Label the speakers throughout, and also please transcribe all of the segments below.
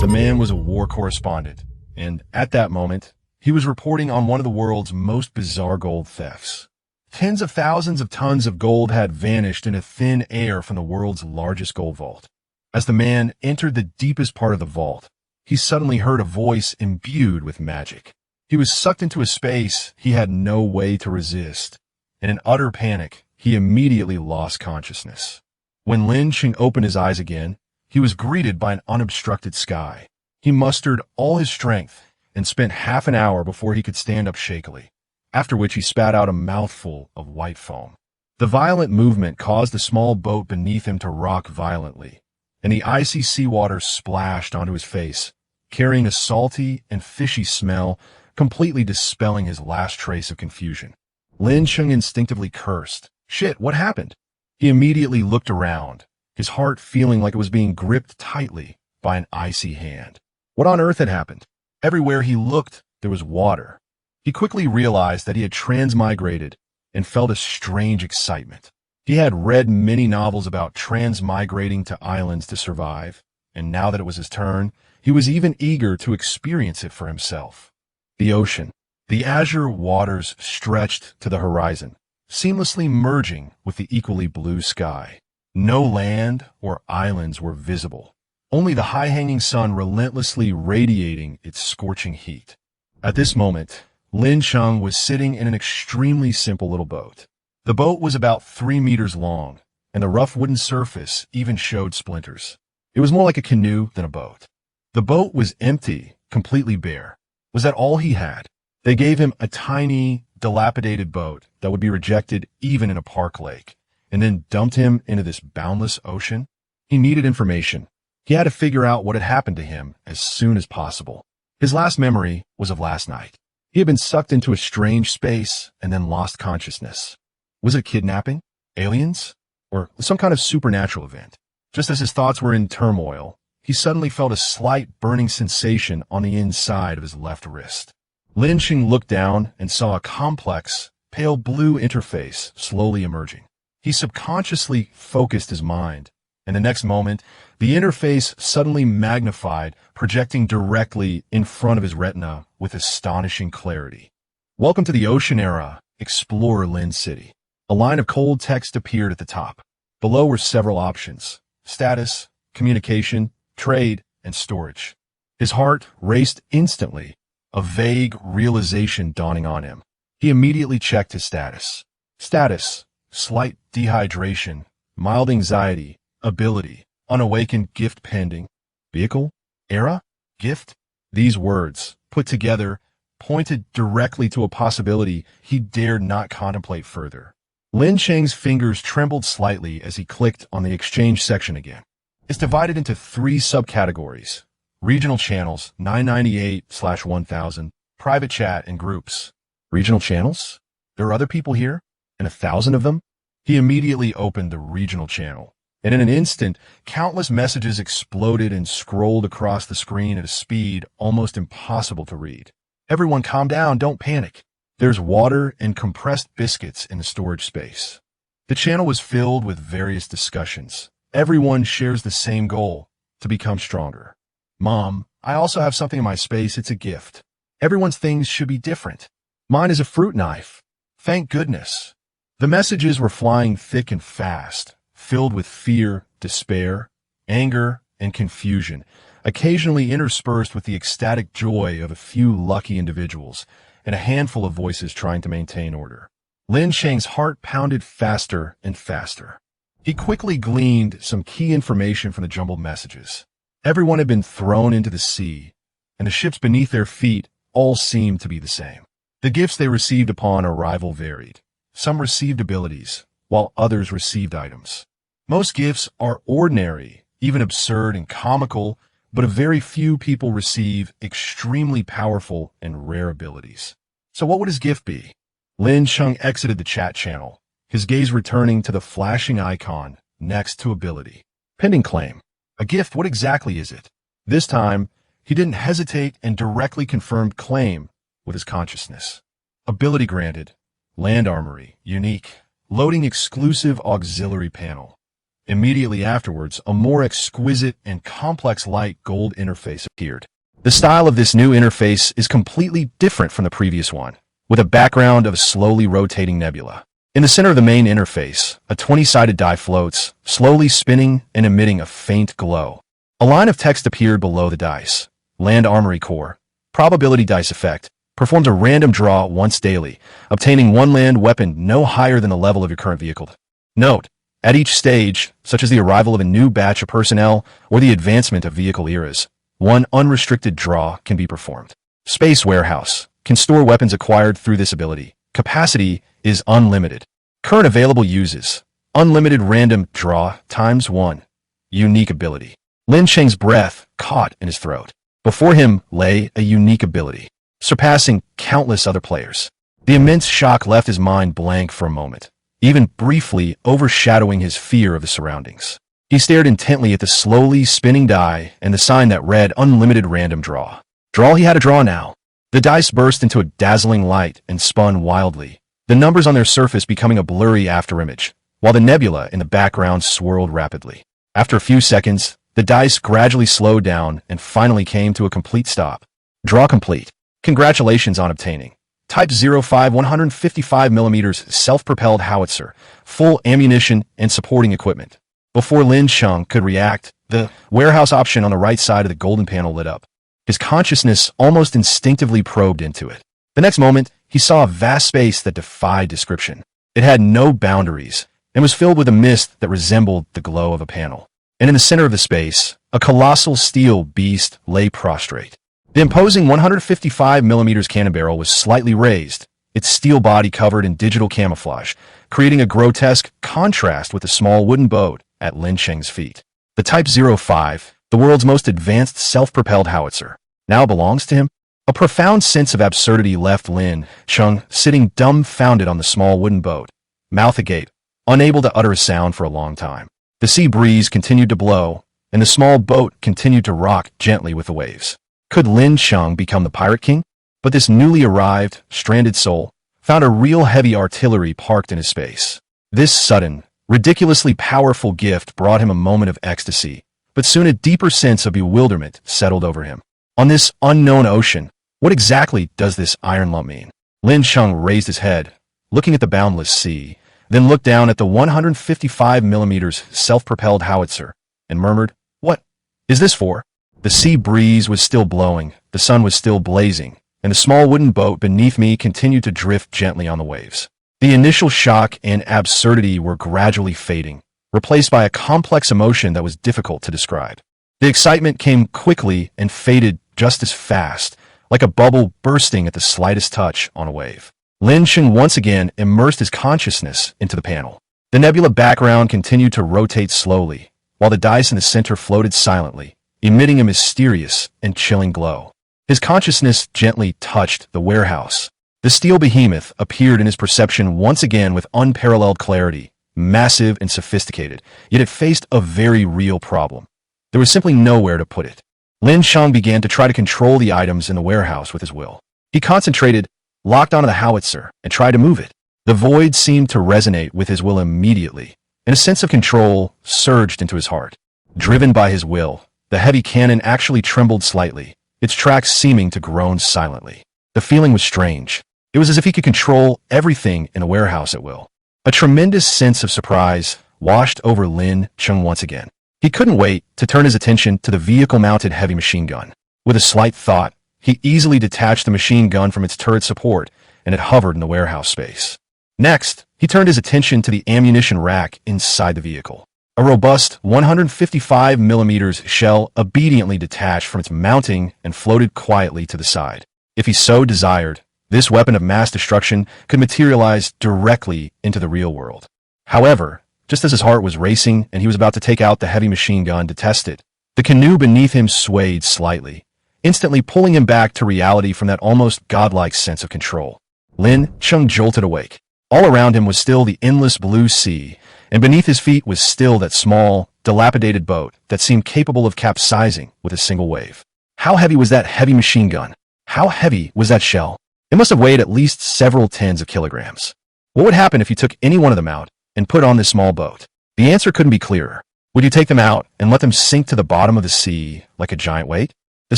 Speaker 1: The man was a war correspondent, and at that moment, he was reporting on one of the world's most bizarre gold thefts. Tens of thousands of tons of gold had vanished into thin air from the world's largest gold vault. As the man entered the deepest part of the vault, he suddenly heard a voice imbued with magic. He was sucked into a space he had no way to resist, and in utter panic, he immediately lost consciousness. When Lin Cheng opened his eyes again, he was greeted by an unobstructed sky. He mustered all his strength and spent half an hour before he could stand up shakily, after which he spat out a mouthful of white foam. The violent movement caused the small boat beneath him to rock violently, and the icy seawater splashed onto his face, carrying a salty and fishy smell, completely dispelling his last trace of confusion. Lin Cheng instinctively cursed. Shit, what happened? He immediately looked around, his heart feeling like it was being gripped tightly by an icy hand. What on earth had happened? Everywhere he looked, there was water. He quickly realized that he had transmigrated and felt a strange excitement. He had read many novels about transmigrating to islands to survive, and now that it was his turn, he was even eager to experience it for himself. The ocean. The azure waters stretched to the horizon, seamlessly merging with the equally blue sky. No land or islands were visible, only the high-hanging sun relentlessly radiating its scorching heat. At this moment, Lin Cheng was sitting in an extremely simple little boat. The boat was about 3 meters long, and the rough wooden surface even showed splinters. It was more like a canoe than a boat. The boat was empty, completely bare. Was that all he had? They gave him a tiny, dilapidated boat that would be rejected even in a park lake, and then dumped him into this boundless ocean? He needed information. He had to figure out what had happened to him as soon as possible. His last memory was of last night. He had been sucked into a strange space and then lost consciousness. Was it a kidnapping? Aliens? Or some kind of supernatural event? Just as his thoughts were in turmoil, he suddenly felt a slight burning sensation on the inside of his left wrist. Lin Cheng looked down and saw a complex, pale blue interface slowly emerging. He subconsciously focused his mind, and the next moment, the interface suddenly magnified, projecting directly in front of his retina with astonishing clarity. Welcome to the Ocean Era, Explorer Lin City. A line of cold text appeared at the top. Below were several options: status, communication, trade, and storage. His heart raced instantly, a vague realization dawning on him. He immediately checked his status. Status: slight dehydration, mild anxiety, ability, unawakened gift pending. Vehicle? Era? Gift? These words, put together, pointed directly to a possibility he dared not contemplate further. Lin Cheng's fingers trembled slightly as he clicked on the exchange section again. It's divided into 3 subcategories: regional channels, 998/1000, private chat, and groups. Regional channels? There are other people here? And 1,000 of them? He immediately opened the regional channel, and in an instant, countless messages exploded and scrolled across the screen at a speed almost impossible to read. Everyone calm down, don't panic. There's water and compressed biscuits in the storage space. The channel was filled with various discussions. Everyone shares the same goal: to become stronger. Mom, I also have something in my space. It's a gift. Everyone's things should be different. Mine is a fruit knife. Thank goodness. The messages were flying thick and fast, filled with fear, despair, anger, and confusion, occasionally interspersed with the ecstatic joy of a few lucky individuals and a handful of voices trying to maintain order. Lin Cheng's heart pounded faster and faster. He quickly gleaned some key information from the jumbled messages. Everyone had been thrown into the sea, and the ships beneath their feet all seemed to be the same. The gifts they received upon arrival varied. Some received abilities, while others received items. Most gifts are ordinary, even absurd and comical, but a very few people receive extremely powerful and rare abilities. So what would his gift be? Lin Cheng exited the chat channel, his gaze returning to the flashing icon next to ability. Pending claim. A gift, what exactly is it? This time, he didn't hesitate and directly confirmed claim with his consciousness. Ability granted. Land Armory. Unique. Loading exclusive auxiliary panel. Immediately afterwards, a more exquisite and complex light gold interface appeared. The style of this new interface is completely different from the previous one, with a background of a slowly rotating nebula. In the center of the main interface, a 20-sided die floats, slowly spinning and emitting a faint glow. A line of text appeared below the dice. Land Armory Core. Probability dice effect. Performs a random draw once daily, obtaining one land weapon no higher than the level of your current vehicle. Note: at each stage, such as the arrival of a new batch of personnel or the advancement of vehicle eras, one unrestricted draw can be performed. Space Warehouse. Can store weapons acquired through this ability. Capacity is unlimited. Current available uses: unlimited random draw times 1. Unique ability. Lin Cheng's breath caught in his throat. Before him lay a unique ability, surpassing countless other players. The immense shock left his mind blank for a moment, even briefly overshadowing his fear of the surroundings. He stared intently at the slowly spinning die and the sign that read unlimited random draw. Draw he had a draw now. The dice burst into a dazzling light and spun wildly, the numbers on their surface becoming a blurry afterimage, while the nebula in the background swirled rapidly. After a few seconds, the dice gradually slowed down and finally came to a complete stop. Draw complete. Congratulations on obtaining Type 05 155mm self-propelled howitzer, full ammunition and supporting equipment. Before Lin Cheng could react, the warehouse option on the right side of the golden panel lit up. His consciousness almost instinctively probed into it. The next moment, he saw a vast space that defied description. It had no boundaries and was filled with a mist that resembled the glow of a panel. And in the center of the space, a colossal steel beast lay prostrate. The imposing 155mm cannon barrel was slightly raised, its steel body covered in digital camouflage, creating a grotesque contrast with the small wooden boat at Lin Cheng's feet. The Type 05, the world's most advanced self-propelled howitzer, now belongs to him? A profound sense of absurdity left Lin Cheng sitting dumbfounded on the small wooden boat, mouth agape, unable to utter a sound for a long time. The sea breeze continued to blow, and the small boat continued to rock gently with the waves. Could Lin Cheng become the Pirate King? But this newly arrived, stranded soul found a real heavy artillery parked in his space. This sudden, ridiculously powerful gift brought him a moment of ecstasy, but soon a deeper sense of bewilderment settled over him. On this unknown ocean, what exactly does this iron lump mean? Lin Cheng raised his head, looking at the boundless sea, then looked down at the 155mm self-propelled howitzer, and murmured, "What is this for?" The sea breeze was still blowing, the sun was still blazing, and the small wooden boat beneath me continued to drift gently on the waves. The initial shock and absurdity were gradually fading, replaced by a complex emotion that was difficult to describe. The excitement came quickly and faded just as fast, like a bubble bursting at the slightest touch on a wave. Lin Cheng once again immersed his consciousness into the panel. The nebula background continued to rotate slowly, while the dice in the center floated silently, emitting a mysterious and chilling glow. His consciousness gently touched the warehouse. The steel behemoth appeared in his perception once again with unparalleled clarity, massive and sophisticated, yet it faced a very real problem. There was simply nowhere to put it. Lin Cheng began to try to control the items in the warehouse with his will. He concentrated, locked onto the howitzer, and tried to move it. The void seemed to resonate with his will immediately, and a sense of control surged into his heart. Driven by his will, the heavy cannon actually trembled slightly, its tracks seeming to groan silently. The feeling was strange. It was as if he could control everything in a warehouse at will. A tremendous sense of surprise washed over Lin Cheng once again. He couldn't wait to turn his attention to the vehicle-mounted heavy machine gun. With a slight thought, he easily detached the machine gun from its turret support, and it hovered in the warehouse space. Next, he turned his attention to the ammunition rack inside the vehicle. A robust 155mm shell obediently detached from its mounting and floated quietly to the side. If he so desired, this weapon of mass destruction could materialize directly into the real world. However, just as his heart was racing and he was about to take out the heavy machine gun to test it, the canoe beneath him swayed slightly, instantly pulling him back to reality from that almost godlike sense of control. Lin Cheng jolted awake. All around him was still the endless blue sea, and beneath his feet was still that small, dilapidated boat that seemed capable of capsizing with a single wave. How heavy was that heavy machine gun? How heavy was that shell? It must have weighed at least several tens of kilograms. What would happen if you took any one of them out and put on this small boat? The answer couldn't be clearer. Would you take them out and let them sink to the bottom of the sea like a giant weight? The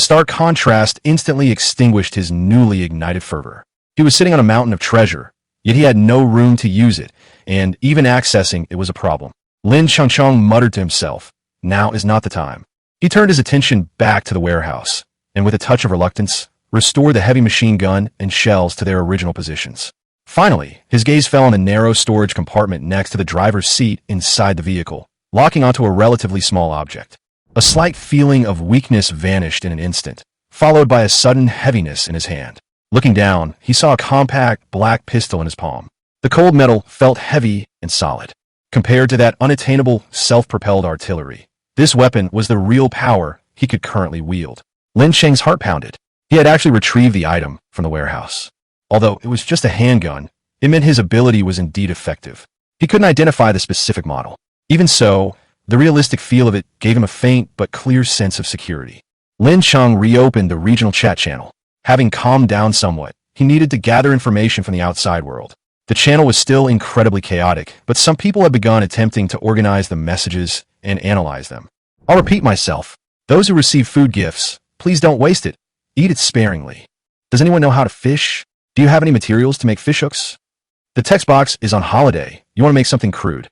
Speaker 1: stark contrast instantly extinguished his newly ignited fervor. He was sitting on a mountain of treasure, yet he had no room to use it, and even accessing it was a problem. Lin Cheng muttered to himself, "Now is not the time." He turned his attention back to the warehouse, and with a touch of reluctance, restored the heavy machine gun and shells to their original positions. Finally, his gaze fell on the narrow storage compartment next to the driver's seat inside the vehicle, locking onto a relatively small object. A slight feeling of weakness vanished in an instant, followed by a sudden heaviness in his hand. Looking down, he saw a compact black pistol in his palm. The cold metal felt heavy and solid. Compared to that unattainable, self-propelled artillery, this weapon was the real power he could currently wield. Lin Cheng's heart pounded. He had actually retrieved the item from the warehouse. Although it was just a handgun, it meant his ability was indeed effective. He couldn't identify the specific model. Even so, the realistic feel of it gave him a faint but clear sense of security. Lin Cheng reopened the regional chat channel. Having calmed down somewhat, he needed to gather information from the outside world. The channel was still incredibly chaotic, but some people had begun attempting to organize the messages and analyze them. I'll repeat myself. Those who receive food gifts, please don't waste it. Eat it sparingly. Does anyone know how to fish? Do you have any materials to make fish hooks? The text box is on holiday. You want to make something crude.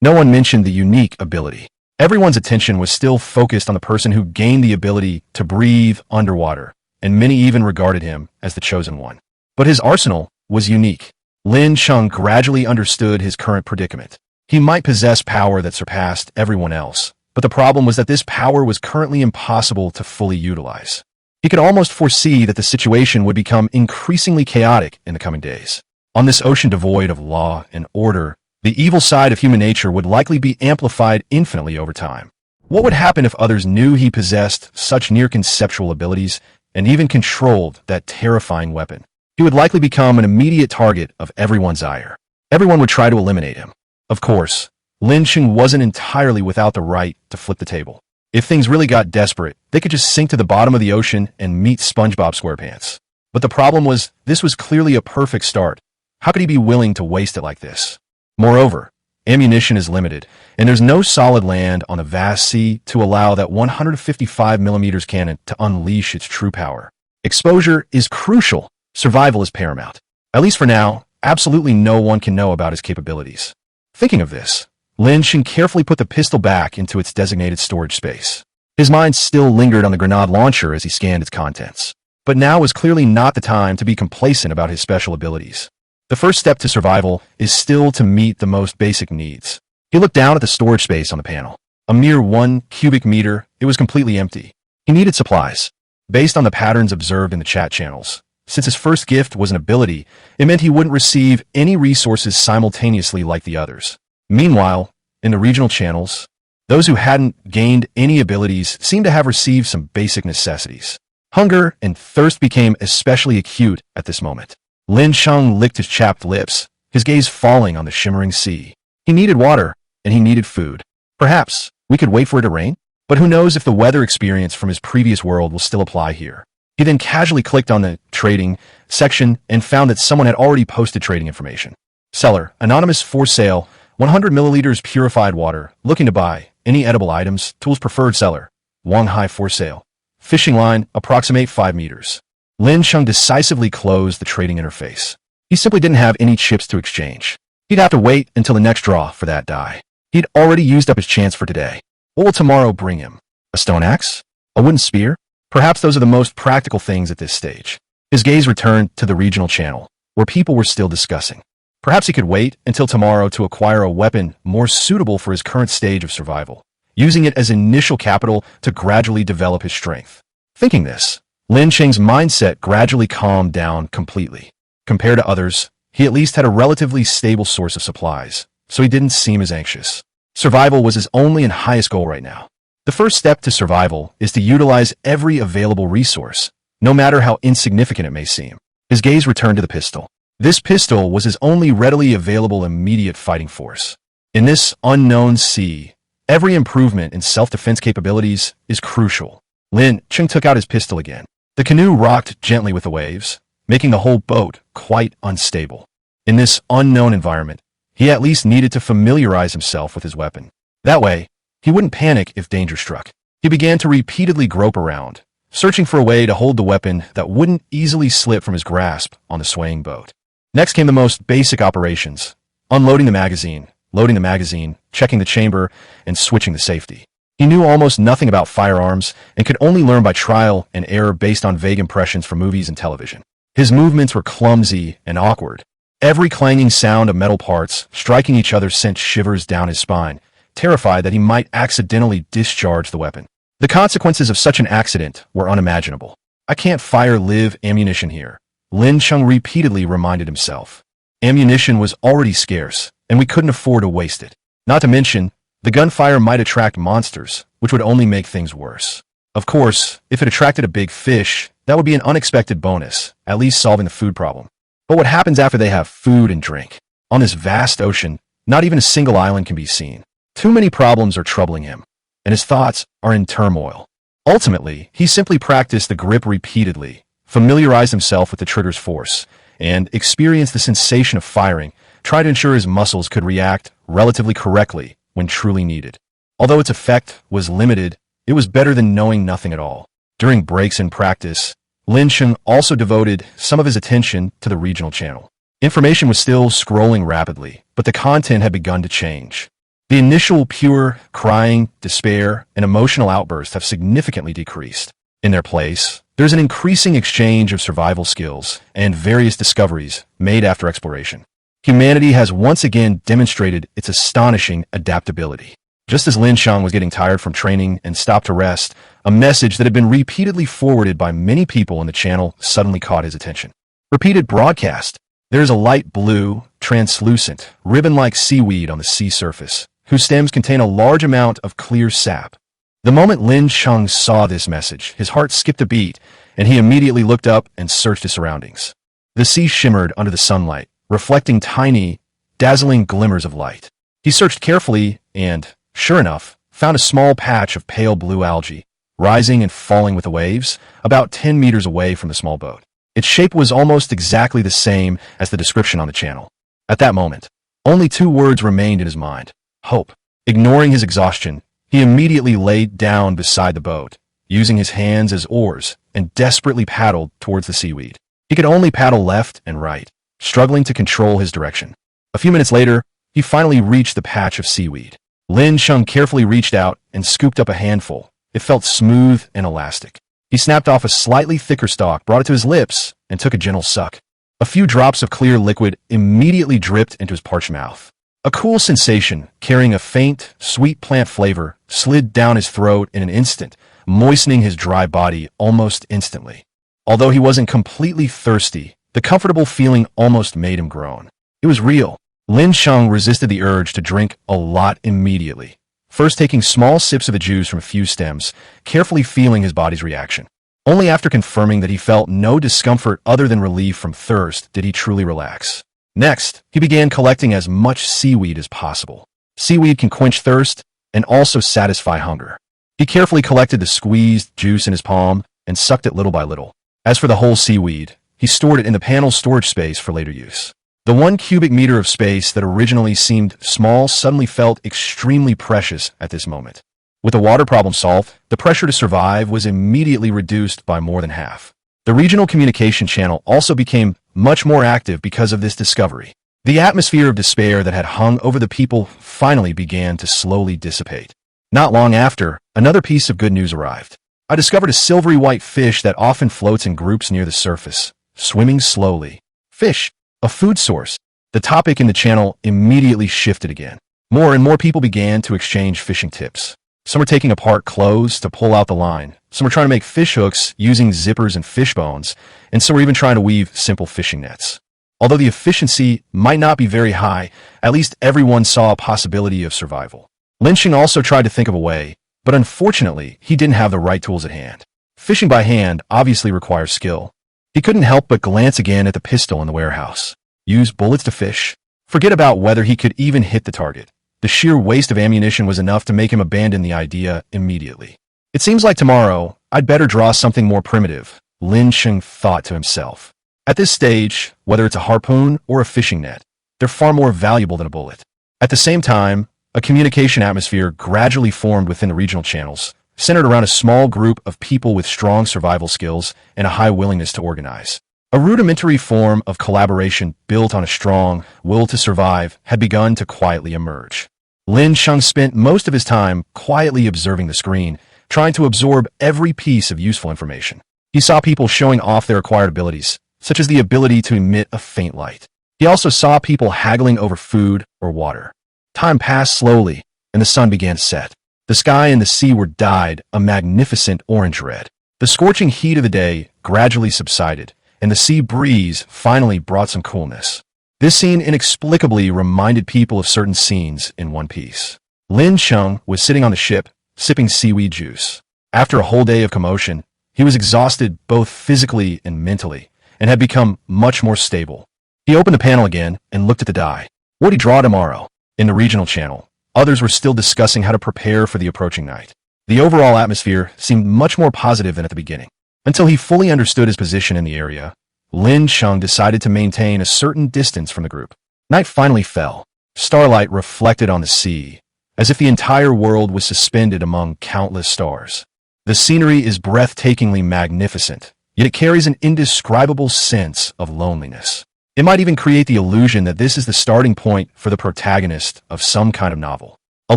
Speaker 1: No one mentioned the unique ability. Everyone's attention was still focused on the person who gained the ability to breathe underwater, and many even regarded him as the chosen one. But his arsenal was unique. Lin Cheng gradually understood his current predicament. He might possess power that surpassed everyone else, but the problem was that this power was currently impossible to fully utilize. He could almost foresee that the situation would become increasingly chaotic in the coming days. On this ocean devoid of law and order, the evil side of human nature would likely be amplified infinitely over time. What would happen if others knew he possessed such near-conceptual abilities and even controlled that terrifying weapon? He would likely become an immediate target of everyone's ire. Everyone would try to eliminate him. Of course, Lin Cheng wasn't entirely without the right to flip the table. If things really got desperate, they could just sink to the bottom of the ocean and meet SpongeBob SquarePants. But the problem was, this was clearly a perfect start. How could he be willing to waste it like this? Moreover, ammunition is limited, and there's no solid land on the vast sea to allow that 155mm cannon to unleash its true power. Exposure is crucial. Survival is paramount. At least for now, absolutely no one can know about his capabilities. Thinking of this, Lin Cheng carefully put the pistol back into its designated storage space. His mind still lingered on the grenade launcher as he scanned its contents. But now was clearly not the time to be complacent about his special abilities. The first step to survival is still to meet the most basic needs. He looked down at the storage space on the panel. A mere 1 cubic meter, it was completely empty. He needed supplies. Based on the patterns observed in the chat channels, since his first gift was an ability, it meant he wouldn't receive any resources simultaneously like the others. Meanwhile, in the regional channels, those who hadn't gained any abilities seemed to have received some basic necessities. Hunger and thirst became especially acute at this moment. Lin Cheng licked his chapped lips, his gaze falling on the shimmering sea. He needed water, and he needed food. Perhaps we could wait for it to rain? But who knows if the weather experience from his previous world will still apply here. He then casually clicked on the trading section and found that someone had already posted trading information. Seller, anonymous for sale, 100 milliliters purified water, looking to buy any edible items, tools preferred. Seller, Wang Hai for sale. Fishing line, approximate 5 meters. Lin Cheng decisively closed the trading interface. He simply didn't have any chips to exchange. He'd have to wait until the next draw for that die. He'd already used up his chance for today. What will tomorrow bring him? A stone axe? A wooden spear? Perhaps those are the most practical things at this stage. His gaze returned to the regional channel, where people were still discussing. Perhaps he could wait until tomorrow to acquire a weapon more suitable for his current stage of survival, using it as initial capital to gradually develop his strength. Thinking this, Lin Cheng's mindset gradually calmed down completely. Compared to others, he at least had a relatively stable source of supplies, so he didn't seem as anxious. Survival was his only and highest goal right now. The first step to survival is to utilize every available resource, no matter how insignificant it may seem. His gaze returned to the pistol. This pistol was his only readily available immediate fighting force. In this unknown sea, every improvement in self-defense capabilities is crucial. Lin Cheng took out his pistol again. The canoe rocked gently with the waves, making the whole boat quite unstable. In this unknown environment, he at least needed to familiarize himself with his weapon. That way, he wouldn't panic if danger struck. He began to repeatedly grope around, searching for a way to hold the weapon that wouldn't easily slip from his grasp on the swaying boat. Next came the most basic operations: unloading the magazine, loading the magazine, checking the chamber, and switching the safety. He knew almost nothing about firearms and could only learn by trial and error based on vague impressions from movies and television. His movements were clumsy and awkward. Every clanging sound of metal parts striking each other sent shivers down his spine, terrified that he might accidentally discharge the weapon. The consequences of such an accident were unimaginable. "I can't fire live ammunition here," Lin Cheng repeatedly reminded himself. Ammunition was already scarce, and we couldn't afford to waste it. Not to mention, the gunfire might attract monsters, which would only make things worse. Of course, if it attracted a big fish, that would be an unexpected bonus, at least solving the food problem. But what happens after they have food and drink? On this vast ocean, not even a single island can be seen. Too many problems are troubling him, and his thoughts are in turmoil. Ultimately, he simply practiced the grip repeatedly, familiarized himself with the trigger's force, and experienced the sensation of firing, trying to ensure his muscles could react relatively correctly when truly needed. Although its effect was limited, it was better than knowing nothing at all. During breaks in practice, Lin Cheng also devoted some of his attention to the regional channel. Information was still scrolling rapidly, but the content had begun to change. The initial pure crying, despair, and emotional outbursts have significantly decreased. In their place, there's an increasing exchange of survival skills and various discoveries made after exploration. Humanity has once again demonstrated its astonishing adaptability. Just as Lin Cheng was getting tired from training and stopped to rest, a message that had been repeatedly forwarded by many people in the channel suddenly caught his attention. Repeated broadcast. There is a light blue, translucent, ribbon-like seaweed on the sea surface, whose stems contain a large amount of clear sap. The moment Lin Cheng saw this message, his heart skipped a beat, and he immediately looked up and searched his surroundings. The sea shimmered under the sunlight, reflecting tiny, dazzling glimmers of light. He searched carefully and, sure enough, found a small patch of pale blue algae, rising and falling with the waves, about 10 meters away from the small boat. Its shape was almost exactly the same as the description on the channel. At that moment, only two words remained in his mind: hope. Ignoring his exhaustion, he immediately laid down beside the boat, using his hands as oars, and desperately paddled towards the seaweed. He could only paddle left and right, struggling to control his direction. A few minutes later, he finally reached the patch of seaweed. Lin Cheng carefully reached out and scooped up a handful. It felt smooth and elastic. He snapped off a slightly thicker stalk, brought it to his lips, and took a gentle suck. A few drops of clear liquid immediately dripped into his parched mouth. A cool sensation, carrying a faint, sweet plant flavor, slid down his throat in an instant, moistening his dry body almost instantly. Although he wasn't completely thirsty, the comfortable feeling almost made him groan. It was real. Lin Cheng resisted the urge to drink a lot immediately, first taking small sips of the juice from a few stems, carefully feeling his body's reaction. Only after confirming that he felt no discomfort other than relief from thirst did he truly relax. Next, he began collecting as much seaweed as possible. Seaweed can quench thirst and also satisfy hunger. He carefully collected the squeezed juice in his palm and sucked it little by little. As for the whole seaweed, he stored it in the panel's storage space for later use. The 1 cubic meter of space that originally seemed small suddenly felt extremely precious at this moment. With the water problem solved, the pressure to survive was immediately reduced by more than half. The regional communication channel also became much more active because of this discovery. The atmosphere of despair that had hung over the people finally began to slowly dissipate. Not long after, another piece of good news arrived. I discovered a silvery white fish that often floats in groups near the surface, swimming slowly. Fish, a food source. The topic in the channel immediately shifted again. More and more people began to exchange fishing tips. Some were taking apart clothes to pull out the line. Some were trying to make fish hooks using zippers and fish bones, and some were even trying to weave simple fishing nets. Although the efficiency might not be very high, at least everyone saw a possibility of survival. Lin Cheng also tried to think of a way, but unfortunately, he didn't have the right tools at hand. Fishing by hand obviously requires skill. He couldn't help but glance again at the pistol in the warehouse. Use bullets to fish? Forget about whether he could even hit the target. The sheer waste of ammunition was enough to make him abandon the idea immediately. It seems like tomorrow, I'd better draw something more primitive, Lin Cheng thought to himself. At this stage, whether it's a harpoon or a fishing net, they're far more valuable than a bullet. At the same time, a communication atmosphere gradually formed within the regional channels, centered around a small group of people with strong survival skills and a high willingness to organize. A rudimentary form of collaboration built on a strong will to survive had begun to quietly emerge. Lin Cheng spent most of his time quietly observing the screen, trying to absorb every piece of useful information. He saw people showing off their acquired abilities, such as the ability to emit a faint light. He also saw people haggling over food or water. Time passed slowly, and the sun began to set. The sky and the sea were dyed a magnificent orange red. The scorching heat of the day gradually subsided, and the sea breeze finally brought some coolness. This scene inexplicably reminded people of certain scenes in One Piece. Lin Cheng was sitting on the ship, sipping seaweed juice. After a whole day of commotion, he was exhausted both physically and mentally, and had become much more stable. He opened the panel again and looked at the die. What would he draw tomorrow? In the regional channel, others were still discussing how to prepare for the approaching night. The overall atmosphere seemed much more positive than at the beginning. Until he fully understood his position in the area, Lin Cheng decided to maintain a certain distance from the group. Night finally fell. Starlight reflected on the sea, as if the entire world was suspended among countless stars. The scenery is breathtakingly magnificent, yet it carries an indescribable sense of loneliness. It might even create the illusion that this is the starting point for the protagonist of some kind of novel. A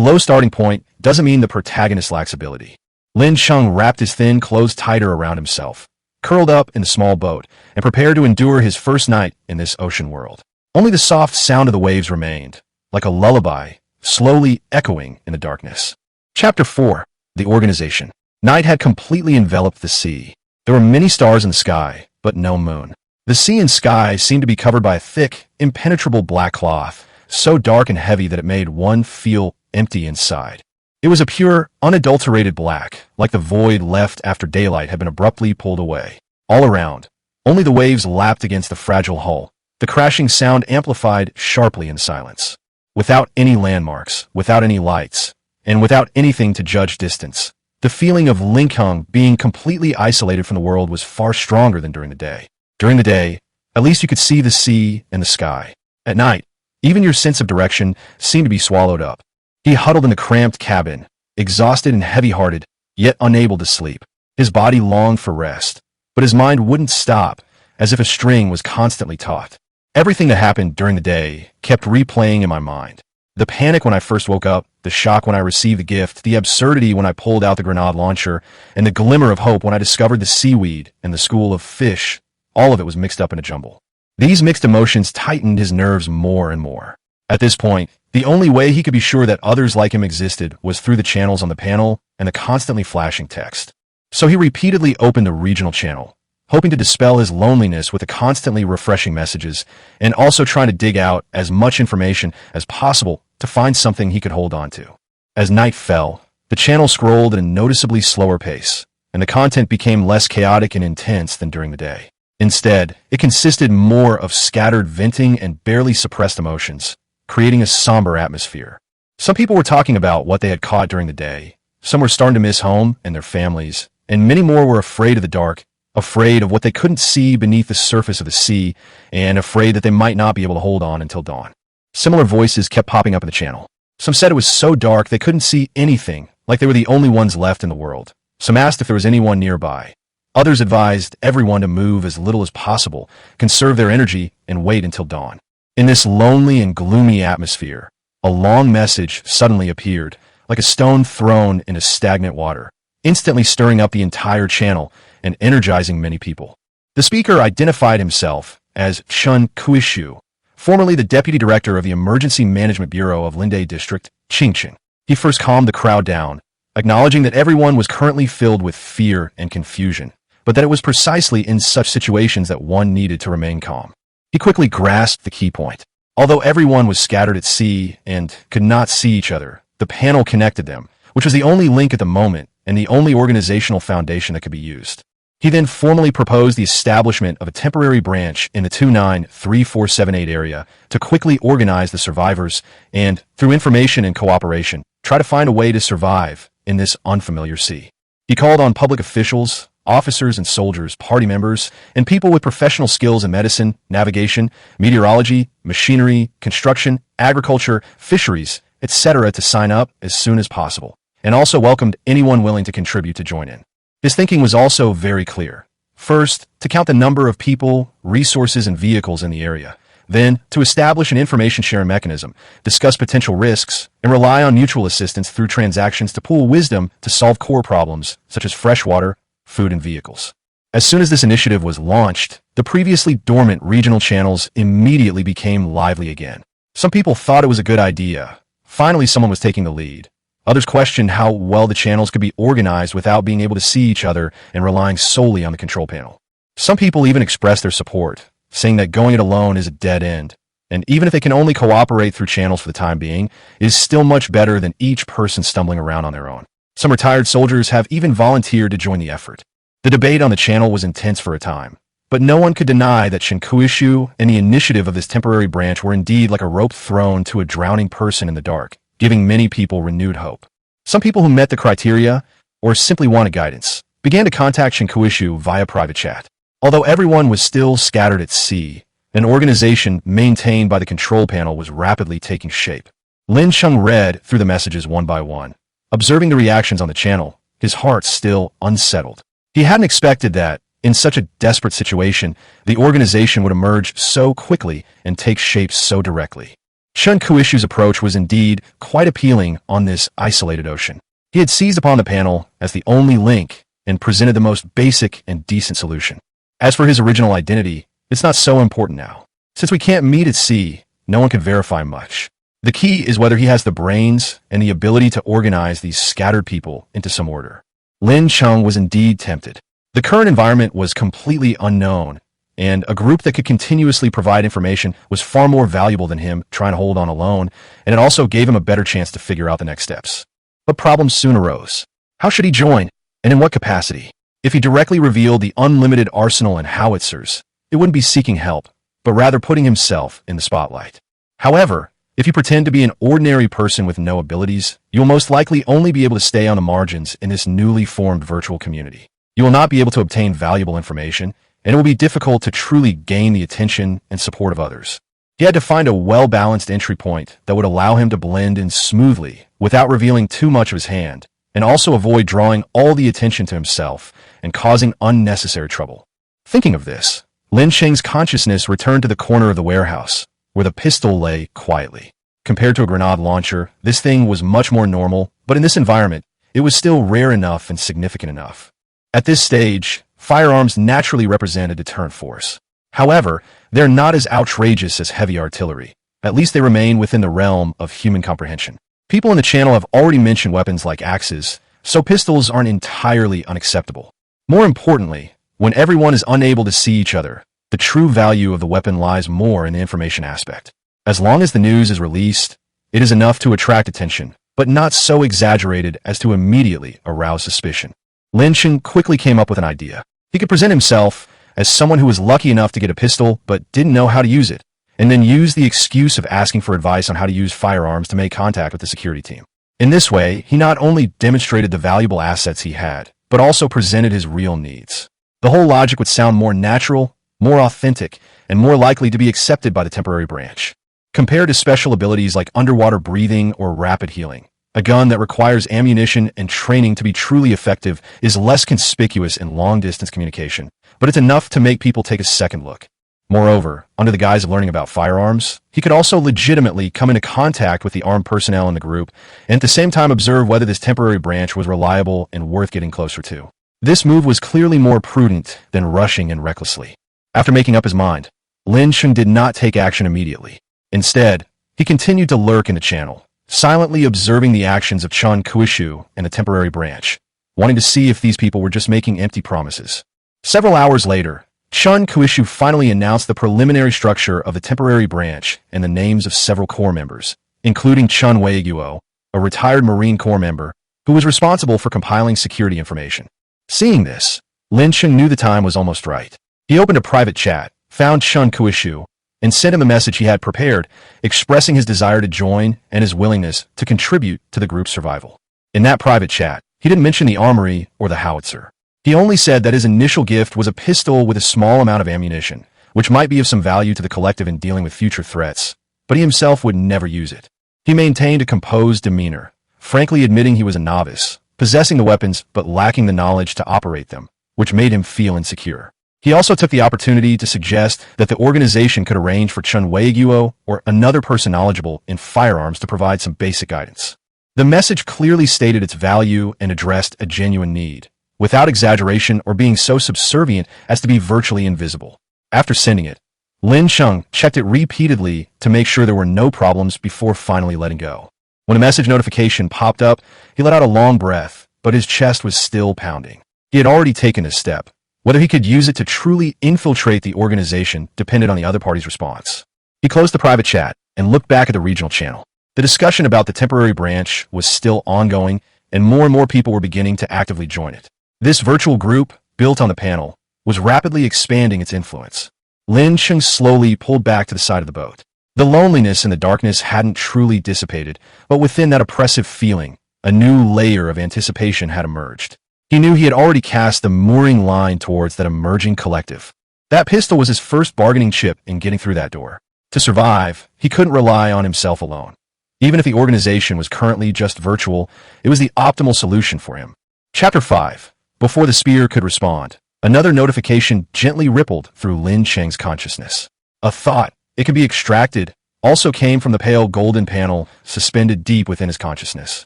Speaker 1: low starting point doesn't mean the protagonist lacks ability. Lin Cheng wrapped his thin clothes tighter around himself, curled up in the small boat, and prepared to endure his first night in this ocean world. Only the soft sound of the waves remained, like a lullaby, slowly echoing in the darkness. Chapter 4. The Organization. Night had completely enveloped the sea. There were many stars in the sky, but no moon. The sea and sky seemed to be covered by a thick, impenetrable black cloth, so dark and heavy that it made one feel empty inside. It was a pure, unadulterated black, like the void left after daylight had been abruptly pulled away. All around, only the waves lapped against the fragile hull, the crashing sound amplified sharply in silence. Without any landmarks, without any lights, and without anything to judge distance, the feeling of Lin Cheng being completely isolated from the world was far stronger than during the day. During the day, at least you could see the sea and the sky. At night, even your sense of direction seemed to be swallowed up. He huddled in the cramped cabin, exhausted and heavy-hearted, yet unable to sleep. His body longed for rest, but his mind wouldn't stop, as if a string was constantly taut. Everything that happened during the day kept replaying in my mind. The panic when I first woke up, the shock when I received the gift, the absurdity when I pulled out the grenade launcher, and the glimmer of hope when I discovered the seaweed and the school of fish. All of it was mixed up in a jumble. These mixed emotions tightened his nerves more and more. At this point, the only way he could be sure that others like him existed was through the channels on the panel and the constantly flashing text. So he repeatedly opened the regional channel, hoping to dispel his loneliness with the constantly refreshing messages, and also trying to dig out as much information as possible to find something he could hold on to. As night fell, the channel scrolled at a noticeably slower pace, and the content became less chaotic and intense than during the day. Instead, it consisted more of scattered venting and barely suppressed emotions, creating a somber atmosphere. Some people were talking about what they had caught during the day. Some were starting to miss home and their families, and many more were afraid of the dark, afraid of what they couldn't see beneath the surface of the sea, and afraid that they might not be able to hold on until dawn. Similar voices kept popping up in the channel. Some said it was so dark they couldn't see anything, like they were the only ones left in the world. Some asked if there was anyone nearby. Others advised everyone to move as little as possible, conserve their energy, and wait until dawn. In this lonely and gloomy atmosphere, a long message suddenly appeared, like a stone thrown into stagnant water, instantly stirring up the entire channel and energizing many people. The speaker identified himself as Chun Kuishu, formerly the Deputy Director of the Emergency Management Bureau of Linde District, Ching. He first calmed the crowd down, acknowledging that everyone was currently filled with fear and confusion, but that it was precisely in such situations that one needed to remain calm. He quickly grasped the key point. Although everyone was scattered at sea and could not see each other, the panel connected them, which was the only link at the moment and the only organizational foundation that could be used. He then formally proposed the establishment of a temporary branch in the 293478 area to quickly organize the survivors and, through information and cooperation, try to find a way to survive in this unfamiliar sea. He called on public officials, officers and soldiers, party members, and people with professional skills in medicine, navigation, meteorology, machinery, construction, agriculture, fisheries, etc. to sign up as soon as possible, and also welcomed anyone willing to contribute to join in. His thinking was also very clear. First, to count the number of people, resources, and vehicles in the area. Then, to establish an information-sharing mechanism, discuss potential risks, and rely on mutual assistance through transactions to pool wisdom to solve core problems such as fresh water, food, and vehicles. As soon as this initiative was launched, the previously dormant regional channels immediately became lively again. Some people thought it was a good idea. Finally, someone was taking the lead. Others questioned how well the channels could be organized without being able to see each other and relying solely on the control panel. Some people even expressed their support, saying that going it alone is a dead end, and even if they can only cooperate through channels for the time being, it is still much better than each person stumbling around on their own. Some retired soldiers have even volunteered to join the effort. The debate on the channel was intense for a time, but no one could deny that Shinkuishu and the initiative of this temporary branch were indeed like a rope thrown to a drowning person in the dark, giving many people renewed hope. Some people who met the criteria, or simply wanted guidance, began to contact Shinkuishu via private chat. Although everyone was still scattered at sea, an organization maintained by the control panel was rapidly taking shape. Lin Cheng read through the messages one by one, observing the reactions on the channel, his heart still unsettled. He hadn't expected that, in such a desperate situation, the organization would emerge so quickly and take shape so directly. Shinkuishu's approach was indeed quite appealing on this isolated ocean. He had seized upon the panel as the only link and presented the most basic and decent solution. As for his original identity, it's not so important now. Since we can't meet at sea, no one can verify much. The key is whether he has the brains and the ability to organize these scattered people into some order. Lin Cheng was indeed tempted. The current environment was completely unknown, and a group that could continuously provide information was far more valuable than him trying to hold on alone, and it also gave him a better chance to figure out the next steps. But problems soon arose. How should he join, and in what capacity? If he directly revealed the unlimited arsenal and howitzers, it wouldn't be seeking help, but rather putting himself in the spotlight. However, if you pretend to be an ordinary person with no abilities, you will most likely only be able to stay on the margins in this newly formed virtual community. You will not be able to obtain valuable information, and it will be difficult to truly gain the attention and support of others. He had to find a well-balanced entry point that would allow him to blend in smoothly without revealing too much of his hand, and also avoid drawing all the attention to himself and causing unnecessary trouble. Thinking of this, Lin Cheng's consciousness returned to the corner of the warehouse, where the pistol lay quietly. Compared to a grenade launcher, this thing was much more normal, but in this environment, it was still rare enough and significant enough. At this stage, firearms naturally represent a deterrent force. However, they're not as outrageous as heavy artillery. At least they remain within the realm of human comprehension. People in the channel have already mentioned weapons like axes, so pistols aren't entirely unacceptable. More importantly, when everyone is unable to see each other, the true value of the weapon lies more in the information aspect. As long as the news is released, it is enough to attract attention, but not so exaggerated as to immediately arouse suspicion. Lin Cheng quickly came up with an idea. He could present himself as someone who was lucky enough to get a pistol but didn't know how to use it, and then use the excuse of asking for advice on how to use firearms to make contact with the security team. In this way, he not only demonstrated the valuable assets he had, but also presented his real needs. The whole logic would sound more natural, more authentic, and more likely to be accepted by the temporary branch. Compared to special abilities like underwater breathing or rapid healing, a gun that requires ammunition and training to be truly effective is less conspicuous in long-distance communication, but it's enough to make people take a second look. Moreover, under the guise of learning about firearms, he could also legitimately come into contact with the armed personnel in the group and at the same time observe whether this temporary branch was reliable and worth getting closer to. This move was clearly more prudent than rushing in recklessly. After making up his mind, Lin Cheng did not take action immediately. Instead, he continued to lurk in the channel, silently observing the actions of Shinkuishu and the temporary branch, wanting to see if these people were just making empty promises. Several hours later, Shinkuishu finally announced the preliminary structure of the temporary branch and the names of several corps members, including Chun Weiguo, a retired Marine Corps member who was responsible for compiling security information. Seeing this, Lin Cheng knew the time was almost right. He opened a private chat, found Shinkuishu, and sent him a message he had prepared, expressing his desire to join and his willingness to contribute to the group's survival. In that private chat, he didn't mention the armory or the howitzer. He only said that his initial gift was a pistol with a small amount of ammunition, which might be of some value to the collective in dealing with future threats, but he himself would never use it. He maintained a composed demeanor, frankly admitting he was a novice, possessing the weapons but lacking the knowledge to operate them, which made him feel insecure. He also took the opportunity to suggest that the organization could arrange for Chun Wei-guo or another person knowledgeable in firearms to provide some basic guidance. The message clearly stated its value and addressed a genuine need, without exaggeration or being so subservient as to be virtually invisible. After sending it, Lin Cheng checked it repeatedly to make sure there were no problems before finally letting go. When a message notification popped up, he let out a long breath, but his chest was still pounding. He had already taken his step. Whether he could use it to truly infiltrate the organization depended on the other party's response. He closed the private chat and looked back at the regional channel. The discussion about the temporary branch was still ongoing, and more people were beginning to actively join it. This virtual group, built on the panel, was rapidly expanding its influence. Lin Cheng slowly pulled back to the side of the boat. The loneliness and the darkness hadn't truly dissipated, but within that oppressive feeling, a new layer of anticipation had emerged. He knew he had already cast the mooring line towards that emerging collective. That pistol was his first bargaining chip in getting through that door. To survive, he couldn't rely on himself alone. Even if the organization was currently just virtual, it was the optimal solution for him. Chapter 5. Before the spear could respond, another notification gently rippled through Lin Cheng's consciousness. A thought, it could be extracted, also came from the pale golden panel suspended deep within his consciousness.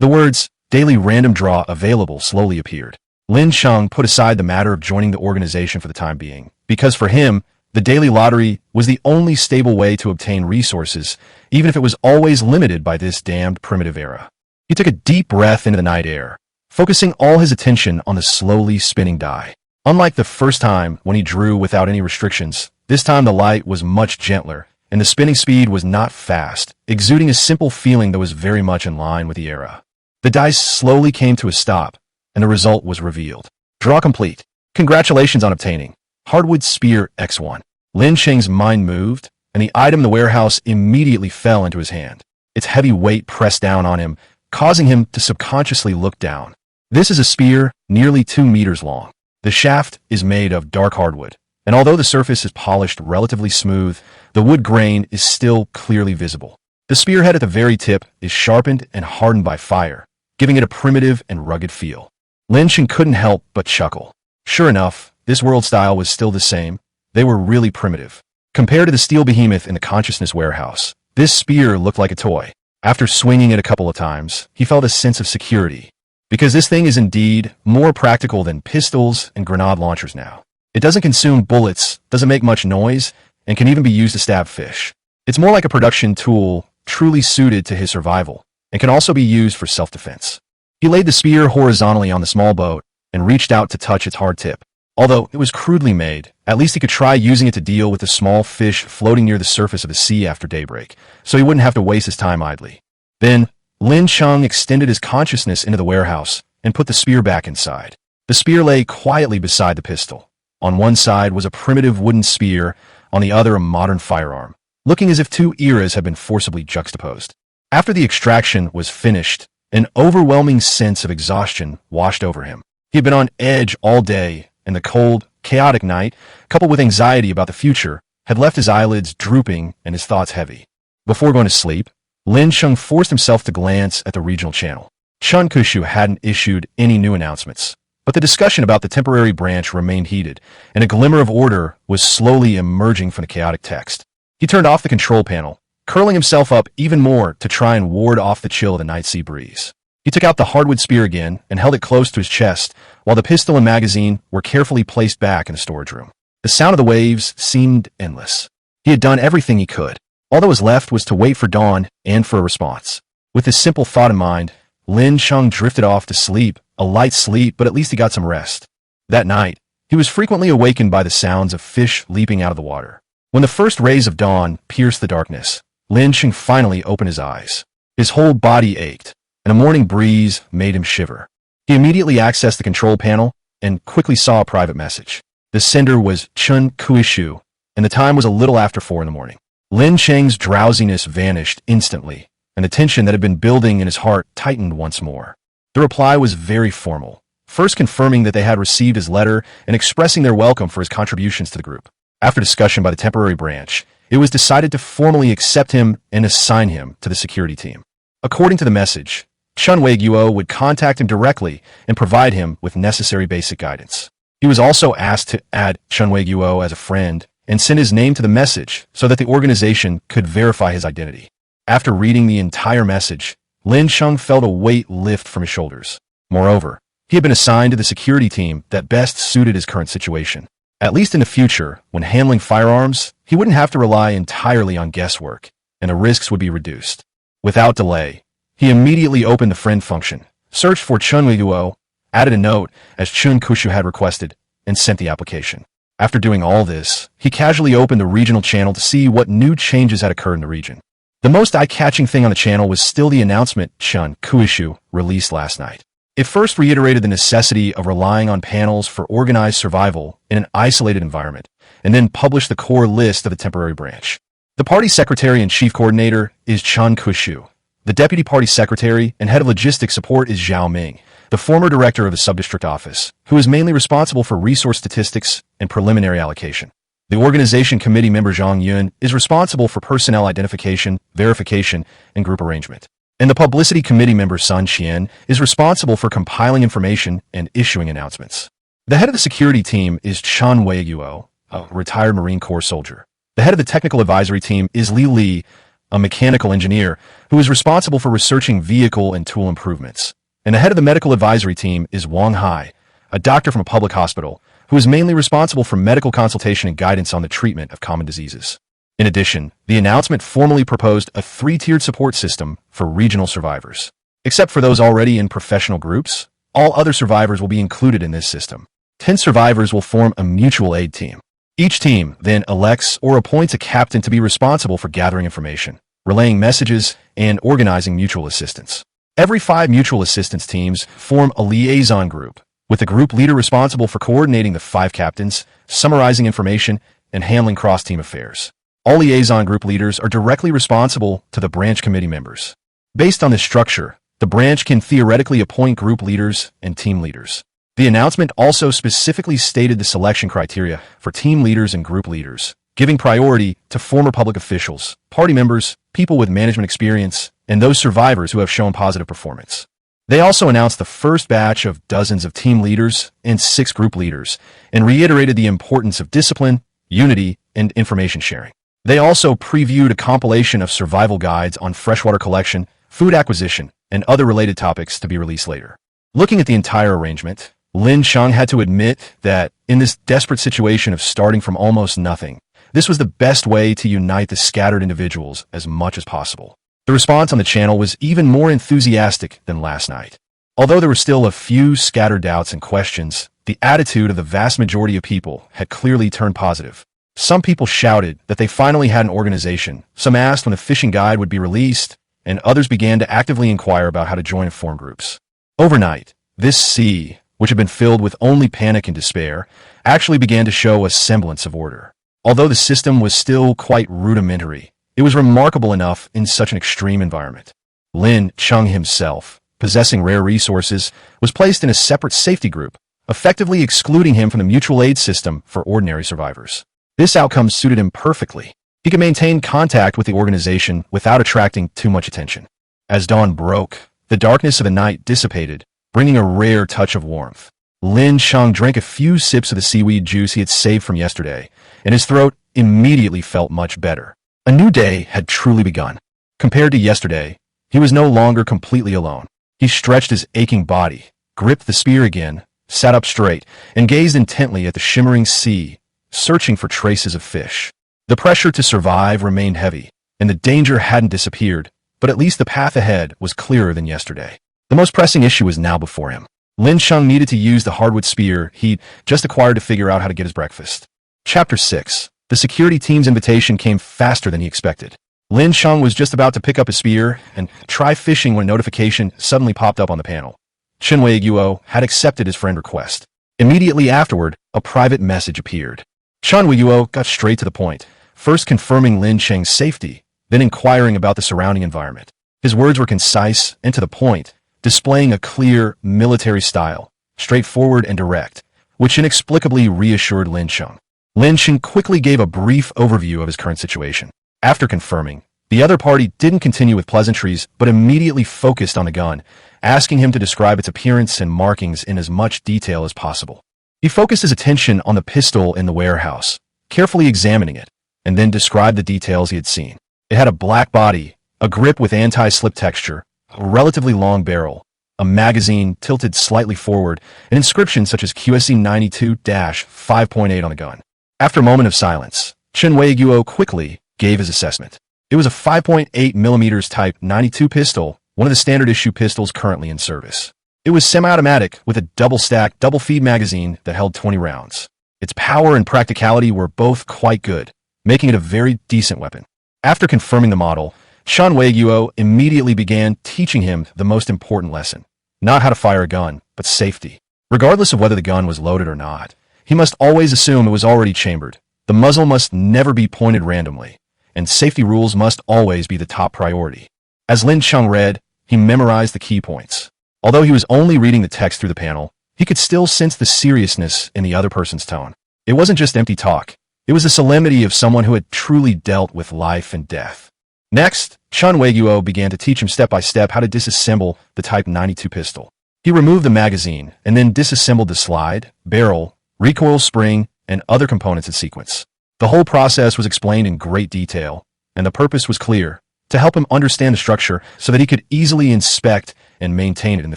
Speaker 1: The words, "Daily random draw available," slowly appeared. Lin Cheng put aside the matter of joining the organization for the time being, because for him, the daily lottery was the only stable way to obtain resources, even if it was always limited by this damned primitive era. He took a deep breath into the night air, focusing all his attention on the slowly spinning die. Unlike the first time when he drew without any restrictions, this time the light was much gentler, and the spinning speed was not fast, exuding a simple feeling that was very much in line with the era. The dice slowly came to a stop, and the result was revealed. Draw complete. Congratulations on obtaining Hardwood Spear X1. Lin Cheng's mind moved, and the item in the warehouse immediately fell into his hand. Its heavy weight pressed down on him, causing him to subconsciously look down. This is a spear nearly 2 meters long. The shaft is made of dark hardwood, and although the surface is polished relatively smooth, the wood grain is still clearly visible. The spearhead at the very tip is sharpened and hardened by fire, giving it a primitive and rugged feel. Lin Cheng couldn't help but chuckle. Sure enough, this world style was still the same. They were really primitive. Compared to the steel behemoth in the consciousness warehouse, this spear looked like a toy. After swinging it a couple of times, he felt a sense of security, because this thing is indeed more practical than pistols and grenade launchers now. It doesn't consume bullets, doesn't make much noise, and can even be used to stab fish. It's more like a production tool, truly suited to his survival, and can also be used for self-defense. He laid the spear horizontally on the small boat and reached out to touch its hard tip. Although it was crudely made, at least he could try using it to deal with the small fish floating near the surface of the sea after daybreak, so he wouldn't have to waste his time idly. Then, Lin Cheng extended his consciousness into the warehouse and put the spear back inside. The spear lay quietly beside the pistol. On one side was a primitive wooden spear, on the other a modern firearm, looking as if two eras had been forcibly juxtaposed. After the extraction was finished, an overwhelming sense of exhaustion washed over him. He had been on edge all day, and the cold, chaotic night, coupled with anxiety about the future, had left his eyelids drooping and his thoughts heavy. Before going to sleep, Lin Cheng forced himself to glance at the regional channel. Chun Kushu hadn't issued any new announcements, but the discussion about the temporary branch remained heated, and a glimmer of order was slowly emerging from the chaotic text. He turned off the control panel, curling himself up even more to try and ward off the chill of the night sea breeze. He took out the hardwood spear again and held it close to his chest, while the pistol and magazine were carefully placed back in the storage room. The sound of the waves seemed endless. He had done everything he could. All that was left was to wait for dawn and for a response. With this simple thought in mind, Lin Cheng drifted off to sleep, a light sleep, but at least he got some rest. That night, he was frequently awakened by the sounds of fish leaping out of the water. When the first rays of dawn pierced the darkness, Lin Cheng finally opened his eyes. His whole body ached, and a morning breeze made him shiver. He immediately accessed the control panel and quickly saw a private message. The sender was Chun Kuishu, and the time was a little after 4 in the morning. Lin Cheng's drowsiness vanished instantly, and the tension that had been building in his heart tightened once more. The reply was very formal, first confirming that they had received his letter and expressing their welcome for his contributions to the group. After discussion by the temporary branch, it was decided to formally accept him and assign him to the security team. According to the message, Chun Wei-guo would contact him directly and provide him with necessary basic guidance. He was also asked to add Chun Wei-guo as a friend and send his name to the message so that the organization could verify his identity. After reading the entire message, Lin Cheng felt a weight lift from his shoulders. Moreover, he had been assigned to the security team that best suited his current situation. At least in the future, when handling firearms, he wouldn't have to rely entirely on guesswork, and the risks would be reduced. Without delay, he immediately opened the friend function, searched for Chun Wei-guo, added a note as Chun Kushu had requested, and sent the application. After doing all this, he casually opened the regional channel to see what new changes had occurred in the region. The most eye-catching thing on the channel was still the announcement Chun Kushu released last night. It first reiterated the necessity of relying on panels for organized survival in an isolated environment, and then published the core list of the temporary branch. The party secretary and chief coordinator is Chun Kushu. The deputy party secretary and head of logistics support is Zhao Ming, the former director of the subdistrict office, who is mainly responsible for resource statistics and preliminary allocation. The organization committee member Zhang Yun is responsible for personnel identification, verification, and group arrangement. And the publicity committee member Sun Qian is responsible for compiling information and issuing announcements. The head of the security team is Chun Wei-guo, a retired Marine Corps soldier. The head of the technical advisory team is Li Li, a mechanical engineer who is responsible for researching vehicle and tool improvements. And the head of the medical advisory team is Wang Hai, a doctor from a public hospital who is mainly responsible for medical consultation and guidance on the treatment of common diseases. In addition, the announcement formally proposed a 3-tiered support system for regional survivors. Except for those already in professional groups, all other survivors will be included in this system. 10 survivors will form a mutual aid team. Each team then elects or appoints a captain to be responsible for gathering information, relaying messages, and organizing mutual assistance. Every 5 mutual assistance teams form a liaison group, with the group leader responsible for coordinating the 5 captains, summarizing information, and handling cross-team affairs. All liaison group leaders are directly responsible to the branch committee members. Based on this structure, the branch can theoretically appoint group leaders and team leaders. The announcement also specifically stated the selection criteria for team leaders and group leaders, giving priority to former public officials, party members, people with management experience, and those survivors who have shown positive performance. They also announced the first batch of dozens of team leaders and 6 group leaders, and reiterated the importance of discipline, unity, and information sharing. They also previewed a compilation of survival guides on freshwater collection, food acquisition, and other related topics to be released later. Looking at the entire arrangement, Lin Cheng had to admit that in this desperate situation of starting from almost nothing, this was the best way to unite the scattered individuals as much as possible. The response on the channel was even more enthusiastic than last night. Although there were still a few scattered doubts and questions, the attitude of the vast majority of people had clearly turned positive. Some people shouted that they finally had an organization, some asked when the fishing guide would be released, and others began to actively inquire about how to join and form groups. Overnight, this sea, which had been filled with only panic and despair, actually began to show a semblance of order. Although the system was still quite rudimentary, it was remarkable enough in such an extreme environment. Lin Cheng himself, possessing rare resources, was placed in a separate safety group, effectively excluding him from the mutual aid system for ordinary survivors. This outcome suited him perfectly. He could maintain contact with the organization without attracting too much attention. As dawn broke, the darkness of the night dissipated, bringing a rare touch of warmth. Lin Cheng drank a few sips of the seaweed juice he had saved from yesterday, and his throat immediately felt much better. A new day had truly begun. Compared to yesterday, he was no longer completely alone. He stretched his aching body, gripped the spear again, sat up straight, and gazed intently at the shimmering sea, searching for traces of fish. The pressure to survive remained heavy, and the danger hadn't disappeared, but at least the path ahead was clearer than yesterday. The most pressing issue was now before him. Lin Cheng needed to use the hardwood spear he'd just acquired to figure out how to get his breakfast. Chapter 6. The security team's invitation came faster than he expected. Lin Cheng was just about to pick up his spear and try fishing when a notification suddenly popped up on the panel. Chun Wei-guo had accepted his friend's request. Immediately afterward, a private message appeared. Chun Wei-guo got straight to the point, first confirming Lin Cheng's safety, then inquiring about the surrounding environment. His words were concise and to the point, displaying a clear military style, straightforward and direct, which inexplicably reassured Lin Cheng. Lin Cheng quickly gave a brief overview of his current situation. After confirming, the other party didn't continue with pleasantries but immediately focused on the gun, asking him to describe its appearance and markings in as much detail as possible. He focused his attention on the pistol in the warehouse, carefully examining it, and then described the details he had seen. It had a black body, a grip with anti-slip texture, a relatively long barrel, a magazine tilted slightly forward, and inscriptions such as QSC 92-5.8 on the gun. After a moment of silence, Chen Weiguo quickly gave his assessment. It was a 5.8mm Type 92 pistol, one of the standard issue pistols currently in service. It was semi-automatic with a double-stack, double-feed magazine that held 20 rounds. Its power and practicality were both quite good, making it a very decent weapon. After confirming the model, Chen Weiguo immediately began teaching him the most important lesson. Not how to fire a gun, but safety. Regardless of whether the gun was loaded or not, he must always assume it was already chambered. The muzzle must never be pointed randomly, and safety rules must always be the top priority. As Lin Cheng read, he memorized the key points. Although he was only reading the text through the panel, he could still sense the seriousness in the other person's tone. It wasn't just empty talk. It was the solemnity of someone who had truly dealt with life and death. Next, Chen Weiguo began to teach him step by step how to disassemble the Type 92 pistol. He removed the magazine and then disassembled the slide, barrel, recoil spring, and other components in sequence. The whole process was explained in great detail, and the purpose was clear: to help him understand the structure so that he could easily inspect and maintain it in the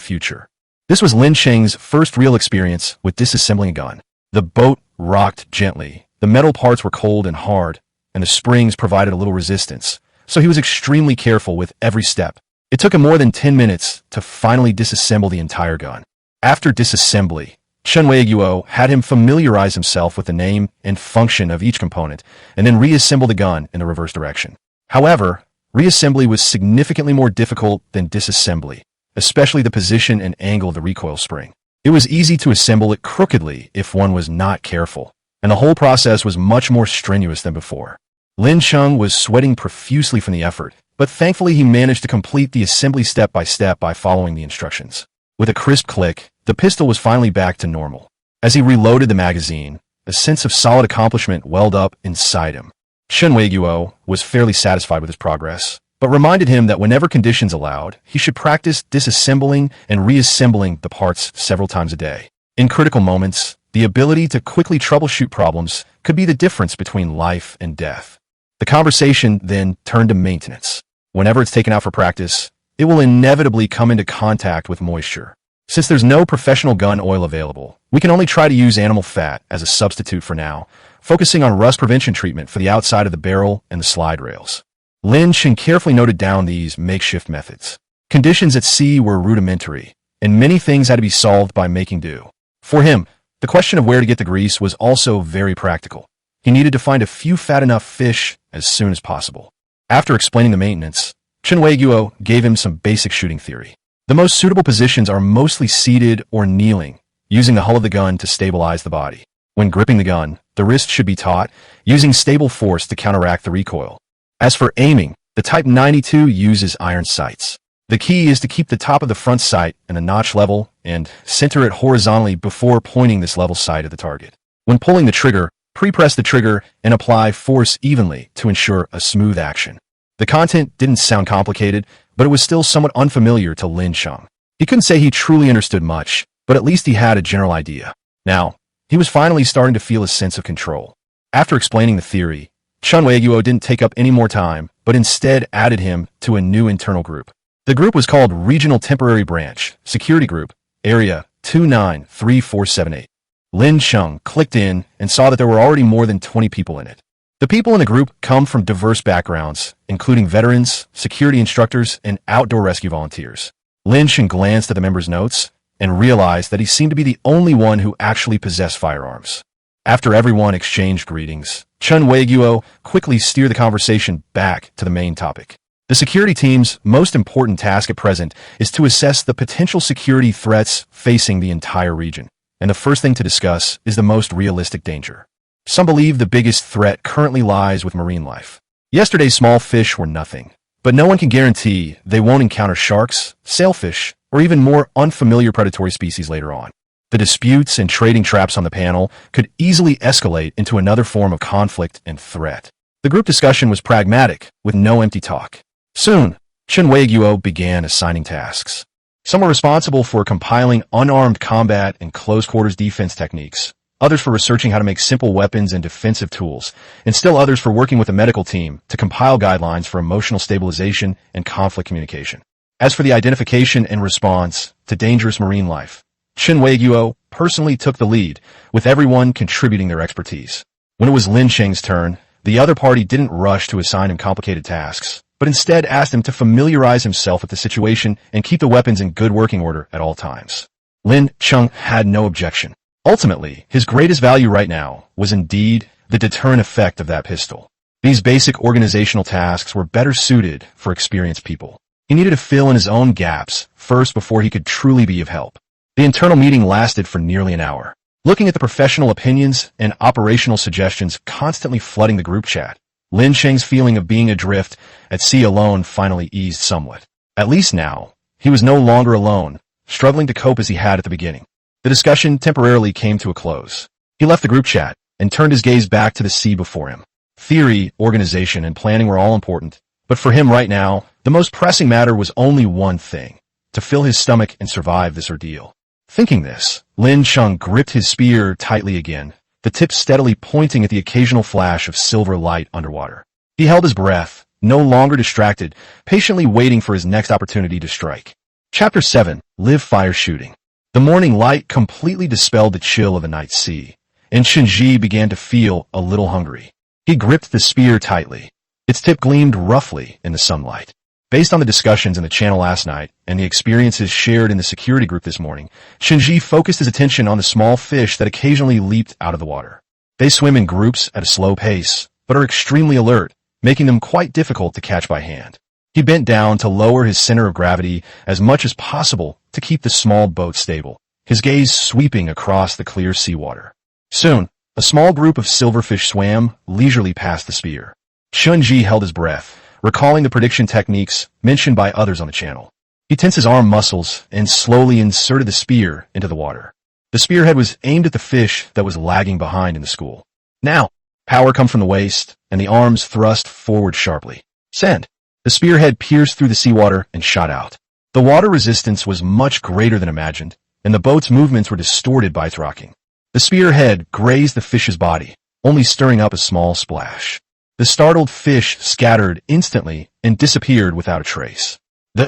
Speaker 1: future. This was Lin Cheng's first real experience with disassembling a gun. The boat rocked gently, the metal parts were cold and hard, and the springs provided a little resistance, so he was extremely careful with every step. It took him more than 10 minutes to finally disassemble the entire gun. After disassembly, Chen Weiguo had him familiarize himself with the name and function of each component, and then reassemble the gun in the reverse direction. However, reassembly was significantly more difficult than disassembly, especially the position and angle of the recoil spring. It was easy to assemble it crookedly if one was not careful, and the whole process was much more strenuous than before. Lin Cheng was sweating profusely from the effort, but thankfully he managed to complete the assembly step by following the instructions. With a crisp click, the pistol was finally back to normal. As he reloaded the magazine, a sense of solid accomplishment welled up inside him. Chen Weiguo was fairly satisfied with his progress, but reminded him that whenever conditions allowed, he should practice disassembling and reassembling the parts several times a day. In critical moments, the ability to quickly troubleshoot problems could be the difference between life and death. The conversation then turned to maintenance. Whenever it's taken out for practice, it will inevitably come into contact with moisture. Since there's no professional gun oil available, we can only try to use animal fat as a substitute for now, focusing on rust prevention treatment for the outside of the barrel and the slide rails. Lin Cheng carefully noted down these makeshift methods. Conditions at sea were rudimentary, and many things had to be solved by making do. For him, the question of where to get the grease was also very practical. He needed to find a few fat enough fish as soon as possible. After explaining the maintenance, Chen Weiguo gave him some basic shooting theory. The most suitable positions are mostly seated or kneeling, using the hull of the gun to stabilize the body. When gripping the gun, the wrist should be taut, using stable force to counteract the recoil. As for aiming, the Type 92 uses iron sights. The key is to keep the top of the front sight and the notch level and center it horizontally before pointing this level sight at the target. When pulling the trigger, pre-press the trigger and apply force evenly to ensure a smooth action. The content didn't sound complicated, but it was still somewhat unfamiliar to Lin Cheng. He couldn't say he truly understood much, but at least he had a general idea. Now, he was finally starting to feel a sense of control. After explaining the theory, Chen Weiguo didn't take up any more time, but instead added him to a new internal group. The group was called Regional Temporary Branch, Security Group, Area 293478. Lin Cheng clicked in and saw that there were already more than 20 people in it. The people in the group come from diverse backgrounds, including veterans, security instructors, and outdoor rescue volunteers. Lin Cheng glanced at the members' notes and realized that he seemed to be the only one who actually possessed firearms. After everyone exchanged greetings, Chen Weiguo quickly steered the conversation back to the main topic. The security team's most important task at present is to assess the potential security threats facing the entire region. And the first thing to discuss is the most realistic danger. Some believe the biggest threat currently lies with marine life. Yesterday's small fish were nothing, but no one can guarantee they won't encounter sharks, sailfish, or even more unfamiliar predatory species later on. The disputes and trading traps on the panel could easily escalate into another form of conflict and threat. The group discussion was pragmatic, with no empty talk. Soon, Chen Weiguo began assigning tasks. Some were responsible for compiling unarmed combat and close-quarters defense techniques, others for researching how to make simple weapons and defensive tools, and still others for working with a medical team to compile guidelines for emotional stabilization and conflict communication. As for the identification and response to dangerous marine life, Chen Weiguo personally took the lead, with everyone contributing their expertise. When it was Lin Cheng's turn, the other party didn't rush to assign him complicated tasks, but instead asked him to familiarize himself with the situation and keep the weapons in good working order at all times. Lin Cheng had no objection. Ultimately, his greatest value right now was indeed the deterrent effect of that pistol. These basic organizational tasks were better suited for experienced people. He needed to fill in his own gaps first before he could truly be of help. The internal meeting lasted for nearly an hour. Looking at the professional opinions and operational suggestions constantly flooding the group chat, Lin Cheng's feeling of being adrift at sea alone finally eased somewhat. At least now, he was no longer alone, struggling to cope as he had at the beginning. The discussion temporarily came to a close. He left the group chat and turned his gaze back to the sea before him. Theory, organization, and planning were all important, but for him right now, the most pressing matter was only one thing: to fill his stomach and survive this ordeal. Thinking this, Lin Cheng gripped his spear tightly again, the tip steadily pointing at the occasional flash of silver light underwater. He held his breath, no longer distracted, patiently waiting for his next opportunity to strike. Chapter 7. Live Fire Shooting. The morning light completely dispelled the chill of the night sea, and Shinji began to feel a little hungry. He gripped the spear tightly. Its tip gleamed roughly in the sunlight. Based on the discussions in the channel last night and the experiences shared in the security group this morning, Shinji focused his attention on the small fish that occasionally leaped out of the water. They swim in groups at a slow pace, but are extremely alert, making them quite difficult to catch by hand. He bent down to lower his center of gravity as much as possible to keep the small boat stable, his gaze sweeping across the clear seawater. Soon, a small group of silverfish swam leisurely past the spear. Shinji held his breath, recalling the prediction techniques mentioned by others on the channel. He tensed his arm muscles and slowly inserted the spear into the water. The spearhead was aimed at the fish that was lagging behind in the school. Now, power come from the waist, and the arms thrust forward sharply. Send! The spearhead pierced through the seawater and shot out. The water resistance was much greater than imagined, and the boat's movements were distorted by its rocking. The spearhead grazed the fish's body, only stirring up a small splash. The startled fish scattered instantly and disappeared without a trace. The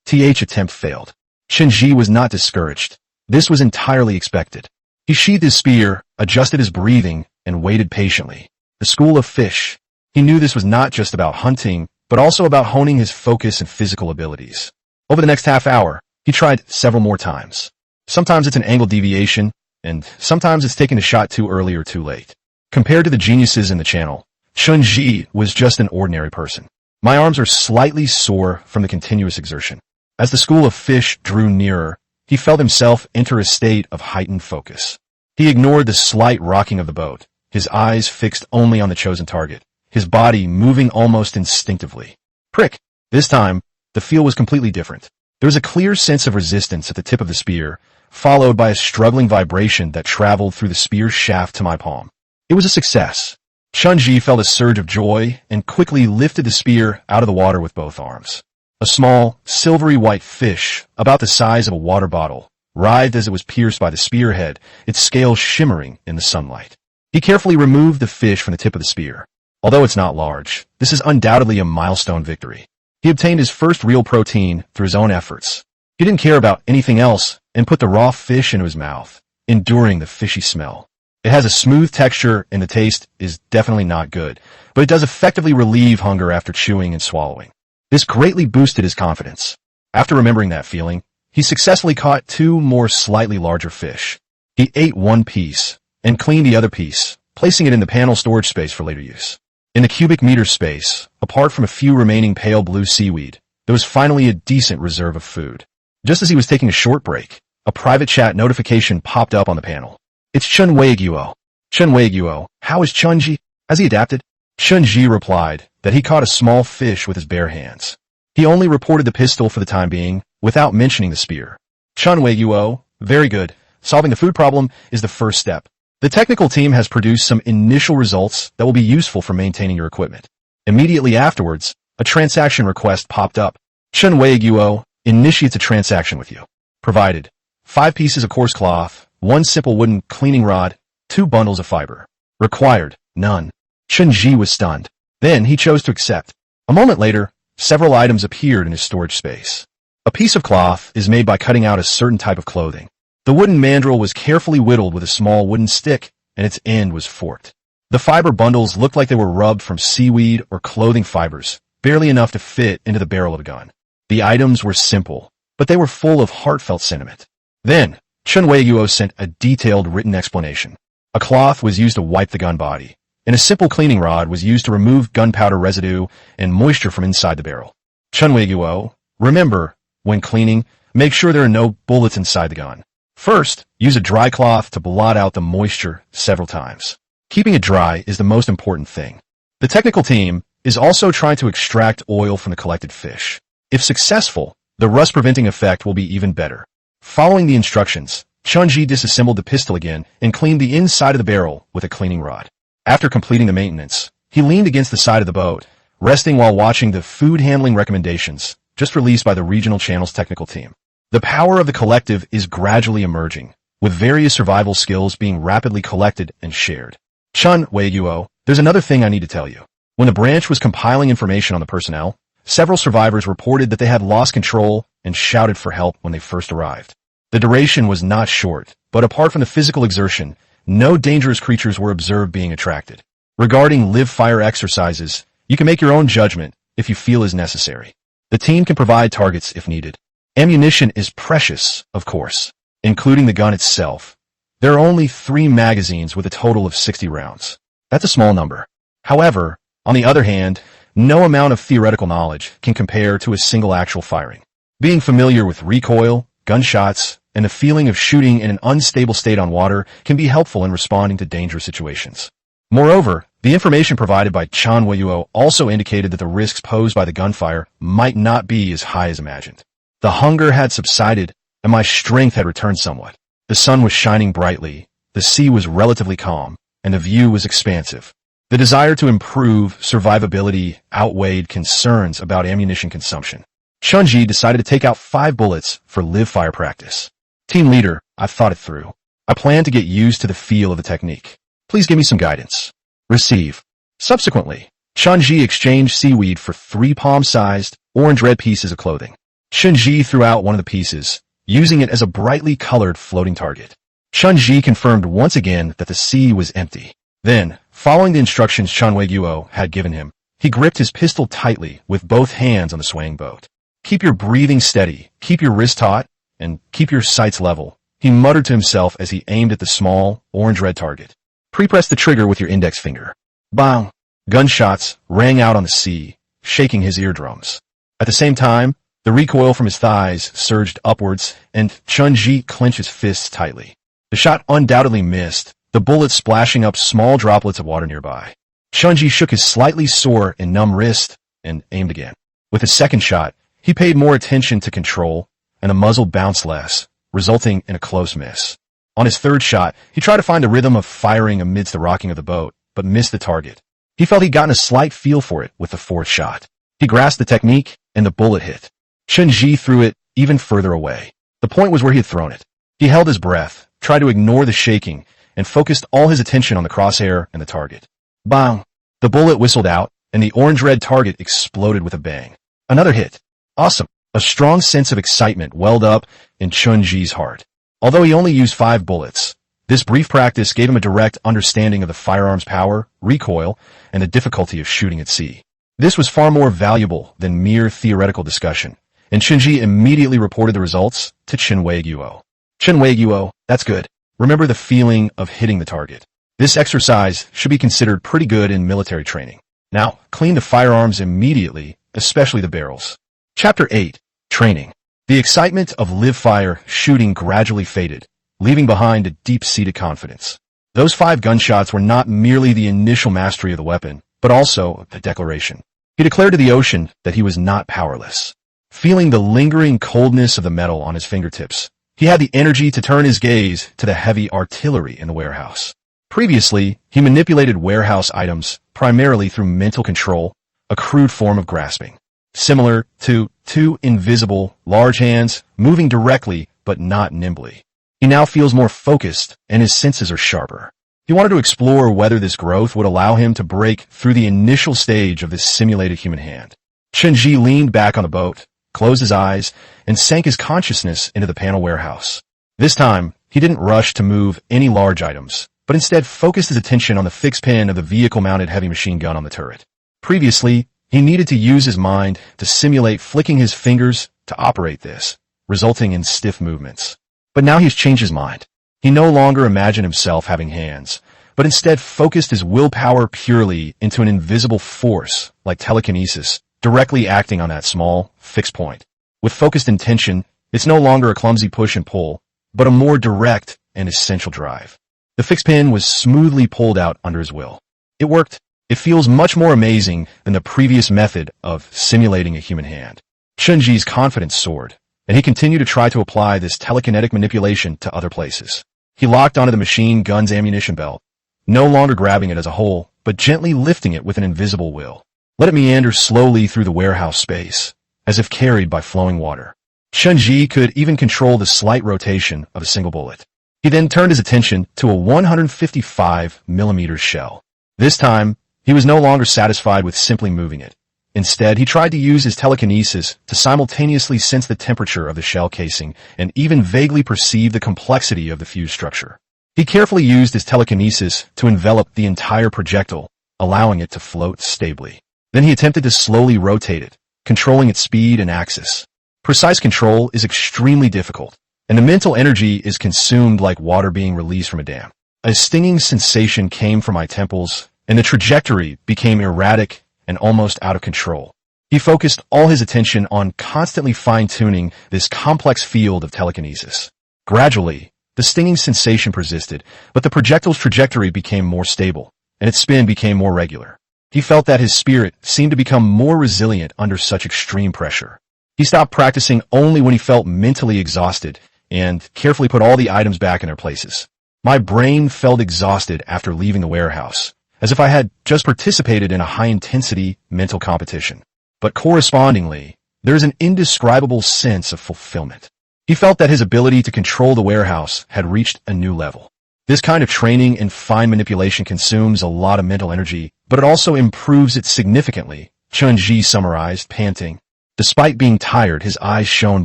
Speaker 1: th attempt failed. Shinji was not discouraged. This was entirely expected. He sheathed his spear, adjusted his breathing, and waited patiently. The school of fish. He knew this was not just about hunting, but also about honing his focus and physical abilities. Over the next half hour, he tried several more times. Sometimes it's an angle deviation, and sometimes it's taking a shot too early or too late. Compared to the geniuses in the channel, Shinji was just an ordinary person. My arms are slightly sore from the continuous exertion. As the school of fish drew nearer, he felt himself enter a state of heightened focus. He ignored the slight rocking of the boat, his eyes fixed only on the chosen target, his body moving almost instinctively. Prick! This time, the feel was completely different. There was a clear sense of resistance at the tip of the spear, followed by a struggling vibration that traveled through the spear's shaft to my palm. It was a success. Shinji felt a surge of joy and quickly lifted the spear out of the water with both arms. A small, silvery white fish, about the size of a water bottle, writhed as it was pierced by the spearhead, its scales shimmering in the sunlight. He carefully removed the fish from the tip of the spear. Although it's not large, this is undoubtedly a milestone victory. He obtained his first real protein through his own efforts. He didn't care about anything else and put the raw fish into his mouth, enduring the fishy smell. It has a smooth texture and the taste is definitely not good, but it does effectively relieve hunger after chewing and swallowing. This greatly boosted his confidence. After remembering that feeling, he successfully caught 2 more slightly larger fish. He ate one piece and cleaned the other piece, placing it in the panel storage space for later use. In the cubic meter space, apart from a few remaining pale blue seaweed, there was finally a decent reserve of food. Just as he was taking a short break, a private chat notification popped up on the panel. It's Chen Weiguo. Chen Weiguo, how is Chunji? Has he adapted? Chunji replied that he caught a small fish with his bare hands. He only reported the pistol for the time being, without mentioning the spear. Chen Weiguo, very good. solving the food problem is the first step. The technical team has produced some initial results that will be useful for maintaining your equipment. Immediately afterwards, a transaction request popped up. Chen Weiguo initiates a transaction with you. Provided 5 pieces of coarse cloth, 1 simple wooden cleaning rod, 2 bundles of fiber. Required, none. Chen Ji was stunned. Then he chose to accept. A moment later, several items appeared in his storage space. A piece of cloth is made by cutting out a certain type of clothing. The wooden mandrel was carefully whittled with a small wooden stick, and its end was forked. The fiber bundles looked like they were rubbed from seaweed or clothing fibers, barely enough to fit into the barrel of a gun. The items were simple, but they were full of heartfelt sentiment. Then, Chen Weiguo sent a detailed written explanation. A cloth was used to wipe the gun body, and a simple cleaning rod was used to remove gunpowder residue and moisture from inside the barrel. Chen Weiguo, remember, when cleaning, make sure there are no bullets inside the gun. First, use a dry cloth to blot out the moisture several times. Keeping it dry is the most important thing. The technical team is also trying to extract oil from the collected fish. If successful, the rust-preventing effect will be even better. Following the instructions, Chun-Ji disassembled the pistol again and cleaned the inside of the barrel with a cleaning rod. After completing the maintenance, he leaned against the side of the boat, resting while watching the food handling recommendations just released by the regional channel's technical team. The power of the collective is gradually emerging, with various survival skills being rapidly collected and shared. Chen Weiguo, there's another thing I need to tell you. When the branch was compiling information on the personnel, several survivors reported that they had lost control and shouted for help when they first arrived. The duration was not short, but apart from the physical exertion, no dangerous creatures were observed being attracted. Regarding live fire exercises, you can make your own judgment if you feel is necessary. The team can provide targets if needed. Ammunition is precious, of course, including the gun itself. There are only 3 magazines with a total of 60 rounds. That's a small number. However, on the other hand, no amount of theoretical knowledge can compare to a single actual firing. Being familiar with recoil, gunshots, and the feeling of shooting in an unstable state on water can be helpful in responding to dangerous situations. Moreover, the information provided by Chen Weiguo also indicated that the risks posed by the gunfire might not be as high as imagined. The hunger had subsided, and my strength had returned somewhat. The sun was shining brightly, the sea was relatively calm, and the view was expansive. The desire to improve survivability outweighed concerns about ammunition consumption. Chun-Ji decided to take out 5 bullets for live fire practice. Team leader, I've thought it through. I plan to get used to the feel of the technique. Please give me some guidance. Receive. Subsequently, Chun-Ji exchanged seaweed for 3 palm-sized, orange-red pieces of clothing. Chun-Ji threw out one of the pieces, using it as a brightly colored floating target. Chun-Ji confirmed once again that the sea was empty. Then, following the instructions Chen Weiguo had given him, he gripped his pistol tightly with both hands on the swaying boat. Keep your breathing steady, keep your wrist taut, and keep your sights level, he muttered to himself as he aimed at the small, orange-red target. Pre-press the trigger with your index finger. Bang! Gunshots rang out on the sea, shaking his eardrums. At the same time, the recoil from his thighs surged upwards, and Chun-Ji clenched his fists tightly. The shot undoubtedly missed, the bullet splashing up small droplets of water nearby. Chun-Ji shook his slightly sore and numb wrist and aimed again. With his second shot, he paid more attention to control, and the muzzle bounced less, resulting in a close miss. On his third shot, he tried to find the rhythm of firing amidst the rocking of the boat, but missed the target. He felt he'd gotten a slight feel for it with the 4th shot. He grasped the technique, and the bullet hit. Chun-Ji threw it even further away. The point was where he had thrown it. He held his breath, tried to ignore the shaking, and focused all his attention on the crosshair and the target. Bang! The bullet whistled out, and the orange-red target exploded with a bang. Another hit. Awesome. A strong sense of excitement welled up in Chun-Ji's heart. Although he only used 5 bullets, this brief practice gave him a direct understanding of the firearm's power, recoil, and the difficulty of shooting at sea. This was far more valuable than mere theoretical discussion, and Chun-Ji immediately reported the results to Chen Weiguo. Chen Weiguo, that's good. Remember the feeling of hitting the target. This exercise should be considered pretty good in military training. Now, clean the firearms immediately, especially the barrels. Chapter 8. Training. The excitement of live fire shooting gradually faded, leaving behind a deep-seated confidence. Those 5 gunshots were not merely the initial mastery of the weapon, but also a declaration. He declared to the ocean that he was not powerless. Feeling the lingering coldness of the metal on his fingertips, He had the energy to turn his gaze to the heavy artillery in the warehouse. Previously, he manipulated warehouse items primarily through mental control, a crude form of grasping. Similar to two invisible, large hands moving directly but not nimbly. He now feels more focused and his senses are sharper. He wanted to explore whether this growth would allow him to break through the initial stage of this simulated human hand. Chunji leaned back on the boat, closed his eyes, and sank his consciousness into the panel warehouse. This time, he didn't rush to move any large items, but instead focused his attention on the fixed pin of the vehicle-mounted heavy machine gun on the turret. Previously, he needed to use his mind to simulate flicking his fingers to operate this, resulting in stiff movements. But now he's changed his mind. He no longer imagined himself having hands, but instead focused his willpower purely into an invisible force, like telekinesis, directly acting on that small, fixed point. With focused intention, it's no longer a clumsy push and pull, but a more direct and essential drive. The fixed pin was smoothly pulled out under his will. It worked. It feels much more amazing than the previous method of simulating a human hand. Chunji's confidence soared, and he continued to try to apply this telekinetic manipulation to other places. He locked onto the machine gun's ammunition belt, no longer grabbing it as a whole, but gently lifting it with an invisible will. Let it meander slowly through the warehouse space, as if carried by flowing water. Chunji could even control the slight rotation of a single bullet. He then turned his attention to a 155mm shell. This time, he was no longer satisfied with simply moving it. Instead, he tried to use his telekinesis to simultaneously sense the temperature of the shell casing and even vaguely perceive the complexity of the fuse structure. He carefully used his telekinesis to envelop the entire projectile, allowing it to float stably. Then he attempted to slowly rotate it, controlling its speed and axis. Precise control is extremely difficult, and the mental energy is consumed like water being released from a dam. A stinging sensation came from my temples, and the trajectory became erratic and almost out of control. He focused all his attention on constantly fine-tuning this complex field of telekinesis. Gradually, the stinging sensation persisted, but the projectile's trajectory became more stable, and its spin became more regular. He felt that his spirit seemed to become more resilient under such extreme pressure. He stopped practicing only when he felt mentally exhausted and carefully put all the items back in their places. My brain felt exhausted after leaving the warehouse, as if I had just participated in a high-intensity mental competition. But correspondingly, there is an indescribable sense of fulfillment. He felt that his ability to control the warehouse had reached a new level. This kind of training and fine manipulation consumes a lot of mental energy, but it also improves it significantly, Chunji summarized, panting. Despite being tired, his eyes shone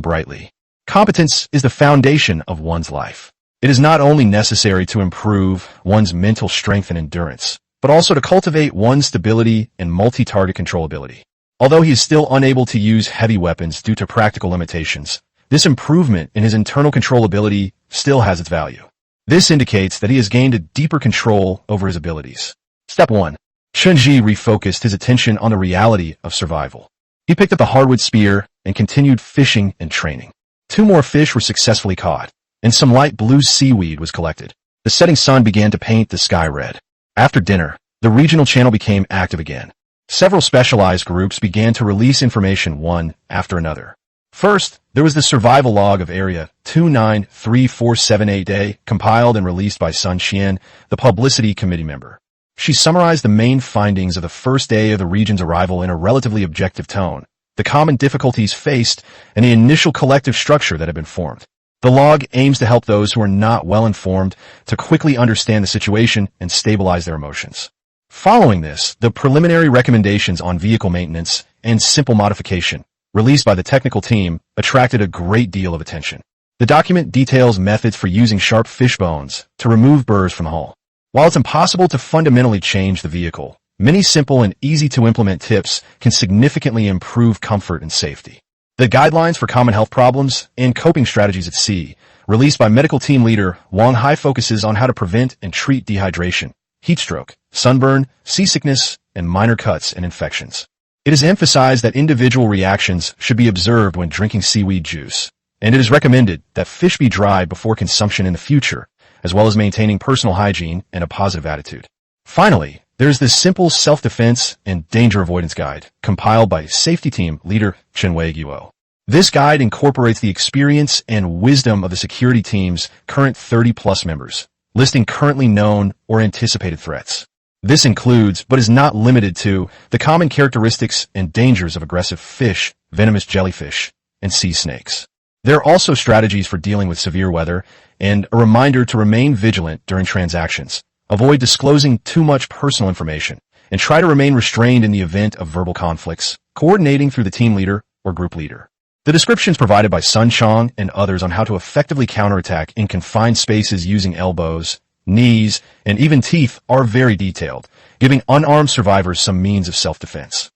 Speaker 1: brightly. Competence is the foundation of one's life. It is not only necessary to improve one's mental strength and endurance, but also to cultivate one's stability and multi-target control ability. Although he is still unable to use heavy weapons due to practical limitations, this improvement in his internal control ability still has its value. This indicates that he has gained a deeper control over his abilities. Step 1. Chunji refocused his attention on the reality of survival. He picked up the hardwood spear and continued fishing and training. 2 more fish were successfully caught, and some light blue seaweed was collected. The setting sun began to paint the sky red. After dinner, the regional channel became active again. Several specialized groups began to release information one after another. First, there was the survival log of Area 293478A, compiled and released by Sun Xian, the publicity committee member. She summarized the main findings of the first day of the region's arrival in a relatively objective tone, the common difficulties faced, and the initial collective structure that had been formed. The log aims to help those who are not well informed to quickly understand the situation and stabilize their emotions. Following this, the preliminary recommendations on vehicle maintenance and simple modification, released by the technical team, attracted a great deal of attention. The document details methods for using sharp fish bones to remove burrs from the hull. While it's impossible to fundamentally change the vehicle, many simple and easy-to-implement tips can significantly improve comfort and safety. The Guidelines for Common Health Problems and Coping Strategies at Sea, released by medical team leader Wang Hai, focuses on how to prevent and treat dehydration, heat stroke, sunburn, seasickness, and minor cuts and infections. It is emphasized that individual reactions should be observed when drinking seaweed juice, and it is recommended that fish be dried before consumption in the future, as well as maintaining personal hygiene and a positive attitude. Finally, there is this simple self-defense and danger avoidance guide, compiled by safety team leader Chen Wei Guo. This guide incorporates the experience and wisdom of the security team's current 30-plus members, listing currently known or anticipated threats. This includes, but is not limited to, the common characteristics and dangers of aggressive fish, venomous jellyfish, and sea snakes. There are also strategies for dealing with severe weather and a reminder to remain vigilant during transactions. Avoid disclosing too much personal information and try to remain restrained in the event of verbal conflicts, coordinating through the team leader or group leader. The descriptions provided by Sun Chong and others on how to effectively counterattack in confined spaces using elbows, knees, and even teeth are very detailed, giving unarmed survivors some means of self-defense.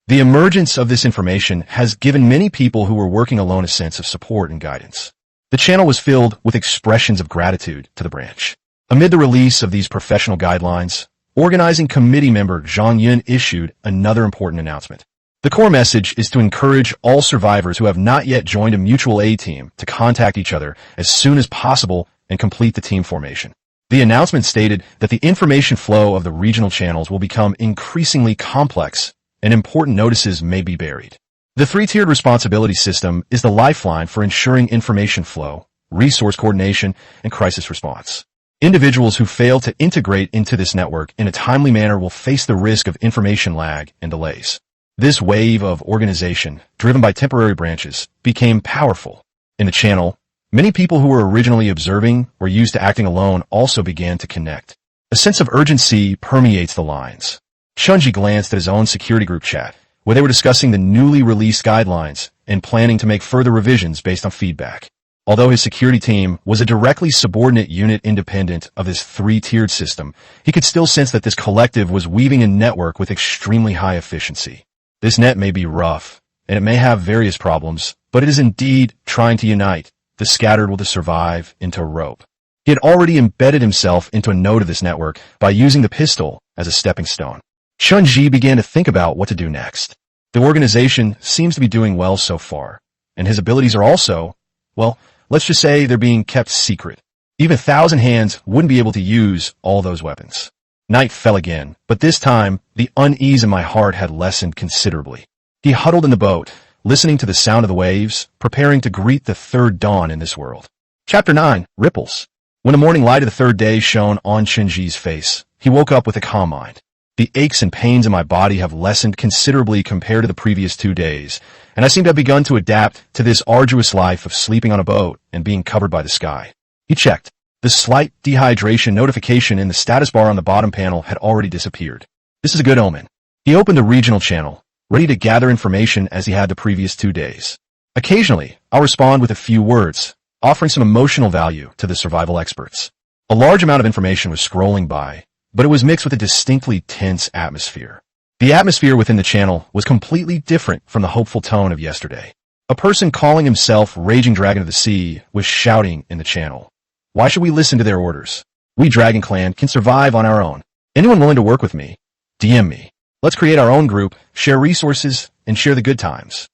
Speaker 1: The emergence of this information has given many people who were working alone a sense of support and guidance. The channel was filled with expressions of gratitude to the branch. Amid the release of these professional guidelines, organizing committee member Zhang Yun issued another important announcement. The core message is to encourage all survivors who have not yet joined a mutual aid team to contact each other as soon as possible and complete the team formation. The announcement stated that the information flow of the regional channels will become increasingly complex and important notices may be buried. The three-tiered responsibility system is the lifeline for ensuring information flow, resource coordination, and crisis response. Individuals who fail to integrate into this network in a timely manner will face the risk of information lag and delays. This wave of organization, driven by temporary branches, became powerful. In the channel, many people who were originally observing or used to acting alone also began to connect. A sense of urgency permeates the lines. Chunji glanced at his own security group chat, where they were discussing the newly released guidelines and planning to make further revisions based on feedback. Although his security team was a directly subordinate unit independent of this three-tiered system, he could still sense that this collective was weaving a network with extremely high efficiency. This net may be rough, and it may have various problems, but it is indeed trying to unite. The scattered will to survive into a rope. He had already embedded himself into a node of this network by using the pistol as a stepping stone. Chunji began to think about what to do next. The organization seems to be doing well so far, and his abilities are also, well, let's just say they're being kept secret. Even 1,000 hands wouldn't be able to use all those weapons. Night fell again, but this time, the unease in my heart had lessened considerably. He huddled in the boat, listening to the sound of the waves, preparing to greet the third dawn in this world. Chapter 9, Ripples. When the morning light of the third day shone on Chunji's face, he woke up with a calm mind. The aches and pains in my body have lessened considerably compared to the previous 2 days, and I seem to have begun to adapt to this arduous life of sleeping on a boat and being covered by the sky. He checked. The slight dehydration notification in the status bar on the bottom panel had already disappeared. This is a good omen. He opened the regional channel, ready to gather information as he had the previous 2 days. Occasionally, I'll respond with a few words, offering some emotional value to the survival experts. A large amount of information was scrolling by, but it was mixed with a distinctly tense atmosphere. The atmosphere within the channel was completely different from the hopeful tone of yesterday. A person calling himself Raging Dragon of the Sea was shouting in the channel. Why should we listen to their orders? We Dragon Clan can survive on our own. Anyone willing to work with me? DM me. Let's create our own group, share resources, and share the good times.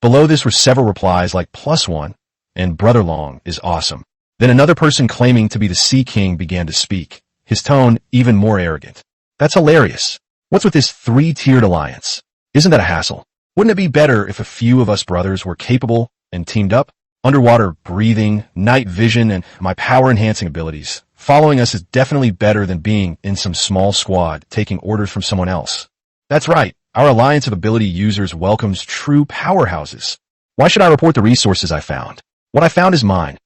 Speaker 1: Below this were several replies like +1 and Brother Long is awesome. Then another person claiming to be the Sea King began to speak, his tone even more arrogant. That's hilarious. What's with this three-tiered alliance? Isn't that a hassle? Wouldn't it be better if a few of us brothers were capable and teamed up? Underwater breathing, night vision, and my power-enhancing abilities. Following us is definitely better than being in some small squad taking orders from someone else. That's right, our alliance of ability users welcomes true powerhouses. Why should I report the resources I found? What I found is mine.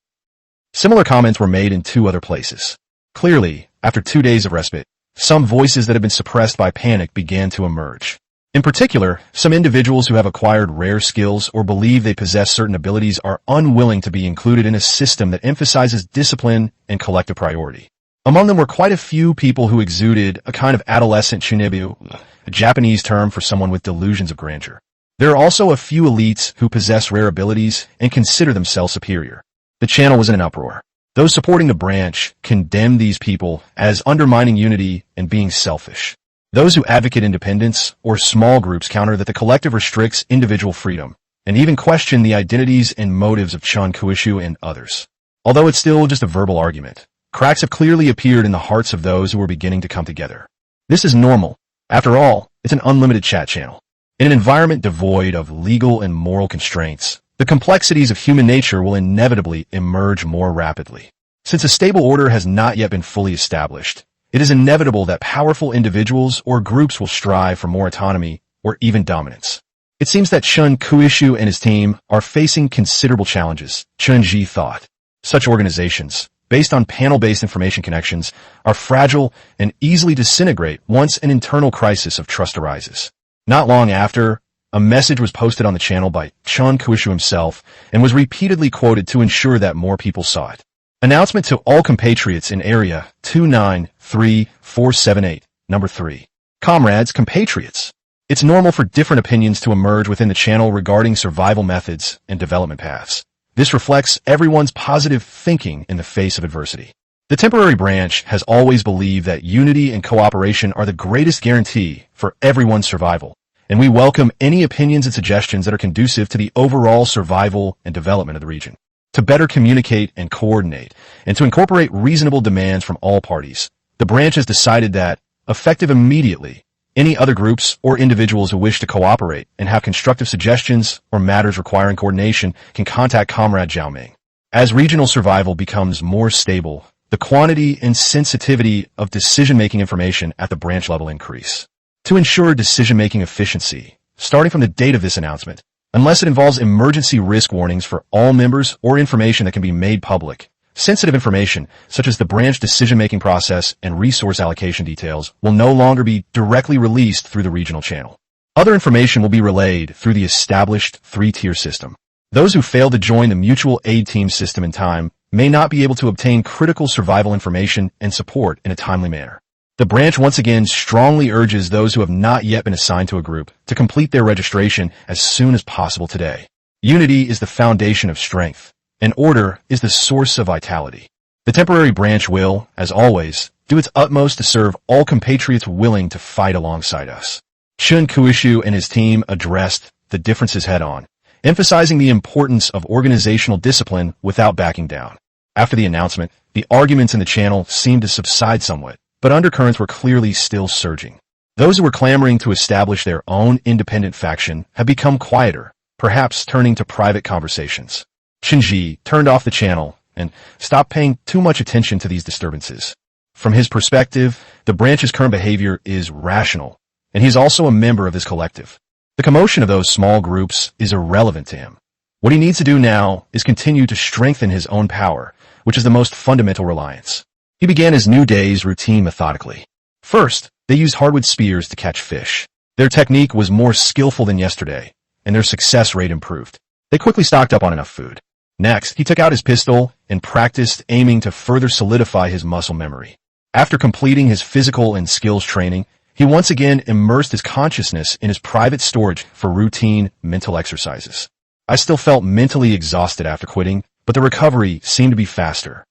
Speaker 1: Similar comments were made in 2 other places. Clearly, after 2 days of respite, some voices that had been suppressed by panic began to emerge. In particular, some individuals who have acquired rare skills or believe they possess certain abilities are unwilling to be included in a system that emphasizes discipline and collective priority. Among them were quite a few people who exuded a kind of adolescent shunibu, a Japanese term for someone with delusions of grandeur. There are also a few elites who possess rare abilities and consider themselves superior. The channel was in an uproar. Those supporting the branch condemned these people as undermining unity and being selfish. Those who advocate independence or small groups counter that the collective restricts individual freedom, and even question the identities and motives of Chun Kuishu and others. Although it's still just a verbal argument, cracks have clearly appeared in the hearts of those who are beginning to come together. This is normal. After all, it's an unlimited chat channel. In an environment devoid of legal and moral constraints, the complexities of human nature will inevitably emerge more rapidly. Since a stable order has not yet been fully established, it is inevitable that powerful individuals or groups will strive for more autonomy or even dominance. It seems that Chun Kuishu and his team are facing considerable challenges, Chun Ji thought. Such organizations, based on panel-based information connections, are fragile and easily disintegrate once an internal crisis of trust arises. Not long after, a message was posted on the channel by Chun Kuishu himself and was repeatedly quoted to ensure that more people saw it. Announcement to all compatriots in Area 293478, number 3. Comrades, compatriots. It's normal for different opinions to emerge within the channel regarding survival methods and development paths. This reflects everyone's positive thinking in the face of adversity. The temporary branch has always believed that unity and cooperation are the greatest guarantee for everyone's survival, and we welcome any opinions and suggestions that are conducive to the overall survival and development of the region. To better communicate and coordinate, and to incorporate reasonable demands from all parties, the branch has decided that, effective immediately, any other groups or individuals who wish to cooperate and have constructive suggestions or matters requiring coordination can contact Comrade Zhao Ming. As regional survival becomes more stable, the quantity and sensitivity of decision-making information at the branch level increase. To ensure decision-making efficiency, starting from the date of this announcement, unless it involves emergency risk warnings for all members or information that can be made public, sensitive information, such as the branch decision-making process and resource allocation details, will no longer be directly released through the regional channel. Other information will be relayed through the established 3-tier system. Those who fail to join the mutual aid team system in time may not be able to obtain critical survival information and support in a timely manner. The branch once again strongly urges those who have not yet been assigned to a group to complete their registration as soon as possible today. Unity is the foundation of strength, and order is the source of vitality. The temporary branch will, as always, do its utmost to serve all compatriots willing to fight alongside us. Chun Kuishu and his team addressed the differences head-on, emphasizing the importance of organizational discipline without backing down. After the announcement, the arguments in the channel seemed to subside somewhat, but undercurrents were clearly still surging. Those who were clamoring to establish their own independent faction have become quieter, perhaps turning to private conversations. Shinji turned off the channel and stopped paying too much attention to these disturbances. From his perspective, the branch's current behavior is rational, and he is also a member of this collective. The commotion of those small groups is irrelevant to him. What he needs to do now is continue to strengthen his own power, which is the most fundamental reliance. He began his new day's routine methodically. First, they used hardwood spears to catch fish. Their technique was more skillful than yesterday, and their success rate improved. They quickly stocked up on enough food. Next, he took out his pistol and practiced aiming to further solidify his muscle memory. After completing his physical and skills training, he once again immersed his consciousness in his private storage for routine mental exercises. I still felt mentally exhausted after quitting, but the recovery seemed to be faster.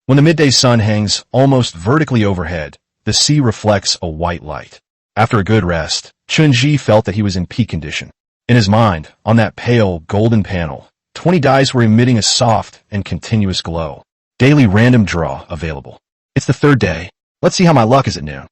Speaker 1: When the midday sun hangs almost vertically overhead, the sea reflects a white light. After a good rest, Chun-Ji felt that he was in peak condition. In his mind, on that pale, golden panel, 20 dice were emitting a soft and continuous glow. Daily random draw available. It's the third day. Let's see how my luck is at noon.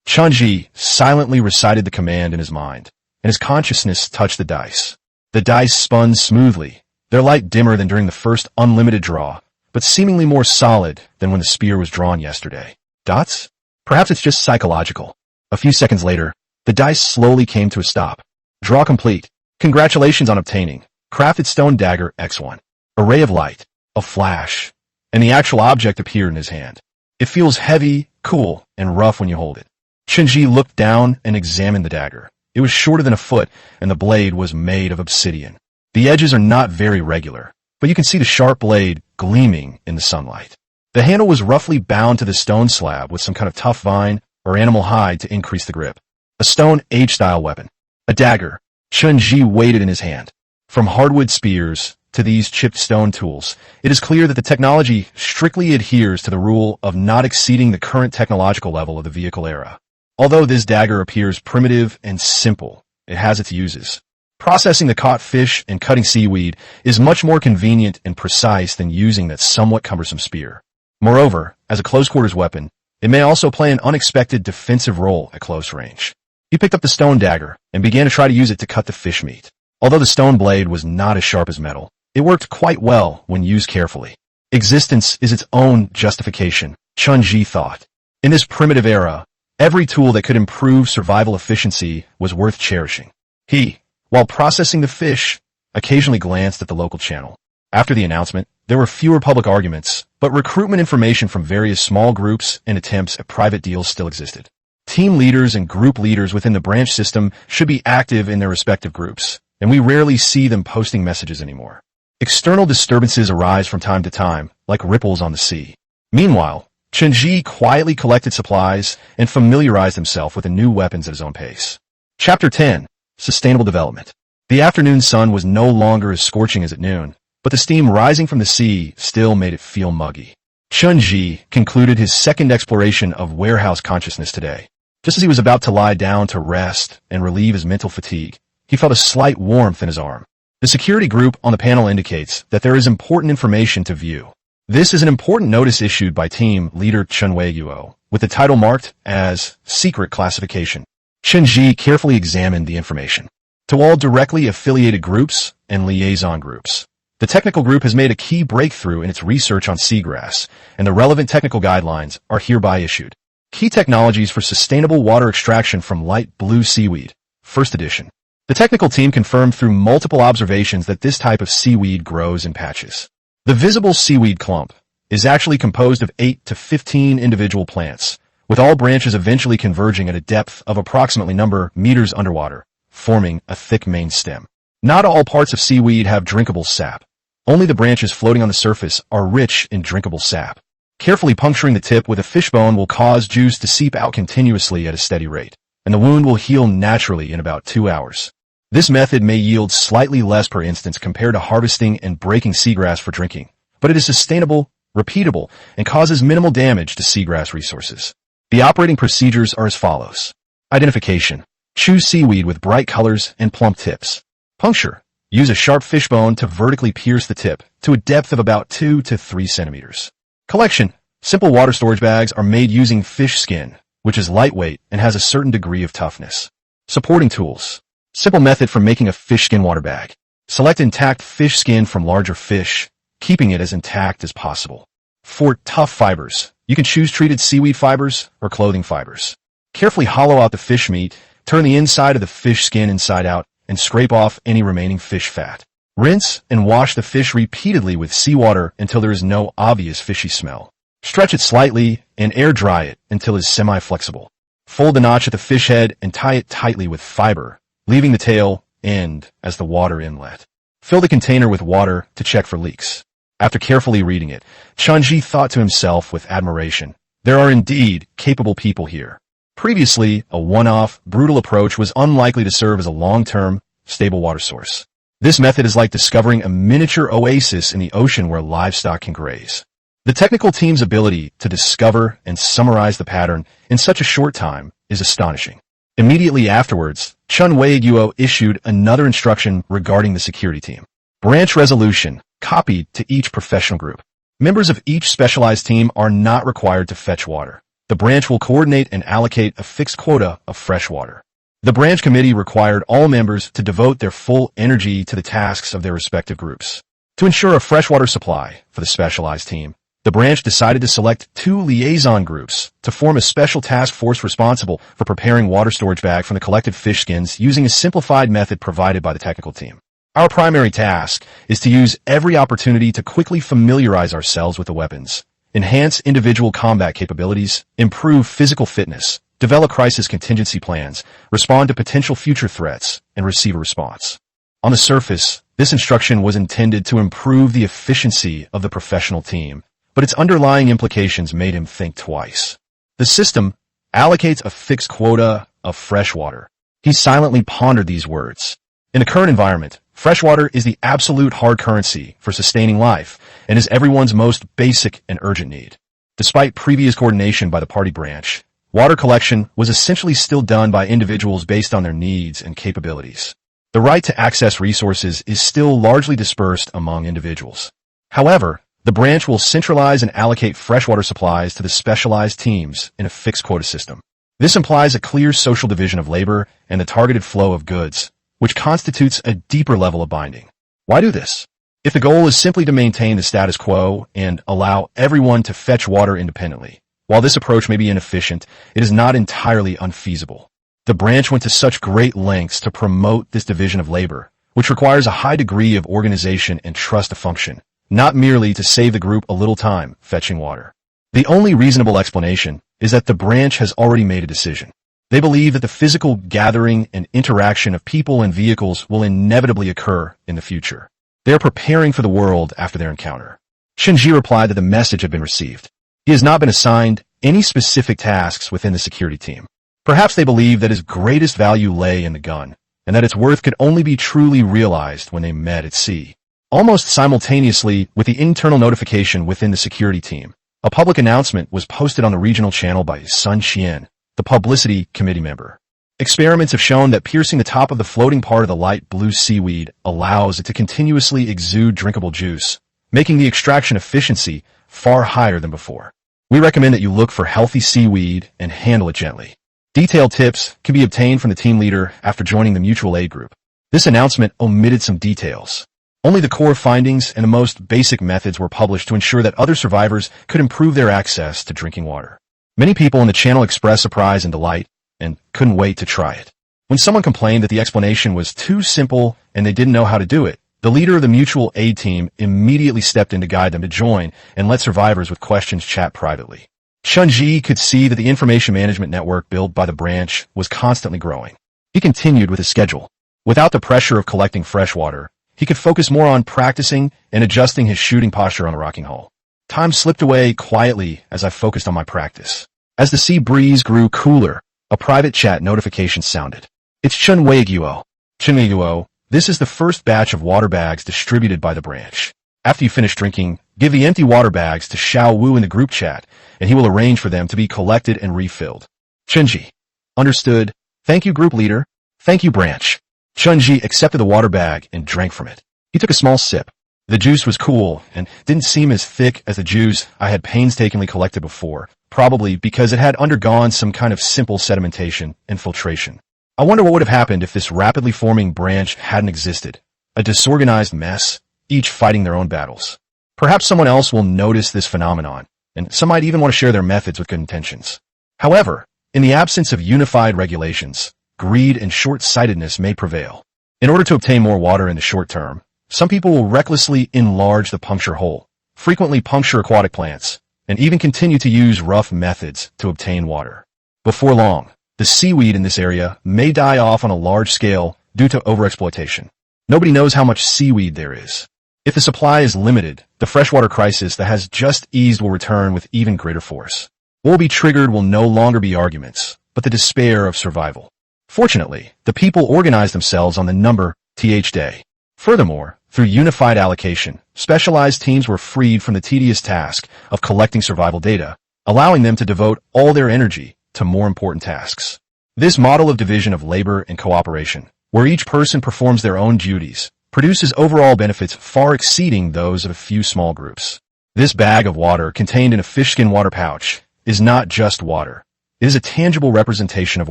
Speaker 1: Chun-Ji silently recited the command in his mind, and his consciousness touched the dice. The dice spun smoothly, their light dimmer than during the first unlimited draw, but seemingly more solid than when the spear was drawn yesterday. Dots? Perhaps it's just psychological. A few seconds later, the dice slowly came to a stop. Draw complete. Congratulations on obtaining Crafted Stone Dagger X1. A ray of light, a flash, and the actual object appeared in his hand. It feels heavy, cool, and rough when you hold it. Chun-Ji looked down and examined the dagger. It was shorter than a foot, and the blade was made of obsidian. The edges are not very regular, but you can see the sharp blade gleaming in the sunlight. The handle was roughly bound to the stone slab with some kind of tough vine or animal hide to increase the grip. A stone age-style weapon. A dagger. Chun-Ji weighed it in his hand. From hardwood spears to these chipped stone tools, it is clear that the technology strictly adheres to the rule of not exceeding the current technological level of the vehicle era. Although this dagger appears primitive and simple, it has its uses. Processing the caught fish and cutting seaweed is much more convenient and precise than using that somewhat cumbersome spear. Moreover, as a close-quarters weapon, it may also play an unexpected defensive role at close range. He picked up the stone dagger and began to try to use it to cut the fish meat. Although the stone blade was not as sharp as metal, It worked quite well when used carefully. Existence is its own justification, Chun-Ji thought. In this primitive era, every tool that could improve survival efficiency was worth cherishing. He, while processing the fish, occasionally glanced at the local channel. After the announcement, there were fewer public arguments, but recruitment information from various small groups and attempts at private deals still existed. Team leaders and group leaders within the branch system should be active in their respective groups, and we rarely see them posting messages anymore. External disturbances arise from time to time, like ripples on the sea. Meanwhile, Chun-Ji quietly collected supplies and familiarized himself with the new weapons at his own pace. Chapter 10. Sustainable Development. The afternoon sun was no longer as scorching as at noon, but the steam rising from the sea still made it feel muggy. Chun-Ji concluded his second exploration of warehouse consciousness today. Just as he was about to lie down to rest and relieve his mental fatigue, he felt a slight warmth in his arm. The security group on the panel indicates that there is important information to view. This is an important notice issued by team leader Chun Wei-guo, with the title marked as Secret Classification. Chun-Ji carefully examined the information. To all directly affiliated groups and liaison groups, the technical group has made a key breakthrough in its research on seagrass, and the relevant technical guidelines are hereby issued. Key Technologies for Sustainable Water Extraction from Light Blue Seaweed, First Edition. The technical team confirmed through multiple observations that this type of seaweed grows in patches. The visible seaweed clump is actually composed of 8 to 15 individual plants, with all branches eventually converging at a depth of approximately meters underwater, forming a thick main stem. Not all parts of seaweed have drinkable sap. Only the branches floating on the surface are rich in drinkable sap. Carefully puncturing the tip with a fishbone will cause juice to seep out continuously at a steady rate, and the wound will heal naturally in about 2 hours. This method may yield slightly less per instance compared to harvesting and breaking seagrass for drinking, but it is sustainable, repeatable, and causes minimal damage to seagrass resources. The operating procedures are as follows. Identification. Choose seaweed with bright colors and plump tips. Puncture. Use a sharp fishbone to vertically pierce the tip to a depth of about 2 to 3 centimeters. Collection. Simple water storage bags are made using fish skin, which is lightweight and has a certain degree of toughness. Supporting tools. Simple method for making a fish skin water bag. Select intact fish skin from larger fish, keeping it as intact as possible. For tough fibers, you can choose treated seaweed fibers or clothing fibers. Carefully hollow out the fish meat, turn the inside of the fish skin inside out, and scrape off any remaining fish fat. Rinse and wash the fish repeatedly with seawater until there is no obvious fishy smell. Stretch it slightly and air dry it until it is semi-flexible. Fold the notch at the fish head and tie it tightly with fiber, leaving the tail end as the water inlet. Fill the container with water to check for leaks. After carefully reading it, Chun-Ji thought to himself with admiration, there are indeed capable people here. Previously, a one-off, brutal approach was unlikely to serve as a long-term, stable water source. This method is like discovering a miniature oasis in the ocean where livestock can graze. The technical team's ability to discover and summarize the pattern in such a short time is astonishing. Immediately afterwards, Chun Wei-guo issued another instruction regarding the security team. Branch resolution, copied to each professional group. Members of each specialized team are not required to fetch water. The branch will coordinate and allocate a fixed quota of fresh water. The branch committee required all members to devote their full energy to the tasks of their respective groups. To ensure a freshwater supply for the specialized team, the branch decided to select 2 liaison groups to form a special task force responsible for preparing water storage bag from the collected fish skins using a simplified method provided by the technical team. Our primary task is to use every opportunity to quickly familiarize ourselves with the weapons, enhance individual combat capabilities, improve physical fitness, develop crisis contingency plans, respond to potential future threats, and receive a response. On the surface, this instruction was intended to improve the efficiency of the professional team, but its underlying implications made him think twice. The system allocates a fixed quota of fresh water. He silently pondered these words. In the current environment, freshwater is the absolute hard currency for sustaining life and is everyone's most basic and urgent need. Despite previous coordination by the party branch, water collection was essentially still done by individuals based on their needs and capabilities. The right to access resources is still largely dispersed among individuals. However, the branch will centralize and allocate freshwater supplies to the specialized teams in a fixed quota system. This implies a clear social division of labor and the targeted flow of goods, which constitutes a deeper level of binding. Why do this? If the goal is simply to maintain the status quo and allow everyone to fetch water independently, while this approach may be inefficient, it is not entirely unfeasible. The branch went to such great lengths to promote this division of labor, which requires a high degree of organization and trust to function, not merely to save the group a little time fetching water. The only reasonable explanation is that the branch has already made a decision. They believe that the physical gathering and interaction of people and vehicles will inevitably occur in the future. They are preparing for the world after their encounter. Shenji replied that the message had been received. He has not been assigned any specific tasks within the security team. Perhaps they believed that his greatest value lay in the gun, and that its worth could only be truly realized when they met at sea. Almost simultaneously with the internal notification within the security team, a public announcement was posted on the regional channel by Sun Qian, the publicity committee member. Experiments have shown that piercing the top of the floating part of the light blue seaweed allows it to continuously exude drinkable juice, making the extraction efficiency far higher than before. We recommend that you look for healthy seaweed and handle it gently. Detailed tips can be obtained from the team leader after joining the mutual aid group. This announcement omitted some details. Only the core findings and the most basic methods were published to ensure that other survivors could improve their access to drinking water. Many people in the channel expressed surprise and delight and couldn't wait to try it. When someone complained that the explanation was too simple and they didn't know how to do it, the leader of the mutual aid team immediately stepped in to guide them to join and let survivors with questions chat privately. Shunji could see that the information management network built by the branch was constantly growing. He continued with his schedule. Without the pressure of collecting fresh water, he could focus more on practicing and adjusting his shooting posture on the rocking hull. Time slipped away quietly as I focused on my practice. As the sea breeze grew cooler, a private chat notification sounded. It's Chun Weiguo. Chun Weiguo, this is the first batch of water bags distributed by the branch. After you finish drinking, give the empty water bags to Xiao Wu in the group chat, and he will arrange for them to be collected and refilled. Chunji. Understood. Thank you, group leader. Thank you, branch. Chunji accepted the water bag and drank from it. He took a small sip. The juice was cool and didn't seem as thick as the juice I had painstakingly collected before, probably because it had undergone some kind of simple sedimentation and filtration. I wonder what would have happened if this rapidly forming branch hadn't existed. A disorganized mess, each fighting their own battles. Perhaps someone else will notice this phenomenon, and some might even want to share their methods with good intentions. However, in the absence of unified regulations, greed and short-sightedness may prevail. In order to obtain more water in the short term, some people will recklessly enlarge the puncture hole, frequently puncture aquatic plants, and even continue to use rough methods to obtain water. Before long, the seaweed in this area may die off on a large scale due to overexploitation. Nobody knows how much seaweed there is. If the supply is limited, the freshwater crisis that has just eased will return with even greater force. What will be triggered will no longer be arguments, but the despair of survival. Fortunately, the people organize themselves on the number th day. Furthermore, through unified allocation, specialized teams were freed from the tedious task of collecting survival data, allowing them to devote all their energy to more important tasks. This model of division of labor and cooperation, where each person performs their own duties, produces overall benefits far exceeding those of a few small groups. This bag of water contained in a fishskin water pouch is not just water. It is a tangible representation of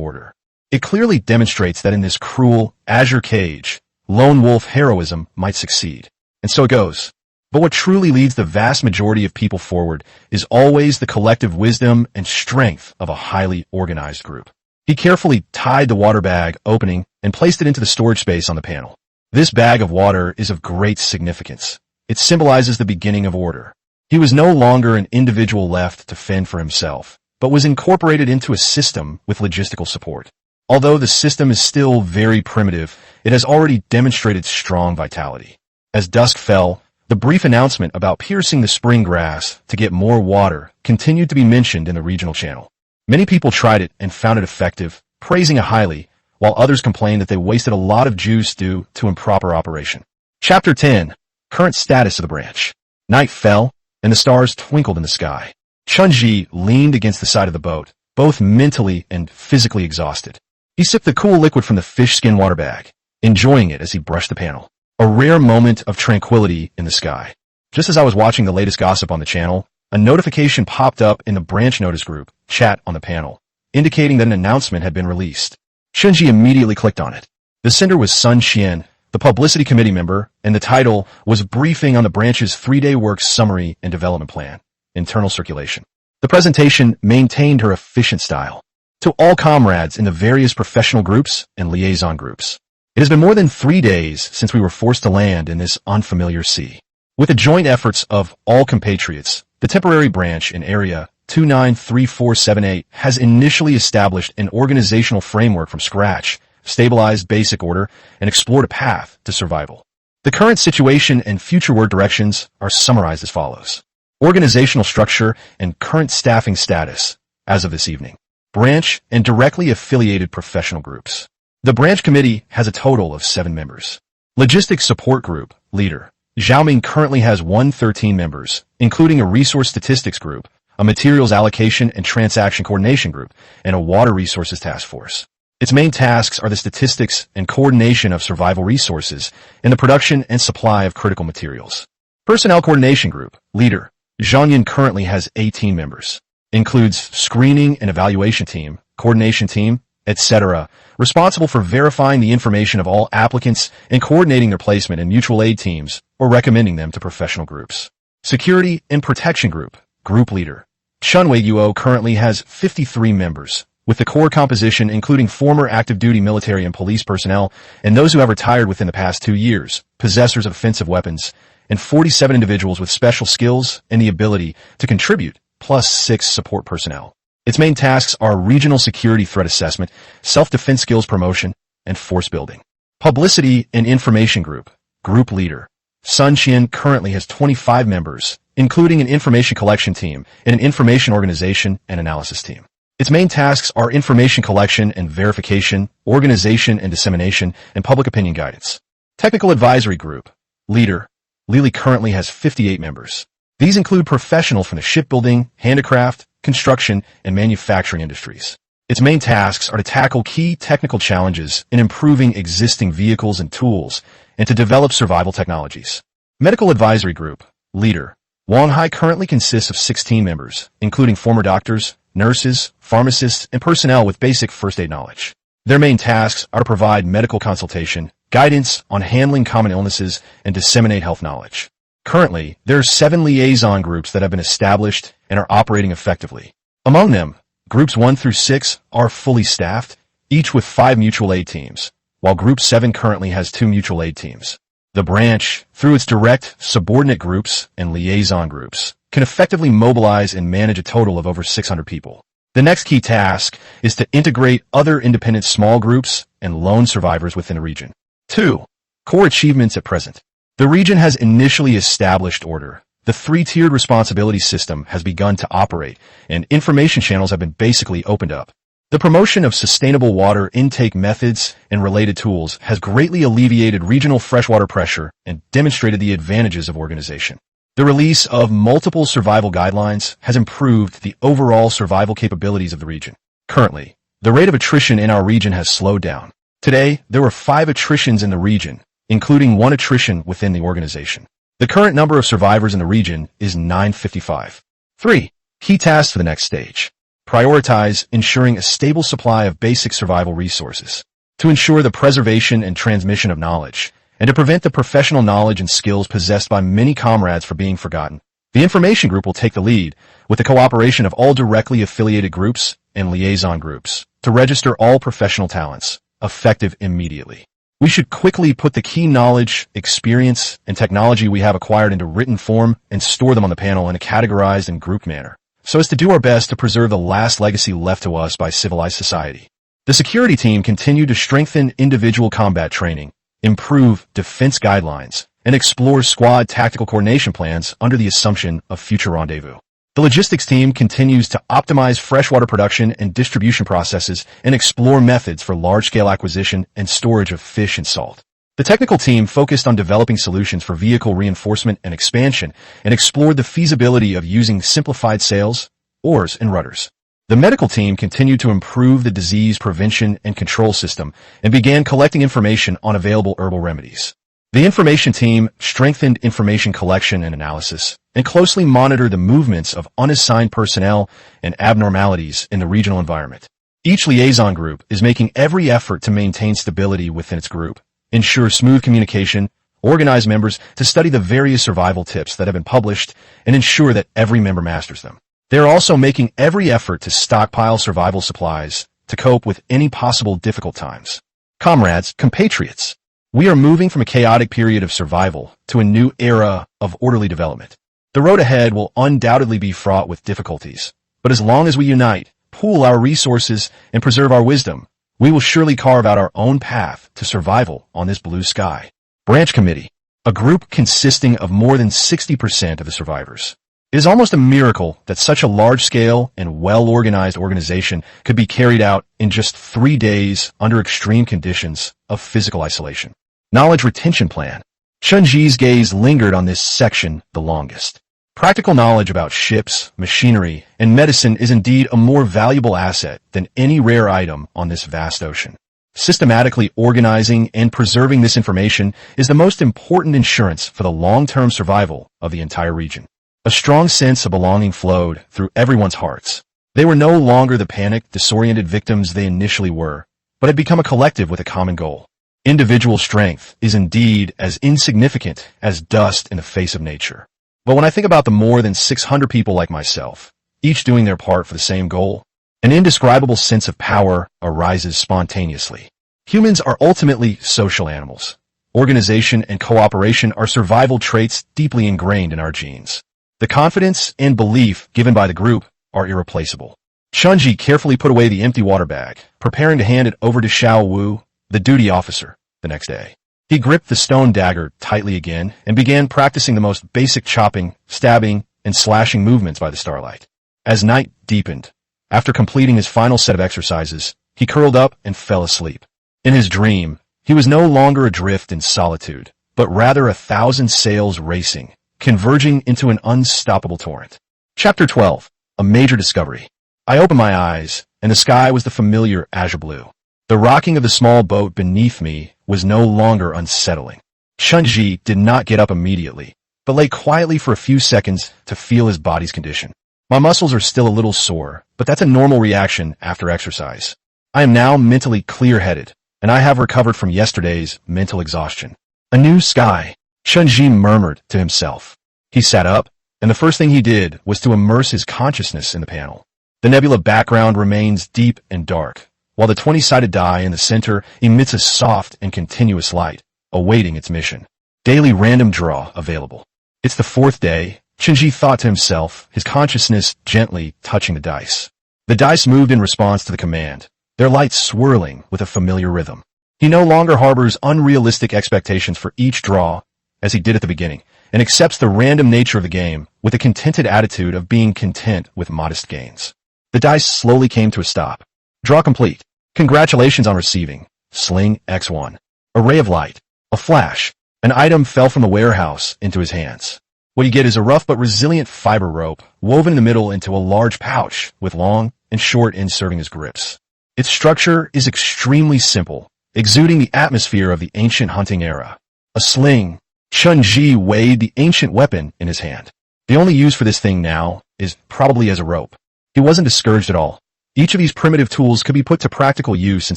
Speaker 1: order. It clearly demonstrates that in this cruel, azure cage, lone wolf heroism might succeed. And so it goes. But what truly leads the vast majority of people forward is always the collective wisdom and strength of a highly organized group. He carefully tied the water bag opening and placed it into the storage space on the panel. This bag of water is of great significance. It symbolizes the beginning of order. He was no longer an individual left to fend for himself, but was incorporated into a system with logistical support. Although the system is still very primitive, it has already demonstrated strong vitality. As dusk fell, the brief announcement about piercing the spring grass to get more water continued to be mentioned in the regional channel. Many people tried it and found it effective, praising it highly, while others complained that they wasted a lot of juice due to improper operation. Chapter 10. Current status of the branch. Night fell, and the stars twinkled in the sky. Chunji leaned against the side of the boat, both mentally and physically exhausted. He sipped the cool liquid from the fish skin water bag, enjoying it as he brushed the panel. A rare moment of tranquility in the sky. Just as I was watching the latest gossip on the channel, a notification popped up in the branch notice group chat on the panel, indicating that an announcement had been released. Shunji immediately clicked on it. The sender was Sun Qian, the the publicity committee member, and the title was Briefing on the Branch's 3-Day Work Summary and Development Plan, Internal Circulation. The presentation maintained her efficient style. To all comrades in the various professional groups and liaison groups, it has been more than 3 days since we were forced to land in this unfamiliar sea. With the joint efforts of all compatriots, the temporary branch in Area 293478 has initially established an organizational framework from scratch, stabilized basic order, and explored a path to survival. The current situation and future work directions are summarized as follows. Organizational structure and current staffing status as of this evening. Branch and directly affiliated professional groups. The branch committee has a total of 7 members. Logistics support group, leader. Xiaoming currently has 113 members, including a resource statistics group, a materials allocation and transaction coordination group, and a water resources task force. Its main tasks are the statistics and coordination of survival resources and the production and supply of critical materials. Personnel coordination group, leader. Zhangyan currently has 18 members. Includes screening and evaluation team, coordination team, etc., responsible for verifying the information of all applicants and coordinating their placement in mutual aid teams or recommending them to professional groups. Security and protection group, group leader. Chun Wei-Guo currently has 53 members, with the core composition including former active duty military and police personnel and those who have retired within the past 2 years, possessors of offensive weapons, and 47 individuals with special skills and the ability to contribute, plus 6 support personnel. Its main tasks are regional security threat assessment, self-defense skills promotion, and force building. Publicity and information group, group leader. Sun Qian currently has 25 members, including an information collection team and an information organization and analysis team. Its main tasks are information collection and verification, organization and dissemination, and public opinion guidance. Technical advisory group, leader. Lili currently has 58 members. These include professionals from the shipbuilding, handicraft, construction, and manufacturing industries. Its main tasks are to tackle key technical challenges in improving existing vehicles and tools, and to develop survival technologies. Medical advisory group, leader. Wanhai currently consists of 16 members, including former doctors, nurses, pharmacists, and personnel with basic first aid knowledge. Their main tasks are to provide medical consultation, guidance on handling common illnesses, and disseminate health knowledge. Currently, there are 7 liaison groups that have been established and are operating effectively. Among them, groups 1 through 6 are fully staffed, each with 5 mutual aid teams, while Group 7 currently has 2 mutual aid teams. The branch, through its direct, subordinate groups and liaison groups, can effectively mobilize and manage a total of over 600 people. The next key task is to integrate other independent small groups and lone survivors within the region. 2. Core achievements at present. The region has initially established order. The 3-tiered responsibility system has begun to operate, and information channels have been basically opened up. The promotion of sustainable water intake methods and related tools has greatly alleviated regional freshwater pressure and demonstrated the advantages of organization. The release of multiple survival guidelines has improved the overall survival capabilities of the region. Currently, the rate of attrition in our region has slowed down. Today, there were 5 attritions in the region, including 1 attrition within the organization. The current number of survivors in the region is 955. 3. Key tasks for the next stage. Prioritize ensuring a stable supply of basic survival resources. To ensure the preservation and transmission of knowledge, and to prevent the professional knowledge and skills possessed by many comrades from being forgotten, the information group will take the lead, with the cooperation of all directly affiliated groups and liaison groups, to register all professional talents, effective immediately. We should quickly put the key knowledge, experience, and technology we have acquired into written form and store them on the panel in a categorized and grouped manner, so as to do our best to preserve the last legacy left to us by civilized society. The security team continued to strengthen individual combat training, improve defense guidelines, and explore squad tactical coordination plans under the assumption of future rendezvous. The logistics team continues to optimize freshwater production and distribution processes and explore methods for large-scale acquisition and storage of fish and salt. The technical team focused on developing solutions for vehicle reinforcement and expansion and explored the feasibility of using simplified sails, oars, and rudders. The medical team continued to improve the disease prevention and control system and began collecting information on available herbal remedies. The information team strengthened information collection and analysis and closely monitored the movements of unassigned personnel and abnormalities in the regional environment. Each liaison group is making every effort to maintain stability within its group, ensure smooth communication, organize members to study the various survival tips that have been published, and ensure that every member masters them. They are also making every effort to stockpile survival supplies to cope with any possible difficult times. Comrades, compatriots, we are moving from a chaotic period of survival to a new era of orderly development. The road ahead will undoubtedly be fraught with difficulties, but as long as we unite, pool our resources, and preserve our wisdom, we will surely carve out our own path to survival on this blue sky. Branch Committee, a group consisting of more than 60% of the survivors. It is almost a miracle that such a large-scale and well-organized organization could be carried out in just 3 days under extreme conditions of physical isolation. Knowledge Retention Plan. Chunji's gaze lingered on this section the longest. Practical knowledge about ships, machinery, and medicine is indeed a more valuable asset than any rare item on this vast ocean. Systematically organizing and preserving this information is the most important insurance for the long-term survival of the entire region. A strong sense of belonging flowed through everyone's hearts. They were no longer the panicked, disoriented victims they initially were, but had become a collective with a common goal. Individual strength is indeed as insignificant as dust in the face of nature. But when I think about the more than 600 people like myself, each doing their part for the same goal, an indescribable sense of power arises spontaneously. Humans are ultimately social animals. Organization and cooperation are survival traits deeply ingrained in our genes. The confidence and belief given by the group are irreplaceable. Chunji carefully put away the empty water bag, preparing to hand it over to Xiao Wu, the duty officer, the next day. He gripped the stone dagger tightly again and began practicing the most basic chopping, stabbing, and slashing movements by the starlight. As night deepened, after completing his final set of exercises, he curled up and fell asleep. In his dream, he was no longer adrift in solitude, but rather 1,000 sails racing, converging into an unstoppable torrent. Chapter 12. A Major Discovery. I opened my eyes, and the sky was the familiar azure blue. The rocking of the small boat beneath me was no longer unsettling. Chunji did not get up immediately, but lay quietly for a few seconds to feel his body's condition. My muscles are still a little sore, but that's a normal reaction after exercise. I am now mentally clear-headed, and I have recovered from yesterday's mental exhaustion. A new sky, Chunji murmured to himself. He sat up, and the first thing he did was to immerse his consciousness in the panel. The nebula background remains deep and dark, while the 20-sided die in the center emits a soft and continuous light, awaiting its mission. Daily random draw available. It's the 4th day, Chunji thought to himself, his consciousness gently touching the dice. The dice moved in response to the command, their lights swirling with a familiar rhythm. He no longer harbors unrealistic expectations for each draw, as he did at the beginning, and accepts the random nature of the game with a contented attitude of being content with modest gains. The dice slowly came to a stop. Draw complete. Congratulations on receiving. Sling X1. A ray of light. A flash. An item fell from the warehouse into his hands. What you get is a rough but resilient fiber rope woven in the middle into a large pouch with long and short ends serving as grips. Its structure is extremely simple, exuding the atmosphere of the ancient hunting era. A sling. Chunji weighed the ancient weapon in his hand. The only use for this thing now is probably as a rope. He wasn't discouraged at all. Each of these primitive tools could be put to practical use in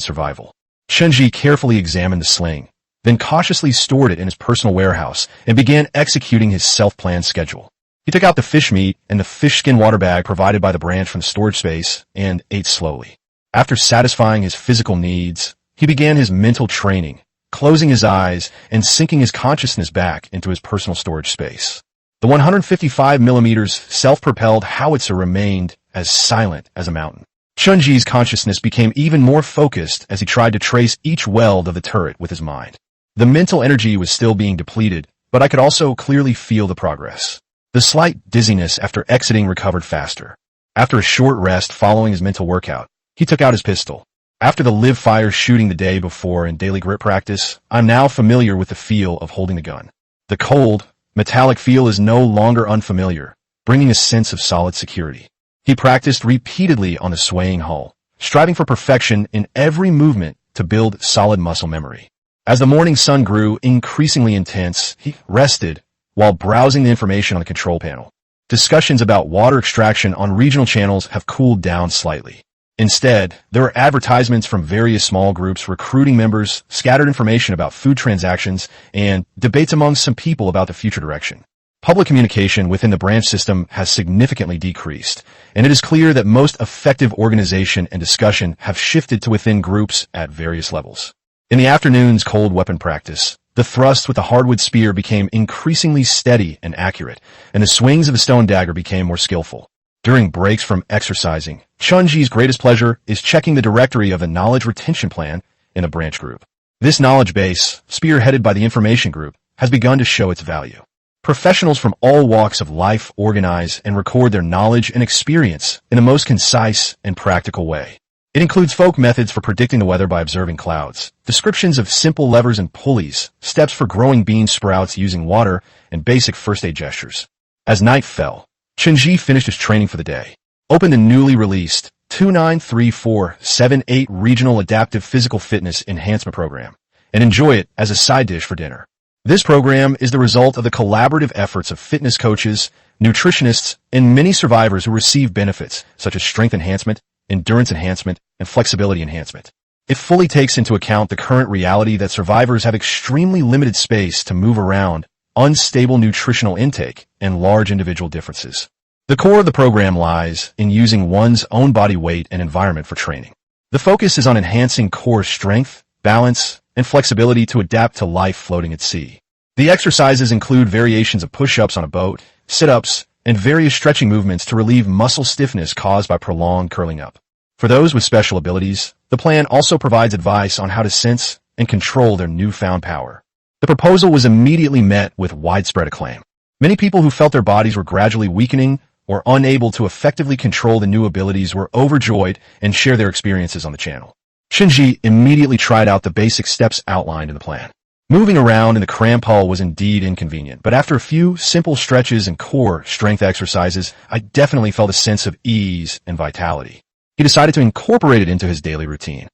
Speaker 1: survival. Chunji carefully examined the sling, then cautiously stored it in his personal warehouse and began executing his self-planned schedule. He took out the fish meat and the fish skin water bag provided by the branch from the storage space and ate slowly. After satisfying his physical needs, he began his mental training, closing his eyes and sinking his consciousness back into his personal storage space. The 155mm self-propelled howitzer remained as silent as a mountain. Chunji's consciousness became even more focused as he tried to trace each weld of the turret with his mind. The mental energy was still being depleted, but I could also clearly feel the progress. The slight dizziness after exiting recovered faster. After a short rest following his mental workout, he took out his pistol. After the live fire shooting the day before in daily grip practice, I'm now familiar with the feel of holding the gun. The cold, metallic feel is no longer unfamiliar, bringing a sense of solid security. He practiced repeatedly on the swaying hull, striving for perfection in every movement to build solid muscle memory. As the morning sun grew increasingly intense, he rested while browsing the information on the control panel. Discussions about water extraction on regional channels have cooled down slightly. Instead, there were advertisements from various small groups recruiting members, scattered information about food transactions, and debates among some people about the future direction. Public communication within the branch system has significantly decreased, and it is clear that most effective organization and discussion have shifted to within groups at various levels. In the afternoon's cold weapon practice, the thrust with the hardwood spear became increasingly steady and accurate, and the swings of the stone dagger became more skillful. During breaks from exercising, Chunji's greatest pleasure is checking the directory of the knowledge retention plan in the branch group. This knowledge base, spearheaded by the information group, has begun to show its value. Professionals from all walks of life organize and record their knowledge and experience in the most concise and practical way. It includes folk methods for predicting the weather by observing clouds, descriptions of simple levers and pulleys, steps for growing bean sprouts using water, and basic first aid gestures. As night fell, Chunji finished his training for the day, opened the newly released 293478 Regional Adaptive Physical Fitness Enhancement Program, and enjoy it as a side dish for dinner. This program is the result of the collaborative efforts of fitness coaches, nutritionists, and many survivors who receive benefits such as strength enhancement, endurance enhancement, and flexibility enhancement. It fully takes into account the current reality that survivors have extremely limited space to move around, unstable nutritional intake, and large individual differences. The core of the program lies in using one's own body weight and environment for training. The focus is on enhancing core strength, balance, and flexibility to adapt to life floating at sea. The exercises include variations of push-ups on a boat, sit-ups, and various stretching movements to relieve muscle stiffness caused by prolonged curling up. For those with special abilities, the plan also provides advice on how to sense and control their newfound power. The proposal was immediately met with widespread acclaim. Many people who felt their bodies were gradually weakening or unable to effectively control the new abilities were overjoyed and shared their experiences on the channel. Chunji immediately tried out the basic steps outlined in the plan. Moving around in the cramped hull was indeed inconvenient, but after a few simple stretches and core strength exercises, I definitely felt a sense of ease and vitality. He decided to incorporate it into his daily routine.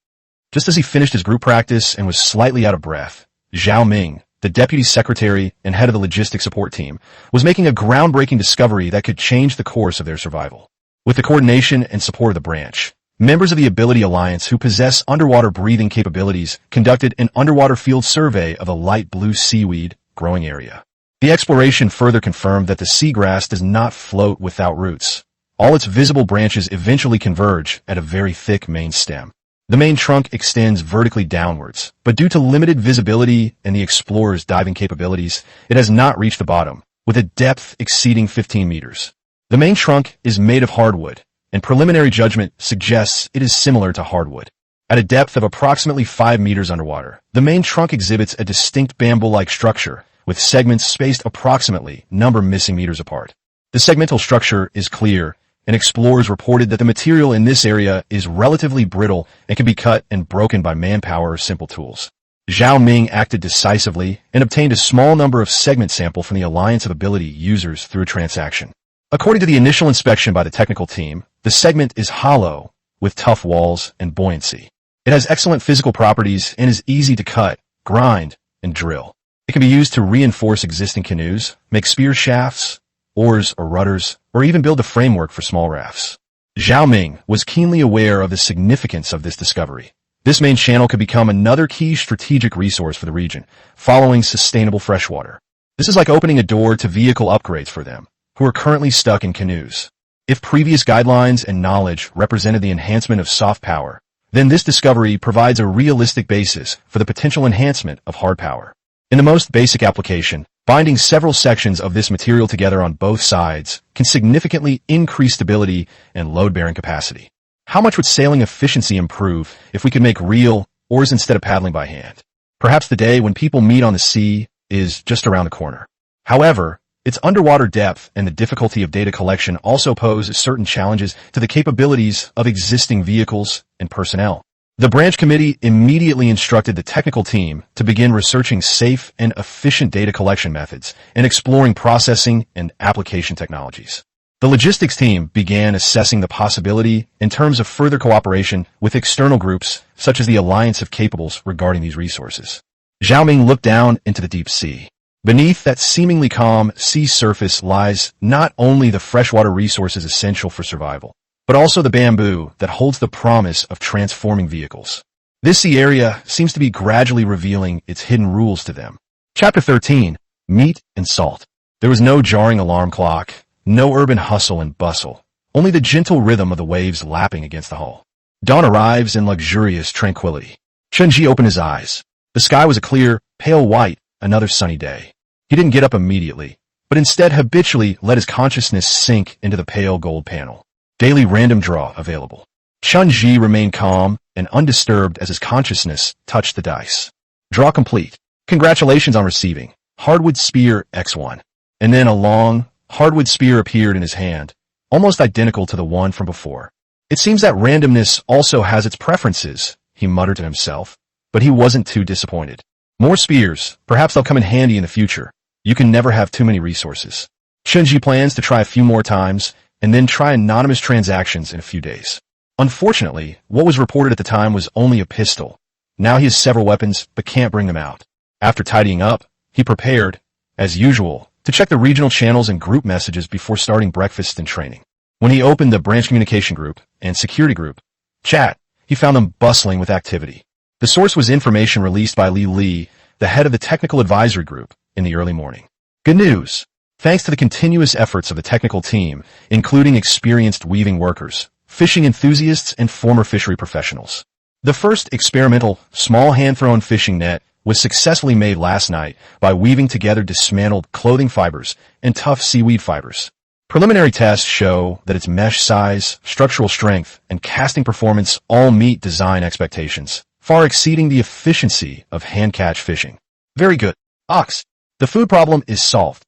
Speaker 1: Just as he finished his group practice and was slightly out of breath, Zhao Ming, the deputy secretary and head of the logistics support team, was making a groundbreaking discovery that could change the course of their survival. With the coordination and support of the branch, members of the Ability Alliance who possess underwater breathing capabilities conducted an underwater field survey of a light blue seaweed growing area. The exploration further confirmed that the seagrass does not float without roots. All its visible branches eventually converge at a very thick main stem. The main trunk extends vertically downwards, but due to limited visibility and the explorer's diving capabilities, it has not reached the bottom, with a depth exceeding 15 meters. The main trunk is made of hardwood, and preliminary judgment suggests it is similar to hardwood. At a depth of approximately 5 meters underwater, the main trunk exhibits a distinct bamboo-like structure, with segments spaced approximately number missing meters apart. The segmental structure is clear, and explorers reported that the material in this area is relatively brittle and can be cut and broken by manpower or simple tools. Zhao Ming acted decisively and obtained a small number of segment sample from the Alliance of Ability users through a transaction. According to the initial inspection by the technical team, the segment is hollow, with tough walls and buoyancy. It has excellent physical properties and is easy to cut, grind, and drill. It can be used to reinforce existing canoes, make spear shafts, oars or rudders, or even build a framework for small rafts. Zhao Ming was keenly aware of the significance of this discovery. This main channel could become another key strategic resource for the region, following sustainable freshwater. This is like opening a door to vehicle upgrades for them, who are currently stuck in canoes. If previous guidelines and knowledge represented the enhancement of soft power, then this discovery provides a realistic basis for the potential enhancement of hard power. In the most basic application, binding several sections of this material together on both sides can significantly increase stability and load-bearing capacity. How much would sailing efficiency improve if we could make real oars instead of paddling by hand? Perhaps the day when people meet on the sea is just around the corner. However, its underwater depth and the difficulty of data collection also pose certain challenges to the capabilities of existing vehicles and personnel. The branch committee immediately instructed the technical team to begin researching safe and efficient data collection methods and exploring processing and application technologies. The logistics team began assessing the possibility in terms of further cooperation with external groups such as the Alliance of Capables regarding these resources. Zhao Ming looked down into the deep sea. Beneath that seemingly calm sea surface lies not only the freshwater resources essential for survival, but also the bamboo that holds the promise of transforming vehicles. This sea area seems to be gradually revealing its hidden rules to them. Chapter 13. Meat and Salt. There was no jarring alarm clock, no urban hustle and bustle, only the gentle rhythm of the waves lapping against the hull. Dawn arrives in luxurious tranquility. Chunji opened his eyes. The sky was a clear, pale white, another sunny day. He didn't get up immediately, but instead habitually let his consciousness sink into the pale gold panel. Daily random draw available. Chunji remained calm and undisturbed as his consciousness touched the dice. Draw complete. Congratulations on receiving Hardwood Spear X1. And then a long, hardwood spear appeared in his hand, almost identical to the one from before. It seems that randomness also has its preferences, he muttered to himself, but he wasn't too disappointed. More spears, perhaps they'll come in handy in the future. You can never have too many resources. Chunji plans to try a few more times, and then try anonymous transactions in a few days. Unfortunately, what was reported at the time was only a pistol. Now he has several weapons, but can't bring them out. After tidying up, he prepared, as usual, to check the regional channels and group messages before starting breakfast and training. When he opened the branch communication group and security group chat, he found them bustling with activity. The source was information released by Li, the head of the technical advisory group, in the early morning. Good news! Thanks to the continuous efforts of the technical team, including experienced weaving workers, fishing enthusiasts, and former fishery professionals, the first experimental, small hand-thrown fishing net was successfully made last night by weaving together dismantled clothing fibers and tough seaweed fibers. Preliminary tests show that its mesh size, structural strength, and casting performance all meet design expectations, far exceeding the efficiency of hand-catch fishing. Very good. Ox. The food problem is solved.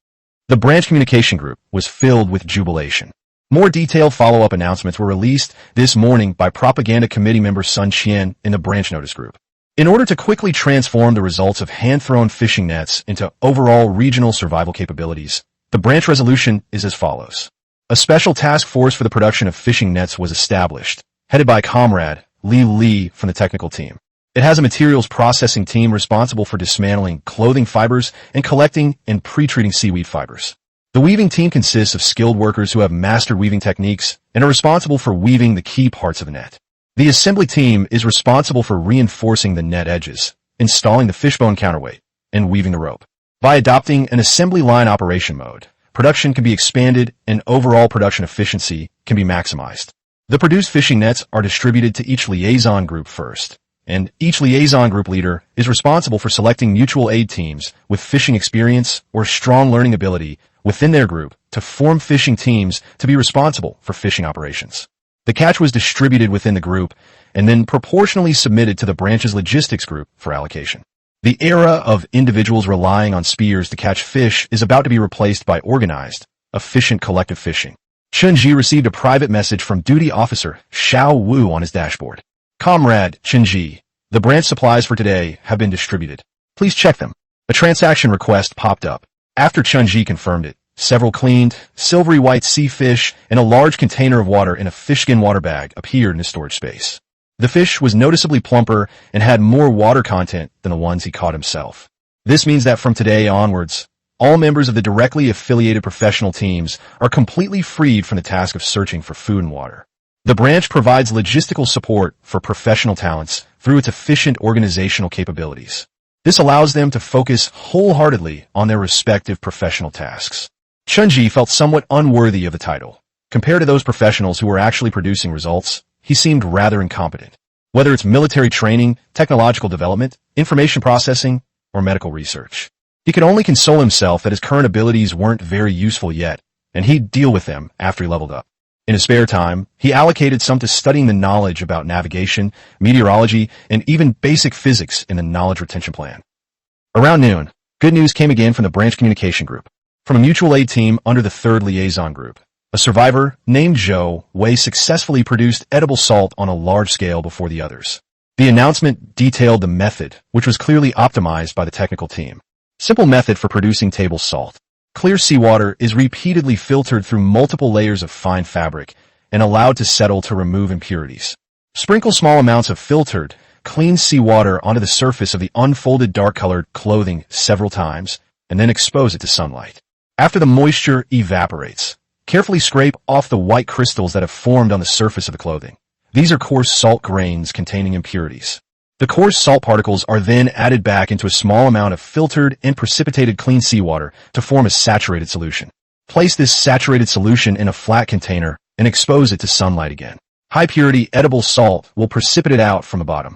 Speaker 1: The branch communication group was filled with jubilation. More detailed follow-up announcements were released this morning by Propaganda Committee member Sun Qian in the branch notice group. In order to quickly transform the results of hand-thrown fishing nets into overall regional survival capabilities, the branch resolution is as follows. A special task force for the production of fishing nets was established, headed by Comrade Li from the technical team. It has a materials processing team responsible for dismantling clothing fibers and collecting and pre-treating seaweed fibers. The weaving team consists of skilled workers who have mastered weaving techniques and are responsible for weaving the key parts of the net. The assembly team is responsible for reinforcing the net edges, installing the fishbone counterweight, and weaving the rope. By adopting an assembly line operation mode, production can be expanded and overall production efficiency can be maximized. The produced fishing nets are distributed to each liaison group first, and each liaison group leader is responsible for selecting mutual aid teams with fishing experience or strong learning ability within their group to form fishing teams to be responsible for fishing operations. The catch was distributed within the group and then proportionally submitted to the branch's logistics group for allocation. The era of individuals relying on spears to catch fish is about to be replaced by organized, efficient collective fishing. Chunji received a private message from Duty Officer Xiao Wu on his dashboard. Comrade Chunji, the branch supplies for today have been distributed. Please check them. A transaction request popped up. After Chunji confirmed it, several cleaned, silvery white sea fish and a large container of water in a fishskin water bag appeared in his storage space. The fish was noticeably plumper and had more water content than the ones he caught himself. This means that from today onwards, all members of the directly affiliated professional teams are completely freed from the task of searching for food and water. The branch provides logistical support for professional talents through its efficient organizational capabilities. This allows them to focus wholeheartedly on their respective professional tasks. Chunji felt somewhat unworthy of the title. Compared to those professionals who were actually producing results, he seemed rather incompetent. Whether it's military training, technological development, information processing, or medical research. He could only console himself that his current abilities weren't very useful yet, and he'd deal with them after he leveled up. In his spare time, he allocated some to studying the knowledge about navigation, meteorology, and even basic physics in the knowledge retention plan. Around noon, good news came again from the branch communication group. From a mutual aid team under the 3rd liaison group, a survivor named Zhou Wei successfully produced edible salt on a large scale before the others. The announcement detailed the method, which was clearly optimized by the technical team. Simple method for producing table salt. Clear seawater is repeatedly filtered through multiple layers of fine fabric and allowed to settle to remove impurities. Sprinkle small amounts of filtered, clean seawater onto the surface of the unfolded dark-colored clothing several times, and then expose it to sunlight. After the moisture evaporates, Carefully scrape off the white crystals that have formed on the surface of the clothing. These are coarse salt grains containing impurities. The coarse salt particles are then added back into a small amount of filtered and precipitated clean seawater to form a saturated solution. Place this saturated solution in a flat container and expose it to sunlight again. High-purity edible salt will precipitate out from the bottom.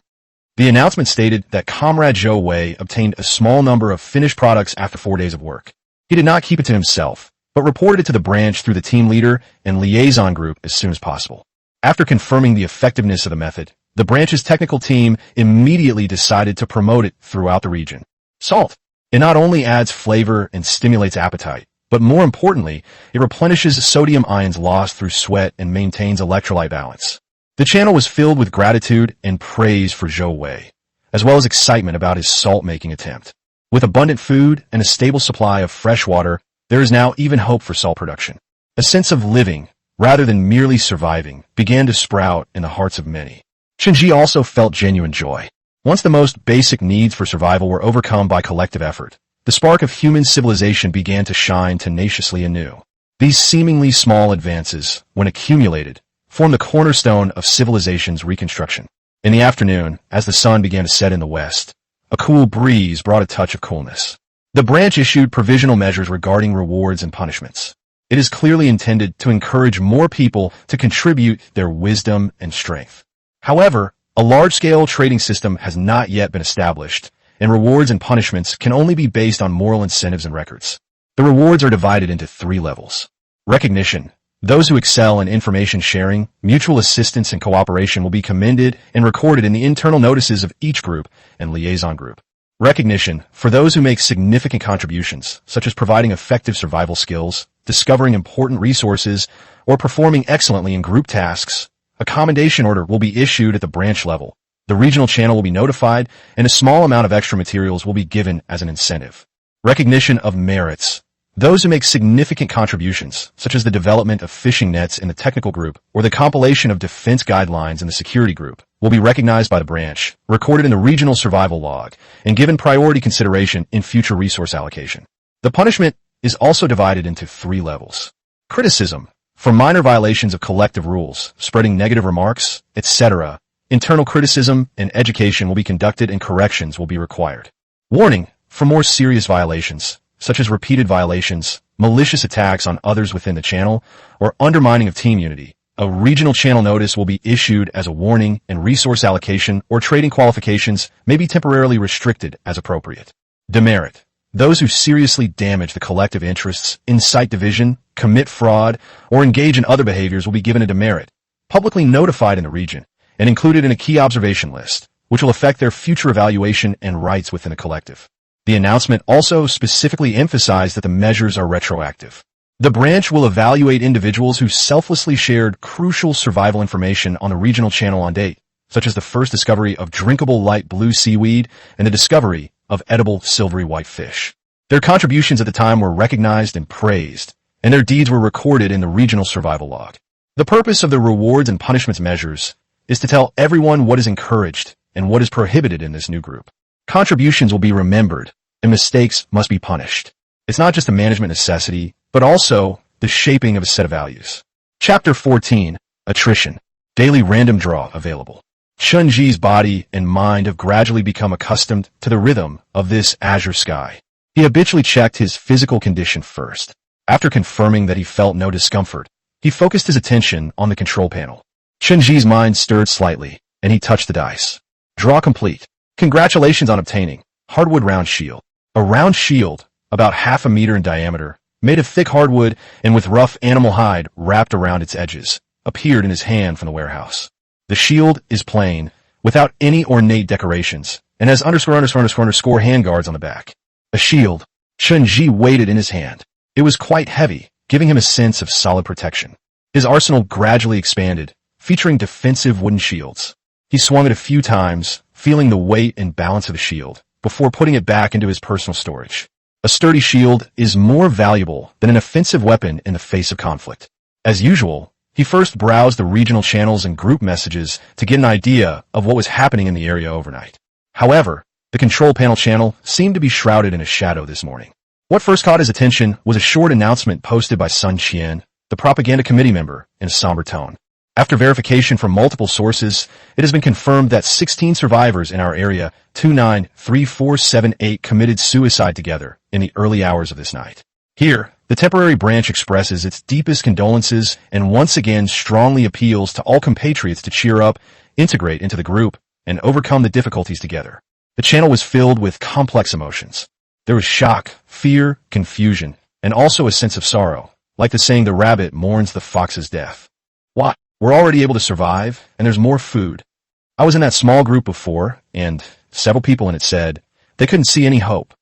Speaker 1: The announcement stated that Comrade Zhou Wei obtained a small number of finished products after 4 days of work. He did not keep it to himself, but reported it to the branch through the team leader and liaison group as soon as possible. After confirming the effectiveness of the method, the branch's technical team immediately decided to promote it throughout the region. Salt. It not only adds flavor and stimulates appetite, but more importantly, it replenishes sodium ions lost through sweat and maintains electrolyte balance. The channel was filled with gratitude and praise for Zhou Wei, as well as excitement about his salt-making attempt. With abundant food and a stable supply of fresh water, there is now even hope for salt production. A sense of living, rather than merely surviving, began to sprout in the hearts of many. Shenji also felt genuine joy. Once the most basic needs for survival were overcome by collective effort, the spark of human civilization began to shine tenaciously anew. These seemingly small advances, when accumulated, form the cornerstone of civilization's reconstruction. In the afternoon, as the sun began to set in the west, a cool breeze brought a touch of coolness. The branch issued provisional measures regarding rewards and punishments. It is clearly intended to encourage more people to contribute their wisdom and strength. However, a large-scale trading system has not yet been established, and rewards and punishments can only be based on moral incentives and records. The rewards are divided into 3 levels. Recognition. Those who excel in information sharing, mutual assistance, and cooperation will be commended and recorded in the internal notices of each group and liaison group. Recognition. For those who make significant contributions, such as providing effective survival skills, discovering important resources, or performing excellently in group tasks, a commendation order will be issued at the branch level. The regional channel will be notified, and a small amount of extra materials will be given as an incentive. Recognition of merits. Those who make significant contributions, such as the development of fishing nets in the technical group or the compilation of defense guidelines in the security group, will be recognized by the branch, recorded in the regional survival log, and given priority consideration in future resource allocation. The punishment is also divided into 3 levels. Criticism. For minor violations of collective rules, spreading negative remarks, etc., internal criticism and education will be conducted and corrections will be required. Warning. For more serious violations, such as repeated violations, malicious attacks on others within the channel, or undermining of team unity, a regional channel notice will be issued as a warning, and resource allocation or trading qualifications may be temporarily restricted as appropriate. Demerit. Those who seriously damage the collective interests, incite division, commit fraud, or engage in other behaviors will be given a demerit, publicly notified in the region, and included in a key observation list, which will affect their future evaluation and rights within the collective. The announcement also specifically emphasized that the measures are retroactive. The branch will evaluate individuals who selflessly shared crucial survival information on the regional channel on date, such as the first discovery of drinkable light blue seaweed and the discovery of edible silvery white fish. Their contributions at the time were recognized and praised, and their deeds were recorded in the regional survival log. The purpose of the rewards and punishments measures is to tell everyone what is encouraged and what is prohibited in this new group. Contributions will be remembered, and mistakes must be punished. It's not just a management necessity, but also the shaping of a set of values. Chapter 14. Attrition. Daily random draw available. Chunji's body and mind have gradually become accustomed to the rhythm of this azure sky. He habitually checked his physical condition first. After confirming that he felt no discomfort, he focused his attention on the control panel. Chunji's mind stirred slightly, and he touched the dice. Draw complete. Congratulations on obtaining hardwood round shield. A round shield, about half a meter in diameter, made of thick hardwood and with rough animal hide wrapped around its edges, appeared in his hand from the warehouse. The shield is plain, without any ornate decorations, and has ____ handguards on the back. A shield. Chunji weighed it in his hand. It was quite heavy, giving him a sense of solid protection. His arsenal gradually expanded, featuring defensive wooden shields. He swung it a few times, feeling the weight and balance of the shield, before putting it back into his personal storage. A sturdy shield is more valuable than an offensive weapon in the face of conflict. As usual, he first browsed the regional channels and group messages to get an idea of what was happening in the area overnight. However, the control panel channel seemed to be shrouded in a shadow this morning. What first caught his attention was a short announcement posted by Sun Qian, the propaganda committee member, in a somber tone. After verification from multiple sources, it has been confirmed that 16 survivors in our area 293478 committed suicide together in the early hours of this night. Here, the temporary branch expresses its deepest condolences and once again strongly appeals to all compatriots to cheer up, integrate into the group, and overcome the difficulties together. The channel was filled with complex emotions. There was shock, fear, confusion, and also a sense of sorrow, like the saying the rabbit mourns the fox's death. Why? We're already able to survive, and there's more food. I was in that small group before, and several people in it said they couldn't see any hope.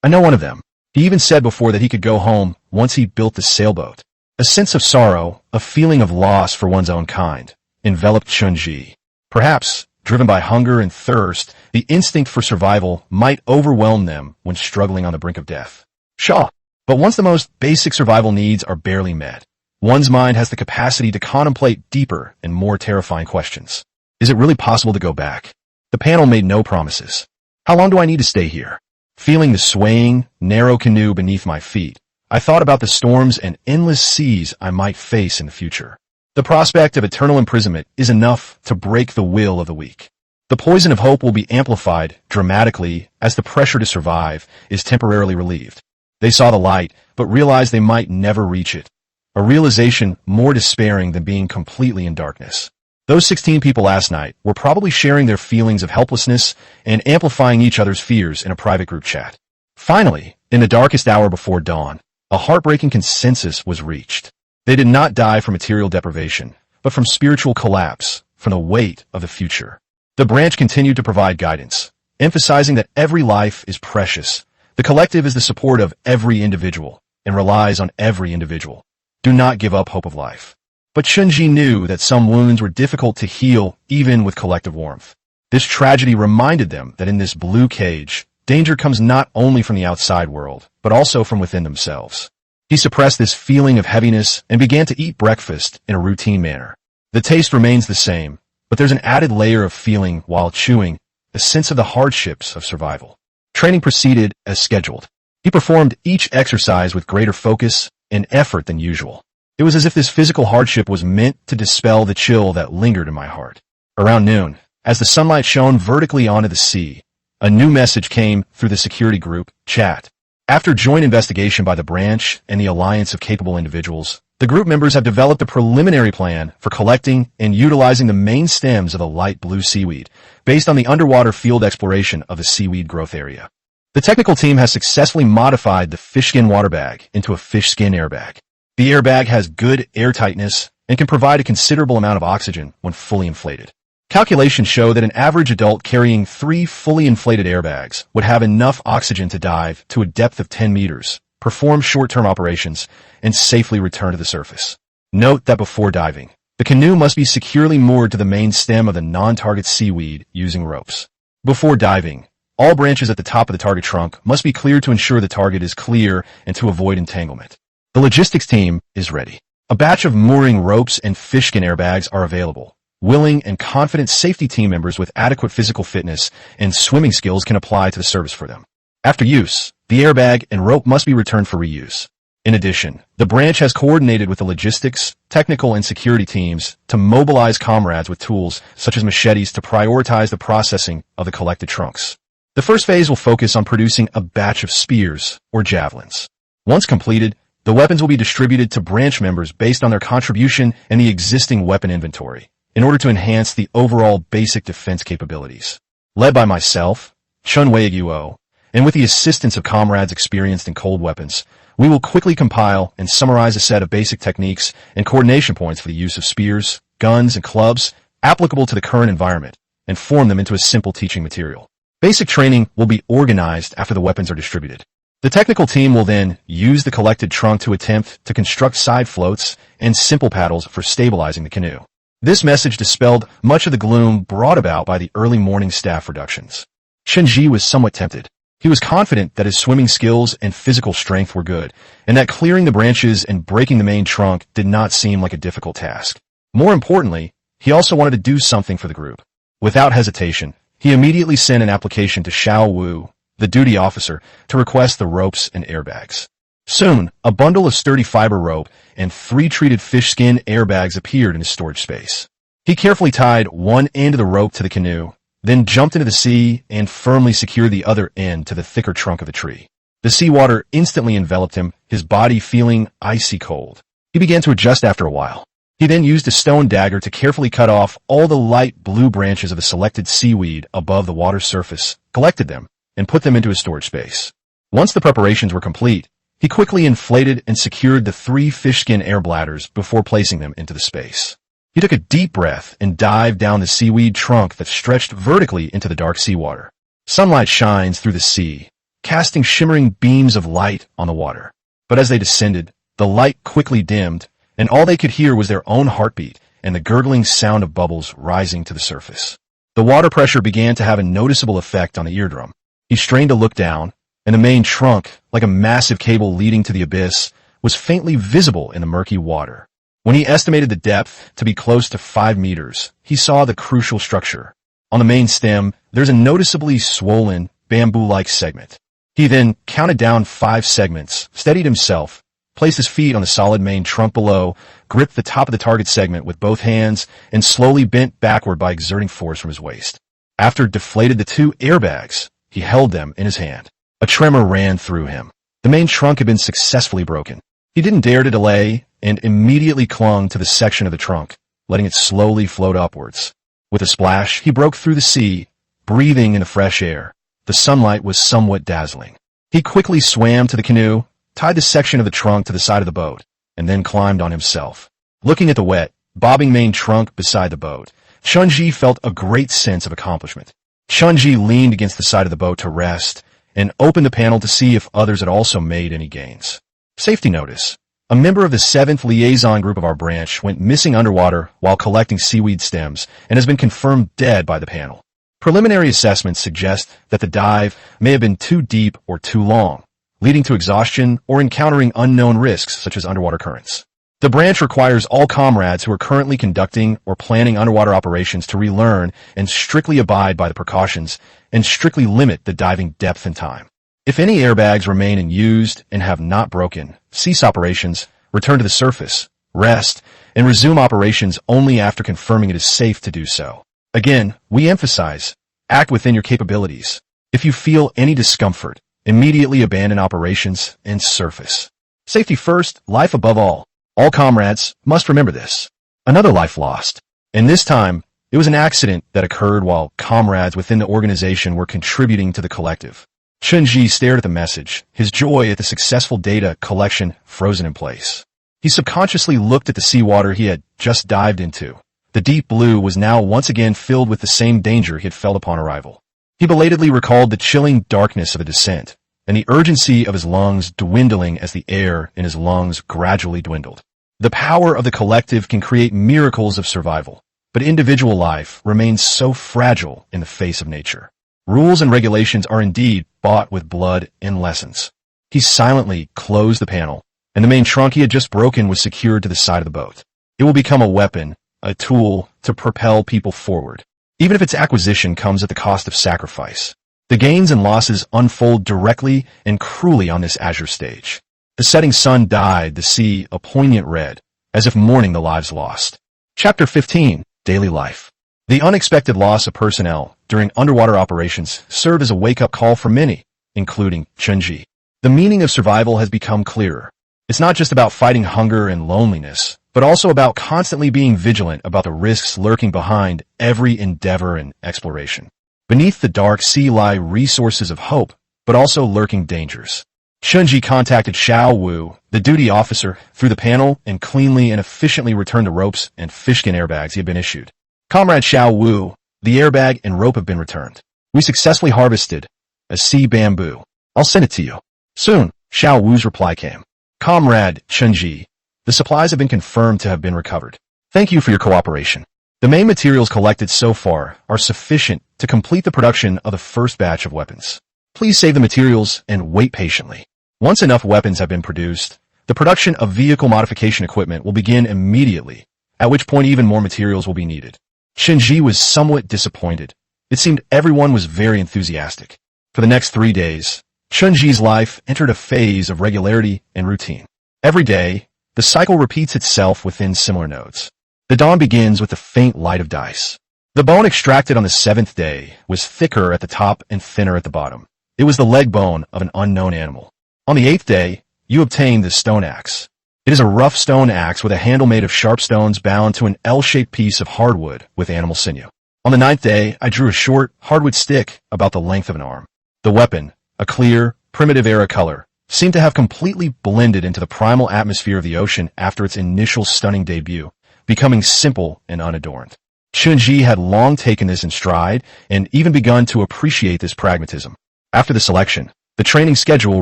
Speaker 1: I know one of them. He even said before that he could go home once he built the sailboat. A sense of sorrow, a feeling of loss for one's own kind, enveloped Chunji. Perhaps, driven by hunger and thirst, the instinct for survival might overwhelm them when struggling on the brink of death. Sure. But once the most basic survival needs are barely met, one's mind has the capacity to contemplate deeper and more terrifying questions. Is it really possible to go back? The panel made no promises. How long do I need to stay here? Feeling the swaying, narrow canoe beneath my feet, I thought about the storms and endless seas I might face in the future. The prospect of eternal imprisonment is enough to break the will of the weak. The poison of hope will be amplified dramatically as the pressure to survive is temporarily relieved. They saw the light, but realized they might never reach it. A realization more despairing than being completely in darkness. Those 16 people last night were probably sharing their feelings of helplessness and amplifying each other's fears in a private group chat. Finally, in the darkest hour before dawn, a heartbreaking consensus was reached. They did not die from material deprivation, but from spiritual collapse, from the weight of the future. The branch continued to provide guidance, emphasizing that every life is precious. The collective is the support of every individual and relies on every individual. Do not give up hope of life. But Chunji knew that some wounds were difficult to heal even with collective warmth. This tragedy reminded them that in this blue cage, danger comes not only from the outside world, but also from within themselves. He suppressed this feeling of heaviness and began to eat breakfast in a routine manner. The taste remains the same, but there's an added layer of feeling while chewing, a sense of the hardships of survival. Training proceeded as scheduled. He performed each exercise with greater focus and effort than usual. It was as if this physical hardship was meant to dispel the chill that lingered in my heart. Around noon, as the sunlight shone vertically onto the sea, a new message came through the security group chat. After joint investigation by the branch and the alliance of capable individuals, the group members have developed a preliminary plan for collecting and utilizing the main stems of the light blue seaweed, based on the underwater field exploration of the seaweed growth area. The technical team has successfully modified the fish skin water bag into a fish skin airbag. The airbag has good airtightness and can provide a considerable amount of oxygen when fully inflated. Calculations show that an average adult carrying 3 fully inflated airbags would have enough oxygen to dive to a depth of 10 meters, perform short-term operations, and safely return to the surface. Note that before diving, the canoe must be securely moored to the main stem of the non-target seaweed using ropes. Before diving, all branches at the top of the target trunk must be cleared to ensure the target is clear and to avoid entanglement. The logistics team is ready. A batch of mooring ropes and fish skin airbags are available. Willing and confident safety team members with adequate physical fitness and swimming skills can apply to the service for them. After use, the airbag and rope must be returned for reuse. In addition, the branch has coordinated with the logistics, technical, and security teams to mobilize comrades with tools such as machetes to prioritize the processing of the collected trunks. The first phase will focus on producing a batch of spears or javelins. Once completed, the weapons will be distributed to branch members based on their contribution and the existing weapon inventory, in order to enhance the overall basic defense capabilities. Led by myself, Chun Wei-Guo, and with the assistance of comrades experienced in cold weapons, we will quickly compile and summarize a set of basic techniques and coordination points for the use of spears, guns, and clubs applicable to the current environment, and form them into a simple teaching material. Basic training will be organized after the weapons are distributed. The technical team will then use the collected trunk to attempt to construct side floats and simple paddles for stabilizing the canoe. This message dispelled much of the gloom brought about by the early morning staff reductions. Chunji was somewhat tempted. He was confident that his swimming skills and physical strength were good, and that clearing the branches and breaking the main trunk did not seem like a difficult task. More importantly, he also wanted to do something for the group. Without hesitation, he immediately sent an application to Xiao Wu, the duty officer, to request the ropes and airbags. Soon, a bundle of sturdy fiber rope and 3 treated fish skin airbags appeared in his storage space. He carefully tied one end of the rope to the canoe, then jumped into the sea and firmly secured the other end to the thicker trunk of the tree. The seawater instantly enveloped him, his body feeling icy cold. He began to adjust after a while. He then used a stone dagger to carefully cut off all the light blue branches of the selected seaweed above the water's surface, collected them, and put them into his storage space. Once the preparations were complete, he quickly inflated and secured the 3 fish skin air bladders before placing them into the space. He took a deep breath and dived down the seaweed trunk that stretched vertically into the dark seawater. Sunlight shines through the sea, casting shimmering beams of light on the water. But as they descended, the light quickly dimmed, and all they could hear was their own heartbeat and the gurgling sound of bubbles rising to the surface. The water pressure began to have a noticeable effect on the eardrum. He strained to look down, and the main trunk, like a massive cable leading to the abyss, was faintly visible in the murky water. When he estimated the depth to be close to 5 meters, he saw the crucial structure. On the main stem, there's a noticeably swollen, bamboo-like segment. He then counted down 5 segments, steadied himself, placed his feet on the solid main trunk below, gripped the top of the target segment with both hands, and slowly bent backward by exerting force from his waist. After deflated the 2 airbags, he held them in his hand. A tremor ran through him. The main trunk had been successfully broken. He didn't dare to delay and immediately clung to the section of the trunk, letting it slowly float upwards. With a splash, he broke through the sea, breathing in the fresh air. The sunlight was somewhat dazzling. He quickly swam to the canoe, tied the section of the trunk to the side of the boat, and then climbed on himself. Looking at the wet, bobbing main trunk beside the boat, Chunji felt a great sense of accomplishment. Chunji leaned against the side of the boat to rest, and opened the panel to see if others had also made any gains. Safety notice. A member of the 7th liaison group of our branch went missing underwater while collecting seaweed stems and has been confirmed dead by the panel. Preliminary assessments suggest that the dive may have been too deep or too long, leading to exhaustion or encountering unknown risks such as underwater currents. The branch requires all comrades who are currently conducting or planning underwater operations to relearn and strictly abide by the precautions and strictly limit the diving depth and time. If any airbags remain unused and have not broken, cease operations, return to the surface, rest, and resume operations only after confirming it is safe to do so. Again, we emphasize, act within your capabilities. If you feel any discomfort, immediately abandon operations and surface. Safety first, life above all. All comrades must remember this. Another life lost. And this time, it was an accident that occurred while comrades within the organization were contributing to the collective. Chunji stared at the message, his joy at the successful data collection frozen in place. He subconsciously looked at the seawater he had just dived into. The deep blue was now once again filled with the same danger he had felt upon arrival. He belatedly recalled the chilling darkness of the descent, and the urgency of his lungs dwindling as the air in his lungs gradually dwindled. The power of the collective can create miracles of survival, but individual life remains so fragile in the face of nature. Rules and regulations are indeed bought with blood and lessons. He silently closed the panel, and the main trunk he had just broken was secured to the side of the boat. It will become a weapon, a tool to propel people forward, even if its acquisition comes at the cost of sacrifice. The gains and losses unfold directly and cruelly on this azure stage. The setting sun dyed the sea a poignant red, as if mourning the lives lost. Chapter 15, Daily Life. The unexpected loss of personnel during underwater operations served as a wake-up call for many, including Chunji. The meaning of survival has become clearer. It's not just about fighting hunger and loneliness, but also about constantly being vigilant about the risks lurking behind every endeavor and exploration. Beneath the dark sea lie resources of hope, but also lurking dangers. Chunji contacted Xiao Wu, the duty officer, through the panel and cleanly and efficiently returned the ropes and fishskin airbags he had been issued. Comrade Xiao Wu, the airbag and rope have been returned. We successfully harvested a sea bamboo. I'll send it to you. Soon, Xiao Wu's reply came. Comrade Chunji, the supplies have been confirmed to have been recovered. Thank you for your cooperation. The main materials collected so far are sufficient to complete the production of the first batch of weapons. Please save the materials and wait patiently. Once enough weapons have been produced, the production of vehicle modification equipment will begin immediately, at which point even more materials will be needed. Chunji was somewhat disappointed. It seemed everyone was very enthusiastic. For the next 3 days, Chunji's life entered a phase of regularity and routine. Every day, the cycle repeats itself within similar nodes. The dawn begins with the faint light of dice. The bone extracted on the 7th day was thicker at the top and thinner at the bottom. It was the leg bone of an unknown animal. On the 8th day, you obtain the stone axe. It is a rough stone axe with a handle made of sharp stones bound to an L-shaped piece of hardwood with animal sinew. On the 9th day, I drew a short, hardwood stick about the length of an arm. The weapon, a clear, primitive-era color, seemed to have completely blended into the primal atmosphere of the ocean after its initial stunning debut, becoming simple and unadorned. Chunji had long taken this in stride and even begun to appreciate this pragmatism. After the selection, the training schedule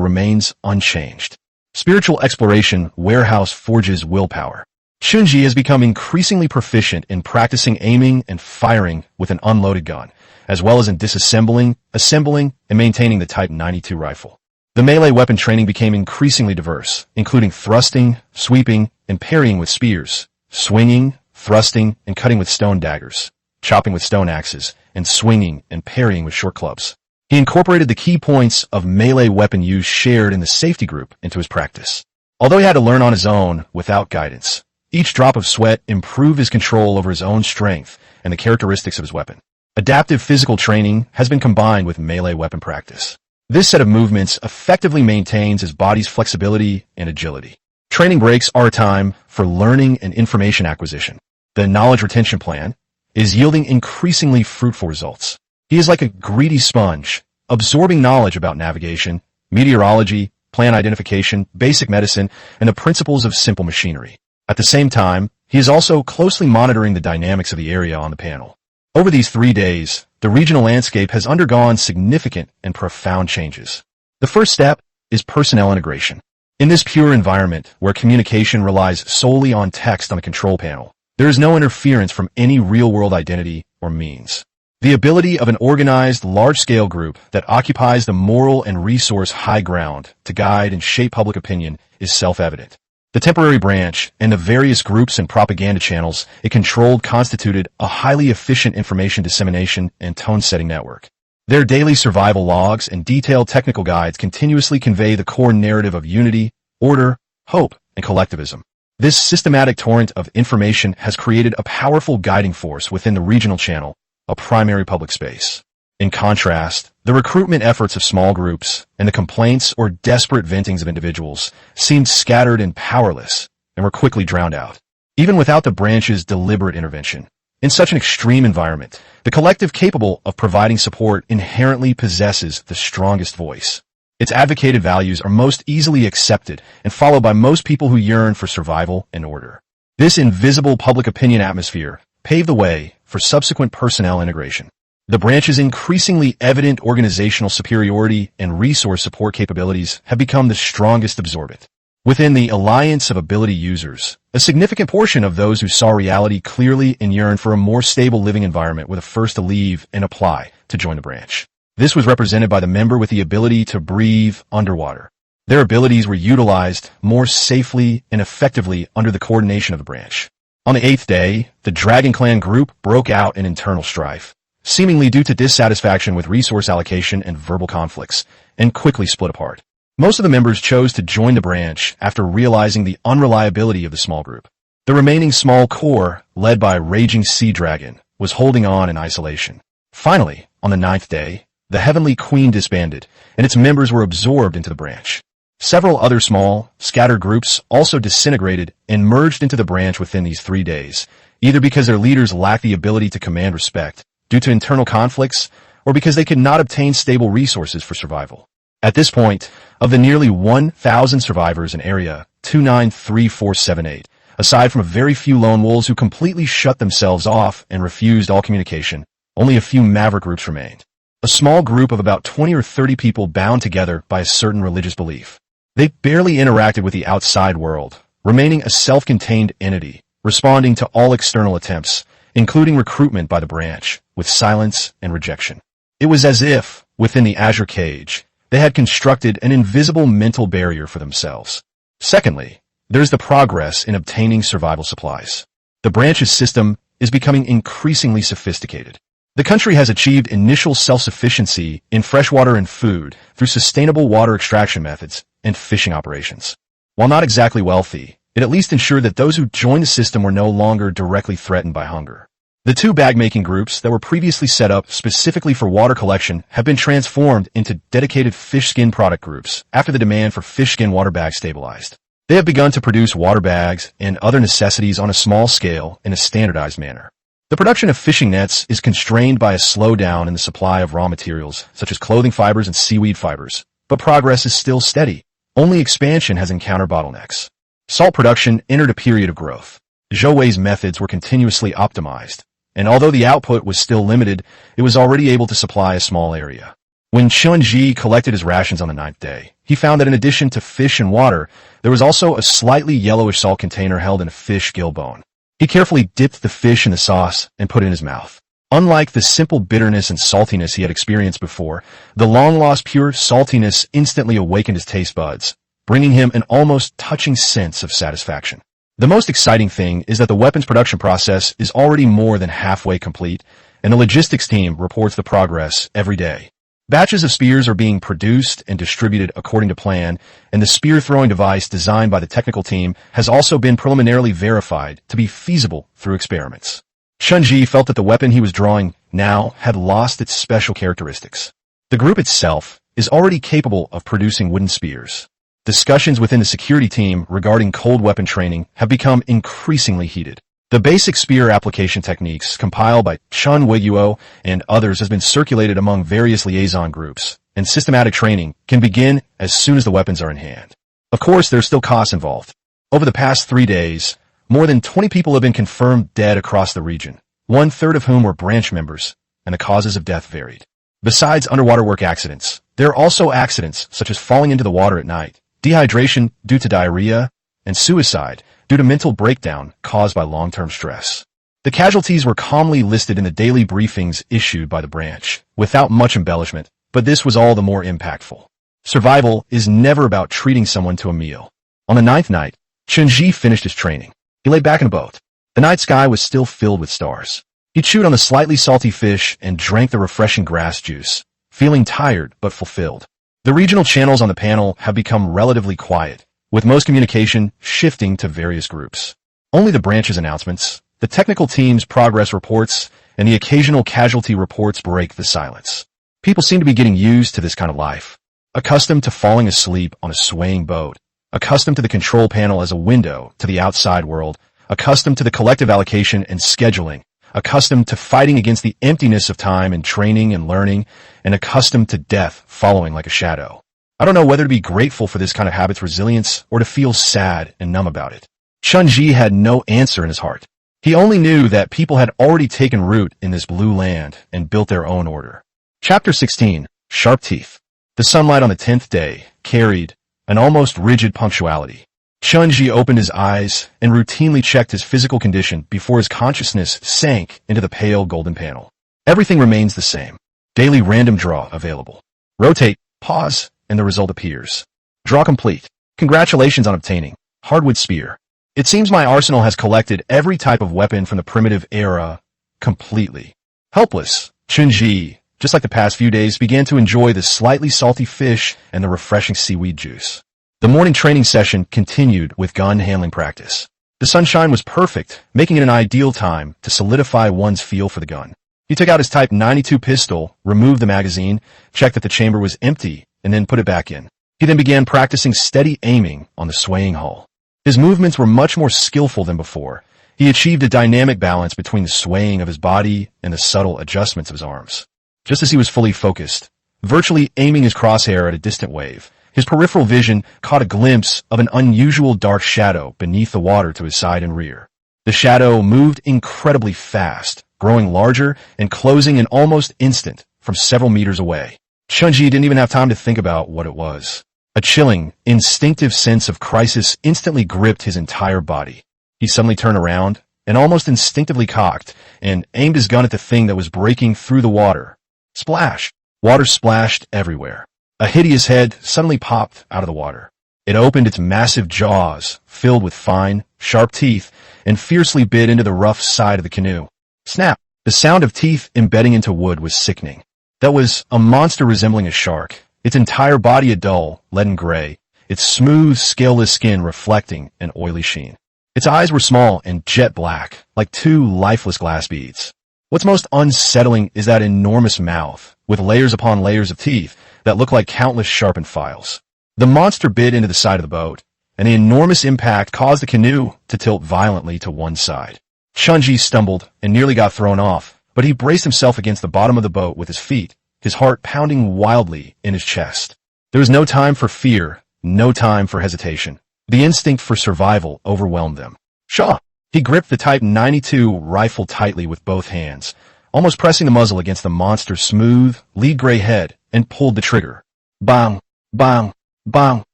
Speaker 1: remains unchanged. Spiritual exploration warehouse forges willpower. Chunji has become increasingly proficient in practicing aiming and firing with an unloaded gun, as well as in disassembling, assembling, and maintaining the Type 92 rifle. The melee weapon training became increasingly diverse, including thrusting, sweeping, and parrying with spears, swinging, thrusting, and cutting with stone daggers, chopping with stone axes, and swinging and parrying with short clubs. He incorporated the key points of melee weapon use shared in the safety group into his practice. Although he had to learn on his own without guidance, each drop of sweat improved his control over his own strength and the characteristics of his weapon. Adaptive physical training has been combined with melee weapon practice. This set of movements effectively maintains his body's flexibility and agility. Training breaks are a time for learning and information acquisition. The knowledge retention plan is yielding increasingly fruitful results. He is like a greedy sponge, absorbing knowledge about navigation, meteorology, plant identification, basic medicine, and the principles of simple machinery. At the same time, he is also closely monitoring the dynamics of the area on the panel. Over these 3 days, the regional landscape has undergone significant and profound changes. The first step is personnel integration. In this pure environment, where communication relies solely on text on the control panel, there is no interference from any real-world identity or means. The ability of an organized, large-scale group that occupies the moral and resource high ground to guide and shape public opinion is self-evident. The temporary branch and the various groups and propaganda channels it controlled constituted a highly efficient information dissemination and tone-setting network. Their daily survival logs and detailed technical guides continuously convey the core narrative of unity, order, hope, and collectivism. This systematic torrent of information has created a powerful guiding force within the regional channel, a primary public space. In contrast, the recruitment efforts of small groups and the complaints or desperate ventings of individuals seemed scattered and powerless and were quickly drowned out. Even without the branch's deliberate intervention, in such an extreme environment, the collective capable of providing support inherently possesses the strongest voice. Its advocated values are most easily accepted and followed by most people who yearn for survival and order. This invisible public opinion atmosphere paved the way for subsequent personnel integration. The branch's increasingly evident organizational superiority and resource support capabilities have become the strongest absorbent. Within the alliance of ability users, a significant portion of those who saw reality clearly and yearned for a more stable living environment were the first to leave and apply to join the branch. This was represented by the member with the ability to breathe underwater. Their abilities were utilized more safely and effectively under the coordination of the branch. On the 8th day, the Dragon Clan group broke out in internal strife, seemingly due to dissatisfaction with resource allocation and verbal conflicts, and quickly split apart. Most of the members chose to join the branch after realizing the unreliability of the small group. The remaining small core, led by Raging Sea Dragon, was holding on in isolation. Finally, on the 9th day, the Heavenly Queen disbanded, and its members were absorbed into the branch. Several other small, scattered groups also disintegrated and merged into the branch within these 3 days, either because their leaders lacked the ability to command respect, due to internal conflicts, or because they could not obtain stable resources for survival. At this point, of the nearly 1,000 survivors in Area 293478, aside from a very few lone wolves who completely shut themselves off and refused all communication, only a few maverick groups remained. A small group of about 20 or 30 people bound together by a certain religious belief. They barely interacted with the outside world, remaining a self-contained entity, responding to all external attempts, including recruitment by the branch, with silence and rejection. It was as if, within the azure cage, they had constructed an invisible mental barrier for themselves. Secondly, there's the progress in obtaining survival supplies. The branch's system is becoming increasingly sophisticated. The country has achieved initial self-sufficiency in freshwater and food through sustainable water extraction methods and fishing operations. While not exactly wealthy, it at least ensured that those who joined the system were no longer directly threatened by hunger. The two bag-making groups that were previously set up specifically for water collection have been transformed into dedicated fish skin product groups after the demand for fish skin water bags stabilized. They have begun to produce water bags and other necessities on a small scale in a standardized manner. The production of fishing nets is constrained by a slowdown in the supply of raw materials, such as clothing fibers and seaweed fibers, but progress is still steady. Only expansion has encountered bottlenecks. Salt production entered a period of growth. Zhou methods were continuously optimized, and although the output was still limited, it was already able to supply a small area. When Chun-Ji collected his rations on the 9th day, he found that in addition to fish and water, there was also a slightly yellowish salt container held in a fish gill bone. He carefully dipped the fish in the sauce and put it in his mouth. Unlike the simple bitterness and saltiness he had experienced before, the long-lost pure saltiness instantly awakened his taste buds, bringing him an almost touching sense of satisfaction. The most exciting thing is that the weapons production process is already more than halfway complete, and the logistics team reports the progress every day. Batches of spears are being produced and distributed according to plan, and the spear-throwing device designed by the technical team has also been preliminarily verified to be feasible through experiments. Chun-Ji felt that the weapon he was drawing now had lost its special characteristics. The group itself is already capable of producing wooden spears. Discussions within the security team regarding cold weapon training have become increasingly heated. The basic spear application techniques compiled by Chun Weiguo and others has been circulated among various liaison groups, and systematic training can begin as soon as the weapons are in hand. Of course, there are still costs involved. Over the past 3 days, more than 20 people have been confirmed dead across the region, 1/3 of whom were branch members, and the causes of death varied. Besides underwater work accidents, there are also accidents such as falling into the water at night, dehydration due to diarrhea, and suicide due to mental breakdown caused by long-term stress. The casualties were calmly listed in the daily briefings issued by the branch, without much embellishment, but this was all the more impactful. Survival is never about treating someone to a meal. On the 9th night, Chun-Ji finished his training. He lay back in a boat. The night sky was still filled with stars. He chewed on the slightly salty fish and drank the refreshing grass juice, feeling tired but fulfilled. The regional channels on the panel have become relatively quiet, with most communication shifting to various groups. Only the branch's announcements, the technical team's progress reports, and the occasional casualty reports break the silence. People seem to be getting used to this kind of life, accustomed to falling asleep on a swaying boat, accustomed to the control panel as a window to the outside world, accustomed to the collective allocation and scheduling, accustomed to fighting against the emptiness of time and training and learning, and accustomed to death following like a shadow. I don't know whether to be grateful for this kind of habit's resilience or to feel sad and numb about it. Chun-Ji had no answer in his heart. He only knew that people had already taken root in this blue land and built their own order. Chapter 16. Sharp Teeth. The sunlight on the 10th day carried an almost rigid punctuality. Chun-Ji opened his eyes and routinely checked his physical condition before his consciousness sank into the pale golden panel. Everything remains the same. Daily random draw available. Rotate, pause, and the result appears. Draw complete. Congratulations on obtaining hardwood spear. It seems my arsenal has collected every type of weapon from the primitive era completely. Helpless, Chun-Ji, just like the past few days, began to enjoy the slightly salty fish and the refreshing seaweed juice. The morning training session continued with gun handling practice. The sunshine was perfect, making it an ideal time to solidify one's feel for the gun. He took out his Type 92 pistol, removed the magazine, checked that the chamber was empty, and then put it back in. He then began practicing steady aiming on the swaying hull. His movements were much more skillful than before. He achieved a dynamic balance between the swaying of his body and the subtle adjustments of his arms. Just as he was fully focused, virtually aiming his crosshair at a distant wave, his peripheral vision caught a glimpse of an unusual dark shadow beneath the water to his side and rear. The shadow moved incredibly fast, growing larger and closing in almost instant from several meters away. Chun-Ji didn't even have time to think about what it was. A chilling, instinctive sense of crisis instantly gripped his entire body. He suddenly turned around and almost instinctively cocked and aimed his gun at the thing that was breaking through the water. Splash! Water splashed everywhere. A hideous head suddenly popped out of the water. It opened its massive jaws, filled with fine, sharp teeth, and fiercely bit into the rough side of the canoe. Snap! The sound of teeth embedding into wood was sickening. That was a monster resembling a shark, its entire body a dull, leaden gray, its smooth, scaleless skin reflecting an oily sheen. Its eyes were small and jet black, like two lifeless glass beads. What's most unsettling is that enormous mouth, with layers upon layers of teeth that look like countless sharpened files. The monster bit into the side of the boat, and the enormous impact caused the canoe to tilt violently to one side. Chunji stumbled and nearly got thrown off, but he braced himself against the bottom of the boat with his feet, his heart pounding wildly in his chest. There was no time for fear, no time for hesitation. The instinct for survival overwhelmed them. Shaw! He gripped the Type 92 rifle tightly with both hands, almost pressing the muzzle against the monster's smooth, lead-gray head, and pulled the trigger. Bang! Bang! Bang!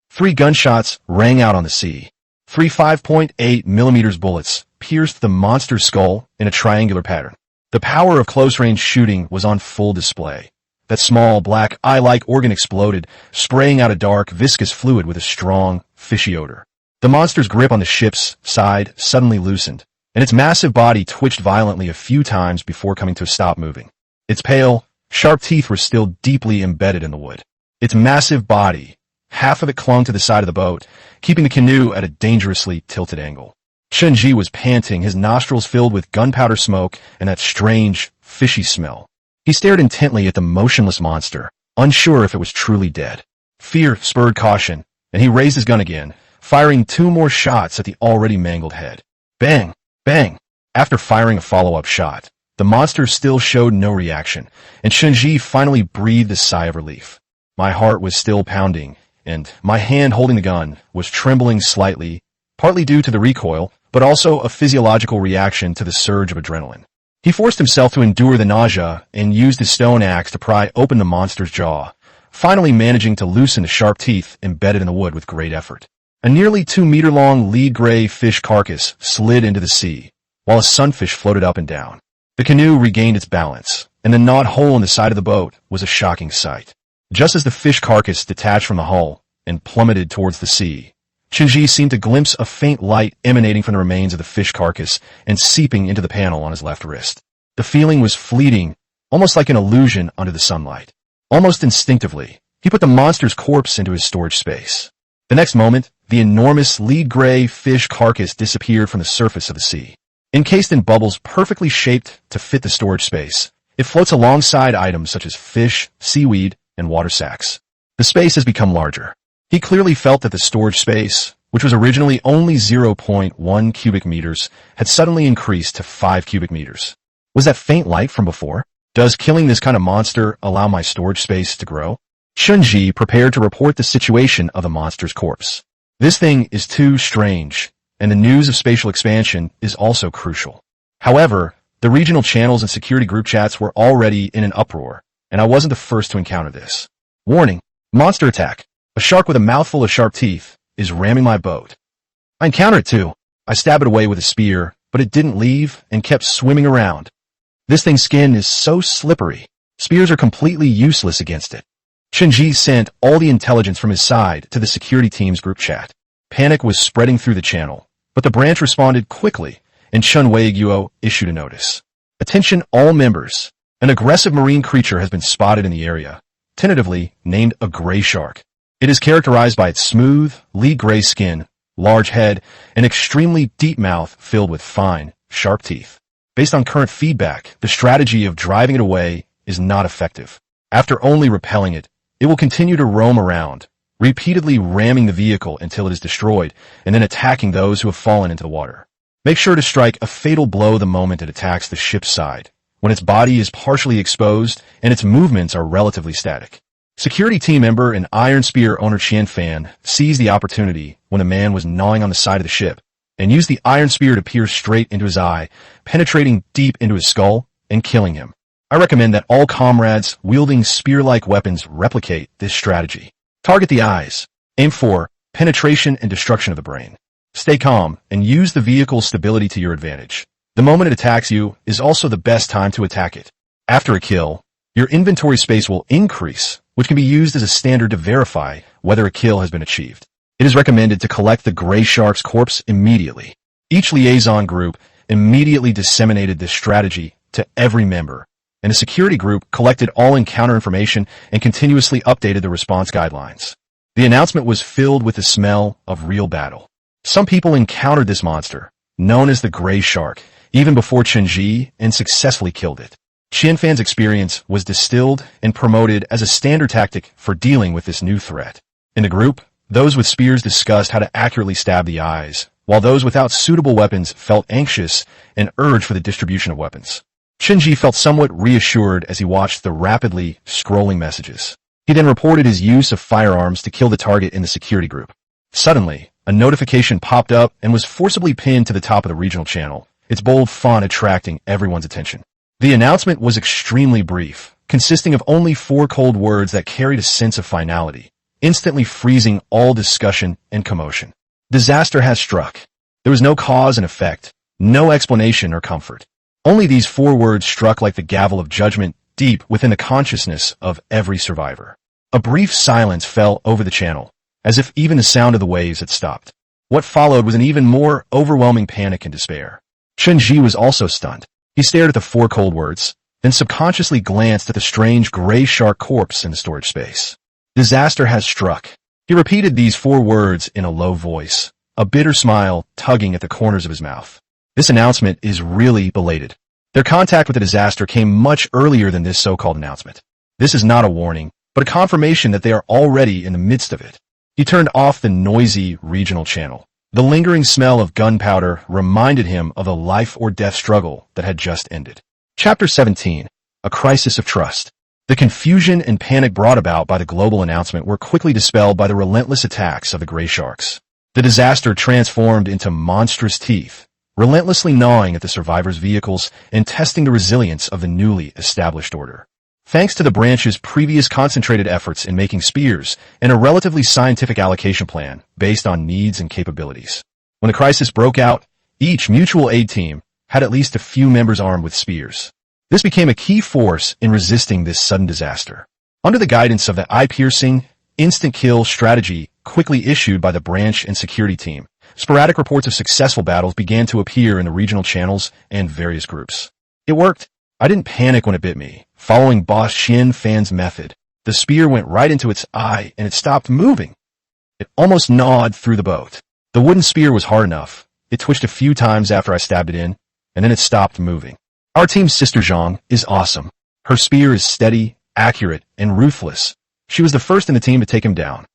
Speaker 1: 3 gunshots rang out on the sea. 3 5.8mm bullets pierced the monster's skull in a triangular pattern. The power of close-range shooting was on full display. That small, black, eye-like organ exploded, spraying out a dark, viscous fluid with a strong, fishy odor. The monster's grip on the ship's side suddenly loosened, and its massive body twitched violently a few times before coming to a stop moving. Its pale, sharp teeth were still deeply embedded in the wood. Its massive body, half of it clung to the side of the boat, keeping the canoe at a dangerously tilted angle. Chunji was panting, his nostrils filled with gunpowder smoke and that strange, fishy smell. He stared intently at the motionless monster, unsure if it was truly dead. Fear spurred caution, and he raised his gun again, firing 2 more shots at the already mangled head. Bang! Bang! After firing a follow-up shot, the monster still showed no reaction, and Chunji finally breathed a sigh of relief. My heart was still pounding, and my hand holding the gun was trembling slightly, partly due to the recoil, but also a physiological reaction to the surge of adrenaline. He forced himself to endure the nausea and used his stone axe to pry open the monster's jaw, finally managing to loosen the sharp teeth embedded in the wood with great effort. A nearly 2-meter-long lead-gray fish carcass slid into the sea, while a sunfish floated up and down. The canoe regained its balance, and the gnawed hole in the side of the boat was a shocking sight. Just as the fish carcass detached from the hull and plummeted towards the sea, Chunji seemed to glimpse a faint light emanating from the remains of the fish carcass and seeping into the panel on his left wrist. The feeling was fleeting, almost like an illusion under the sunlight. Almost instinctively, he put the monster's corpse into his storage space. The next moment, the enormous lead-gray fish carcass disappeared from the surface of the sea. Encased in bubbles perfectly shaped to fit the storage space, it floats alongside items such as fish, seaweed, and water sacks. The space has become larger. He clearly felt that the storage space, which was originally only 0.1 cubic meters, had suddenly increased to 5 cubic meters. Was that faint light from before? Does killing this kind of monster allow my storage space to grow? Chunji prepared to report the situation of the monster's corpse. This thing is too strange, and the news of spatial expansion is also crucial. However, the regional channels and security group chats were already in an uproar, and I wasn't the first to encounter this. Warning, monster attack. A shark with a mouthful of sharp teeth is ramming my boat. I encountered it too. I stabbed it away with a spear, but it didn't leave and kept swimming around. This thing's skin is so slippery. Spears are completely useless against it. Chunji sent all the intelligence from his side to the security team's group chat. Panic was spreading through the channel, but the branch responded quickly, and Chun Wei-Guo issued a notice. Attention all members. An aggressive marine creature has been spotted in the area, tentatively named a gray shark. It is characterized by its smooth, lead-gray skin, large head, and extremely deep mouth filled with fine, sharp teeth. Based on current feedback, the strategy of driving it away is not effective. After only repelling it, it will continue to roam around, repeatedly ramming the vehicle until it is destroyed, and then attacking those who have fallen into the water. Make sure to strike a fatal blow the moment it attacks the ship's side, when its body is partially exposed and its movements are relatively static. Security team member and Iron Spear owner Qian Fan seized the opportunity when a man was gnawing on the side of the ship and used the Iron Spear to pierce straight into his eye, penetrating deep into his skull and killing him. I recommend that all comrades wielding spear-like weapons replicate this strategy. Target the eyes. Aim for penetration and destruction of the brain. Stay calm and use the vehicle's stability to your advantage. The moment it attacks you is also the best time to attack it. After a kill, your inventory space will increase, which can be used as a standard to verify whether a kill has been achieved. It is recommended to collect the gray shark's corpse immediately. Each liaison group immediately disseminated this strategy to every member, and a security group collected all encounter information and continuously updated the response guidelines. The announcement was filled with the smell of real battle. Some people encountered this monster, known as the Gray Shark, even before Cheng and successfully killed it. Qian Fan's experience was distilled and promoted as a standard tactic for dealing with this new threat. In the group, those with spears discussed how to accurately stab the eyes, while those without suitable weapons felt anxious and urged for the distribution of weapons. Chen Ji felt somewhat reassured as he watched the rapidly scrolling messages. He then reported his use of firearms to kill the target in the security group. Suddenly, a notification popped up and was forcibly pinned to the top of the regional channel, its bold font attracting everyone's attention. The announcement was extremely brief, consisting of only 4 cold words that carried a sense of finality, instantly freezing all discussion and commotion. Disaster has struck. There was no cause and effect, no explanation or comfort. Only these 4 words struck like the gavel of judgment deep within the consciousness of every survivor. A brief silence fell over the channel, as if even the sound of the waves had stopped. What followed was an even more overwhelming panic and despair. Chen Ji was also stunned. He stared at the 4 cold words, then subconsciously glanced at the strange gray shark corpse in the storage space. Disaster has struck. He repeated these 4 words in a low voice, a bitter smile tugging at the corners of his mouth. This announcement is really belated. Their contact with the disaster came much earlier than this so-called announcement. This is not a warning, but a confirmation that they are already in the midst of it. He turned off the noisy regional channel. The lingering smell of gunpowder reminded him of a life-or-death struggle that had just ended. Chapter 17. A Crisis of Trust. The confusion and panic brought about by the global announcement were quickly dispelled by the relentless attacks of the gray sharks. The disaster transformed into monstrous teeth, relentlessly gnawing at the survivors' vehicles and testing the resilience of the newly established order. Thanks to the branch's previous concentrated efforts in making spears and a relatively scientific allocation plan based on needs and capabilities. When the crisis broke out, each mutual aid team had at least a few members armed with spears. This became a key force in resisting this sudden disaster. Under the guidance of the eye-piercing, instant kill strategy quickly issued by the branch and security team, sporadic reports of successful battles began to appear in the regional channels and various groups. It worked. I didn't panic when it bit me. Following Boss Qian Fan's method, the spear went right into its eye and it stopped moving. It almost gnawed through the boat. The wooden spear was hard enough. It twitched a few times after I stabbed it in, and then it stopped moving. Our team's sister Zhang is awesome. Her spear is steady, accurate, and ruthless. She was the first in the team to take him down.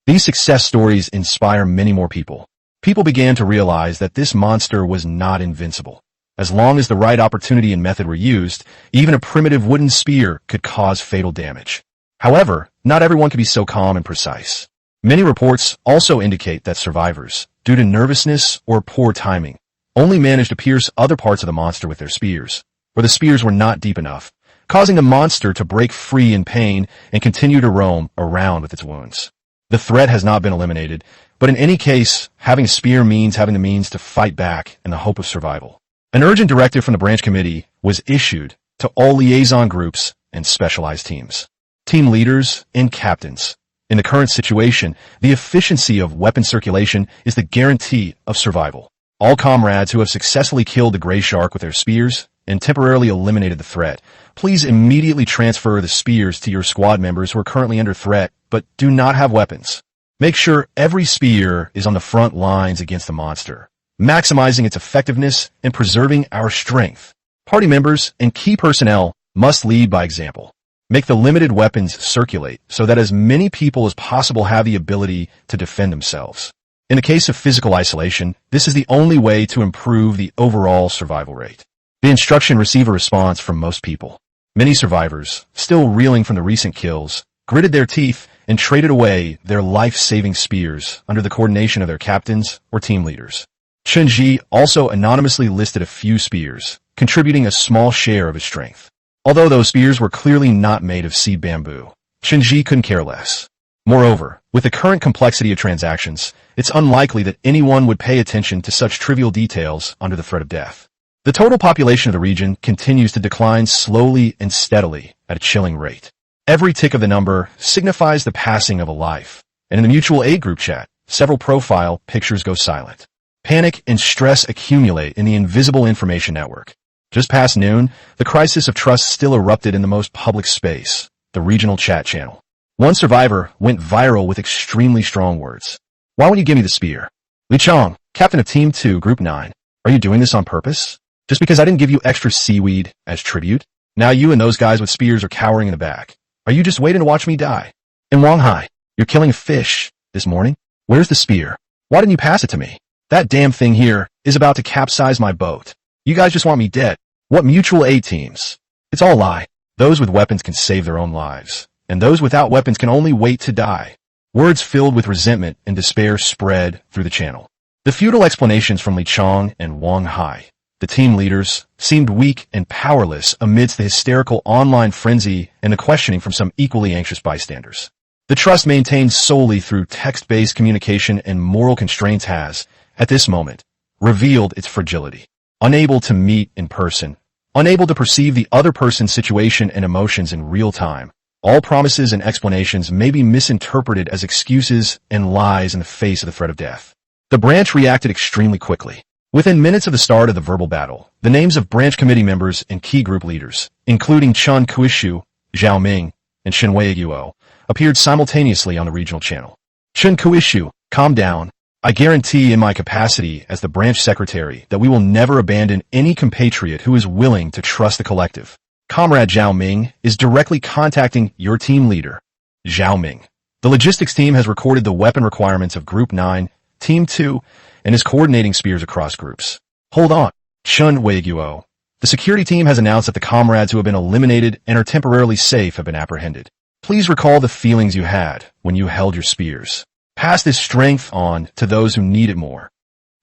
Speaker 1: These success stories inspire many more people. People began to realize that this monster was not invincible. As long as the right opportunity and method were used, even a primitive wooden spear could cause fatal damage. However, not everyone could be so calm and precise. Many reports also indicate that survivors, due to nervousness or poor timing, only managed to pierce other parts of the monster with their spears, or the spears were not deep enough, causing the monster to break free in pain and continue to roam around with its wounds. The threat has not been eliminated, but in any case, having a spear means having the means to fight back in the hope of survival. An urgent directive from the branch committee was issued to all liaison groups and specialized teams, team leaders, and captains. In the current situation, the efficiency of weapon circulation is the guarantee of survival. All comrades who have successfully killed the gray shark with their spears and temporarily eliminated the threat, please immediately transfer the spears to your squad members who are currently under threat but do not have weapons. Make sure every spear is on the front lines against the monster, maximizing its effectiveness and preserving our strength. Party members and key personnel must lead by example. Make the limited weapons circulate so that as many people as possible have the ability to defend themselves. In the case of physical isolation, this is the only way to improve the overall survival rate. The instruction received a response from most people. Many survivors, still reeling from the recent kills, gritted their teeth and traded away their life-saving spears under the coordination of their captains or team leaders. Chen Ji also anonymously listed a few spears, contributing a small share of his strength. Although those spears were clearly not made of seed bamboo, Chen Ji couldn't care less. Moreover, with the current complexity of transactions, it's unlikely that anyone would pay attention to such trivial details under the threat of death. The total population of the region continues to decline slowly and steadily at a chilling rate. Every tick of the number signifies the passing of a life, and in the mutual aid group chat, several profile pictures go silent. Panic and stress accumulate in the invisible information network. Just past noon, the crisis of trust still erupted in the most public space, the regional chat channel. One survivor went viral with extremely strong words. "Why won't you give me the spear? Lin Cheng, captain of Team 2, Group 9. Are you doing this on purpose? Just because I didn't give you extra seaweed as tribute? Now you and those guys with spears are cowering in the back. Are you just waiting to watch me die? And Wang Hai, you're killing a fish this morning? Where's the spear? Why didn't you pass it to me? That damn thing here is about to capsize my boat. You guys just want me dead. What mutual aid teams? It's all a lie. Those with weapons can save their own lives, and those without weapons can only wait to die." Words filled with resentment and despair spread through the channel. The futile explanations from Lin Cheng and Wang Hai, the team leaders, seemed weak and powerless amidst the hysterical online frenzy and the questioning from some equally anxious bystanders. The trust maintained solely through text-based communication and moral constraints has, at this moment, revealed its fragility. Unable to meet in person, unable to perceive the other person's situation and emotions in real time, all promises and explanations may be misinterpreted as excuses and lies in the face of the threat of death. The branch reacted extremely quickly. Within minutes of the start of the verbal battle, the names of branch committee members and key group leaders, including Chen Kuishu, Zhao Ming, and Shen Weiguo, appeared simultaneously on the regional channel. "Chen Kuishu, calm down. I guarantee in my capacity as the branch secretary that we will never abandon any compatriot who is willing to trust the collective. Comrade Zhao Ming is directly contacting your team leader, Zhao Ming. The logistics team has recorded the weapon requirements of Group 9, Team 2, and is coordinating spears across groups. Hold on, Chen Weiguo. The security team has announced that the comrades who have been eliminated and are temporarily safe have been apprehended. Please recall the feelings you had when you held your spears. Pass this strength on to those who need it more."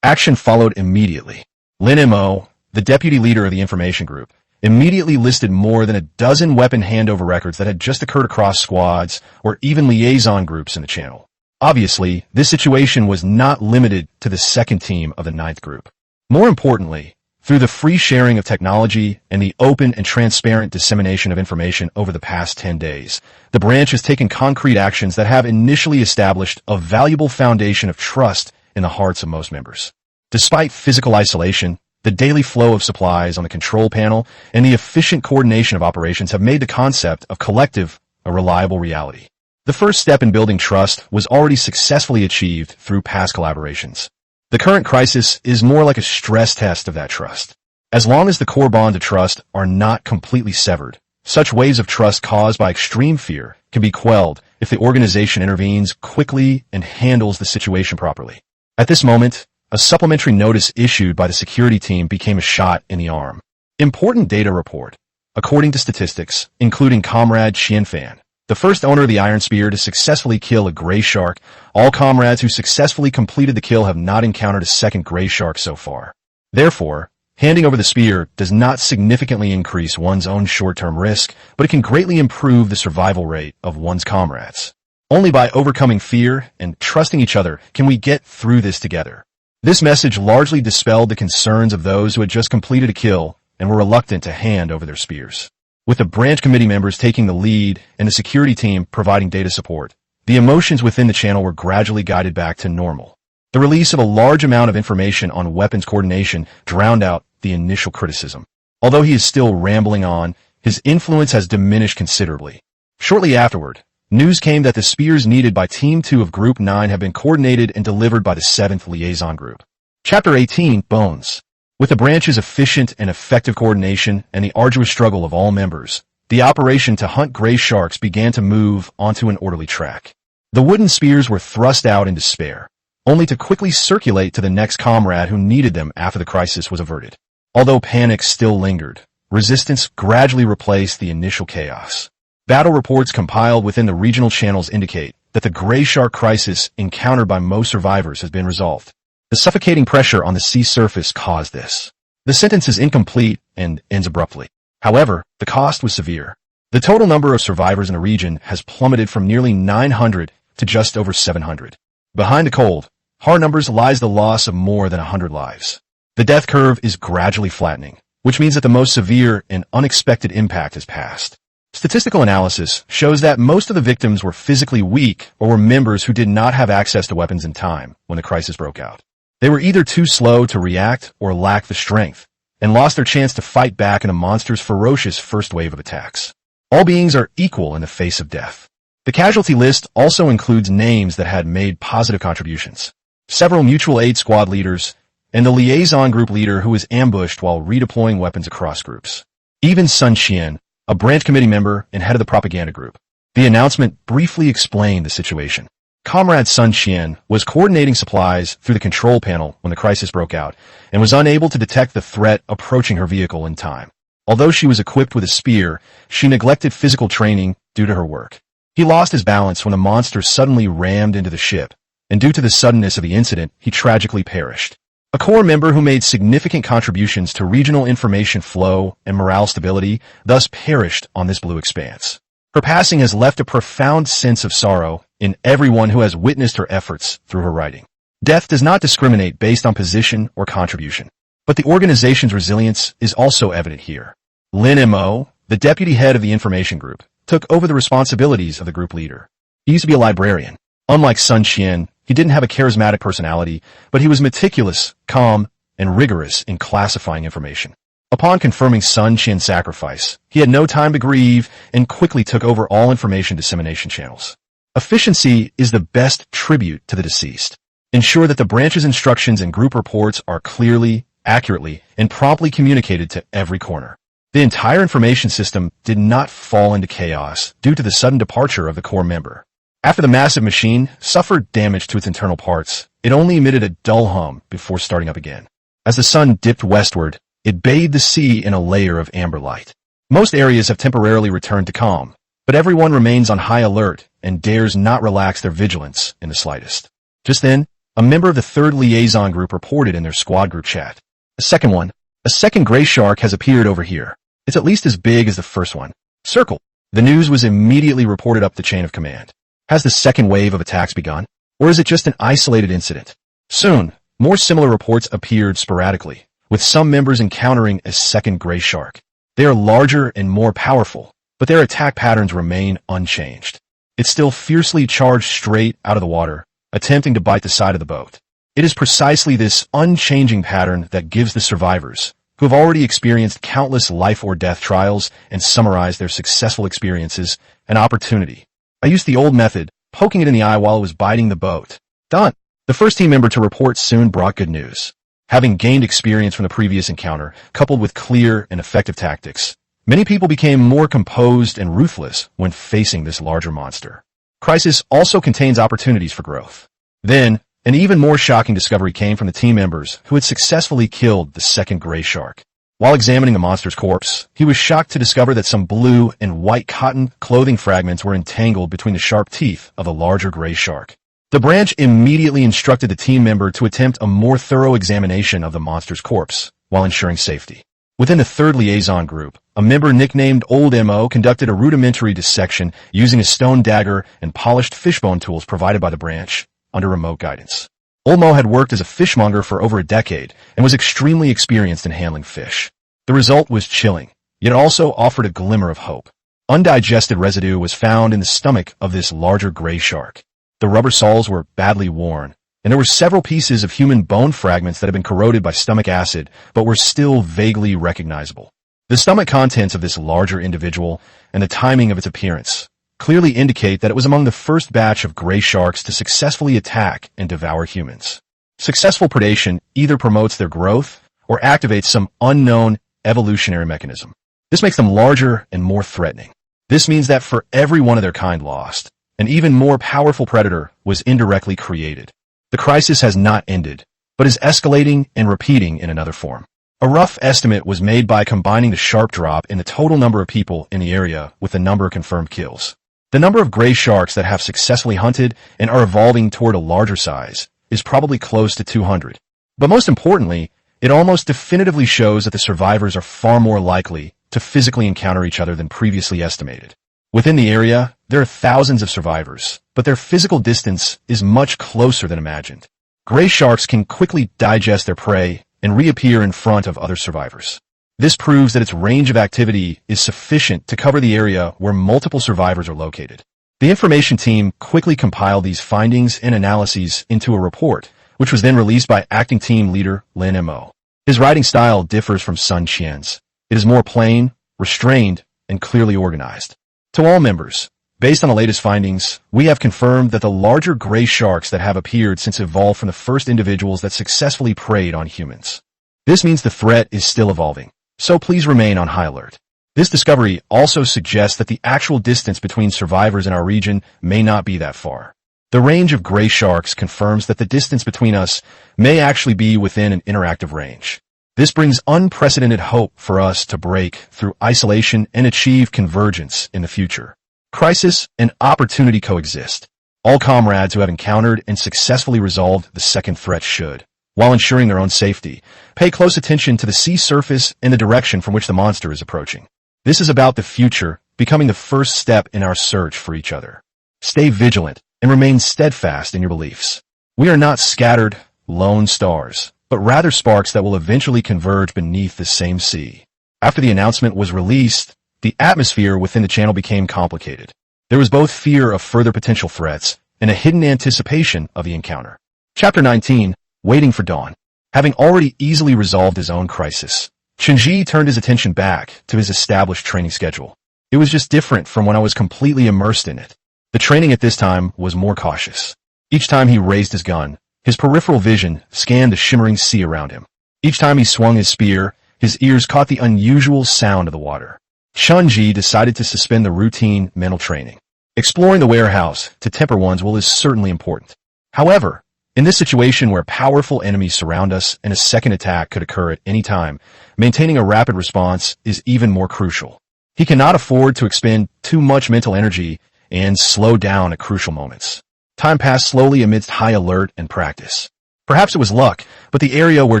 Speaker 1: Action followed immediately. Lin Mo, the deputy leader of the information group, immediately listed more than a dozen weapon handover records that had just occurred across squads or even liaison groups in the channel. Obviously, this situation was not limited to the second team of the 9th group. More importantly, through the free sharing of technology and the open and transparent dissemination of information over the past 10 days, the branch has taken concrete actions that have initially established a valuable foundation of trust in the hearts of most members. Despite physical isolation, the daily flow of supplies on the control panel and the efficient coordination of operations have made the concept of collective a reliable reality. The first step in building trust was already successfully achieved through past collaborations. The current crisis is more like a stress test of that trust. As long as the core bond of trust are not completely severed, such waves of trust caused by extreme fear can be quelled if the organization intervenes quickly and handles the situation properly. At this moment, a supplementary notice issued by the security team became a shot in the arm. Important data report. According to statistics, including Comrade Xianfan, the first owner of the Iron Spear to successfully kill a gray shark, all comrades who successfully completed the kill have not encountered a second gray shark so far. Therefore, handing over the spear does not significantly increase one's own short-term risk, but it can greatly improve the survival rate of one's comrades. Only by overcoming fear and trusting each other can we get through this together. This message largely dispelled the concerns of those who had just completed a kill and were reluctant to hand over their spears. With the branch committee members taking the lead and the security team providing data support, the emotions within the channel were gradually guided back to normal. The release of a large amount of information on weapons coordination drowned out the initial criticism. Although he is still rambling on, his influence has diminished considerably. Shortly afterward, news came that the spears needed by Team 2 of Group 9 have been coordinated and delivered by the 7th Liaison Group. Chapter 18, Bones. With the branch's efficient and effective coordination and the arduous struggle of all members, the operation to hunt gray sharks began to move onto an orderly track. The wooden spears were thrust out in despair, only to quickly circulate to the next comrade who needed them after the crisis was averted. Although panic still lingered, resistance gradually replaced the initial chaos. Battle reports compiled within the regional channels indicate that the gray shark crisis encountered by most survivors has been resolved. The suffocating pressure on the sea surface caused this. The sentence is incomplete and ends abruptly. However, the cost was severe. The total number of survivors in the region has plummeted from nearly 900 to just over 700. Behind the cold, hard numbers lies the loss of more than 100 lives. The death curve is gradually flattening, which means that the most severe and unexpected impact has passed. Statistical analysis shows that most of the victims were physically weak or were members who did not have access to weapons in time when the crisis broke out. They were either too slow to react or lacked the strength, and lost their chance to fight back in the monster's ferocious first wave of attacks. All beings are equal in the face of death. The casualty list also includes names that had made positive contributions. Several mutual aid squad leaders, and the liaison group leader who was ambushed while redeploying weapons across groups. Even Sun Qian, a branch committee member and head of the propaganda group. The announcement briefly explained the situation. Comrade Sun Qian was coordinating supplies through the control panel when the crisis broke out and was unable to detect the threat approaching her vehicle in time. Although she was equipped with a spear, she neglected physical training due to her work. He lost his balance when a monster suddenly rammed into the ship, and due to the suddenness of the incident, he tragically perished. A core member who made significant contributions to regional information flow and morale stability thus perished on this blue expanse. Her passing has left a profound sense of sorrow in everyone who has witnessed her efforts through her writing. Death does not discriminate based on position or contribution, but the organization's resilience is also evident here. Lin Mo, the deputy head of the information group, took over the responsibilities of the group leader. He used to be a librarian. Unlike Sun Qian, he didn't have a charismatic personality, but he was meticulous, calm, and rigorous in classifying information. Upon confirming Sun Qian's sacrifice, he had no time to grieve and quickly took over all information dissemination channels. Efficiency is the best tribute to the deceased. Ensure that the branch's instructions and group reports are clearly, accurately, and promptly communicated to every corner. The entire information system did not fall into chaos due to the sudden departure of the core member. After the massive machine suffered damage to its internal parts, it only emitted a dull hum before starting up again. As the sun dipped westward, it bathed the sea in a layer of amber light. Most areas have temporarily returned to calm, but everyone remains on high alert and dares not relax their vigilance in the slightest. Just then, a member of the third liaison group reported in their squad group chat. A second gray shark has appeared over here. It's at least as big as the first one. Circle. The news was immediately reported up the chain of command. Has the second wave of attacks begun? Or is it just an isolated incident? Soon, more similar reports appeared sporadically, with some members encountering a second gray shark. They are larger and more powerful, but their attack patterns remain unchanged. It's still fiercely charged straight out of the water, attempting to bite the side of the boat. It is precisely this unchanging pattern that gives the survivors, who have already experienced countless life or death trials and summarized their successful experiences, an opportunity. I used the old method, poking it in the eye while it was biting the boat. Done. The first team member to report soon brought good news. Having gained experience from the previous encounter, coupled with clear and effective tactics, many people became more composed and ruthless when facing this larger monster. Crisis also contains opportunities for growth. Then, an even more shocking discovery came from the team members who had successfully killed the second gray shark. While examining the monster's corpse, he was shocked to discover that some blue and white cotton clothing fragments were entangled between the sharp teeth of a larger gray shark. The branch immediately instructed the team member to attempt a more thorough examination of the monster's corpse, while ensuring safety. Within the third liaison group, a member nicknamed Old Mo conducted a rudimentary dissection using a stone dagger and polished fishbone tools provided by the branch, under remote guidance. Old Mo had worked as a fishmonger for over a decade and was extremely experienced in handling fish. The result was chilling, yet also offered a glimmer of hope. Undigested residue was found in the stomach of this larger gray shark. The rubber soles were badly worn, and there were several pieces of human bone fragments that had been corroded by stomach acid but were still vaguely recognizable. The stomach contents of this larger individual and the timing of its appearance clearly indicate that it was among the first batch of gray sharks to successfully attack and devour humans. Successful predation either promotes their growth or activates some unknown evolutionary mechanism. This makes them larger and more threatening. This means that for every one of their kind lost, an even more powerful predator was indirectly created. The crisis has not ended, but is escalating and repeating in another form. A rough estimate was made by combining the sharp drop in the total number of people in the area with the number of confirmed kills. The number of gray sharks that have successfully hunted and are evolving toward a larger size is probably close to 200. But most importantly, it almost definitively shows that the survivors are far more likely to physically encounter each other than previously estimated. Within the area, there are thousands of survivors, but their physical distance is much closer than imagined. Gray sharks can quickly digest their prey and reappear in front of other survivors. This proves that its range of activity is sufficient to cover the area where multiple survivors are located. The information team quickly compiled these findings and analyses into a report, which was then released by acting team leader Lin Mo. His writing style differs from Sun Qian's. It is more plain, restrained, and clearly organized. To all members, based on the latest findings, we have confirmed that the larger gray sharks that have appeared since evolved from the first individuals that successfully preyed on humans. This means the threat is still evolving, so please remain on high alert. This discovery also suggests that the actual distance between survivors in our region may not be that far. The range of gray sharks confirms that the distance between us may actually be within an interactive range. This brings unprecedented hope for us to break through isolation and achieve convergence in the future. Crisis and opportunity coexist. All comrades who have encountered and successfully resolved the second threat should, while ensuring their own safety, pay close attention to the sea surface and the direction from which the monster is approaching. This is about the future, becoming the first step in our search for each other. Stay vigilant and remain steadfast in your beliefs. We are not scattered, lone stars, but rather sparks that will eventually converge beneath the same sea. After the announcement was released, the atmosphere within the channel became complicated. There was both fear of further potential threats and a hidden anticipation of the encounter. Chapter 19, Waiting for Dawn. Having already easily resolved his own crisis, Chenji turned his attention back to his established training schedule. It was just different from when I was completely immersed in it. The training at this time was more cautious. Each time he raised his gun, his peripheral vision scanned the shimmering sea around him. Each time he swung his spear, his ears caught the unusual sound of the water. Chenji decided to suspend the routine mental training. Exploring the warehouse to temper one's will is certainly important. However, in this situation where powerful enemies surround us and a second attack could occur at any time, maintaining a rapid response is even more crucial. He cannot afford to expend too much mental energy and slow down at crucial moments. Time passed slowly amidst high alert and practice. Perhaps it was luck, but the area where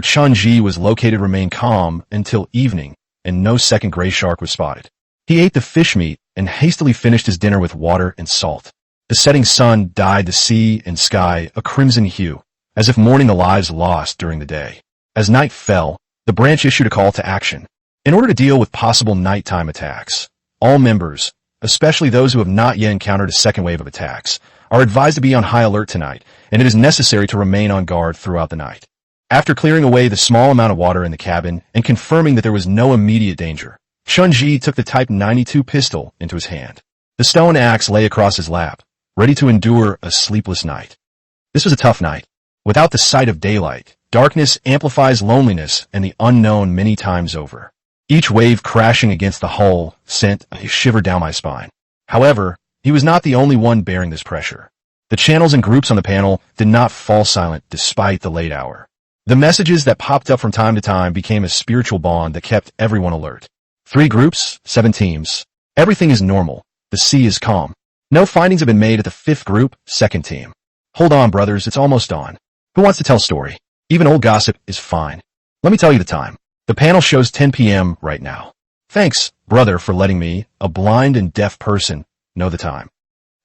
Speaker 1: Chenji was located remained calm until evening, and no second gray shark was spotted. He ate the fish meat and hastily finished his dinner with water and salt. The setting sun dyed the sea and sky a crimson hue, as if mourning the lives lost during the day. As night fell, the branch issued a call to action. In order to deal with possible nighttime attacks, all members, especially those who have not yet encountered a second wave of attacks, are advised to be on high alert tonight, and it is necessary to remain on guard throughout the night. After clearing away the small amount of water in the cabin and confirming that there was no immediate danger, Chenji took the Type 92 pistol into his hand. The stone axe lay across his lap, ready to endure a sleepless night. This was a tough night. Without the sight of daylight, darkness amplifies loneliness and the unknown many times over. Each wave crashing against the hull sent a shiver down my spine. However, he was not the only one bearing this pressure. The channels and groups on the panel did not fall silent despite the late hour. The messages that popped up from time to time became a spiritual bond that kept everyone alert. 3 groups, 7 teams. Everything is normal. The sea is calm. No findings have been made at the 5th group, 2nd team. Hold on, brothers, it's almost dawn. Who wants to tell a story? Even old gossip is fine. Let me tell you the time. The panel shows 10 p.m. right now. Thanks, brother, for letting me, a blind and deaf person, know the time.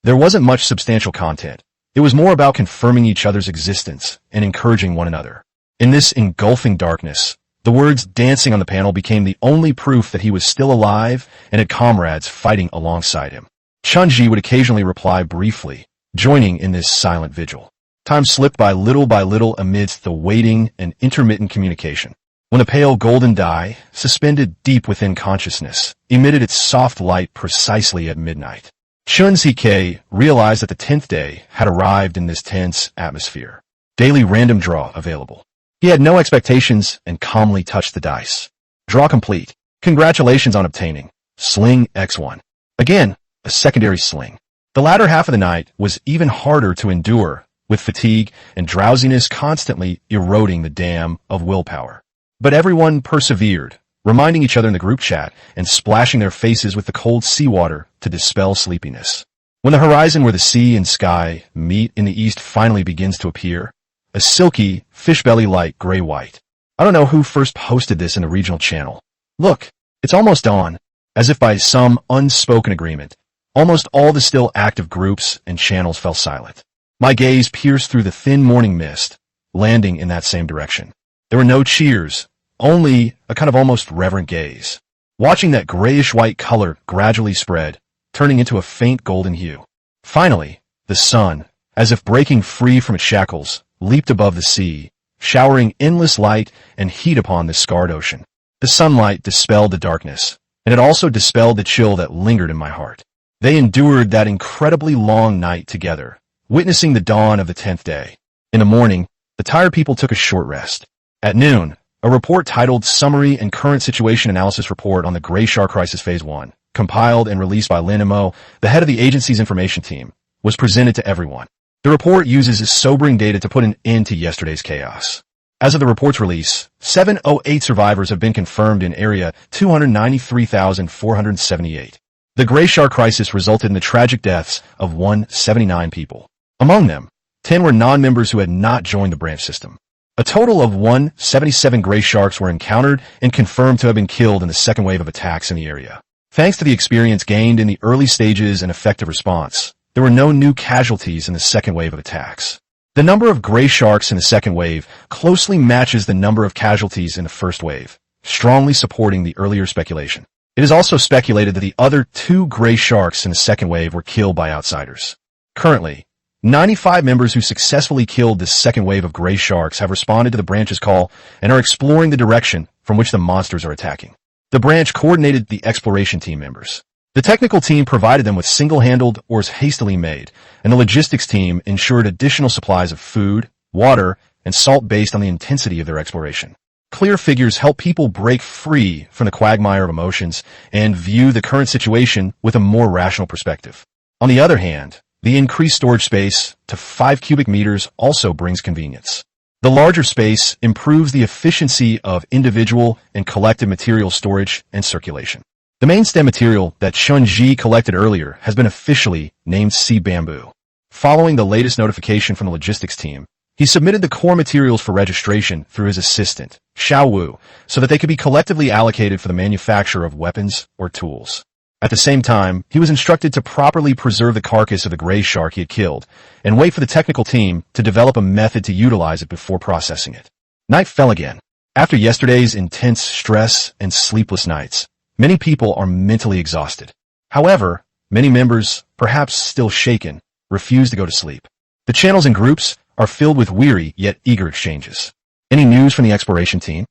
Speaker 1: There wasn't much substantial content. It was more about confirming each other's existence and encouraging one another. In this engulfing darkness, the words dancing on the panel became the only proof that he was still alive and had comrades fighting alongside him. Chenji would occasionally reply briefly, joining in this silent vigil. Time slipped by little amidst the waiting and intermittent communication. When a pale golden dye, suspended deep within consciousness, emitted its soft light precisely at midnight. Chun Zik realized that the 10th day had arrived in this tense atmosphere. Daily random draw available. He had no expectations and calmly touched the dice. Draw complete. Congratulations on obtaining Sling X1. Again, a secondary sling. The latter half of the night was even harder to endure, with fatigue and drowsiness constantly eroding the dam of willpower. But everyone persevered, reminding each other in the group chat and splashing their faces with the cold seawater to dispel sleepiness. When the horizon where the sea and sky meet in the east finally begins to appear, a silky, fish-belly-like gray-white. I don't know who first posted this in the regional channel. Look, it's almost dawn. As if by some unspoken agreement, almost all the still active groups and channels fell silent. My gaze pierced through the thin morning mist, landing in that same direction. There were no cheers, only a kind of almost reverent gaze. Watching that grayish-white color gradually spread, turning into a faint golden hue. Finally, the sun, as if breaking free from its shackles, leaped above the sea, showering endless light and heat upon this scarred ocean. The sunlight dispelled the darkness, and it also dispelled the chill that lingered in my heart. They endured that incredibly long night together, witnessing the dawn of the 10th day. In the morning, the tired people took a short rest. At noon, a report titled Summary and Current Situation Analysis Report on the Gray Shark Crisis Phase 1, compiled and released by Lin Cheng, the head of the agency's information team, was presented to everyone. The report uses sobering data to put an end to yesterday's chaos. As of the report's release, 708 survivors have been confirmed in Area 293,478. The Gray Shark Crisis resulted in the tragic deaths of 179 people. Among them, 10 were non-members who had not joined the branch system. A total of 177 gray sharks were encountered and confirmed to have been killed in the second wave of attacks in the area. Thanks to the experience gained in the early stages and effective response, there were no new casualties in the second wave of attacks. The number of gray sharks in the second wave closely matches the number of casualties in the first wave, strongly supporting the earlier speculation. It is also speculated that the other 2 gray sharks in the second wave were killed by outsiders. Currently, 95 members who successfully killed this second wave of gray sharks have responded to the branch's call and are exploring the direction from which the monsters are attacking. The branch coordinated the exploration team members. The technical team provided them with single-handled oars hastily made, and the logistics team ensured additional supplies of food, water, and salt based on the intensity of their exploration. Clear figures help people break free from the quagmire of emotions and view the current situation with a more rational perspective. On the other hand, the increased storage space to 5 cubic meters also brings convenience. The larger space improves the efficiency of individual and collective material storage and circulation. The main stem material that Chun-Ji collected earlier has been officially named sea bamboo. Following the latest notification from the logistics team, he submitted the core materials for registration through his assistant, Xiao Wu, so that they could be collectively allocated for the manufacture of weapons or tools. At the same time, he was instructed to properly preserve the carcass of the gray shark he had killed and wait for the technical team to develop a method to utilize it before processing it. Night fell again. After yesterday's intense stress and sleepless nights, many people are mentally exhausted. However, many members, perhaps still shaken, refuse to go to sleep. The channels and groups are filled with weary yet eager exchanges. Any news from the exploration team?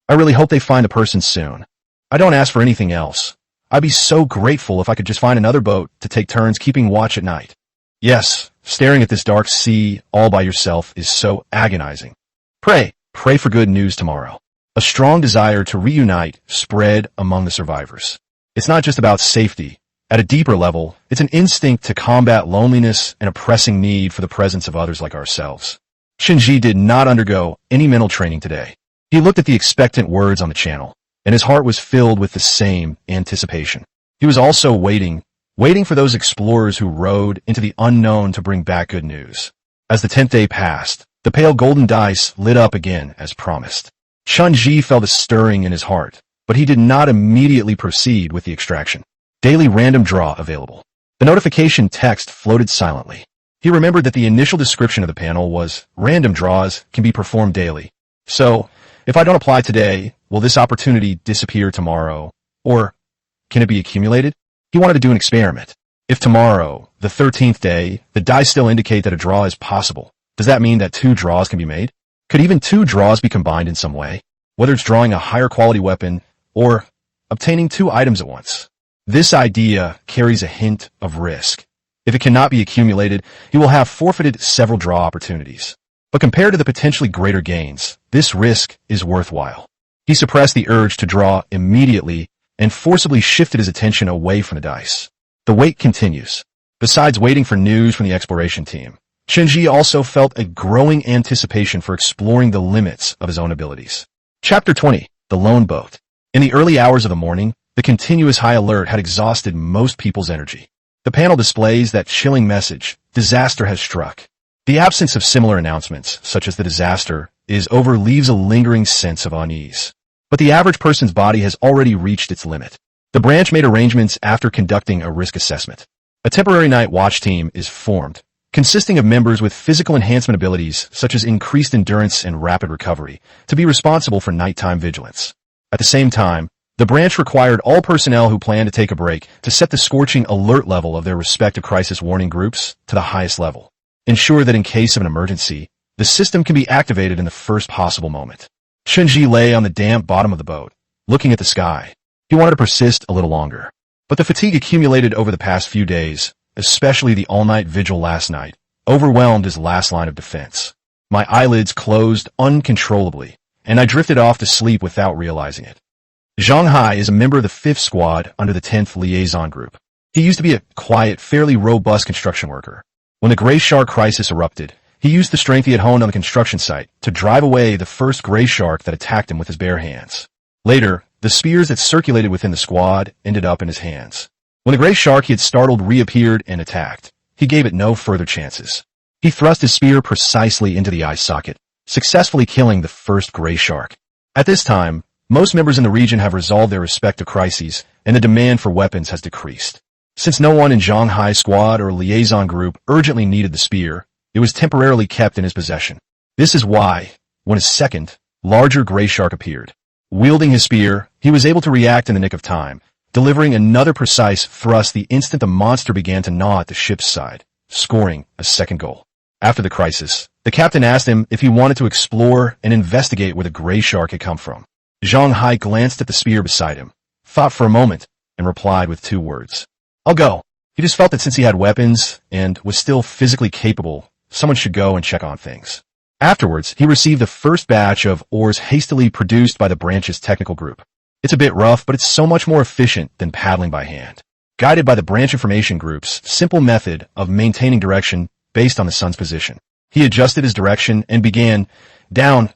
Speaker 1: I really hope they find the person soon. I don't ask for anything else. I'd be so grateful if I could just find another boat to take turns keeping watch at night. Yes, staring at this dark sea all by yourself is so agonizing. Pray for good news tomorrow. A strong desire to reunite spread among the survivors. It's not just about safety. At a deeper level, it's an instinct to combat loneliness and a pressing need for the presence of others like ourselves. Chun-Ji did not undergo any mental training today. He looked at the expectant words on the channel, and his heart was filled with the same anticipation. He was also waiting for those explorers who rode into the unknown to bring back good news. As the 10th day passed, the pale golden dice lit up again as promised. Chun-Ji felt a stirring in his heart, but he did not immediately proceed with the extraction. Daily random draw available. The notification text floated silently. He remembered that the initial description of the panel was, random draws can be performed daily. So, if I don't apply today, will this opportunity disappear tomorrow? Or can it be accumulated? He wanted to do an experiment. If tomorrow, the 13th day, the dice still indicate that a draw is possible, does that mean that 2 draws can be made? Could even 2 draws be combined in some way? Whether it's drawing a higher quality weapon or obtaining 2 items at once. This idea carries a hint of risk. If it cannot be accumulated, he will have forfeited several draw opportunities. But compared to the potentially greater gains, this risk is worthwhile. He suppressed the urge to draw immediately and forcibly shifted his attention away from the dice. The wait continues. Besides waiting for news from the exploration team, Chun-Ji also felt a growing anticipation for exploring the limits of his own abilities. Chapter 20. The Lone Boat. In the early hours of the morning, the continuous high alert had exhausted most people's energy. The panel displays that chilling message, disaster has struck. The absence of similar announcements, such as the disaster is over, leaves a lingering sense of unease. But the average person's body has already reached its limit. The branch made arrangements after conducting a risk assessment. A temporary night watch team is formed, consisting of members with physical enhancement abilities such as increased endurance and rapid recovery, to be responsible for nighttime vigilance. At the same time, the branch required all personnel who plan to take a break to set the scorching alert level of their respective crisis warning groups to the highest level. Ensure that in case of an emergency, The system can be activated in the first possible moment. Chunji lay on the damp bottom of the boat, looking at the sky. He wanted to persist a little longer. But the fatigue accumulated over the past few days, especially the all-night vigil last night, overwhelmed his last line of defense. My eyelids closed uncontrollably, and I drifted off to sleep without realizing it. Zhang Hai is a member of the 5th Squad under the 10th Liaison Group. He used to be a quiet, fairly robust construction worker. When the Gray Shark crisis erupted, he used the strength he had honed on the construction site to drive away the first gray shark that attacked him with his bare hands. Later, the spears that circulated within the squad ended up in his hands. When the gray shark he had startled reappeared and attacked, he gave it no further chances. He thrust his spear precisely into the eye socket, successfully killing the first gray shark. At this time, most members in the region have resolved their respective crises, and the demand for weapons has decreased. Since no one in Zhang Hai's squad or liaison group urgently needed the spear, it was temporarily kept in his possession. This is why, when a second, larger gray shark appeared. Wielding his spear, he was able to react in the nick of time, delivering another precise thrust the instant the monster began to gnaw at the ship's side, scoring a second goal. After the crisis, the captain asked him if he wanted to explore and investigate where the gray shark had come from. Zhang Hai glanced at the spear beside him, thought for a moment, and replied with 2 words. I'll go. He just felt that since he had weapons and was still physically capable, someone should go and check on things. Afterwards, he received the first batch of oars hastily produced by the branch's technical group. It's a bit rough, but it's so much more efficient than paddling by hand. Guided by the branch information group's simple method of maintaining direction based on the sun's position, he adjusted his direction and began down,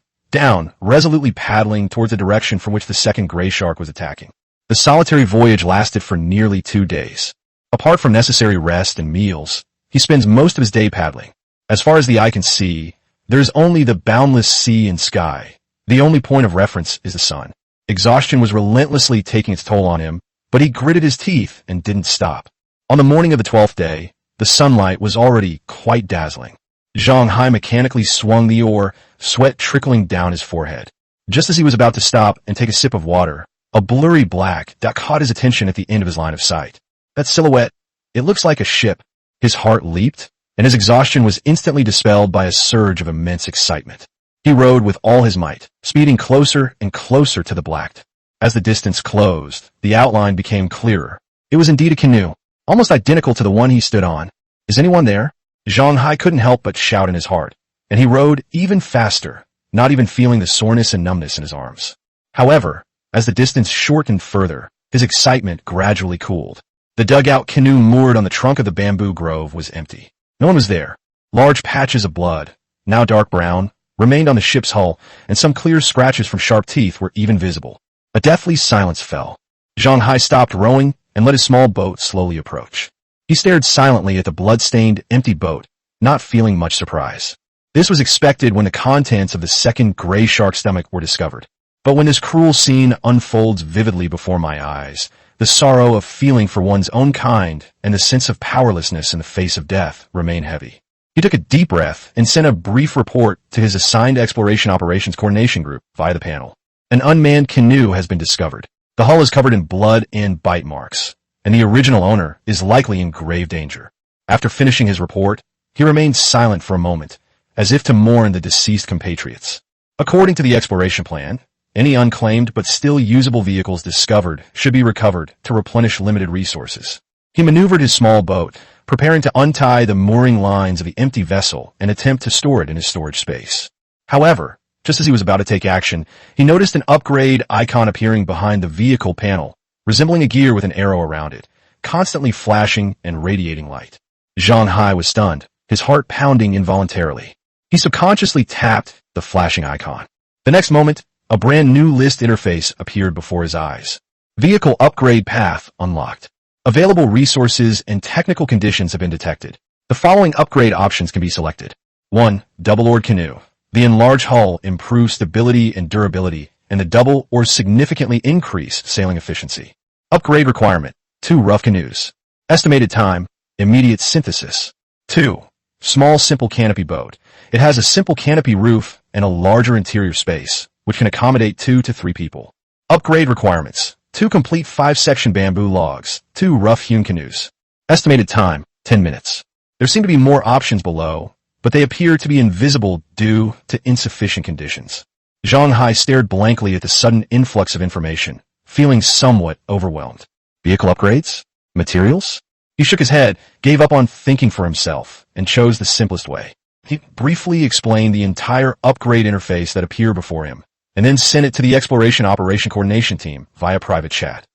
Speaker 1: resolutely paddling towards the direction from which the second gray shark was attacking. The solitary voyage lasted for nearly 2 days. Apart from necessary rest and meals, he spends most of his day paddling. As far as the eye can see, there is only the boundless sea and sky. The only point of reference is the sun. Exhaustion was relentlessly taking its toll on him, but he gritted his teeth and didn't stop. On the morning of the 12th day, the sunlight was already quite dazzling. Zhang Hai mechanically swung the oar, sweat trickling down his forehead. Just as he was about to stop and take a sip of water, a blurry black dot caught his attention at the end of his line of sight. That silhouette, it looks like a ship. His heart leaped, and his exhaustion was instantly dispelled by a surge of immense excitement. He rowed with all his might, speeding closer and closer to the black. As the distance closed, the outline became clearer. It was indeed a canoe, almost identical to the one he stood on. Is anyone there? Zhang Hai couldn't help but shout in his heart, and he rowed even faster, not even feeling the soreness and numbness in his arms. However, as the distance shortened further, his excitement gradually cooled. The dugout canoe moored on the trunk of the bamboo grove was empty. No one was there. Large patches of blood, now dark brown, remained on the ship's hull, and some clear scratches from sharp teeth were even visible. A deathly silence fell. Zhang Hai stopped rowing and let his small boat slowly approach. He stared silently at the blood-stained, empty boat, not feeling much surprise. This was expected when the contents of the second gray shark's stomach were discovered. But when this cruel scene unfolds vividly before my eyes, the sorrow of feeling for one's own kind and the sense of powerlessness in the face of death remain heavy. He took a deep breath and sent a brief report to his assigned Exploration Operations Coordination Group via the panel. An unmanned canoe has been discovered. The hull is covered in blood and bite marks, and the original owner is likely in grave danger. After finishing his report, he remained silent for a moment, as if to mourn the deceased compatriots. According to the exploration plan, any unclaimed but still usable vehicles discovered should be recovered to replenish limited resources. He maneuvered his small boat, preparing to untie the mooring lines of the empty vessel and attempt to store it in his storage space. However, just as he was about to take action, he noticed an upgrade icon appearing behind the vehicle panel, resembling a gear with an arrow around it, constantly flashing and radiating light. Zhang Hai was stunned, his heart pounding involuntarily. He subconsciously tapped the flashing icon. The next moment, a brand new list interface appeared before his eyes. Vehicle upgrade path unlocked. Available resources and technical conditions have been detected. The following upgrade options can be selected. 1. Double-oared canoe. The enlarged hull improves stability and durability, and the double or significantly increase sailing efficiency. Upgrade requirement. 2 rough canoes. Estimated time, immediate synthesis. 2. Small simple canopy boat. It has a simple canopy roof and a larger interior space, which can accommodate 2 to 3 people. Upgrade requirements. 2 complete 5-section bamboo logs, 2 rough-hewn canoes. Estimated time, 10 minutes. There seem to be more options below, but they appear to be invisible due to insufficient conditions. Zhang Hai stared blankly at the sudden influx of information, feeling somewhat overwhelmed. Vehicle upgrades? Materials? He shook his head, gave up on thinking for himself, and chose the simplest way. He briefly explained the entire upgrade interface that appeared before him, and then sent it to the Exploration Operation Coordination Team via private chat.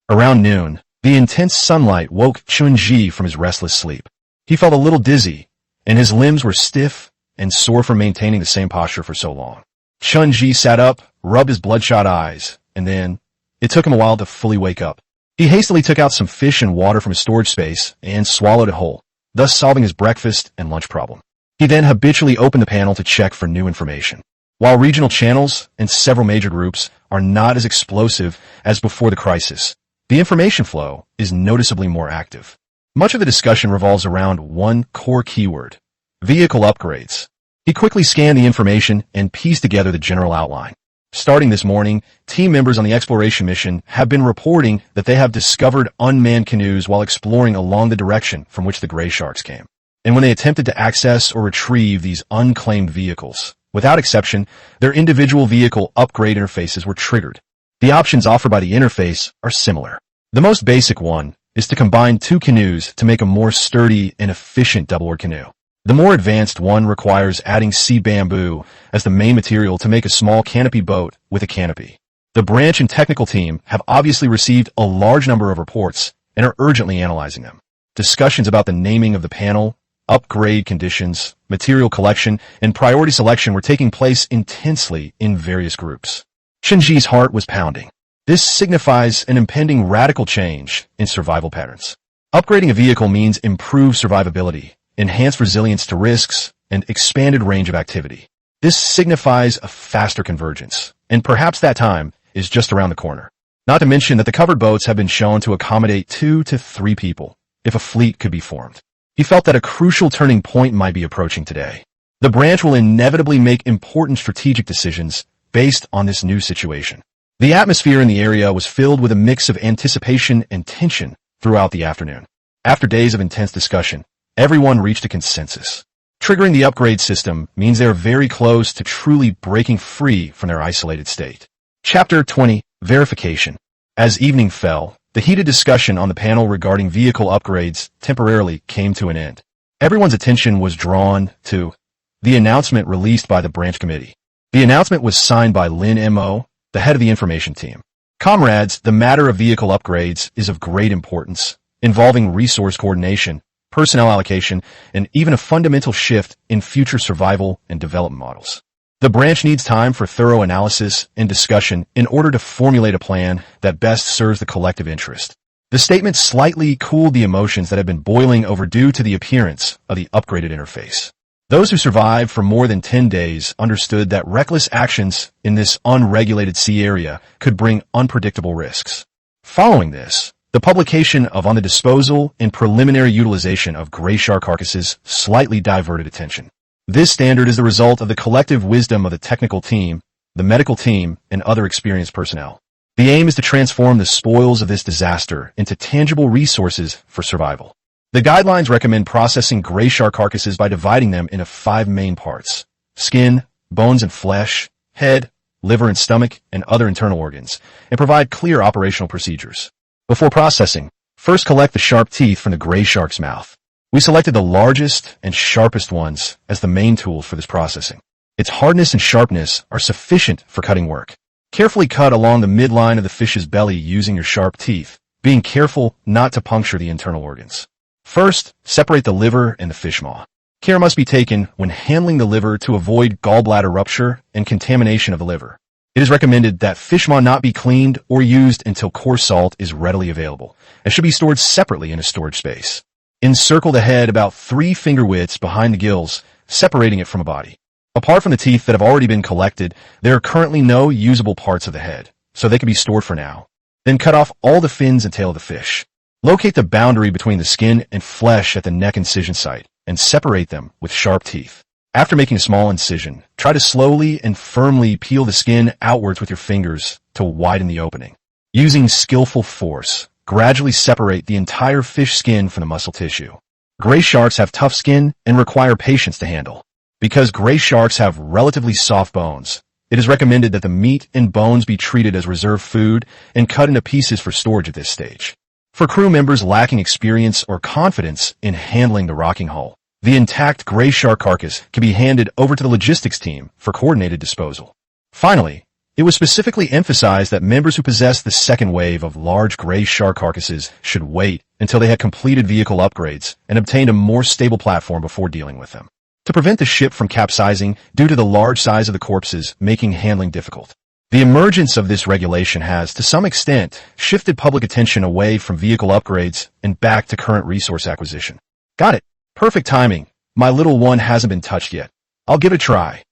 Speaker 1: Around noon, the intense sunlight woke Chun-Ji from his restless sleep. He felt a little dizzy, and his limbs were stiff and sore from maintaining the same posture for so long. Chun-Ji sat up, rubbed his bloodshot eyes, and then it took him a while to fully wake up. He hastily took out some fish and water from his storage space and swallowed it whole, thus solving his breakfast and lunch problem. He then habitually opened the panel to check for new information. While regional channels and several major groups are not as explosive as before the crisis, the information flow is noticeably more active. Much of the discussion revolves around one core keyword: vehicle upgrades. He quickly scanned the information and pieced together the general outline. Starting this morning, team members on the exploration mission have been reporting that they have discovered unmanned canoes while exploring along the direction from which the gray sharks came. And when they attempted to access or retrieve these unclaimed vehicles, without exception, their individual vehicle upgrade interfaces were triggered. The options offered by the interface are similar. The most basic one is to combine two canoes to make a more sturdy and efficient double-oared canoe. The more advanced one requires adding sea bamboo as the main material to make a small canopy boat with a canopy. The branch and technical team have obviously received a large number of reports and are urgently analyzing them. Discussions about the naming of the panel, upgrade conditions, material collection, and priority selection were taking place intensely in various groups. Chun-Ji's heart was pounding. This signifies an impending radical change in survival patterns. Upgrading a vehicle means improved survivability, enhanced resilience to risks, and expanded range of activity. This signifies a faster convergence, and perhaps that time is just around the corner. Not to mention that the covered boats have been shown to accommodate 2 to 3 people, if a fleet could be formed. He felt that a crucial turning point might be approaching today. The branch will inevitably make important strategic decisions based on this new situation. The atmosphere in the area was filled with a mix of anticipation and tension throughout the afternoon. After days of intense discussion, everyone reached a consensus. Triggering the upgrade system means they are very close to truly breaking free from their isolated state. Chapter 20, Verification. As evening fell, the heated discussion on the panel regarding vehicle upgrades temporarily came to an end. Everyone's attention was drawn to the announcement released by the branch committee. The announcement was signed by Lin Mo, the head of the information team. Comrades, the matter of vehicle upgrades is of great importance, involving resource coordination, personnel allocation, and even a fundamental shift in future survival and development models. The branch needs time for thorough analysis and discussion in order to formulate a plan that best serves the collective interest. The statement slightly cooled the emotions that had been boiling over due to the appearance of the upgraded interface. Those who survived for more than 10 days understood that reckless actions in this unregulated sea area could bring unpredictable risks. Following this, the publication of On the Disposal and Preliminary Utilization of Gray Shark Carcasses slightly diverted attention. This standard is the result of the collective wisdom of the technical team, the medical team, and other experienced personnel. The aim is to transform the spoils of this disaster into tangible resources for survival. The guidelines recommend processing gray shark carcasses by dividing them into 5 main parts: skin, bones and flesh, head, liver and stomach, and other internal organs, and provide clear operational procedures. Before processing, first collect the sharp teeth from the gray shark's mouth. We selected the largest and sharpest ones as the main tools for this processing. Its hardness and sharpness are sufficient for cutting work. Carefully cut along the midline of the fish's belly using your sharp teeth, being careful not to puncture the internal organs. First, separate the liver and the fish maw. Care must be taken when handling the liver to avoid gallbladder rupture and contamination of the liver. It is recommended that fish maw not be cleaned or used until coarse salt is readily available, and should be stored separately in a storage space. Encircle the head about 3 finger widths behind the gills, separating it from a body. Apart from the teeth that have already been collected, there are currently no usable parts of the head, so they can be stored for now. Then cut off all the fins and tail of the fish. Locate the boundary between the skin and flesh at the neck incision site, and separate them with sharp teeth. After making a small incision, try to slowly and firmly peel the skin outwards with your fingers to widen the opening. Using skillful force, gradually separate the entire fish skin from the muscle tissue. Gray sharks have tough skin and require patience to handle. Because gray sharks have relatively soft bones, it is recommended that the meat and bones be treated as reserve food and cut into pieces for storage at this stage. For crew members lacking experience or confidence in handling the rocking hull, the intact gray shark carcass can be handed over to the logistics team for coordinated disposal. Finally, it was specifically emphasized that members who possessed the second wave of large gray shark carcasses should wait until they had completed vehicle upgrades and obtained a more stable platform before dealing with them, to prevent the ship from capsizing due to the large size of the corpses making handling difficult. The emergence of this regulation has, to some extent, shifted public attention away from vehicle upgrades and back to current resource acquisition. Got it. Perfect timing. My little one hasn't been touched yet. I'll give it a try.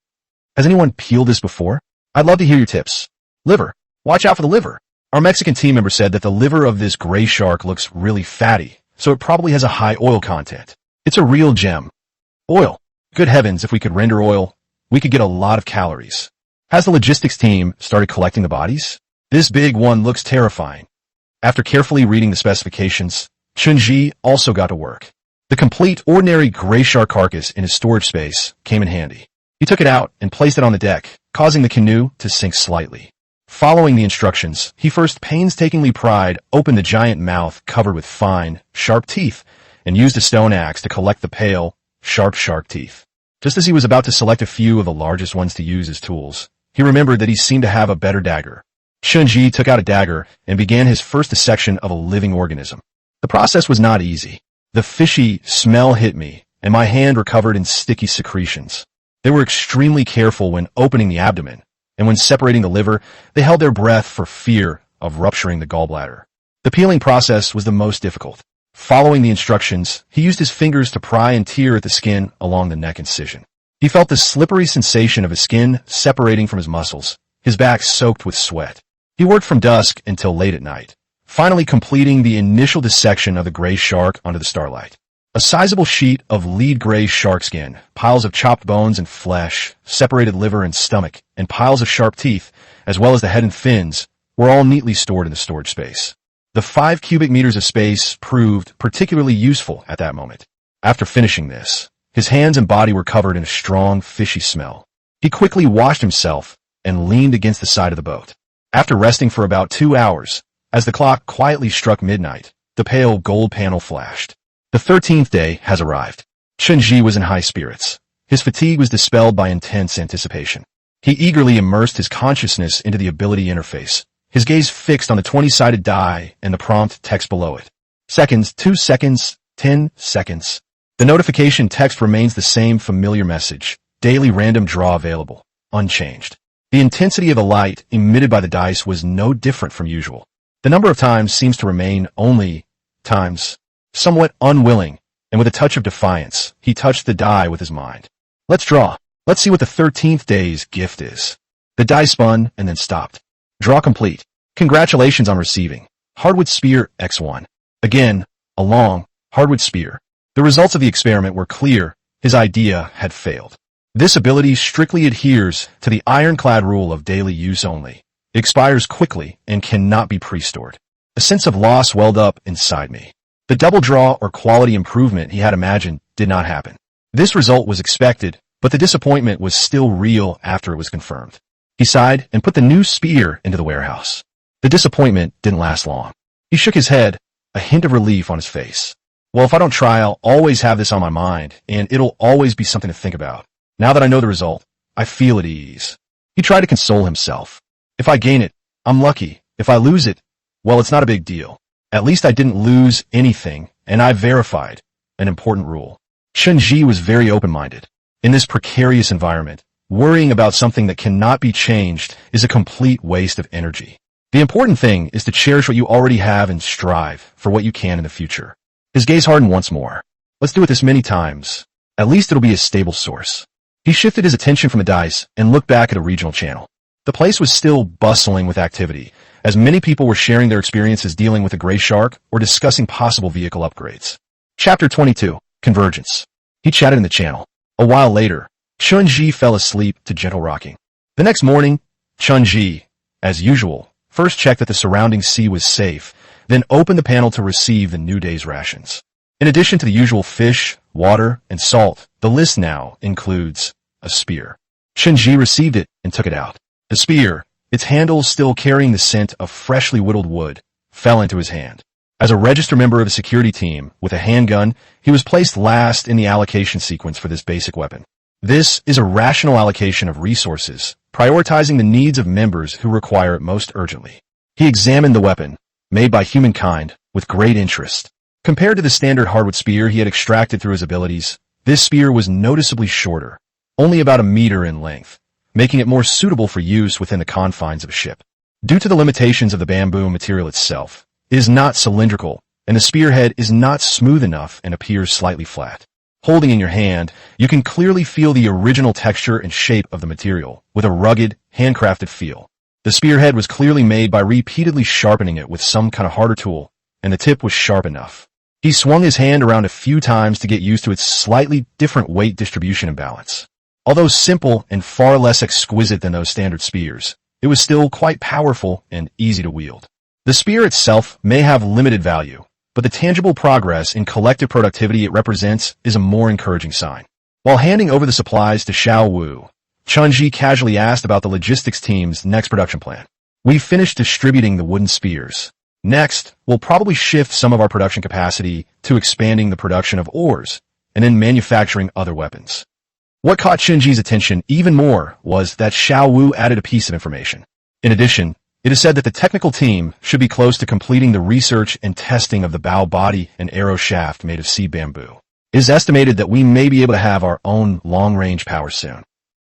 Speaker 1: Has anyone peeled this before? I'd love to hear your tips. Liver. Watch out for the liver. Our Mexican team member said that the liver of this gray shark looks really fatty, so it probably has a high oil content. It's a real gem. Oil. Good heavens, if we could render oil, we could get a lot of calories. Has the logistics team started collecting the bodies? This big one looks terrifying. After carefully reading the specifications, Chun-Ji also got to work. The complete, ordinary gray shark carcass in his storage space came in handy. He took it out and placed it on the deck, causing the canoe to sink slightly. Following the instructions, he first painstakingly pried open the giant mouth covered with fine, sharp teeth and used a stone axe to collect the pale, sharp shark teeth. Just as he was about to select a few of the largest ones to use as tools, he remembered that he seemed to have a better dagger. Chun-Ji took out a dagger and began his first dissection of a living organism. The process was not easy. The fishy smell hit me, and my hand recovered in sticky secretions. They were extremely careful when opening the abdomen, and when separating the liver, they held their breath for fear of rupturing the gallbladder. The peeling process was the most difficult. Following the instructions, he used his fingers to pry and tear at the skin along the neck incision. He felt the slippery sensation of his skin separating from his muscles, his back soaked with sweat. He worked from dusk until late at night, finally completing the initial dissection of the gray shark under the starlight. A sizable sheet of lead gray shark skin, piles of chopped bones and flesh, separated liver and stomach, and piles of sharp teeth, as well as the head and fins, were all neatly stored in the storage space. The 5 cubic meters of space proved particularly useful at that moment. After finishing this, his hands and body were covered in a strong, fishy smell. He quickly washed himself and leaned against the side of the boat. After resting for about 2 hours, as the clock quietly struck midnight, the pale gold panel flashed. The 13th day has arrived. Chun-Ji was in high spirits. His fatigue was dispelled by intense anticipation. He eagerly immersed his consciousness into the ability interface, his gaze fixed on the 20-sided die and the prompt text below it. Seconds, 2 seconds, 10 seconds. The notification text remains the same familiar message. Daily random draw available, unchanged. The intensity of the light emitted by the dice was no different from usual. The number of times seems to remain only times. Somewhat unwilling, and with a touch of defiance, he touched the die with his mind. Let's draw. Let's see what the 13th day's gift is. The die spun and then stopped. Draw complete. Congratulations on receiving Hardwood Spear X1. Again, a long, hardwood spear. The results of the experiment were clear. His idea had failed. This ability strictly adheres to the ironclad rule of daily use only. It expires quickly and cannot be pre-stored. A sense of loss welled up inside me. The double draw or quality improvement he had imagined did not happen. This result was expected, but the disappointment was still real after it was confirmed. He sighed and put the new spear into the warehouse. The disappointment didn't last long. He shook his head, a hint of relief on his face. Well, if I don't try, I'll always have this on my mind, and it'll always be something to think about. Now that I know the result, I feel at ease. He tried to console himself. If I gain it, I'm lucky. If I lose it, well, it's not a big deal. At least I didn't lose anything, and I verified an important rule. Chun-Ji was very open-minded. In this precarious environment, worrying about something that cannot be changed is a complete waste of energy. The important thing is to cherish what you already have and strive for what you can in the future. His gaze hardened once more. Let's do it this many times. At least it'll be a stable source. He shifted his attention from the dice and looked back at a regional channel. The place was still bustling with activity, as many people were sharing their experiences dealing with a gray shark or discussing possible vehicle upgrades. Chapter 22, Convergence. He chatted in the channel. A while later, Chun-Ji fell asleep to gentle rocking. The next morning, Chun-Ji, as usual, first checked that the surrounding sea was safe, then opened the panel to receive the new day's rations. In addition to the usual fish, water, and salt, the list now includes a spear. Cheng received it and took it out. The spear, its handle still carrying the scent of freshly whittled wood, fell into his hand. As a registered member of a security team with a handgun, he was placed last in the allocation sequence for this basic weapon. This is a rational allocation of resources, prioritizing the needs of members who require it most urgently. He examined the weapon, made by humankind, with great interest. Compared to the standard hardwood spear he had extracted through his abilities, this spear was noticeably shorter, only about a meter in length, making it more suitable for use within the confines of a ship. Due to the limitations of the bamboo material itself, it is not cylindrical, and the spearhead is not smooth enough and appears slightly flat. Holding in your hand, you can clearly feel the original texture and shape of the material, with a rugged, handcrafted feel. The spearhead was clearly made by repeatedly sharpening it with some kind of harder tool, and the tip was sharp enough. He swung his hand around a few times to get used to its slightly different weight distribution and balance. Although simple and far less exquisite than those standard spears, it was still quite powerful and easy to wield. The spear itself may have limited value, but the tangible progress in collective productivity it represents is a more encouraging sign. While handing over the supplies to Xiao Wu, Cheng casually asked about the logistics team's next production plan. "We've finished distributing the wooden spears. Next, we'll probably shift some of our production capacity to expanding the production of ores, and then manufacturing other weapons." What caught Cheng's attention even more was that Xiao Wu added a piece of information. In addition, it is said that the technical team should be close to completing the research and testing of the bow body and arrow shaft made of sea bamboo. It is estimated that we may be able to have our own long-range power soon.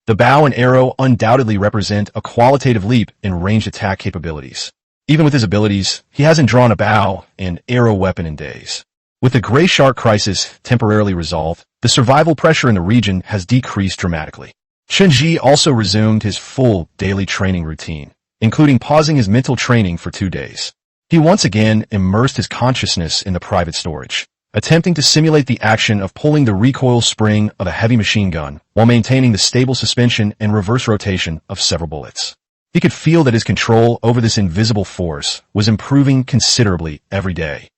Speaker 1: The bow and arrow undoubtedly represent a qualitative leap in ranged attack capabilities. Even with his abilities, he hasn't drawn a bow and arrow weapon in days. With the Gray Shark crisis temporarily resolved, the survival pressure in the region has decreased dramatically. Cheng also resumed his full daily training routine, including pausing his mental training for 2 days. He once again immersed his consciousness in the private storage, attempting to simulate the action of pulling the recoil spring of a heavy machine gun while maintaining the stable suspension and reverse rotation of several bullets. He could feel that his control over this invisible force was improving considerably every day.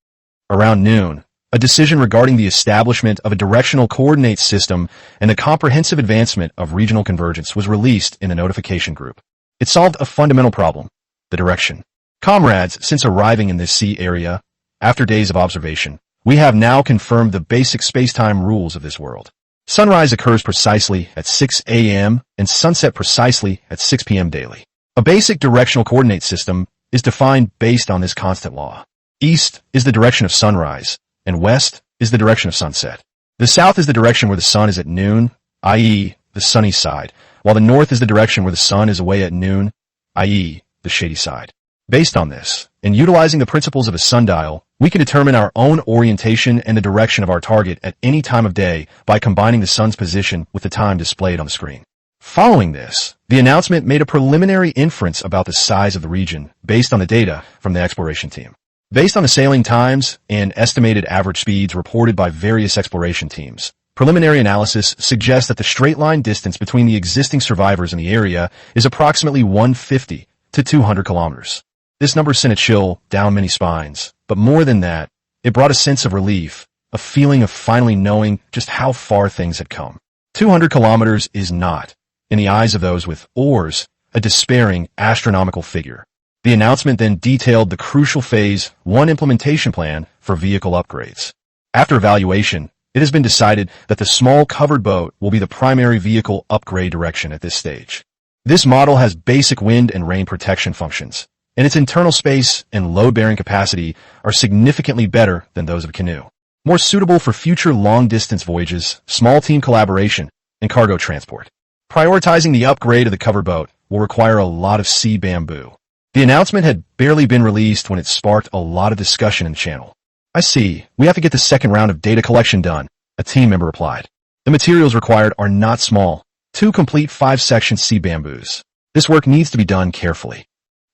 Speaker 1: Around noon, a decision regarding the establishment of a directional coordinate system and the comprehensive advancement of regional convergence was released in the notification group. It solved a fundamental problem: the direction. Comrades, since arriving in this sea area, after days of observation, we have now confirmed the basic space-time rules of this world. Sunrise occurs precisely at 6 a.m. and sunset precisely at 6 p.m. daily. A basic directional coordinate system is defined based on this constant law. East is the direction of sunrise, and west is the direction of sunset. The south is the direction where the sun is at noon, i.e., the sunny side, while the north is the direction where the sun is away at noon, i.e., the shady side. Based on this, and utilizing the principles of a sundial, we can determine our own orientation and the direction of our target at any time of day by combining the sun's position with the time displayed on the screen. Following this, the announcement made a preliminary inference about the size of the region based on the data from the exploration team. Based on the sailing times and estimated average speeds reported by various exploration teams, preliminary analysis suggests that the straight-line distance between the existing survivors in the area is approximately 150 to 200 kilometers. This number sent a chill down many spines, but more than that, it brought a sense of relief, a feeling of finally knowing just how far things had come. 200 kilometers is not, in the eyes of those with oars, a despairing astronomical figure. The announcement then detailed the crucial Phase 1 implementation plan for vehicle upgrades. After evaluation, it has been decided that the small covered boat will be the primary vehicle upgrade direction at this stage. This model has basic wind and rain protection functions, and its internal space and load-bearing capacity are significantly better than those of a canoe. More suitable for future long-distance voyages, small team collaboration, and cargo transport. Prioritizing the upgrade of the covered boat will require a lot of sea bamboo. The announcement had barely been released when it sparked a lot of discussion in the channel. "I see. We have to get the second round of data collection done," a team member replied. "The materials required are not small. 2 complete 5-section sea bamboos. This work needs to be done carefully.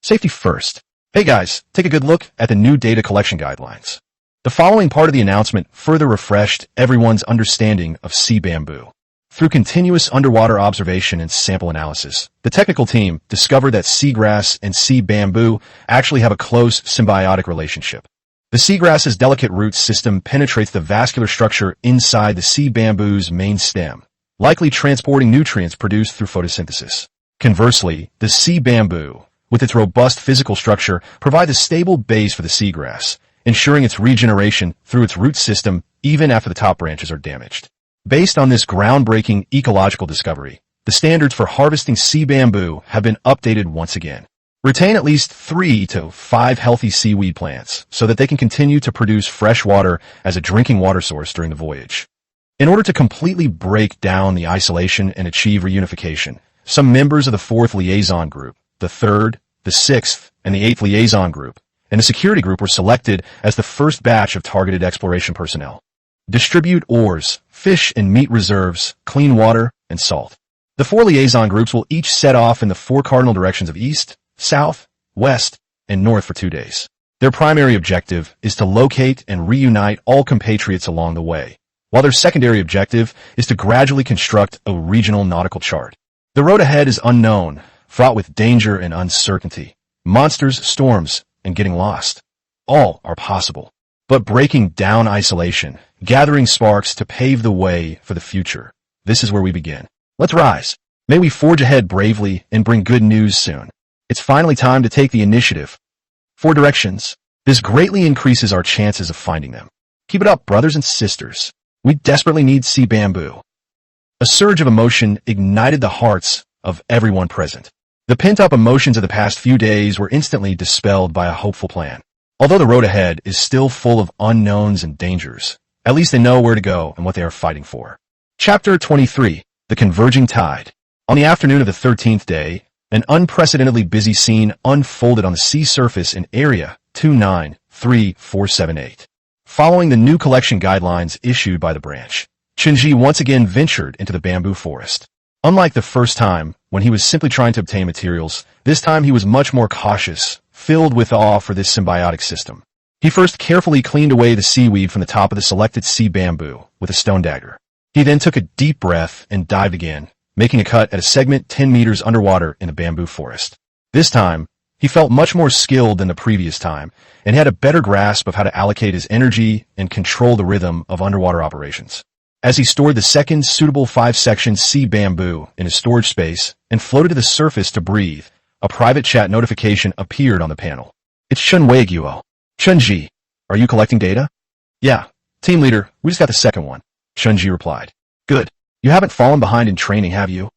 Speaker 1: Safety first. Hey guys, take a good look at the new data collection guidelines." The following part of the announcement further refreshed everyone's understanding of sea bamboo. Through continuous underwater observation and sample analysis, the technical team discovered that seagrass and sea bamboo actually have a close symbiotic relationship. The seagrass's delicate root system penetrates the vascular structure inside the sea bamboo's main stem, likely transporting nutrients produced through photosynthesis. Conversely, the sea bamboo, with its robust physical structure, provides a stable base for the seagrass, ensuring its regeneration through its root system even after the top branches are damaged. Based on this groundbreaking ecological discovery, the standards for harvesting sea bamboo have been updated once again. Retain at least 3 to 5 healthy seaweed plants so that they can continue to produce fresh water as a drinking water source during the voyage. In order to completely break down the isolation and achieve reunification, some members of the 4th Liaison Group, the 3rd, the 6th, and the 8th Liaison Group, and the Security Group were selected as the first batch of targeted exploration personnel. Distribute ores, fish and meat reserves, clean water, and salt. The 4 liaison groups will each set off in the 4 cardinal directions of east, south, west, and north for 2 days. Their primary objective is to locate and reunite all compatriots along the way, while their secondary objective is to gradually construct a regional nautical chart. The road ahead is unknown, fraught with danger and uncertainty. Monsters, storms, and getting lost. All are possible. But breaking down isolation, gathering sparks to pave the way for the future, this is where we begin. Let's rise. May we forge ahead bravely and bring good news soon. It's finally time to take the initiative. 4 directions. This greatly increases our chances of finding them. Keep it up, brothers and sisters. We desperately need sea bamboo. A surge of emotion ignited the hearts of everyone present. The pent-up emotions of the past few days were instantly dispelled by a hopeful plan. Although the road ahead is still full of unknowns and dangers, at least they know where to go and what they are fighting for. Chapter 23. The Converging Tide. On the afternoon of the 13th day, an unprecedentedly busy scene unfolded on the sea surface in Area 293478. Following the new collection guidelines issued by the branch, Chunji once again ventured into the bamboo forest. Unlike the first time, when he was simply trying to obtain materials, this time he was much more cautious, filled with awe for this symbiotic system. He first carefully cleaned away the seaweed from the top of the selected sea bamboo with a stone dagger. He then took a deep breath and dived again, making a cut at a segment 10 meters underwater in the bamboo forest. This time, he felt much more skilled than the previous time, and had a better grasp of how to allocate his energy and control the rhythm of underwater operations. As he stored the second suitable 5-section sea bamboo in his storage space and floated to the surface to breathe, a private chat notification appeared on the panel. It's Chunwei-guo. Chunji, are you collecting data? Yeah, team leader, we just got the second one. Chunji replied. Good. You haven't fallen behind in training, have you?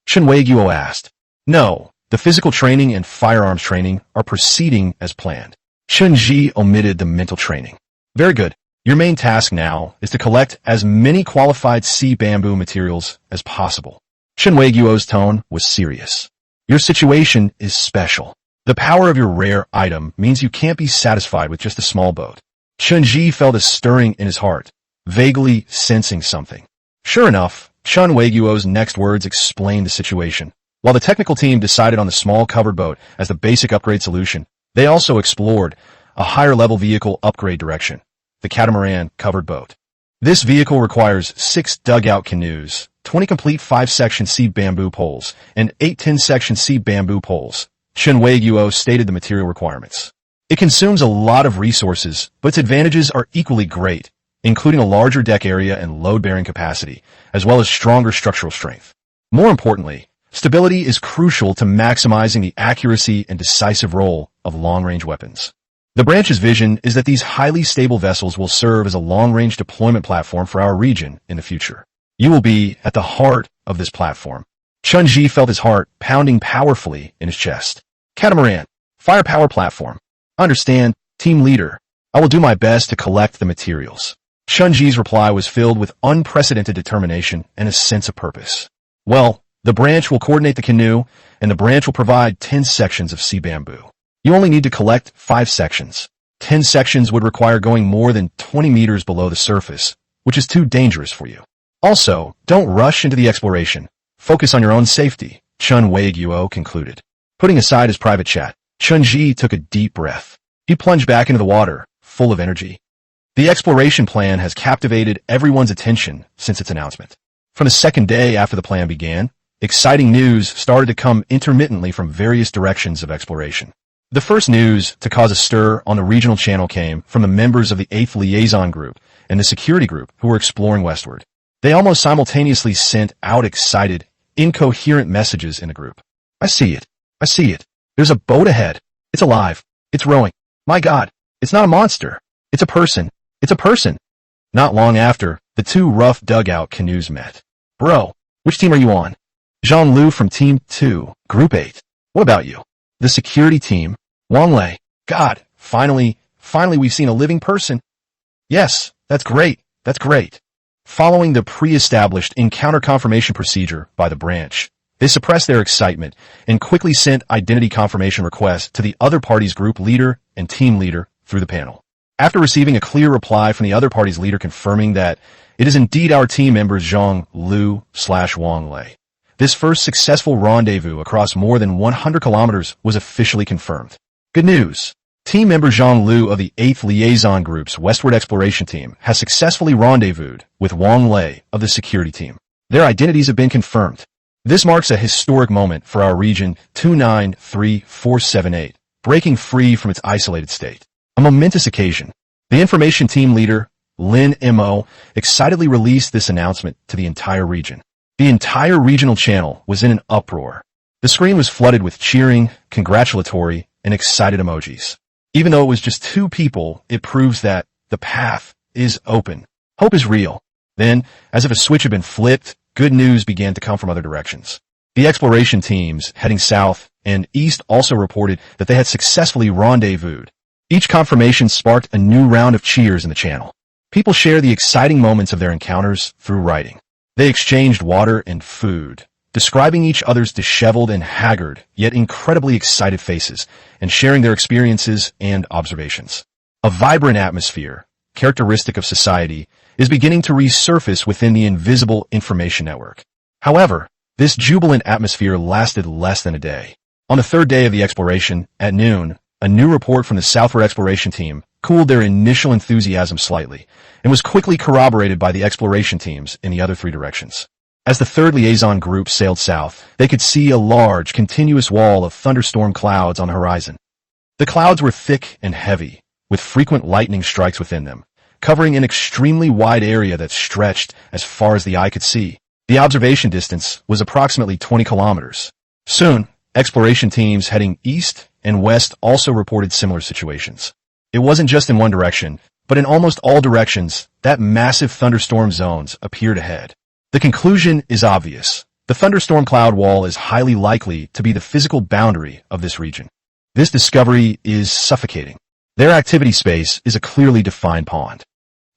Speaker 1: Chunwei-guo asked. No, the physical training and firearms training are proceeding as planned. Chunji omitted the mental training. Very good. Your main task now is to collect as many qualified sea bamboo materials as possible. Chunwei-guo's tone was serious. Your situation is special. The power of your rare item means you can't be satisfied with just a small boat. Chunji felt a stirring in his heart, vaguely sensing something. Sure enough, Chunwei-guo's next words explained the situation. While the technical team decided on the small covered boat as the basic upgrade solution, they also explored a higher-level vehicle upgrade direction, the catamaran covered boat. This vehicle requires 6 dugout canoes, 20 complete 5-section sea bamboo poles, and 8 10-section sea bamboo poles. Chunwei-guo stated the material requirements. It consumes a lot of resources, but its advantages are equally great, including a larger deck area and load-bearing capacity, as well as stronger structural strength. More importantly, stability is crucial to maximizing the accuracy and decisive role of long-range weapons. The branch's vision is that these highly stable vessels will serve as a long-range deployment platform for our region in the future. You will be at the heart of this platform. Chunji felt his heart pounding powerfully in his chest. Catamaran, firepower platform. Understand, team leader. I will do my best to collect the materials. Chunji's reply was filled with unprecedented determination and a sense of purpose. Well, the branch will coordinate the canoe, and the branch will provide 10 sections of sea bamboo. You only need to collect 5 sections. 10 sections would require going more than 20 meters below the surface, which is too dangerous for you. Also, don't rush into the exploration. Focus on your own safety, Chunwei-guo concluded. Putting aside his private chat, Chunji took a deep breath. He plunged back into the water, full of energy. The exploration plan has captivated everyone's attention since its announcement. From the second day after the plan began, exciting news started to come intermittently from various directions of exploration. The first news to cause a stir on the regional channel came from the members of the 8th Liaison Group and the security group who were exploring westward. They almost simultaneously sent out excited, incoherent messages in the group. I see it. I see it. There's a boat ahead. It's alive. It's rowing. My God, it's not a monster. It's a person. It's a person. Not long after, the two rough dugout canoes met. Bro, which team are you on? Zhang Lu from Team 2, Group 8. What about you? The security team. Wang Lei. God, finally we've seen a living person. Yes, that's great. That's great. Following the pre-established encounter confirmation procedure by the branch, they suppressed their excitement and quickly sent identity confirmation requests to the other party's group leader and team leader through the panel. After receiving a clear reply from the other party's leader confirming that it is indeed our team members Zhang Lu/Wang Lei, this first successful rendezvous across more than 100 kilometers was officially confirmed. Good news! Team member Zhang Lu of the 8th Liaison Group's Westward Exploration Team has successfully rendezvoused with Wang Lei of the security team. Their identities have been confirmed. This marks a historic moment for our region 293478, breaking free from its isolated state. A momentous occasion. The information team leader, Lin Mo, excitedly released this announcement to the entire region. The entire regional channel was in an uproar. The screen was flooded with cheering, congratulatory, and excited emojis. Even though it was just two people, it proves that the path is open. Hope is real. Then, as if a switch had been flipped, good news began to come from other directions. The exploration teams heading south and east also reported that they had successfully rendezvoused. Each confirmation sparked a new round of cheers in the channel. People share the exciting moments of their encounters through writing. They exchanged water and food, describing each other's disheveled and haggard, yet incredibly excited faces, and sharing their experiences and observations. A vibrant atmosphere, characteristic of society, is beginning to resurface within the invisible information network. However, this jubilant atmosphere lasted less than a day. On the third day of the exploration, at noon, a new report from the Southward Exploration Team cooled their initial enthusiasm slightly, and was quickly corroborated by the exploration teams in the other three directions. As the third liaison group sailed south, they could see a large, continuous wall of thunderstorm clouds on the horizon. The clouds were thick and heavy, with frequent lightning strikes within them, covering an extremely wide area that stretched as far as the eye could see. The observation distance was approximately 20 kilometers. Soon, exploration teams heading east and west also reported similar situations. It wasn't just in one direction, but in almost all directions, that massive thunderstorm zones appeared ahead. The conclusion is obvious. The thunderstorm cloud wall is highly likely to be the physical boundary of this region. This discovery is suffocating. Their activity space is a clearly defined pond.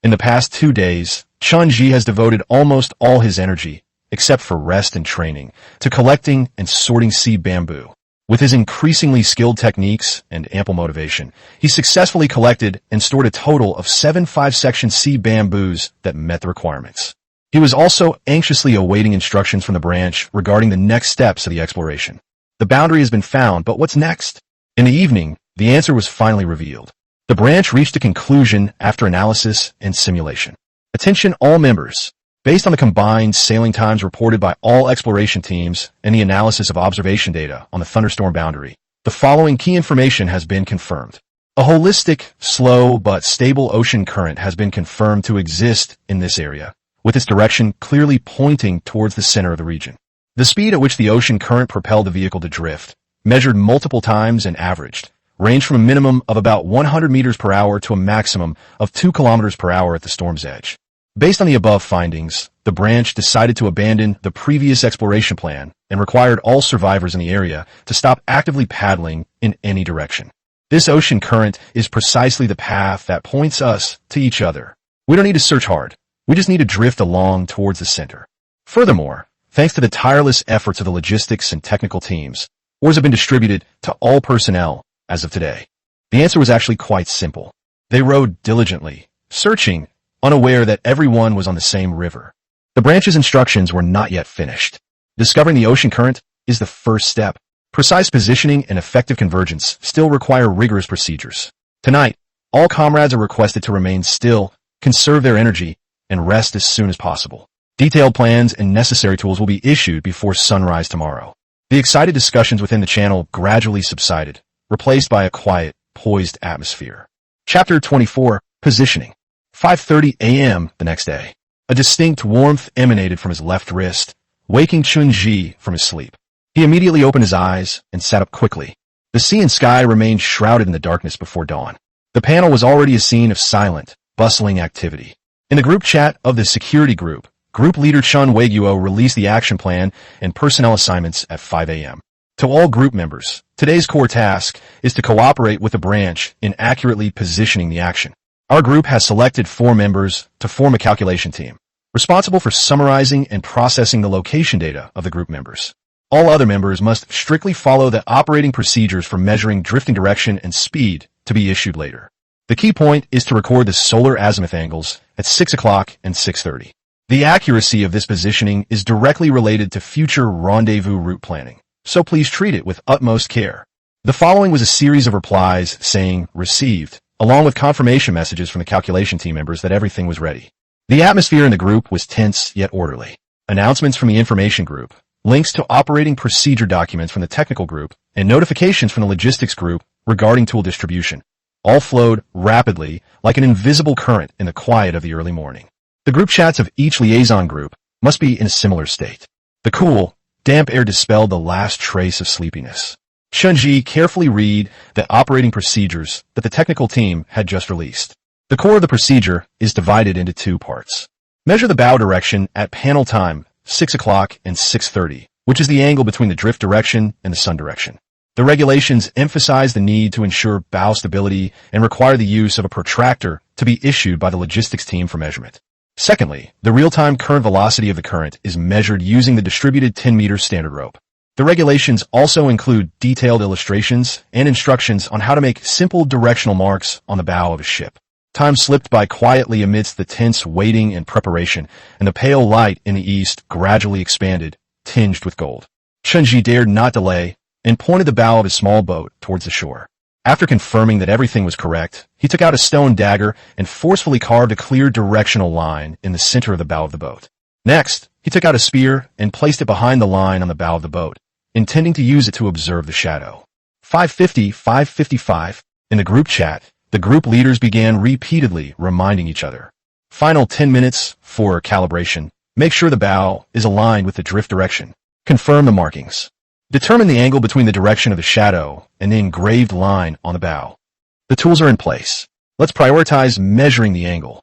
Speaker 1: In the past 2 days, Chunji has devoted almost all his energy, except for rest and training, to collecting and sorting sea bamboo. With his increasingly skilled techniques and ample motivation, he successfully collected and stored a total of 7 5-section sea bamboos that met the requirements. He was also anxiously awaiting instructions from the branch regarding the next steps of the exploration. The boundary has been found, but what's next? In the evening, the answer was finally revealed. The branch reached a conclusion after analysis and simulation. Attention all members. Based on the combined sailing times reported by all exploration teams and the analysis of observation data on the thunderstorm boundary, the following key information has been confirmed. A holistic, slow, but stable ocean current has been confirmed to exist in this area, with its direction clearly pointing towards the center of the region. The speed at which the ocean current propelled the vehicle to drift, measured multiple times and averaged, ranged from a minimum of about 100 meters per hour to a maximum of 2 kilometers per hour at the storm's edge. Based on the above findings, the branch decided to abandon the previous exploration plan and required all survivors in the area to stop actively paddling in any direction. This ocean current is precisely the path that points us to each other. We don't need to search hard. We just need to drift along towards the center. Furthermore, thanks to the tireless efforts of the logistics and technical teams, oars have been distributed to all personnel as of today. The answer was actually quite simple. They rowed diligently, searching, unaware that everyone was on the same river. The branch's instructions were not yet finished. Discovering the ocean current is the first step. Precise positioning and effective convergence still require rigorous procedures. Tonight, all comrades are requested to remain still, conserve their energy, and rest as soon as possible. Detailed plans and necessary tools will be issued before sunrise tomorrow. The excited discussions within the channel gradually subsided, replaced by a quiet, poised atmosphere. Chapter 24, Positioning. 5:30 a.m. the next day. A distinct warmth emanated from his left wrist, waking Chun-Ji from his sleep. He immediately opened his eyes and sat up quickly. The sea and sky remained shrouded in the darkness before dawn. The panel was already a scene of silent, bustling activity. In the group chat of the security group, Group Leader Chun Wei-Guo released the action plan and personnel assignments at 5 a.m. To all group members, today's core task is to cooperate with the branch in accurately positioning the action. Our group has selected 4 members to form a calculation team, responsible for summarizing and processing the location data of the group members. All other members must strictly follow the operating procedures for measuring drifting direction and speed to be issued later. The key point is to record the solar azimuth angles at 6 o'clock and 6:30. The accuracy of this positioning is directly related to future rendezvous route planning, so please treat it with utmost care. The following was a series of replies saying received, along with confirmation messages from the calculation team members that everything was ready. The atmosphere in the group was tense yet orderly. Announcements from the information group, links to operating procedure documents from the technical group, and notifications from the logistics group regarding tool distribution all flowed rapidly like an invisible current in the quiet of the early morning. The group chats of each liaison group must be in a similar state. The cool, damp air dispelled the last trace of sleepiness. Chun-Ji carefully read the operating procedures that the technical team had just released. The core of the procedure is divided into 2 parts. Measure the bow direction at panel time 6 o'clock and 6:30, which is the angle between the drift direction and the sun direction. The regulations emphasize the need to ensure bow stability and require the use of a protractor to be issued by the logistics team for measurement. Secondly, the real-time current velocity of the current is measured using the distributed 10-meter standard rope. The regulations also include detailed illustrations and instructions on how to make simple directional marks on the bow of a ship. Time slipped by quietly amidst the tense waiting and preparation, and the pale light in the east gradually expanded, tinged with gold. Chun-Ji dared not delay and pointed the bow of his small boat towards the shore. After confirming that everything was correct, he took out a stone dagger and forcefully carved a clear directional line in the center of the bow of the boat. Next, he took out a spear and placed it behind the line on the bow of the boat, intending to use it to observe the shadow. 5:50, 5:55. In the group chat, the group leaders began repeatedly reminding each other. Final 10 minutes for calibration. Make sure the bow is aligned with the drift direction. Confirm the markings. Determine the angle between the direction of the shadow and the engraved line on the bow. The tools are in place. Let's prioritize measuring the angle.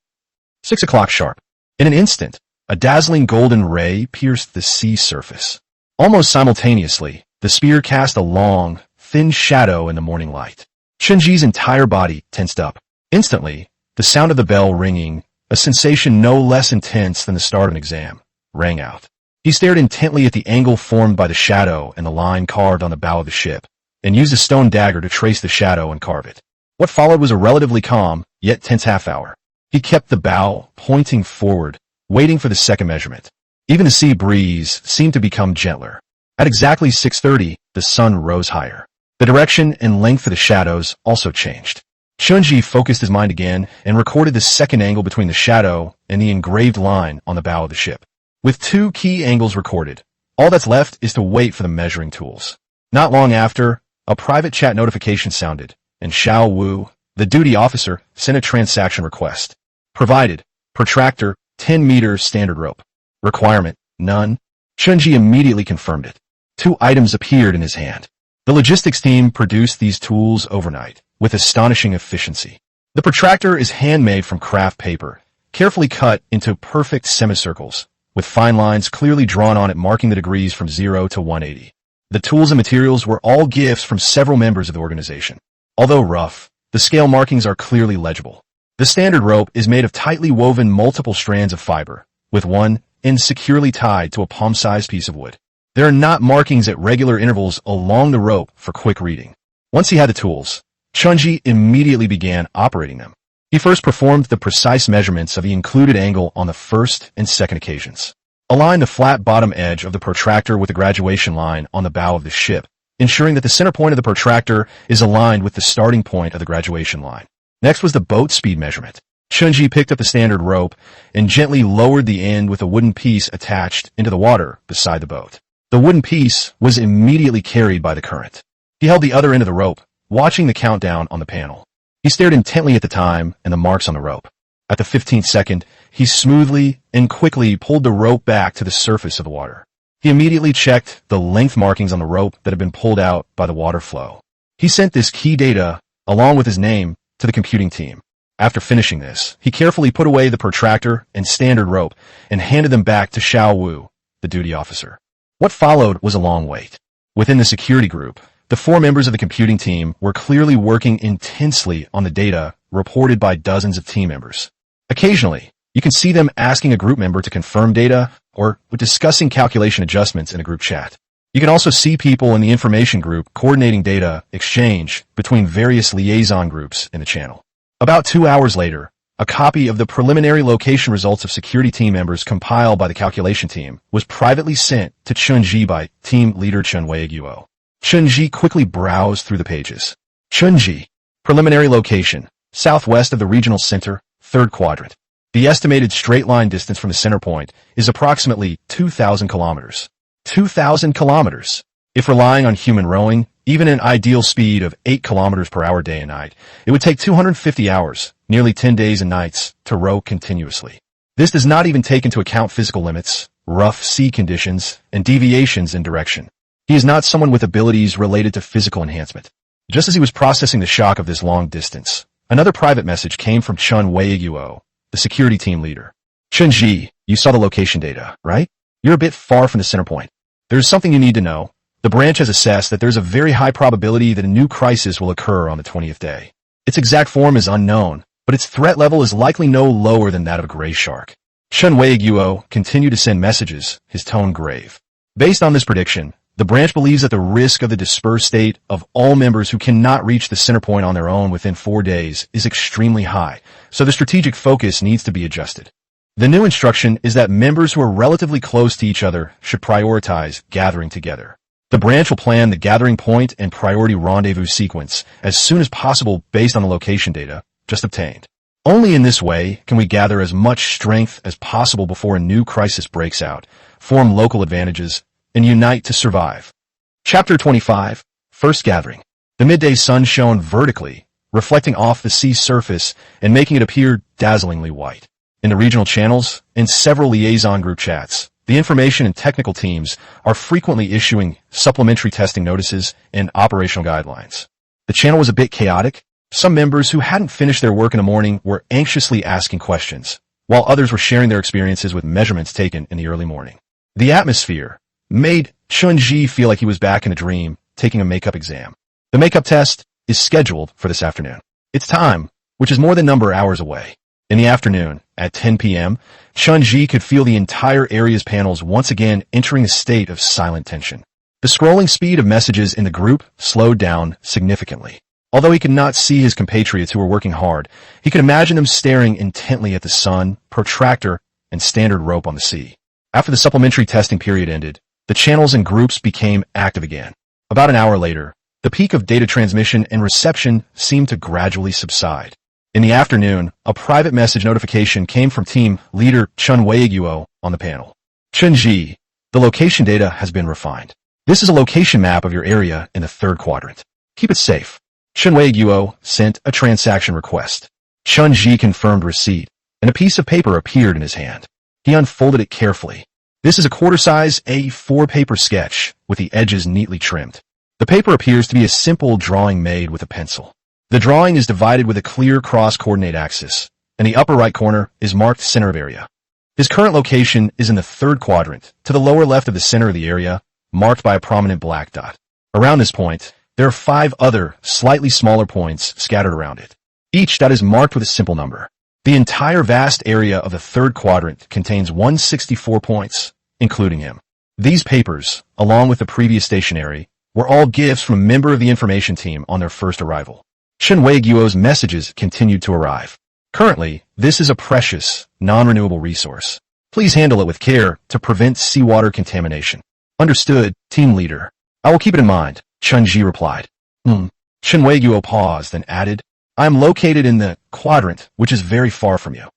Speaker 1: 6 o'clock sharp. In an instant, a dazzling golden ray pierced the sea surface. Almost simultaneously, the spear cast a long, thin shadow in the morning light. Chun-Ji's entire body tensed up. Instantly, the sound of the bell ringing, a sensation no less intense than the start of an exam, rang out. He stared intently at the angle formed by the shadow and the line carved on the bow of the ship, and used a stone dagger to trace the shadow and carve it. What followed was a relatively calm, yet tense half-hour. He kept the bow pointing forward, waiting for the second measurement. Even the sea breeze seemed to become gentler. At exactly 6:30, the sun rose higher. The direction and length of the shadows also changed. Chun-Ji focused his mind again and recorded the second angle between the shadow and the engraved line on the bow of the ship. With 2 key angles recorded, all that's left is to wait for the measuring tools. Not long after, a private chat notification sounded, and Xiao Wu, the duty officer, sent a transaction request. Provided, protractor, 10 meters standard rope. Requirement, none. Chun-Ji immediately confirmed it. 2 items appeared in his hand. The logistics team produced these tools overnight, with astonishing efficiency. The protractor is handmade from craft paper, carefully cut into perfect semicircles, with fine lines clearly drawn on it marking the degrees from 0 to 180. The tools and materials were all gifts from several members of the organization. Although rough, the scale markings are clearly legible. The standard rope is made of tightly woven multiple strands of fiber, with one end securely tied to a palm-sized piece of wood. There are not markings at regular intervals along the rope for quick reading. Once he had the tools, Chun-Ji immediately began operating them. He first performed the precise measurements of the included angle on the first and second occasions. Align the flat bottom edge of the protractor with the graduation line on the bow of the ship, ensuring that the center point of the protractor is aligned with the starting point of the graduation line. Next was the boat speed measurement. Chun-Ji picked up the standard rope and gently lowered the end with a wooden piece attached into the water beside the boat. The wooden piece was immediately carried by the current. He held the other end of the rope, watching the countdown on the panel. He stared intently at the time and the marks on the rope. At the 15th second, he smoothly and quickly pulled the rope back to the surface of the water. He immediately checked the length markings on the rope that had been pulled out by the water flow. He sent this key data, along with his name, to the computing team. After finishing this, he carefully put away the protractor and standard rope and handed them back to Xiao Wu, the duty officer. What followed was a long wait. Within the security group, the 4 members of the computing team were clearly working intensely on the data reported by dozens of team members. Occasionally, you can see them asking a group member to confirm data or discussing calculation adjustments in a group chat. You can also see people in the information group coordinating data exchange between various liaison groups in the channel. About 2 hours later, a copy of the preliminary location results of security team members compiled by the calculation team was privately sent to Chunji by team leader Chen Weiguo. Chunji quickly browsed through the pages. Chunji, preliminary location, southwest of the regional center, 3rd quadrant. The estimated straight line distance from the center point is approximately 2,000 kilometers. 2,000 kilometers. If relying on human rowing, even an ideal speed of 8 kilometers per hour day and night, it would take 250 hours, nearly 10 days and nights, to row continuously. This does not even take into account physical limits, rough sea conditions, and deviations in direction. He is not someone with abilities related to physical enhancement. Just as he was processing the shock of this long distance, another private message came from Chen Weiguo, the security team leader. Chunji, you saw the location data, right? You're a bit far from the center point. There's something you need to know. The branch has assessed that there's a very high probability that a new crisis will occur on the 20th day. Its exact form is unknown, but its threat level is likely no lower than that of a gray shark. Chen Weiguo continued to send messages, his tone grave. Based on this prediction, the branch believes that the risk of the dispersed state of all members who cannot reach the center point on their own within 4 days is extremely high, so the strategic focus needs to be adjusted. The new instruction is that members who are relatively close to each other should prioritize gathering together. The branch will plan the gathering point and priority rendezvous sequence as soon as possible based on the location data just obtained. Only in this way can we gather as much strength as possible before a new crisis breaks out, form local advantages, and unite to survive. Chapter 25, First Gathering. The midday sun shone vertically, reflecting off the sea surface and making it appear dazzlingly white. In the regional channels and several liaison group chats, the information and technical teams are frequently issuing supplementary testing notices and operational guidelines. The channel was a bit chaotic. Some members who hadn't finished their work in the morning were anxiously asking questions, while others were sharing their experiences with measurements taken in the early morning. The atmosphere made Chunji feel like he was back in a dream, taking a makeup exam. The makeup test is scheduled for this afternoon. It's time, which is more than number hours away. In the afternoon, at 10 p.m., Chunji could feel the entire area's panels once again entering a state of silent tension. The scrolling speed of messages in the group slowed down significantly. Although he could not see his compatriots who were working hard, he could imagine them staring intently at the sun, protractor, and standard rope on the sea. After the supplementary testing period ended, the channels and groups became active again. About an hour later, the peak of data transmission and reception seemed to gradually subside. In the afternoon, a private message notification came from team leader Chen Weiguo on the panel. Chunji, the location data has been refined. This is a location map of your area in the 3rd quadrant. Keep it safe. Chen Weiguo sent a transaction request. Chunji confirmed receipt, and a piece of paper appeared in his hand. He unfolded it carefully. This is a quarter-size A4 paper sketch with the edges neatly trimmed. The paper appears to be a simple drawing made with a pencil. The drawing is divided with a clear cross-coordinate axis, and the upper right corner is marked center of area. His current location is in the 3rd quadrant, to the lower left of the center of the area, marked by a prominent black dot. Around this point, there are 5 other, slightly smaller points scattered around it. Each dot is marked with a simple number. The entire vast area of the 3rd quadrant contains 164 points, including him. These papers, along with the previous stationery, were all gifts from a member of the information team on their first arrival. Chen Weiguo's messages continued to arrive. Currently, this is a precious, non-renewable resource. Please handle it with care to prevent seawater contamination. Understood, team leader. I will keep it in mind, Chunji replied. Chen Weiguo paused and added, I am located in the quadrant, which is very far from you.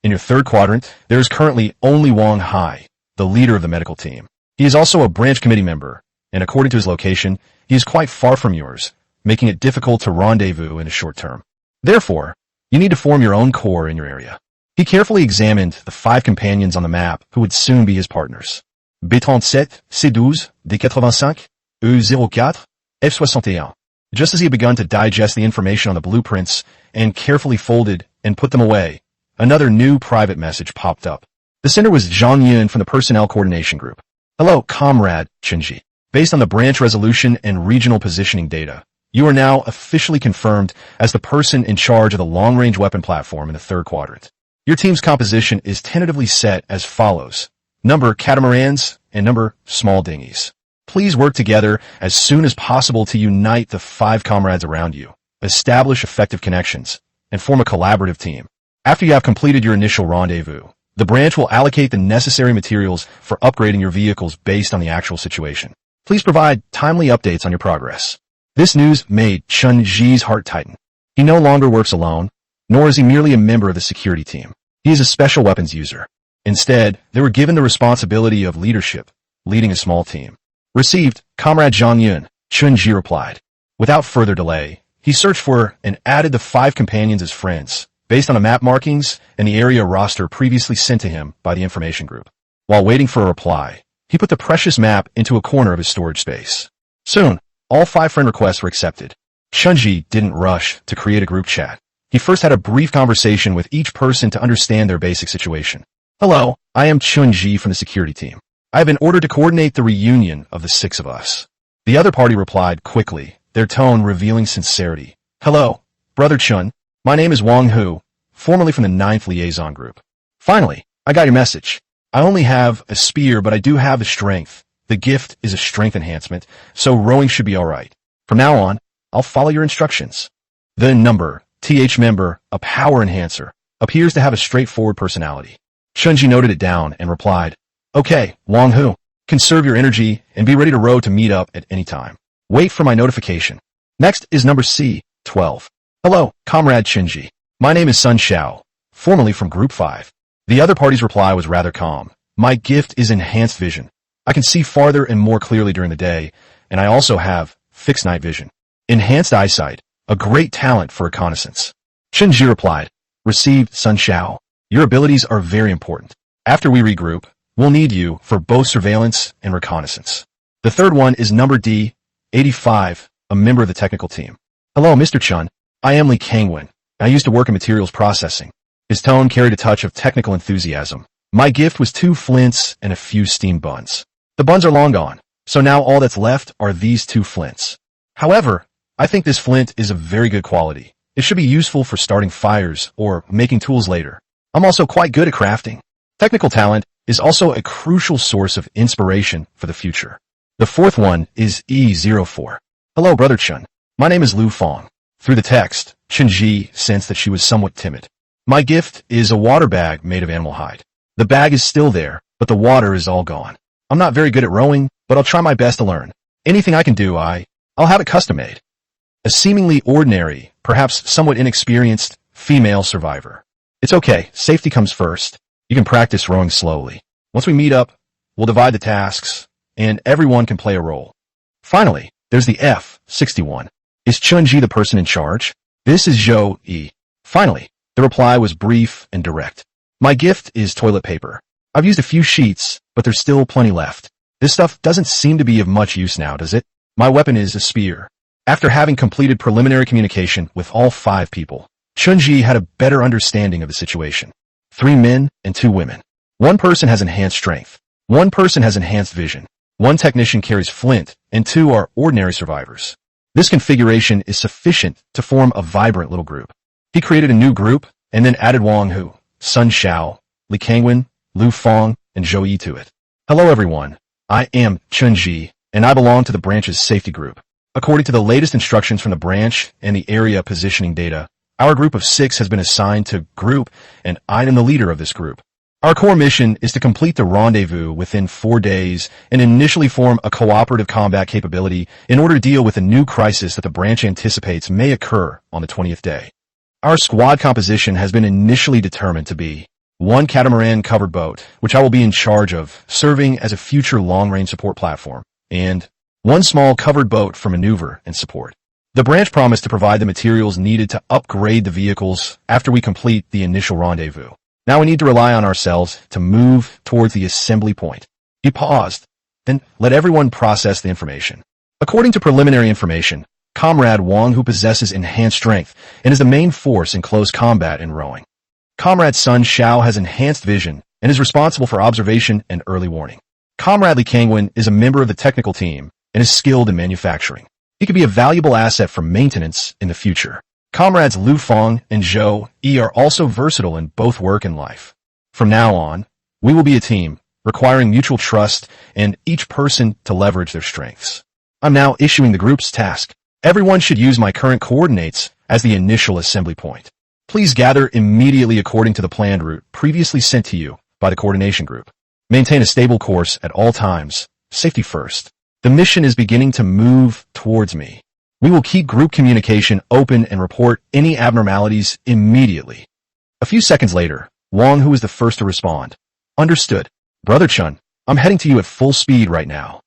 Speaker 1: In your 3rd quadrant, there is currently only Wang Hai, the leader of the medical team. He is also a branch committee member, and according to his location, he is quite far from yours, making it difficult to rendezvous in a short term. Therefore, you need to form your own corps in your area. He carefully examined the 5 companions on the map who would soon be his partners. B37, C12, D85, E04, F61. Just as he had begun to digest the information on the blueprints and carefully folded and put them away, another new private message popped up. The sender was Zhang Yun from the Personnel Coordination Group. Hello, Comrade Chenji. Based on the branch resolution and regional positioning data, you are now officially confirmed as the person in charge of the long-range weapon platform in the 3rd quadrant. Your team's composition is tentatively set as follows: number catamarans and number small dinghies. Please work together as soon as possible to unite the 5 comrades around you, establish effective connections, and form a collaborative team. After you have completed your initial rendezvous, the branch will allocate the necessary materials for upgrading your vehicles based on the actual situation. Please provide timely updates on your progress. This news made Chun Ji's heart tighten. He no longer works alone, nor is he merely a member of the security team. He is a special weapons user. Instead, they were given the responsibility of leadership, leading a small team. Received, Comrade Zhang Yun, Chun Ji replied. Without further delay, he searched for and added the 5 companions as friends, based on the map markings and the area roster previously sent to him by the information group. While waiting for a reply, he put the precious map into a corner of his storage space. Soon, all 5 friend requests were accepted. Chunji didn't rush to create a group chat. He first had a brief conversation with each person to understand their basic situation. Hello, I am Chunji from the security team. I have been ordered to coordinate the reunion of the 6 of us. The other party replied quickly, their tone revealing sincerity. Hello, Brother Chun. My name is Wang Hu, formerly from the 9th Liaison Group. Finally, I got your message. I only have a spear, but I do have the strength. The gift is a strength enhancement, so rowing should be alright. From now on, I'll follow your instructions. The number, TH member, a power enhancer, appears to have a straightforward personality. Chunji noted it down and replied, Okay, Wang Hu, conserve your energy and be ready to row to meet up at any time. Wait for my notification. Next is number C12. Hello, Comrade Chenji. My name is Sun Xiao, formerly from Group 5. The other party's reply was rather calm. My gift is enhanced vision. I can see farther and more clearly during the day, and I also have fixed night vision. Enhanced eyesight, a great talent for reconnaissance. Chenji replied, Received, Sun Xiao. Your abilities are very important. After we regroup, we'll need you for both surveillance and reconnaissance. The third one is number D85, a member of the technical team. Hello, Mr. Chun. I am Lin Cheng. I used to work in materials processing. His tone carried a touch of technical enthusiasm. My gift was 2 flints and a few steamed buns. The buns are long gone, so now all that's left are these 2 flints. However, I think this flint is of very good quality. It should be useful for starting fires or making tools later. I'm also quite good at crafting. Technical talent is also a crucial source of inspiration for the future. The fourth one is E04. Hello, Brother Chun. My name is Lu Fong. Through the text, Chunji sensed that she was somewhat timid. My gift is a water bag made of animal hide. The bag is still there, but the water is all gone. I'm not very good at rowing, but I'll try my best to learn. Anything I can do, I'll have it custom made. A seemingly ordinary, perhaps somewhat inexperienced, female survivor. It's okay, safety comes first. You can practice rowing slowly. Once we meet up, we'll divide the tasks, and everyone can play a role. Finally, there's the F61. Is Chunji the person in charge? This is Zhou Yi. Finally, the reply was brief and direct. My gift is toilet paper. I've used a few sheets, but there's still plenty left. This stuff doesn't seem to be of much use now, does it? My weapon is a spear. After having completed preliminary communication with all 5 people, Chunji had a better understanding of the situation. 3 men and 2 women. 1 person has enhanced strength. 1 person has enhanced vision. 1 technician carries flint, and 2 are ordinary survivors. This configuration is sufficient to form a vibrant little group. He created a new group, and then added Wang Hu, Sun Xiao, Lin Cheng, Lu Fong, and Zhou Yi to it. Hello everyone, I am Chunji, and I belong to the branch's safety group. According to the latest instructions from the branch and the area positioning data, our group of 6 has been assigned to group, and I am the leader of this group. Our core mission is to complete the rendezvous within 4 days and initially form a cooperative combat capability in order to deal with a new crisis that the branch anticipates may occur on the 20th day. Our squad composition has been initially determined to be 1 catamaran covered boat, which I will be in charge of, serving as a future long-range support platform, and 1 small covered boat for maneuver and support. The branch promised to provide the materials needed to upgrade the vehicles after we complete the initial rendezvous. Now we need to rely on ourselves to move towards the assembly point. He paused, then let everyone process the information. According to preliminary information, Comrade Wang, who possesses enhanced strength and is the main force in close combat and rowing. Comrade Sun Xiao has enhanced vision and is responsible for observation and early warning. Comrade Li Kangwen is a member of the technical team and is skilled in manufacturing. He could be a valuable asset for maintenance in the future. Comrades Lu Feng and Zhou Yi are also versatile in both work and life. From now on, we will be a team, requiring mutual trust and each person to leverage their strengths. I'm now issuing the group's task. Everyone should use my current coordinates as the initial assembly point. Please gather immediately according to the planned route previously sent to you by the coordination group. Maintain a stable course at all times. Safety first. The mission is beginning to move towards me. We will keep group communication open and report any abnormalities immediately. A few seconds later, Wang, who was the first to respond. Understood. Brother Chun, I'm heading to you at full speed right now.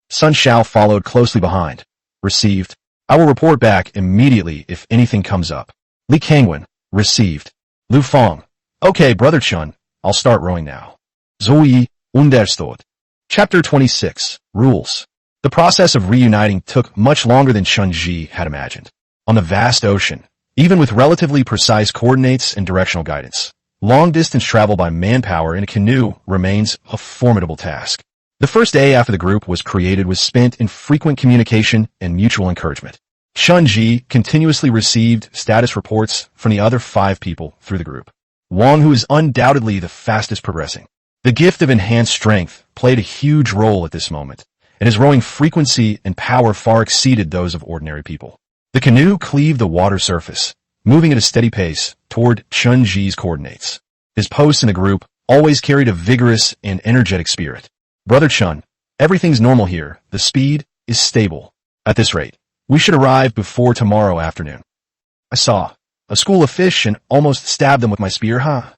Speaker 1: Sun Xiao followed closely behind. Received. I will report back immediately if anything comes up. Li Kangwen. Received. Lu Feng. Okay, Brother Chun, I'll start rowing now. Zhou Yi. Understood. Chapter 26. Rules. The process of reuniting took much longer than Chun Ji had imagined. On the vast ocean, even with relatively precise coordinates and directional guidance, long-distance travel by manpower in a canoe remains a formidable task. The first day after the group was created was spent in frequent communication and mutual encouragement. Chun Ji continuously received status reports from the other 5 people through the group. Wang, who is undoubtedly the fastest progressing. The gift of enhanced strength played a huge role at this moment, and his rowing frequency and power far exceeded those of ordinary people. The canoe cleaved the water surface, moving at a steady pace toward Chun Ji's coordinates. His post in the group always carried a vigorous and energetic spirit. Brother Chun, everything's normal here. The speed is stable. At this rate, we should arrive before tomorrow afternoon. I saw a school of fish and almost stabbed them with my spear, huh?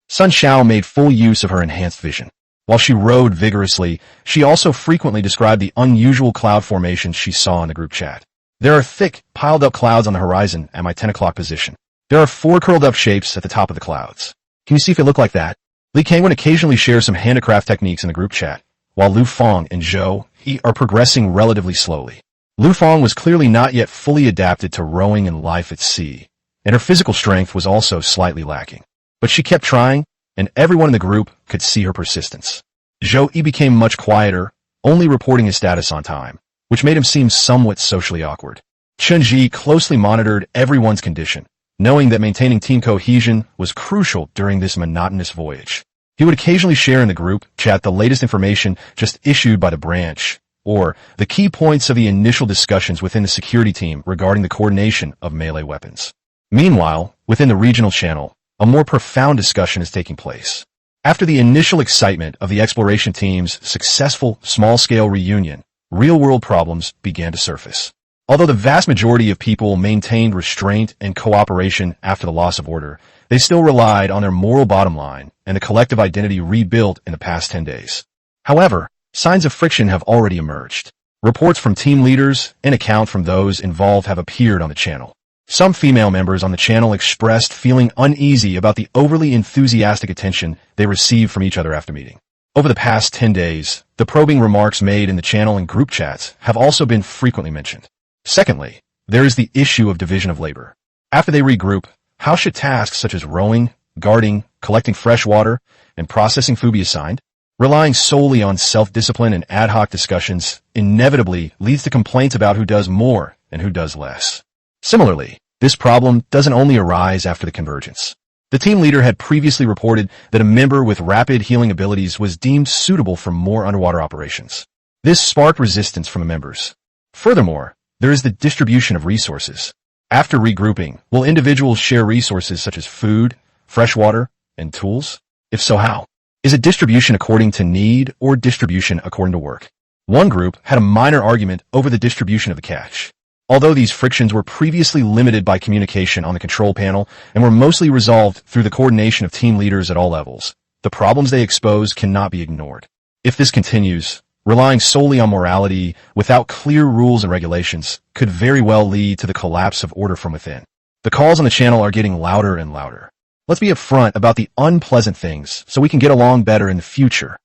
Speaker 1: Sun Xiao made full use of her enhanced vision. While she rowed vigorously, she also frequently described the unusual cloud formations she saw in the group chat. There are thick, piled-up clouds on the horizon at my 10 o'clock position. There are 4 curled-up shapes at the top of the clouds. Can you see if it look like that? Li Kangwen occasionally shares some handicraft techniques in the group chat, while Lu Feng and Zhou Yi are progressing relatively slowly. Lu Feng was clearly not yet fully adapted to rowing and life at sea, and her physical strength was also slightly lacking. But she kept trying, and everyone in the group could see her persistence. Zhou Yi became much quieter, only reporting his status on time, which made him seem somewhat socially awkward. Chun Ji closely monitored everyone's condition, knowing that maintaining team cohesion was crucial during this monotonous voyage. He would occasionally share in the group chat the latest information just issued by the branch, or the key points of the initial discussions within the security team regarding the coordination of melee weapons. Meanwhile, within the regional channel, a more profound discussion is taking place. After the initial excitement of the exploration team's successful small-scale reunion, real-world problems began to surface. Although the vast majority of people maintained restraint and cooperation after the loss of order, they still relied on their moral bottom line and the collective identity rebuilt in the past 10 days. However, signs of friction have already emerged. Reports from team leaders and accounts from those involved have appeared on the channel. Some female members on the channel expressed feeling uneasy about the overly enthusiastic attention they received from each other after meeting. Over the past 10 days, the probing remarks made in the channel and group chats have also been frequently mentioned. Secondly, there is the issue of division of labor. After they regroup, how should tasks such as rowing, guarding, collecting fresh water, and processing food be assigned? Relying solely on self-discipline and ad hoc discussions inevitably leads to complaints about who does more and who does less. Similarly, this problem doesn't only arise after the convergence. The team leader had previously reported that a member with rapid healing abilities was deemed suitable for more underwater operations. This sparked resistance from the members. Furthermore, there is the distribution of resources. After regrouping, will individuals share resources such as food, fresh water, and tools? If so, how? Is it distribution according to need or distribution according to work? One group had a minor argument over the distribution of the cash. Although these frictions were previously limited by communication on the control panel and were mostly resolved through the coordination of team leaders at all levels, the problems they exposed cannot be ignored. If this continues, Relying solely on morality, without clear rules and regulations, could very well lead to the collapse of order from within. The calls on the channel are getting louder and louder. Let's be upfront about the unpleasant things so we can get along better in the future.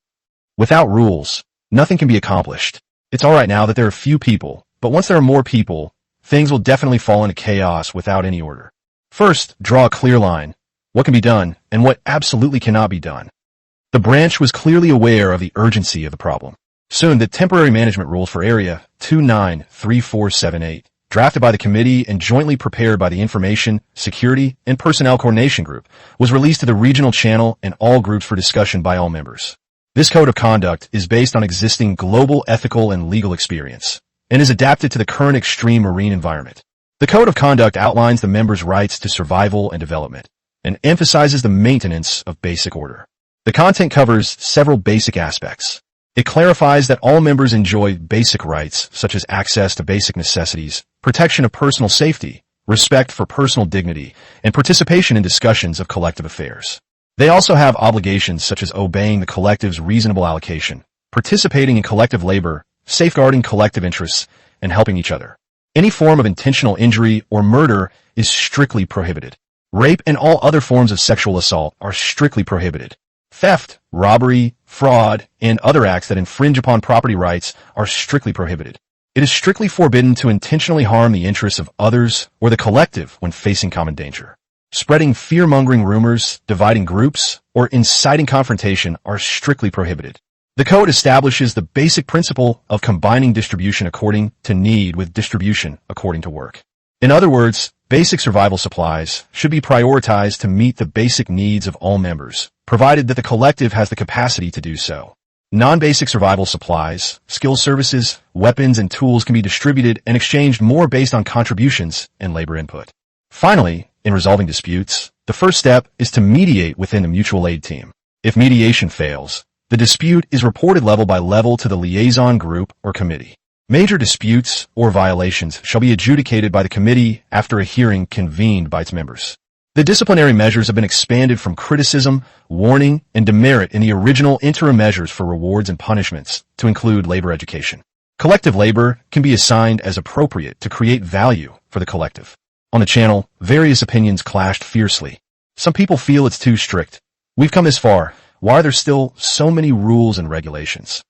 Speaker 1: Without rules, nothing can be accomplished. It's alright now that there are few people, but once there are more people, things will definitely fall into chaos without any order. First, draw a clear line. What can be done, and what absolutely cannot be done. The branch was clearly aware of the urgency of the problem. Soon, the temporary management rules for Area 293478, drafted by the committee and jointly prepared by the Information, Security, and Personnel Coordination Group, was released to the regional channel and all groups for discussion by all members. This code of conduct is based on existing global ethical and legal experience, and is adapted to the current extreme marine environment. The code of conduct outlines the members' rights to survival and development, and emphasizes the maintenance of basic order. The content covers several basic aspects. It clarifies that all members enjoy basic rights, such as access to basic necessities, protection of personal safety, respect for personal dignity, and participation in discussions of collective affairs. They also have obligations such as obeying the collective's reasonable allocation, participating in collective labor, safeguarding collective interests, and helping each other. Any form of intentional injury or murder is strictly prohibited. Rape and all other forms of sexual assault are strictly prohibited. Theft, robbery, fraud, and other acts that infringe upon property rights are strictly prohibited. It is strictly forbidden to intentionally harm the interests of others or the collective when facing common danger. Spreading fear-mongering rumors, dividing groups, or inciting confrontation are strictly prohibited. The code establishes the basic principle of combining distribution according to need with distribution according to work. In other words, basic survival supplies should be prioritized to meet the basic needs of all members, provided that the collective has the capacity to do so. Non-basic survival supplies, skill services, weapons, and tools can be distributed and exchanged more based on contributions and labor input. Finally, in resolving disputes, the first step is to mediate within the mutual aid team. If mediation fails, the dispute is reported level by level to the liaison group or committee. Major disputes or violations shall be adjudicated by the committee after a hearing convened by its members. The disciplinary measures have been expanded from criticism, warning, and demerit in the original interim measures for rewards and punishments to include labor education. Collective labor can be assigned as appropriate to create value for the collective. On the channel, various opinions clashed fiercely. Some people feel it's too strict. We've come this far. Why are there still so many rules and regulations?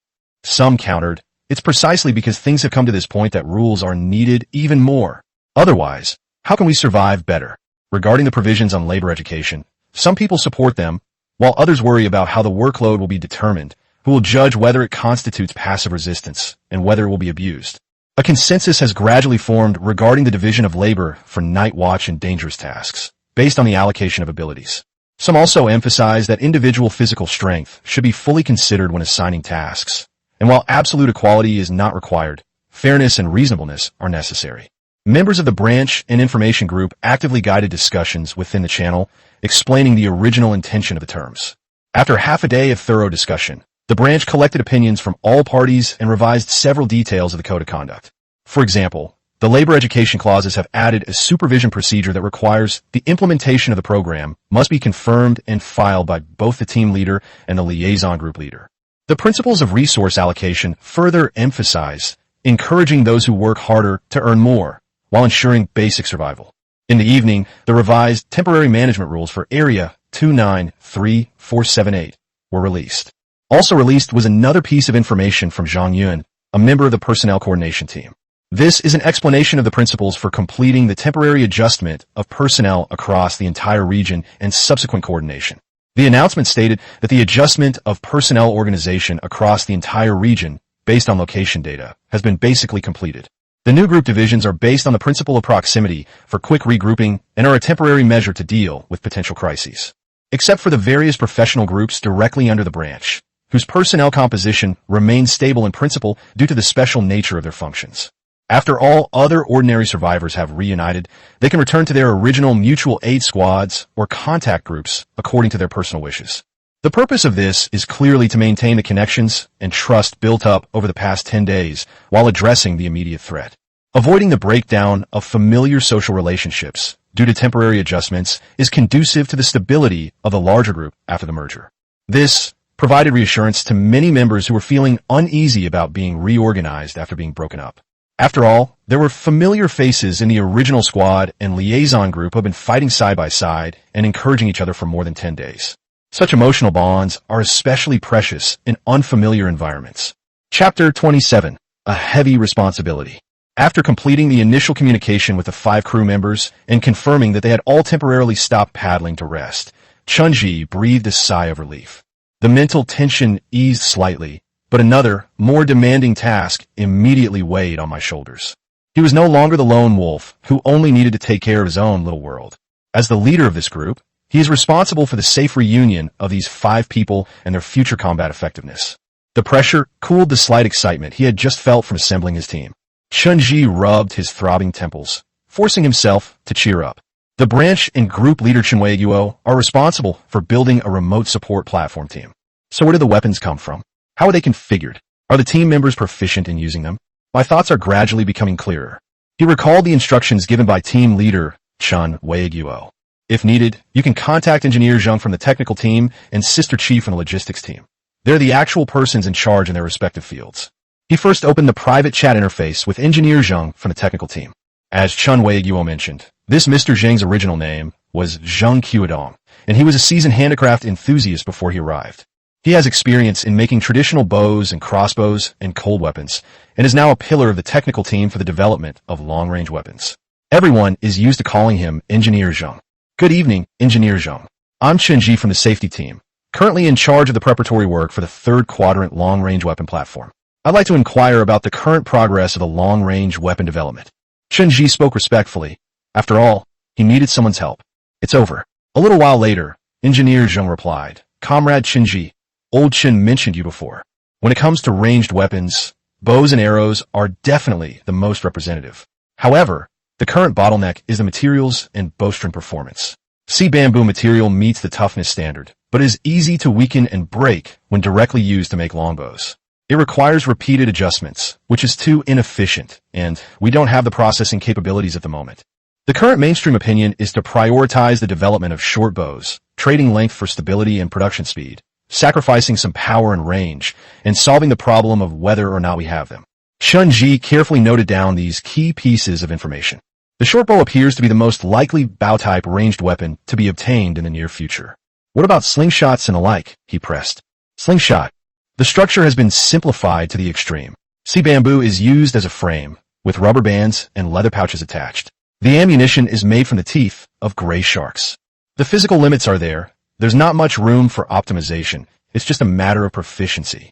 Speaker 1: Some countered, it's precisely because things have come to this point that rules are needed even more. Otherwise, how can we survive better? Regarding the provisions on labor education, some people support them, while others worry about how the workload will be determined, who will judge whether it constitutes passive resistance, and whether it will be abused. A consensus has gradually formed regarding the division of labor for night watch and dangerous tasks, based on the allocation of abilities. Some also emphasize that individual physical strength should be fully considered when assigning tasks, and while absolute equality is not required, fairness and reasonableness are necessary. Members of the branch and information group actively guided discussions within the channel, explaining the original intention of the terms. After half a day of thorough discussion, the branch collected opinions from all parties and revised several details of the Code of Conduct. For example, the labor education clauses have added a supervision procedure that requires the implementation of the program must be confirmed and filed by both the team leader and the liaison group leader. The principles of resource allocation further emphasize encouraging those who work harder to earn more, while ensuring basic survival. In the evening, the revised temporary management rules for Area 293478 were released. Also released was another piece of information from Zhang Yun, a member of the personnel coordination team. This is an explanation of the principles for completing the temporary adjustment of personnel across the entire region and subsequent coordination. The announcement stated that the adjustment of personnel organization across the entire region, based on location data, has been basically completed. The new group divisions are based on the principle of proximity for quick regrouping and are a temporary measure to deal with potential crises. Except for the various professional groups directly under the branch, whose personnel composition remains stable in principle due to the special nature of their functions. After all other ordinary survivors have reunited, they can return to their original mutual aid squads or contact groups according to their personal wishes. The purpose of this is clearly to maintain the connections and trust built up over the past 10 days while addressing the immediate threat. Avoiding the breakdown of familiar social relationships due to temporary adjustments is conducive to the stability of the larger group after the merger. This provided reassurance to many members who were feeling uneasy about being reorganized after being broken up. After all, there were familiar faces in the original squad and liaison group who have been fighting side by side and encouraging each other for more than 10 days. Such emotional bonds are especially precious in unfamiliar environments. Chapter 27. A heavy responsibility. After completing the initial communication with the 5 crew members and confirming that they had all temporarily stopped paddling to rest, Chun-Ji breathed a sigh of relief. The mental tension eased slightly, but another, more demanding task immediately weighed on my shoulders. He was no longer the lone wolf who only needed to take care of his own little world. As the leader of this group, he is responsible for the safe reunion of these 5 people and their future combat effectiveness. The pressure cooled the slight excitement he had just felt from assembling his team. Chun-Ji rubbed his throbbing temples, forcing himself to cheer up. The branch and group leader Chen Weiguo are responsible for building a remote support platform team. So where do the weapons come from? How are they configured? Are the team members proficient in using them? My thoughts are gradually becoming clearer. He recalled the instructions given by team leader Chen Weiguo. If needed, you can contact Engineer Zheng from the technical team and Sister Chi from the logistics team. They're the actual persons in charge in their respective fields. He first opened the private chat interface with Engineer Zheng from the technical team. As Chen Weiguo mentioned, this Mr. Zheng's original name was Zheng Qiudong, and he was a seasoned handicraft enthusiast before he arrived. He has experience in making traditional bows and crossbows and cold weapons, and is now a pillar of the technical team for the development of long-range weapons. Everyone is used to calling him Engineer Zheng. Good evening, Engineer Zheng. I'm Chun-Ji from the safety team, currently in charge of the preparatory work for the 3rd quadrant long-range weapon platform. I'd like to inquire about the current progress of the long-range weapon development. Chun-Ji spoke respectfully. After all, he needed someone's help. It's over. A little while later, Engineer Zheng replied, Comrade Chun-Ji, Old Chen mentioned you before. When it comes to ranged weapons, bows and arrows are definitely the most representative. However, the current bottleneck is the materials and bowstring performance. Sea bamboo material meets the toughness standard, but is easy to weaken and break when directly used to make longbows. It requires repeated adjustments, which is too inefficient, and we don't have the processing capabilities at the moment. The current mainstream opinion is to prioritize the development of short bows, trading length for stability and production speed, sacrificing some power and range, and solving the problem of whether or not we have them. Chun-Ji carefully noted down these key pieces of information. The short bow appears to be the most likely bow-type ranged weapon to be obtained in the near future. What about slingshots and the like? He pressed. Slingshot. The structure has been simplified to the extreme. Sea bamboo is used as a frame, with rubber bands and leather pouches attached. The ammunition is made from the teeth of gray sharks. The physical limits are there. There's not much room for optimization. It's just a matter of proficiency.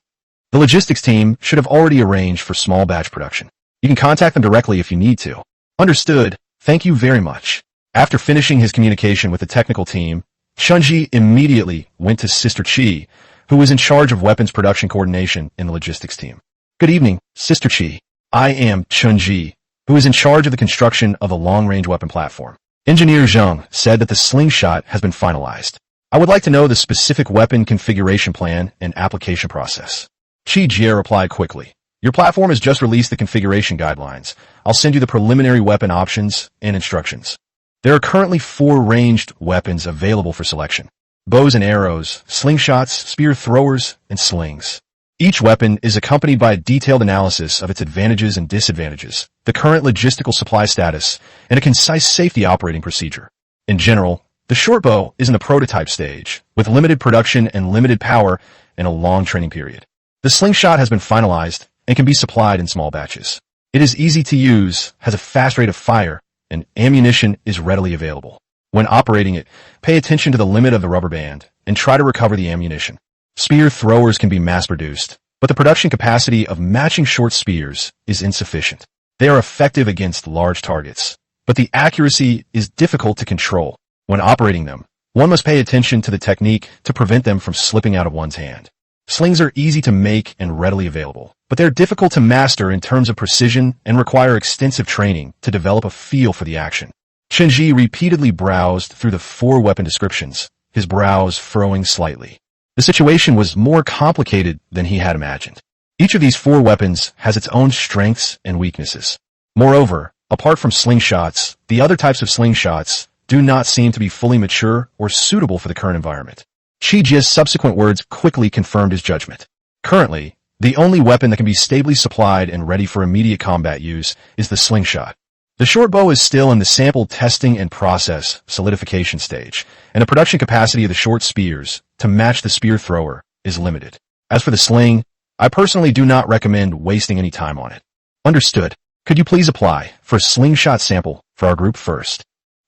Speaker 1: The logistics team should have already arranged for small batch production. You can contact them directly if you need to. Understood. Thank you very much. After finishing his communication with the technical team, Chun-Ji immediately went to Sister Chi, who was in charge of weapons production coordination in the logistics team. Good evening, Sister Chi. I am Chun-Ji, who is in charge of the construction of the long-range weapon platform. Engineer Zheng said that the slingshot has been finalized. I would like to know the specific weapon configuration plan and application process. Chi Jie replied quickly. Your platform has just released the configuration guidelines. I'll send you the preliminary weapon options and instructions. There are currently 4 ranged weapons available for selection. Bows and arrows, slingshots, spear throwers, and slings. Each weapon is accompanied by a detailed analysis of its advantages and disadvantages, the current logistical supply status, and a concise safety operating procedure. In general, the short bow is in the prototype stage, with limited production and limited power and a long training period. The slingshot has been finalized and can be supplied in small batches. It is easy to use, has a fast rate of fire, and ammunition is readily available. When operating it, pay attention to the limit of the rubber band and try to recover the ammunition. Spear throwers can be mass-produced, but the production capacity of matching short spears is insufficient. They are effective against large targets, but the accuracy is difficult to control. When operating them, one must pay attention to the technique to prevent them from slipping out of one's hand. Slings are easy to make and readily available, but they're difficult to master in terms of precision and require extensive training to develop a feel for the action. Chun-Ji repeatedly browsed through the 4 weapon descriptions, his brows furrowing slightly. The situation was more complicated than he had imagined. Each of these 4 weapons has its own strengths and weaknesses. Moreover, apart from slingshots, the other types of slingshots do not seem to be fully mature or suitable for the current environment. Qi Jia's subsequent words quickly confirmed his judgment. Currently, the only weapon that can be stably supplied and ready for immediate combat use is the slingshot. The short bow is still in the sample testing and process solidification stage, and the production capacity of the short spears to match the spear thrower is limited. As for the sling, I personally do not recommend wasting any time on it. Understood. Could you please apply for a slingshot sample for our group first?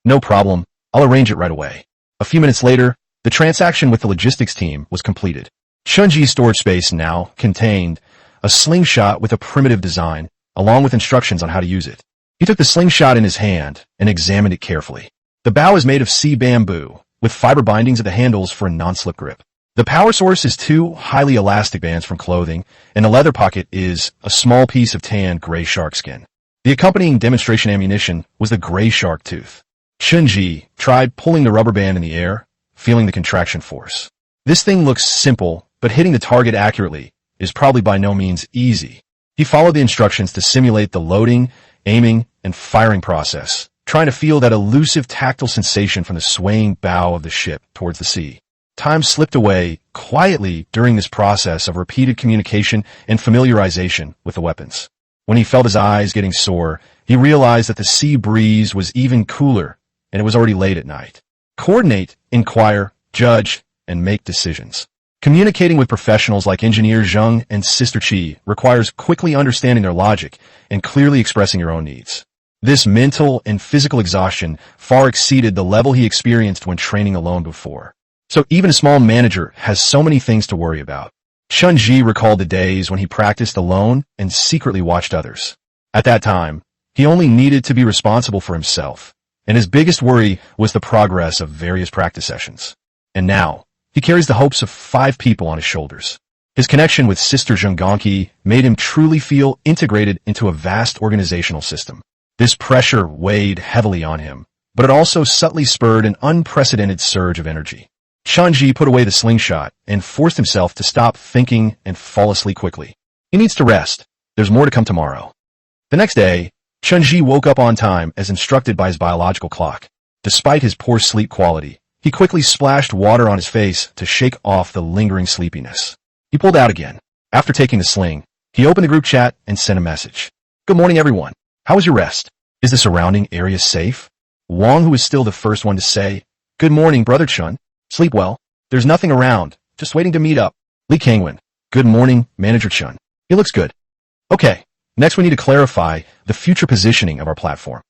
Speaker 1: No problem. I'll arrange it right away. A few minutes later, the transaction with the logistics team was completed. Chunji's storage space now contained a slingshot with a primitive design, along with instructions on how to use it. He took the slingshot in his hand and examined it carefully. The bow is made of sea bamboo, with fiber bindings at the handles for a non-slip grip. The power source is two highly elastic bands from clothing, and the leather pocket is a small piece of tanned gray shark skin. The accompanying demonstration ammunition was the gray shark tooth. Chunji tried pulling the rubber band in the air, feeling the contraction force. This thing looks simple, but hitting the target accurately is probably by no means easy. He followed the instructions to simulate the loading, aiming, and firing process, trying to feel that elusive tactile sensation from the swaying bow of the ship towards the sea. Time slipped away quietly during this process of repeated communication and familiarization with the weapons. When he felt his eyes getting sore, he realized that the sea breeze was even cooler, and it was already late at night. Coordinate, inquire, judge, and make decisions. Communicating with professionals like Engineer Zheng and Sister Qi requires quickly understanding their logic and clearly expressing your own needs. This mental and physical exhaustion far exceeded the level he experienced when training alone before. So even a small manager has so many things to worry about. Chunji recalled the days when he practiced alone and secretly watched others. At that time, he only needed to be responsible for himself, and his biggest worry was the progress of various practice sessions. And now, he carries the hopes of 5 people on his shoulders. His connection with Sister Zhengongqi made him truly feel integrated into a vast organizational system. This pressure weighed heavily on him, but it also subtly spurred an unprecedented surge of energy. Chunji put away the slingshot and forced himself to stop thinking and fall asleep quickly. He needs to rest. There's more to come tomorrow. The next day, Chunji woke up on time as instructed by his biological clock. Despite his poor sleep quality, he quickly splashed water on his face to shake off the lingering sleepiness. He pulled out again. After taking the sling, he opened the group chat and sent a message. Good morning, everyone. How was your rest? Is the surrounding area safe? Wang, who was still the first one to say, Good morning, Brother Chun. Sleep well. There's nothing around. Just waiting to meet up. Li Kangwen. Good morning, Manager Chun. He looks good. Okay. Next we need to clarify the future positioning of our platform.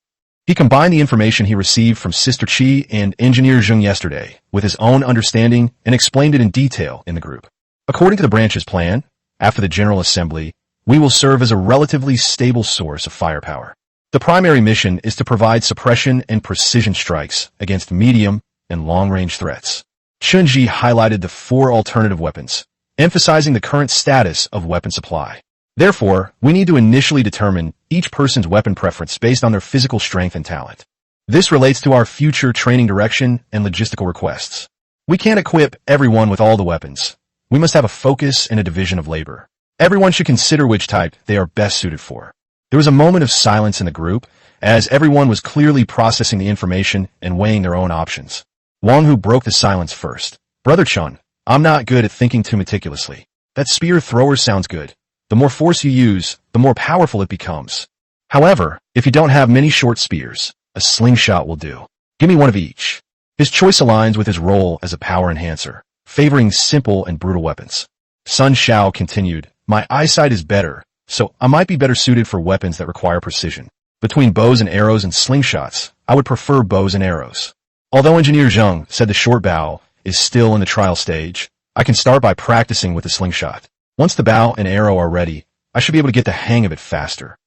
Speaker 1: He combined the information he received from Sister Qi and Engineer Zheng yesterday with his own understanding and explained it in detail in the group. According to the branch's plan, after the General Assembly, we will serve as a relatively stable source of firepower. The primary mission is to provide suppression and precision strikes against medium and long-range threats. Chunji highlighted the 4 alternative weapons, emphasizing the current status of weapon supply. Therefore, we need to initially determine each person's weapon preference based on their physical strength and talent. This relates to our future training direction and logistical requests. We can't equip everyone with all the weapons. We must have a focus and a division of labor. Everyone should consider which type they are best suited for. There was a moment of silence in the group, as everyone was clearly processing the information and weighing their own options. Wang Hu broke the silence first. Brother Chun, I'm not good at thinking too meticulously. That spear thrower sounds good. The more force you use, the more powerful it becomes. However, if you don't have many short spears, a slingshot will do. Give me one of each. His choice aligns with his role as a power enhancer, favoring simple and brutal weapons. Sun Shao continued, My eyesight is better, so I might be better suited for weapons that require precision. Between bows and arrows and slingshots, I would prefer bows and arrows. Although Engineer Zheng said the short bow is still in the trial stage, I can start by practicing with the slingshot. Once the bow and arrow are ready, I should be able to get the hang of it faster.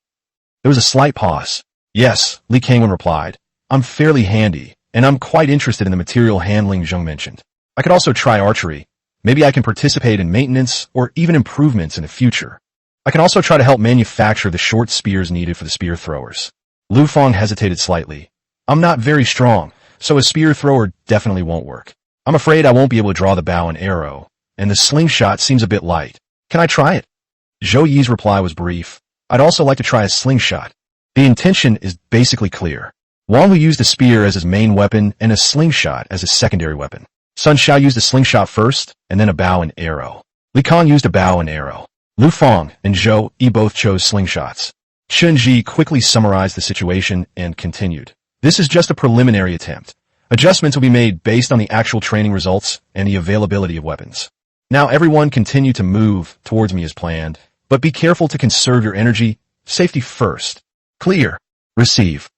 Speaker 1: There was a slight pause. Yes, Li Kangwen replied. I'm fairly handy, and I'm quite interested in the material handling Zheng mentioned. I could also try archery. Maybe I can participate in maintenance or even improvements in the future. I can also try to help manufacture the short spears needed for the spear throwers. Lu Feng hesitated slightly. I'm not very strong, so a spear thrower definitely won't work. I'm afraid I won't be able to draw the bow and arrow, and the slingshot seems a bit light. Can I try it? Zhou Yi's reply was brief. I'd also like to try a slingshot. The intention is basically clear. Wang Hu used a spear as his main weapon and a slingshot as his secondary weapon. Sun Xiao used a slingshot first, and then a bow and arrow. Li Kang used a bow and arrow. Lu Fang and Zhou Yi both chose slingshots. Chen Ji quickly summarized the situation and continued. This is just a preliminary attempt. Adjustments will be made based on the actual training results and the availability of weapons. Now everyone continue to move towards me as planned, but be careful to conserve your energy. Safety first. Clear. Receive.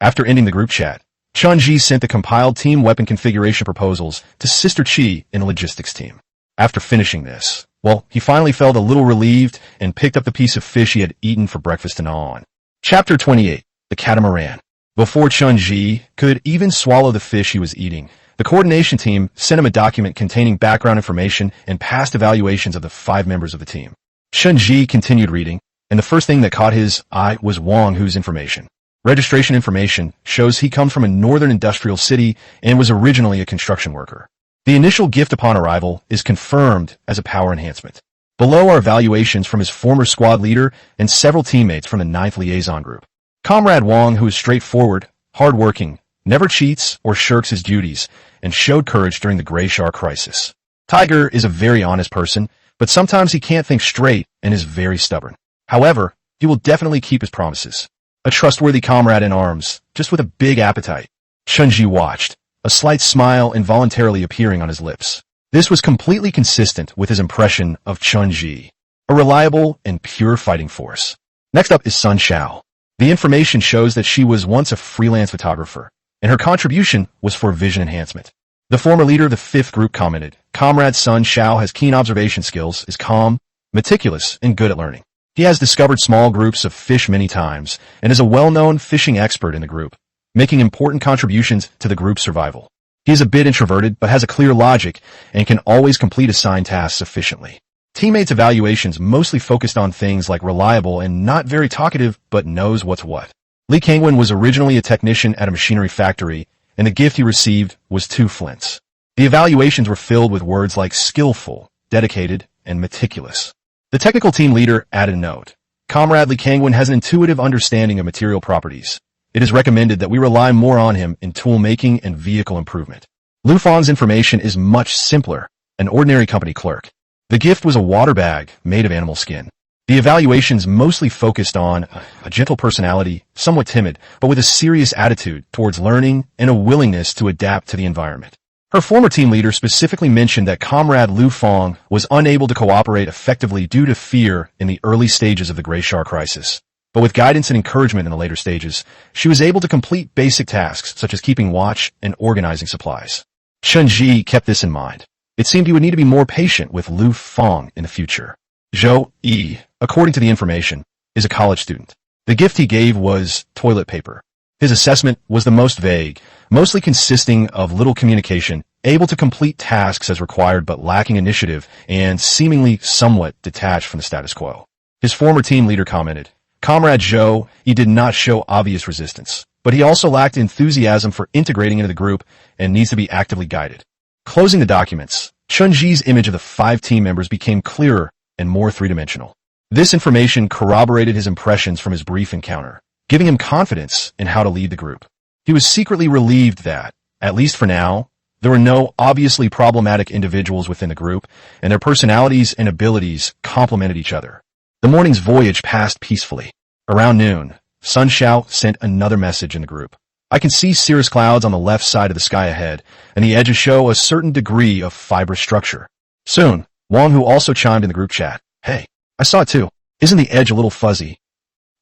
Speaker 1: After ending the group chat, Chen Ji sent the compiled team weapon configuration proposals to Sister Chi in the logistics team. After finishing this, well, he finally felt a little relieved and picked up the piece of fish he had eaten for breakfast and on. Chapter 28. The Catamaran. Before Chen Ji could even swallow the fish he was eating, the coordination team sent him a document containing background information and past evaluations of the 5 members of the team. Chen Ji continued reading, and the first thing that caught his eye was Wang Hu's information. Registration information shows he comes from a northern industrial city and was originally a construction worker. The initial gift upon arrival is confirmed as a power enhancement. Below are evaluations from his former squad leader and several teammates from the 9th Liaison Group. Comrade Wang, who is straightforward, hardworking, never cheats or shirks his duties, and showed courage during the Grey Shark crisis. Tiger is a very honest person, but sometimes he can't think straight and is very stubborn. However, he will definitely keep his promises. A trustworthy comrade in arms, just with a big appetite. Chen Ji watched, a slight smile involuntarily appearing on his lips. This was completely consistent with his impression of Chen Ji, a reliable and pure fighting force. Next up is Sun Xiao. The information shows that she was once a freelance photographer, and her contribution was for vision enhancement. The former leader of the 5th group commented, Comrade Sun Xiao has keen observation skills, is calm, meticulous, and good at learning. He has discovered small groups of fish many times, and is a well-known fishing expert in the group, making important contributions to the group's survival. He is a bit introverted, but has a clear logic, and can always complete assigned tasks efficiently. Teammates' evaluations mostly focused on things like reliable and not very talkative, but knows what's what. Li Kangwen was originally a technician at a machinery factory, and the gift he received was 2 flints. The evaluations were filled with words like skillful, dedicated, and meticulous. The technical team leader added a note. Comrade Li Kangwen has an intuitive understanding of material properties. It is recommended that we rely more on him in tool making and vehicle improvement. Lu Fang's information is much simpler, an ordinary company clerk. The gift was a water bag made of animal skin. The evaluations mostly focused on a gentle personality, somewhat timid, but with a serious attitude towards learning and a willingness to adapt to the environment. Her former team leader specifically mentioned that Comrade Lu Fang was unable to cooperate effectively due to fear in the early stages of the Grey Shark crisis. But with guidance and encouragement in the later stages, she was able to complete basic tasks such as keeping watch and organizing supplies. Chen Ji kept this in mind. It seemed he would need to be more patient with Lu Fang in the future. Zhou Yi, according to the information, is a college student. The gift he gave was toilet paper. His assessment was the most vague, mostly consisting of little communication, able to complete tasks as required but lacking initiative, and seemingly somewhat detached from the status quo. His former team leader commented, Comrade Zhou, he did not show obvious resistance, but he also lacked enthusiasm for integrating into the group and needs to be actively guided. Closing the documents, Chen Ji's image of the 5 team members became clearer and more three-dimensional. This information corroborated his impressions from his brief encounter, giving him confidence in how to lead the group. He was secretly relieved that, at least for now, there were no obviously problematic individuals within the group, and their personalities and abilities complemented each other. The morning's voyage passed peacefully. Around noon, Sun Xiao sent another message in the group. I can see cirrus clouds on the left side of the sky ahead, and the edges show a certain degree of fibrous structure. Soon, Wang Hu also chimed in the group chat. Hey, I saw it too. Isn't the edge a little fuzzy?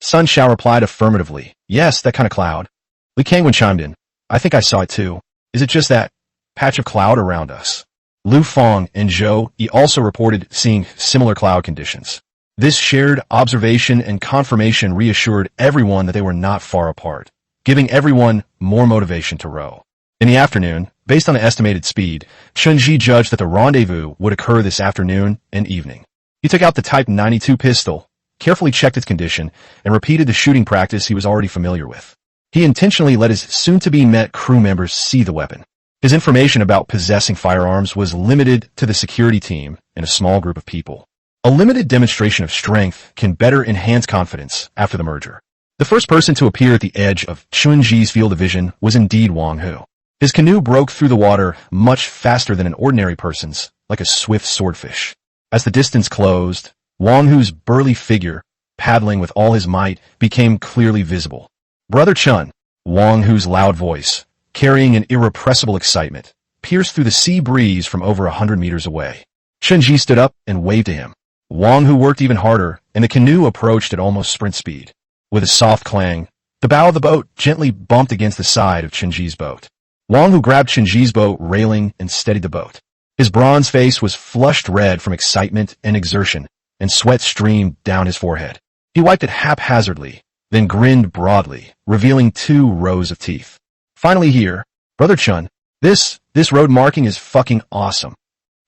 Speaker 1: Sun Xiao replied affirmatively. Yes, that kind of cloud. Li Kangwen chimed in. I think I saw it too. Is it just that patch of cloud around us? Lu Fang and Zhou Yi also reported seeing similar cloud conditions. This shared observation and confirmation reassured everyone that they were not far apart, giving everyone more motivation to row. In the afternoon, based on the estimated speed, Chen Ji judged that the rendezvous would occur this afternoon and evening. He took out the Type 92 pistol, carefully checked its condition, and repeated the shooting practice he was already familiar with. He intentionally let his soon-to-be-met crew members see the weapon. His information about possessing firearms was limited to the security team and a small group of people. A limited demonstration of strength can better enhance confidence after the merger. The first person to appear at the edge of Chen Ji's field of vision was indeed Wang Hu. His canoe broke through the water much faster than an ordinary person's, like a swift swordfish. As the distance closed, Wang Hu's burly figure, paddling with all his might, became clearly visible. Brother Chun, Wang Hu's loud voice, carrying an irrepressible excitement, pierced through the sea breeze from over 100 meters away. Chunji stood up and waved to him. Wang Hu worked even harder, and the canoe approached at almost sprint speed. With a soft clang, the bow of the boat gently bumped against the side of Chunji's boat. Wang Hu grabbed Chunji's boat railing and steadied the boat. His bronze face was flushed red from excitement and exertion, and sweat streamed down his forehead. He wiped it haphazardly, then grinned broadly, revealing 2 rows of teeth. Finally here, Brother Chun, this road marking is fucking awesome.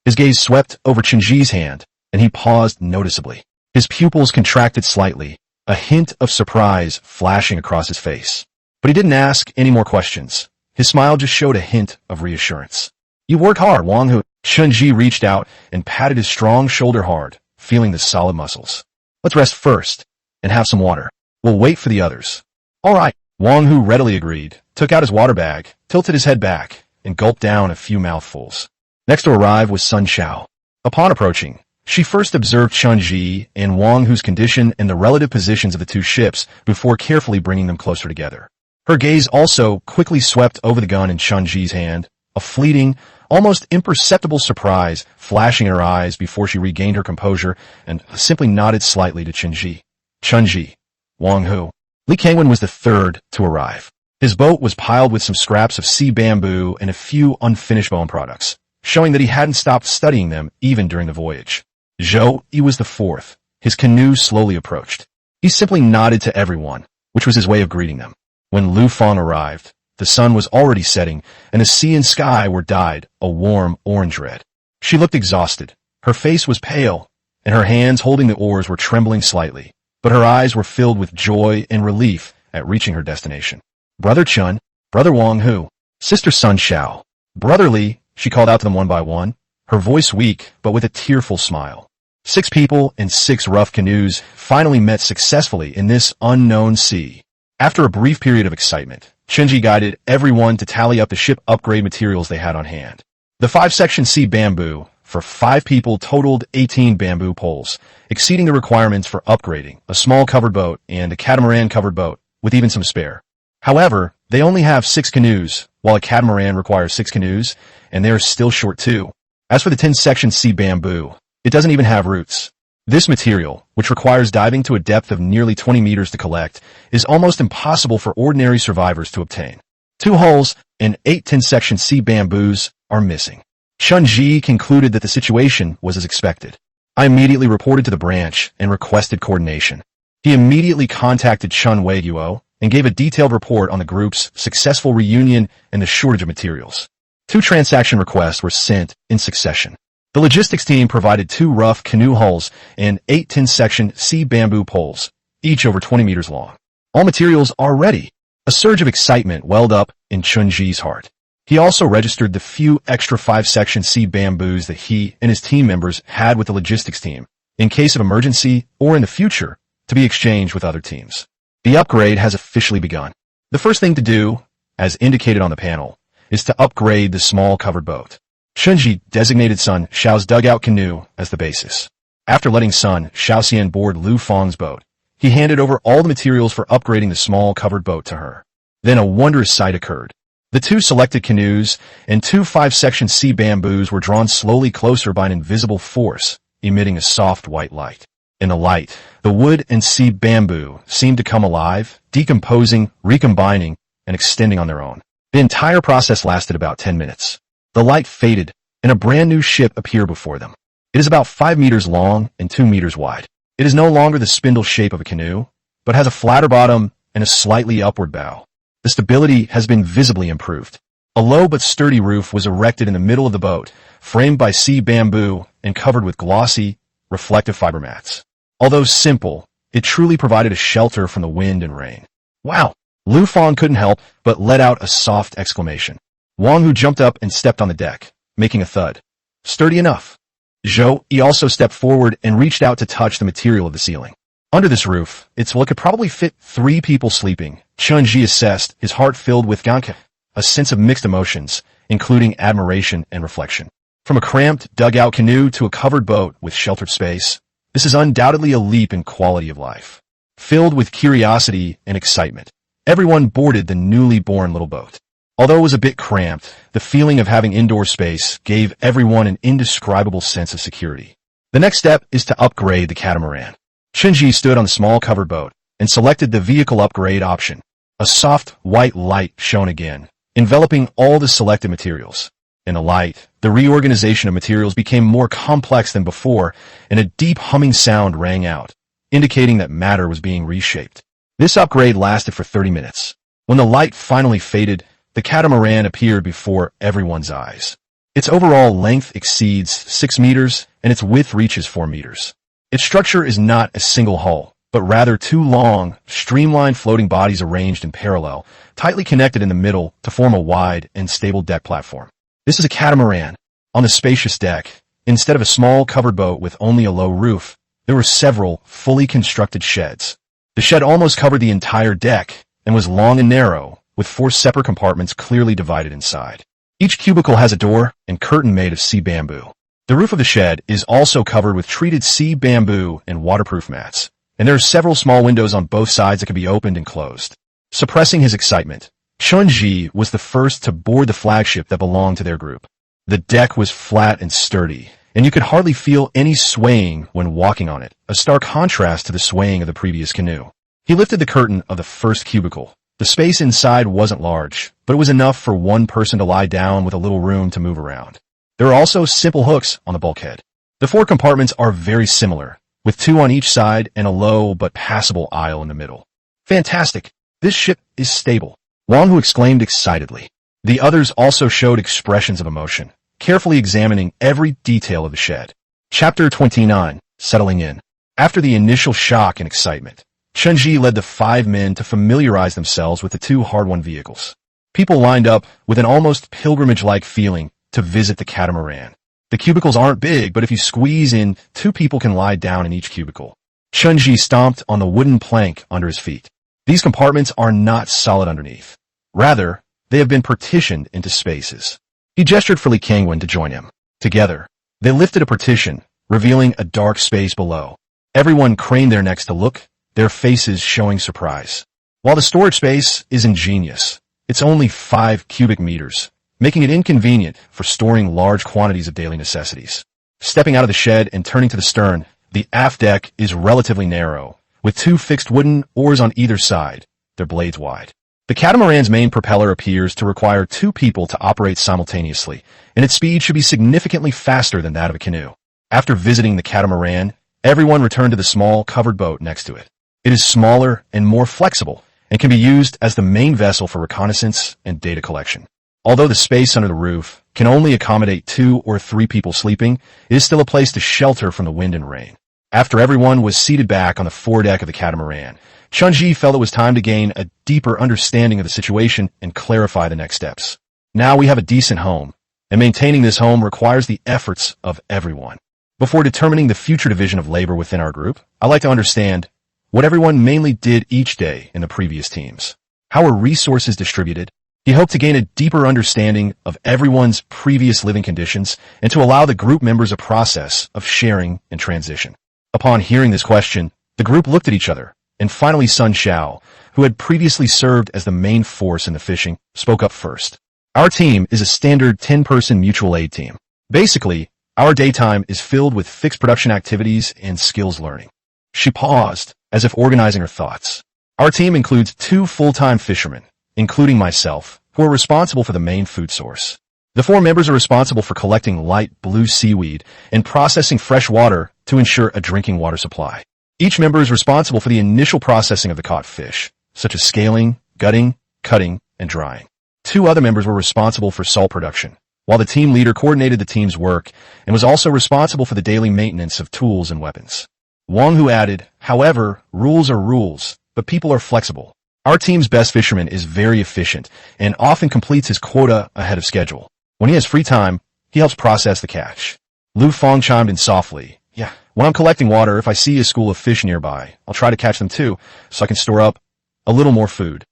Speaker 1: His gaze swept over Chunji's hand, and he paused noticeably. His pupils contracted slightly, a hint of surprise flashing across his face. But he didn't ask any more questions. His smile just showed a hint of reassurance. You work hard, Wang Hu. Chunji reached out and patted his strong shoulder hard, feeling the solid muscles. Let's rest first, and have some water. We'll wait for the others. All right. Wang Hu readily agreed, took out his water bag, tilted his head back, and gulped down a few mouthfuls. Next to arrive was Sun Xiao. Upon approaching, she first observed Chunji and Wang Hu's condition and the relative positions of the 2 ships before carefully bringing them closer together. Her gaze also quickly swept over the gun in Chunji's hand, a fleeting, almost imperceptible surprise flashing in her eyes before she regained her composure and simply nodded slightly to Chunji, Wang Hu. Li Kangwen was the 3rd to arrive. His boat was piled with some scraps of sea bamboo and a few unfinished bone products, showing that he hadn't stopped studying them even during the voyage. Zhou Yi was the 4th. His canoe slowly approached. He simply nodded to everyone, which was his way of greeting them. When Lu Fang arrived, the sun was already setting, and the sea and sky were dyed a warm orange red. She looked exhausted. Her face was pale, and her hands holding the oars were trembling slightly, but her eyes were filled with joy and relief at reaching her destination. Brother Chun, Brother Wang Hu, Sister Sun Xiao, Brother Li, she called out to them one by one, her voice weak but with a tearful smile. 6 people in 6 rough canoes finally met successfully in this unknown sea. After a brief period of excitement, Chunji guided everyone to tally up the ship upgrade materials they had on hand. The 5-section sea bamboo for 5 people totaled 18 bamboo poles, exceeding the requirements for upgrading a small covered boat and a catamaran covered boat, with even some spare. However, they only have 6 canoes, while a catamaran requires 6 canoes, and they are still short 2. As for the 10-section sea bamboo, it doesn't even have roots. This material, which requires diving to a depth of nearly 20 meters to collect, is almost impossible for ordinary survivors to obtain. 2 hulls and 8 10-section sea bamboos are missing. Chunji concluded that the situation was as expected. I immediately reported to the branch and requested coordination. He immediately contacted Chun Weiguo and gave a detailed report on the group's successful reunion and the shortage of materials. 2 transaction requests were sent in succession. The logistics team provided 2 rough canoe hulls and 8 10-section sea bamboo poles, each over 20 meters long. All materials are ready. A surge of excitement welled up in Chunji's heart. He also registered the few extra 5-section sea bamboos that he and his team members had with the logistics team, in case of emergency or in the future, to be exchanged with other teams. The upgrade has officially begun. The first thing to do, as indicated on the panel, is to upgrade the small covered boat. Chunji designated Sun Xiao's dugout canoe as the basis. After letting Sun Xiaoxian board Lu Fang's boat, he handed over all the materials for upgrading the small covered boat to her. Then a wondrous sight occurred. The 2 selected canoes and 2 5-section sea bamboos were drawn slowly closer by an invisible force, emitting a soft white light. In the light, the wood and sea bamboo seemed to come alive, decomposing, recombining, and extending on their own. The entire process lasted about 10 minutes. The light faded, and a brand new ship appeared before them. It is about 5 meters long and 2 meters wide. It is no longer the spindle shape of a canoe, but has a flatter bottom and a slightly upward bow. The stability has been visibly improved. A low but sturdy roof was erected in the middle of the boat, framed by sea bamboo and covered with glossy, reflective fiber mats. Although simple, it truly provided a shelter from the wind and rain. Wow! Lu Fang couldn't help but let out a soft exclamation. Wang Hu jumped up and stepped on the deck, making a thud. Sturdy enough. Zhou Yi also stepped forward and reached out to touch the material of the ceiling. Under this roof, it could probably fit 3 people sleeping. Chunji assessed, his heart filled with ganke. a sense of mixed emotions, including admiration and reflection. From a cramped, dugout canoe to a covered boat with sheltered space, this is undoubtedly a leap in quality of life. Filled with curiosity and excitement, everyone boarded the newly born little boat. Although it was a bit cramped, the feeling of having indoor space gave everyone an indescribable sense of security. The next step is to upgrade the catamaran. Chunji stood on the small covered boat and selected the vehicle upgrade option. A soft, white light shone again, enveloping all the selected materials. In the light, the reorganization of materials became more complex than before, and a deep humming sound rang out, indicating that matter was being reshaped. This upgrade lasted for 30 minutes. When the light finally faded, the catamaran appeared before everyone's eyes. Its overall length exceeds 6 meters, and its width reaches 4 meters. Its structure is not a single hull, but rather two long, streamlined floating bodies arranged in parallel, tightly connected in the middle to form a wide and stable deck platform. This is a catamaran. On the spacious deck, instead of a small covered boat with only a low roof, there were several fully constructed sheds. The shed almost covered the entire deck and was long and narrow, with 4 separate compartments clearly divided inside. Each cubicle has a door and curtain made of sea bamboo. The roof of the shed is also covered with treated sea bamboo and waterproof mats, and there are several small windows on both sides that can be opened and closed. Suppressing his excitement, Chunji was the first to board the flagship that belonged to their group. The deck was flat and sturdy, and you could hardly feel any swaying when walking on it, a stark contrast to the swaying of the previous canoe. He lifted the curtain of the first cubicle. The space inside wasn't large, but it was enough for one person to lie down with a little room to move around. There are also simple hooks on the bulkhead. The 4 compartments are very similar, with 2 on each side and a low but passable aisle in the middle. Fantastic! This ship is stable, Wang Hu exclaimed excitedly. The others also showed expressions of emotion, carefully examining every detail of the shed. Chapter 29, Settling In. After the initial shock and excitement, Chunji led the 5 men to familiarize themselves with the 2 hard-won vehicles. People lined up with an almost pilgrimage-like feeling to visit the catamaran. The cubicles aren't big, but if you squeeze in, 2 people can lie down in each cubicle. Chunji stomped on the wooden plank under his feet. These compartments are not solid underneath. Rather, they have been partitioned into spaces. He gestured for Lin Cheng to join him. Together, they lifted a partition, revealing a dark space below. Everyone craned their necks to look, their faces showing surprise. While the storage space is ingenious, it's only 5 cubic meters, making it inconvenient for storing large quantities of daily necessities. Stepping out of the shed and turning to the stern, the aft deck is relatively narrow, with 2 fixed wooden oars on either side, their blades wide. The catamaran's main propeller appears to require 2 people to operate simultaneously, and its speed should be significantly faster than that of a canoe. After visiting the catamaran, everyone returned to the small covered boat next to it. It is smaller and more flexible, and can be used as the main vessel for reconnaissance and data collection. Although the space under the roof can only accommodate 2 or 3 people sleeping, it is still a place to shelter from the wind and rain. After everyone was seated back on the foredeck of the catamaran, Chunji felt it was time to gain a deeper understanding of the situation and clarify the next steps. Now we have a decent home, and maintaining this home requires the efforts of everyone. Before determining the future division of labor within our group, I'd like to understand what everyone mainly did each day in the previous teams. How were resources distributed? He hoped to gain a deeper understanding of everyone's previous living conditions and to allow the group members a process of sharing and transition. Upon hearing this question, the group looked at each other, and finally Sun Xiao, who had previously served as the main force in the fishing, spoke up first. Our team is a standard 10-person mutual aid team. Basically, our daytime is filled with fixed production activities and skills learning. She paused, as if organizing her thoughts. Our team includes 2 full-time fishermen, including myself, who are responsible for the main food source. The 4 members are responsible for collecting light blue seaweed and processing fresh water to ensure a drinking water supply. Each member is responsible for the initial processing of the caught fish, such as scaling, gutting, cutting, and drying. 2 other members were responsible for salt production, while the team leader coordinated the team's work and was also responsible for the daily maintenance of tools and weapons. Wang Hu added, however, rules are rules, but people are flexible. Our team's best fisherman is very efficient and often completes his quota ahead of schedule. When he has free time, he helps process the catch. Lu Feng chimed in softly. Yeah, when I'm collecting water, if I see a school of fish nearby, I'll try to catch them too, so I can store up a little more food.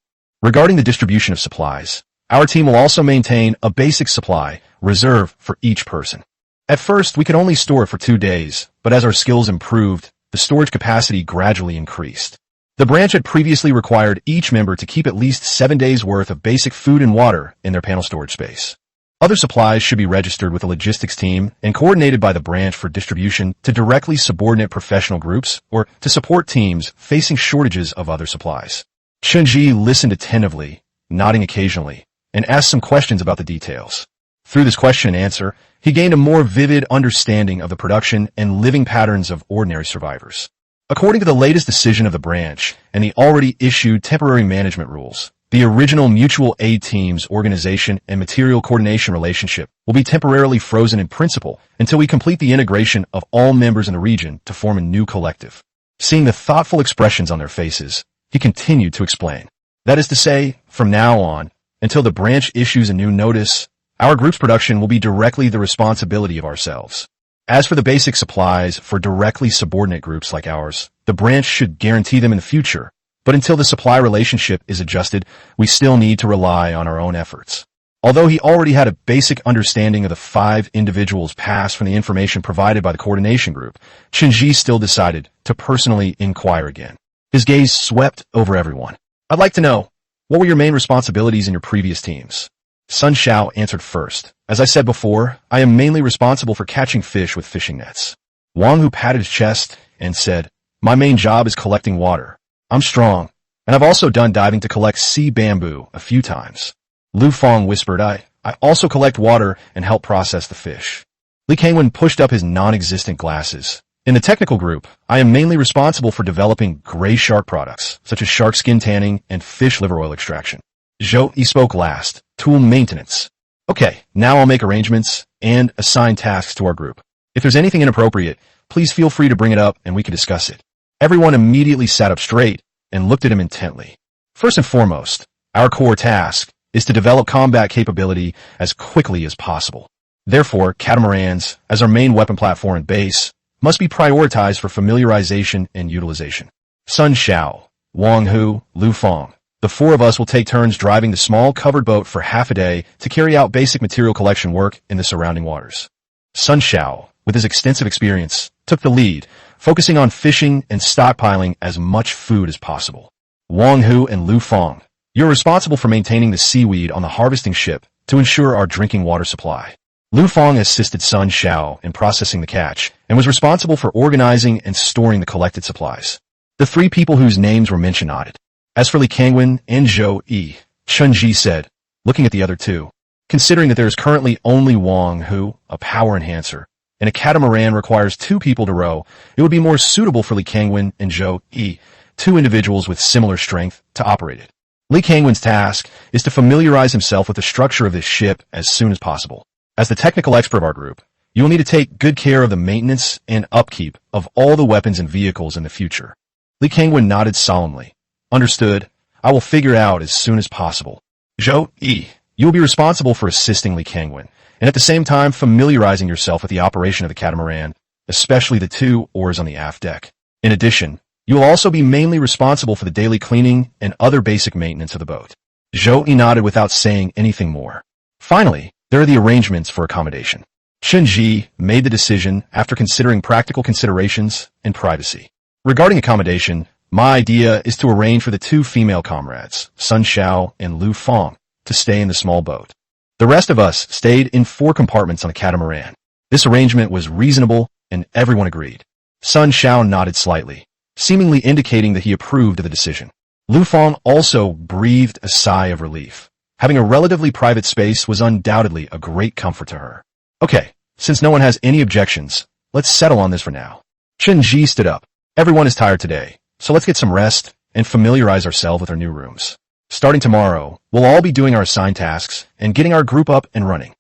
Speaker 1: Regarding the distribution of supplies, Our team will also maintain a basic supply reserve for each person. At first, we could only store it for 2 days, but as our skills improved, the storage capacity gradually increased. The branch had previously required each member to keep at least 7 days' worth of basic food and water in their panel storage space. Other supplies should be registered with a logistics team and coordinated by the branch for distribution to directly subordinate professional groups or to support teams facing shortages of other supplies. Chunji listened attentively, nodding occasionally, and asked some questions about the details. Through this question and answer, he gained a more vivid understanding of the production and living patterns of ordinary survivors. According to the latest decision of the branch and the already issued temporary management rules, the original mutual aid team's organization and material coordination relationship will be temporarily frozen in principle until we complete the integration of all members in the region to form a new collective. Seeing the thoughtful expressions on their faces, he continued to explain. That is to say, from now on, until the branch issues a new notice, our group's production will be directly the responsibility of ourselves. As for the basic supplies for directly subordinate groups like ours, the branch should guarantee them in the future, but until the supply relationship is adjusted, we still need to rely on our own efforts. Although he already had a basic understanding of the 5 individuals passed from the information provided by the coordination group, Chunji still decided to personally inquire again. His gaze swept over everyone. I'd like to know, what were your main responsibilities in your previous teams? Sun Xiao answered first. As I said before, I am mainly responsible for catching fish with fishing nets. Wang Hu patted his chest and said, my main job is collecting water. I'm strong, and I've also done diving to collect sea bamboo a few times. Lu Feng whispered, I also collect water and help process the fish. Li Kangwen pushed up his non-existent glasses. In the technical group, I am mainly responsible for developing gray shark products, such as shark skin tanning and fish liver oil extraction. Zhou Yi spoke last. Tool maintenance. Okay, now I'll make arrangements and assign tasks to our group. If there's anything inappropriate, please feel free to bring it up and we can discuss it. Everyone immediately sat up straight and looked at him intently. First and foremost, our core task is to develop combat capability as quickly as possible. Therefore, catamarans, as our main weapon platform and base, must be prioritized for familiarization and utilization. Sun Xiao, Wang Hu, Lu Feng. The 4 of us will take turns driving the small covered boat for half a day to carry out basic material collection work in the surrounding waters. Sun Xiao, with his extensive experience, took the lead, focusing on fishing and stockpiling as much food as possible. Wang Hu and Lu Feng, you're responsible for maintaining the seaweed on the harvesting ship to ensure our drinking water supply. Lu Feng assisted Sun Xiao in processing the catch and was responsible for organizing and storing the collected supplies. The 3 people whose names were mentioned nodded. As for Li Kangwen and Zhou Yi, Chunji said, looking at the other 2, considering that there is currently only Wang Hu, a power enhancer, and a catamaran requires 2 people to row, it would be more suitable for Li Kangwen and Zhou Yi, 2 individuals with similar strength, to operate it. Li Kangwen's task is to familiarize himself with the structure of this ship as soon as possible. As the technical expert of our group, you will need to take good care of the maintenance and upkeep of all the weapons and vehicles in the future. Li Kangwen nodded solemnly. Understood. I will figure it out as soon as possible. Zhou Yi, you will be responsible for assisting Li Kangwen, and at the same time familiarizing yourself with the operation of the catamaran, especially the 2 oars on the aft deck. In addition, you will also be mainly responsible for the daily cleaning and other basic maintenance of the boat. Zhou Yi nodded without saying anything more. Finally, there are the arrangements for accommodation. Chunji made the decision after considering practical considerations and privacy. Regarding accommodation, my idea is to arrange for the 2 female comrades, Sun Xiao and Lu Feng, to stay in the small boat. The rest of us stayed in 4 compartments on the catamaran. This arrangement was reasonable, and everyone agreed. Sun Xiao nodded slightly, seemingly indicating that he approved of the decision. Lu Feng also breathed a sigh of relief. Having a relatively private space was undoubtedly a great comfort to her. Okay, since no one has any objections, let's settle on this for now. Chunji stood up. Everyone is tired today. So let's get some rest and familiarize ourselves with our new rooms. Starting tomorrow, we'll all be doing our assigned tasks and getting our group up and running.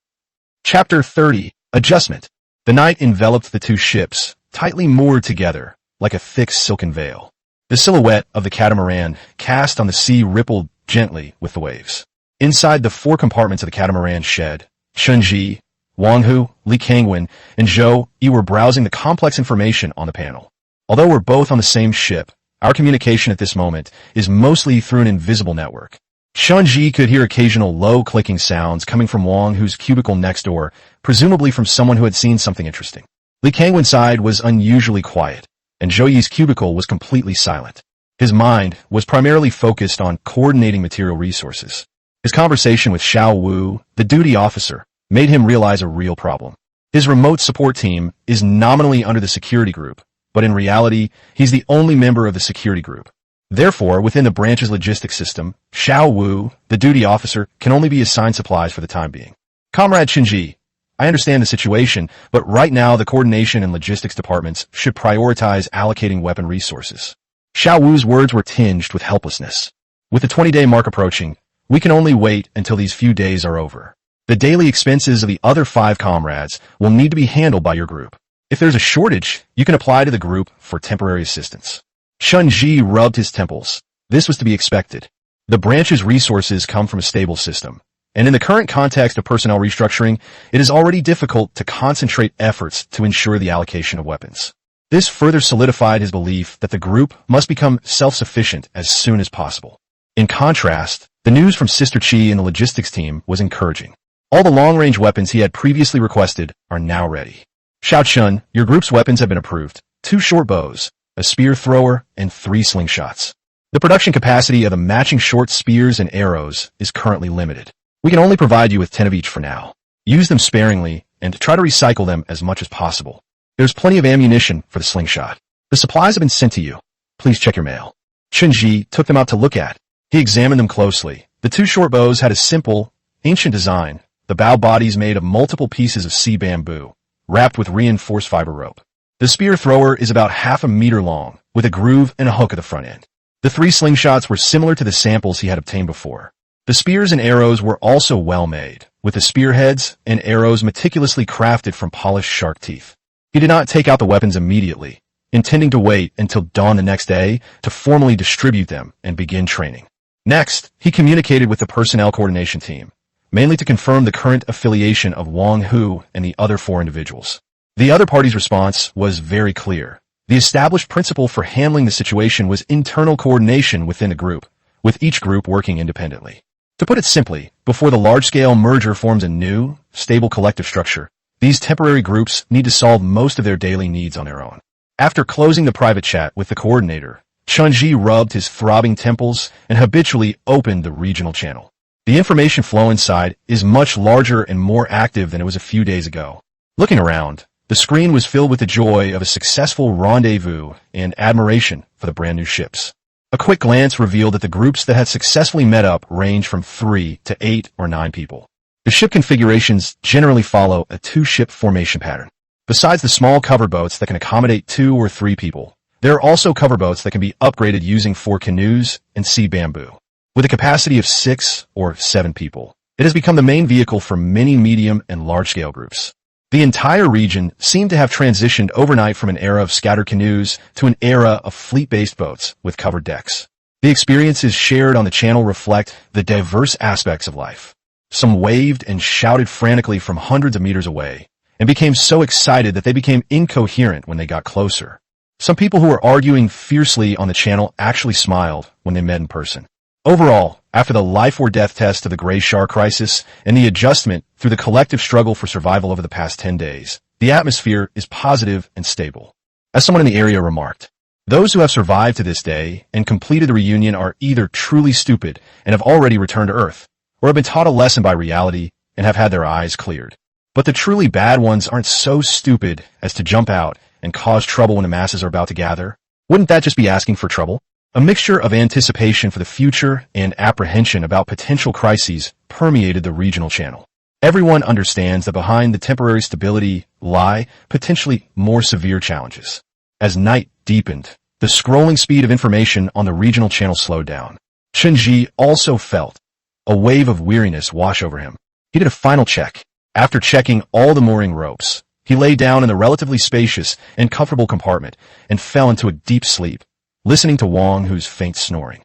Speaker 1: Chapter 30. Adjustment. The night enveloped the 2 ships, tightly moored together, like a thick silken veil. The silhouette of the catamaran cast on the sea rippled gently with the waves. Inside the 4 compartments of the catamaran shed, Chunji, Wang Hu, Li Kangwen, and Zhou Yi were browsing the complex information on the panel. Although we're both on the same ship, our communication at this moment is mostly through an invisible network. Shunji could hear occasional low clicking sounds coming from Wang Hu's cubicle next door, presumably from someone who had seen something interesting. Li Kangwen's side was unusually quiet, and Zhou Yi's cubicle was completely silent. His mind was primarily focused on coordinating material resources. His conversation with Xiao Wu, the duty officer, made him realize a real problem. His remote support team is nominally under the security group, but in reality, he's the only member of the security group. Therefore, within the branch's logistics system, Xiao Wu, the duty officer, can only be assigned supplies for the time being. Comrade Shinji, I understand the situation, but right now the coordination and logistics departments should prioritize allocating weapon resources. Xiao Wu's words were tinged with helplessness. With the 20-day mark approaching, we can only wait until these few days are over. The daily expenses of the other 5 comrades will need to be handled by your group. If there's a shortage, you can apply to the group for temporary assistance. Shunji rubbed his temples. This was to be expected. The branch's resources come from a stable system, and in the current context of personnel restructuring, it is already difficult to concentrate efforts to ensure the allocation of weapons. This further solidified his belief that the group must become self-sufficient as soon as possible. In contrast, the news from Sister Chi and the logistics team was encouraging. All the long-range weapons he had previously requested are now ready. Xiao Chun, your group's weapons have been approved. 2 short bows, a spear thrower, and 3 slingshots. The production capacity of the matching short spears and arrows is currently limited. We can only provide you with 10 of each for now. Use them sparingly and try to recycle them as much as possible. There's plenty of ammunition for the slingshot. The supplies have been sent to you. Please check your mail. Chunji took them out to look at. He examined them closely. The 2 short bows had a simple, ancient design, the bow bodies made of multiple pieces of sea bamboo, wrapped with reinforced fiber rope. The spear thrower is about half a meter long, with a groove and a hook at the front end. The 3 slingshots were similar to the samples he had obtained before. The spears and arrows were also well made, with the spearheads and arrows meticulously crafted from polished shark teeth. He did not take out the weapons immediately, intending to wait until dawn the next day to formally distribute them and begin training. Next, he communicated with the personnel coordination team, mainly to confirm the current affiliation of Wang Hu and the other 4 individuals. The other party's response was very clear. The established principle for handling the situation was internal coordination within a group, with each group working independently. To put it simply, before the large-scale merger forms a new, stable collective structure, these temporary groups need to solve most of their daily needs on their own. After closing the private chat with the coordinator, Chunji rubbed his throbbing temples and habitually opened the regional channel. The information flow inside is much larger and more active than it was a few days ago. Looking around, the screen was filled with the joy of a successful rendezvous and admiration for the brand new ships. A quick glance revealed that the groups that had successfully met up ranged from 3 to 8 or 9 people. The ship configurations generally follow a 2-ship formation pattern. Besides the small cover boats that can accommodate 2 or 3 people, there are also cover boats that can be upgraded using 4 canoes and sea bamboo. With a capacity of 6 or 7 people, it has become the main vehicle for many medium and large-scale groups. The entire region seemed to have transitioned overnight from an era of scattered canoes to an era of fleet-based boats with covered decks. The experiences shared on the channel reflect the diverse aspects of life. Some waved and shouted frantically from hundreds of meters away, and became so excited that they became incoherent when they got closer. Some people who were arguing fiercely on the channel actually smiled when they met in person. Overall, after the life-or-death test of the Gray Shark crisis and the adjustment through the collective struggle for survival over the past 10 days, the atmosphere is positive and stable. As someone in the area remarked, those who have survived to this day and completed the reunion are either truly stupid and have already returned to Earth, or have been taught a lesson by reality and have had their eyes cleared. But the truly bad ones aren't so stupid as to jump out and cause trouble when the masses are about to gather. Wouldn't that just be asking for trouble? A mixture of anticipation for the future and apprehension about potential crises permeated the regional channel. Everyone understands that behind the temporary stability lie potentially more severe challenges. As night deepened, the scrolling speed of information on the regional channel slowed down. Chunji also felt a wave of weariness wash over him. He did a final check. After checking all the mooring ropes, he lay down in the relatively spacious and comfortable compartment and fell into a deep sleep, listening to Wang Hu's faint snoring.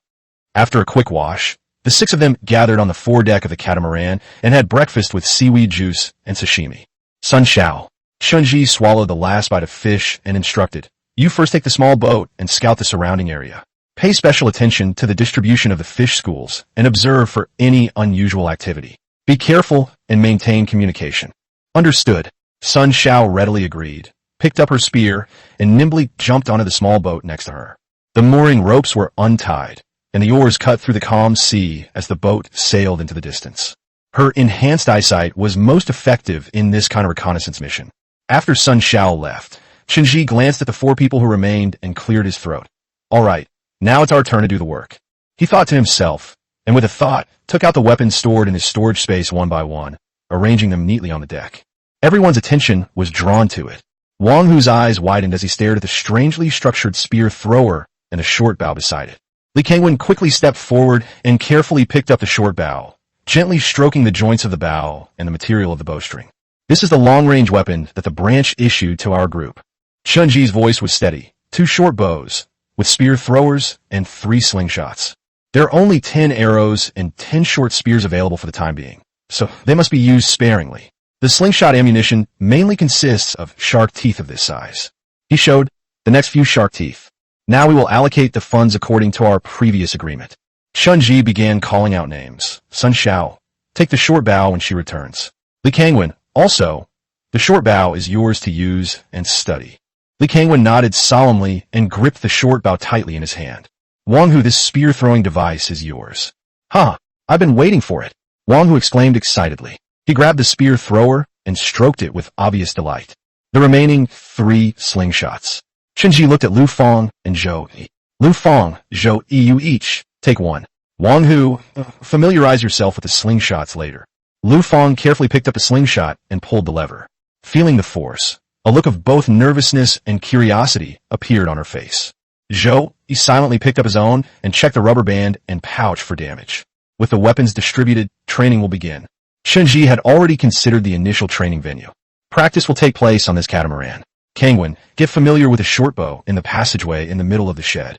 Speaker 1: After a quick wash, the 6 of them gathered on the foredeck of the catamaran and had breakfast with seaweed juice and sashimi. Sun Xiao. Chunji swallowed the last bite of fish and instructed, "You first take the small boat and scout the surrounding area. Pay special attention to the distribution of the fish schools and observe for any unusual activity. Be careful and maintain communication. Understood. Sun Xiao readily agreed, picked up her spear, and nimbly jumped onto the small boat next to her. The mooring ropes were untied, and the oars cut through the calm sea as the boat sailed into the distance. Her enhanced eyesight was most effective in this kind of reconnaissance mission. After Sun Xiao left, Qinji glanced at the 4 people who remained and cleared his throat. All right, now it's our turn to do the work. He thought to himself, and with a thought, took out the weapons stored in his storage space one by one, arranging them neatly on the deck. Everyone's attention was drawn to it. Wang Hu's eyes widened as he stared at the strangely structured spear thrower and the short bow beside it. Li Kangwen quickly stepped forward and carefully picked up the short bow, gently stroking the joints of the bow and the material of the bowstring. This is the long-range weapon that the branch issued to our group. Chunji's voice was steady. 2 short bows, with spear throwers and 3 slingshots. There are only 10 arrows and 10 short spears available for the time being, so they must be used sparingly. The slingshot ammunition mainly consists of shark teeth of this size. He showed the next few shark teeth. Now we will allocate the funds according to our previous agreement. Chunji began calling out names. Sun Xiao, take the short bow when she returns. Li Kangwen, also, the short bow is yours to use and study. Li Kangwen nodded solemnly and gripped the short bow tightly in his hand. Wang Hu, this spear-throwing device is yours. Huh, I've been waiting for it, Wang Hu exclaimed excitedly. He grabbed the spear thrower and stroked it with obvious delight. The remaining 3 slingshots. Qinji looked at Lu Feng and Zhou Yi. Lu Feng, Zhou Yi, you each take 1. Wang Hu, familiarize yourself with the slingshots later. Lu Feng carefully picked up the slingshot and pulled the lever. Feeling the force, a look of both nervousness and curiosity appeared on her face. Zhou Yi silently picked up his own and checked the rubber band and pouch for damage. With the weapons distributed, training will begin. Chunji had already considered the initial training venue. Practice will take place on this catamaran. Kangwen, get familiar with the short bow in the passageway in the middle of the shed.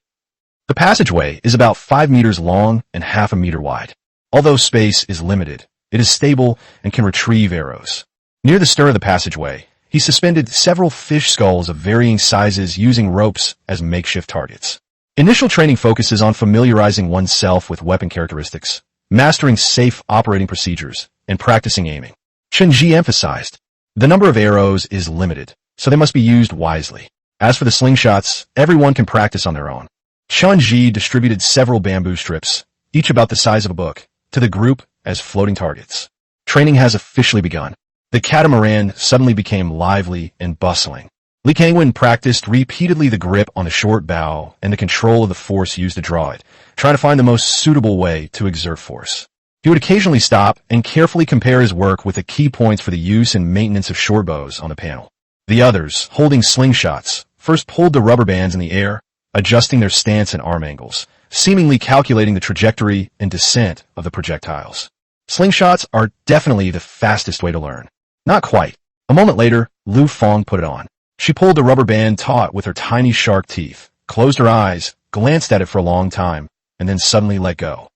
Speaker 1: The passageway is about 5 meters long and half a meter wide. Although space is limited, it is stable and can retrieve arrows. Near the stern of the passageway, he suspended several fish skulls of varying sizes using ropes as makeshift targets. Initial training focuses on familiarizing oneself with weapon characteristics, mastering safe operating procedures, and practicing aiming. Chunji emphasized, the number of arrows is limited, so they must be used wisely. As for the slingshots, everyone can practice on their own. Chunji distributed several bamboo strips, each about the size of a book, to the group as floating targets. Training has officially begun. The catamaran suddenly became lively and bustling. Li Kangwen practiced repeatedly the grip on the short bow and the control of the force used to draw it, trying to find the most suitable way to exert force. He would occasionally stop and carefully compare his work with the key points for the use and maintenance of short bows on the panel. The others, holding slingshots, first pulled the rubber bands in the air, adjusting their stance and arm angles, seemingly calculating the trajectory and descent of the projectiles. Slingshots are definitely the fastest way to learn. Not quite. A moment later, Lu Feng put it on. She pulled the rubber band taut with her tiny shark teeth, closed her eyes, glanced at it for a long time, and then suddenly let go.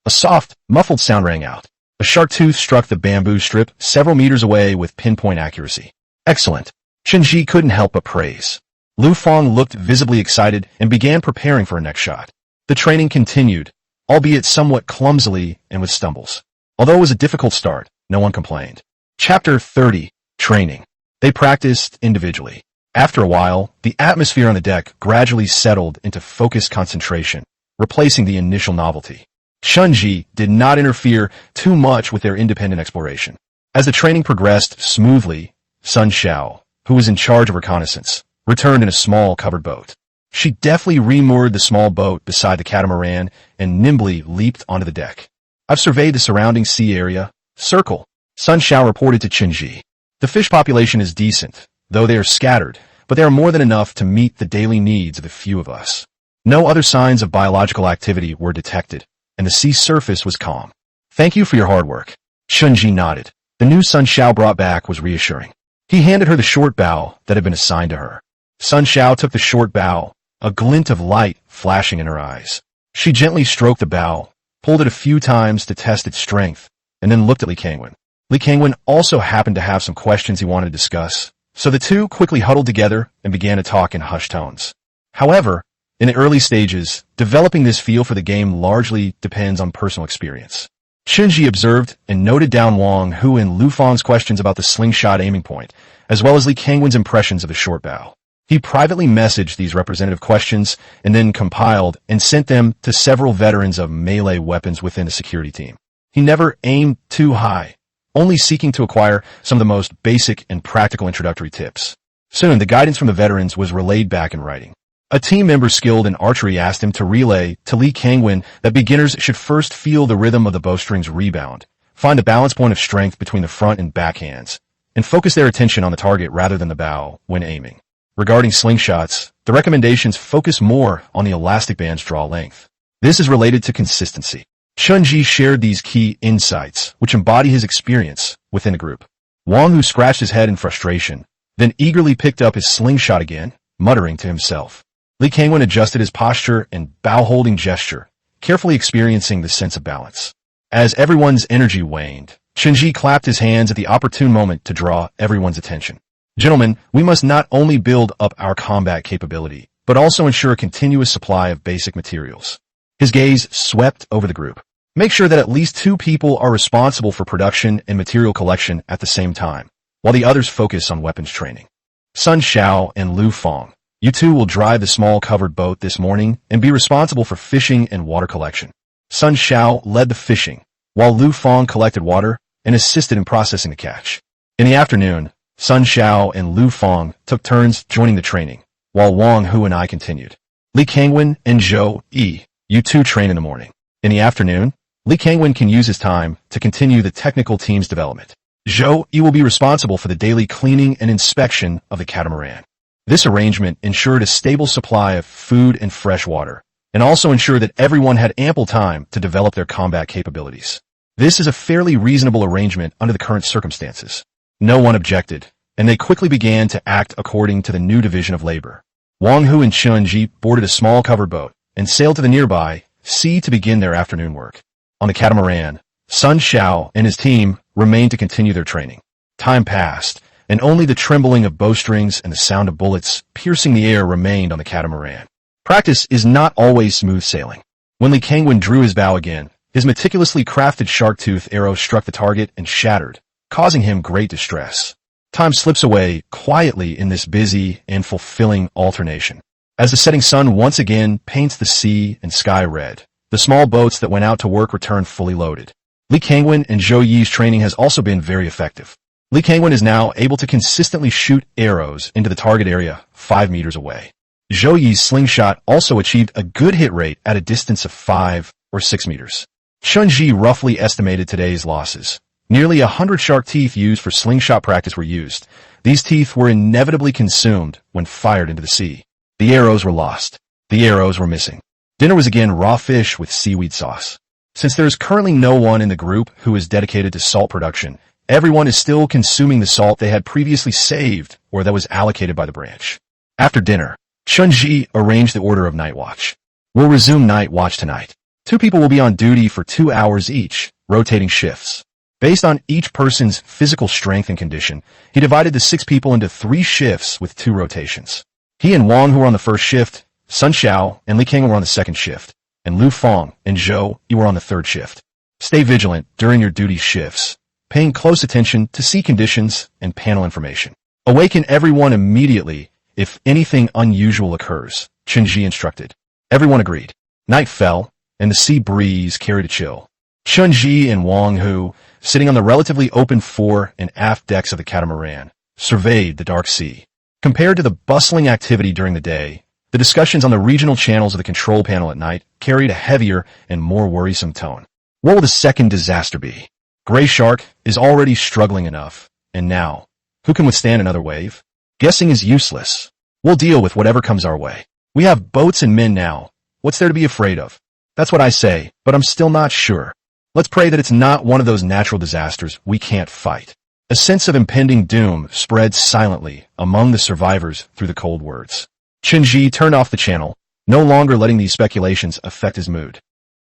Speaker 1: A soft, muffled sound rang out. A shark tooth struck the bamboo strip several meters away with pinpoint accuracy. Excellent. Chunji couldn't help but praise. Lu Feng looked visibly excited and began preparing for her next shot. The training continued, albeit somewhat clumsily and with stumbles. Although it was a difficult start, no one complained. Chapter 30. Training. They practiced individually. After a while, the atmosphere on the deck gradually settled into focused concentration, replacing the initial novelty. Chunji did not interfere too much with their independent exploration. As the training progressed smoothly, Sun Xiao, who was in charge of reconnaissance, returned in a small covered boat. She deftly remoored the small boat beside the catamaran and nimbly leaped onto the deck. I've surveyed the surrounding sea area. Circle. Sun Xiao reported to Chunji. The fish population is decent, though they are scattered, but they are more than enough to meet the daily needs of a few of us. No other signs of biological activity were detected, and the sea surface was calm. Thank you for your hard work. Chunji nodded. The news Sun Xiao brought back was reassuring. He handed her the short bow that had been assigned to her. Sun Xiao took the short bow, a glint of light flashing in her eyes. She gently stroked the bow, pulled it a few times to test its strength, and then looked at Li Kangwen. Li Kangwen also happened to have some questions he wanted to discuss, so the two quickly huddled together and began to talk in hushed tones. However, In the early stages, developing this feel for the game largely depends on personal experience. Chunji observed and noted down Wang Hu and Lu Fang's questions about the slingshot aiming point, as well as Li Kangwen's impressions of the short bow. He privately messaged these representative questions and then compiled and sent them to several veterans of melee weapons within the security team. He never aimed too high, only seeking to acquire some of the most basic and practical introductory tips. Soon, the guidance from the veterans was relayed back in writing. A team member skilled in archery asked him to relay to Li Kangwen that beginners should first feel the rhythm of the bowstring's rebound, find the balance point of strength between the front and back hands, and focus their attention on the target rather than the bow when aiming. Regarding slingshots, the recommendations focus more on the elastic band's draw length. This is related to consistency. Chunji shared these key insights, which embody his experience within the group. Wang Hu scratched his head in frustration, then eagerly picked up his slingshot again, muttering to himself. Li Kangwen adjusted his posture and bow-holding gesture, carefully experiencing the sense of balance. As everyone's energy waned, Chunji clapped his hands at the opportune moment to draw everyone's attention. Gentlemen, we must not only build up our combat capability, but also ensure a continuous supply of basic materials. His gaze swept over the group. Make sure that at least 2 people are responsible for production and material collection at the same time, while the others focus on weapons training. Sun Xiao and Lu Fang, you two will drive the small covered boat this morning and be responsible for fishing and water collection. Sun Xiao led the fishing, while Lu Fang collected water and assisted in processing the catch. In the afternoon, Sun Xiao and Lu Fang took turns joining the training, while Wang Hu and I continued. Li Kangwen and Zhou Yi, you two train in the morning. In the afternoon, Li Kangwen can use his time to continue the technical team's development. Zhou Yi will be responsible for the daily cleaning and inspection of the catamaran. This arrangement ensured a stable supply of food and fresh water, and also ensured that everyone had ample time to develop their combat capabilities. This is a fairly reasonable arrangement under the current circumstances. No one objected, and they quickly began to act according to the new division of labor. Wang Hu and Chunji boarded a small covered boat and sailed to the nearby sea to begin their afternoon work. On the catamaran, Sun Xiao and his team remained to continue their training. Time passed, and only the trembling of bowstrings and the sound of bullets piercing the air remained on the catamaran. Practice is not always smooth sailing. When Li Kangwen drew his bow again, his meticulously crafted shark-tooth arrow struck the target and shattered, causing him great distress. Time slips away quietly in this busy and fulfilling alternation. As the setting sun once again paints the sea and sky red, the small boats that went out to work return fully loaded. Li Kangwen and Zhou Yi's training has also been very effective. Li Kangwen is now able to consistently shoot arrows into the target area 5 meters away. Zhou Yi's slingshot also achieved a good hit rate at a distance of 5 or 6 meters. Chunji roughly estimated today's losses. Nearly 100 shark teeth used for slingshot practice were used. These teeth were inevitably consumed when fired into the sea. The arrows were lost. The arrows were missing. Dinner was again raw fish with seaweed sauce. Since there is currently no one in the group who is dedicated to salt production, everyone is still consuming the salt they had previously saved or that was allocated by the branch. After dinner, Chunji arranged the order of night watch. We'll resume night watch tonight. 2 people will be on duty for 2 hours each, rotating shifts. Based on each person's physical strength and condition, he divided the 6 people into 3 shifts with 2 rotations. He and Wang Hu were on the first shift, Sun Xiao and Li Kangwen were on the second shift, and Lu Fang and Zhou Yi were on the third shift. Stay vigilant during your duty shifts, paying close attention to sea conditions and panel information. Awaken everyone immediately if anything unusual occurs, Chunji instructed. Everyone agreed. Night fell, and the sea breeze carried a chill. Chunji and Wang Hu, sitting on the relatively open fore and aft decks of the catamaran, surveyed the dark sea. Compared to the bustling activity during the day, the discussions on the regional channels of the control panel at night carried a heavier and more worrisome tone. What will the second disaster be? Gray Shark is already struggling enough, and now, who can withstand another wave? Guessing is useless. We'll deal with whatever comes our way. We have boats and men now. What's there to be afraid of? That's what I say, but I'm still not sure. Let's pray that it's not one of those natural disasters we can't fight. A sense of impending doom spread silently among the survivors through the cold words. Chunji turned off the channel, no longer letting these speculations affect his mood.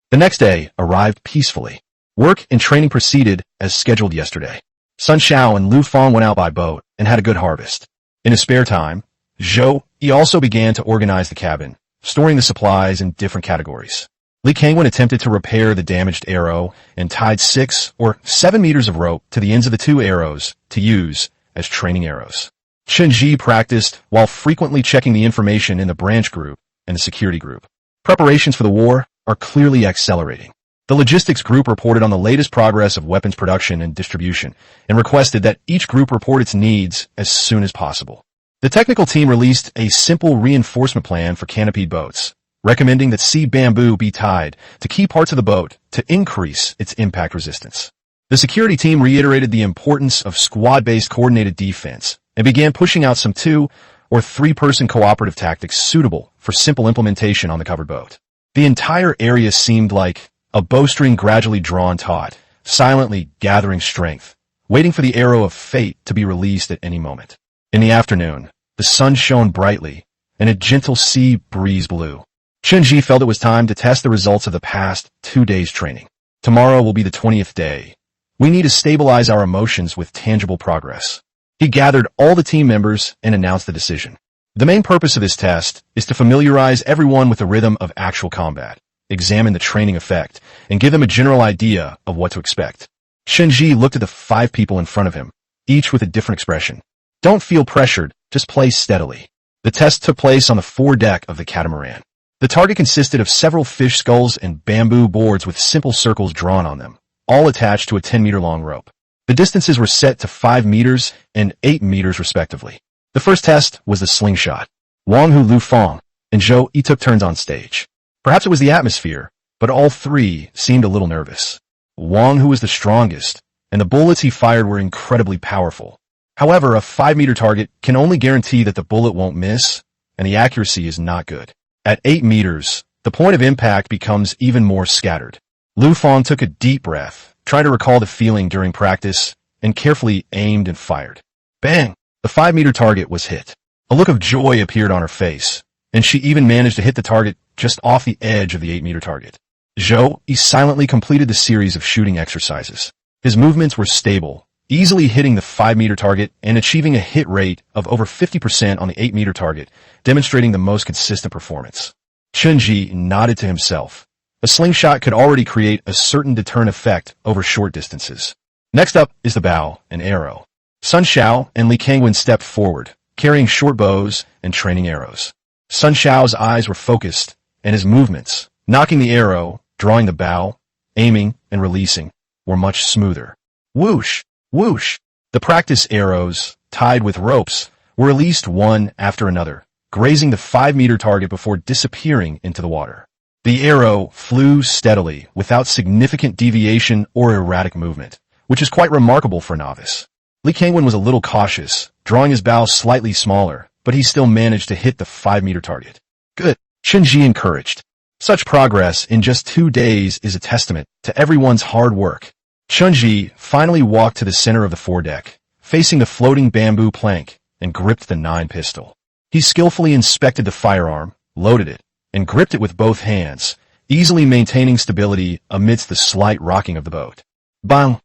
Speaker 1: The next day arrived peacefully. Work and training proceeded as scheduled yesterday. Sun Xiao and Lu Fang went out by boat and had a good harvest. In his spare time, Zhou Yi also began to organize the cabin, storing the supplies in different categories. Lin Cheng attempted to repair the damaged arrow and tied 6 or 7 meters of rope to the ends of the 2 arrows to use as training arrows. Chen Ji practiced while frequently checking the information in the branch group and the security group. Preparations for the war are clearly accelerating. The logistics group reported on the latest progress of weapons production and distribution and requested that each group report its needs as soon as possible. The technical team released a simple reinforcement plan for canopied boats, recommending that sea bamboo be tied to key parts of the boat to increase its impact resistance. The security team reiterated the importance of squad-based coordinated defense and began pushing out some 2- or 3-person cooperative tactics suitable for simple implementation on the covered boat. The entire area seemed like a bowstring gradually drawn taut, silently gathering strength, waiting for the arrow of fate to be released at any moment. In the afternoon, the sun shone brightly, and a gentle sea breeze blew. Chen Ji felt it was time to test the results of the past 2 days' training. Tomorrow will be the 20th day. We need to stabilize our emotions with tangible progress. He gathered all the team members and announced the decision. The main purpose of this test is to familiarize everyone with the rhythm of actual combat, examine the training effect, and give them a general idea of what to expect. Chen Ji looked at the 5 people in front of him, each with a different expression. Don't feel pressured, just play steadily. The test took place on the foredeck of the catamaran. The target consisted of several fish skulls and bamboo boards with simple circles drawn on them, all attached to a 10-meter-long rope. The distances were set to 5 meters and 8 meters respectively. The first test was the slingshot. Wang Hu, Lu Feng, and Zhou Yi took turns on stage. Perhaps it was the atmosphere, but all 3 seemed a little nervous. Wang Hu was the strongest, and the bullets he fired were incredibly powerful. However, a 5-meter target can only guarantee that the bullet won't miss, and the accuracy is not good. At 8 meters, the point of impact becomes even more scattered. Lu Feng took a deep breath, tried to recall the feeling during practice, and carefully aimed and fired. Bang! The 5-meter target was hit. A look of joy appeared on her face, and she even managed to hit the target just off the edge of the 8-meter target. Zhou Yi silently completed the series of shooting exercises. His movements were stable, easily hitting the 5-meter target and achieving a hit rate of over 50% on the 8-meter target, demonstrating the most consistent performance. Chen Ji nodded to himself. A slingshot could already create a certain deterrent effect over short distances. Next up is the bow and arrow. Sun Xiao and Lin Cheng stepped forward, carrying short bows and training arrows. Sun Xiao's eyes were focused, and his movements, knocking the arrow, drawing the bow, aiming, and releasing, were much smoother. Whoosh! Whoosh! The practice arrows, tied with ropes, were released one after another, grazing the 5-meter target before disappearing into the water. The arrow flew steadily, without significant deviation or erratic movement, which is quite remarkable for a novice. Lin Cheng was a little cautious, drawing his bow slightly smaller, but he still managed to hit the 5-meter target. Good, Chen Ji encouraged. Such progress in just 2 days is a testament to everyone's hard work. Chen Ji finally walked to the center of the foredeck, facing the floating bamboo plank, and gripped the 9 pistol. He skillfully inspected the firearm, loaded it, and gripped it with both hands, easily maintaining stability amidst the slight rocking of the boat. Bang!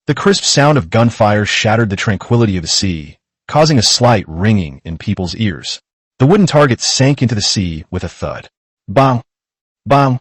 Speaker 1: The crisp sound of gunfire shattered the tranquility of the sea, causing a slight ringing in people's ears. The wooden target sank into the sea with a thud. Bang! Bang!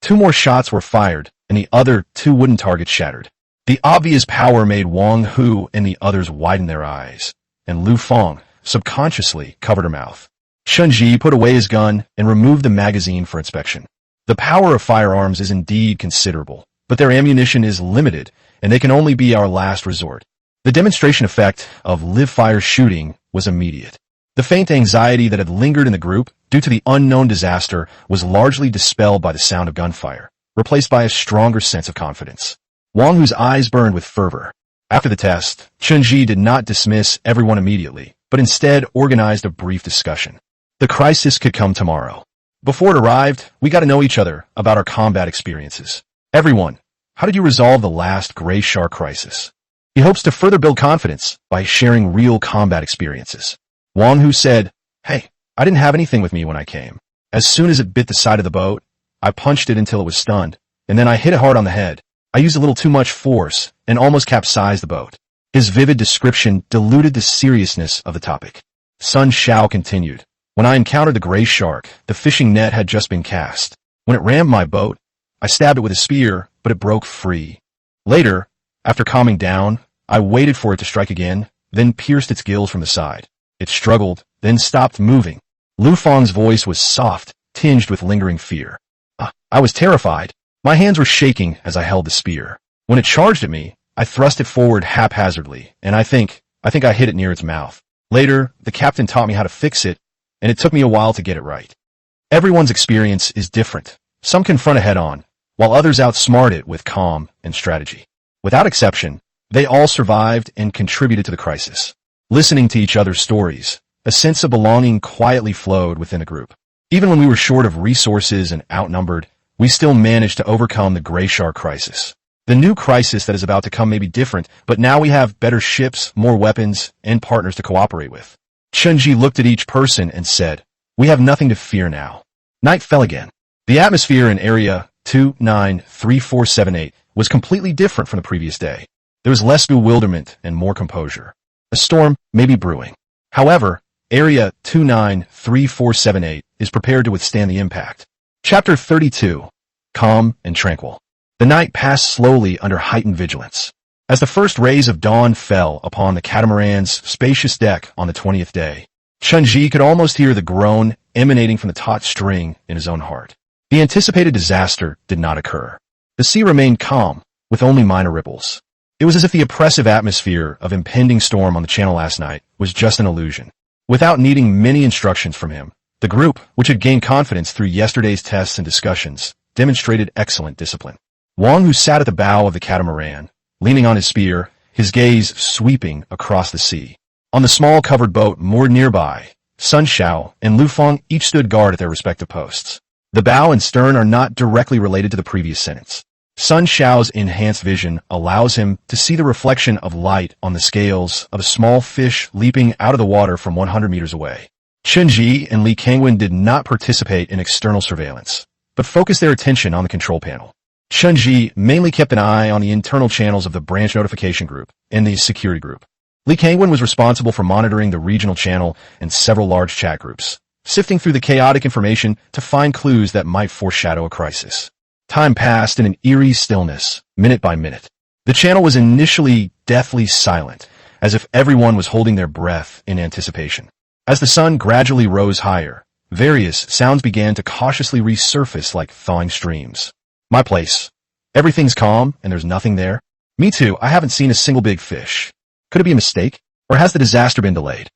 Speaker 1: 2 more shots were fired, and the other 2 wooden targets shattered. The obvious power made Wang Hu and the others widen their eyes, and Lu Feng subconsciously covered her mouth. Chen Ji put away his gun and removed the magazine for inspection. The power of firearms is indeed considerable, but their ammunition is limited, and they can only be our last resort. The demonstration effect of live-fire shooting was immediate. The faint anxiety that had lingered in the group due to the unknown disaster was largely dispelled by the sound of gunfire, replaced by a stronger sense of confidence. Wang Hu's eyes burned with fervor. After the test, Chen Ji did not dismiss everyone immediately, but instead organized a brief discussion. The crisis could come tomorrow. Before it arrived, we got to know each other about our combat experiences. Everyone, how did you resolve the last Gray Shark crisis? He hopes to further build confidence by sharing real combat experiences. Wang Hu said, "Hey, I didn't have anything with me when I came. As soon as it bit the side of the boat, I punched it until it was stunned, and then I hit it hard on the head. I used a little too much force and almost capsized the boat." His vivid description diluted the seriousness of the topic. Sun Xiao continued, When I encountered the gray shark, the fishing net had just been cast. When it rammed my boat, I stabbed it with a spear, but it broke free. Later, after calming down, I waited for it to strike again, then pierced its gills from the side. It struggled, then stopped moving. Lu Fang's voice was soft, tinged with lingering fear. I was terrified. My hands were shaking as I held the spear. When it charged at me, I thrust it forward haphazardly, and I think I hit it near its mouth. Later, the captain taught me how to fix it, and it took me a while to get it right. Everyone's experience is different. Some confront it head-on, while others outsmart it with calm and strategy. Without exception, they all survived and contributed to the crisis. Listening to each other's stories, a sense of belonging quietly flowed within the group. Even when we were short of resources and outnumbered, we still managed to overcome the gray shark crisis. The new crisis that is about to come may be different, but now we have better ships, more weapons, and partners to cooperate with. Chunji looked at each person and said, "We have nothing to fear now." Night fell again. The atmosphere in Area 293478 was completely different from the previous day. There was less bewilderment and more composure. A storm may be brewing. However, Area 293478 is prepared to withstand the impact. Chapter 32. Calm and Tranquil. The night passed slowly under heightened vigilance. As the first rays of dawn fell upon the catamaran's spacious deck on the 20th day, Chunji could almost hear the groan emanating from the taut string in his own heart. The anticipated disaster did not occur. The sea remained calm, with only minor ripples. It was as if the oppressive atmosphere of impending storm on the channel last night was just an illusion. Without needing many instructions from him, the group, which had gained confidence through yesterday's tests and discussions, demonstrated excellent discipline. Wang, who sat at the bow of the catamaran, leaning on his spear, his gaze sweeping across the sea. On the small covered boat moored nearby, Sun Xiao and Lu Fang each stood guard at their respective posts. The bow and stern are not directly related to the previous sentence. Sun Xiao's enhanced vision allows him to see the reflection of light on the scales of a small fish leaping out of the water from 100 meters away. Chunji and Li Kangwen did not participate in external surveillance, but focused their attention on the control panel. Chunji mainly kept an eye on the internal channels of the branch notification group and the security group. Li Kangwen was responsible for monitoring the regional channel and several large chat groups, sifting through the chaotic information to find clues that might foreshadow a crisis. Time passed in an eerie stillness, minute by minute. The channel was initially deathly silent, as if everyone was holding their breath in anticipation. As the sun gradually rose higher, various sounds began to cautiously resurface like thawing streams. My place. Everything's calm and there's nothing there. Me too, I haven't seen a single big fish. Could it be a mistake? Or has the disaster been delayed?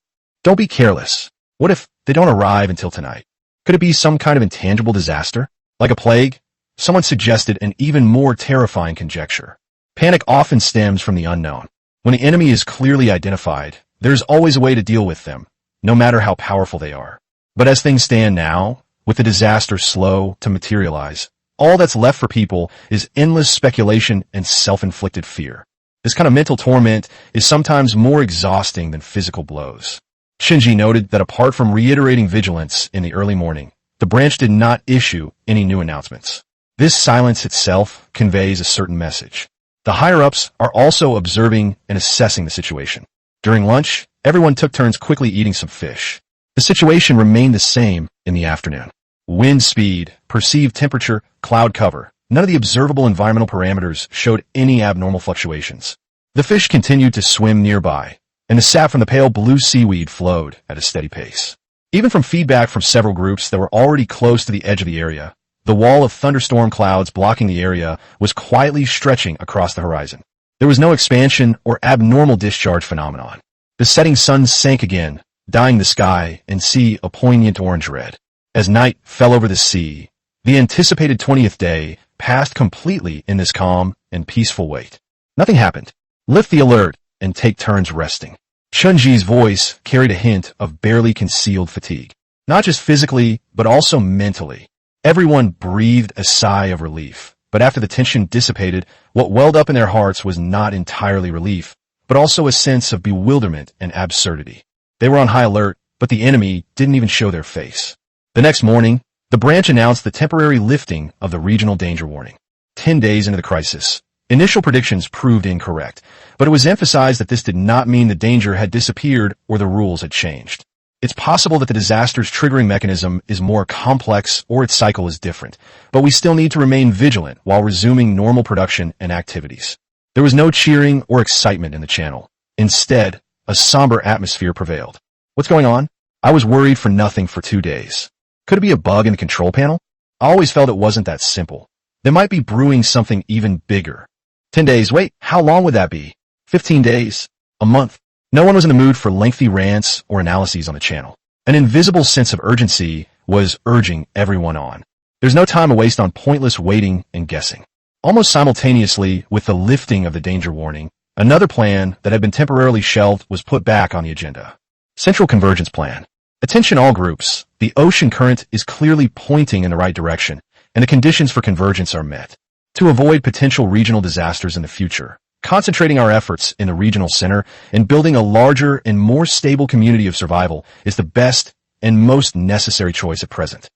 Speaker 1: Don't be careless. What if they don't arrive until tonight? Could it be some kind of intangible disaster? Like a plague? Someone suggested an even more terrifying conjecture. Panic often stems from the unknown. When the enemy is clearly identified, there's always a way to deal with them, no matter how powerful they are. But as things stand now, with the disaster slow to materialize, all that's left for people is endless speculation and self-inflicted fear. This kind of mental torment is sometimes more exhausting than physical blows. Shinji noted that apart from reiterating vigilance in the early morning, the branch did not issue any new announcements. This silence itself conveys a certain message. The higher-ups are also observing and assessing the situation. During lunch, everyone took turns quickly eating some fish. The situation remained the same in the afternoon. Wind speed, perceived temperature, cloud cover. None of the observable environmental parameters showed any abnormal fluctuations. The fish continued to swim nearby, and the sap from the pale blue seaweed flowed at a steady pace. Even from feedback from several groups that were already close to the edge of the area, the wall of thunderstorm clouds blocking the area was quietly stretching across the horizon. There was no expansion or abnormal discharge phenomenon. The setting sun sank again, dyeing the sky and sea a poignant orange red. As night fell over the sea, the anticipated 20th day passed completely in this calm and peaceful wait. Nothing happened. Lift the alert and take turns resting. Chunji's voice carried a hint of barely concealed fatigue. Not just physically, but also mentally. Everyone breathed a sigh of relief, but after the tension dissipated, what welled up in their hearts was not entirely relief, but also a sense of bewilderment and absurdity. They were on high alert, but the enemy didn't even show their face. The next morning, the branch announced the temporary lifting of the regional danger warning. 10 days into the crisis, initial predictions proved incorrect, but it was emphasized that this did not mean the danger had disappeared or the rules had changed. It's possible that the disaster's triggering mechanism is more complex or its cycle is different, but we still need to remain vigilant while resuming normal production and activities. There was no cheering or excitement in the channel. Instead, a somber atmosphere prevailed. What's going on? I was worried for nothing for 2 days. Could it be a bug in the control panel? I always felt it wasn't that simple. They might be brewing something even bigger. 10 days, wait, how long would that be? 15 days? A month? No one was in the mood for lengthy rants or analyses on the channel. An invisible sense of urgency was urging everyone on. There's no time to waste on pointless waiting and guessing. Almost simultaneously with the lifting of the danger warning, another plan that had been temporarily shelved was put back on the agenda. Central Convergence Plan. Attention all groups, the ocean current is clearly pointing in the right direction, and the conditions for convergence are met. To avoid potential regional disasters in the future, concentrating our efforts in the regional center and building a larger and more stable community of survival is the best and most necessary choice at present.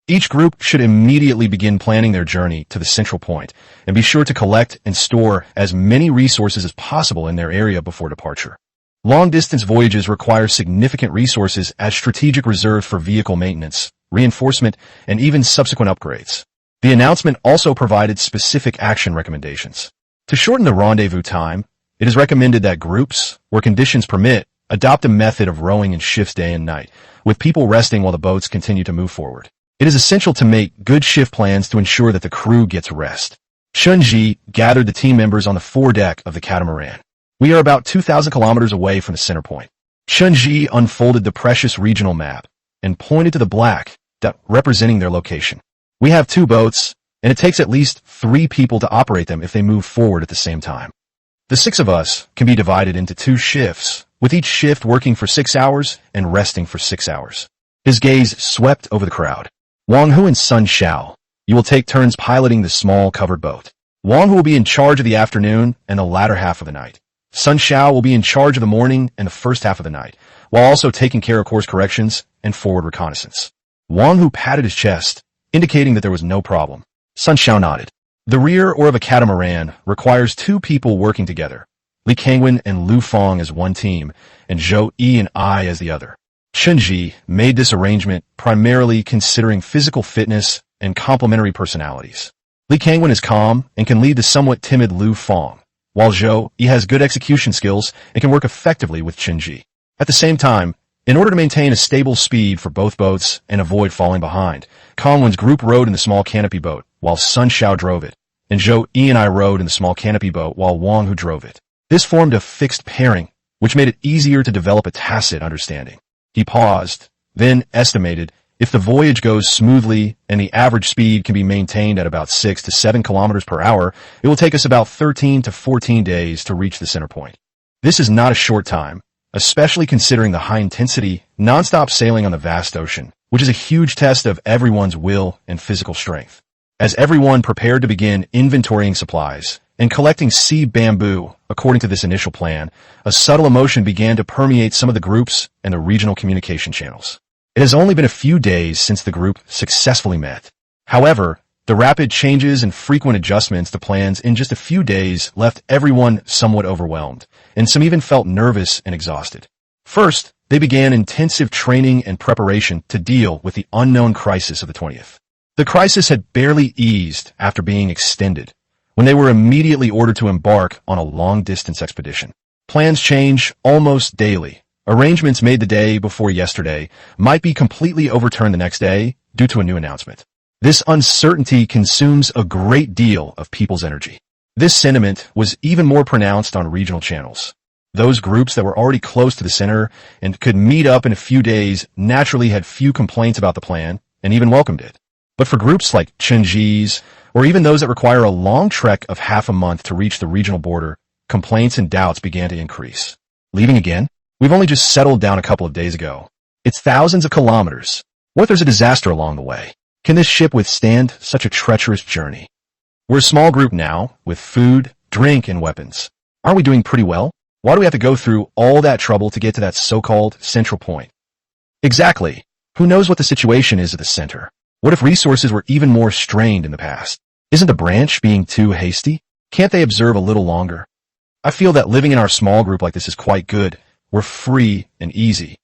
Speaker 1: Each group should immediately begin planning their journey to the central point and be sure to collect and store as many resources as possible in their area before departure. Long-distance voyages require significant resources as strategic reserves for vehicle maintenance, reinforcement, and even subsequent upgrades. The announcement also provided specific action recommendations. To shorten the rendezvous time, it is recommended that groups, where conditions permit, adopt a method of rowing in shifts day and night, with people resting while the boats continue to move forward. It is essential to make good shift plans to ensure that the crew gets rest. Chunji gathered the team members on the foredeck of the catamaran. We are about 2,000 kilometers away from the center point. Chunji unfolded the precious regional map and pointed to the black dot representing their location. We have 2 boats, and it takes at least 3 people to operate them if they move forward at the same time. The 6 of us can be divided into 2 shifts, with each shift working for 6 hours and resting for 6 hours. His gaze swept over the crowd. Wang Hu and Sun Xiao, you will take turns piloting the small covered boat. Wang Hu will be in charge of the afternoon and the latter half of the night. Sun Xiao will be in charge of the morning and the first half of the night, while also taking care of course corrections and forward reconnaissance. Wang Hu patted his chest, indicating that there was no problem. Sun Xiao nodded. The rear oar of a catamaran requires 2 people working together, Li Kangwen and Lu Fong as one team, and Zhou Yi and I as the other. Chunji made this arrangement primarily considering physical fitness and complementary personalities. Li Kangwen is calm and can lead the somewhat timid Lu Fong, while Zhou Yi has good execution skills and can work effectively with Chunji. At the same time, in order to maintain a stable speed for both boats and avoid falling behind, Kangwen's group rowed in the small canopy boat while Sun Xiao drove it, and Zhou Yi and I rowed in the small canopy boat while Wang Hu drove it. This formed a fixed pairing, which made it easier to develop a tacit understanding. He paused, then estimated, if the voyage goes smoothly and the average speed can be maintained at about 6 to 7 kilometers per hour, it will take us about 13 to 14 days to reach the center point. This is not a short time, especially considering the high-intensity, non-stop sailing on the vast ocean, which is a huge test of everyone's will and physical strength. As everyone prepared to begin inventorying supplies and collecting sea bamboo, according to this initial plan, a subtle emotion began to permeate some of the groups and the regional communication channels. It has only been a few days since the group successfully met. However, the rapid changes and frequent adjustments to plans in just a few days left everyone somewhat overwhelmed, and some even felt nervous and exhausted. First, they began intensive training and preparation to deal with the unknown crisis of the 20th. The crisis had barely eased after being extended, when they were immediately ordered to embark on a long-distance expedition. Plans change almost daily. Arrangements made the day before yesterday might be completely overturned the next day due to a new announcement. This uncertainty consumes a great deal of people's energy. This sentiment was even more pronounced on regional channels. Those groups that were already close to the center and could meet up in a few days naturally had few complaints about the plan and even welcomed it. But for groups like Chunji's, or even those that require a long trek of half a month to reach the regional border, complaints and doubts began to increase. Leaving again? We've only just settled down a couple of days ago. It's thousands of kilometers. What if there's a disaster along the way? Can this ship withstand such a treacherous journey? We're a small group now, with food, drink, and weapons. Aren't we doing pretty well? Why do we have to go through all that trouble to get to that so-called central point? Exactly. Who knows what the situation is at the center? What if resources were even more strained in the past? Isn't the branch being too hasty? Can't they observe a little longer? I feel that living in our small group like this is quite good. We're free and easy.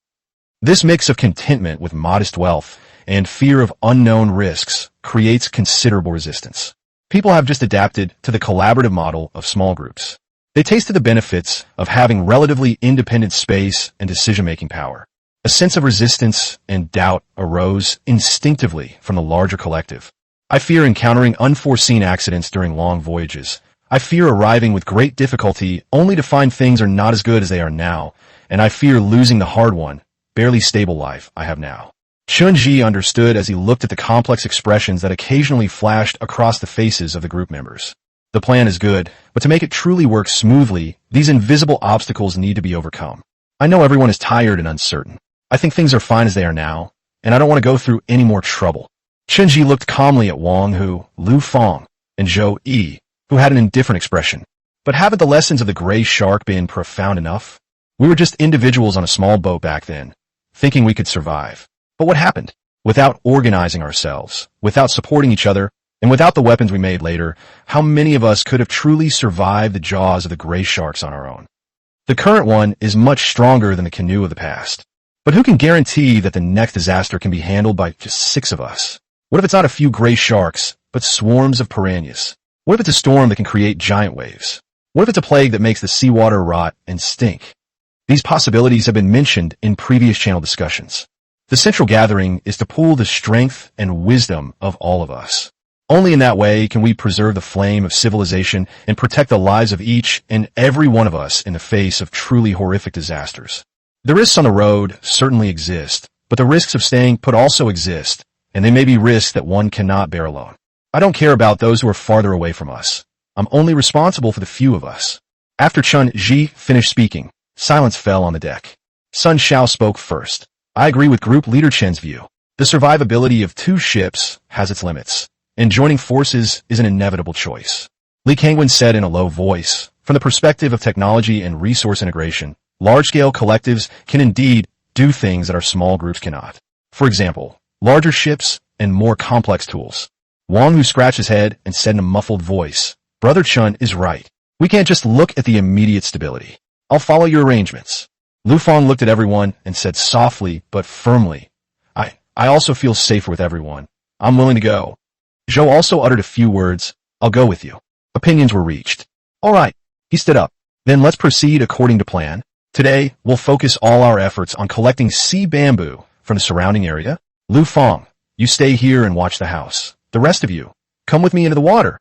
Speaker 1: This mix of contentment with modest wealth and fear of unknown risks creates considerable resistance. People have just adapted to the collaborative model of small groups. They tasted the benefits of having relatively independent space and decision-making power. A sense of resistance and doubt arose instinctively from the larger collective. I fear encountering unforeseen accidents during long voyages. I fear arriving with great difficulty only to find things are not as good as they are now, and I fear losing the hard-won, barely stable life I have now. Chun-Ji understood as he looked at the complex expressions that occasionally flashed across the faces of the group members. The plan is good, but to make it truly work smoothly, these invisible obstacles need to be overcome. I know everyone is tired and uncertain. I think things are fine as they are now, and I don't want to go through any more trouble. Chun-Ji looked calmly at Wang Hu, Lu Feng, and Zhou Yi, who had an indifferent expression. But haven't the lessons of the gray shark been profound enough? We were just individuals on a small boat back then, thinking we could survive. But what happened? Without organizing ourselves, without supporting each other, and without the weapons we made later, how many of us could have truly survived the jaws of the gray sharks on our own? The current one is much stronger than the canoe of the past. But who can guarantee that the next disaster can be handled by just 6 of us? What if it's not a few gray sharks, but swarms of piranhas? What if it's a storm that can create giant waves? What if it's a plague that makes the seawater rot and stink? These possibilities have been mentioned in previous channel discussions. The central gathering is to pool the strength and wisdom of all of us. Only in that way can we preserve the flame of civilization and protect the lives of each and every one of us in the face of truly horrific disasters. The risks on the road certainly exist, but the risks of staying put also exist, and they may be risks that one cannot bear alone. I don't care about those who are farther away from us. I'm only responsible for the few of us. After Chun-Ji finished speaking, silence fell on the deck. Sun Xiao spoke first. I agree with Group Leader Chen's view. The survivability of 2 ships has its limits, and joining forces is an inevitable choice. Li Kangwen said in a low voice, from the perspective of technology and resource integration, large-scale collectives can indeed do things that our small groups cannot. For example, larger ships and more complex tools. Wang Hu scratched his head and said in a muffled voice, Brother Chun is right. We can't just look at the immediate stability. I'll follow your arrangements. Lu Feng looked at everyone and said softly but firmly, I also feel safer with everyone. I'm willing to go. Zhou also uttered a few words, I'll go with you. Opinions were reached. All right. He stood up. Then let's proceed according to plan. Today, we'll focus all our efforts on collecting sea bamboo from the surrounding area. Lu Feng, you stay here and watch the house. The rest of you, come with me into the water.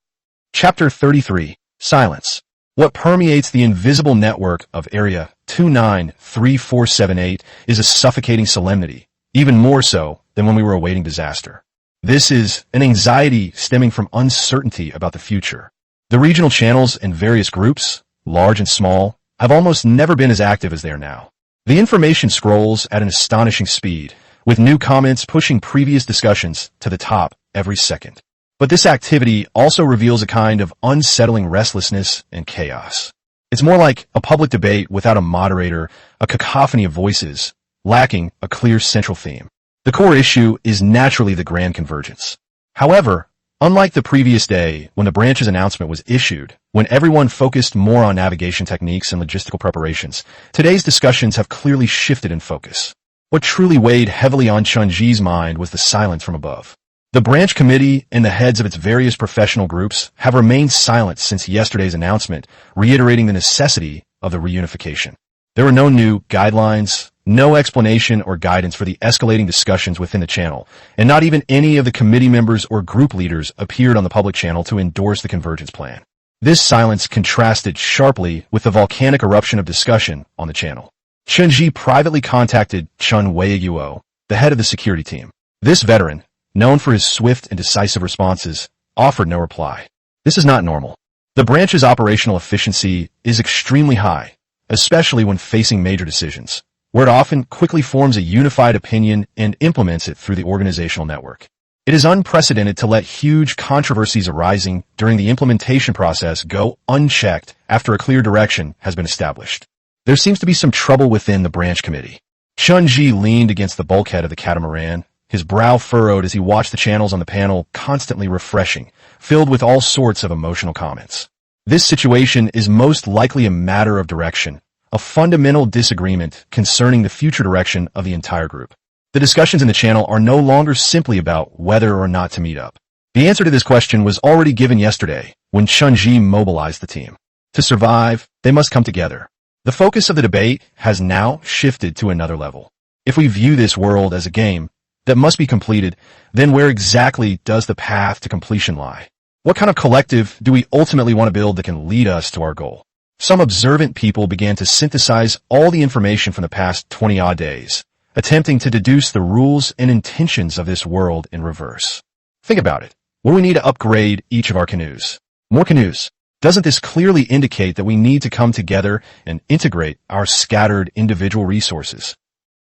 Speaker 1: Chapter 33, Silence. What permeates the invisible network of Area 293478 is a suffocating solemnity, even more so than when we were awaiting disaster. This is an anxiety stemming from uncertainty about the future. The regional channels and various groups, large and small, have almost never been as active as they are now. The information scrolls at an astonishing speed, with new comments pushing previous discussions to the top every second. But this activity also reveals a kind of unsettling restlessness and chaos. It's more like a public debate without a moderator, a cacophony of voices, lacking a clear central theme. The core issue is naturally the grand convergence. However, unlike the previous day when the branch's announcement was issued, when everyone focused more on navigation techniques and logistical preparations, today's discussions have clearly shifted in focus. What truly weighed heavily on Chun-Ji's mind was the silence from above. The branch committee and the heads of its various professional groups have remained silent since yesterday's announcement, reiterating the necessity of the reunification. There were no new guidelines, no explanation or guidance for the escalating discussions within the channel, and not even any of the committee members or group leaders appeared on the public channel to endorse the convergence plan. This silence contrasted sharply with the volcanic eruption of discussion on the channel. Chun-Ji privately contacted Chun Wei-Yuo, the head of the security team. This veteran, known for his swift and decisive responses, offered no reply. This is not normal. The branch's operational efficiency is extremely high, especially when facing major decisions, where it often quickly forms a unified opinion and implements it through the organizational network. It is unprecedented to let huge controversies arising during the implementation process go unchecked after a clear direction has been established. There seems to be some trouble within the branch committee. Chun-Ji leaned against the bulkhead of the catamaran, his brow furrowed as he watched the channels on the panel constantly refreshing, filled with all sorts of emotional comments. This situation is most likely a matter of direction, a fundamental disagreement concerning the future direction of the entire group. The discussions in the channel are no longer simply about whether or not to meet up. The answer to this question was already given yesterday when Chun-Ji mobilized the team. To survive, they must come together. The focus of the debate has now shifted to another level. If we view this world as a game that must be completed, then where exactly does the path to completion lie? What kind of collective do we ultimately want to build that can lead us to our goal? Some observant people began to synthesize all the information from the past 20-odd days, attempting to deduce the rules and intentions of this world in reverse. Think about it. What do we need to upgrade each of our canoes? More canoes. Doesn't this clearly indicate that we need to come together and integrate our scattered individual resources?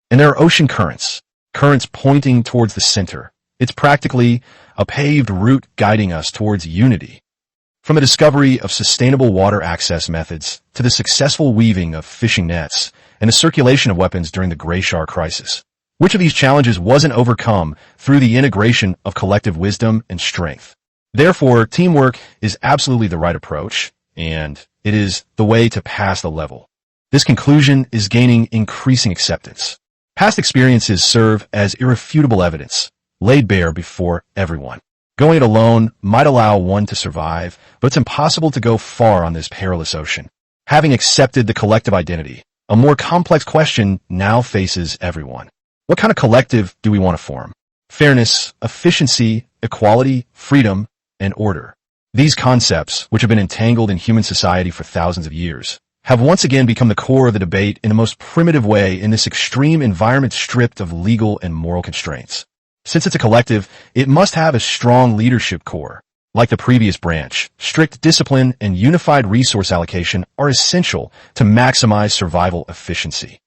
Speaker 1: And there are ocean currents pointing towards the center. It's practically a paved route guiding us towards unity. From the discovery of sustainable water access methods to the successful weaving of fishing nets and the circulation of weapons during the Gray Shark crisis. Which of these challenges wasn't overcome through the integration of collective wisdom and strength? Therefore, teamwork is absolutely the right approach, and it is the way to pass the level. This conclusion is gaining increasing acceptance. Past experiences serve as irrefutable evidence, laid bare before everyone. Going it alone might allow one to survive, but it's impossible to go far on this perilous ocean. Having accepted the collective identity, a more complex question now faces everyone. What kind of collective do we want to form? Fairness, efficiency, equality, freedom, and order. These concepts, which have been entangled in human society for thousands of years, have once again become the core of the debate in the most primitive way in this extreme environment stripped of legal and moral constraints. Since it's a collective, it must have a strong leadership core. Like the previous branch, strict discipline and unified resource allocation are essential to maximize survival efficiency.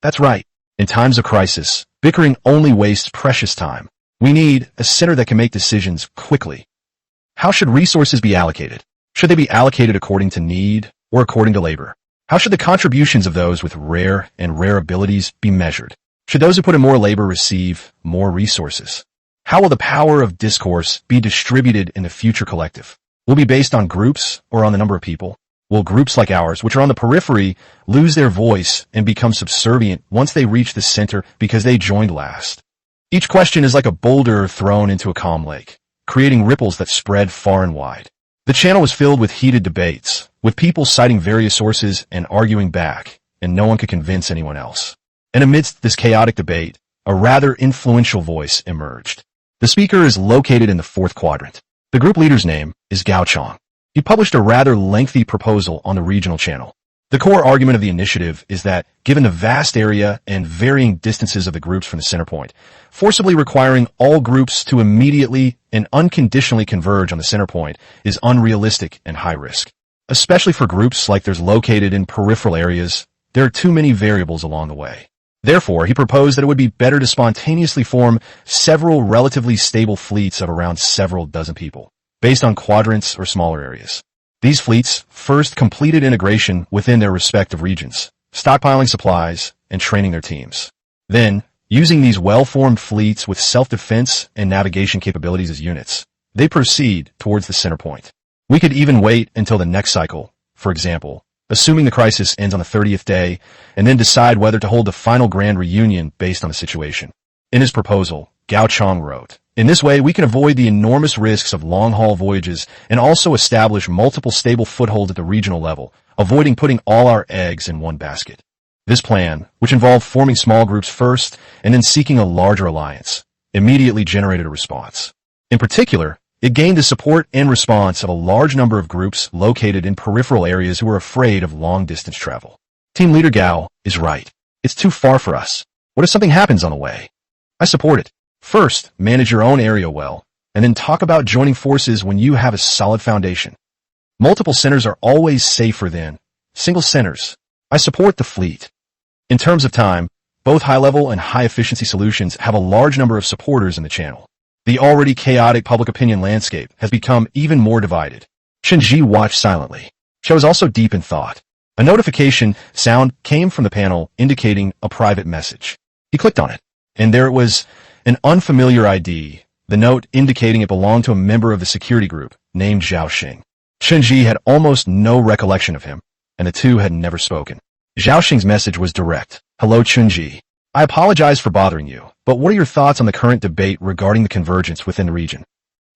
Speaker 1: That's right. In times of crisis, bickering only wastes precious time. We need a center that can make decisions quickly. How should resources be allocated? Should they be allocated according to need or according to labor? How should the contributions of those with rare and rare abilities be measured? Should those who put in more labor receive more resources? How will the power of discourse be distributed in the future collective? Will it be based on groups or on the number of people? Will groups like ours, which are on the periphery, lose their voice and become subservient once they reach the center because they joined last? Each question is like a boulder thrown into a calm lake, creating ripples that spread far and wide. The channel was filled with heated debates, with people citing various sources and arguing back, and no one could convince anyone else. And amidst this chaotic debate, a rather influential voice emerged. The speaker is located in the fourth quadrant. The group leader's name is Gao Chong. He published a rather lengthy proposal on the regional channel. The core argument of the initiative is that, given the vast area and varying distances of the groups from the center point, forcibly requiring all groups to immediately and unconditionally converge on the center point is unrealistic and high risk. Especially for groups like those located in peripheral areas, there are too many variables along the way. Therefore, he proposed that it would be better to spontaneously form several relatively stable fleets of around several dozen people, based on quadrants or smaller areas. These fleets first completed integration within their respective regions, stockpiling supplies and training their teams. Then, using these well-formed fleets with self-defense and navigation capabilities as units, they proceed towards the center point. We could even wait until the next cycle, for example, assuming the crisis ends on the 30th day, and then decide whether to hold the final grand reunion based on the situation. In his proposal, Gao Chong wrote, "In this way, we can avoid the enormous risks of long-haul voyages and also establish multiple stable footholds at the regional level, avoiding putting all our eggs in one basket." This plan, which involved forming small groups first and then seeking a larger alliance, immediately generated a response. In particular, it gained the support and response of a large number of groups located in peripheral areas who were afraid of long-distance travel. Team leader Gao is right. It's too far for us. What if something happens on the way? I support it. First, manage your own area well, and then talk about joining forces when you have a solid foundation. Multiple centers are always safer than single centers. I support the fleet. In terms of time, both high-level and high-efficiency solutions have a large number of supporters in the channel. The already chaotic public opinion landscape has become even more divided. Chun-Ji watched silently. She was also deep in thought. A notification sound came from the panel indicating a private message. He clicked on it, and there it was, an unfamiliar ID, the note indicating it belonged to a member of the security group named Zhao Xing. Chun-Ji had almost no recollection of him, and the two had never spoken. Zhao Xing's message was direct. Hello, Chunji. I apologize for bothering you, but what are your thoughts on the current debate regarding the convergence within the region?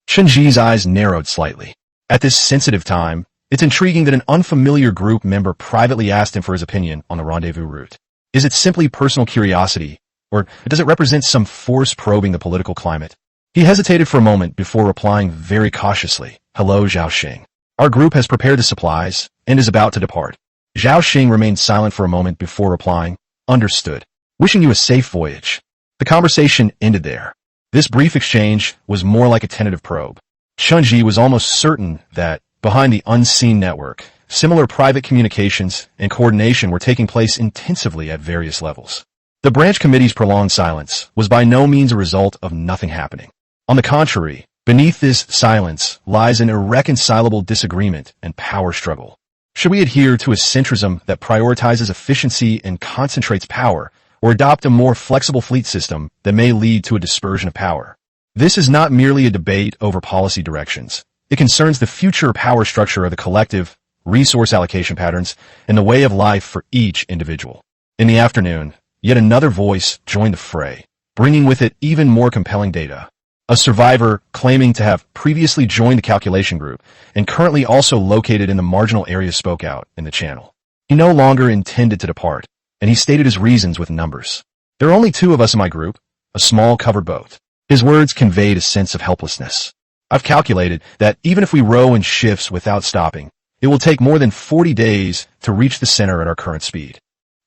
Speaker 1: Chunji's eyes narrowed slightly. At this sensitive time, it's intriguing that an unfamiliar group member privately asked him for his opinion on the rendezvous route. Is it simply personal curiosity, or does it represent some force probing the political climate? He hesitated for a moment before replying very cautiously. Hello, Zhao Xing. Our group has prepared the supplies and is about to depart. Zhao Xing remained silent for a moment before replying, Understood. Wishing you a safe voyage. The conversation ended there. This brief exchange was more like a tentative probe. Chunji was almost certain that, behind the unseen network, similar private communications and coordination were taking place intensively at various levels. The branch committee's prolonged silence was by no means a result of nothing happening. On the contrary, beneath this silence lies an irreconcilable disagreement and power struggle. Should we adhere to a centrism that prioritizes efficiency and concentrates power, or adopt a more flexible fleet system that may lead to a dispersion of power? This is not merely a debate over policy directions. It concerns the future power structure of the collective, resource allocation patterns, and the way of life for each individual. In the afternoon, yet another voice joined the fray, bringing with it even more compelling data. A survivor claiming to have previously joined the calculation group and currently also located in the marginal area spoke out in the channel. He no longer intended to depart, and he stated his reasons with numbers. There are only 2 of us in my group, a small covered boat. His words conveyed a sense of helplessness. I've calculated that even if we row in shifts without stopping, it will take more than 40 days to reach the center at our current speed.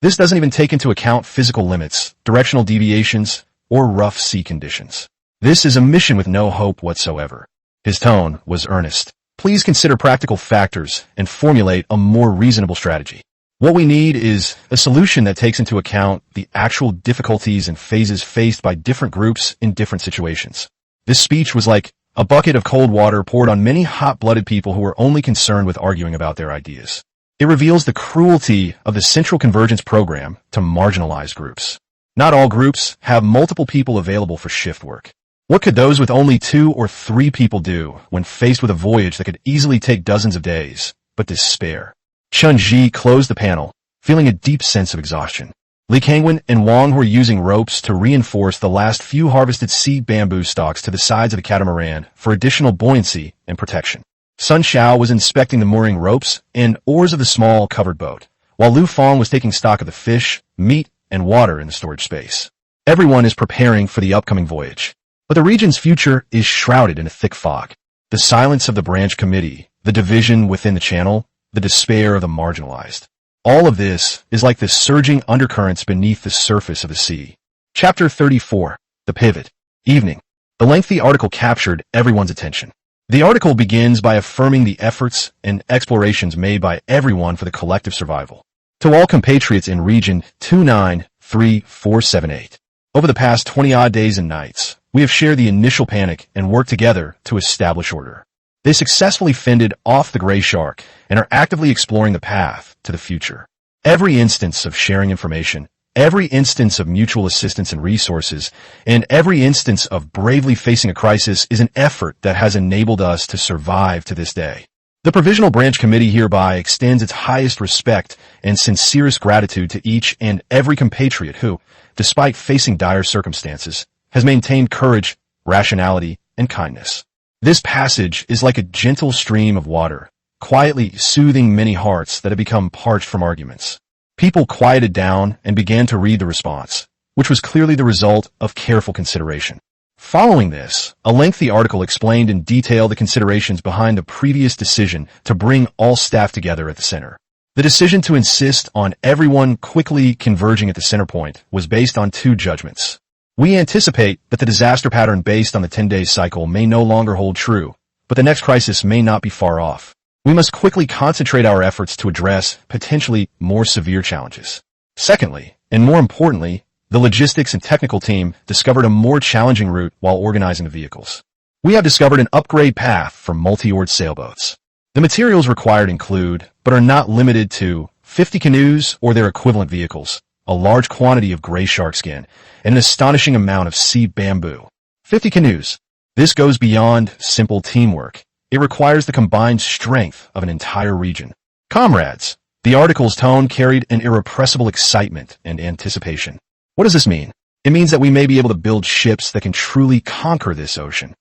Speaker 1: This doesn't even take into account physical limits, directional deviations, or rough sea conditions. This is a mission with no hope whatsoever. His tone was earnest. Please consider practical factors and formulate a more reasonable strategy. What we need is a solution that takes into account the actual difficulties and phases faced by different groups in different situations. This speech was like a bucket of cold water poured on many hot-blooded people who were only concerned with arguing about their ideas. It reveals the cruelty of the Central Convergence Program to marginalized groups. Not all groups have multiple people available for shift work. What could those with only 2 or 3 people do when faced with a voyage that could easily take dozens of days, but despair? Chunji closed the panel, feeling a deep sense of exhaustion. Li Kangwen and Wang were using ropes to reinforce the last few harvested seed bamboo stalks to the sides of the catamaran for additional buoyancy and protection. Sun Xiao was inspecting the mooring ropes and oars of the small covered boat, while Lu Fong was taking stock of the fish, meat, and water in the storage space. Everyone is preparing for the upcoming voyage. But the region's future is shrouded in a thick fog. The silence of the branch committee, the division within the channel, the despair of the marginalized. All of this is like the surging undercurrents beneath the surface of the sea. Chapter 34. The Pivot. Evening. The lengthy article captured everyone's attention. The article begins by affirming the efforts and explorations made by everyone for the collective survival. To all compatriots in Region 293478. Over the past 20-odd days and nights, we have shared the initial panic and worked together to establish order. They successfully fended off the gray shark and are actively exploring the path to the future. Every instance of sharing information, every instance of mutual assistance and resources, and every instance of bravely facing a crisis is an effort that has enabled us to survive to this day. The Provisional Branch Committee hereby extends its highest respect and sincerest gratitude to each and every compatriot who, despite facing dire circumstances, has maintained courage, rationality, and kindness. This passage is like a gentle stream of water, quietly soothing many hearts that have become parched from arguments. People quieted down and began to read the response, which was clearly the result of careful consideration. Following this, a lengthy article explained in detail the considerations behind the previous decision to bring all staff together at the center. The decision to insist on everyone quickly converging at the center point was based on 2 judgments. We anticipate that the disaster pattern based on the 10-day cycle may no longer hold true, but the next crisis may not be far off. We must quickly concentrate our efforts to address potentially more severe challenges. Secondly, and more importantly, the logistics and technical team discovered a more challenging route while organizing the vehicles. We have discovered an upgrade path for multi-oared sailboats. The materials required include, but are not limited to, 50 canoes or their equivalent vehicles, a large quantity of gray shark skin, and an astonishing amount of sea bamboo. 50 canoes. This goes beyond simple teamwork. It requires the combined strength of an entire region. Comrades, The article's tone carried an irrepressible excitement and anticipation. What does this mean? It means that we may be able to build ships that can truly conquer this ocean.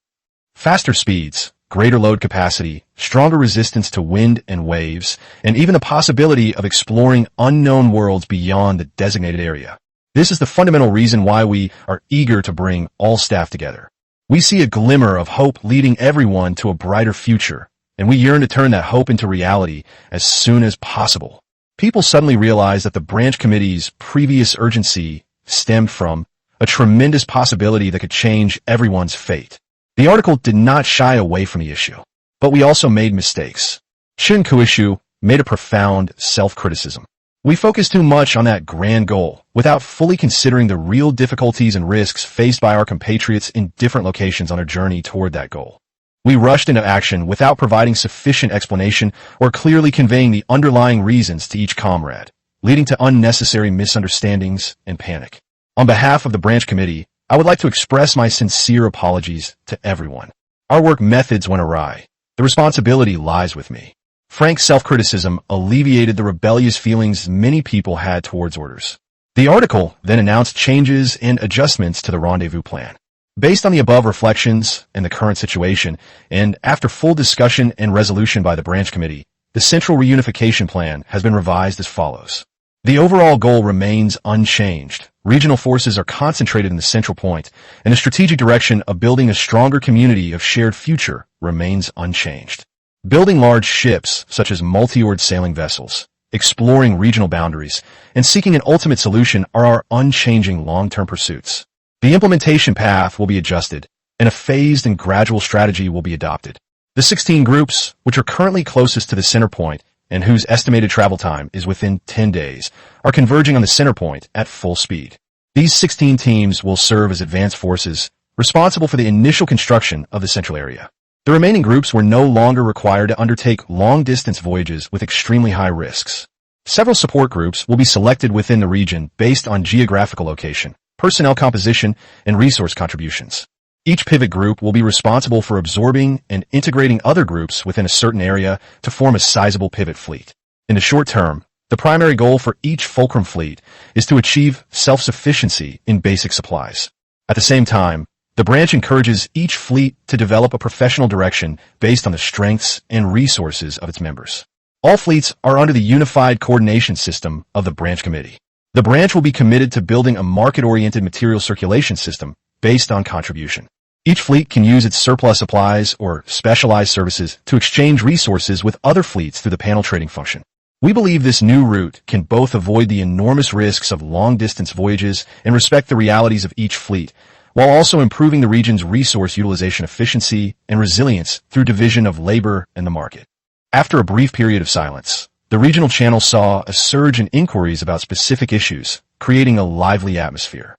Speaker 1: Faster speeds, greater load capacity, stronger resistance to wind and waves, and even the possibility of exploring unknown worlds beyond the designated area. This is the fundamental reason why we are eager to bring all staff together. We see a glimmer of hope leading everyone to a brighter future, and we yearn to turn that hope into reality as soon as possible. People suddenly realize that the branch committee's previous urgency stemmed from a tremendous possibility that could change everyone's fate. The article did not shy away from the issue, but we also made mistakes. Chen Kuishu made a profound self-criticism. We focused too much on that grand goal without fully considering the real difficulties and risks faced by our compatriots in different locations on their journey toward that goal. We rushed into action without providing sufficient explanation or clearly conveying the underlying reasons to each comrade, leading to unnecessary misunderstandings and panic. On behalf of the branch committee, I would like to express my sincere apologies to everyone. Our work methods went awry. The responsibility lies with me. Frank self-criticism alleviated the rebellious feelings many people had towards orders. The article then announced changes and adjustments to the rendezvous plan. Based on the above reflections and the current situation, and after full discussion and resolution by the branch committee, the central reunification plan has been revised as follows. The overall goal remains unchanged. Regional forces are concentrated in the central point, and the strategic direction of building a stronger community of shared future remains unchanged. Building large ships, such as multi-oared sailing vessels, exploring regional boundaries, and seeking an ultimate solution are our unchanging long-term pursuits. The implementation path will be adjusted, and a phased and gradual strategy will be adopted. The 16 groups, which are currently closest to the center point, and whose estimated travel time is within 10 days, are converging on the center point at full speed. These 16 teams will serve as advanced forces, responsible for the initial construction of the central area. The remaining groups were no longer required to undertake long-distance voyages with extremely high risks. Several support groups will be selected within the region based on geographical location, personnel composition, and resource contributions. Each pivot group will be responsible for absorbing and integrating other groups within a certain area to form a sizable pivot fleet. In the short term, the primary goal for each fulcrum fleet is to achieve self-sufficiency in basic supplies. At the same time, the branch encourages each fleet to develop a professional direction based on the strengths and resources of its members. All fleets are under the unified coordination system of the branch committee. The branch will be committed to building a market-oriented material circulation system based on contribution. Each fleet can use its surplus supplies or specialized services to exchange resources with other fleets through the panel trading function. We believe this new route can both avoid the enormous risks of long-distance voyages and respect the realities of each fleet, while also improving the region's resource utilization efficiency and resilience through division of labor and the market. After a brief period of silence, the regional channel saw a surge in inquiries about specific issues, creating a lively atmosphere.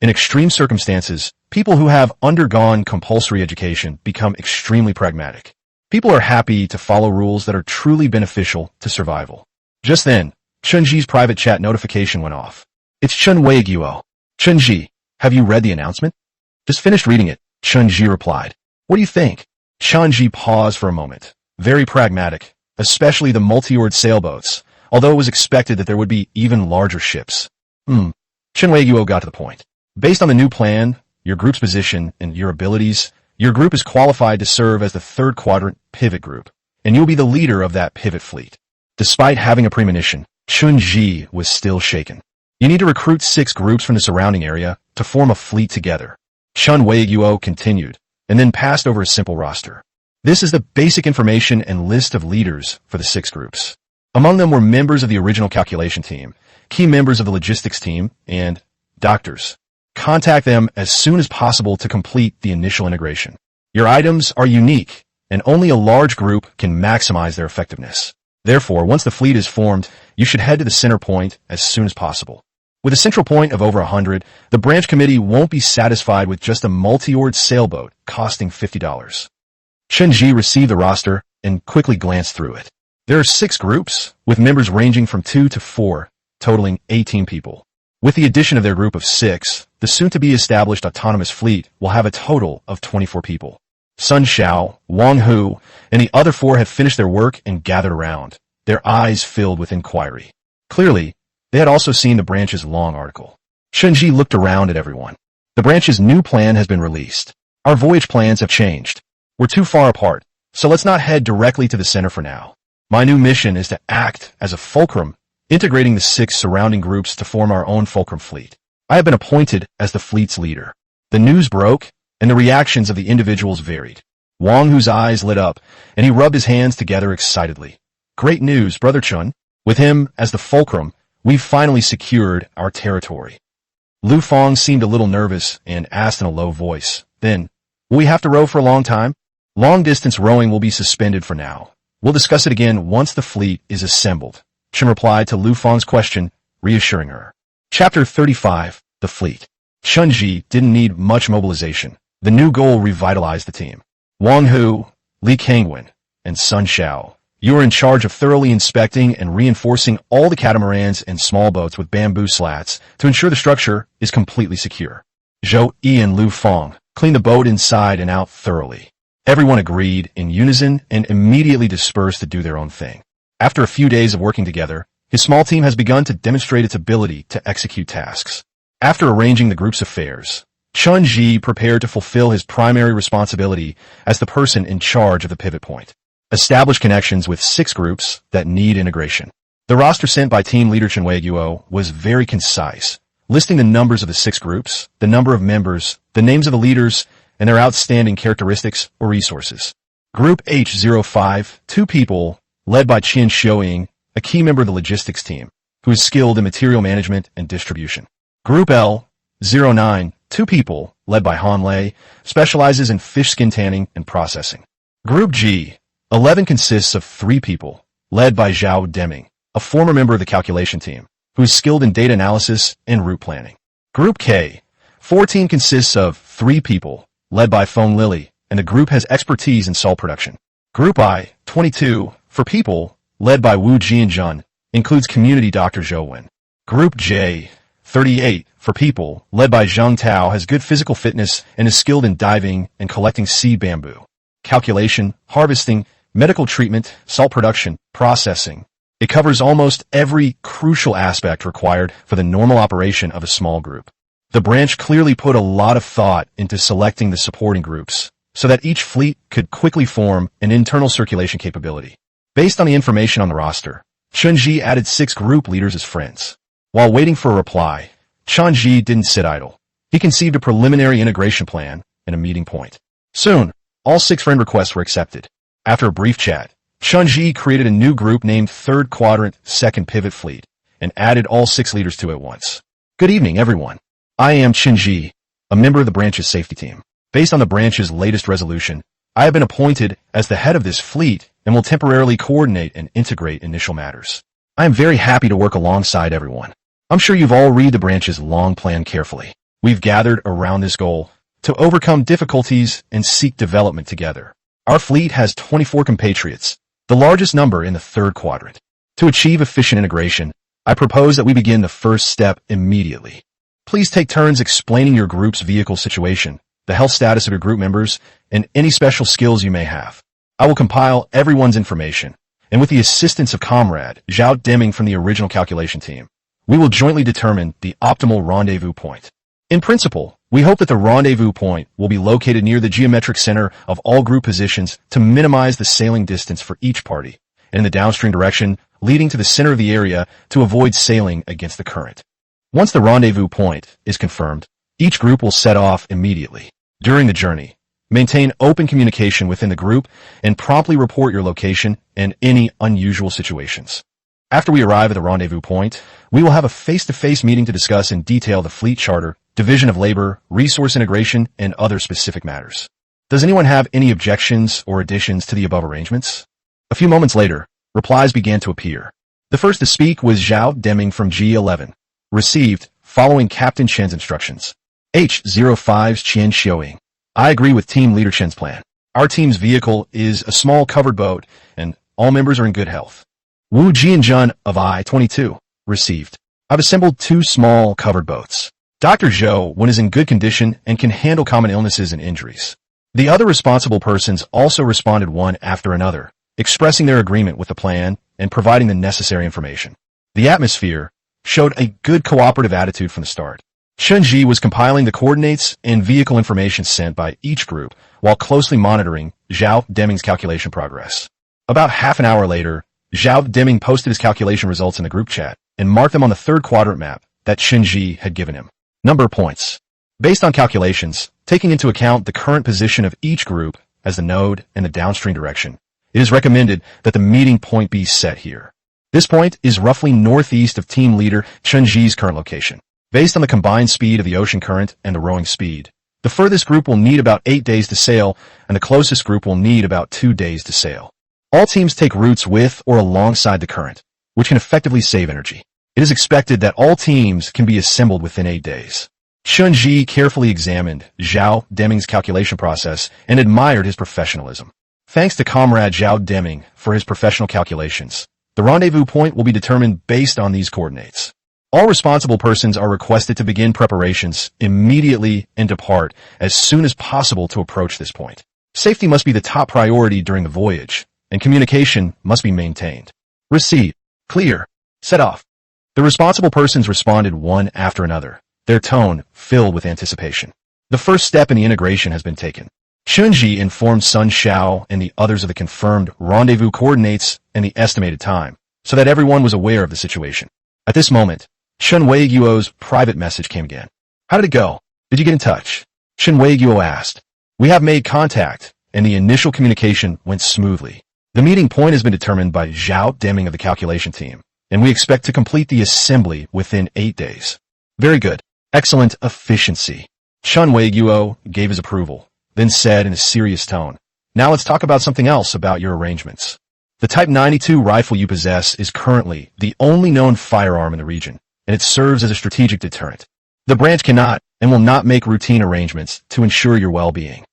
Speaker 1: In extreme circumstances, people who have undergone compulsory education become extremely pragmatic. People are happy to follow rules that are truly beneficial to survival. Just then, Chunji's private chat notification went off. It's Chun Weiguo. Chunji, have you read the announcement? Just finished reading it, Chunji replied. What do you think? Chunji paused for a moment. Very pragmatic, especially the multi-oared sailboats, although it was expected that there would be even larger ships. Chun Weiguo got to the point. Based on the new plan, your group's position, and your abilities, your group is qualified to serve as the third quadrant pivot group, and you'll be the leader of that pivot fleet. Despite having a premonition, Chunji was still shaken. You need to recruit 6 groups from the surrounding area to form a fleet together. Chun Weiguo continued, and then passed over a simple roster. This is the basic information and list of leaders for the 6 groups. Among them were members of the original calculation team, key members of the logistics team, and doctors. Contact them as soon as possible to complete the initial integration. Your items are unique, and only a large group can maximize their effectiveness. Therefore, once the fleet is formed, you should head to the center point as soon as possible. With a central point of over 100, the branch committee won't be satisfied with just a multi-oared sailboat costing $50. Chunji received the roster and quickly glanced through it. There are 6 groups, with members ranging from 2 to 4, totaling 18 people. With the addition of their group of 6, the soon-to-be-established autonomous fleet will have a total of 24 people. Sun Xiao, Wang Hu, and the other 4 have finished their work and gathered around. their eyes filled with inquiry. Clearly, they had also seen the branch's long article. Chunji looked around at everyone. The branch's new plan has been released. Our voyage plans have changed. We're too far apart, so let's not head directly to the center for now. My new mission is to act as a fulcrum, integrating the 6 surrounding groups to form our own fulcrum fleet. I have been appointed as the fleet's leader. The news broke, and the reactions of the individuals varied. Wang Hu's eyes lit up, and he rubbed his hands together excitedly. Great news, Brother Chun. With him as the fulcrum, we've finally secured our territory. Lu Fang seemed a little nervous and asked in a low voice, Then, will we have to row for a long time? Long-distance rowing will be suspended for now. We'll discuss it again once the fleet is assembled. Chun replied to Lu Fang's question, reassuring her. Chapter 35, The Fleet. Chunji didn't need much mobilization. The new goal revitalized the team. Wang Hu, Li Kangwen, and Sun Xiao, you are in charge of thoroughly inspecting and reinforcing all the catamarans and small boats with bamboo slats to ensure the structure is completely secure. Zhou Yi and Lu Fang, clean the boat inside and out thoroughly. Everyone agreed in unison and immediately dispersed to do their own thing. After a few days of working together, his small team has begun to demonstrate its ability to execute tasks. After arranging the group's affairs, Chunji prepared to fulfill his primary responsibility as the person in charge of the pivot point. Establish connections with 6 groups that need integration. The roster sent by team leader Chen Weiguo was very concise, listing the numbers of the 6 groups, the number of members, the names of the leaders, and their outstanding characteristics or resources. Group H05, 2 people, led by Qian Xiuying, a key member of the logistics team, who is skilled in material management and distribution. Group L09, 2 people, led by Han Lei, specializes in fish skin tanning and processing. Group G11 consists of 3 people, led by Zhao Deming, a former member of the calculation team, who is skilled in data analysis and route planning. Group K14 consists of 3 people, led by Feng Lily, and the group has expertise in salt production. Group I22, for people, led by Wu Jianjun, includes community Dr. Zhou Wen. Group J38, for people, led by Zhang Tao, has good physical fitness and is skilled in diving and collecting sea bamboo, calculation, harvesting, medical treatment, salt production, processing. It covers almost every crucial aspect required for the normal operation of a small group. The branch clearly put a lot of thought into selecting the supporting groups, so that each fleet could quickly form an internal circulation capability. Based on the information on the roster, Chunji added 6 group leaders as friends. While waiting for a reply, Chunji didn't sit idle. He conceived a preliminary integration plan and a meeting point. Soon, all 6 friend requests were accepted. After a brief chat, Chunji created a new group named Third Quadrant Second Pivot Fleet and added all 6 leaders to it at once. Good evening, everyone. I am Chunji, a member of the branch's safety team. Based on the branch's latest resolution, I have been appointed as the head of this fleet and will temporarily coordinate and integrate initial matters. I am very happy to work alongside everyone. I'm sure you've all read the branch's long plan carefully. We've gathered around this goal to overcome difficulties and seek development together. Our fleet has 24 compatriots, the largest number in the third quadrant. To achieve efficient integration, I propose that we begin the first step immediately. Please take turns explaining your group's vehicle situation, the health status of your group members, and any special skills you may have. I will compile everyone's information, and with the assistance of Comrade Zhao Deming from the original calculation team, we will jointly determine the optimal rendezvous point. In principle, we hope that the rendezvous point will be located near the geometric center of all group positions to minimize the sailing distance for each party, and in the downstream direction leading to the center of the area to avoid sailing against the current. Once the rendezvous point is confirmed, each group will set off immediately. During the journey, maintain open communication within the group and promptly report your location and any unusual situations. After we arrive at the rendezvous point, we will have a face-to-face meeting to discuss in detail the fleet charter, division of labor, resource integration, and other specific matters. Does anyone have any objections or additions to the above arrangements? A few moments later, replies began to appear. The first to speak was Zhao Deming from G11. Received, following Captain Chen's instructions. H05's Qian Xiuying. I agree with Team Leader Chen's plan. Our team's vehicle is a small covered boat, and all members are in good health. Wu Jianjun of I-22. Received. I've assembled 2 small covered boats. Dr. Zhou Wen is in good condition and can handle common illnesses and injuries. The other responsible persons also responded one after another, expressing their agreement with the plan and providing the necessary information. The atmosphere showed a good cooperative attitude from the start. Chunji was compiling the coordinates and vehicle information sent by each group while closely monitoring Zhao Deming's calculation progress. About half an hour later, Zhao Deming posted his calculation results in the group chat and marked them on the third quadrant map that Chunji had given him. Number points. Based on calculations, taking into account the current position of each group as the node and the downstream direction, it is recommended that the meeting point be set here. This point is roughly northeast of team leader Chunji's current location. Based on the combined speed of the ocean current and the rowing speed, the furthest group will need about 8 days to sail, and the closest group will need about 2 days to sail. All teams take routes with or alongside the current, which can effectively save energy. It is expected that all teams can be assembled within 8 days. Chunji carefully examined Zhao Deming's calculation process and admired his professionalism. Thanks to Comrade Zhao Deming for his professional calculations, the rendezvous point will be determined based on these coordinates. All responsible persons are requested to begin preparations immediately and depart as soon as possible to approach this point. Safety must be the top priority during the voyage, and communication must be maintained. Receive. Clear. Set off. The responsible persons responded one after another, their tone filled with anticipation. The first step in the integration has been taken. Chunji informed Sun Xiao and the others of the confirmed rendezvous coordinates and the estimated time, so that everyone was aware of the situation. At this moment, Chen Weiguo's private message came again. How did it go? Did you get in touch? Chen Weiguo asked. We have made contact, and the initial communication went smoothly. The meeting point has been determined by Zhao Deming of the calculation team, and we expect to complete the assembly within 8 days. Very good. Excellent efficiency. Chen Weiguo gave his approval, then said in a serious tone, Now let's talk about something else about your arrangements. The Type 92 rifle you possess is currently the only known firearm in the region, and it serves as a strategic deterrent. The branch cannot and will not make routine arrangements to ensure your well-being.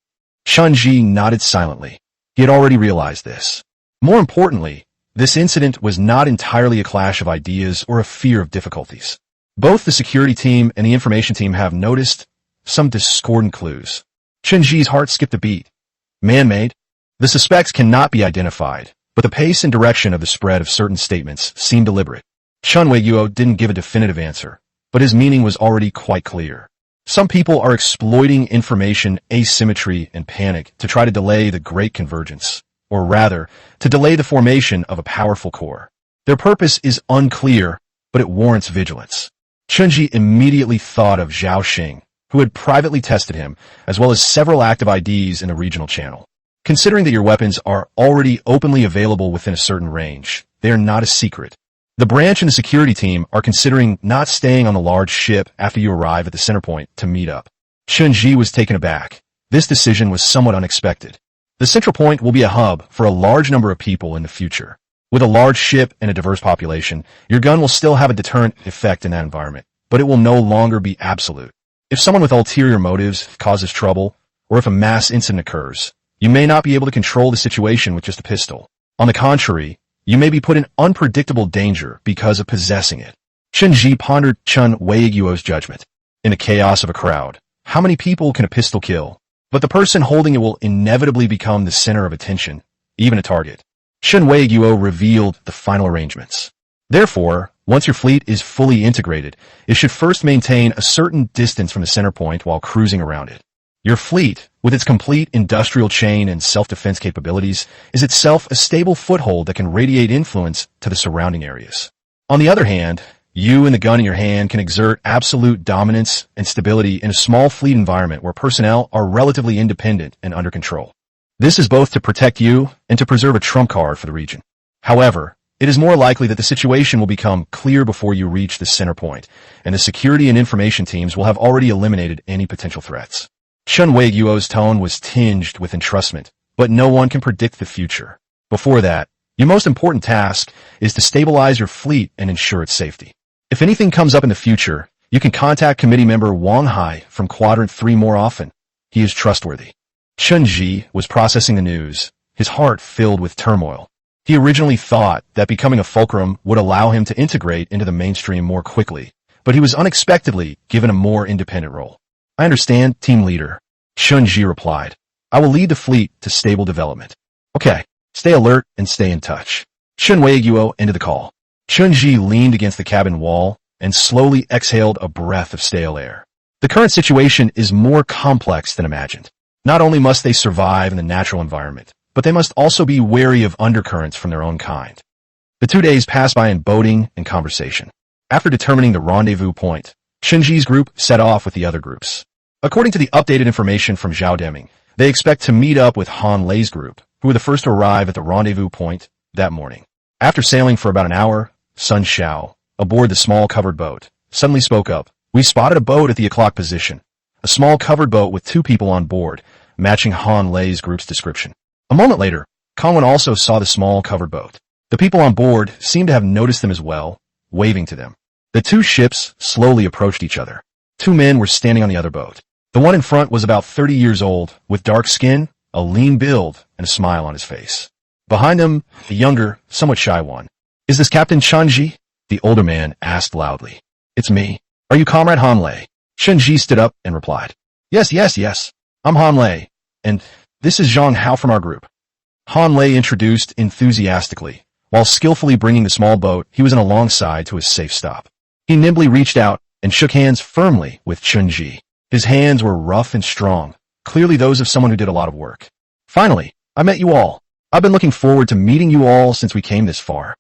Speaker 1: Chunji nodded silently. He had already realized this. More importantly, this incident was not entirely a clash of ideas or a fear of difficulties. Both the security team and the information team have noticed some discordant clues. Chunji's heart skipped a beat. Man-made? The suspects cannot be identified, but the pace and direction of the spread of certain statements seemed deliberate. Chen Weiguo didn't give a definitive answer, but his meaning was already quite clear. Some people are exploiting information asymmetry and panic to try to delay the Great Convergence, or rather, to delay the formation of a powerful core. Their purpose is unclear, but it warrants vigilance. Chunji immediately thought of Zhao Xing, who had privately tested him, as well as several active IDs in the regional channel. Considering that your weapons are already openly available within a certain range, they are not a secret. The branch and the security team are considering not staying on the large ship after you arrive at the center point to meet up. Chunji was taken aback. This decision was somewhat unexpected. The central point will be a hub for a large number of people in the future. With a large ship and a diverse population, your gun will still have a deterrent effect in that environment, but it will no longer be absolute. If someone with ulterior motives causes trouble, or if a mass incident occurs, you may not be able to control the situation with just a pistol. On the contrary, you may be put in unpredictable danger because of possessing it. Chunji pondered Chen Weiguo's judgment. In the chaos of a crowd, how many people can a pistol kill? But the person holding it will inevitably become the center of attention, even a target. Chen Weiguo revealed the final arrangements. Therefore, once your fleet is fully integrated, it should first maintain a certain distance from the center point while cruising around it. Your fleet, with its complete industrial chain and self-defense capabilities, is itself a stable foothold that can radiate influence to the surrounding areas. On the other hand, you and the gun in your hand can exert absolute dominance and stability in a small fleet environment where personnel are relatively independent and under control. This is both to protect you and to preserve a trump card for the region. However, it is more likely that the situation will become clear before you reach the center point, and the security and information teams will have already eliminated any potential threats. Chen Weiguo's tone was tinged with entrustment, but no one can predict the future. Before that, your most important task is to stabilize your fleet and ensure its safety. If anything comes up in the future, you can contact committee member Wang Hai from Quadrant 3 more often. He is trustworthy. Chunji was processing the news, his heart filled with turmoil. He originally thought that becoming a fulcrum would allow him to integrate into the mainstream more quickly, but he was unexpectedly given a more independent role. I understand, team leader. Chunji replied. I will lead the fleet to stable development. Okay, stay alert and stay in touch. Chun Wei-guo ended the call. Chun-ji leaned against the cabin wall and slowly exhaled a breath of stale air. The current situation is more complex than imagined. Not only must they survive in the natural environment, but they must also be wary of undercurrents from their own kind. The 2 days passed by in boating and conversation. After determining the rendezvous point, Chun-ji's group set off with the other groups. According to the updated information from Zhao Deming, they expect to meet up with Han Lei's group, who were the first to arrive at the rendezvous point that morning. After sailing for about an hour, Sun Xiao, aboard the small covered boat, suddenly spoke up. We spotted a boat at the o'clock position. A small covered boat with 2 people on board, matching Han Lei's group's description. A moment later, Kangwen also saw the small covered boat. The people on board seemed to have noticed them as well, waving to them. The 2 ships slowly approached each other. 2 men were standing on the other boat. The one in front was about 30 years old, with dark skin, a lean build, and a smile on his face. Behind him, the younger, somewhat shy one. Is this Captain Chun-ji? The older man asked loudly. It's me. Are you Comrade Han Lei? Chun-ji stood up and replied. Yes. I'm Han Lei, and this is Zhang Hao from our group. Han Lei introduced enthusiastically, while skillfully bringing the small boat he was in alongside to a safe stop. He nimbly reached out and shook hands firmly with Chun-ji. His hands were rough and strong, clearly those of someone who did a lot of work. Finally, I met you all. I've been looking forward to meeting you all since we came this far.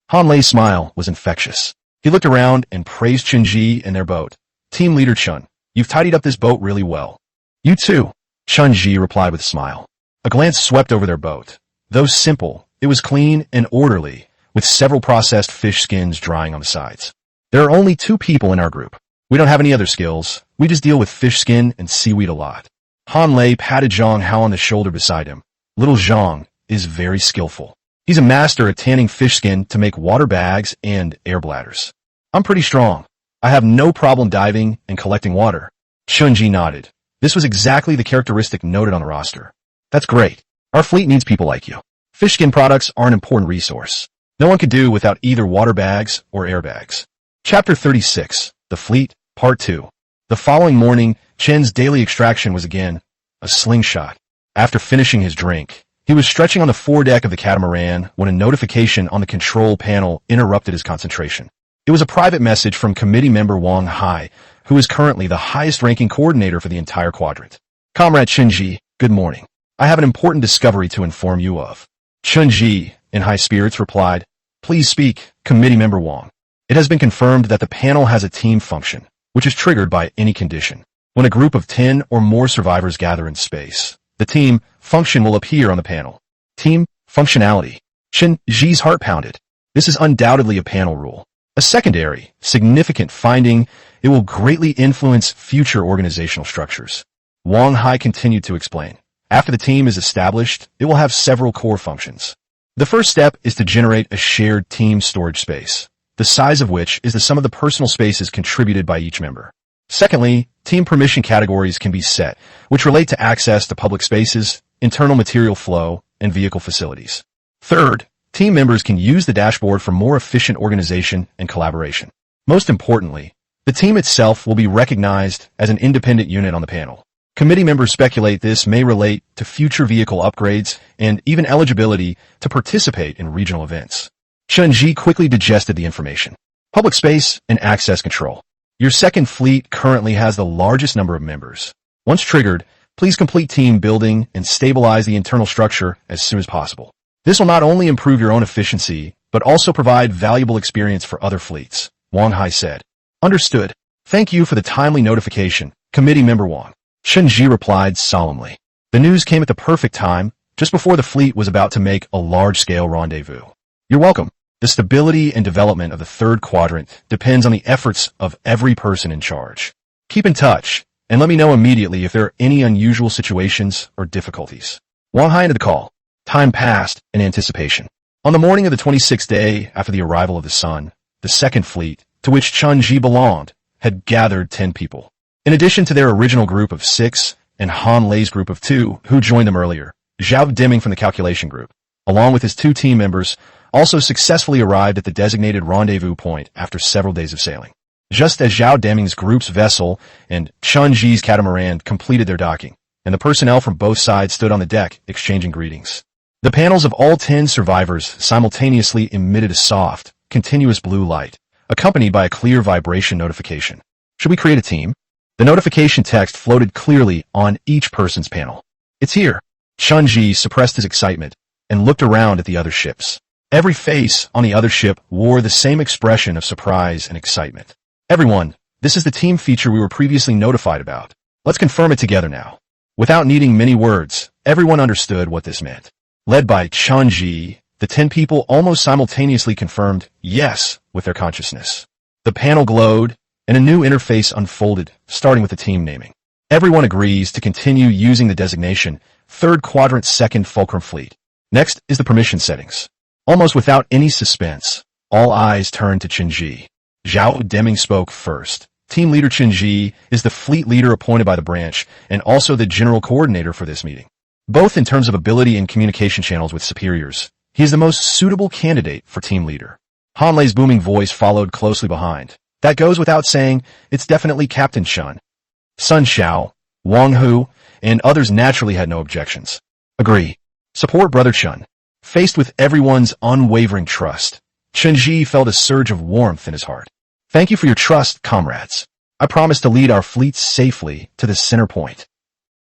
Speaker 1: Han Lei's smile was infectious. He looked around and praised Chun-ji and their boat. Team leader Chun, you've tidied up this boat really well. You too, Chun-ji replied with a smile. A glance swept over their boat. Though simple, it was clean and orderly, with several processed fish skins drying on the sides. There are only 2 people in our group. We don't have any other skills. We just deal with fish skin and seaweed a lot. Han Lei patted Zhang Hao on the shoulder beside him. Little Zhang is very skillful. He's a master at tanning fish skin to make water bags and air bladders. I'm pretty strong. I have no problem diving and collecting water. Chun-ji nodded. This was exactly the characteristic noted on the roster. That's great. Our fleet needs people like you. Fish skin products are an important resource. No one could do without either water bags or air bags. Chapter 36, The Fleet, Part 2. The following morning, Chen's daily extraction was again a slingshot. After finishing his drink, he was stretching on the foredeck of the catamaran when a notification on the control panel interrupted his concentration. It was a private message from committee member Wang Hai, who is currently the highest-ranking coordinator for the entire quadrant. Comrade Chun-ji, good morning. I have an important discovery to inform you of. Chun-ji, in high spirits, replied, Please speak, committee member Wang. It has been confirmed that the panel has a team function, which is triggered by any condition. When a group of 10 or more survivors gather in space, the team function will appear on the panel. Team functionality. Chun-ji's heart pounded. This is undoubtedly a panel rule. A secondary, significant finding, it will greatly influence future organizational structures. Wang Hai continued to explain. After the team is established, it will have several core functions. The first step is to generate a shared team storage space, the size of which is the sum of the personal spaces contributed by each member. Secondly, team permission categories can be set, which relate to access to public spaces, internal material flow, and vehicle facilities. Third, team members can use the dashboard for more efficient organization and collaboration. Most importantly, the team itself will be recognized as an independent unit on the panel. Committee members speculate this may relate to future vehicle upgrades and even eligibility to participate in regional events. Chun-ji quickly digested the information. Public space and access control. Your second fleet currently has the largest number of members. Once triggered, please complete team building and stabilize the internal structure as soon as possible. This will not only improve your own efficiency, but also provide valuable experience for other fleets, Wang Hai said. Understood. Thank you for the timely notification, committee member Wang. Chun-ji replied solemnly. The news came at the perfect time, just before the fleet was about to make a large-scale rendezvous. You're welcome. The stability and development of the third quadrant depends on the efforts of every person in charge. Keep in touch, and let me know immediately if there are any unusual situations or difficulties. Wang Hai ended the call. Time passed in anticipation. On the morning of the 26th day after the arrival of the sun, the second fleet, to which Chun-ji belonged, had gathered 10 people. In addition to their original group of 6 and Han Lei's group of 2, who joined them earlier, Zhao Deming from the calculation group, along with his 2 team members, also successfully arrived at the designated rendezvous point after several days of sailing. Just as Zhao Deming's group's vessel and Chun-ji's catamaran completed their docking, and the personnel from both sides stood on the deck exchanging greetings. The panels of all 10 survivors simultaneously emitted a soft, continuous blue light, accompanied by a clear vibration notification. Should we create a team? The notification text floated clearly on each person's panel. It's here. Chun-Ji suppressed his excitement and looked around at the other ships. Every face on the other ship wore the same expression of surprise and excitement. Everyone, this is the team feature we were previously notified about. Let's confirm it together now. Without needing many words, everyone understood what this meant. Led by Chun-Ji, the 10 people almost simultaneously confirmed yes with their consciousness. The panel glowed, and a new interface unfolded, starting with the team naming. Everyone agrees to continue using the designation Third Quadrant Second Fulcrum Fleet. Next is the permission settings. Almost without any suspense, all eyes turned to Chun-Ji. Zhao Deming spoke first. Team leader Chun-Ji is the fleet leader appointed by the branch and also the general coordinator for this meeting. Both in terms of ability and communication channels with superiors, he is the most suitable candidate for team leader. Han Lei's booming voice followed closely behind. That goes without saying, it's definitely Captain Chun. Sun Xiao, Wang Hu, and others naturally had no objections. Agree. Support Brother Chun. Faced with everyone's unwavering trust, Chun-Ji felt a surge of warmth in his heart. Thank you for your trust, comrades. I promise to lead our fleet safely to the center point.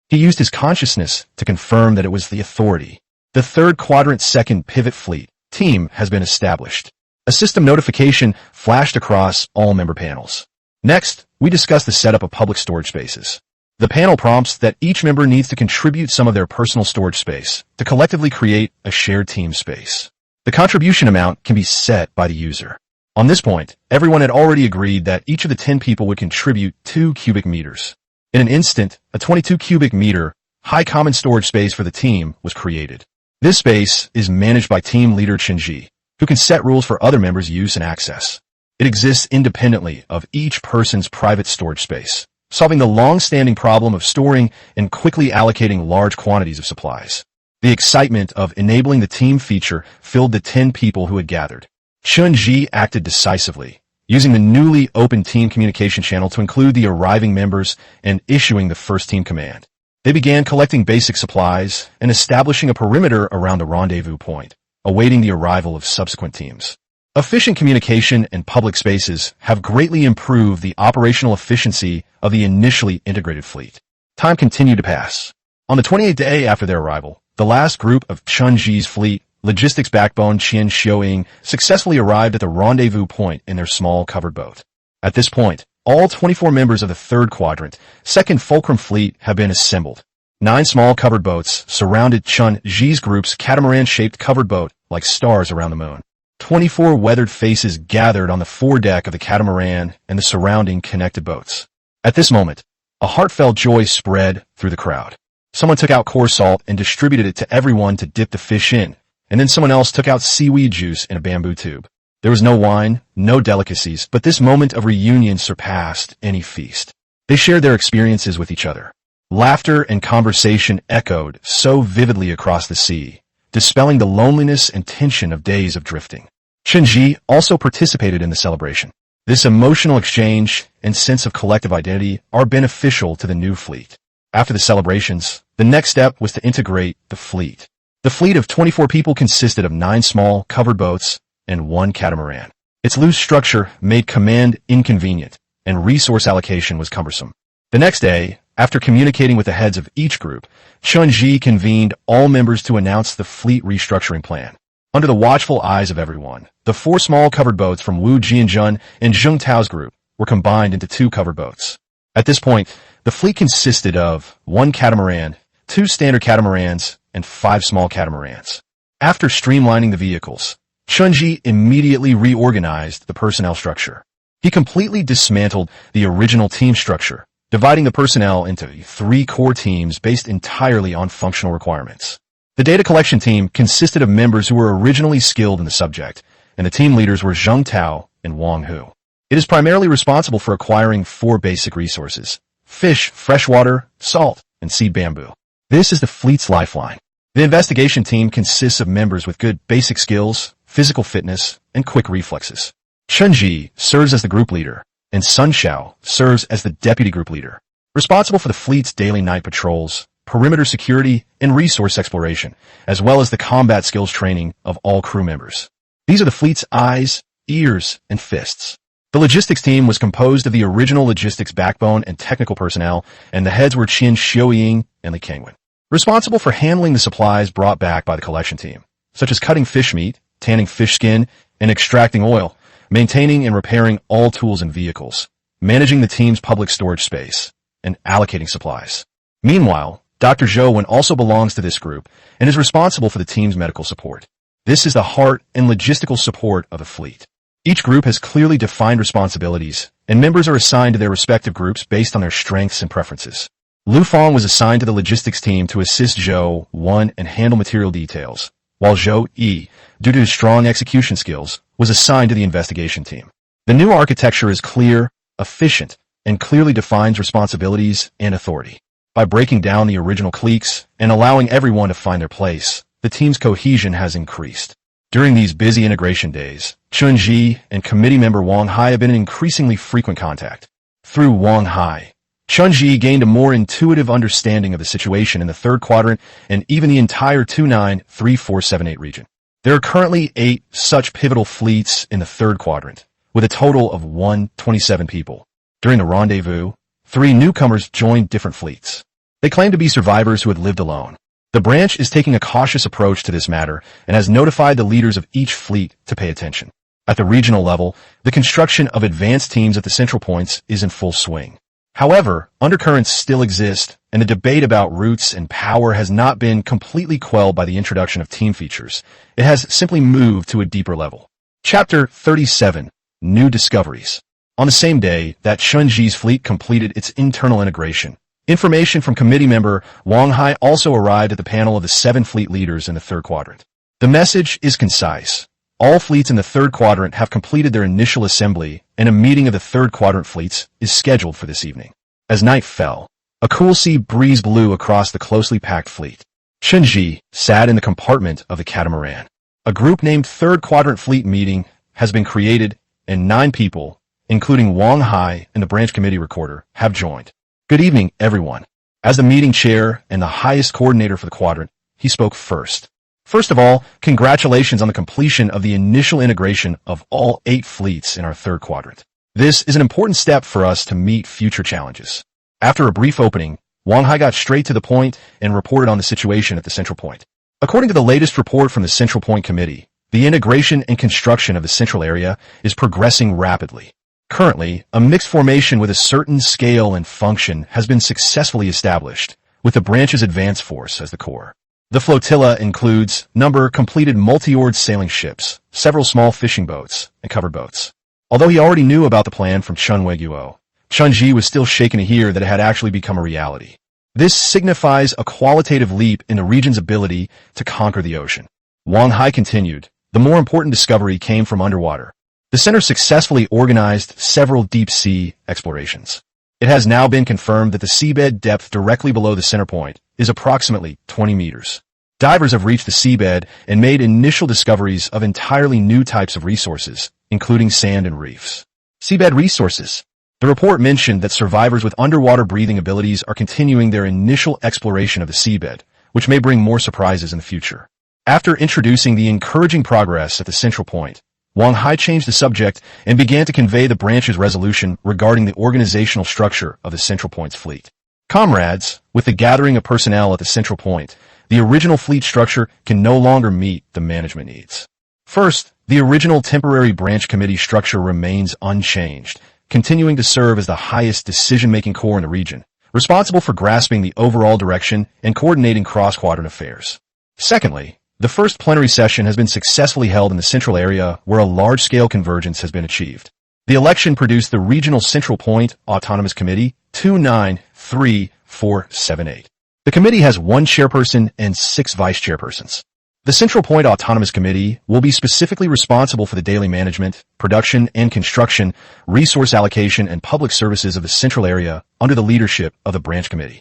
Speaker 1: He used his consciousness to confirm that it was the authority. The Third Quadrant Second Pivot Fleet team has been established. A system notification flashed across all member panels. Next, we discuss the setup of public storage spaces. The panel prompts that each member needs to contribute some of their personal storage space to collectively create a shared team space. The contribution amount can be set by the user. On this point, everyone had already agreed that each of the 10 people would contribute 2 cubic meters. In an instant, a 22 cubic meter, high common storage space for the team was created. This space is managed by team leader Chun-Ji, who can set rules for other members' use and access. It exists independently of each person's private storage space, solving the long-standing problem of storing and quickly allocating large quantities of supplies. The excitement of enabling the team feature filled the 10 people who had gathered. Chun-Ji acted decisively, using the newly opened team communication channel to include the arriving members and issuing the first team command. They began collecting basic supplies and establishing a perimeter around the rendezvous point, awaiting the arrival of subsequent teams. Efficient communication and public spaces have greatly improved the operational efficiency of the initially integrated fleet. Time continued to pass. On the 28th day after their arrival, the last group of Chun-Ji's fleet, logistics backbone Qian Xiuying, successfully arrived at the rendezvous point in their small covered boat. At this point, all 24 members of the Third Quadrant, Second Fulcrum Fleet have been assembled. 9 small covered boats surrounded Chun-Ji's group's catamaran-shaped covered boat like stars around the moon. 24 weathered faces gathered on the foredeck of the catamaran and the surrounding connected boats. At this moment, a heartfelt joy spread through the crowd. Someone took out coarse salt and distributed it to everyone to dip the fish in, and then someone else took out seaweed juice in a bamboo tube. There was no wine, no delicacies, but this moment of reunion surpassed any feast. They shared their experiences with each other. Laughter and conversation echoed so vividly across the sea, dispelling the loneliness and tension of days of drifting. Chun-Ji also participated in the celebration. This emotional exchange and sense of collective identity are beneficial to the new fleet. After the celebrations, the next step was to integrate the fleet. The fleet of 24 people consisted of 9 small, covered boats and 1 catamaran. Its loose structure made command inconvenient, and resource allocation was cumbersome. The next day, after communicating with the heads of each group, Chun-Ji convened all members to announce the fleet restructuring plan. Under the watchful eyes of everyone, the 4 small covered boats from Wu Jianjun and Zheng Tao's group were combined into 2 covered boats. At this point, the fleet consisted of 1 catamaran, 2 standard catamarans, and 5 small catamarans. After streamlining the vehicles, Chun-Ji immediately reorganized the personnel structure. He completely dismantled the original team structure, dividing the personnel into 3 core teams based entirely on functional requirements. The data collection team consisted of members who were originally skilled in the subject, and the team leaders were Zheng Tao and Wang Hu. It is primarily responsible for acquiring 4 basic resources: fish, freshwater, salt, and seed bamboo. This is the fleet's lifeline. The investigation team consists of members with good basic skills, physical fitness, and quick reflexes. Chun-Ji serves as the group leader, and Sun Xiao serves as the deputy group leader. Responsible for the fleet's daily night patrols, perimeter security, and resource exploration, as well as the combat skills training of all crew members. These are the fleet's eyes, ears, and fists. The logistics team was composed of the original logistics backbone and technical personnel, and the heads were Qin Xiuying and Li Cheng, responsible for handling the supplies brought back by the collection team, such as cutting fish meat, tanning fish skin, and extracting oil, maintaining and repairing all tools and vehicles, managing the team's public storage space, and allocating supplies. Meanwhile, Dr. Zhou also belongs to this group and is responsible for the team's medical support. This is the heart and logistical support of the fleet. Each group has clearly defined responsibilities, and members are assigned to their respective groups based on their strengths and preferences. Lu Feng was assigned to the logistics team to assist Zhou 1 and handle material details, while Zhou Yi, due to his strong execution skills, was assigned to the investigation team. The new architecture is clear, efficient, and clearly defines responsibilities and authority. By breaking down the original cliques and allowing everyone to find their place, the team's cohesion has increased. During these busy integration days, Chun Ji and committee member Wang Hai have been in increasingly frequent contact. Through Wang Hai, Chun Ji gained a more intuitive understanding of the situation in the third quadrant and even the entire 293478 region. There are currently 8 such pivotal fleets in the third quadrant, with a total of 127 people. During the rendezvous, 3 newcomers joined different fleets. They claim to be survivors who had lived alone. The branch is taking a cautious approach to this matter and has notified the leaders of each fleet to pay attention. At the regional level, the construction of advanced teams at the central points is in full swing. However, undercurrents still exist, and the debate about routes and power has not been completely quelled by the introduction of team features. It has simply moved to a deeper level. Chapter 37, New Discoveries. On the same day that Chun-Ji's fleet completed its internal integration, information from committee member Wang Hai also arrived at the panel of the 7 fleet leaders in the third quadrant. The message is concise. All fleets in the third quadrant have completed their initial assembly, and a meeting of the third quadrant fleets is scheduled for this evening. As night fell, a cool sea breeze blew across the closely packed fleet. Chun-Ji sat in the compartment of the catamaran. A group named Third Quadrant Fleet Meeting has been created, and 9 people, including Wang Hai and the branch committee recorder, have joined. Good evening, everyone. As the meeting chair and the highest coordinator for the quadrant, he spoke first. First of all, congratulations on the completion of the initial integration of all 8 fleets in our third quadrant. This is an important step for us to meet future challenges. After a brief opening, Wang Hai got straight to the point and reported on the situation at the central point. According to the latest report from the Central Point Committee, the integration and construction of the central area is progressing rapidly. Currently, a mixed formation with a certain scale and function has been successfully established, with the branch's advance force as the core. The flotilla includes completed multi-oared sailing ships, several small fishing boats, and covered boats. Although he already knew about the plan from Chun Weiguo, Chun-Ji was still shaken to hear that it had actually become a reality. This signifies a qualitative leap in the region's ability to conquer the ocean. Wang Hai continued, the more important discovery came from underwater. The center successfully organized several deep-sea explorations. It has now been confirmed that the seabed depth directly below the center point is approximately 20 meters. Divers have reached the seabed and made initial discoveries of entirely new types of resources, including sand and reefs. Seabed resources. The report mentioned that survivors with underwater breathing abilities are continuing their initial exploration of the seabed, which may bring more surprises in the future. After introducing the encouraging progress at the central point, Wang Hai changed the subject and began to convey the branch's resolution regarding the organizational structure of the Central Point's fleet. Comrades, with the gathering of personnel at the Central Point, the original fleet structure can no longer meet the management needs. First, the original temporary branch committee structure remains unchanged, continuing to serve as the highest decision-making core in the region, responsible for grasping the overall direction and coordinating cross-quadrant affairs. Secondly, the first plenary session has been successfully held in the central area where a large-scale convergence has been achieved. The election produced the Regional Central Point Autonomous Committee 293478. The committee has 1 chairperson and 6 vice chairpersons. The Central Point Autonomous Committee will be specifically responsible for the daily management, production and construction, resource allocation, and public services of the central area under the leadership of the branch committee.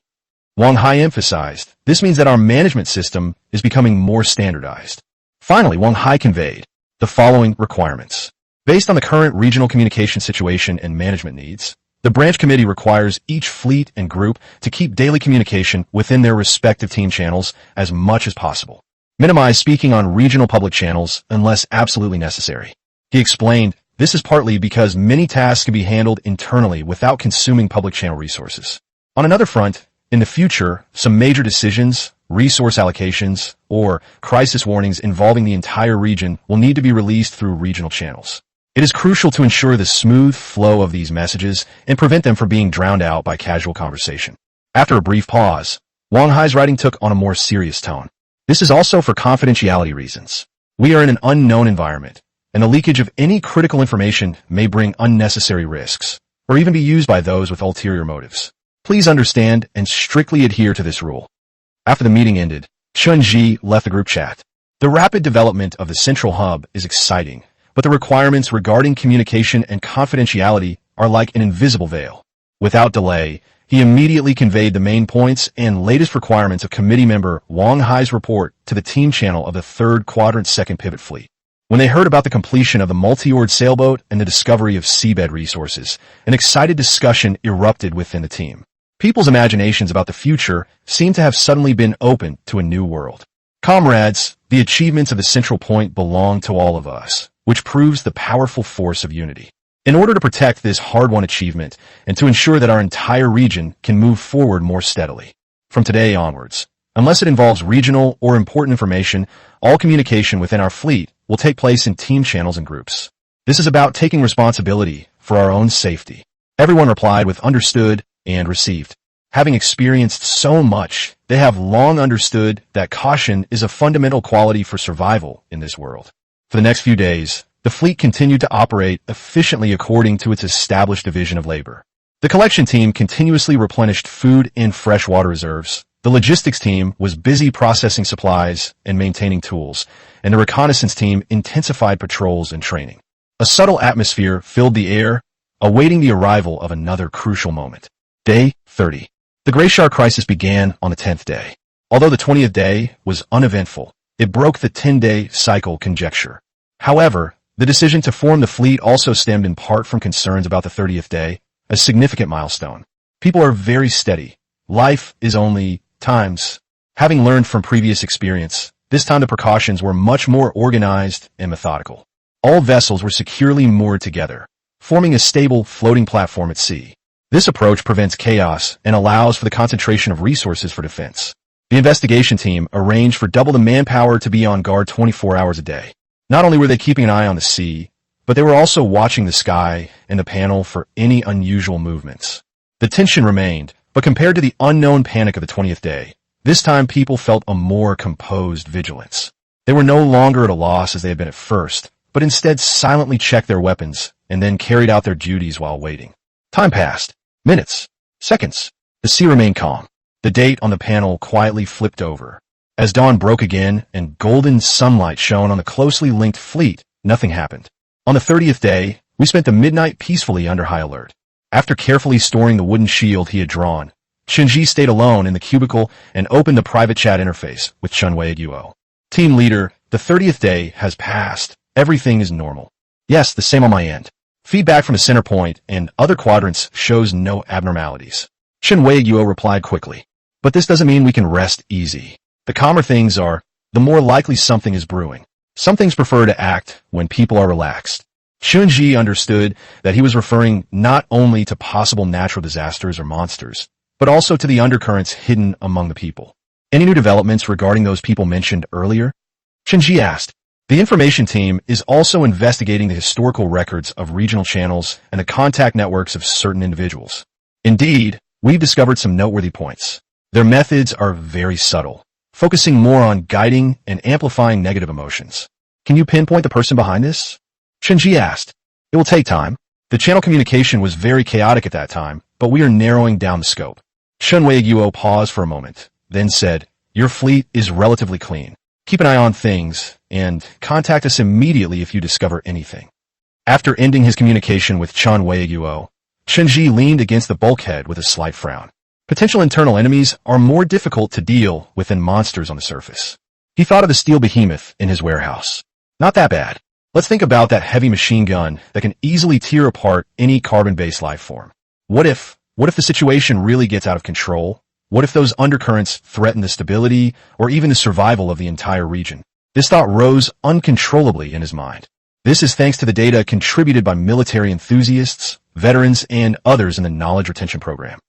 Speaker 1: Wang Hai emphasized, this means that our management system is becoming more standardized. Finally, Wang Hai conveyed the following requirements. Based on the current regional communication situation and management needs, The branch committee requires each fleet and group to keep daily communication within their respective team channels as much as possible. Minimize speaking on regional public channels unless absolutely necessary. He explained, this is partly because many tasks can be handled internally without consuming public channel resources. On another front, in the future, some major decisions, resource allocations, or crisis warnings involving the entire region will need to be released through regional channels. It is crucial to ensure the smooth flow of these messages and prevent them from being drowned out by casual conversation. After a brief pause, Wang Hai's writing took on a more serious tone. This is also for confidentiality reasons. We are in an unknown environment, and the leakage of any critical information may bring unnecessary risks, or even be used by those with ulterior motives. Please understand and strictly adhere to this rule. After the meeting ended, Chun Ji left the group chat. The rapid development of the central hub is exciting, but the requirements regarding communication and confidentiality are like an invisible veil. Without delay, he immediately conveyed the main points and latest requirements of committee member Wang Hai's report to the team channel of the 3rd Quadrant 2nd Pivot Fleet. When they heard about the completion of the multi-oared sailboat and the discovery of seabed resources, an excited discussion erupted within the team. People's imaginations about the future seem to have suddenly been opened to a new world. Comrades, the achievements of the central point belong to all of us, which proves the powerful force of unity. In order to protect this hard-won achievement and to ensure that our entire region can move forward more steadily. From today onwards, unless it involves regional or important information, all communication within our fleet will take place in team channels and groups. This is about taking responsibility for our own safety. Everyone replied with understood and received. Having experienced so much, they have long understood that caution is a fundamental quality for survival in this world. For the next few days, the fleet continued to operate efficiently according to its established division of labor. The collection team continuously replenished food and fresh water reserves. The logistics team was busy processing supplies and maintaining tools, and the reconnaissance team intensified patrols and training. A subtle atmosphere filled the air, awaiting the arrival of another crucial moment. Day 30. The Grey Shark crisis began on the 10th day. Although the 20th day was uneventful, it broke the 10-day cycle conjecture. However, the decision to form the fleet also stemmed in part from concerns about the 30th day, a significant milestone. People are very steady. Life is only times. Having learned from previous experience, this time the precautions were much more organized and methodical. All vessels were securely moored together, forming a stable floating platform at sea. This approach prevents chaos and allows for the concentration of resources for defense. The investigation team arranged for double the manpower to be on guard 24 hours a day. Not only were they keeping an eye on the sea, but they were also watching the sky and the panel for any unusual movements. The tension remained, but compared to the unknown panic of the 20th day, this time people felt a more composed vigilance. They were no longer at a loss as they had been at first, but instead silently checked their weapons and then carried out their duties while waiting. Time passed. Minutes. Seconds. The sea remained calm. The date on the panel quietly flipped over. As dawn broke again and golden sunlight shone on the closely linked fleet, nothing happened. On the 30th day, we spent the midnight peacefully under high alert. After carefully storing the wooden shield he had drawn, Chunji stayed alone in the cubicle and opened the private chat interface with Chunwei-Guo. Team leader, the 30th day has passed. Everything is normal. Yes, the same on my end. Feedback from the center point and other quadrants shows no abnormalities. Chunwei-Guo replied quickly. But this doesn't mean we can rest easy. The calmer things are, the more likely something is brewing. Some things prefer to act when people are relaxed. Chunji understood that he was referring not only to possible natural disasters or monsters, but also to the undercurrents hidden among the people. Any new developments regarding those people mentioned earlier? Chunji asked. The information team is also investigating the historical records of regional channels and the contact networks of certain individuals. Indeed, we've discovered some noteworthy points. Their methods are very subtle, focusing more on guiding and amplifying negative emotions. Can you pinpoint the person behind this? Chunji asked. It will take time. The channel communication was very chaotic at that time, but we are narrowing down the scope. Chunwei-Guo paused for a moment, then said, Your fleet is relatively clean. Keep an eye on things, and contact us immediately if you discover anything. After ending his communication with Chunwei-Guo, Chunji leaned against the bulkhead with a slight frown. Potential internal enemies are more difficult to deal with than monsters on the surface. He thought of the steel behemoth in his warehouse. Not that bad. Let's think about that heavy machine gun that can easily tear apart any carbon-based life form. What if the situation really gets out of control? What if those undercurrents threaten the stability or even the survival of the entire region? This thought rose uncontrollably in his mind. This is thanks to the data contributed by military enthusiasts, veterans, and others in the knowledge retention program.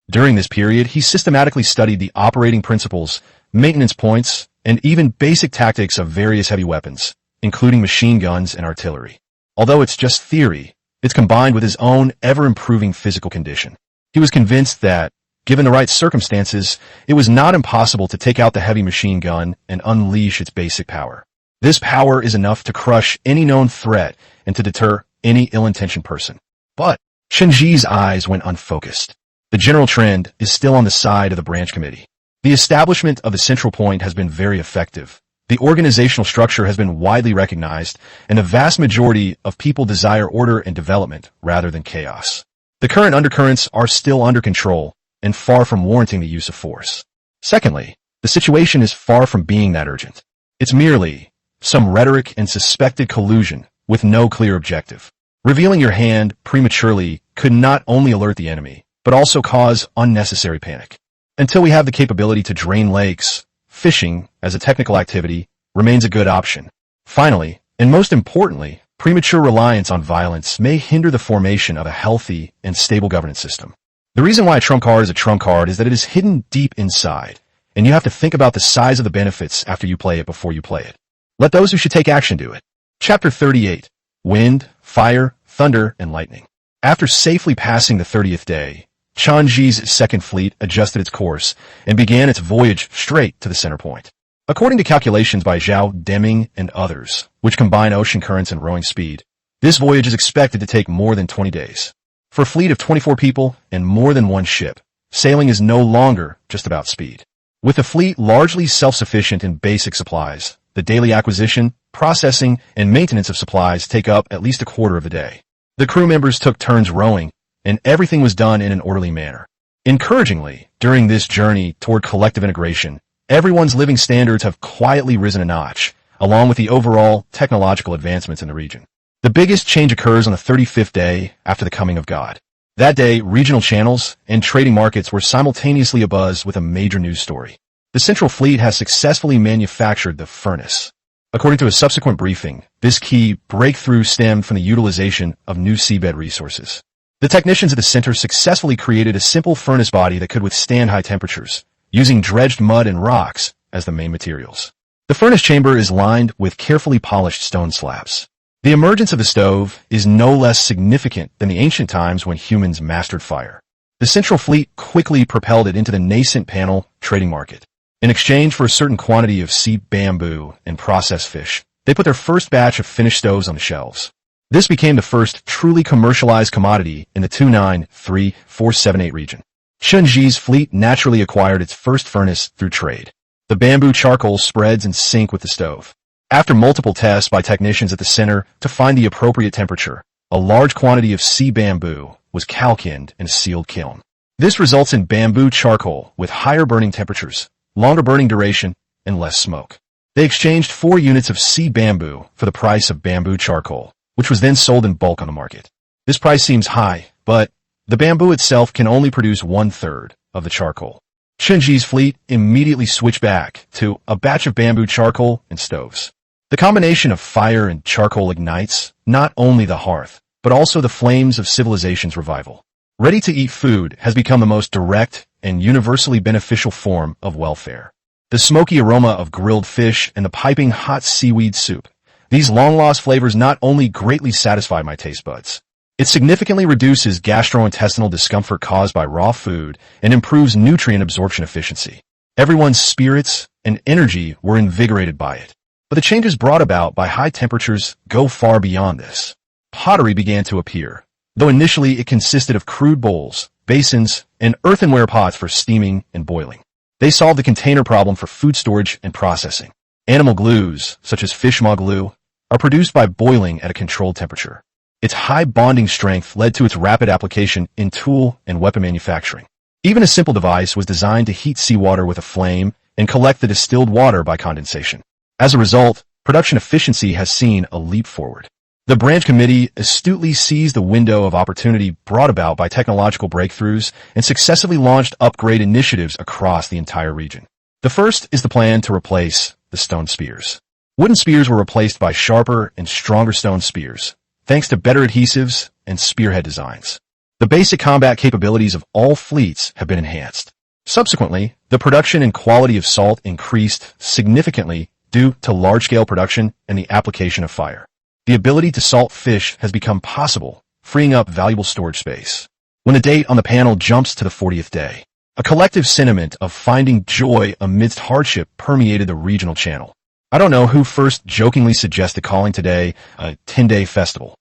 Speaker 1: During this period, he systematically studied the operating principles, maintenance points, and even basic tactics of various heavy weapons, including machine guns and artillery. Although it's just theory, it's combined with his own ever-improving physical condition. He was convinced that, given the right circumstances, it was not impossible to take out the heavy machine gun and unleash its basic power. This power is enough to crush any known threat and to deter any ill-intentioned person. But Chen Ji's eyes went unfocused. The general trend is still on the side of the branch committee. The establishment of the central point has been very effective. The organizational structure has been widely recognized, and the vast majority of people desire order and development rather than chaos. The current undercurrents are still under control and far from warranting the use of force. Secondly, the situation is far from being that urgent. It's merely some rhetoric and suspected collusion with no clear objective. Revealing your hand prematurely could not only alert the enemy, but also cause unnecessary panic. Until we have the capability to drain lakes, fishing, as a technical activity, remains a good option. Finally, and most importantly, premature reliance on violence may hinder the formation of a healthy and stable governance system. The reason why a trump card is a trump card is that it is hidden deep inside, and you have to think about the size of the benefits after you play it before you play it. Let those who should take action do it. Chapter 38. Wind, Fire, Thunder, and Lightning. After safely passing the 30th day, Chen Ji's second fleet adjusted its course and began its voyage straight to the center point. According to calculations by Zhao Deming and others, which combine ocean currents and rowing speed, this voyage is expected to take more than 20 days. For a fleet of 24 people and more than one ship, sailing is no longer just about speed. With the fleet largely self-sufficient in basic supplies, the daily acquisition, processing, and maintenance of supplies take up at least a quarter of the day. The crew members took turns rowing, and everything was done in an orderly manner. Encouragingly, during this journey toward collective integration, everyone's living standards have quietly risen a notch, along with the overall technological advancements in the region. The biggest change occurs on the 35th day after the coming of God. That day, regional channels and trading markets were simultaneously abuzz with a major news story. The Central Fleet has successfully manufactured the furnace. According to a subsequent briefing, this key breakthrough stemmed from the utilization of new seabed resources. The technicians at the center successfully created a simple furnace body that could withstand high temperatures, using dredged mud and rocks as the main materials. The furnace chamber is lined with carefully polished stone slabs. The emergence of the stove is no less significant than the ancient times when humans mastered fire. The Central Fleet quickly propelled it into the nascent panel trading market. In exchange for a certain quantity of sea bamboo and processed fish, they put their first batch of finished stoves on the shelves. This became the first truly commercialized commodity in the 293-478 region. Chen Ji's fleet naturally acquired its first furnace through trade. The bamboo charcoal spreads in sync with the stove. After multiple tests by technicians at the center to find the appropriate temperature, a large quantity of sea bamboo was calcined in a sealed kiln. This results in bamboo charcoal with higher burning temperatures, longer burning duration, and less smoke. They exchanged 4 units of sea bamboo for the price of bamboo charcoal, which was then sold in bulk on the market. This price seems high, but the bamboo itself can only produce 1/3 of the charcoal. Chen Ji's fleet immediately switched back to a batch of bamboo charcoal and stoves. The combination of fire and charcoal ignites not only the hearth, but also the flames of civilization's revival. Ready-to-eat food has become the most direct and universally beneficial form of welfare. The smoky aroma of grilled fish and the piping hot seaweed soup. These long-lost flavors not only greatly satisfy my taste buds, it significantly reduces gastrointestinal discomfort caused by raw food and improves nutrient absorption efficiency. Everyone's spirits and energy were invigorated by it. But the changes brought about by high temperatures go far beyond this. Pottery began to appear, though initially it consisted of crude bowls, basins, and earthenware pots for steaming and boiling. They solved the container problem for food storage and processing. Animal glues, such as fish maw glue, are produced by boiling at a controlled temperature. Its high bonding strength led to its rapid application in tool and weapon manufacturing. Even a simple device was designed to heat seawater with a flame and collect the distilled water by condensation. As a result, production efficiency has seen a leap forward. The branch committee astutely seized the window of opportunity brought about by technological breakthroughs and successively launched upgrade initiatives across the entire region. The first is the plan to replace the stone spears. Wooden spears were replaced by sharper and stronger stone spears, thanks to better adhesives and spearhead designs. The basic combat capabilities of all fleets have been enhanced. Subsequently, the production and quality of salt increased significantly due to large-scale production and the application of fire. The ability to salt fish has become possible, freeing up valuable storage space. When the date on the panel jumps to the 40th day, a collective sentiment of finding joy amidst hardship permeated the regional channel. I don't know who first jokingly suggested calling today a 10-day festival.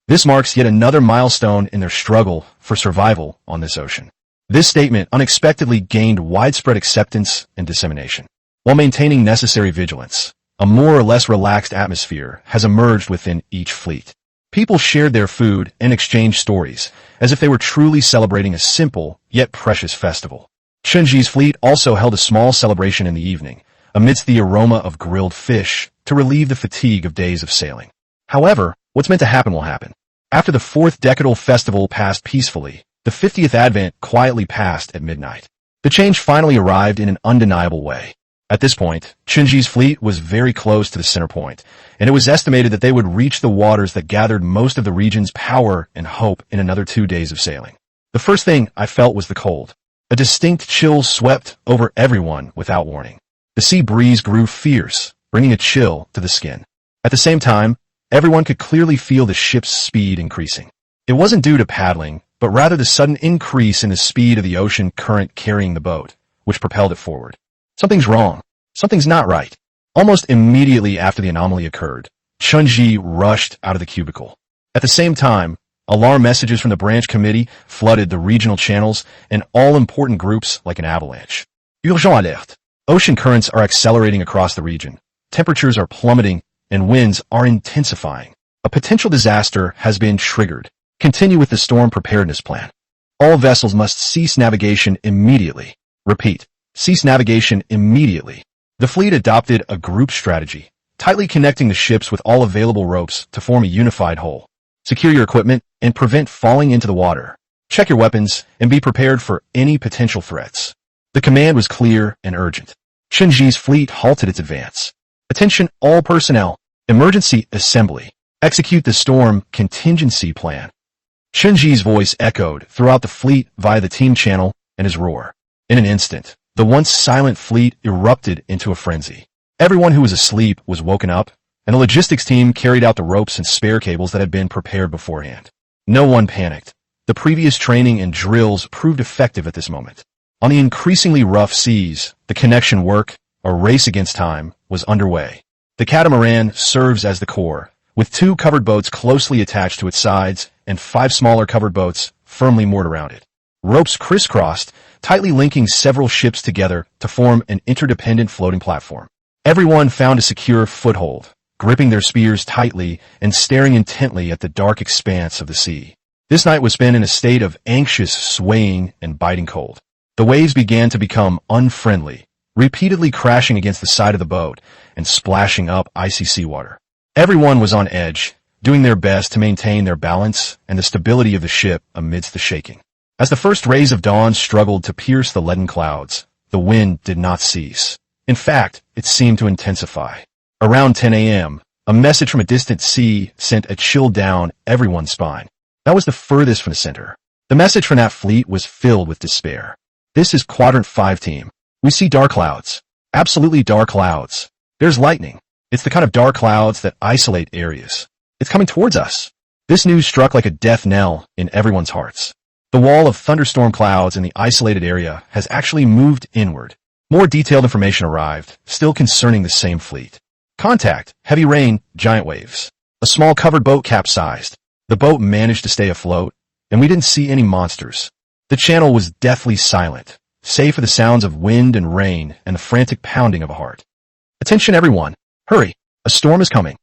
Speaker 1: This marks yet another milestone in their struggle for survival on this ocean. This statement unexpectedly gained widespread acceptance and dissemination. While maintaining necessary vigilance, a more or less relaxed atmosphere has emerged within each fleet. People shared their food and exchanged stories, as if they were truly celebrating a simple, yet precious festival. Chunji's fleet also held a small celebration in the evening, amidst the aroma of grilled fish, to relieve the fatigue of days of sailing. However, what's meant to happen will happen. After the fourth decadal festival passed peacefully, the 50th Advent quietly passed at midnight. The change finally arrived in an undeniable way. At this point, Chunji's fleet was very close to the center point, and it was estimated that they would reach the waters that gathered most of the region's power and hope in another 2 days of sailing. The first thing I felt was the cold. A distinct chill swept over everyone without warning. The sea breeze grew fierce, bringing a chill to the skin. At the same time, everyone could clearly feel the ship's speed increasing. It wasn't due to paddling, but rather the sudden increase in the speed of the ocean current carrying the boat, which propelled it forward. Something's wrong. Something's not right. Almost immediately after the anomaly occurred, Chunji rushed out of the cubicle. At the same time, alarm messages from the branch committee flooded the regional channels and all-important groups like an avalanche. Urgent alerte. Ocean currents are accelerating across the region. Temperatures are plummeting and winds are intensifying. A potential disaster has been triggered. Continue with the storm preparedness plan. All vessels must cease navigation immediately. Repeat. Cease navigation immediately. The fleet adopted a group strategy, tightly connecting the ships with all available ropes to form a unified whole. Secure your equipment and prevent falling into the water. Check your weapons and be prepared for any potential threats. The command was clear and urgent. Chunji's fleet halted its advance. Attention all personnel. Emergency assembly. Execute the storm contingency plan. Chunji's voice echoed throughout the fleet via the team channel and his roar. In an instant, the once silent fleet erupted into a frenzy. Everyone who was asleep was woken up, and the logistics team carried out the ropes and spare cables that had been prepared beforehand. No one panicked. The previous training and drills proved effective at this moment. On the increasingly rough seas, the connection work, a race against time, was underway. The catamaran serves as the core, with 2 covered boats closely attached to its sides and 5 smaller covered boats firmly moored around it. Ropes crisscrossed, tightly linking several ships together to form an interdependent floating platform. Everyone found a secure foothold, gripping their spears tightly and staring intently at the dark expanse of the sea. This night was spent in a state of anxious swaying and biting cold. The waves began to become unfriendly, repeatedly crashing against the side of the boat and splashing up icy seawater. Everyone was on edge, doing their best to maintain their balance and the stability of the ship amidst the shaking. As the first rays of dawn struggled to pierce the leaden clouds, the wind did not cease. In fact, it seemed to intensify. Around 10 a.m., a message from a distant sea sent a chill down everyone's spine. That was the furthest from the center. The message from that fleet was filled with despair. This is Quadrant 5 team. We see dark clouds. Absolutely dark clouds. There's lightning. It's the kind of dark clouds that isolate areas. It's coming towards us. This news struck like a death knell in everyone's hearts. The wall of thunderstorm clouds in the isolated area has actually moved inward. More detailed information arrived, still concerning the same fleet. Contact, heavy rain, giant waves. A small covered boat capsized. The boat managed to stay afloat, and we didn't see any monsters. The channel was deathly silent, save for the sounds of wind and rain and the frantic pounding of a heart. Attention everyone, hurry, a storm is coming.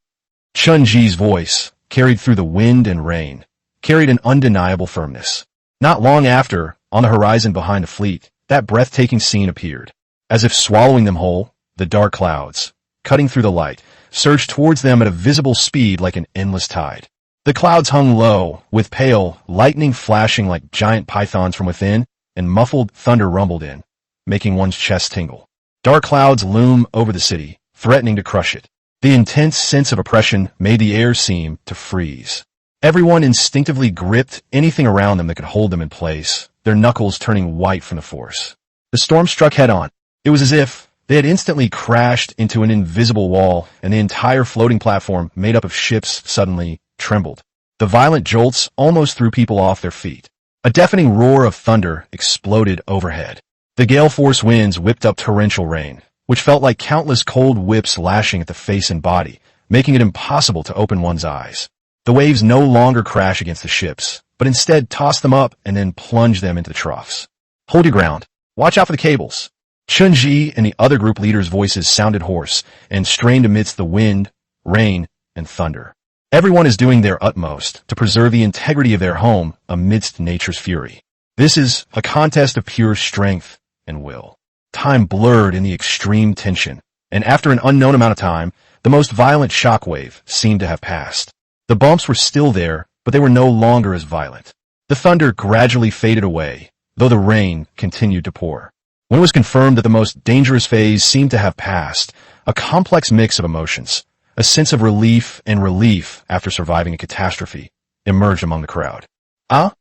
Speaker 1: Chunji's voice, carried through the wind and rain, carried an undeniable firmness. Not long after, on the horizon behind the fleet, that breathtaking scene appeared. As if swallowing them whole, the dark clouds, cutting through the light, surged towards them at a visible speed like an endless tide. The clouds hung low, with pale, lightning flashing like giant pythons from within, and muffled thunder rumbled in, making one's chest tingle. Dark clouds loom over the city, threatening to crush it. The intense sense of oppression made the air seem to freeze. Everyone instinctively gripped anything around them that could hold them in place, their knuckles turning white from the force. The storm struck head-on. It was as if they had instantly crashed into an invisible wall, and the entire floating platform, made up of ships, suddenly trembled. The violent jolts almost threw people off their feet. A deafening roar of thunder exploded overhead. The gale-force winds whipped up torrential rain, which felt like countless cold whips lashing at the face and body, making it impossible to open one's eyes. The waves no longer crash against the ships, but instead toss them up and then plunge them into the troughs. Hold your ground. Watch out for the cables. Chun-Ji and the other group leaders' voices sounded hoarse and strained amidst the wind, rain, and thunder. Everyone is doing their utmost to preserve the integrity of their home amidst nature's fury. This is a contest of pure strength and will. Time blurred in the extreme tension, and after an unknown amount of time, the most violent shockwave seemed to have passed. The bumps were still there, but they were no longer as violent. The thunder gradually faded away, though the rain continued to pour. When it was confirmed that the most dangerous phase seemed to have passed, a complex mix of emotions, a sense of relief and relief after surviving a catastrophe, emerged among the crowd. A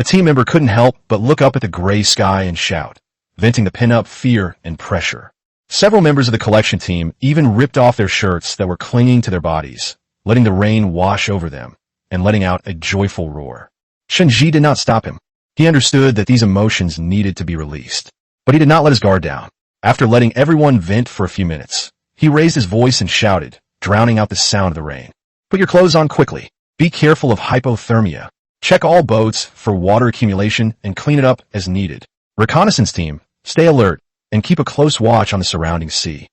Speaker 1: team member couldn't help but look up at the gray sky and shout, venting the pent-up fear and pressure. Several members of the collection team even ripped off their shirts that were clinging to their bodies, letting the rain wash over them, and letting out a joyful roar. Chun-Ji did not stop him. He understood that these emotions needed to be released. But he did not let his guard down. After letting everyone vent for a few minutes, he raised his voice and shouted, drowning out the sound of the rain. Put your clothes on quickly. Be careful of hypothermia. Check all boats for water accumulation and clean it up as needed. Reconnaissance team, stay alert and keep a close watch on the surrounding sea.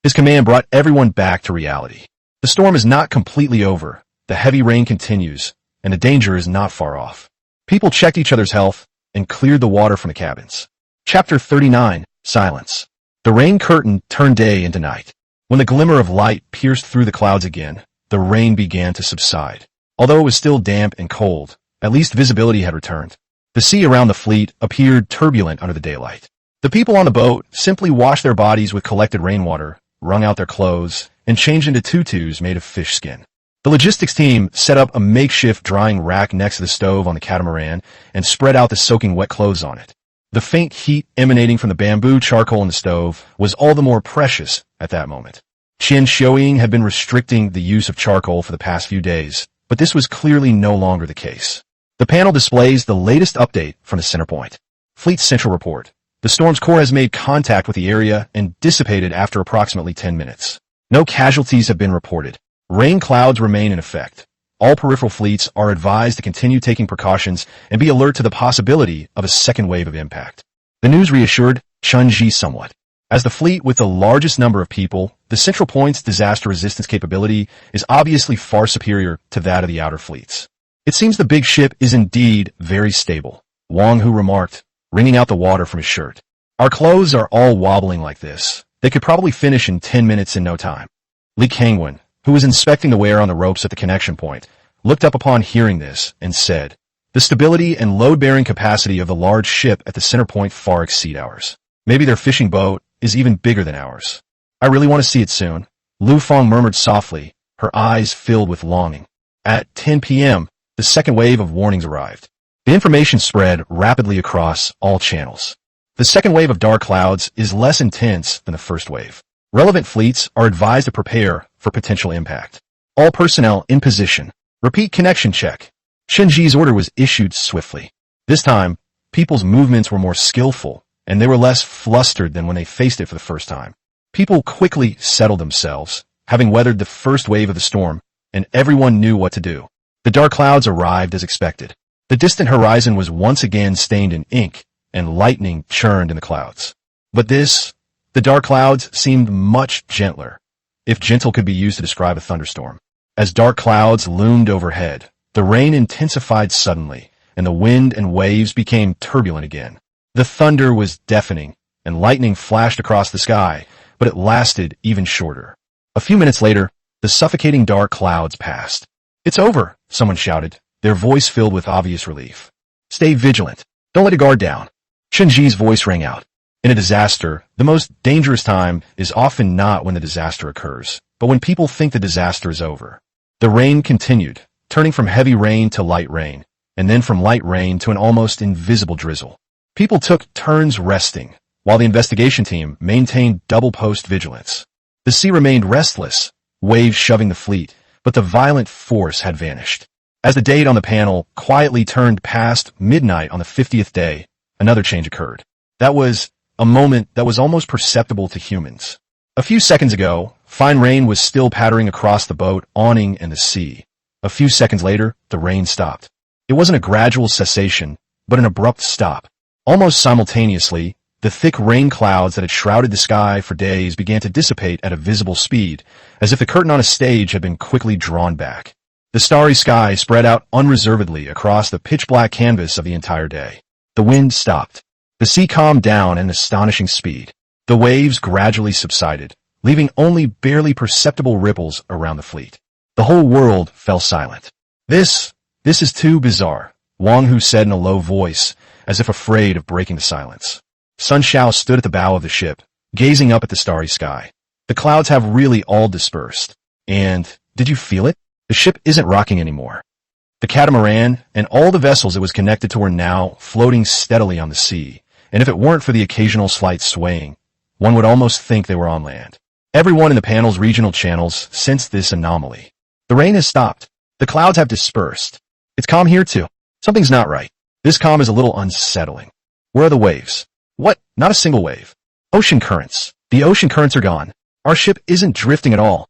Speaker 1: His command brought everyone back to reality. The storm is not completely over. The heavy rain continues, and the danger is not far off. People checked each other's health and cleared the water from the cabins. Chapter 39, Silence. The rain curtain turned day into night. When the glimmer of light pierced through the clouds again, the rain began to subside. Although it was still damp and cold, at least visibility had returned. The sea around the fleet appeared turbulent under the daylight. The people on the boat simply washed their bodies with collected rainwater, wrung out their clothes, and changed into tutus made of fish skin. The logistics team set up a makeshift drying rack next to the stove on the catamaran and spread out the soaking wet clothes on it. The faint heat emanating from the bamboo charcoal in the stove was all the more precious at that moment. Chen Xiaoying had been restricting the use of charcoal for the past few days, but this was clearly no longer the case. The panel displays the latest update from the center point. Fleet Central Report. The storm's core has made contact with the area and dissipated after approximately 10 minutes. No casualties have been reported. Rain clouds remain in effect. All peripheral fleets are advised to continue taking precautions and be alert to the possibility of a second wave of impact. The news reassured Chun-Ji somewhat. As the fleet with the largest number of people, the Central Point's disaster resistance capability is obviously far superior to that of the outer fleets. It seems the big ship is indeed very stable, Wang Hu remarked, wringing out the water from his shirt. Our clothes are all wobbling like this. They could probably finish in 10 minutes in no time. Li Kangwen, who was inspecting the wear on the ropes at the connection point, looked up upon hearing this and said, the stability and load-bearing capacity of the large ship at the center point far exceed ours. Maybe their fishing boat is even bigger than ours. I really want to see it soon. Lu Feng murmured softly, her eyes filled with longing. At 10 p.m., the second wave of warnings arrived. The information spread rapidly across all channels. The second wave of dark clouds is less intense than the first wave. Relevant fleets are advised to prepare for potential impact. All personnel in position. Repeat connection check. Chun-Ji's order was issued swiftly. This time, people's movements were more skillful, and they were less flustered than when they faced it for the first time. People quickly settled themselves, having weathered the first wave of the storm, and everyone knew what to do. The dark clouds arrived as expected. The distant horizon was once again stained in ink, and lightning churned in the clouds. But the dark clouds seemed much gentler, if gentle could be used to describe a thunderstorm. As dark clouds loomed overhead, the rain intensified suddenly, and the wind and waves became turbulent again. The thunder was deafening, and lightning flashed across the sky, but it lasted even shorter. A few minutes later, the suffocating dark clouds passed. "It's over," someone shouted, their voice filled with obvious relief. "Stay vigilant. Don't let a guard down." Chunji's voice rang out. In a disaster, the most dangerous time is often not when the disaster occurs, but when people think the disaster is over. The rain continued, turning from heavy rain to light rain, and then from light rain to an almost invisible drizzle. People took turns resting, while the investigation team maintained double-post vigilance. The sea remained restless, waves shoving the fleet, but the violent force had vanished. As the date on the panel quietly turned past midnight on the 50th day, another change occurred. That was a moment that was almost perceptible to humans. A few seconds ago, fine rain was still pattering across the boat, awning, and the sea. A few seconds later, the rain stopped. It wasn't a gradual cessation, but an abrupt stop. Almost simultaneously, the thick rain clouds that had shrouded the sky for days began to dissipate at a visible speed, as if the curtain on a stage had been quickly drawn back. The starry sky spread out unreservedly across the pitch-black canvas of the entire day. The wind stopped. The sea calmed down at an astonishing speed. The waves gradually subsided, leaving only barely perceptible ripples around the fleet. The whole world fell silent. This is too bizarre, Wang Hu said in a low voice, as if afraid of breaking the silence. Sun Xiao stood at the bow of the ship, gazing up at the starry sky. The clouds have really all dispersed. And, did you feel it? The ship isn't rocking anymore. The catamaran and all the vessels it was connected to were now floating steadily on the sea, and if it weren't for the occasional slight swaying, one would almost think they were on land. Everyone in the panel's regional channels sensed this anomaly. The rain has stopped. The clouds have dispersed. It's calm here too. Something's not right. This calm is a little unsettling. Where are the waves? What? Not a single wave. Ocean currents. The ocean currents are gone. Our ship isn't drifting at all.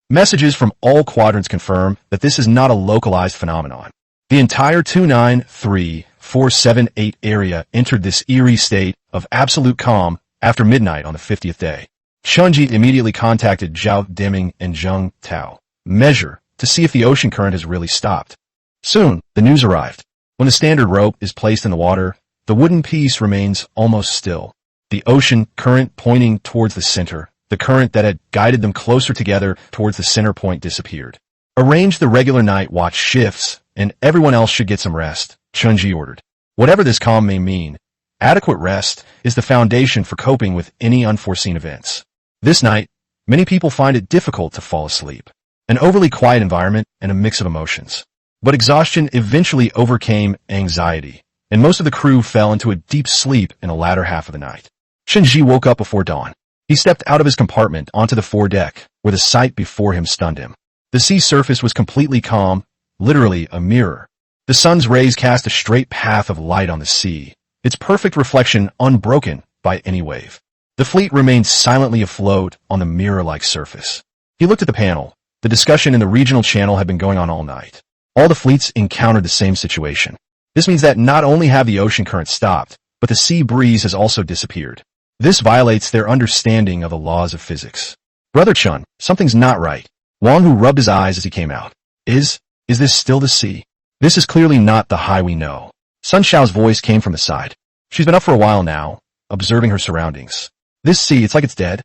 Speaker 1: Messages from all quadrants confirm that this is not a localized phenomenon. The entire 293-478 area entered this eerie state of absolute calm after midnight on the 50th day. Chunji immediately contacted Zhao Deming and Zheng Tao, measure, to see if the ocean current has really stopped. Soon, the news arrived. When the standard rope is placed in the water, the wooden piece remains almost still. The ocean current pointing towards the center, the current that had guided them closer together towards the center point disappeared. Arrange the regular night watch shifts, and everyone else should get some rest, Chunji ordered. Whatever this calm may mean, adequate rest is the foundation for coping with any unforeseen events. This night, many people find it difficult to fall asleep. An overly quiet environment and a mix of emotions. But exhaustion eventually overcame anxiety, and most of the crew fell into a deep sleep in the latter half of the night. Chunji woke up before dawn. He stepped out of his compartment onto the foredeck, where the sight before him stunned him. The sea surface was completely calm, literally a mirror. The sun's rays cast a straight path of light on the sea, its perfect reflection unbroken by any wave. The fleet remained silently afloat on the mirror-like surface. He looked at the panel. The discussion in the regional channel had been going on all night. All the fleets encountered the same situation. This means that not only have the ocean currents stopped, but the sea breeze has also disappeared. This violates their understanding of the laws of physics. Brother Chun, something's not right. Wang Hu rubbed his eyes as he came out. Is this still the sea? This is clearly not the high we know. Sun Xiao's voice came from the side. She's been up for a while now, observing her surroundings. This sea, it's like it's dead.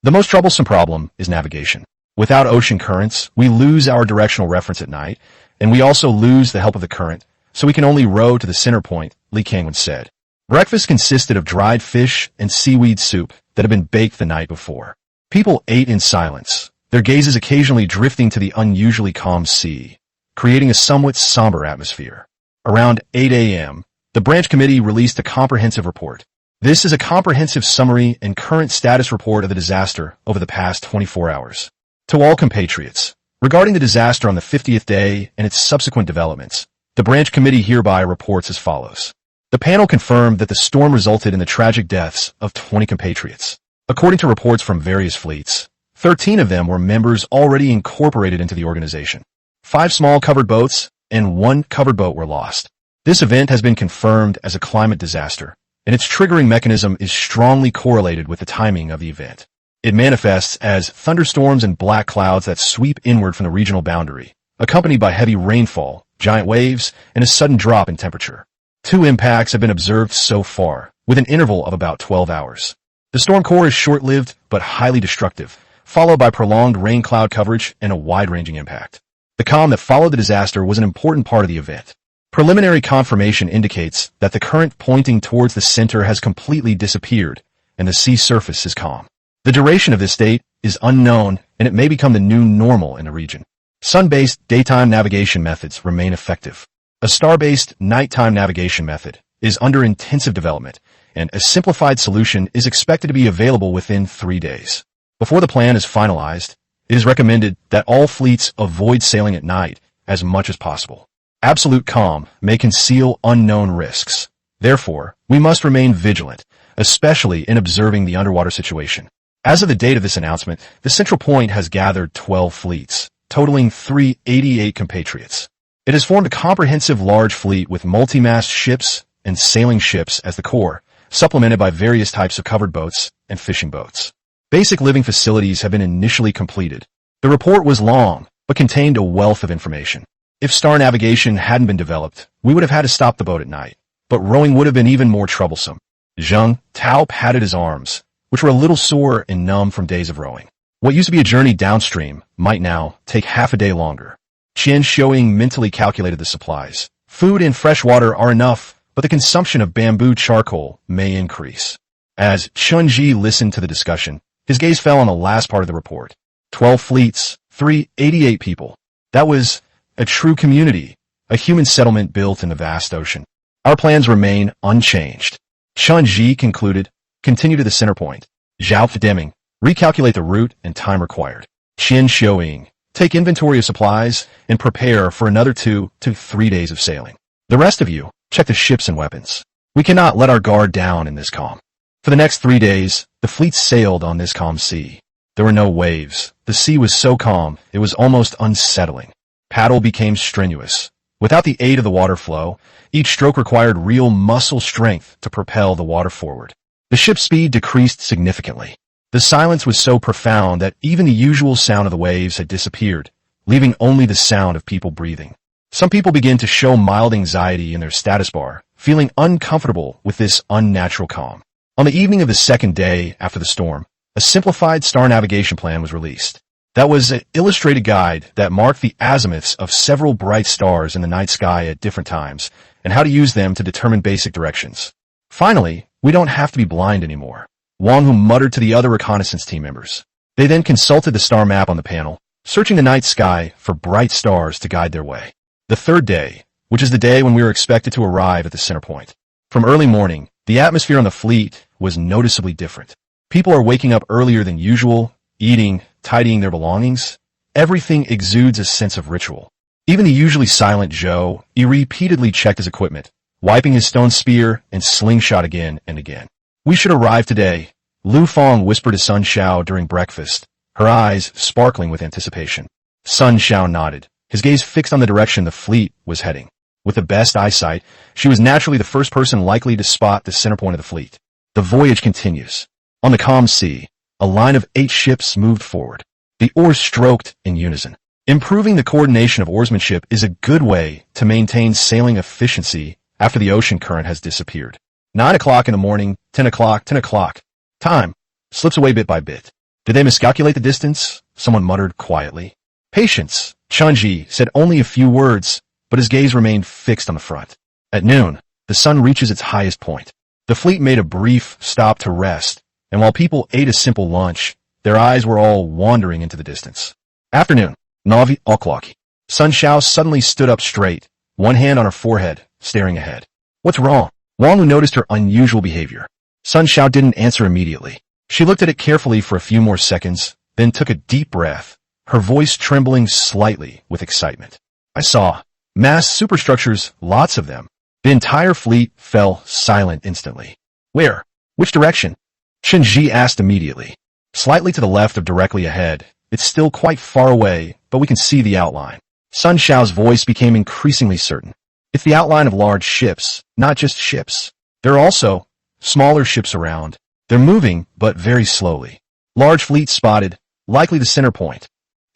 Speaker 1: The most troublesome problem is navigation. Without ocean currents, we lose our directional reference at night, and we also lose the help of the current, so we can only row to the center point, Li Cheng once said. Breakfast consisted of dried fish and seaweed soup that had been baked the night before. People ate in silence, their gazes occasionally drifting to the unusually calm sea, creating a somewhat somber atmosphere. Around 8 a.m., the branch committee released a comprehensive report. This is a comprehensive summary and current status report of the disaster over the past 24 hours. To all compatriots, regarding the disaster on the 50th day and its subsequent developments, the branch committee hereby reports as follows. The panel confirmed that the storm resulted in the tragic deaths of 20 compatriots. According to reports from various fleets, 13 of them were members already incorporated into the organization. 5 small covered boats and 1 covered boat were lost. This event has been confirmed as a climate disaster, and its triggering mechanism is strongly correlated with the timing of the event. It manifests as thunderstorms and black clouds that sweep inward from the regional boundary, accompanied by heavy rainfall, giant waves, and a sudden drop in temperature. 2 impacts have been observed so far, with an interval of about 12 hours. The storm core is short-lived but highly destructive, followed by prolonged rain cloud coverage and a wide-ranging impact. The calm that followed the disaster was an important part of the event. Preliminary confirmation indicates that the current pointing towards the center has completely disappeared, and the sea surface is calm. The duration of this state is unknown, and it may become the new normal in the region. Sun-based daytime navigation methods remain effective. A star-based nighttime navigation method is under intensive development, and a simplified solution is expected to be available within 3 days. Before the plan is finalized, it is recommended that all fleets avoid sailing at night as much as possible. Absolute calm may conceal unknown risks. Therefore, we must remain vigilant, especially in observing the underwater situation. As of the date of this announcement, the Central Point has gathered 12 fleets, totaling 388 compatriots. It has formed a comprehensive large fleet with multi-mast ships and sailing ships as the core, supplemented by various types of covered boats and fishing boats. Basic living facilities have been initially completed. The report was long, but contained a wealth of information. If star navigation hadn't been developed, we would have had to stop the boat at night, but rowing would have been even more troublesome. Zheng Tao patted his arms, which were a little sore and numb from days of rowing. What used to be a journey downstream might now take half a day longer. Qian Xiaoying mentally calculated the supplies. Food and fresh water are enough, but the consumption of bamboo charcoal may increase. As Chunji listened to the discussion, his gaze fell on the last part of the report. 12 fleets, 388 people. That was a true community, a human settlement built in the vast ocean. Our plans remain unchanged. Chunji concluded, continue to the center point. Zhao Deming, recalculate the route and time required. Qian Xiaoying, take inventory of supplies and prepare for another 2 to 3 days of sailing. The rest of you, check the ships and weapons. We cannot let our guard down in this calm. For the next 3 days, the fleet sailed on this calm sea. There were no waves. The sea was so calm, it was almost unsettling. Paddle became strenuous. Without the aid of the water flow, each stroke required real muscle strength to propel the water forward. The ship's speed decreased significantly. The silence was so profound that even the usual sound of the waves had disappeared, leaving only the sound of people breathing. Some people began to show mild anxiety in their status bar, feeling uncomfortable with this unnatural calm. On the evening of the second day after the storm, a simplified star navigation plan was released. That was an illustrated guide that marked the azimuths of several bright stars in the night sky at different times, and how to use them to determine basic directions. Finally, we don't have to be blind anymore. Wang Hu muttered to the other reconnaissance team members. They then consulted the star map on the panel, searching the night sky for bright stars to guide their way. The third day, which is the day when we were expected to arrive at the center point. From early morning, the atmosphere on the fleet was noticeably different. People are waking up earlier than usual, eating, tidying their belongings. Everything exudes a sense of ritual. Even the usually silent Zhou, he repeatedly checked his equipment, wiping his stone spear and slingshot again and again. We should arrive today, Lu Fong whispered to Sun Xiao during breakfast, her eyes sparkling with anticipation. Sun Xiao nodded, his gaze fixed on the direction the fleet was heading. With the best eyesight, she was naturally the first person likely to spot the center point of the fleet. The voyage continues. On the calm sea, a line of 8 ships moved forward. The oars stroked in unison. Improving the coordination of oarsmanship is a good way to maintain sailing efficiency after the ocean current has disappeared. 9 o'clock in the morning, 10 o'clock. Time slips away bit by bit. Did they miscalculate the distance? Someone muttered quietly. Patience. Chunji said only a few words, but his gaze remained fixed on the front. At noon, the sun reaches its highest point. The fleet made a brief stop to rest, and while people ate a simple lunch, their eyes were all wandering into the distance. Afternoon, 9 o'clock. Sun Xiao suddenly stood up straight, one hand on her forehead, staring ahead. What's wrong? Wang Lu noticed her unusual behavior. Sun Xiao didn't answer immediately. She looked at it carefully for a few more seconds, then took a deep breath, her voice trembling slightly with excitement. I saw mass superstructures, lots of them. The entire fleet fell silent instantly. Where? Which direction? Shenji asked immediately. Slightly to the left of directly ahead. It's still quite far away, but we can see the outline. Sun Xiao's voice became increasingly certain. It's the outline of large ships, not just ships. There are also smaller ships around. They're moving, but very slowly. Large fleet spotted, likely the center point.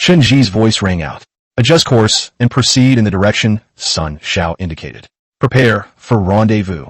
Speaker 1: Shenji's voice rang out. Adjust course and proceed in the direction Sun Xiao indicated. Prepare for rendezvous.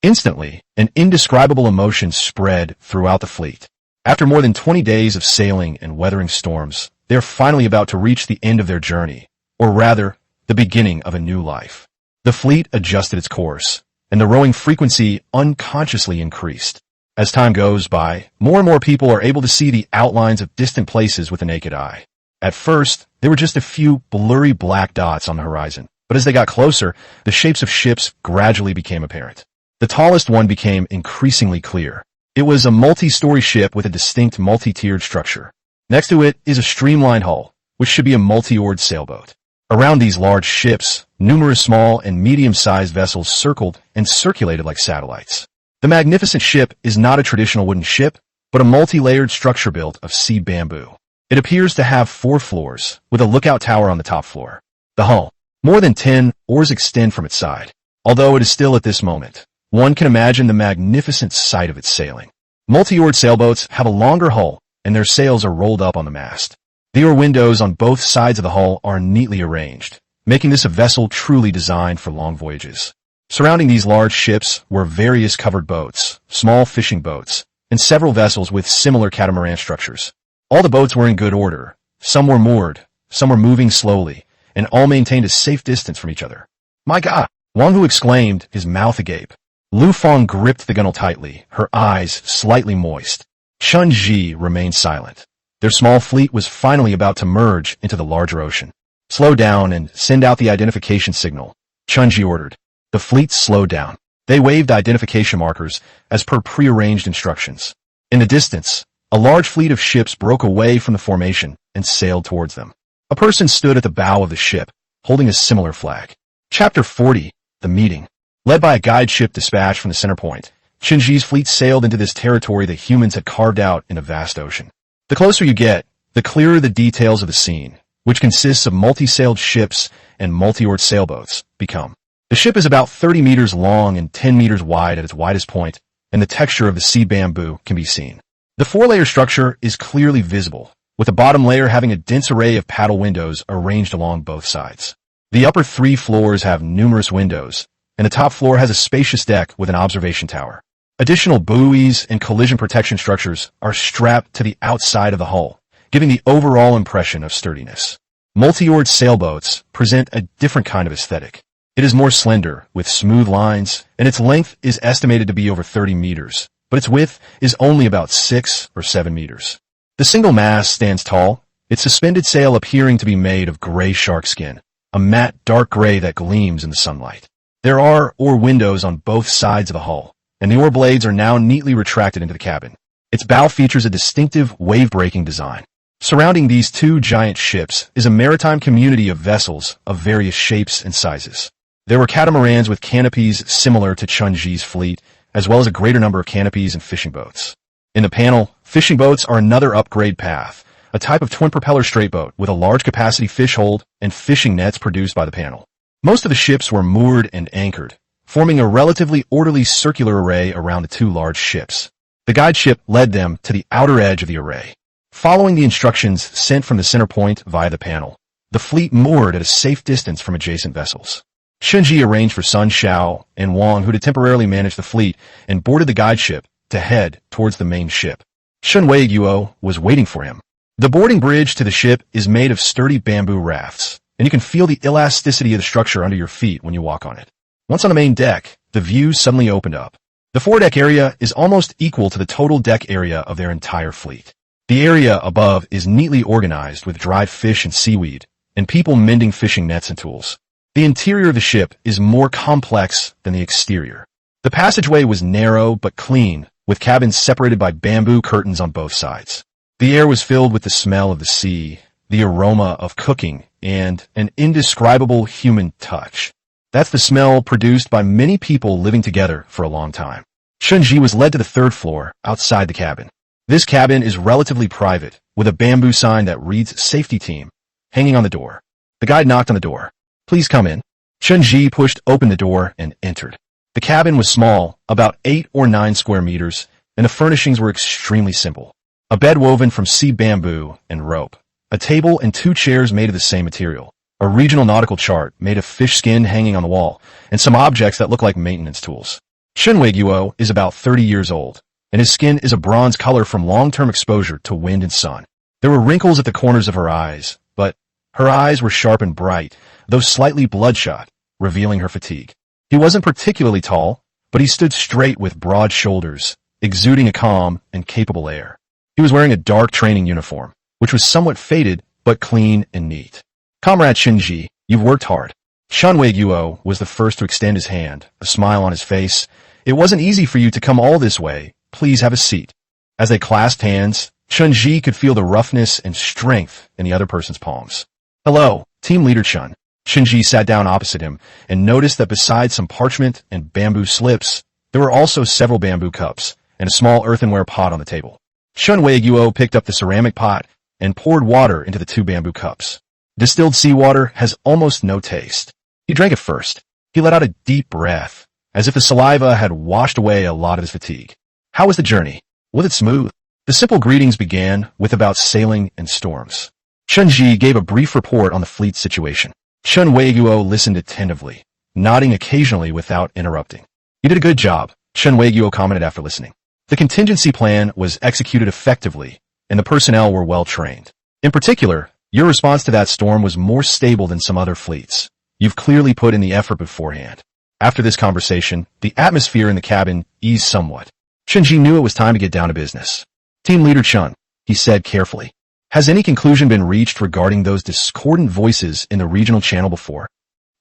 Speaker 1: Instantly, an indescribable emotion spread throughout the fleet. After more than 20 days of sailing and weathering storms, they're finally about to reach the end of their journey, or rather, the beginning of a new life. The fleet adjusted its course, and the rowing frequency unconsciously increased. As time goes by, more and more people are able to see the outlines of distant places with the naked eye. At first, there were just a few blurry black dots on the horizon, but as they got closer, the shapes of ships gradually became apparent. The tallest one became increasingly clear. It was a multi-story ship with a distinct multi-tiered structure. Next to it is a streamlined hull, which should be a multi-oared sailboat. Around these large ships, numerous small and medium-sized vessels circled and circulated like satellites. The magnificent ship is not a traditional wooden ship, but a multi-layered structure built of sea bamboo. It appears to have 4 floors, with a lookout tower on the top floor. The hull. More than 10 oars extend from its side. Although it is still at this moment, one can imagine the magnificent sight of its sailing. Multi-oared sailboats have a longer hull, and their sails are rolled up on the mast. The oar windows on both sides of the hull are neatly arranged, making this a vessel truly designed for long voyages. Surrounding these large ships were various covered boats, small fishing boats, and several vessels with similar catamaran structures. All the boats were in good order. Some were moored, some were moving slowly, and all maintained a safe distance from each other. "My God!" Wang Hu exclaimed, his mouth agape. Lu Feng gripped the gunwale tightly, her eyes slightly moist. Chun Ji remained silent. Their small fleet was finally about to merge into the larger ocean. "Slow down and send out the identification signal," Chun Ji ordered. The fleet slowed down. They waved identification markers as per prearranged instructions. In the distance, a large fleet of ships broke away from the formation and sailed towards them. A person stood at the bow of the ship, holding a similar flag. Chapter 40, The Meeting. Led by a guide ship dispatched from the center point, Shinji's fleet sailed into this territory that humans had carved out in a vast ocean. The closer you get, the clearer the details of the scene, which consists of multi-sailed ships and multi-oared sailboats, become. The ship is about 30 meters long and 10 meters wide at its widest point, and the texture of the sea bamboo can be seen. The 4-layer structure is clearly visible, with the bottom layer having a dense array of paddle windows arranged along both sides. The upper 3 floors have numerous windows, and the top floor has a spacious deck with an observation tower. Additional buoys and collision protection structures are strapped to the outside of the hull, giving the overall impression of sturdiness. Multi-oared sailboats present a different kind of aesthetic. It is more slender, with smooth lines, and its length is estimated to be over 30 meters, but its width is only about 6 or 7 meters. The single mast stands tall, its suspended sail appearing to be made of gray shark skin, a matte dark gray that gleams in the sunlight. There are oar windows on both sides of the hull, and the oar blades are now neatly retracted into the cabin. Its bow features a distinctive wave-breaking design. Surrounding these 2 giant ships is a maritime community of vessels of various shapes and sizes. There were catamarans with canopies similar to Chun Ji's fleet, as well as a greater number of canopies and fishing boats. In the panel, fishing boats are another upgrade path, a type of twin-propeller straight boat with a large-capacity fish hold and fishing nets produced by the panel. Most of the ships were moored and anchored, forming a relatively orderly circular array around the 2 large ships. The guide ship led them to the outer edge of the array. Following the instructions sent from the center point via the panel, the fleet moored at a safe distance from adjacent vessels. Shunji arranged for Sun Xiao and Wang Hu to temporarily manage the fleet and boarded the guide ship to head towards the main ship. Shun Wei Guo was waiting for him. The boarding bridge to the ship is made of sturdy bamboo rafts, and you can feel the elasticity of the structure under your feet when you walk on it. Once on the main deck, the view suddenly opened up. The foredeck area is almost equal to the total deck area of their entire fleet. The area above is neatly organized with dried fish and seaweed, and people mending fishing nets and tools. The interior of the ship is more complex than the exterior. The passageway was narrow but clean, with cabins separated by bamboo curtains on both sides. The air was filled with the smell of the sea, the aroma of cooking, and an indescribable human touch. That's the smell produced by many people living together for a long time. Shunji was led to the 3rd floor, outside the cabin. This cabin is relatively private, with a bamboo sign that reads Safety Team, hanging on the door. The guide knocked on the door. "Please come in." Shunji pushed open the door and entered. The cabin was small, about 8 or 9 square meters, and the furnishings were extremely simple. A bed woven from sea bamboo and rope, a table and 2 chairs made of the same material, a regional nautical chart made of fish skin hanging on the wall, and some objects that look like maintenance tools. Shun Wei Guo is about 30 years old, and his skin is a bronze color from long-term exposure to wind and sun. There were wrinkles at the corners of her eyes, but Her eyes were sharp and bright, though slightly bloodshot, revealing her fatigue. He wasn't particularly tall, but he stood straight with broad shoulders, exuding a calm and capable air. He was wearing a dark training uniform, which was somewhat faded but clean and neat. "Comrade Shinji, you've worked hard." Shunwei Guo was the first to extend his hand, a smile on his face. "It wasn't easy for you to come all this way. Please have a seat." As they clasped hands, Chunji could feel the roughness and strength in the other person's palms. "Hello, Team Leader Chun." Shinji sat down opposite him and noticed that besides some parchment and bamboo slips, there were also several bamboo cups and a small earthenware pot on the table. Shunwei Guo picked up the ceramic pot and poured water into the two bamboo cups. Distilled seawater has almost no taste. He drank it first. He let out a deep breath, as if the saliva had washed away a lot of his fatigue. "How was the journey? Was it smooth?" The simple greetings began with about sailing and storms. Chunji gave a brief report on the fleet's situation. Chun Weiguo listened attentively, nodding occasionally without interrupting. "You did a good job," Chun Weiguo commented after listening. "The contingency plan was executed effectively, and the personnel were well trained. In particular, your response to that storm was more stable than some other fleets. You've clearly put in the effort beforehand." After this conversation, the atmosphere in the cabin eased somewhat. Chunji knew it was time to get down to business. "Team Leader Chun," he said carefully, "has any conclusion been reached regarding those discordant voices in the regional channel before?"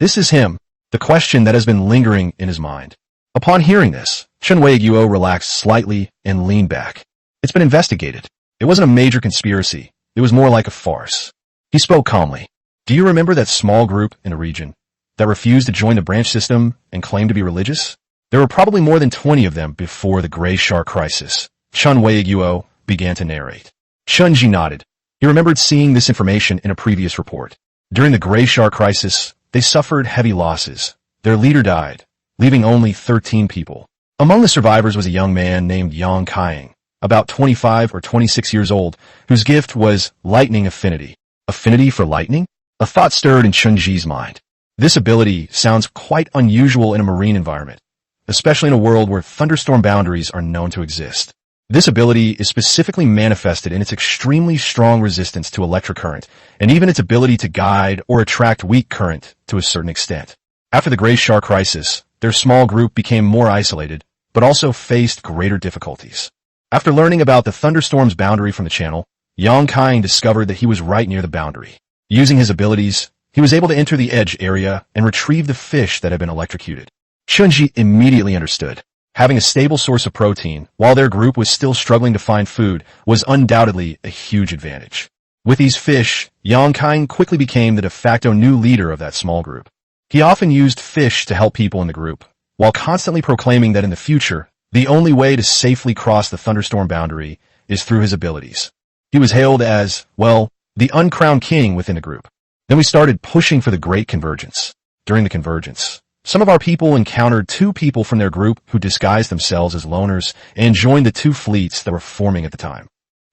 Speaker 1: This is him, the question that has been lingering in his mind. Upon hearing this, Chun Weiguo relaxed slightly and leaned back. "It's been investigated. It wasn't a major conspiracy. It was more like a farce." He spoke calmly. "Do you remember that small group in a region that refused to join the branch system and claimed to be religious? There were probably more than 20 of them before the Gray Shark crisis." Chun Weiguo began to narrate. Chunji nodded. He remembered seeing this information in a previous report. During the Gray Shark crisis, they suffered heavy losses. Their leader died, leaving only 13 people. Among the survivors was a young man named Yang Kaiying, about 25 or 26 years old, whose gift was lightning affinity. Affinity for lightning? A thought stirred in Chunji's mind. This ability sounds quite unusual in a marine environment, especially in a world where thunderstorm boundaries are known to exist. This ability is specifically manifested in its extremely strong resistance to electric current, and even its ability to guide or attract weak current to a certain extent. After the Gray Shark crisis, their small group became more isolated, but also faced greater difficulties. After learning about the thunderstorm's boundary from the channel, Yang Kaiying discovered that he was right near the boundary. Using his abilities, he was able to enter the edge area and retrieve the fish that had been electrocuted. Chunji immediately understood. Having a stable source of protein, while their group was still struggling to find food, was undoubtedly a huge advantage. With these fish, Yang Kaiying quickly became the de facto new leader of that small group. He often used fish to help people in the group, while constantly proclaiming that in the future, the only way to safely cross the thunderstorm boundary is through his abilities. He was hailed as, well, the uncrowned king within the group. Then we started pushing for the Great Convergence. During the convergence, some of our people encountered two people from their group who disguised themselves as loners and joined the two fleets that were forming at the time.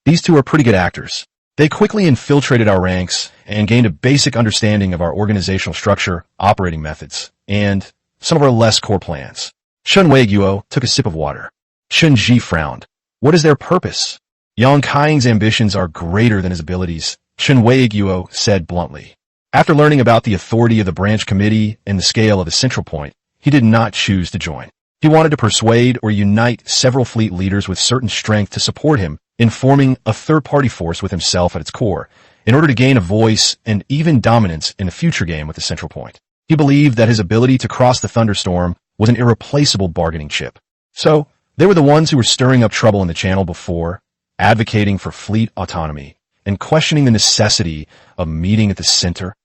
Speaker 1: These two are pretty good actors. They quickly infiltrated our ranks and gained a basic understanding of our organizational structure, operating methods, and some of our less core plans. Chun Weiguo took a sip of water. Chunji frowned. What is their purpose? Yang Kaiying's ambitions are greater than his abilities, Chun Weiguo said bluntly. After learning about the authority of the branch committee and the scale of the central point, he did not choose to join. He wanted to persuade or unite several fleet leaders with certain strength to support him in forming a third-party force with himself at its core, in order to gain a voice and even dominance in the future game with the central point. He believed that his ability to cross the thunderstorm was an irreplaceable bargaining chip. So, they were the ones who were stirring up trouble in the channel before, advocating for fleet autonomy, and questioning the necessity of meeting at the center.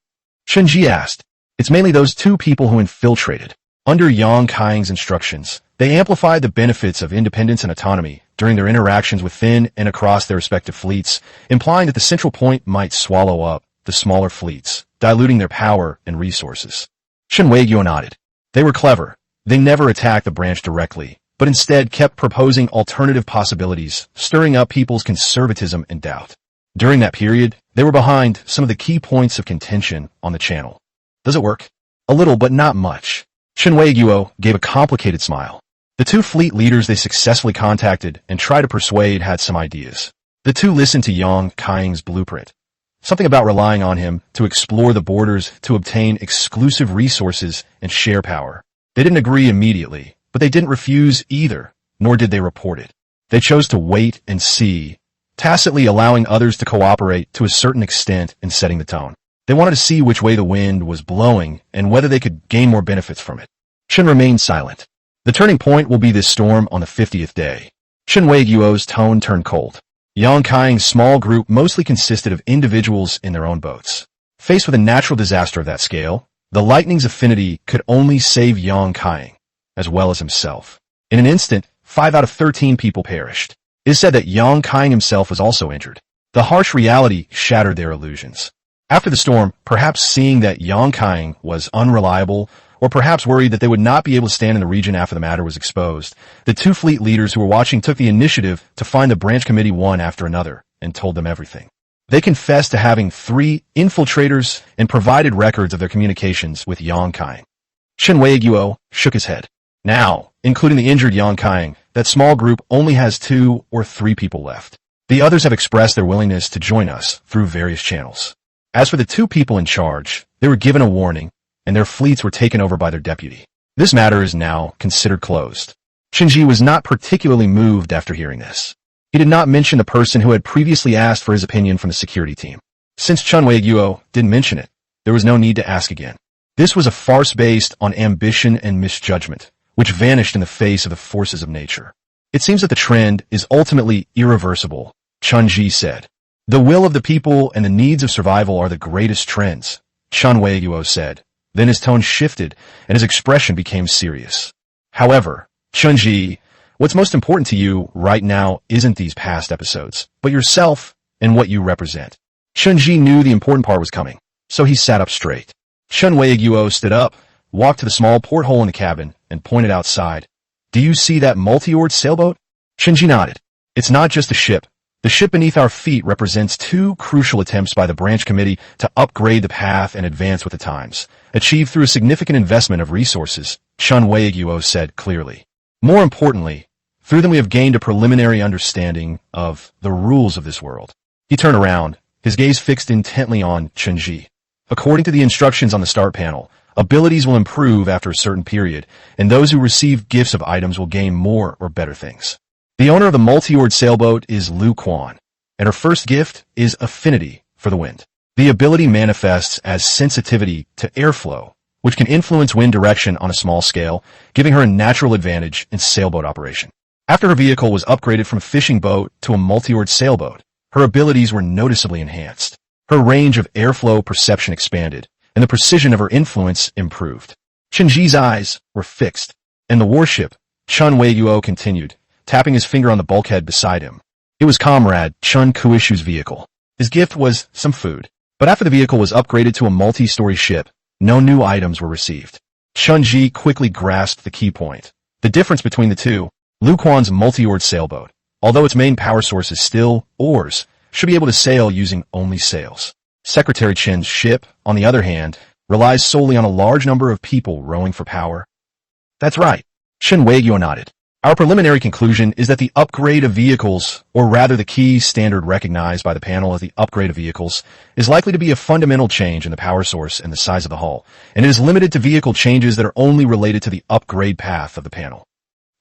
Speaker 1: Chunji asked. It's mainly those two people who infiltrated. Under Yang Kaiying's instructions, they amplified the benefits of independence and autonomy during their interactions within and across their respective fleets, implying that the central point might swallow up the smaller fleets, diluting their power and resources. Chun Weiguo nodded. They were clever. They never attacked the branch directly, but instead kept proposing alternative possibilities, stirring up people's conservatism and doubt. During that period, they were behind some of the key points of contention on the channel. Does it work? A little, but not much. Chun Weiguo gave a complicated smile. The two fleet leaders they successfully contacted and tried to persuade had some ideas. The two listened to Yang Kaiying's blueprint. Something about relying on him to explore the borders to obtain exclusive resources and share power. They didn't agree immediately, but they didn't refuse either, nor did they report it. They chose to wait and see, tacitly allowing others to cooperate to a certain extent in setting the tone. They wanted to see which way the wind was blowing and whether they could gain more benefits from it. Chen remained silent. The turning point will be this storm on the 50th day. Chen Weiguo's tone turned cold. Yang Kaing's small group mostly consisted of individuals in their own boats. Faced with a natural disaster of that scale, the lightning's affinity could only save Yang Kaing, as well as himself. In an instant, 5 out of 13 people perished. It is said that Yang Kaing himself was also injured. The harsh reality shattered their illusions. After the storm, perhaps seeing that Yang Kaing was unreliable, or perhaps worried that they would not be able to stand in the region after the matter was exposed, the two fleet leaders who were watching took the initiative to find the branch committee one after another and told them everything. They confessed to having 3 infiltrators and provided records of their communications with Yang Kaing. Chen Weiguo shook his head. Now, including the injured Yang Kaing, that small group only has 2 or 3 people left. The others have expressed their willingness to join us through various channels. As for the 2 people in charge, they were given a warning, and their fleets were taken over by their deputy. This matter is now considered closed. Shinji was not particularly moved after hearing this. He did not mention the person who had previously asked for his opinion from the security team. Since Chen Weiguo didn't mention it, there was no need to ask again. This was a farce based on ambition and misjudgment, which vanished in the face of the forces of nature. It seems that the trend is ultimately irreversible, Chunji said. The will of the people and the needs of survival are the greatest trends, Chen Weiguo said. Then his tone shifted, and his expression became serious. However, Chunji, what's most important to you right now isn't these past episodes, but yourself and what you represent. Chunji knew the important part was coming, so he sat up straight. Chen Weiguo stood up, walked to the small porthole in the cabin, and pointed outside. Do you see that multi-oared sailboat? Chunji nodded. It's not just a ship. The ship beneath our feet represents 2 crucial attempts by the branch committee to upgrade the path and advance with the times, achieved through a significant investment of resources, Chen Weiguo said clearly. More importantly, through them we have gained a preliminary understanding of the rules of this world. He turned around, his gaze fixed intently on Chunji. According to the instructions on the start panel, abilities will improve after a certain period, and those who receive gifts of items will gain more or better things. The owner of the multi-oared sailboat is Lu Quan, and her first gift is affinity for the wind. The ability manifests as sensitivity to airflow, which can influence wind direction on a small scale, giving her a natural advantage in sailboat operation. After her vehicle was upgraded from a fishing boat to a multi-oared sailboat, her abilities were noticeably enhanced. Her range of airflow perception expanded, and the precision of her influence improved. Chunji's eyes were fixed, and the warship, Chen Weiguo continued, tapping his finger on the bulkhead beside him. It was Comrade Chun Kuishu's vehicle. His gift was some food, but after the vehicle was upgraded to a multi-story ship, no new items were received. Chunji quickly grasped the key point. The difference between the two, Lu Quan's multi-oared sailboat, although its main power source is still oars, should be able to sail using only sails. Secretary Chen's ship, on the other hand, relies solely on a large number of people rowing for power. That's right. Chen Weiguo nodded. Our preliminary conclusion is that the upgrade of vehicles, or rather the key standard recognized by the panel as the upgrade of vehicles, is likely to be a fundamental change in the power source and the size of the hull, and it is limited to vehicle changes that are only related to the upgrade path of the panel.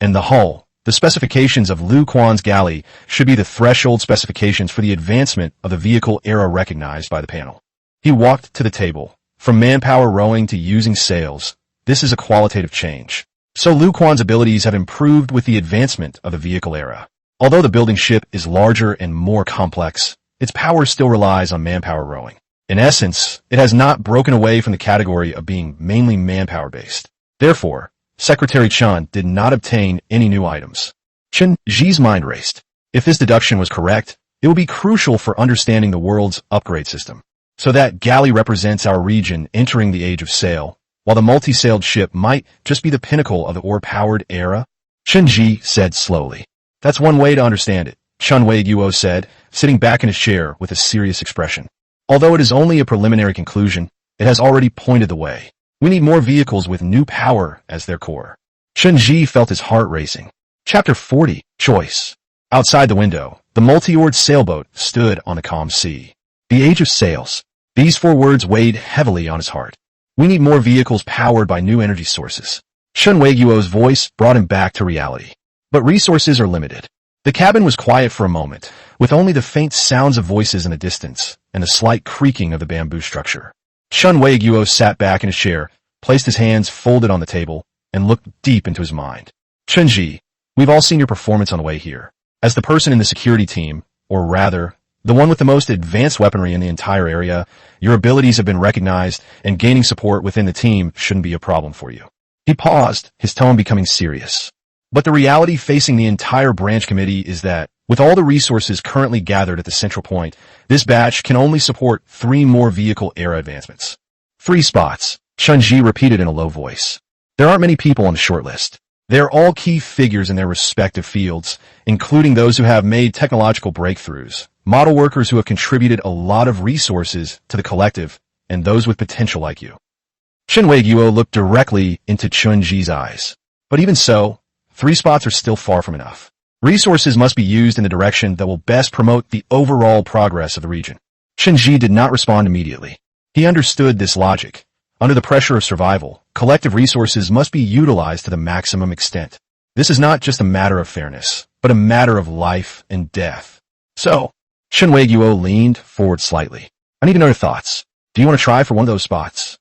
Speaker 1: And the hull, the specifications of Lu Quan's galley, should be the threshold specifications for the advancement of the vehicle era recognized by the panel. He walked to the table. From manpower rowing to using sails, this is a qualitative change. So Lu Quan's abilities have improved with the advancement of the vehicle era. Although the building ship is larger and more complex, its power still relies on manpower rowing. In essence, it has not broken away from the category of being mainly manpower-based. Therefore, Secretary Chen did not obtain any new items. Chen Ji's mind raced. If this deduction was correct, it will be crucial for understanding the world's upgrade system. So that galley represents our region entering the age of sail, while the multi-sailed ship might just be the pinnacle of the oar-powered era? Chen Ji said slowly. That's one way to understand it, Chen Weiguo said, sitting back in his chair with a serious expression. Although it is only a preliminary conclusion, it has already pointed the way. We need more vehicles with new power as their core. Chen Ji felt his heart racing. Chapter 40, Choice. Outside the window, the multi-oared sailboat stood on the calm sea. The age of sales. These 4 words weighed heavily on his heart. We need more vehicles powered by new energy sources. Chun Wei-Guo's voice brought him back to reality. But resources are limited. The cabin was quiet for a moment, with only the faint sounds of voices in the distance and the slight creaking of the bamboo structure. Chun Wei-Guo sat back in his chair, placed his hands folded on the table, and looked deep into his mind. Chun-Ji, we've all seen your performance on the way here. As the person in the security team, or rather, the one with the most advanced weaponry in the entire area, your abilities have been recognized, and gaining support within the team shouldn't be a problem for you. He paused, his tone becoming serious. But the reality facing the entire branch committee is that, with all the resources currently gathered at the central point, this batch can only support 3 more vehicle era advancements. 3 spots, Chun-Ji repeated in a low voice. There aren't many people on the shortlist. They're all key figures in their respective fields, including those who have made technological breakthroughs, model workers who have contributed a lot of resources to the collective, and those with potential like you. Chun Wei-Guo looked directly into Chun-Ji's eyes. But even so, 3 spots are still far from enough. Resources must be used in the direction that will best promote the overall progress of the region. Chun-Ji did not respond immediately. He understood this logic. Under the pressure of survival, collective resources must be utilized to the maximum extent. This is not just a matter of fairness, but a matter of life and death. So, Chun Wei-Guo leaned forward slightly. I need to know your thoughts. Do you want to try for one of those spots?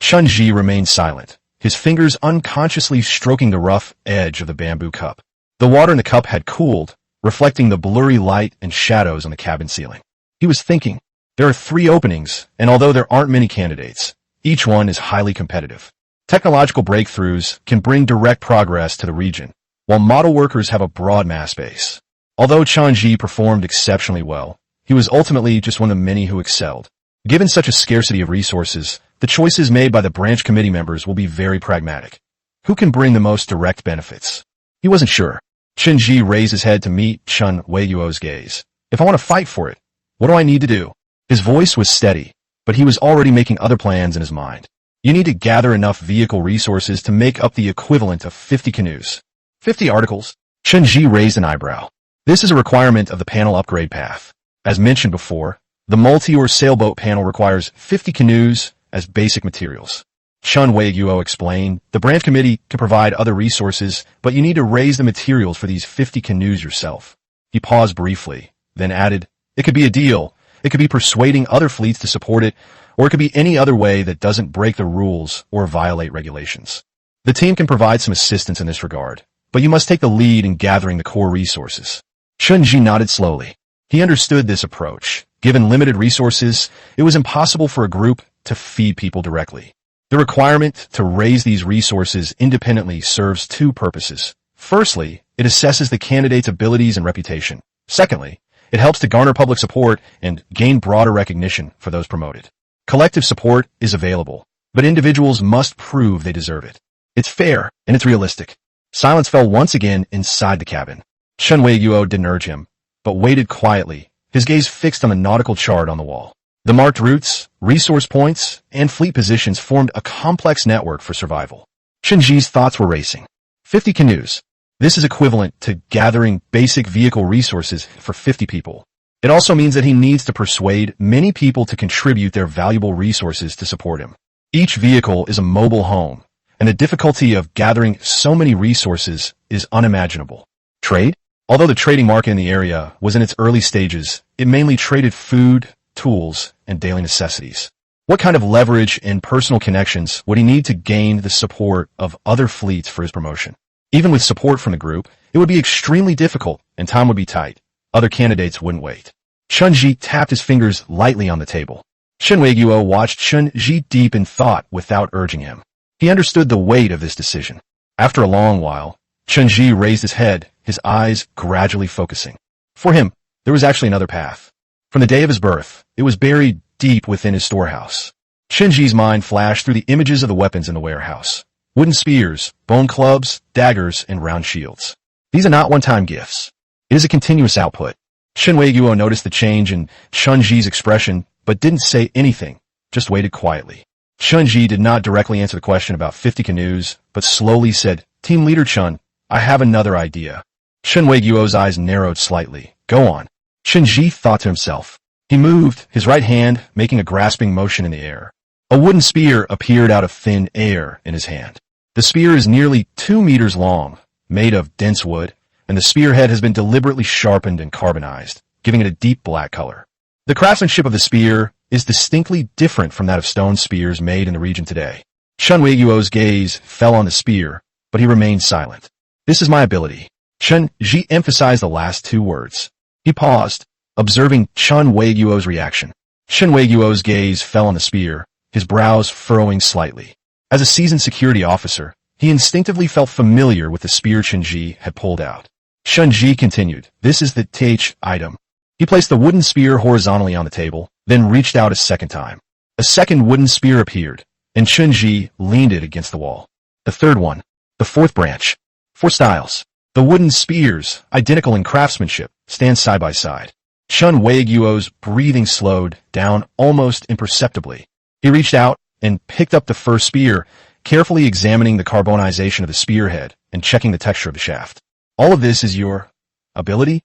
Speaker 1: Chun-Ji remained silent, his fingers unconsciously stroking the rough edge of the bamboo cup. The water in the cup had cooled, reflecting the blurry light and shadows on the cabin ceiling. He was thinking, there are 3 openings, and although there aren't many candidates, each one is highly competitive. Technological breakthroughs can bring direct progress to the region, while model workers have a broad mass base. Although Chun-Ji performed exceptionally well, he was ultimately just one of the many who excelled. Given such a scarcity of resources, the choices made by the branch committee members will be very pragmatic. Who can bring the most direct benefits? He wasn't sure. Chun-Ji raised his head to meet Chun Wei-Guo's gaze. If I want to fight for it, what do I need to do? His voice was steady, but he was already making other plans in his mind. You need to gather enough vehicle resources to make up the equivalent of 50 canoes. 50 articles? Chun-Ji raised an eyebrow. This is a requirement of the panel upgrade path. As mentioned before, the multi- or sailboat panel requires 50 canoes as basic materials. Chun Wei-Guo explained, the branch committee can provide other resources, but you need to raise the materials for these 50 canoes yourself. He paused briefly, then added, it could be a deal. It could be persuading other fleets to support it, or it could be any other way that doesn't break the rules or violate regulations. The team can provide some assistance in this regard, but you must take the lead in gathering the core resources. Chun-Ji nodded slowly. He understood this approach. Given limited resources, it was impossible for a group to feed people directly. The requirement to raise these resources independently serves 2 purposes. Firstly, it assesses the candidate's abilities and reputation. Secondly, it helps to garner public support and gain broader recognition for those promoted. Collective support is available, but individuals must prove they deserve it. It's fair, and it's realistic. Silence fell once again inside the cabin. Chun Wei-Guo didn't urge him, but waited quietly, his gaze fixed on the nautical chart on the wall. The marked routes, resource points, and fleet positions formed a complex network for survival. Chun-Ji's thoughts were racing. 50 canoes. This is equivalent to gathering basic vehicle resources for 50 people. It also means that he needs to persuade many people to contribute their valuable resources to support him. Each vehicle is a mobile home, and the difficulty of gathering so many resources is unimaginable. Trade? Although the trading market in the area was in its early stages, it mainly traded food, tools, and daily necessities. What kind of leverage and personal connections would he need to gain the support of other fleets for his promotion? Even with support from the group, it would be extremely difficult and time would be tight. Other candidates wouldn't wait. Chun-Ji tapped his fingers lightly on the table. Chun Wei-Guo watched Chun-Ji deep in thought without urging him. He understood the weight of this decision. After a long while, Chun-Ji raised his head, his eyes gradually focusing. For him, there was actually another path. From the day of his birth, it was buried deep within his storehouse. Chun-Ji's mind flashed through the images of the weapons in the warehouse. Wooden spears, bone clubs, daggers, and round shields. These are not one-time gifts. It is a continuous output. Chun Wei-Guo noticed the change in Chun-Ji's expression, but didn't say anything, just waited quietly. Chun-Ji did not directly answer the question about 50 canoes, but slowly said, Team Leader Chun, I have another idea. Chun Wei-Guo's eyes narrowed slightly. Go on. Chun-Ji thought to himself. He moved, his right hand making a grasping motion in the air. A wooden spear appeared out of thin air in his hand. The spear is nearly 2 meters long, made of dense wood, and the spearhead has been deliberately sharpened and carbonized, giving it a deep black color. The craftsmanship of the spear is distinctly different from that of stone spears made in the region today. Chen Weiguo's gaze fell on the spear, but he remained silent. This is my ability. Chen Ji emphasized the last 2 words. He paused, observing Chen Weiguo's reaction. Chen Weiguo's gaze fell on the spear, his brows furrowing slightly. As a seasoned security officer, he instinctively felt familiar with the spear Chen Ji had pulled out. Chen Ji continued, "This is the TH item." He placed the wooden spear horizontally on the table, then reached out a second time. A second wooden spear appeared, and Chen Ji leaned it against the wall. The third one, the fourth branch. 4 styles. The wooden spears, identical in craftsmanship, stand side by side. Chen Weiguo's breathing slowed down almost imperceptibly. He reached out and picked up the first spear, carefully examining the carbonization of the spearhead and checking the texture of the shaft. "All of this is your ability?"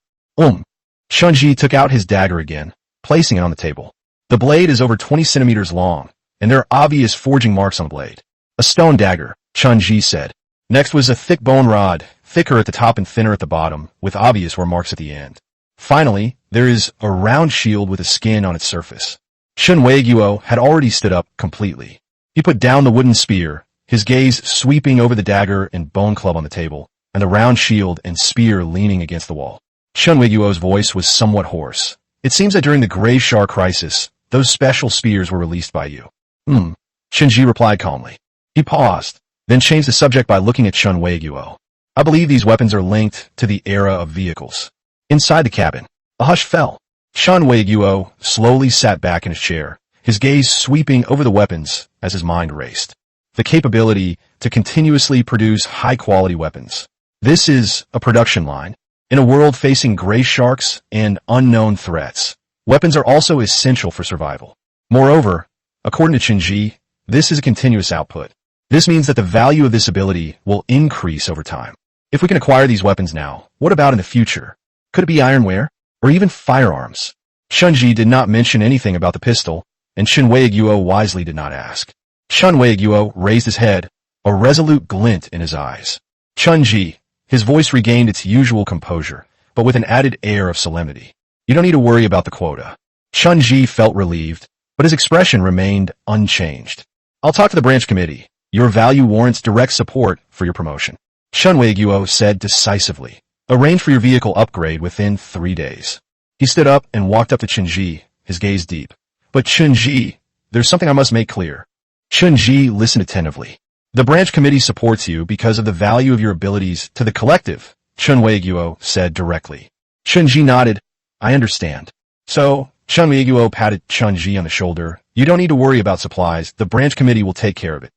Speaker 1: Chen Ji took out his dagger again, placing it on the table. The blade is over 20 centimeters long, and there are obvious forging marks on the blade. "A stone dagger," Chen Ji said. Next was a thick bone rod, thicker at the top and thinner at the bottom, with obvious wear marks at the end. Finally, there is a round shield with a skin on its surface. Chen Weiguo had already stood up completely. He put down the wooden spear, his gaze sweeping over the dagger and bone club on the table, and the round shield and spear leaning against the wall. Chen Weiguo's voice was somewhat hoarse. "It seems that during the Gray Shar crisis, those special spears were released by you." Chen Ji replied calmly. He paused, then changed the subject by looking at Chen Weiguo. "I believe these weapons are linked to the era of vehicles." Inside the cabin, a hush fell. Chen Weiguo slowly sat back in his chair, his gaze sweeping over the weapons as his mind raced. The capability to continuously produce high-quality weapons. This is a production line. In a world facing gray sharks and unknown threats, weapons are also essential for survival. Moreover, according to Chen Ji, this is a continuous output. This means that the value of this ability will increase over time. If we can acquire these weapons now, what about in the future? Could it be ironware? Or even firearms? Chen Ji did not mention anything about the pistol, and Chen Weiguo wisely did not ask. Chen Weiguo raised his head, a resolute glint in his eyes. "Chen Ji," his voice regained its usual composure, but with an added air of solemnity. "You don't need to worry about the quota." Chen Ji felt relieved, but his expression remained unchanged. "I'll talk to the branch committee. Your value warrants direct support for your promotion." Chen Weiguo said decisively. "Arrange for your vehicle upgrade within 3 days." He stood up and walked up to Chen Ji, his gaze deep. "But Chen Ji, there's something I must make clear." Chen Ji listened attentively. "The branch committee supports you because of the value of your abilities to the collective," Chen Weiguo said directly. Chen Ji nodded. "I understand." "So," Chen Weiguo patted Chen Ji on the shoulder, "you don't need to worry about supplies. The branch committee will take care of it.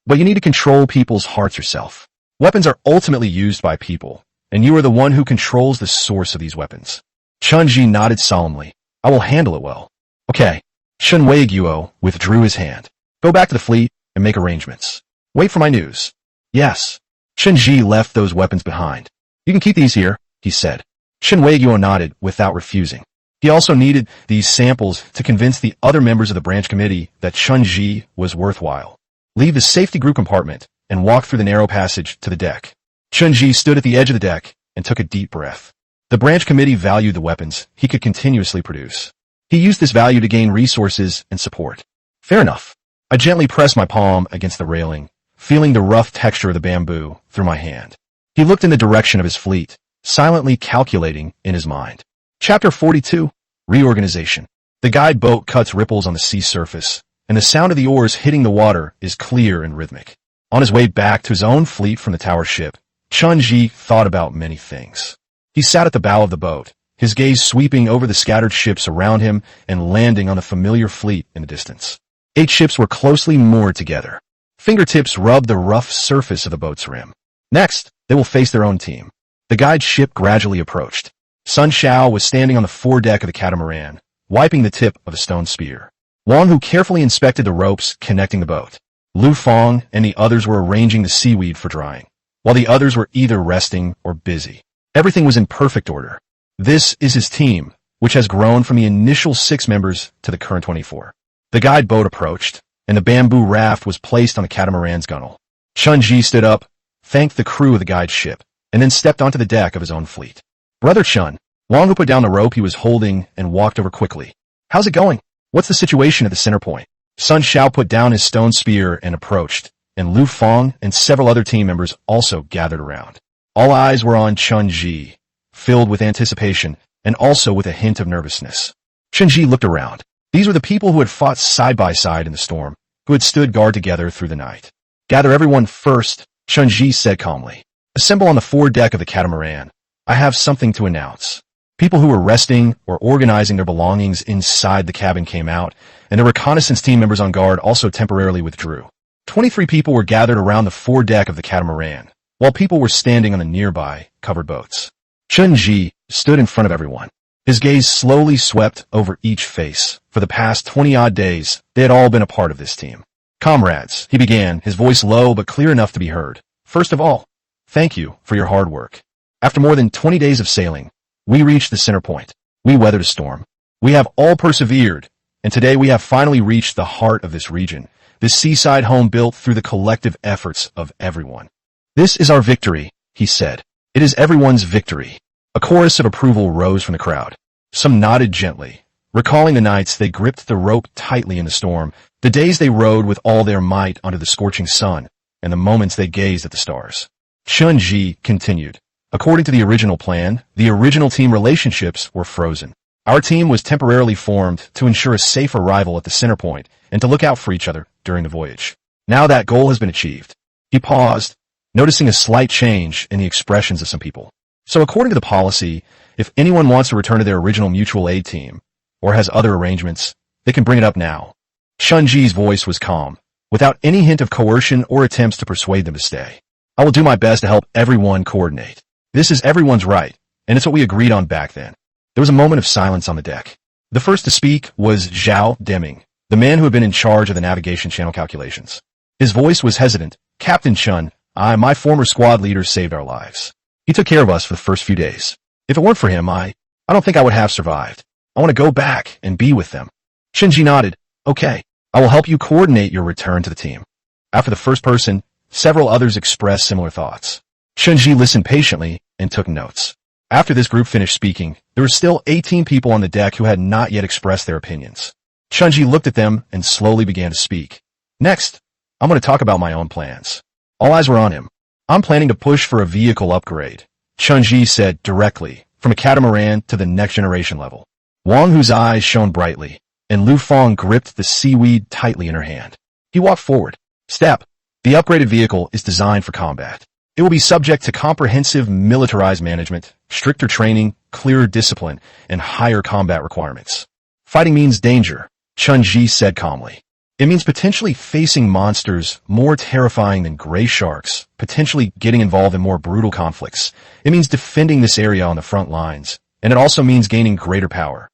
Speaker 1: But you need to control people's hearts yourself. Weapons are ultimately used by people, and you are the one who controls the source of these weapons." Chen Ji nodded solemnly. "I will handle it well." "Okay." Chen Weiguo withdrew his hand. "Go back to the fleet and make arrangements. Wait for my news." "Yes." Chen Ji left those weapons behind. "You can keep these here," he said. Chen Weiguo nodded without refusing. He also needed these samples to convince the other members of the branch committee that Chen Ji was worthwhile. "Leave the safety group compartment and walk through the narrow passage to the deck." Chen Ji stood at the edge of the deck and took a deep breath. The branch committee valued the weapons he could continuously produce. He used this value to gain resources and support. "Fair enough." I gently pressed my palm against the railing, feeling the rough texture of the bamboo through my hand. He looked in the direction of his fleet, silently calculating in his mind. Chapter 42, Reorganization. The guide boat cuts ripples on the sea surface, and the sound of the oars hitting the water is clear and rhythmic. On his way back to his own fleet from the tower ship, Chen Ji thought about many things. He sat at the bow of the boat, his gaze sweeping over the scattered ships around him and landing on the familiar fleet in the distance. 8 ships were closely moored together. Fingertips rubbed the rough surface of the boat's rim. Next, they will face their own team. The guide ship gradually approached. Sun Xiao was standing on the foredeck of the catamaran, wiping the tip of a stone spear. Wang Hu carefully inspected the ropes connecting the boat. Lu Feng and the others were arranging the seaweed for drying, while the others were either resting or busy. Everything was in perfect order. This is his team, which has grown from the initial 6 members to the current 24. The guide boat approached, and the bamboo raft was placed on the catamaran's gunwale. Chun-Ji stood up, thanked the crew of the guide's ship, and then stepped onto the deck of his own fleet. Brother Chun, Wang Hu put down the rope he was holding and walked over quickly. How's it going? What's the situation at the center point? Sun Xiao put down his stone spear and approached, and Lu Feng and several other team members also gathered around. All eyes were on Chun-Ji, filled with anticipation and also with a hint of nervousness. Chun-Ji looked around. These were the people who had fought side by side in the storm, who had stood guard together through the night. Gather everyone first, Chun-Ji said calmly. Assemble on the foredeck of the catamaran. I have something to announce. People who were resting or organizing their belongings inside the cabin came out, and the reconnaissance team members on guard also temporarily withdrew. 23 people were gathered around the foredeck of the catamaran, while people were standing on the nearby covered boats. Chun-Ji stood in front of everyone. His gaze slowly swept over each face. For the past 20-odd days, they had all been a part of this team. Comrades, he began, his voice low but clear enough to be heard. First of all, thank you for your hard work. After more than 20 days of sailing, we reached the center point. We weathered a storm. We have all persevered, and today we have finally reached the heart of this region, this seaside home built through the collective efforts of everyone. This is our victory, he said. It is everyone's victory. A chorus of approval rose from the crowd. Some nodded gently. Recalling the nights they gripped the rope tightly in the storm, the days they rowed with all their might under the scorching sun, and the moments they gazed at the stars. Chun-Ji continued. According to the original plan, the original team relationships were frozen. Our team was temporarily formed to ensure a safe arrival at the center point and to look out for each other during the voyage. Now that goal has been achieved. He paused, noticing a slight change in the expressions of some people. So according to the policy, if anyone wants to return to their original mutual aid team, or has other arrangements, they can bring it up now. Chun-Ji's voice was calm, without any hint of coercion or attempts to persuade them to stay. I will do my best to help everyone coordinate. This is everyone's right, and it's what we agreed on back then. There was a moment of silence on the deck. The first to speak was Zhao Deming, the man who had been in charge of the navigation channel calculations. His voice was hesitant. Captain Chun, my former squad leader, saved our lives. He took care of us for the first few days. If it weren't for him, I don't think I would have survived. I want to go back and be with them. Chun-Ji nodded. Okay, I will help you coordinate your return to the team. After the first person, several others expressed similar thoughts. Chun-Ji listened patiently and took notes. After this group finished speaking, there were still 18 people on the deck who had not yet expressed their opinions. Chun-Ji looked at them and slowly began to speak. Next, I'm going to talk about my own plans. All eyes were on him. I'm planning to push for a vehicle upgrade, Chun-Ji said directly, from a catamaran to the next generation level. Wang Hu's eyes shone brightly, and Lu Feng gripped the seaweed tightly in her hand. He walked forward. Step. The upgraded vehicle is designed for combat. It will be subject to comprehensive militarized management, stricter training, clearer discipline, and higher combat requirements. Fighting means danger, Chun-Ji said calmly. It means potentially facing monsters more terrifying than gray sharks, potentially getting involved in more brutal conflicts. It means defending this area on the front lines, and it also means gaining greater power.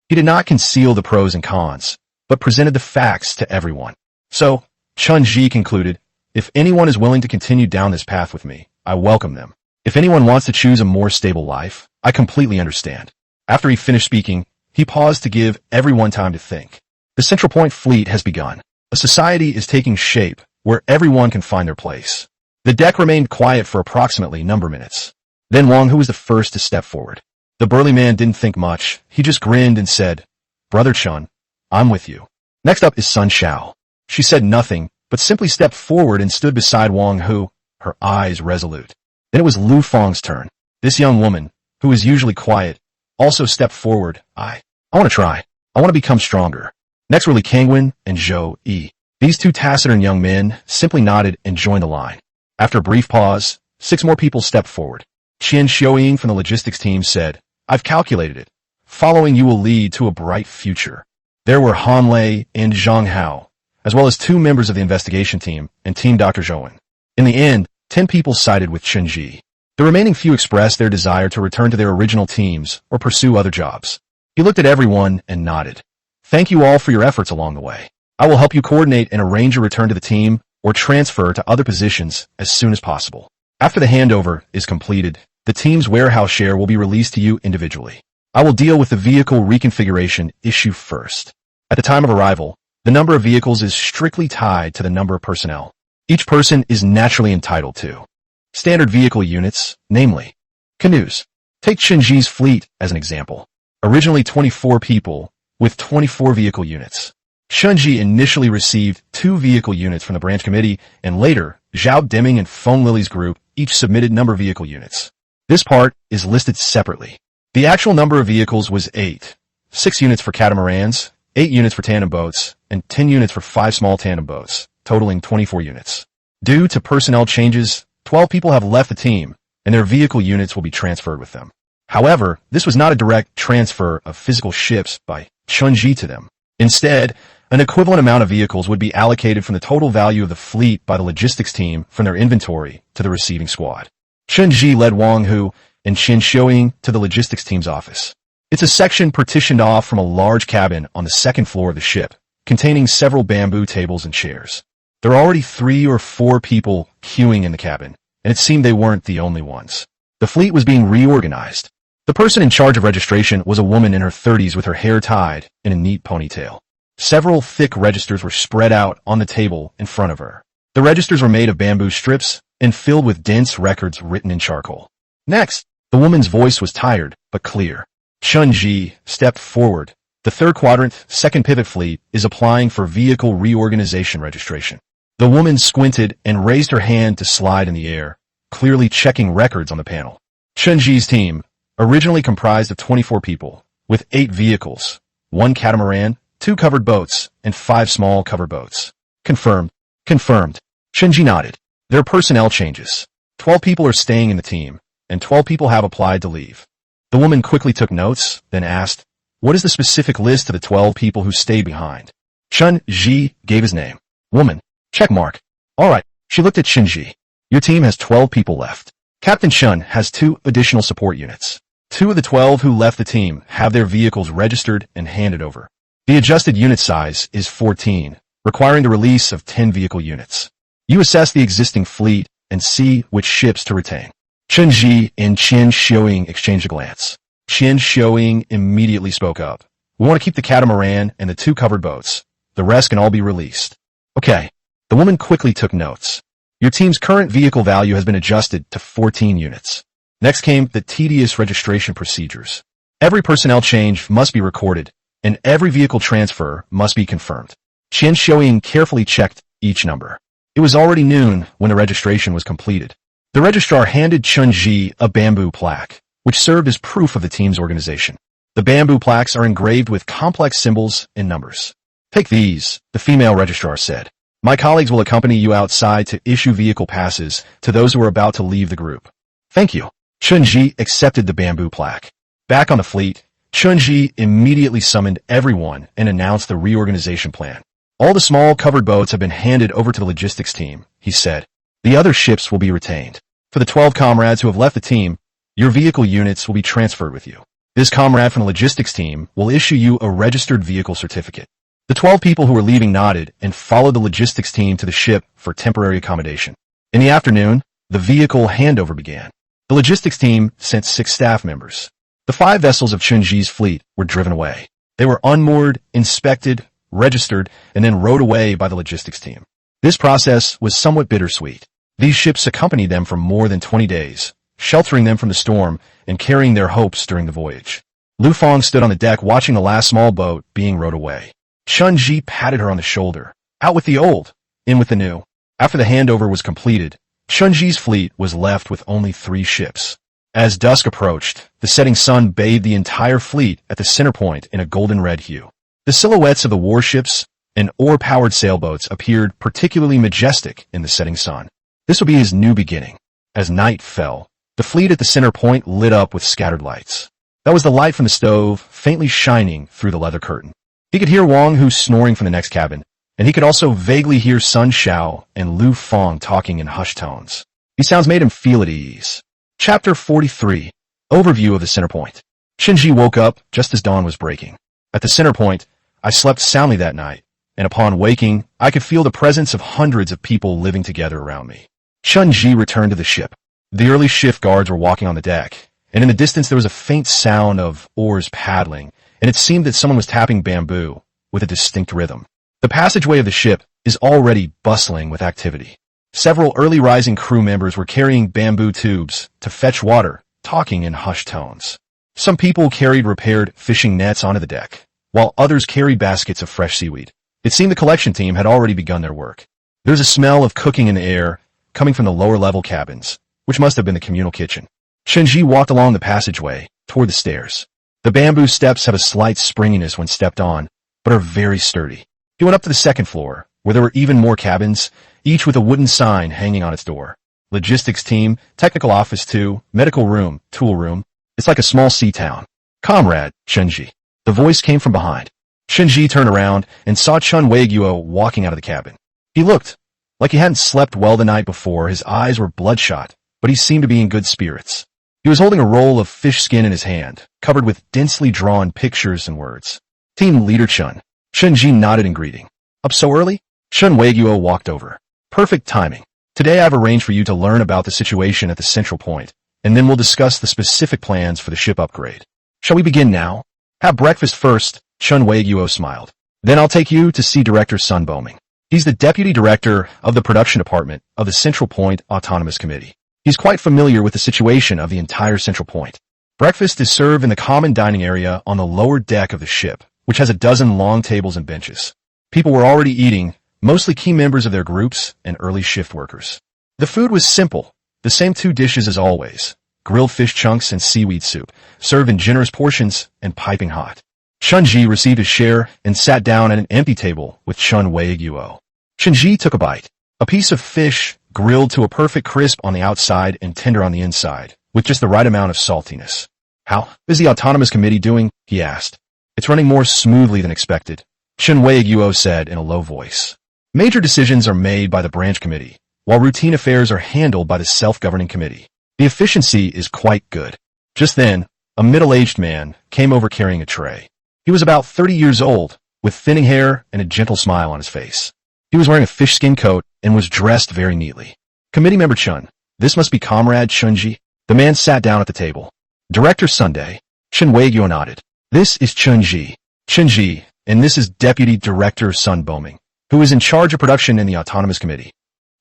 Speaker 1: He did not conceal the pros and cons, but presented the facts to everyone. So, Chun-Ji concluded, if anyone is willing to continue down this path with me, I welcome them. If anyone wants to choose a more stable life, I completely understand. After he finished speaking, he paused to give everyone time to think. The Central Point fleet has begun. A society is taking shape where everyone can find their place. The deck remained quiet for approximately number minutes. Then Wang Hu was the first to step forward. The burly man didn't think much. He just grinned and said, Brother Chun, I'm with you. Next up is Sun Xiao. She said nothing, but simply stepped forward and stood beside Wang Hu, her eyes resolute. Then it was Lu Feng's turn. This young woman, who is usually quiet, also stepped forward. I want to try. I want to become stronger. Next were Li Kangwen and Zhou Yi. These two taciturn young men simply nodded and joined the line. After a brief pause, 6 more people stepped forward. Qian Xiaoying from the logistics team said, I've calculated it. Following you will lead to a bright future. There were Han Lei and Zhang Hao, as well as 2 members of the investigation team and Team Dr. Zhouwen. In the end, 10 people sided with Chun-Ji. The remaining few expressed their desire to return to their original teams or pursue other jobs. He looked at everyone and nodded. Thank you all for your efforts along the way. I will help you coordinate and arrange a return to the team or transfer to other positions as soon as possible. After the handover is completed, the team's warehouse share will be released to you individually. I will deal with the vehicle reconfiguration issue first. At the time of arrival, the number of vehicles is strictly tied to the number of personnel. Each person is naturally entitled to standard vehicle units, namely canoes. Take Shinji's fleet as an example. Originally 24 people with 24 vehicle units. Shinji initially received 2 vehicle units from the branch committee, and later, Zhao Deming and Feng Lily's group each submitted number vehicle units. This part is listed separately. The actual number of vehicles was 8. 6 units for catamarans, 8 units for tandem boats, and 10 units for 5 small tandem boats, totaling 24 units. Due to personnel changes, 12 people have left the team, and their vehicle units will be transferred with them. However, this was not a direct transfer of physical ships by Chunji to them. Instead, an equivalent amount of vehicles would be allocated from the total value of the fleet by the logistics team from their inventory to the receiving squad. Chunji led Wang Hu and Chen Xiuying to the logistics team's office. It's a section partitioned off from a large cabin on the second floor of the ship, containing several bamboo tables and chairs. There are already 3 or 4 people queuing in the cabin, and it seemed they weren't the only ones. The fleet was being reorganized. The person in charge of registration was a woman in her 30s with her hair tied in a neat ponytail. Several thick registers were spread out on the table in front of her. The registers were made of bamboo strips and filled with dense records written in charcoal. Next, the woman's voice was tired but clear. Chunji stepped forward. The third quadrant, second pivot fleet, is applying for vehicle reorganization registration. The woman squinted and raised her hand to slide in the air, clearly checking records on the panel. Chunji's team, originally comprised of 24 people, with 8 vehicles, 1 catamaran, 2 covered boats, and 5 small covered boats. Confirmed. Confirmed. Chunji nodded. There are personnel changes. 12 people are staying in the team, and 12 people have applied to leave. The woman quickly took notes, then asked, "What is the specific list of the 12 people who stayed behind?" Chunji gave his name. Woman. Check mark. All right. She looked at Chunji. Your team has 12 people left. Captain Chun has 2 additional support units. 2 of the 12 who left the team have their vehicles registered and handed over. The adjusted unit size is 14, requiring the release of 10 vehicle units. You assess the existing fleet and see which ships to retain. Chunji and Chen Xiuying exchanged a glance. Chen Xiuying immediately spoke up. We want to keep the catamaran and the 2 covered boats. The rest can all be released. Okay. The woman quickly took notes. Your team's current vehicle value has been adjusted to 14 units. Next came the tedious registration procedures. Every personnel change must be recorded, and every vehicle transfer must be confirmed. Chen Xiuying carefully checked each number. It was already noon when the registration was completed. The registrar handed Chunji a bamboo plaque, which served as proof of the team's organization. The bamboo plaques are engraved with complex symbols and numbers. Take these, the female registrar said. My colleagues will accompany you outside to issue vehicle passes to those who are about to leave the group. Thank you. Chunji accepted the bamboo plaque. Back on the fleet, Chunji immediately summoned everyone and announced the reorganization plan. All the small covered boats have been handed over to the logistics team, he said. The other ships will be retained. For the 12 comrades who have left the team, your vehicle units will be transferred with you. This comrade from the logistics team will issue you a registered vehicle certificate. The 12 people who were leaving nodded and followed the logistics team to the ship for temporary accommodation. In the afternoon, the vehicle handover began. The logistics team sent 6 staff members. The 5 vessels of Chunji's fleet were driven away. They were unmoored, inspected, registered, and then rowed away by the logistics team. This process was somewhat bittersweet. These ships accompanied them for more than 20 days, sheltering them from the storm and carrying their hopes during the voyage. Lu Feng stood on the deck watching the last small boat being rowed away. Chunji patted her on the shoulder. Out with the old, in with the new. After the handover was completed, Chunji's fleet was left with only 3 ships. As dusk approached, the setting sun bathed the entire fleet at the center point in a golden red hue. The silhouettes of the warships and oar-powered sailboats appeared particularly majestic in the setting sun. This would be his new beginning. As night fell, the fleet at the center point lit up with scattered lights. That was the light from the stove, faintly shining through the leather curtain. He could hear Wang Hu snoring from the next cabin, and he could also vaguely hear Sun Xiao and Lu Feng talking in hushed tones. These sounds made him feel at ease. Chapter 43. Overview of the center point. Chunji woke up just as dawn was breaking. At the center point, I slept soundly that night, and upon waking, I could feel the presence of hundreds of people living together around me. Chunji returned to the ship. The early shift guards were walking on the deck, and in the distance there was a faint sound of oars paddling, and it seemed that someone was tapping bamboo with a distinct rhythm. The passageway of the ship is already bustling with activity. Several early rising crew members were carrying bamboo tubes to fetch water, talking in hushed tones. Some people carried repaired fishing nets onto the deck, while others carried baskets of fresh seaweed. It seemed the collection team had already begun their work. There was a smell of cooking in the air coming from the lower-level cabins, which must have been the communal kitchen. Chenji walked along the passageway toward the stairs. The bamboo steps have a slight springiness when stepped on, but are very sturdy. He went up to the second floor, where there were even more cabins, each with a wooden sign hanging on its door. Logistics team, technical office 2, medical room, tool room. It's like a small sea town. Comrade, Chenji. The voice came from behind. Chenji turned around and saw Chun Wei-Guo walking out of the cabin. He looked like he hadn't slept well the night before. His eyes were bloodshot, but he seemed to be in good spirits. He was holding a roll of fish skin in his hand, covered with densely drawn pictures and words. Team Leader Chun. Chenji nodded in greeting. Up so early? Chun Wei-Guo walked over. Perfect timing. Today I've arranged for you to learn about the situation at the central point, and then we'll discuss the specific plans for the ship upgrade. Shall we begin now? Have breakfast first, Chun Wei-Guo smiled. Then I'll take you to see Director Sun Boming. He's the Deputy Director of the Production Department of the Central Point Autonomous Committee. He's quite familiar with the situation of the entire Central Point. Breakfast is served in the common dining area on the lower deck of the ship, which has a dozen long tables and benches. People were already eating, mostly key members of their groups and early shift workers. The food was simple, the same 2 dishes as always, grilled fish chunks and seaweed soup, served in generous portions and piping hot. Chunji received his share and sat down at an empty table with Chun Wei-Guo. Chunji took a bite. A piece of fish grilled to a perfect crisp on the outside and tender on the inside, with just the right amount of saltiness. How is the Autonomous Committee doing? He asked. It's running more smoothly than expected, Chun Wei-Guo said in a low voice. Major decisions are made by the branch committee, while routine affairs are handled by the self-governing committee. The efficiency is quite good. Just then, a middle-aged man came over carrying a tray. He was about 30 years old, with thinning hair and a gentle smile on his face. He was wearing a fish-skin coat and was dressed very neatly. Committee member Chun, this must be Comrade Chunji. The man sat down at the table. Director Sunday. Chun Wei-Guo nodded. This is Chunji. Chunji, and this is Deputy Director Sun Boming, who is in charge of production in the Autonomous Committee.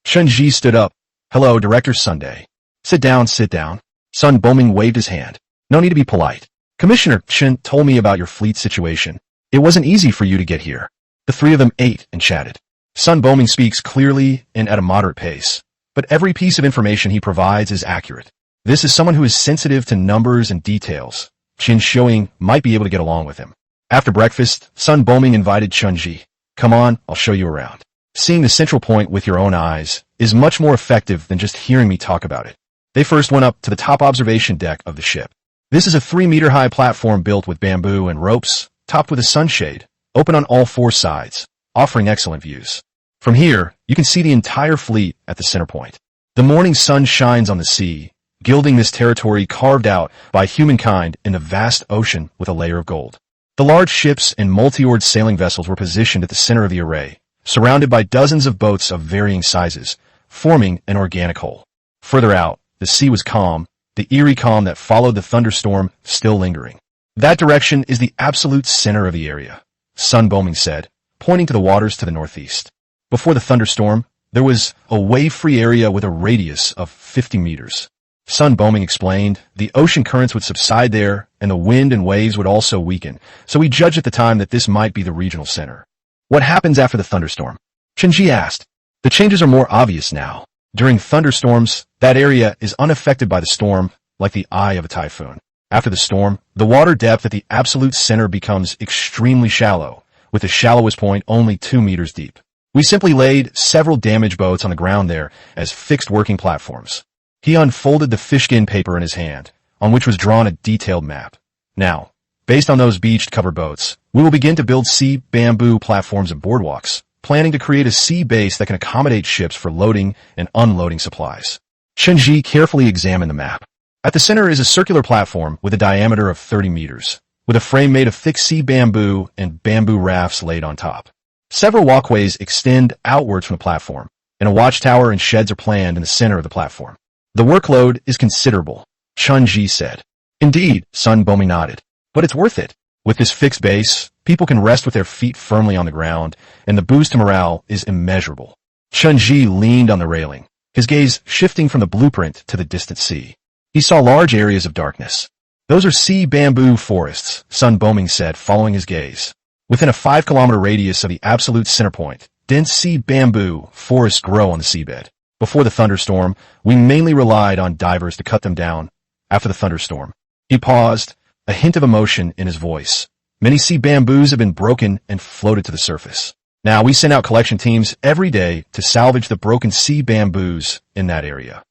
Speaker 1: Chunji stood up. Hello, Director Sunday. Sit down, sit down. Sun Boming waved his hand. No need to be polite. Commissioner Chun told me about your fleet situation. It wasn't easy for you to get here. The 3 of them ate and chatted. Sun Boming speaks clearly and at a moderate pace, but every piece of information he provides is accurate. This is someone who is sensitive to numbers and details. Qin Shuing might be able to get along with him. After breakfast, Sun Boming invited Chunji. Come on, I'll show you around. Seeing the central point with your own eyes is much more effective than just hearing me talk about it. They first went up to the top observation deck of the ship. This is a 3-meter-high platform built with bamboo and ropes, topped with a sunshade, open on all 4 sides, offering excellent views. From here, you can see the entire fleet at the center point. The morning sun shines on the sea, gilding this territory carved out by humankind in the vast ocean with a layer of gold. The large ships and multi-oared sailing vessels were positioned at the center of the array, surrounded by dozens of boats of varying sizes, forming an organic whole. Further out, the sea was calm, the eerie calm that followed the thunderstorm still lingering. That direction is the absolute center of the area, Sun Boming said, pointing to the waters to the northeast. Before the thunderstorm, there was a wave-free area with a radius of 50 meters. Sun Boming explained, the ocean currents would subside there, and the wind and waves would also weaken, so we judged at the time that this might be the regional center. What happens after the thunderstorm? Chenji asked. The changes are more obvious now. During thunderstorms, that area is unaffected by the storm, like the eye of a typhoon. After the storm, the water depth at the absolute center becomes extremely shallow, with the shallowest point only 2 meters deep. We simply laid several damaged boats on the ground there as fixed working platforms. He unfolded the fishskin paper in his hand, on which was drawn a detailed map. Now, based on those beached-covered boats, we will begin to build sea bamboo platforms and boardwalks, planning to create a sea base that can accommodate ships for loading and unloading supplies. Chenji carefully examined the map. At the center is a circular platform with a diameter of 30 meters, with a frame made of thick sea bamboo and bamboo rafts laid on top. Several walkways extend outwards from the platform, and a watchtower and sheds are planned in the center of the platform. The workload is considerable, Chunji said. Indeed, Sun Boming nodded. But it's worth it. With this fixed base, people can rest with their feet firmly on the ground, and the boost to morale is immeasurable. Chun-Ji leaned on the railing, his gaze shifting from the blueprint to the distant sea. He saw large areas of darkness. Those are sea bamboo forests, Sun Boming said, following his gaze. Within a 5-kilometer radius of the absolute center point, dense sea bamboo forests grow on the seabed. Before the thunderstorm, we mainly relied on divers to cut them down. After the thunderstorm, he paused, a hint of emotion in his voice. Many sea bamboos have been broken and floated to the surface. Now we send out collection teams every day to salvage the broken sea bamboos in that area.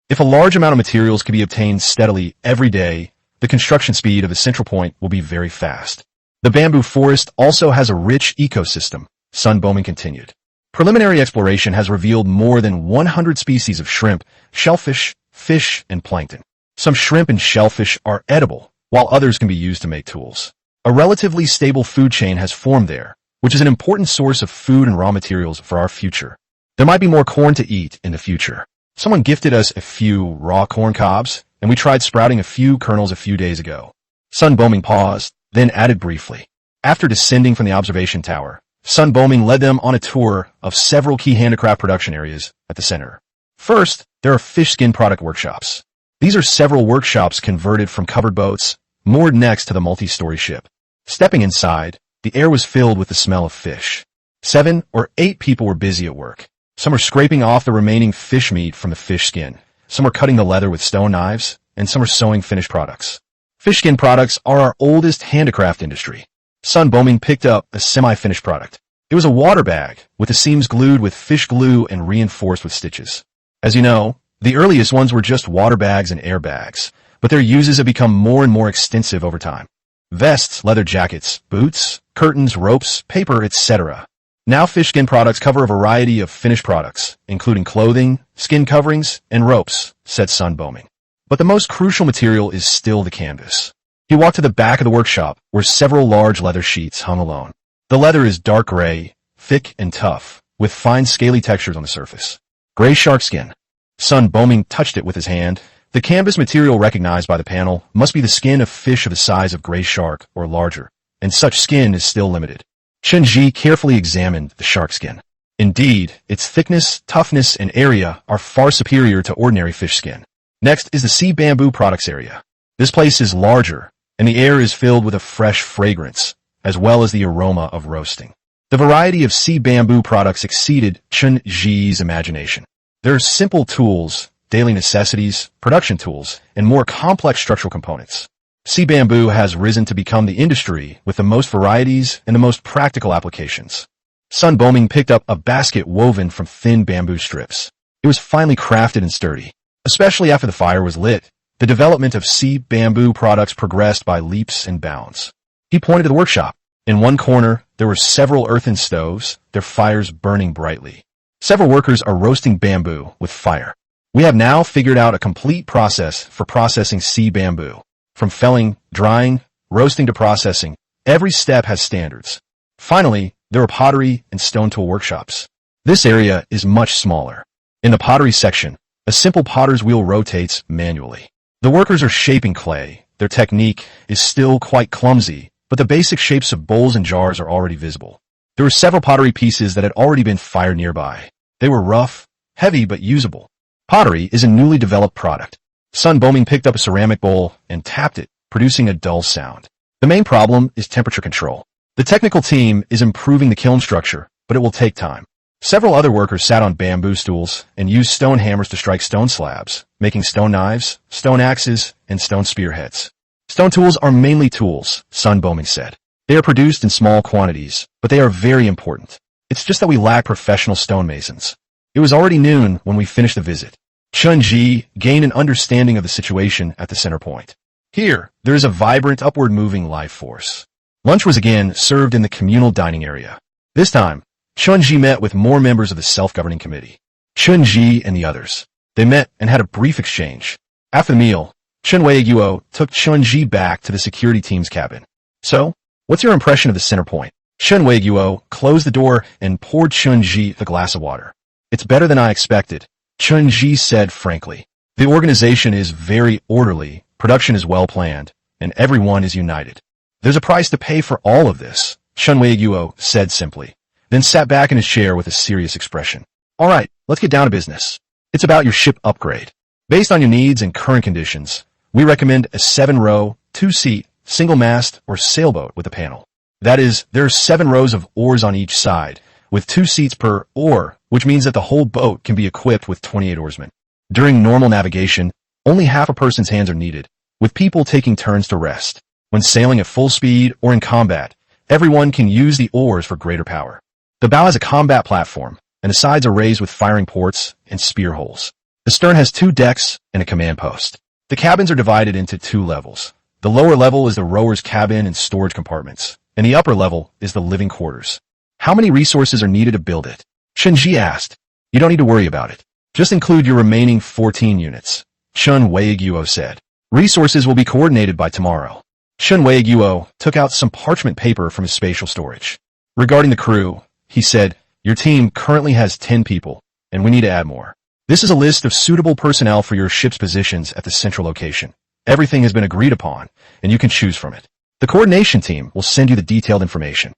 Speaker 1: If a large amount of materials can be obtained steadily every day, the construction speed of the central point will be very fast. The bamboo forest also has a rich ecosystem, Sun Boming continued. Preliminary exploration has revealed more than 100 species of shrimp, shellfish, fish, and plankton. Some shrimp and shellfish are edible, while others can be used to make tools. A relatively stable food chain has formed there, which is an important source of food and raw materials for our future. There might be more corn to eat in the future. Someone gifted us a few raw corn cobs, and we tried sprouting a few kernels a few days ago. Sun Boming paused, then added briefly. After descending from the observation tower, Sun Boming led them on a tour of several key handicraft production areas at the center. First, there are fish skin product workshops. These are several workshops converted from covered boats, moored next to the multi-story ship. Stepping inside, the air was filled with the smell of fish. 7 or 8 people were busy at work. Some were scraping off the remaining fish meat from the fish skin. Some were cutting the leather with stone knives, and some were sewing finished products. Fish skin products are our oldest handicraft industry. Sun Boming picked up a semi-finished product. It was a water bag, with the seams glued with fish glue and reinforced with stitches. As you know, the earliest ones were just water bags and air bags, but their uses have become more and more extensive over time. Vests, leather jackets, boots, curtains, ropes, paper, etc. Now fish skin products cover a variety of finished products, including clothing, skin coverings, and ropes, said Sun Boming. But the most crucial material is still the canvas. He walked to the back of the workshop, where several large leather sheets hung alone. The leather is dark gray, thick and tough, with fine scaly textures on the surface. Gray shark skin. Sun Boming touched it with his hand. The canvas material recognized by the panel must be the skin of fish of the size of gray shark or larger, and such skin is still limited. Chun-Ji carefully examined the shark skin. Indeed, its thickness, toughness, and area are far superior to ordinary fish skin. Next is the sea bamboo products area. This place is larger, and the air is filled with a fresh fragrance, as well as the aroma of roasting. The variety of sea bamboo products exceeded Chun-Ji's imagination. There are simple tools, daily necessities, production tools, and more complex structural components. Sea bamboo has risen to become the industry with the most varieties and the most practical applications. Sun Boming picked up a basket woven from thin bamboo strips. It was finely crafted and sturdy. Especially after the fire was lit, the development of sea bamboo products progressed by leaps and bounds. He pointed to the workshop. In one corner, there were several earthen stoves, their fires burning brightly. Several workers are roasting bamboo with fire. We have now figured out a complete process for processing sea bamboo. From felling, drying, roasting to processing, every step has standards. Finally, there are pottery and stone tool workshops. This area is much smaller. In the pottery section, a simple potter's wheel rotates manually. The workers are shaping clay. Their technique is still quite clumsy, but the basic shapes of bowls and jars are already visible. There were several pottery pieces that had already been fired nearby. They were rough, heavy, but usable. Pottery is a newly developed product. Sun Boming picked up a ceramic bowl and tapped it, producing a dull sound. The main problem is temperature control. The technical team is improving the kiln structure, but it will take time. Several other workers sat on bamboo stools and used stone hammers to strike stone slabs, making stone knives, stone axes, and stone spearheads. Stone tools are mainly tools, Sun Boming said. They are produced in small quantities, but they are very important. It's just that we lack professional stonemasons. It was already noon when we finished the visit. Chun-Ji gained an understanding of the situation at the center point. Here, there is a vibrant, upward-moving life force. Lunch was again served in the communal dining area. This time, Chun-Ji met with more members of the self-governing committee. Chun-Ji and the others. They met and had a brief exchange. After the meal, Chun Wei-Guo took Chun-Ji back to the security team's cabin. So, what's your impression of the center point? Chun Wei-Guo closed the door and poured Chun-Ji a glass of water. It's better than I expected, Chun-Ji said frankly. The organization is very orderly, production is well planned, and everyone is united. There's a price to pay for all of this, Chun Wei-guo said simply, then sat back in his chair with a serious expression. All right, let's get down to business. It's about your ship upgrade. Based on your needs and current conditions, we recommend a 7-row, 2-seat, single-mast, or sailboat with a panel. That is, there are 7 rows of oars on each side, with 2 seats per oar, which means that the whole boat can be equipped with 28 oarsmen. During normal navigation, only half a person's hands are needed, with people taking turns to rest. When sailing at full speed or in combat, everyone can use the oars for greater power. The bow has a combat platform, and the sides are raised with firing ports and spear holes. The stern has 2 decks and a command post. The cabins are divided into 2 levels. The lower level is the rower's cabin and storage compartments, and the upper level is the living quarters. How many resources are needed to build it? Shenji asked. You don't need to worry about it. Just include your remaining 14 units, Chun Wei-guo said. Resources will be coordinated by tomorrow. Chun Wei-guo took out some parchment paper from his spatial storage. Regarding the crew, he said, your team currently has 10 people, and we need to add more. This is a list of suitable personnel for your ship's positions at the central location. Everything has been agreed upon, and you can choose from it. The coordination team will send you the detailed information.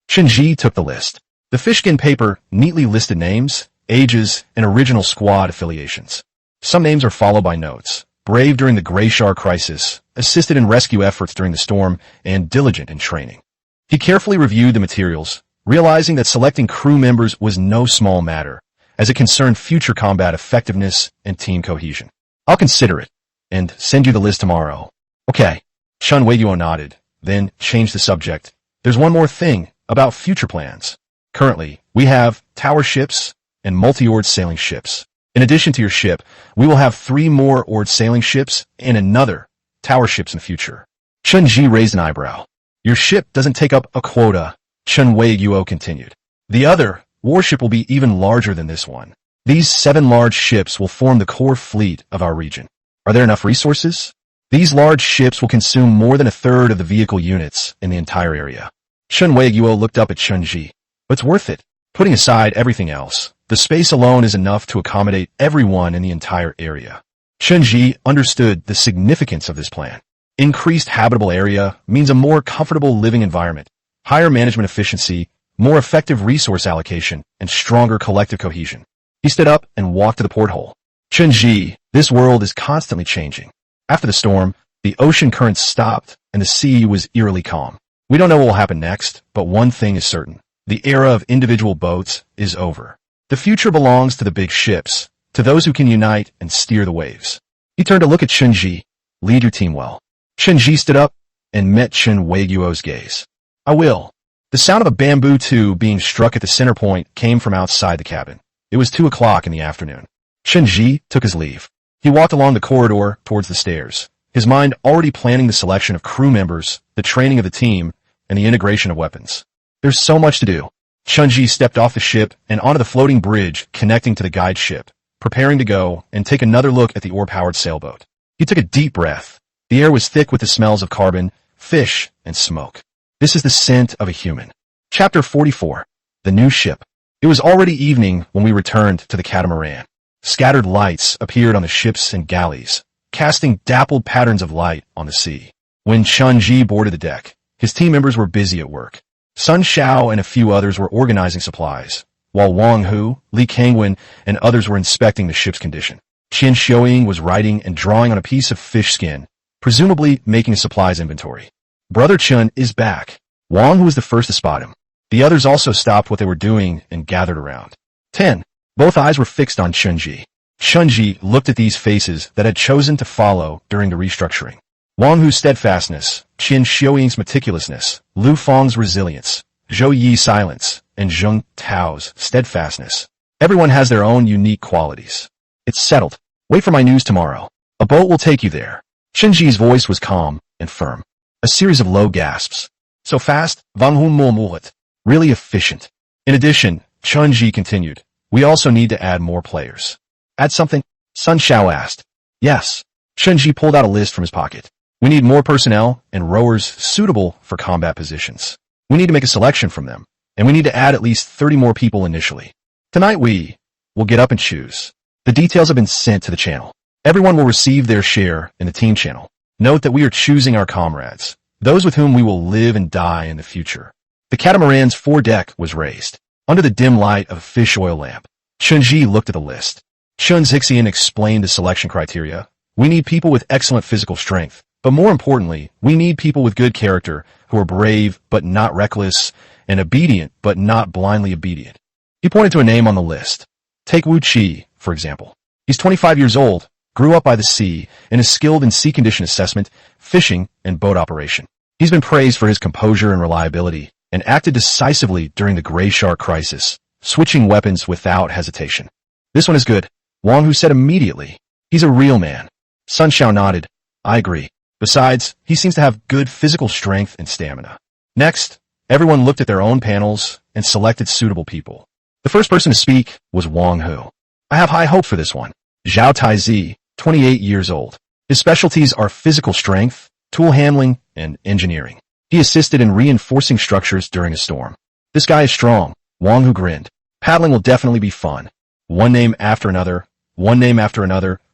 Speaker 1: Shenji took the list. The fishskin paper neatly listed names, ages, and original squad affiliations. Some names are followed by notes. Brave during the Grey Shar crisis, assisted in rescue efforts during the storm, and diligent in training. He carefully reviewed the materials, realizing that selecting crew members was no small matter, as it concerned future combat effectiveness and team cohesion. I'll consider it, and send you the list tomorrow. Okay. Chun Wei-guo nodded, then changed the subject. There's one more thing about future plans. Currently, we have tower ships and multi-oared sailing ships. In addition to your ship, we will have 3 more oared sailing ships and another tower ships in the future. Chun Ji raised an eyebrow. Your ship doesn't take up a quota, Chun Wei-guo continued. The other warship will be even larger than this one. These 7 large ships will form the core fleet of our region. Are there enough resources? These large ships will consume more than a third of the vehicle units in the entire area. Chun Wei-guo looked up at Chun Ji. But it's worth it. Putting aside everything else, the space alone is enough to accommodate everyone in the entire area. Chun Ji understood the significance of this plan. Increased habitable area means a more comfortable living environment, higher management efficiency, more effective resource allocation, and stronger collective cohesion. He stood up and walked to the porthole. Chun Ji, this world is constantly changing. After the storm, the ocean currents stopped and the sea was eerily calm. We don't know what will happen next, but one thing is certain. The era of individual boats is over. The future belongs to the big ships, to those who can unite and steer the waves. He turned to look at Chun Ji. Lead your team well. Chun Ji stood up and met Chun Wei-guo's gaze. I will. The sound of a bamboo tube being struck at the center point came from outside the cabin. It was 2 o'clock in the afternoon. Chun Ji took his leave. He walked along the corridor towards the stairs, his mind already planning the selection of crew members, the training of the team, and the integration of weapons. There's so much to do. Chun Ji stepped off the ship and onto the floating bridge connecting to the guide ship, preparing to go and take another look at the oar-powered sailboat. He took a deep breath. The air was thick with the smells of carbon, fish, and smoke. This is the scent of a human. Chapter 44. The New Ship. It was already evening when we returned to the catamaran. Scattered lights appeared on the ships and galleys, casting dappled patterns of light on the sea. When Chun Ji boarded the deck, his team members were busy at work. Sun Xiao and a few others were organizing supplies, while Wang Hu, Li Kangwen, and others were inspecting the ship's condition. Qian Xiaoying was writing and drawing on a piece of fish skin, presumably making a supplies inventory. Brother Chun is back. Wang Hu was the first to spot him. The others also stopped what they were doing and gathered around. 10. Both eyes were fixed on Chun Ji. Chun Ji looked at these faces that had chosen to follow during the restructuring. Wang Hu's steadfastness, Qian Xiaoying's meticulousness, Lu Feng's resilience, Zhou Yi's silence, and Zheng Tao's steadfastness. Everyone has their own unique qualities. It's settled. Wait for my news tomorrow. A boat will take you there. Chun Ji's voice was calm and firm. A series of low gasps. So fast, Wang Hu murmured. Really efficient. In addition, Chun Ji continued, we also need to add more players. Add something? Sun Xiao asked. Yes. Chun Ji pulled out a list from his pocket. We need more personnel and rowers suitable for combat positions. We need to make a selection from them, and we need to add at least 30 more people initially. Tonight we will get up and choose. The details have been sent to the channel. Everyone will receive their share in the team channel. Note that we are choosing our comrades, those with whom we will live and die in the future. The catamaran's foredeck was raised. Under the dim light of a fish oil lamp, Chunji looked at the list. Chun Zixian explained the selection criteria. We need people with excellent physical strength, but more importantly, we need people with good character, who are brave but not reckless, and obedient but not blindly obedient. He pointed to a name on the list. Take Wu Qi, for example. He's 25 years old, grew up by the sea, and is skilled in sea condition assessment, fishing, and boat operation. He's been praised for his composure and reliability, and acted decisively during the Gray Shark crisis, switching weapons without hesitation. This one is good, Wang Hu said immediately. He's a real man. Sun Xiao nodded. I agree. Besides, he seems to have good physical strength and stamina. Next, everyone looked at their own panels and selected suitable people. The first person to speak was Wang Hu. I have high hope for this one. Zhao Taizi, 28 years old. His specialties are physical strength, tool handling, and engineering. He assisted in reinforcing structures during a storm. This guy is strong, Wang Hu grinned. Paddling will definitely be fun. One name after another,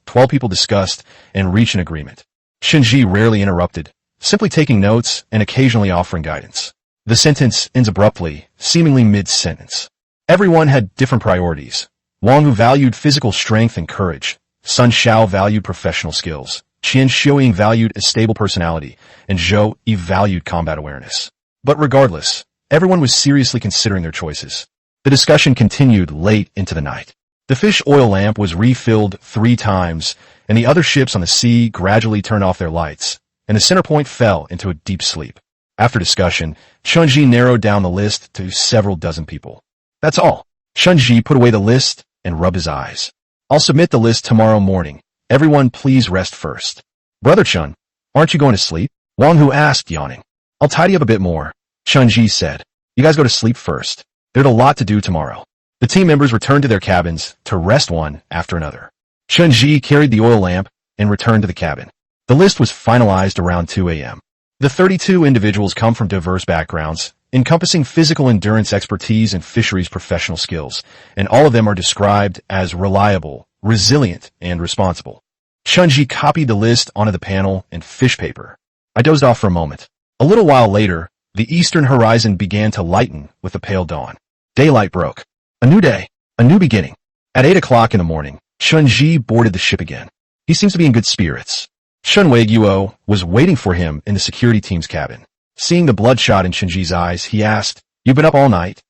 Speaker 1: 12 people discussed and reached an agreement. Shinji rarely interrupted, simply taking notes and occasionally offering guidance. The sentence ends abruptly, seemingly mid-sentence. Everyone had different priorities. Wang Hu valued physical strength and courage. Sun Xiao valued professional skills. Qian Xiuying valued a stable personality, and Zhou Yi valued combat awareness. But regardless, everyone was seriously considering their choices. The discussion continued late into the night. The fish oil lamp was refilled 3 times, and the other ships on the sea gradually turned off their lights, and the center point fell into a deep sleep. After discussion, Chunji narrowed down the list to several dozen people. That's all. Chunji put away the list and rubbed his eyes. I'll submit the list tomorrow morning. Everyone please rest first. Brother Chun, aren't you going to sleep? Wang Hu asked, yawning. I'll tidy up a bit more, Chunji said. You guys go to sleep first. There's a lot to do tomorrow. The team members returned to their cabins to rest one after another. Chunji carried the oil lamp and returned to the cabin. The list was finalized around 2 a.m. The 32 individuals come from diverse backgrounds, encompassing physical endurance expertise and fisheries professional skills, and all of them are described as reliable, resilient, and responsible. Chunji copied the list onto the panel in fish paper. I dozed off for a moment. A little while later, the eastern horizon began to lighten with the pale dawn. Daylight broke. A new day, a new beginning. At 8 o'clock in the morning, Chunji boarded the ship again. He seems to be in good spirits. Shun Weiguo was waiting for him in the security team's cabin. Seeing the bloodshot in Chunji's eyes, he asked, "You've been up all night?"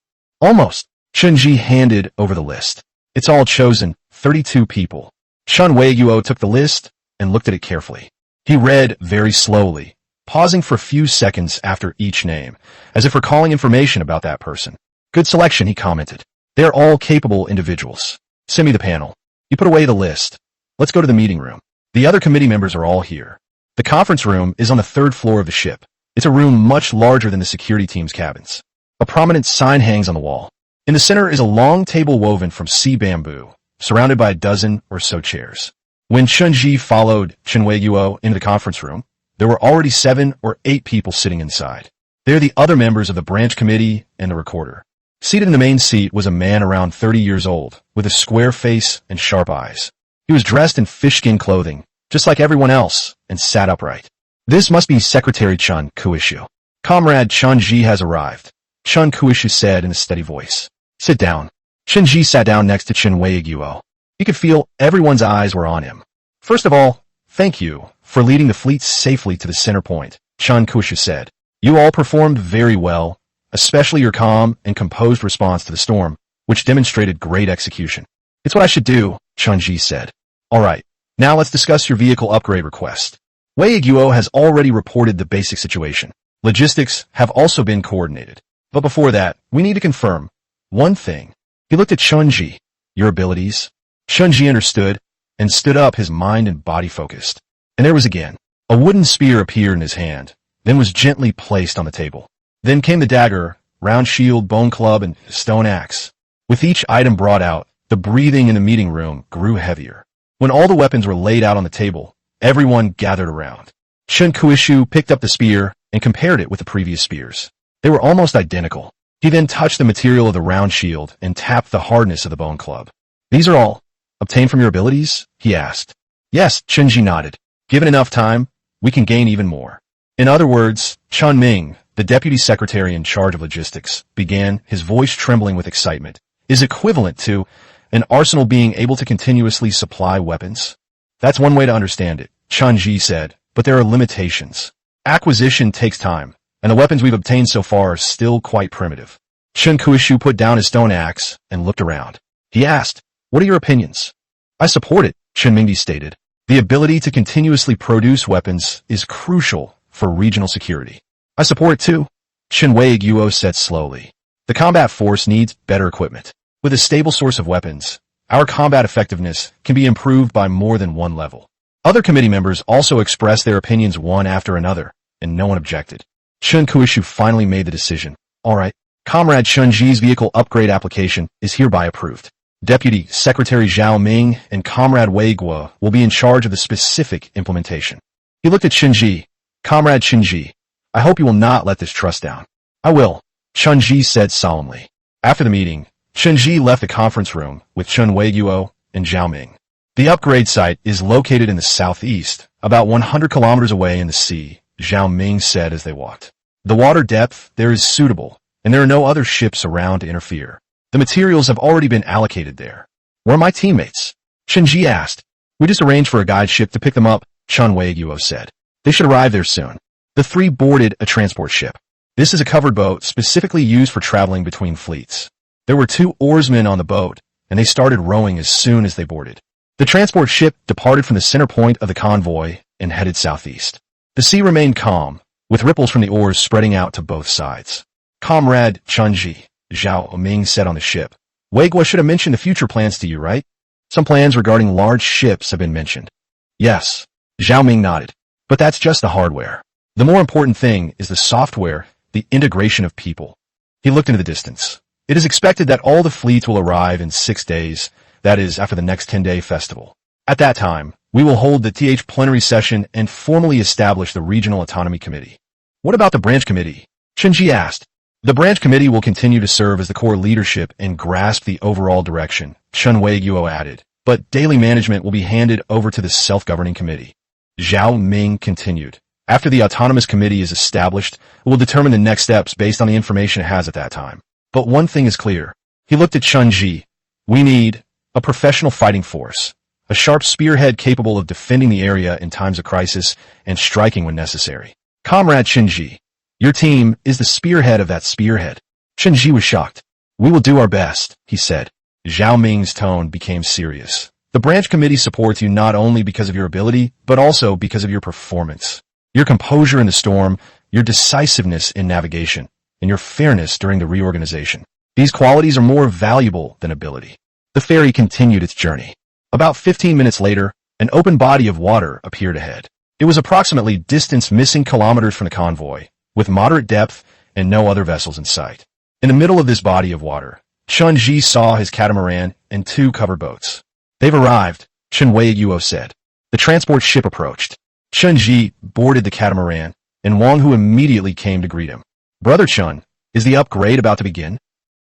Speaker 1: "Almost." Chunji handed over the list. "It's all chosen, 32 people." Shun Weiguo took the list and looked at it carefully. He read very slowly, pausing for a few seconds after each name, as if recalling information about that person. "Good selection," he commented. "They're all capable individuals. Send me the panel." He put away the list. "Let's go to the meeting room. The other committee members are all here." The conference room is on the 3rd floor of the ship. It's a room much larger than the security team's cabins. A prominent sign hangs on the wall. In the center is a long table woven from sea bamboo, surrounded by a dozen or so chairs. When Chunji followed Chen Weiguo into the conference room, there were already 7 or 8 people sitting inside. They're the other members of the branch committee and the recorder. Seated in the main seat was a man around 30 years old, with a square face and sharp eyes. He was dressed in fish-skin clothing, just like everyone else, and sat upright. "This must be Secretary Chun Kuishu. Comrade Chunji has arrived," Chun Kuishu said in a steady voice. "Sit down." Chunji sat down next to Chen Weiguo. He could feel everyone's eyes were on him. "First of all, thank you for leading the fleet safely to the center point," Chun Kuishu said. "You all performed very well, especially your calm and composed response to the storm, which demonstrated great execution." "It's what I should do," Chunji said. "All right, now let's discuss your vehicle upgrade request." Weiguo has already reported the basic situation. Logistics have also been coordinated. But before that, we need to confirm one thing. He looked at Chunji. "Your abilities?" Chunji understood and stood up, his mind and body focused. And there was again. A wooden spear appeared in his hand, then was gently placed on the table. Then came the dagger, round shield, bone club, and stone axe. With each item brought out, the breathing in the meeting room grew heavier. When all the weapons were laid out on the table, everyone gathered around. Shun Kuishu picked up the spear and compared it with the previous spears. They were almost identical. He then touched the material of the round shield and tapped the hardness of the bone club. "These are all obtained from your abilities?" he asked. "Yes," Chunji nodded. "Given enough time, we can gain even more. In other words, Chun Ming, the deputy secretary in charge of logistics, began, his voice trembling with excitement, is equivalent to an arsenal being able to continuously supply weapons. That's one way to understand it, Chun Ji said, but there are limitations. Acquisition takes time, and the weapons we've obtained so far are still quite primitive. Chun Kuishu put down his stone axe and looked around. He asked, "What are your opinions?" "I support it," Chun Mingdi stated. "The ability to continuously produce weapons is crucial for regional security." "I support it too," Chun Wei-Guo said slowly. "The combat force needs better equipment. With a stable source of weapons, our combat effectiveness can be improved by more than one level." Other committee members also expressed their opinions one after another, and no one objected. Chun Kuishu finally made the decision. "All right, Comrade Chun Ji's vehicle upgrade application is hereby approved. Deputy Secretary Zhao Ming and Comrade Wei Guo will be in charge of the specific implementation." He looked at Chun Ji. "Comrade Chun Ji, I hope you will not let this trust down." "I will," Chun Ji said solemnly. After the meeting, Chun Ji left the conference room with Chun Wei Guo and Zhao Ming. The upgrade site is located in the southeast, about 100 kilometers away in the sea, Zhao Ming said as they walked. "The water depth there is suitable, and there are no other ships around to interfere. The materials have already been allocated there." "Where are my teammates?" Chun Ji asked. "We just arranged for a guide ship to pick them up," Chun Wei-Guo said. "They should arrive there soon." The three boarded a transport ship. This is a covered boat specifically used for traveling between fleets. There were 2 oarsmen on the boat, and they started rowing as soon as they boarded. The transport ship departed from the center point of the convoy and headed southeast. The sea remained calm, with ripples from the oars spreading out to both sides. "Comrade Chun Ji," Zhao Ming said on the ship. "Wei Guo should have mentioned the future plans to you, right? Some plans regarding large ships have been mentioned." "Yes," Zhao Ming nodded. "But that's just the hardware. The more important thing is the software, the integration of people." He looked into the distance. "It is expected that all the fleets will arrive in 6 days, that is, after the next 10-day festival. At that time, we will hold the TH plenary session and formally establish the Regional Autonomy Committee." "What about the branch committee?" Chun Ji asked. "The branch committee will continue to serve as the core leadership and grasp the overall direction," Chun Wei-Guo added, "but daily management will be handed over to the self-governing committee." Zhao Ming continued. "After the autonomous committee is established, it will determine the next steps based on the information it has at that time. But one thing is clear." He looked at Chun Ji. "We need a professional fighting force, a sharp spearhead capable of defending the area in times of crisis and striking when necessary. Comrade Chun Ji, your team is the spearhead of that spearhead." Chun Ji was shocked. "We will do our best," he said. Zhao Ming's tone became serious. "The branch committee supports you not only because of your ability, but also because of your performance. Your composure in the storm, your decisiveness in navigation, and your fairness during the reorganization. These qualities are more valuable than ability." The ferry continued its journey. About 15 minutes later, an open body of water appeared ahead. It was approximately distance missing kilometers from the convoy, with moderate depth and no other vessels in sight. In the middle of this body of water, Chun Ji saw his catamaran and 2 covered boats. "They've arrived," Chun Wei-Guo said. The transport ship approached. Chun Ji boarded the catamaran, and Wang Hu immediately came to greet him. "Brother Chun, is the upgrade about to begin?"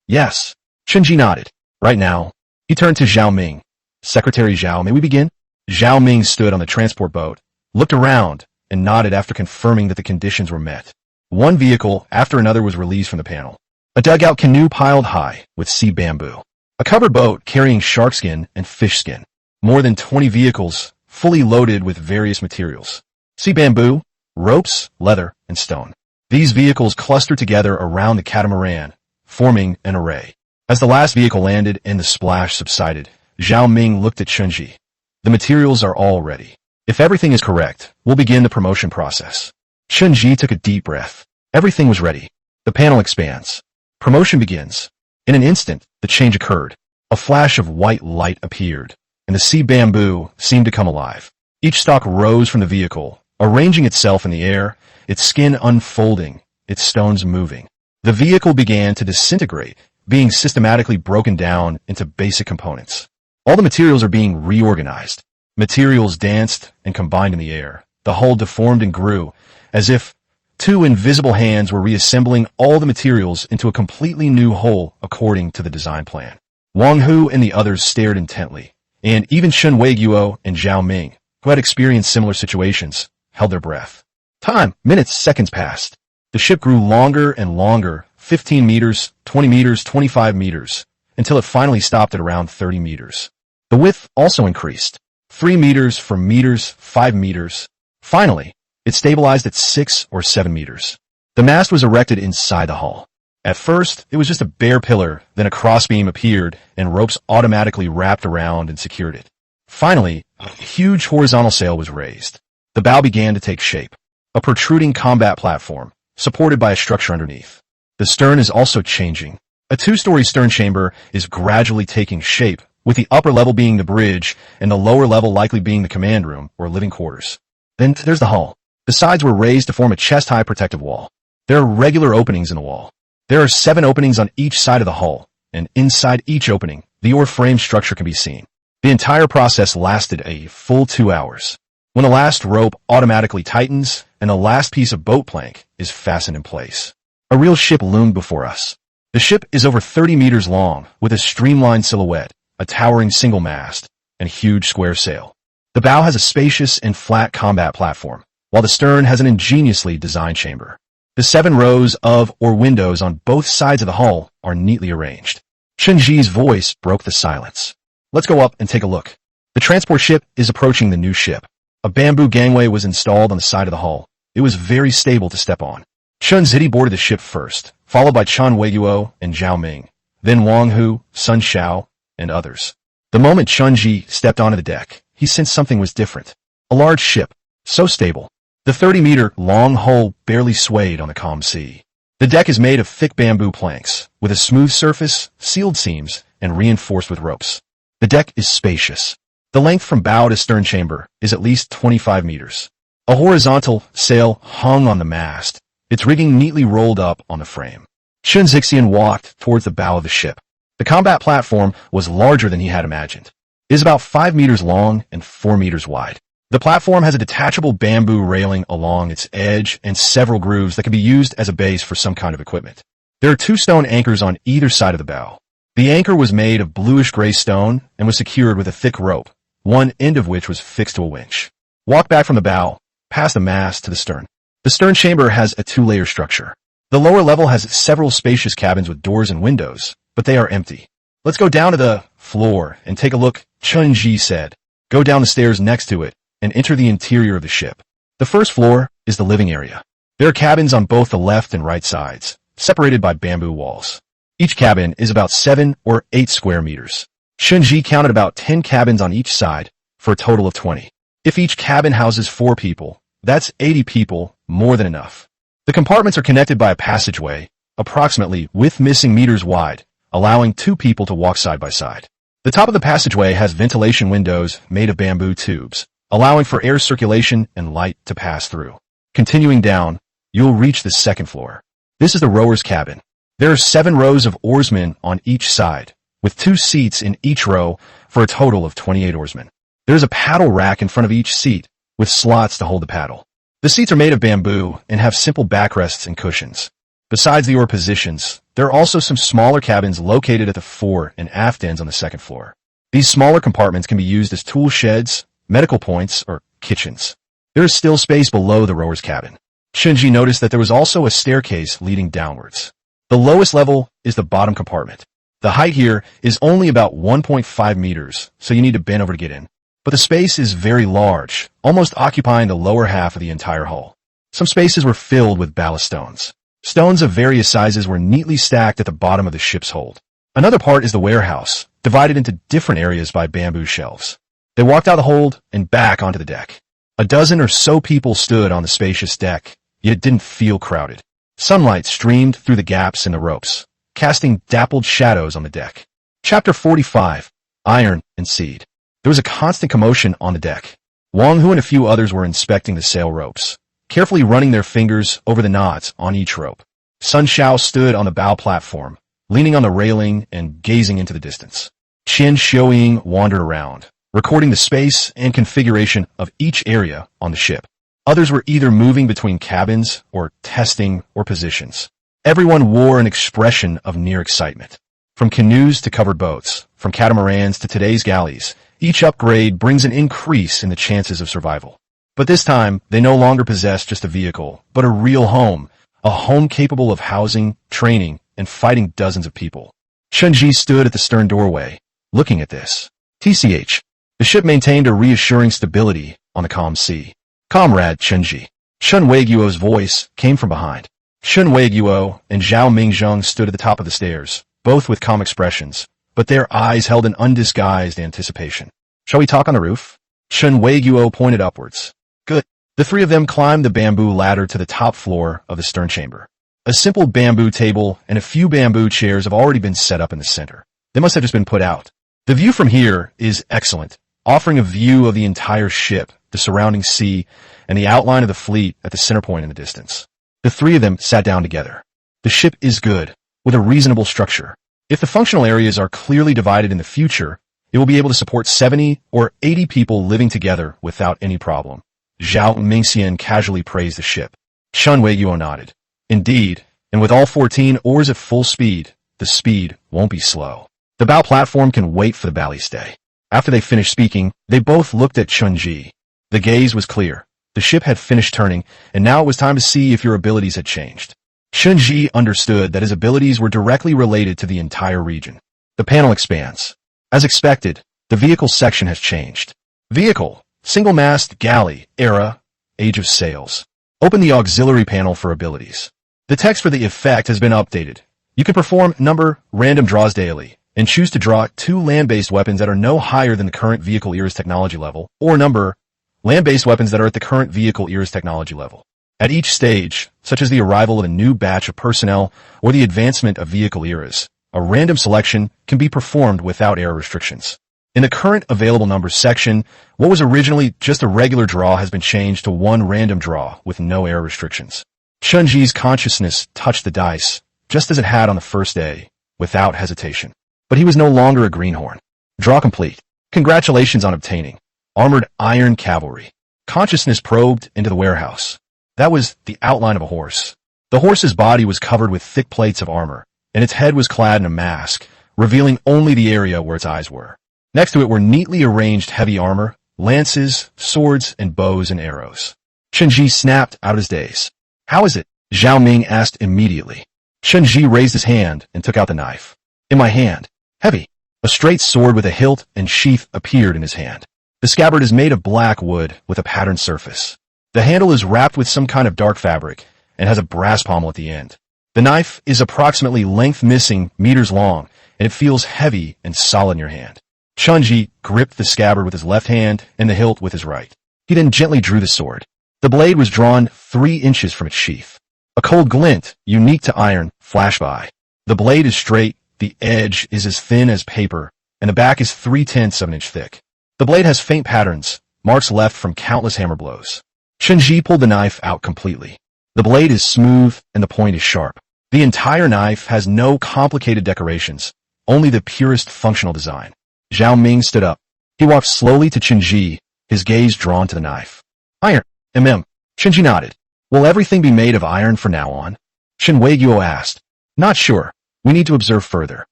Speaker 1: "Yes." Chun Ji nodded. "Right now." He turned to Zhao Ming. "Secretary Zhao, may we begin?" Zhao Ming stood on the transport boat, looked around, and nodded after confirming that the conditions were met. One vehicle after another was released from the panel. A dugout canoe piled high with sea bamboo. A covered boat carrying shark skin and fish skin. More than 20 vehicles, fully loaded with various materials. Sea bamboo, ropes, leather, and stone. These vehicles clustered together around the catamaran, forming an array. As the last vehicle landed and the splash subsided, Zhao Ming looked at Chun Ji. "The materials are all ready. If everything is correct, we'll begin the promotion process." Chun Ji took a deep breath. Everything was ready. The panel expands. Promotion begins. In an instant, the change occurred. A flash of white light appeared, and the sea bamboo seemed to come alive. Each stalk rose from the vehicle, arranging itself in the air, its skin unfolding, its stones moving. The vehicle began to disintegrate, being systematically broken down into basic components. All the materials are being reorganized. Materials danced and combined in the air. The hull deformed and grew, as if 2 invisible hands were reassembling all the materials into a completely new whole according to the design plan. Wang Hu and the others stared intently, and even Chun Wei-Guo and Zhao Ming, who had experienced similar situations, held their breath. Time, minutes, seconds passed. The ship grew longer and longer, 15 meters, 20 meters, 25 meters, until it finally stopped at around 30 meters. The width also increased. 3 meters, 4 meters, 5 meters. Finally, it stabilized at 6 or 7 meters. The mast was erected inside the hull. At first, it was just a bare pillar, then a crossbeam appeared, and ropes automatically wrapped around and secured it. Finally, a huge horizontal sail was raised. The bow began to take shape. A protruding combat platform, supported by a structure underneath. The stern is also changing. A 2-story stern chamber is gradually taking shape, with the upper level being the bridge, and the lower level likely being the command room or living quarters. Then there's the hull. The sides were raised to form a chest-high protective wall. There are regular openings in the wall. There are 7 openings on each side of the hull, and inside each opening, the oar frame structure can be seen. The entire process lasted a full 2 hours. When the last rope automatically tightens, and the last piece of boat plank is fastened in place. A real ship loomed before us. The ship is over 30 meters long, with a streamlined silhouette, a towering single mast, and a huge square sail. The bow has a spacious and flat combat platform, while the stern has an ingeniously designed chamber. The 7 rows of or windows on both sides of the hull are neatly arranged. Chunji's voice broke the silence. Let's go up and take a look. The transport ship is approaching the new ship. A bamboo gangway was installed on the side of the hull. It was very stable to step on. Chun Zidi boarded the ship first, followed by Chan Weiguo and Zhao Ming, then Wang Hu, Sun Xiao, and others. The moment Chunji stepped onto the deck, he sensed something was different. A large ship, so stable. The 30-meter-long hull barely swayed on the calm sea. The deck is made of thick bamboo planks, with a smooth surface, sealed seams, and reinforced with ropes. The deck is spacious. The length from bow to stern chamber is at least 25 meters. A horizontal sail hung on the mast, its rigging neatly rolled up on the frame. Chun Zixian walked towards the bow of the ship. The combat platform was larger than he had imagined. It is about 5 meters long and 4 meters wide. The platform has a detachable bamboo railing along its edge and several grooves that can be used as a base for some kind of equipment. There are 2 stone anchors on either side of the bow. The anchor was made of bluish-gray stone and was secured with a thick rope, one end of which was fixed to a winch. Walk back from the bow, past the mast to the stern. The stern chamber has a 2-layer structure. The lower level has several spacious cabins with doors and windows, but they are empty. Let's go down to the floor and take a look, Chun Ji said. Go down the stairs next to it and enter the interior of the ship. The first floor is the living area. There are cabins on both the left and right sides, separated by bamboo walls. Each cabin is about 7 or 8 square meters. Chun-Ji counted about 10 cabins on each side, for a total of 20. If each cabin houses 4 people, that's 80 people, more than enough. The compartments are connected by a passageway, approximately width missing meters wide, allowing 2 people to walk side by side. The top of the passageway has ventilation windows made of bamboo tubes, allowing for air circulation and light to pass through. Continuing down, you'll reach the second floor. This is the rower's cabin. There are 7 rows of oarsmen on each side, with 2 seats in each row for a total of 28 oarsmen. There is a paddle rack in front of each seat, with slots to hold the paddle. The seats are made of bamboo and have simple backrests and cushions. Besides the oar positions, there are also some smaller cabins located at the fore and aft ends on the second floor. These smaller compartments can be used as tool sheds, medical points, or kitchens. There is still space below the rower's cabin. Chun-Ji noticed that there was also a staircase leading downwards. The lowest level is the bottom compartment. The height here is only about 1.5 meters, so you need to bend over to get in. But the space is very large, almost occupying the lower half of the entire hull. Some spaces were filled with ballast stones. Stones of various sizes were neatly stacked at the bottom of the ship's hold. Another part is the warehouse, divided into different areas by bamboo shelves. They walked out the hold and back onto the deck. A dozen or so people stood on the spacious deck, yet it didn't feel crowded. Sunlight streamed through the gaps in the ropes, casting dappled shadows on the deck. Chapter 45, Iron and Seed. There was a constant commotion on the deck. Wang Hu and a few others were inspecting the sail ropes, carefully running their fingers over the knots on each rope. Sun Xiao stood on the bow platform, leaning on the railing and gazing into the distance. Qian Xiuying wandered around, recording the space and configuration of each area on the ship. Others were either moving between cabins or testing or positions. Everyone wore an expression of near excitement. From canoes to covered boats, from catamarans to today's galleys, each upgrade brings an increase in the chances of survival. But this time, they no longer possessed just a vehicle, but a real home. A home capable of housing, training, and fighting dozens of people. Chunji stood at the stern doorway, looking at this. TCH. The ship maintained a reassuring stability on the calm sea. Comrade Chunji. Shun Weiguo's voice came from behind. Shun Weiguo and Zhao Mingzheng stood at the top of the stairs, both with calm expressions, but their eyes held an undisguised anticipation. Shall we talk on the roof? Shun Weiguo pointed upwards. Good. The three of them climbed the bamboo ladder to the top floor of the stern chamber. A simple bamboo table and a few bamboo chairs have already been set up in the center. They must have just been put out. The view from here is excellent, offering a view of the entire ship, the surrounding sea, and the outline of the fleet at the center point in the distance. The three of them sat down together. The ship is good, with a reasonable structure. If the functional areas are clearly divided in the future, it will be able to support 70 or 80 people living together without any problem. Zhao Mingxian casually praised the ship. Shun Weiguo nodded. Indeed, and with all 14 oars at full speed, the speed won't be slow. The bow platform can wait for the balliste. After they finished speaking, they both looked at Chunji. The gaze was clear. The ship had finished turning, and now it was time to see if your abilities had changed. Chunji understood that his abilities were directly related to the entire region. The panel expands. As expected, the vehicle section has changed. Vehicle, single-mast galley, era, age of sails. Open the auxiliary panel for abilities. The text for the effect has been updated. You can perform number random draws daily, and choose to draw 2 land-based weapons that are no higher than the current vehicle era's technology level, or number land-based weapons that are at the current vehicle era's technology level. At each stage, such as the arrival of a new batch of personnel or the advancement of vehicle eras, a random selection can be performed without era restrictions. In the current available numbers section, what was originally just a regular draw has been changed to 1 random draw with no era restrictions. Chunji's consciousness touched the dice, just as it had on the first day, without hesitation. But he was no longer a greenhorn. Draw complete. Congratulations on obtaining armored iron cavalry. Consciousness probed into the warehouse. That was the outline of a horse. The horse's body was covered with thick plates of armor, and its head was clad in a mask, revealing only the area where its eyes were. Next to it were neatly arranged heavy armor, lances, swords, and bows and arrows. Chunji snapped out of his daze. How is it? Zhao Ming asked immediately. Chunji raised his hand and took out the knife. In my hand. Heavy. A straight sword with a hilt and sheath appeared in his hand. The scabbard is made of black wood with a patterned surface. The handle is wrapped with some kind of dark fabric and has a brass pommel at the end. The knife is approximately length missing meters long, and it feels heavy and solid in your hand. Chunji gripped the scabbard with his left hand and the hilt with his right. He then gently drew the sword. The blade was drawn 3 inches from its sheath. A cold glint, unique to iron, flashed by. The blade is straight, the edge is as thin as paper, and the back is 3/10 of an inch thick. The blade has faint patterns, marks left from countless hammer blows. Chunji pulled the knife out completely. The blade is smooth and the point is sharp. The entire knife has no complicated decorations, only the purest functional design. Zhao Ming stood up. He walked slowly to Chunji, his gaze drawn to the knife. Iron. Chunji nodded. Will everything be made of iron from now on? Shin Weiguo asked. Not sure. We need to observe further.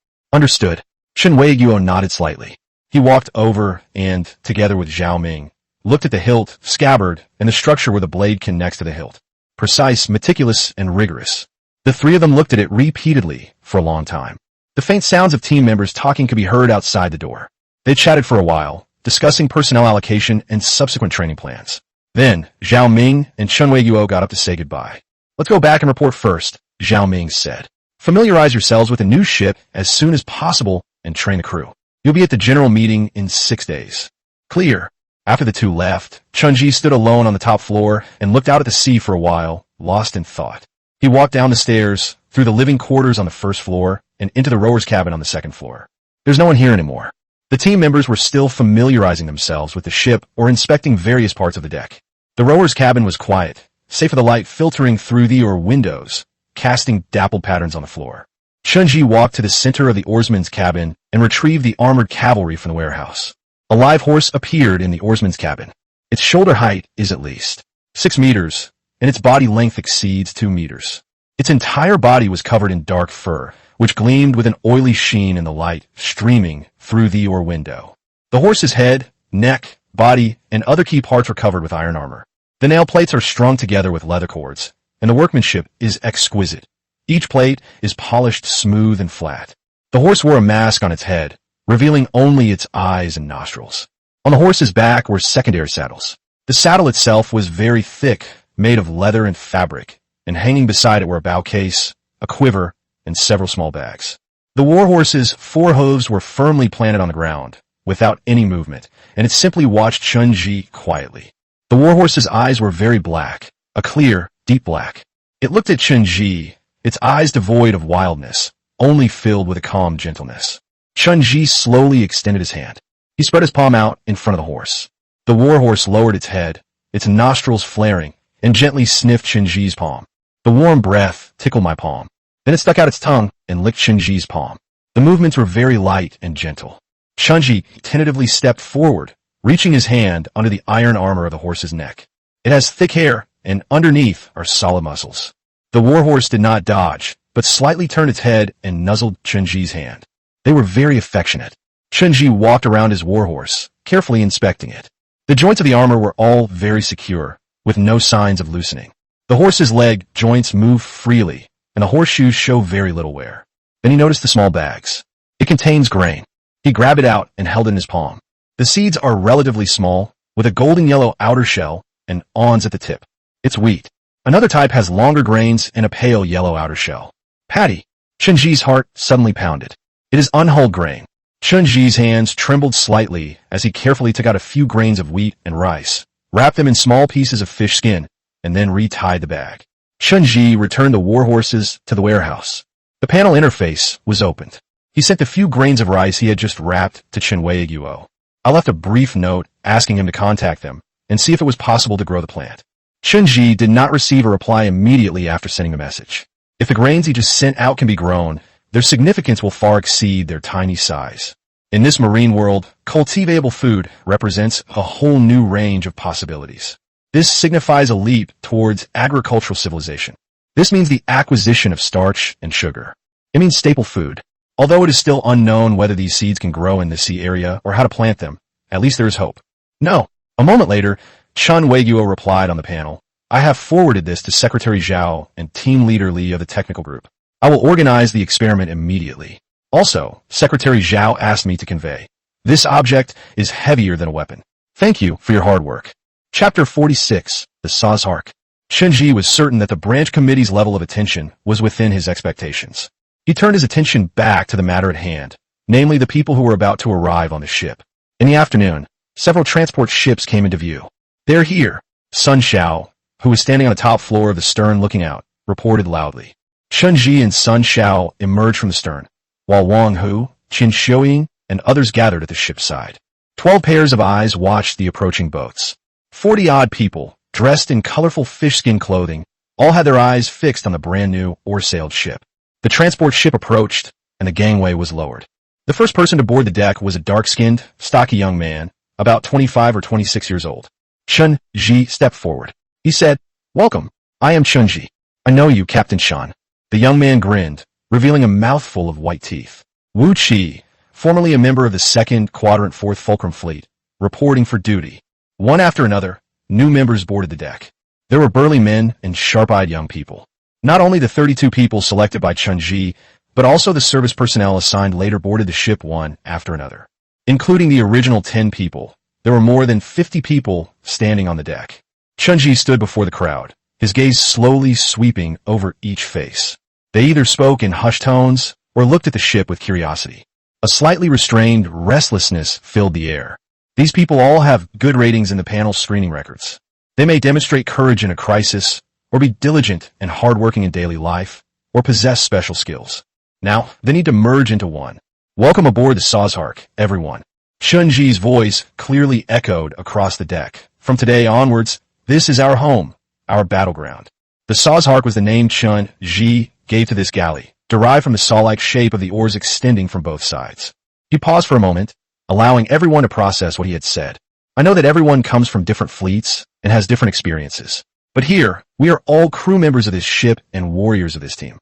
Speaker 1: Understood. Shin Weiguo nodded slightly. He walked over and, together with Zhao Ming, looked at the hilt, scabbard, and the structure where the blade connects to the hilt. Precise, meticulous, and rigorous. The three of them looked at it repeatedly for a long time. The faint sounds of team members talking could be heard outside the door. They chatted for a while, discussing personnel allocation and subsequent training plans. Then, Zhao Ming and Shun Weiguo got up to say goodbye. Let's go back and report first, Zhao Ming said. Familiarize yourselves with the new ship as soon as possible and train the crew. You'll be at the general meeting in 6 days. Clear. After the two left, Chunji stood alone on the top floor and looked out at the sea for a while, lost in thought. He walked down the stairs, through the living quarters on the first floor, and into the rower's cabin on the second floor. There's no one here anymore. The team members were still familiarizing themselves with the ship or inspecting various parts of the deck. The rower's cabin was quiet, save for the light filtering through the windows, casting dappled patterns on the floor. Chunji walked to the center of the oarsman's cabin and retrieved the armored cavalry from the warehouse. A live horse appeared in the oarsman's cabin. Its shoulder height is at least 6 meters, and its body length exceeds 2 meters. Its entire body was covered in dark fur, which gleamed with an oily sheen in the light streaming through the oar window. The horse's head, neck, body, and other key parts were covered with iron armor. The nail plates are strung together with leather cords, and the workmanship is exquisite. Each plate is polished smooth and flat. The horse wore a mask on its head, revealing only its eyes and nostrils. On the horse's back were secondary saddles. The saddle itself was very thick, made of leather and fabric, and hanging beside it were a bow case, a quiver, and several small bags. The warhorse's four hooves were firmly planted on the ground, without any movement, and it simply watched Chun-Ji quietly. The warhorse's eyes were very black, a clear, deep black. It looked at Chun-Ji, its eyes devoid of wildness, only filled with a calm gentleness. Chun-Ji slowly extended his hand. He spread his palm out in front of the horse. The warhorse lowered its head, its nostrils flaring, and gently sniffed Chun-Ji's palm. The warm breath tickled my palm. Then it stuck out its tongue and licked Chun-Ji's palm. The movements were very light and gentle. Chun-Ji tentatively stepped forward, reaching his hand under the iron armor of the horse's neck. It has thick hair, and underneath are solid muscles. The warhorse did not dodge, but slightly turned its head and nuzzled Chun-Ji's hand. They were very affectionate. Chun-Ji walked around his warhorse, carefully inspecting it. The joints of the armor were all very secure, with no signs of loosening. The horse's leg joints move freely, and the horseshoes show very little wear. Then he noticed the small bags. It contains grain. He grabbed it out and held it in his palm. The seeds are relatively small, with a golden yellow outer shell and awns at the tip. It's wheat. Another type has longer grains and a pale yellow outer shell. Paddy. Chun-Ji's heart suddenly pounded. It is unhulled grain. Chun-Ji's hands trembled slightly as he carefully took out a few grains of wheat and rice, wrapped them in small pieces of fish skin, and then retied the bag. Chun-Ji returned the warhorses to the warehouse. The panel interface was opened. He sent the few grains of rice he had just wrapped to Chen Wei-Guo. I left a brief note asking him to contact them and see if it was possible to grow the plant. Chun-Ji did not receive a reply immediately after sending the message. If the grains he just sent out can be grown, their significance will far exceed their tiny size. In this marine world, cultivatable food represents a whole new range of possibilities. This signifies a leap towards agricultural civilization. This means the acquisition of starch and sugar. It means staple food. Although it is still unknown whether these seeds can grow in the sea area or how to plant them, at least there is hope. No. A moment later, Chen Wei-Guo replied on the panel, I have forwarded this to Secretary Zhao and Team Leader Li of the technical group. I will organize the experiment immediately. Also, Secretary Zhao asked me to convey. This object is heavier than a weapon. Thank you for your hard work. Chapter 46, The Saw's Hark. Chun-Ji was certain that the branch committee's level of attention was within his expectations. He turned his attention back to the matter at hand, namely the people who were about to arrive on the ship. In the afternoon, several transport ships came into view. They're here, Sun Xiao, who was standing on the top floor of the stern looking out, reported loudly. Chun-Ji and Sun Xiao emerged from the stern, while Wang Hu, Qin Xiuying, and others gathered at the ship's side. 12 pairs of eyes watched the approaching boats. 40-odd people, dressed in colorful fish-skin clothing, all had their eyes fixed on the brand-new oar-sailed ship. The transport ship approached, and the gangway was lowered. The first person to board the deck was a dark-skinned, stocky young man, about 25 or 26 years old. Chun-Ji stepped forward. He said, Welcome, I am Chun-Ji. I know you, Captain Shan. The young man grinned, revealing a mouthful of white teeth. Wu Qi, formerly a member of the 2nd Quadrant 4th Fulcrum Fleet, reporting for duty. One after another, new members boarded the deck. There were burly men and sharp-eyed young people. Not only the 32 people selected by Chun-Ji, but also the service personnel assigned later boarded the ship one after another. Including the original 10 people, there were more than 50 people standing on the deck. Chun-Ji stood before the crowd, his gaze slowly sweeping over each face. They either spoke in hushed tones or looked at the ship with curiosity. A slightly restrained restlessness filled the air. These people all have good ratings in the panel's screening records. They may demonstrate courage in a crisis, or be diligent and hardworking in daily life, or possess special skills. Now, they need to merge into one. Welcome aboard the Saw's Hark, everyone. Chun-Ji's voice clearly echoed across the deck. From today onwards, this is our home, our battleground. The Saw's Hark was the name Chun-Ji gave to this galley, derived from the saw-like shape of the oars extending from both sides. He paused for a moment, allowing everyone to process what he had said. I know that everyone comes from different fleets and has different experiences. But here, we are all crew members of this ship and warriors of this team.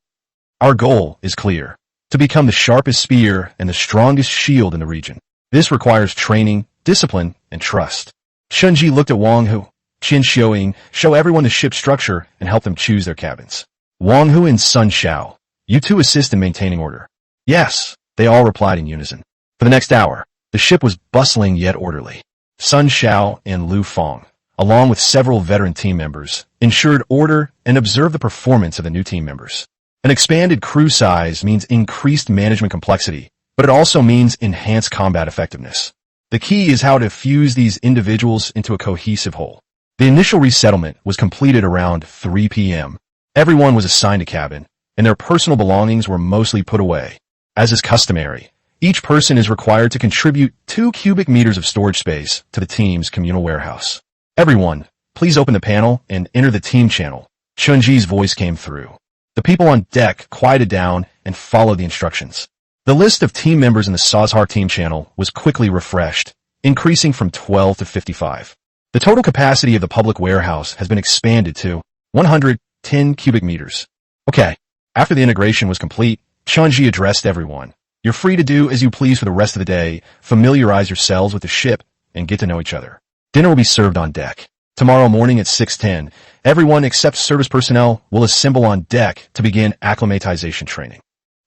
Speaker 1: Our goal is clear, to become the sharpest spear and the strongest shield in the region. This requires training, discipline, and trust. Chun-Ji looked at Wang Hu. Qin Xiaoying, show everyone the ship structure and help them choose their cabins. Wang Hu and Sun Xiao, you two assist in maintaining order. Yes, they all replied in unison. For the next hour, the ship was bustling yet orderly. Sun Xiao and Lu Feng, along with several veteran team members, ensured order and observed the performance of the new team members. An expanded crew size means increased management complexity, but it also means enhanced combat effectiveness. The key is how to fuse these individuals into a cohesive whole. The initial resettlement was completed around 3 p.m. Everyone was assigned a cabin, and their personal belongings were mostly put away. As is customary, each person is required to contribute 2 cubic meters of storage space to the team's communal warehouse. Everyone, please open the panel and enter the team channel. Chunji's voice came through. The people on deck quieted down and followed the instructions. The list of team members in the Sazhar team channel was quickly refreshed, increasing from 12 to 55. The total capacity of the public warehouse has been expanded to 110 cubic meters. Okay, after the integration was complete, Chunji addressed everyone. You're free to do as you please for the rest of the day, familiarize yourselves with the ship, and get to know each other. Dinner will be served on deck. Tomorrow morning at 6:10, everyone except service personnel will assemble on deck to begin acclimatization training.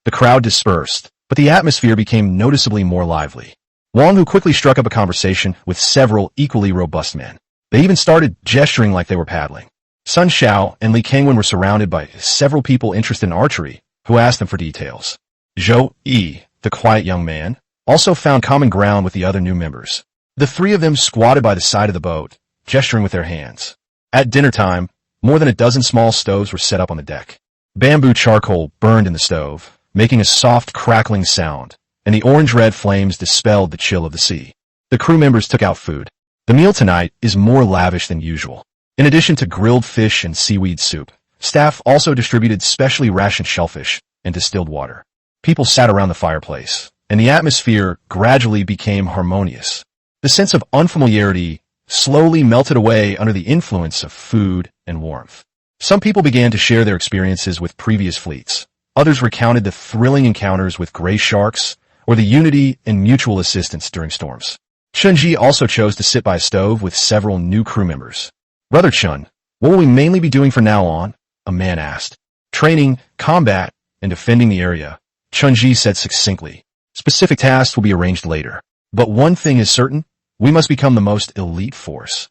Speaker 1: The crowd dispersed, but the atmosphere became noticeably more lively. Wang Hu quickly struck up a conversation with several equally robust men. They even started gesturing like they were paddling. Sun Xiao and Li Kangwen were surrounded by several people interested in archery, who asked them for details. Zhou Yi, the quiet young man, also found common ground with the other new members. The three of them squatted by the side of the boat, gesturing with their hands. At dinner time, more than a dozen small stoves were set up on the deck. Bamboo charcoal burned in the stove, making a soft crackling sound, and the orange-red flames dispelled the chill of the sea. The crew members took out food. The meal tonight is more lavish than usual. In addition to grilled fish and seaweed soup, staff also distributed specially rationed shellfish and distilled water. People sat around the fireplace, and the atmosphere gradually became harmonious. The sense of unfamiliarity slowly melted away under the influence of food and warmth. Some people began to share their experiences with previous fleets. Others recounted the thrilling encounters with gray sharks or the unity and mutual assistance during storms. Chunji also chose to sit by a stove with several new crew members. Brother Chun, what will we mainly be doing from now on? A man asked. Training, combat, and defending the area, Chunji said succinctly. Specific tasks will be arranged later. But one thing is certain, we must become the most elite force.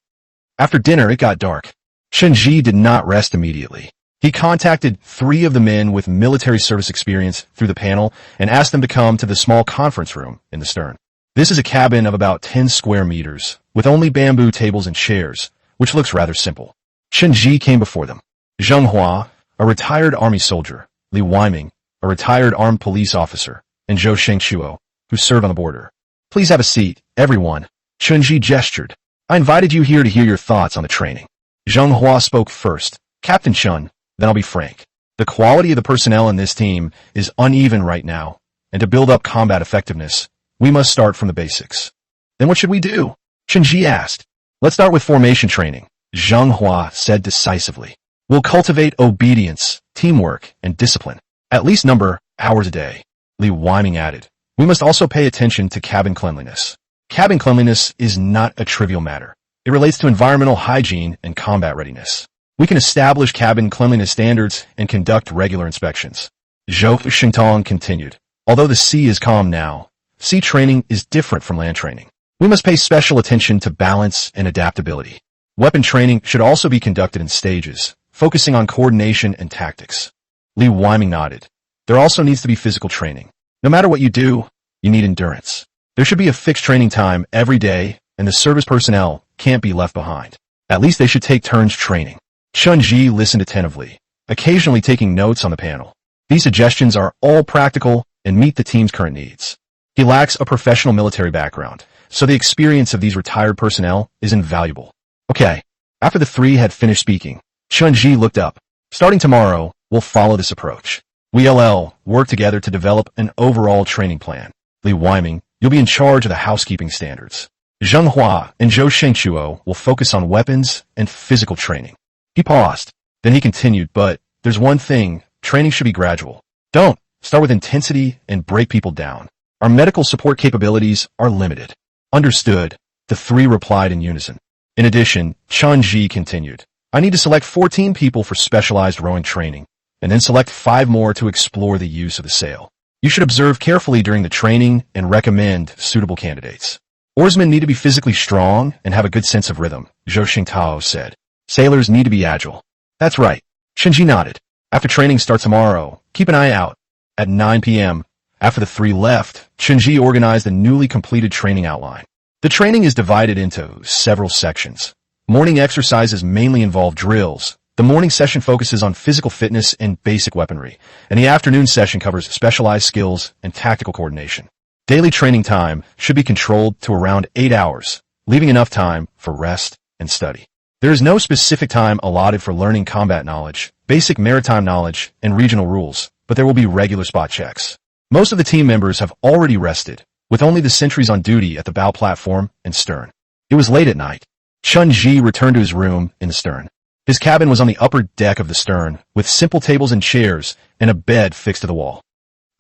Speaker 1: After dinner, it got dark. Chunji did not rest immediately. He contacted 3 of the men with military service experience through the panel and asked them to come to the small conference room in the stern. This is a cabin of about 10 square meters, with only bamboo tables and chairs, which looks rather simple. Chunji came before them. Zheng Hua, a retired army soldier, Li Weiming, a retired armed police officer, and Zhou Shengchuo, who served on the border. Please have a seat, everyone. Chunji gestured. I invited you here to hear your thoughts on the training. Zheng Hua spoke first. Captain Chun, then I'll be frank. The quality of the personnel in this team is uneven right now, and to build up combat effectiveness, we must start from the basics. Then what should we do? Chunji asked. Let's start with formation training, Zheng Hua said decisively. We'll cultivate obedience, teamwork, and discipline, at least number hours a day. Li Weiming added. We must also pay attention to cabin cleanliness. Cabin cleanliness is not a trivial matter. It relates to environmental hygiene and combat readiness. We can establish cabin cleanliness standards and conduct regular inspections. Zhou Xingtong continued. Although the sea is calm now, sea training is different from land training. We must pay special attention to balance and adaptability. Weapon training should also be conducted in stages, focusing on coordination and tactics. Li Weiming nodded. There also needs to be physical training. No matter what you do, you need endurance. There should be a fixed training time every day, and the service personnel can't be left behind. At least they should take turns training. Chunji listened attentively, occasionally taking notes on the panel. These suggestions are all practical and meet the team's current needs. He lacks a professional military background, so the experience of these retired personnel is invaluable. Okay, after the 3 had finished speaking, Chunji looked up. Starting tomorrow, we'll follow this approach. We'll work together to develop an overall training plan. Li Weiming, you'll be in charge of the housekeeping standards. Zheng Hua and Zhou Shengchuo will focus on weapons and physical training. He paused. Then he continued, but there's one thing, training should be gradual. Don't start with intensity and break people down. Our medical support capabilities are limited. Understood, the 3 replied in unison. In addition, Chun Ji continued, I need to select 14 people for specialized rowing training, and then select 5 more to explore the use of the sail. You should observe carefully during the training and recommend suitable candidates. Oarsmen need to be physically strong and have a good sense of rhythm, Zhou Xingtao said. Sailors need to be agile. That's right. Shinji nodded. After training starts tomorrow, keep an eye out. At 9 p.m., after the 3 left, Chunji organized a newly completed training outline. The training is divided into several sections. Morning exercises mainly involve drills. The morning session focuses on physical fitness and basic weaponry, and the afternoon session covers specialized skills and tactical coordination. Daily training time should be controlled to around 8 hours, leaving enough time for rest and study. There is no specific time allotted for learning combat knowledge, basic maritime knowledge, and regional rules, but there will be regular spot checks. Most of the team members have already rested, with only the sentries on duty at the bow platform and stern. It was late at night. Chun Ji returned to his room in the stern. His cabin was on the upper deck of the stern, with simple tables and chairs and a bed fixed to the wall.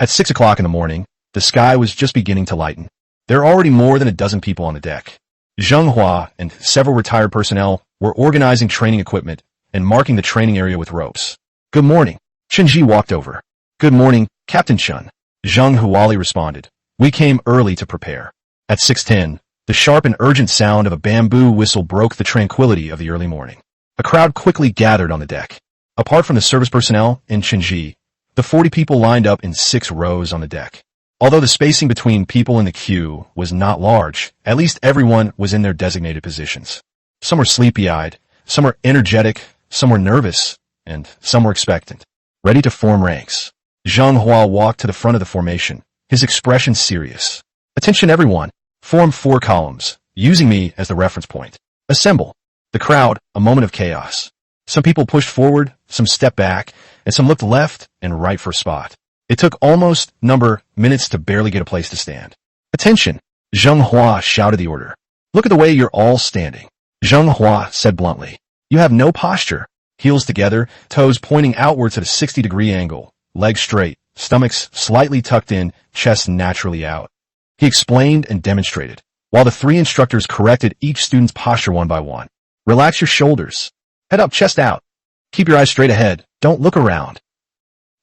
Speaker 1: At 6 o'clock in the morning, the sky was just beginning to lighten. There are already more than a dozen people on the deck. Zheng Hua and several retired personnel were organizing training equipment and marking the training area with ropes. Good morning. Chun Ji walked over. Good morning, Captain Chun. Zheng Huali responded. We came early to prepare. At 6:10, the sharp and urgent sound of a bamboo whistle broke the tranquility of the early morning. A crowd quickly gathered on the deck. Apart from the service personnel and Chunji, the 40 people lined up in 6 rows on the deck. Although the spacing between people in the queue was not large, at least everyone was in their designated positions. Some were sleepy-eyed, some were energetic, some were nervous, and some were expectant, ready to form ranks. Zheng Hua walked to the front of the formation, his expression serious. Attention everyone, form 4 columns, using me as the reference point. Assemble. The crowd, a moment of chaos. Some people pushed forward, some stepped back, and some looked left and right for a spot. It took almost minutes to barely get a place to stand. Attention! Zheng Hua shouted the order. Look at the way you're all standing. Zheng Hua said bluntly. You have no posture. Heels together, toes pointing outwards at a 60-degree angle, legs straight, stomachs slightly tucked in, chest naturally out. He explained and demonstrated, while the 3 instructors corrected each student's posture one by one. Relax your shoulders. Head up, chest out. Keep your eyes straight ahead. Don't look around.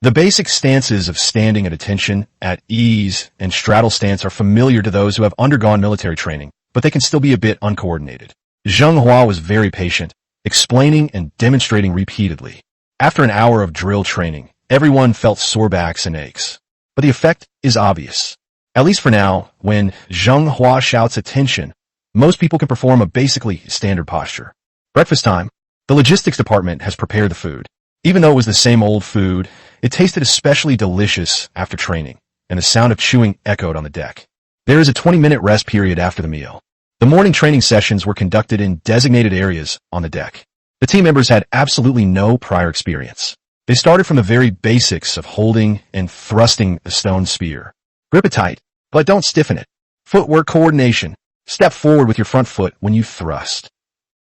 Speaker 1: The basic stances of standing at attention, at ease, and straddle stance are familiar to those who have undergone military training, but they can still be a bit uncoordinated. Zheng Hua was very patient, explaining and demonstrating repeatedly. After an hour of drill training, everyone felt sore backs and aches. But the effect is obvious. At least for now, when Zheng Hua shouts attention, most people can perform a basically standard posture. Breakfast time. The logistics department has prepared the food. Even though it was the same old food, it tasted especially delicious after training, and the sound of chewing echoed on the deck. There is a 20-minute rest period after the meal. The morning training sessions were conducted in designated areas on the deck. The team members had absolutely no prior experience. They started from the very basics of holding and thrusting a stone spear. Grip it tight, but don't stiffen it. Footwork coordination. Step forward with your front foot when you thrust.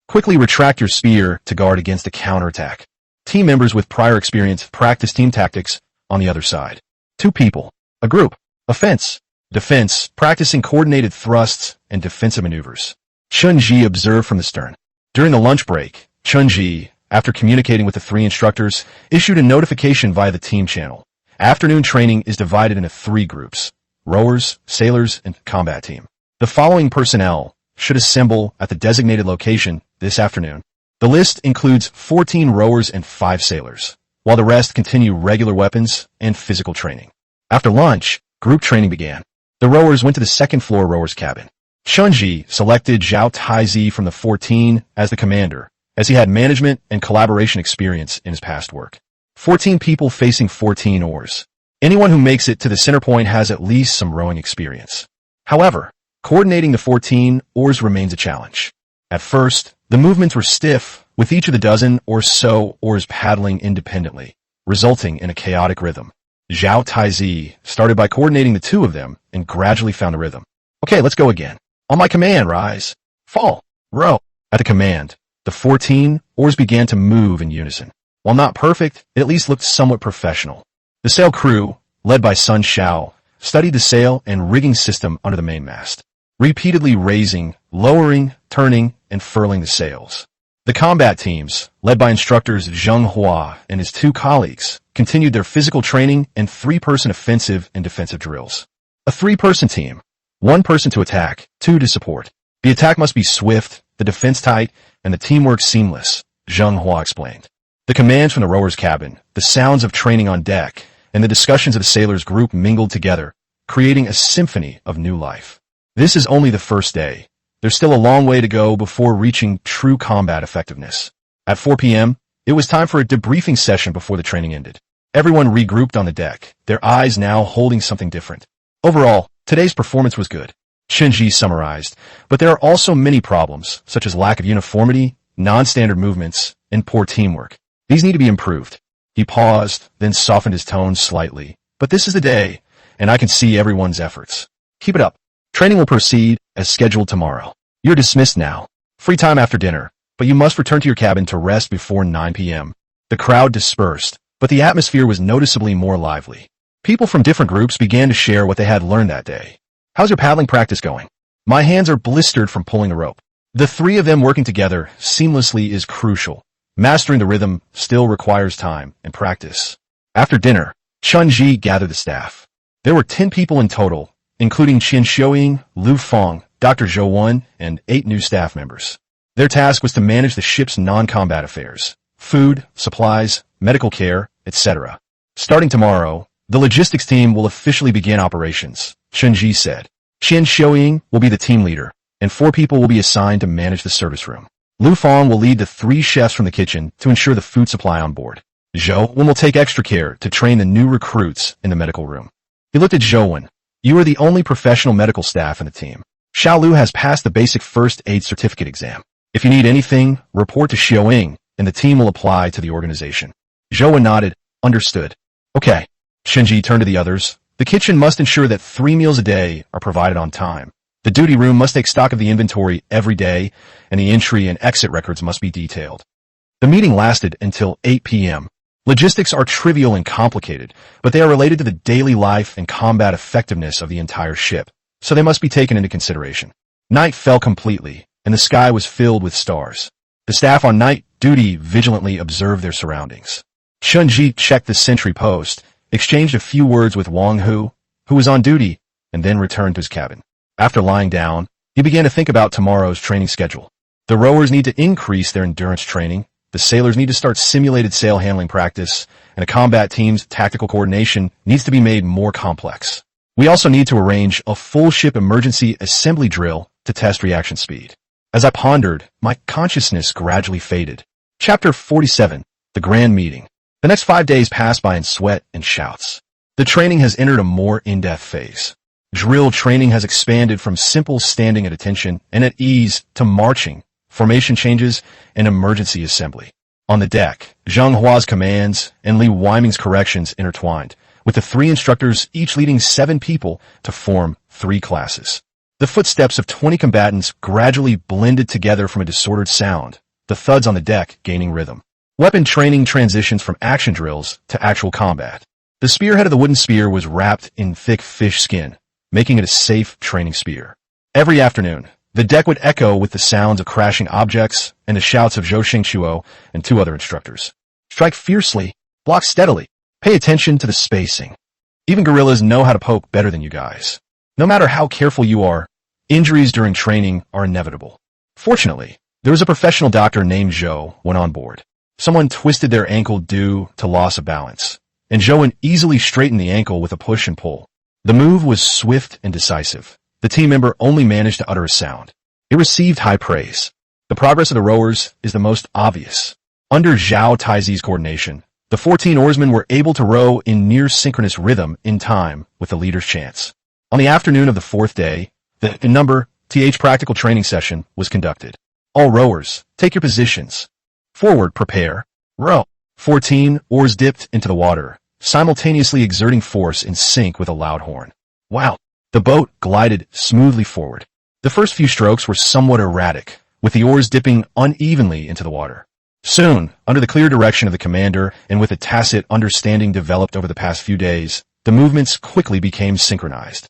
Speaker 1: Quickly retract your spear to guard against a counterattack. Team members with prior experience practice team tactics on the other side. 2 people, a group, offense, defense, practicing coordinated thrusts and defensive maneuvers. Chun-Ji observed from the stern. During the lunch break, Chun-Ji, after communicating with the 3 instructors, issued a notification via the team channel. Afternoon training is divided into 3 groups: rowers, sailors, and combat team. The following personnel should assemble at the designated location this afternoon. The list includes 14 rowers and 5 sailors, while the rest continue regular weapons and physical training. After lunch, group training began. The rowers went to the second floor rowers' cabin. Chun-Ji selected Zhao Taizi from the 14 as the commander, as he had management and collaboration experience in his past work. 14 people facing 14 oars. Anyone who makes it to the center point has at least some rowing experience. However, coordinating the 14 oars remains a challenge. At first, the movements were stiff, with each of the dozen or so oars paddling independently, resulting in a chaotic rhythm. Zhao Taizi started by coordinating the 2 of them and gradually found a rhythm. Okay, let's go again. On my command, rise, fall, row. At the command, the 14 oars began to move in unison. While not perfect, it at least looked somewhat professional. The sail crew, led by Sun Shao, studied the sail and rigging system under the mainmast, repeatedly raising, lowering, turning, and furling the sails. The combat teams, led by instructors Zheng Hua and his 2 colleagues, continued their physical training and 3-person offensive and defensive drills. A 3-person team, 1 person to attack, 2 to support. The attack must be swift, the defense tight, and the teamwork seamless, Zheng Hua explained. The commands from the rower's cabin, the sounds of training on deck, and the discussions of the sailors' group mingled together, creating a symphony of new life. This is only the first day. There's still a long way to go before reaching true combat effectiveness. At 4 p.m., it was time for a debriefing session before the training ended. Everyone regrouped on the deck, their eyes now holding something different. Overall, today's performance was good, Shinji summarized, but there are also many problems, such as lack of uniformity, non-standard movements, and poor teamwork. These need to be improved. He paused, then softened his tone slightly. But this is the day, and I can see everyone's efforts. Keep it up. Training will proceed as scheduled tomorrow. You're dismissed now. Free time after dinner, but you must return to your cabin to rest before 9 p.m. The crowd dispersed, but the atmosphere was noticeably more lively. People from different groups began to share what they had learned that day. How's your paddling practice going? My hands are blistered from pulling the rope. The 3 of them working together seamlessly is crucial. Mastering the rhythm still requires time and practice. After dinner, Chun-Ji gathered the staff. There were 10 people in total, including Qian Xiuying, Lu Feng, Dr. Zhou Wen, and 8 new staff members. Their task was to manage the ship's non-combat affairs, food, supplies, medical care, etc. Starting tomorrow, the logistics team will officially begin operations, Chun-Ji said. Qian Xiuying will be the team leader, and 4 people will be assigned to manage the service room. Lu Feng will lead the 3 chefs from the kitchen to ensure the food supply on board. Zhou Wen will take extra care to train the new recruits in the medical room. He looked at Zhou Wen. You are the only professional medical staff in the team. Xiao Lu has passed the basic first aid certificate exam. If you need anything, report to Xiuying, and the team will apply to the organization. Zhou Wen nodded. Understood. Okay. Shinji turned to the others. The kitchen must ensure that 3 meals a day are provided on time. The duty room must take stock of the inventory every day, and the entry and exit records must be detailed. The meeting lasted until 8 p.m. Logistics are trivial and complicated, but they are related to the daily life and combat effectiveness of the entire ship, so they must be taken into consideration. Night fell completely, and the sky was filled with stars. The staff on night duty vigilantly observed their surroundings. Chun-Ji checked the sentry post, exchanged a few words with Wang Hu, who was on duty, and then returned to his cabin. After lying down, he began to think about tomorrow's training schedule. The rowers need to increase their endurance training, the sailors need to start simulated sail handling practice, and a combat team's tactical coordination needs to be made more complex. We also need to arrange a full ship emergency assembly drill to test reaction speed. As I pondered, my consciousness gradually faded. Chapter 47, The Grand Meeting. The next 5 days passed by in sweat and shouts. The training has entered a more in-depth phase. Drill training has expanded from simple standing at attention and at ease to marching, formation changes, and emergency assembly. On the deck, Zheng Hua's commands and Li Weiming's corrections intertwined, with the 3 instructors each leading 7 people to form 3 classes. The footsteps of 20 combatants gradually blended together from a disordered sound, the thuds on the deck gaining rhythm. Weapon training transitions from action drills to actual combat. The spearhead of the wooden spear was wrapped in thick fish skin, making it a safe training spear. Every afternoon, the deck would echo with the sounds of crashing objects and the shouts of Zhou Xingchuo and 2 other instructors. Strike fiercely, block steadily, pay attention to the spacing. Even gorillas know how to poke better than you guys. No matter how careful you are, injuries during training are inevitable. Fortunately, there was a professional doctor named Zhou when on board. Someone twisted their ankle due to loss of balance, and Zhou easily straightened the ankle with a push and pull. The move was swift and decisive. The team member only managed to utter a sound. It received high praise. The progress of the rowers is the most obvious. Under Zhao Taizi's coordination, the 14 oarsmen were able to row in near-synchronous rhythm in time with the leader's chance. On the afternoon of the 4th day, the number TH practical training session was conducted. All rowers, take your positions. Forward, prepare, row. 14 oars dipped into the water, simultaneously exerting force in sync with a loud horn. Wow! The boat glided smoothly forward. The first few strokes were somewhat erratic, with the oars dipping unevenly into the water. Soon, under the clear direction of the commander and with a tacit understanding developed over the past few days, the movements quickly became synchronized.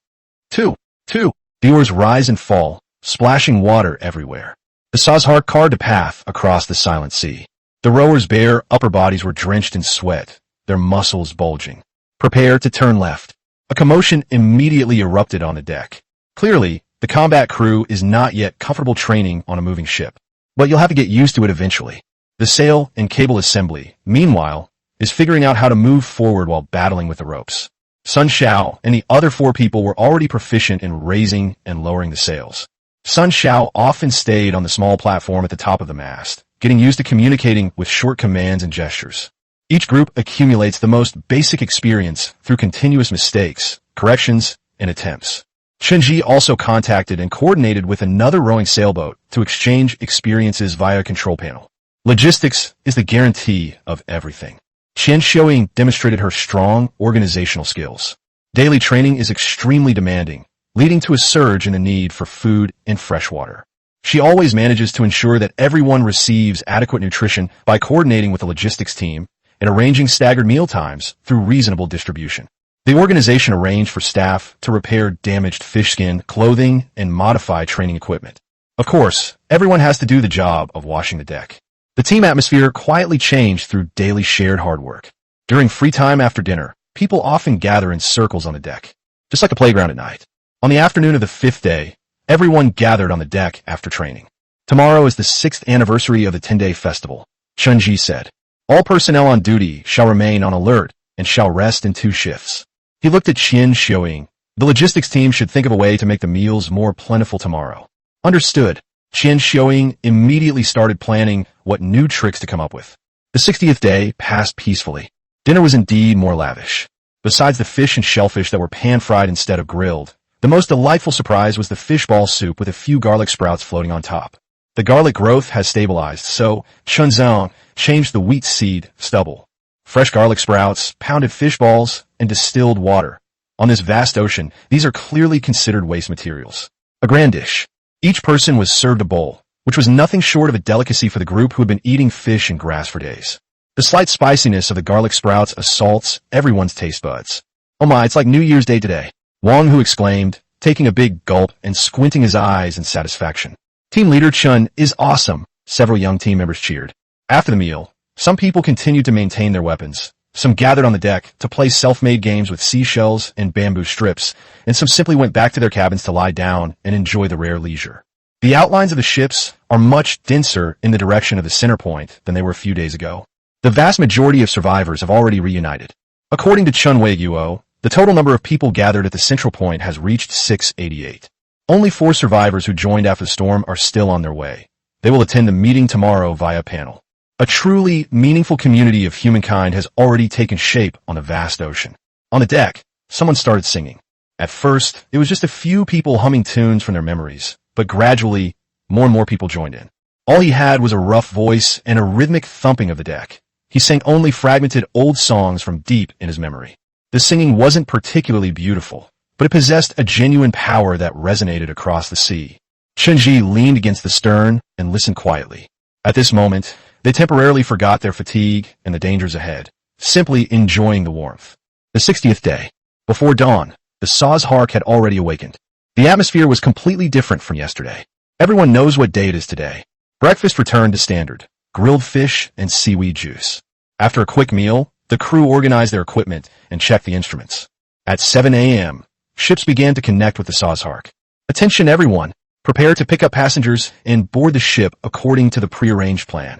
Speaker 1: 2. The oars rise and fall, splashing water everywhere. The Sazhar carved a path across the silent sea. The rowers' bare upper bodies were drenched in sweat, their muscles bulging. Prepare to turn left. A commotion immediately erupted on the deck. Clearly, the combat crew is not yet comfortable training on a moving ship. But you'll have to get used to it eventually. The sail and cable assembly, meanwhile, is figuring out how to move forward while battling with the ropes. Sun Xiao and the other 4 people were already proficient in raising and lowering the sails. Sun Xiao often stayed on the small platform at the top of the mast, getting used to communicating with short commands and gestures. Each group accumulates the most basic experience through continuous mistakes, corrections, and attempts. Chenji also contacted and coordinated with another rowing sailboat to exchange experiences via control panel. Logistics is the guarantee of everything. Qian Xiaoying demonstrated her strong organizational skills. Daily training is extremely demanding, leading to a surge in the need for food and fresh water. She always manages to ensure that everyone receives adequate nutrition by coordinating with the logistics team and arranging staggered meal times through reasonable distribution. The organization arranged for staff to repair damaged fish skin, clothing, and modify training equipment. Of course, everyone has to do the job of washing the deck. The team atmosphere quietly changed through daily shared hard work. During free time after dinner, people often gather in circles on the deck, just like a playground at night. On the afternoon of the 5th day, everyone gathered on the deck after training. Tomorrow is the 6th anniversary of the 10-day festival, Chunji said. All personnel on duty shall remain on alert and shall rest in 2 shifts. He looked at Qian Xiaoying. The logistics team should think of a way to make the meals more plentiful tomorrow. Understood. Qian Xiaoying immediately started planning what new tricks to come up with. The 60th day passed peacefully. Dinner was indeed more lavish. Besides the fish and shellfish that were pan-fried instead of grilled, the most delightful surprise was the fishball soup with a few garlic sprouts floating on top. The garlic growth has stabilized, so Chunzang changed the wheat seed stubble. Fresh garlic sprouts, pounded fish balls, and distilled water. On this vast ocean, these are clearly considered waste materials. A grand dish. Each person was served a bowl, which was nothing short of a delicacy for the group who had been eating fish and grass for days. The slight spiciness of the garlic sprouts assaults everyone's taste buds. Oh my, it's like New Year's Day today, Wang Hu exclaimed, taking a big gulp and squinting his eyes in satisfaction. Team leader Chun is awesome, several young team members cheered. After the meal, some people continued to maintain their weapons. Some gathered on the deck to play self-made games with seashells and bamboo strips, and some simply went back to their cabins to lie down and enjoy the rare leisure. The outlines of the ships are much denser in the direction of the center point than they were a few days ago. The vast majority of survivors have already reunited. According to Chun Wei-Guo, the total number of people gathered at the central point has reached 688. Only 4 survivors who joined after the storm are still on their way. They will attend the meeting tomorrow via panel. A truly meaningful community of humankind has already taken shape on the vast ocean. On the deck, someone started singing. At first, it was just a few people humming tunes from their memories, but gradually, more and more people joined in. All he had was a rough voice and a rhythmic thumping of the deck. He sang only fragmented old songs from deep in his memory. The singing wasn't particularly beautiful, but it possessed a genuine power that resonated across the sea. Chunji leaned against the stern and listened quietly. At this moment, they temporarily forgot their fatigue and the dangers ahead, simply enjoying the warmth. The 60th day. Before dawn, the Sazhar had already awakened. The atmosphere was completely different from yesterday. Everyone knows what day it is today. Breakfast returned to standard, grilled fish and seaweed juice. After a quick meal, the crew organized their equipment and checked the instruments. At 7 a.m., ships began to connect with the Sazhar. Attention everyone, prepare to pick up passengers and board the ship according to the prearranged plan.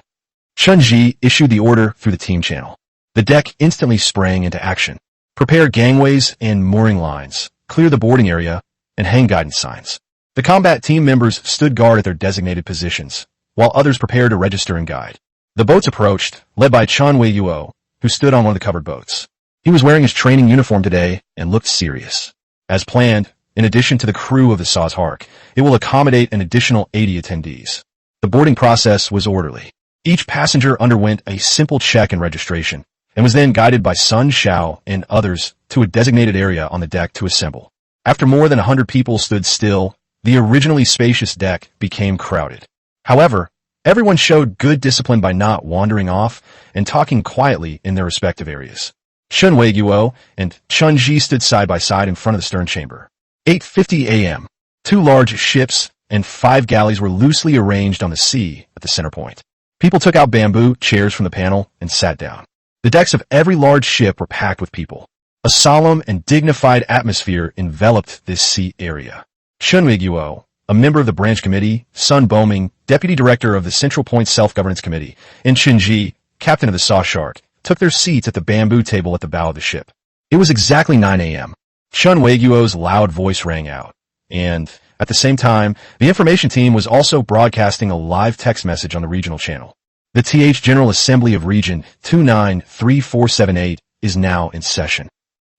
Speaker 1: Chunji issued the order through the team channel. The deck instantly sprang into action. Prepare gangways and mooring lines, clear the boarding area, and hang guidance signs. The combat team members stood guard at their designated positions, while others prepared to register and guide. The boats approached, led by Chan Wei-Yuo, who stood on one of the covered boats. He was wearing his training uniform today and looked serious. As planned, in addition to the crew of the Sazhar, it will accommodate an additional 80 attendees. The boarding process was orderly. Each passenger underwent a simple check and registration, and was then guided by Sun Xiao and others to a designated area on the deck to assemble. After more than 100 people stood still, the originally spacious deck became crowded. However, everyone showed good discipline by not wandering off and talking quietly in their respective areas. Chun Wei-Guo and Chun Ji stood side by side in front of the stern chamber. 8:50 a.m. 2 large ships, and 5 galleys were loosely arranged on the sea at the center point. People took out bamboo chairs from the panel and sat down. The decks of every large ship were packed with people. A solemn and dignified atmosphere enveloped this sea area. Chun Miguo, a member of the branch committee, Sun Boming, deputy director of the Central Point Self-Governance Committee, and Chen Ji, captain of the Saw Shark, took their seats at the bamboo table at the bow of the ship. It was exactly 9 a.m. Chun Weiguo's loud voice rang out, and at the same time, the information team was also broadcasting a live text message on the regional channel. The TH General Assembly of Region 293478 is now in session.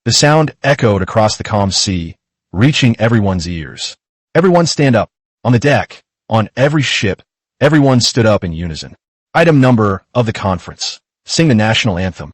Speaker 1: The sound echoed across the calm sea, reaching everyone's ears. Everyone stand up. On the deck, on every ship, everyone stood up in unison. Item number of the conference. Sing the national anthem.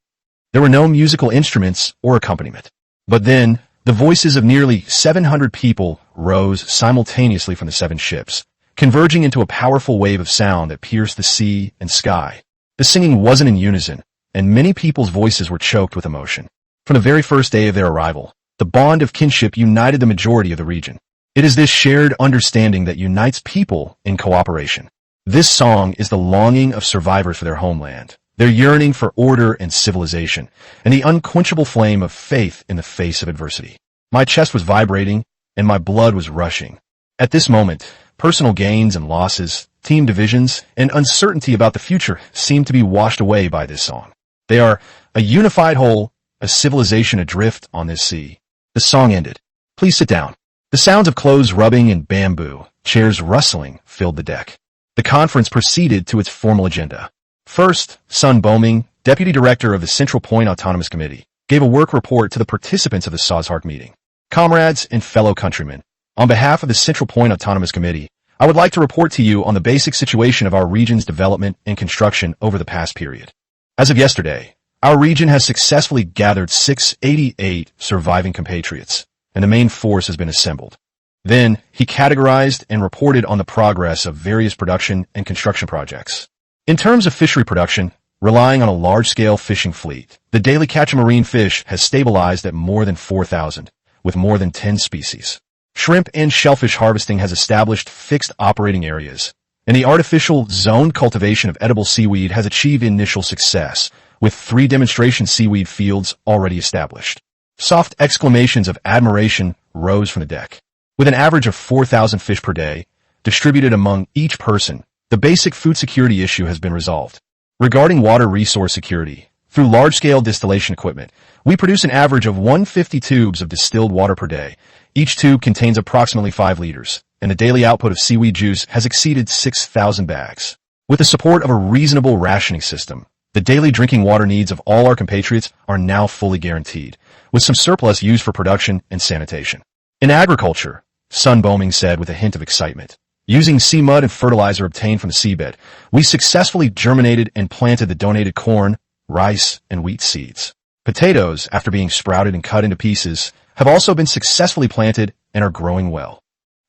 Speaker 1: There were no musical instruments or accompaniment. But then, the voices of nearly 700 people rose simultaneously from the 7 ships, converging into a powerful wave of sound that pierced the sea and sky. The singing wasn't in unison, and many people's voices were choked with emotion. From the very first day of their arrival, the bond of kinship united the majority of the region. It is this shared understanding that unites people in cooperation. This song is the longing of survivors for their homeland, their yearning for order and civilization, and the unquenchable flame of faith in the face of adversity. My chest was vibrating, and my blood was rushing. At this moment, personal gains and losses, team divisions, and uncertainty about the future seemed to be washed away by this song. They are a unified whole, a civilization adrift on this sea. The song ended. Please sit down. The sounds of clothes rubbing and bamboo, chairs rustling, filled the deck. The conference proceeded to its formal agenda. First, Sun Boming, deputy director of the Central Point Autonomous Committee, gave a work report to the participants of the Sawshark meeting. Comrades and fellow countrymen, on behalf of the Central Point Autonomous Committee, I would like to report to you on the basic situation of our region's development and construction over the past period. As of yesterday, our region has successfully gathered 688 surviving compatriots, and the main force has been assembled. Then, he categorized and reported on the progress of various production and construction projects. In terms of fishery production, relying on a large-scale fishing fleet, the daily catch of marine fish has stabilized at more than 4,000, with more than 10 species. Shrimp and shellfish harvesting has established fixed operating areas, and the artificial zoned cultivation of edible seaweed has achieved initial success, with 3 demonstration seaweed fields already established. Soft exclamations of admiration rose from the deck. With an average of 4,000 fish per day, distributed among each person, the basic food security issue has been resolved. Regarding water resource security, through large-scale distillation equipment, we produce an average of 150 tubes of distilled water per day. Each tube contains approximately 5 liters, and the daily output of seaweed juice has exceeded 6,000 bags. With the support of a reasonable rationing system, the daily drinking water needs of all our compatriots are now fully guaranteed, with some surplus used for production and sanitation. In agriculture, Sun Boming said with a hint of excitement, using sea mud and fertilizer obtained from the seabed, we successfully germinated and planted the donated corn, rice, and wheat seeds. Potatoes, after being sprouted and cut into pieces, have also been successfully planted and are growing well.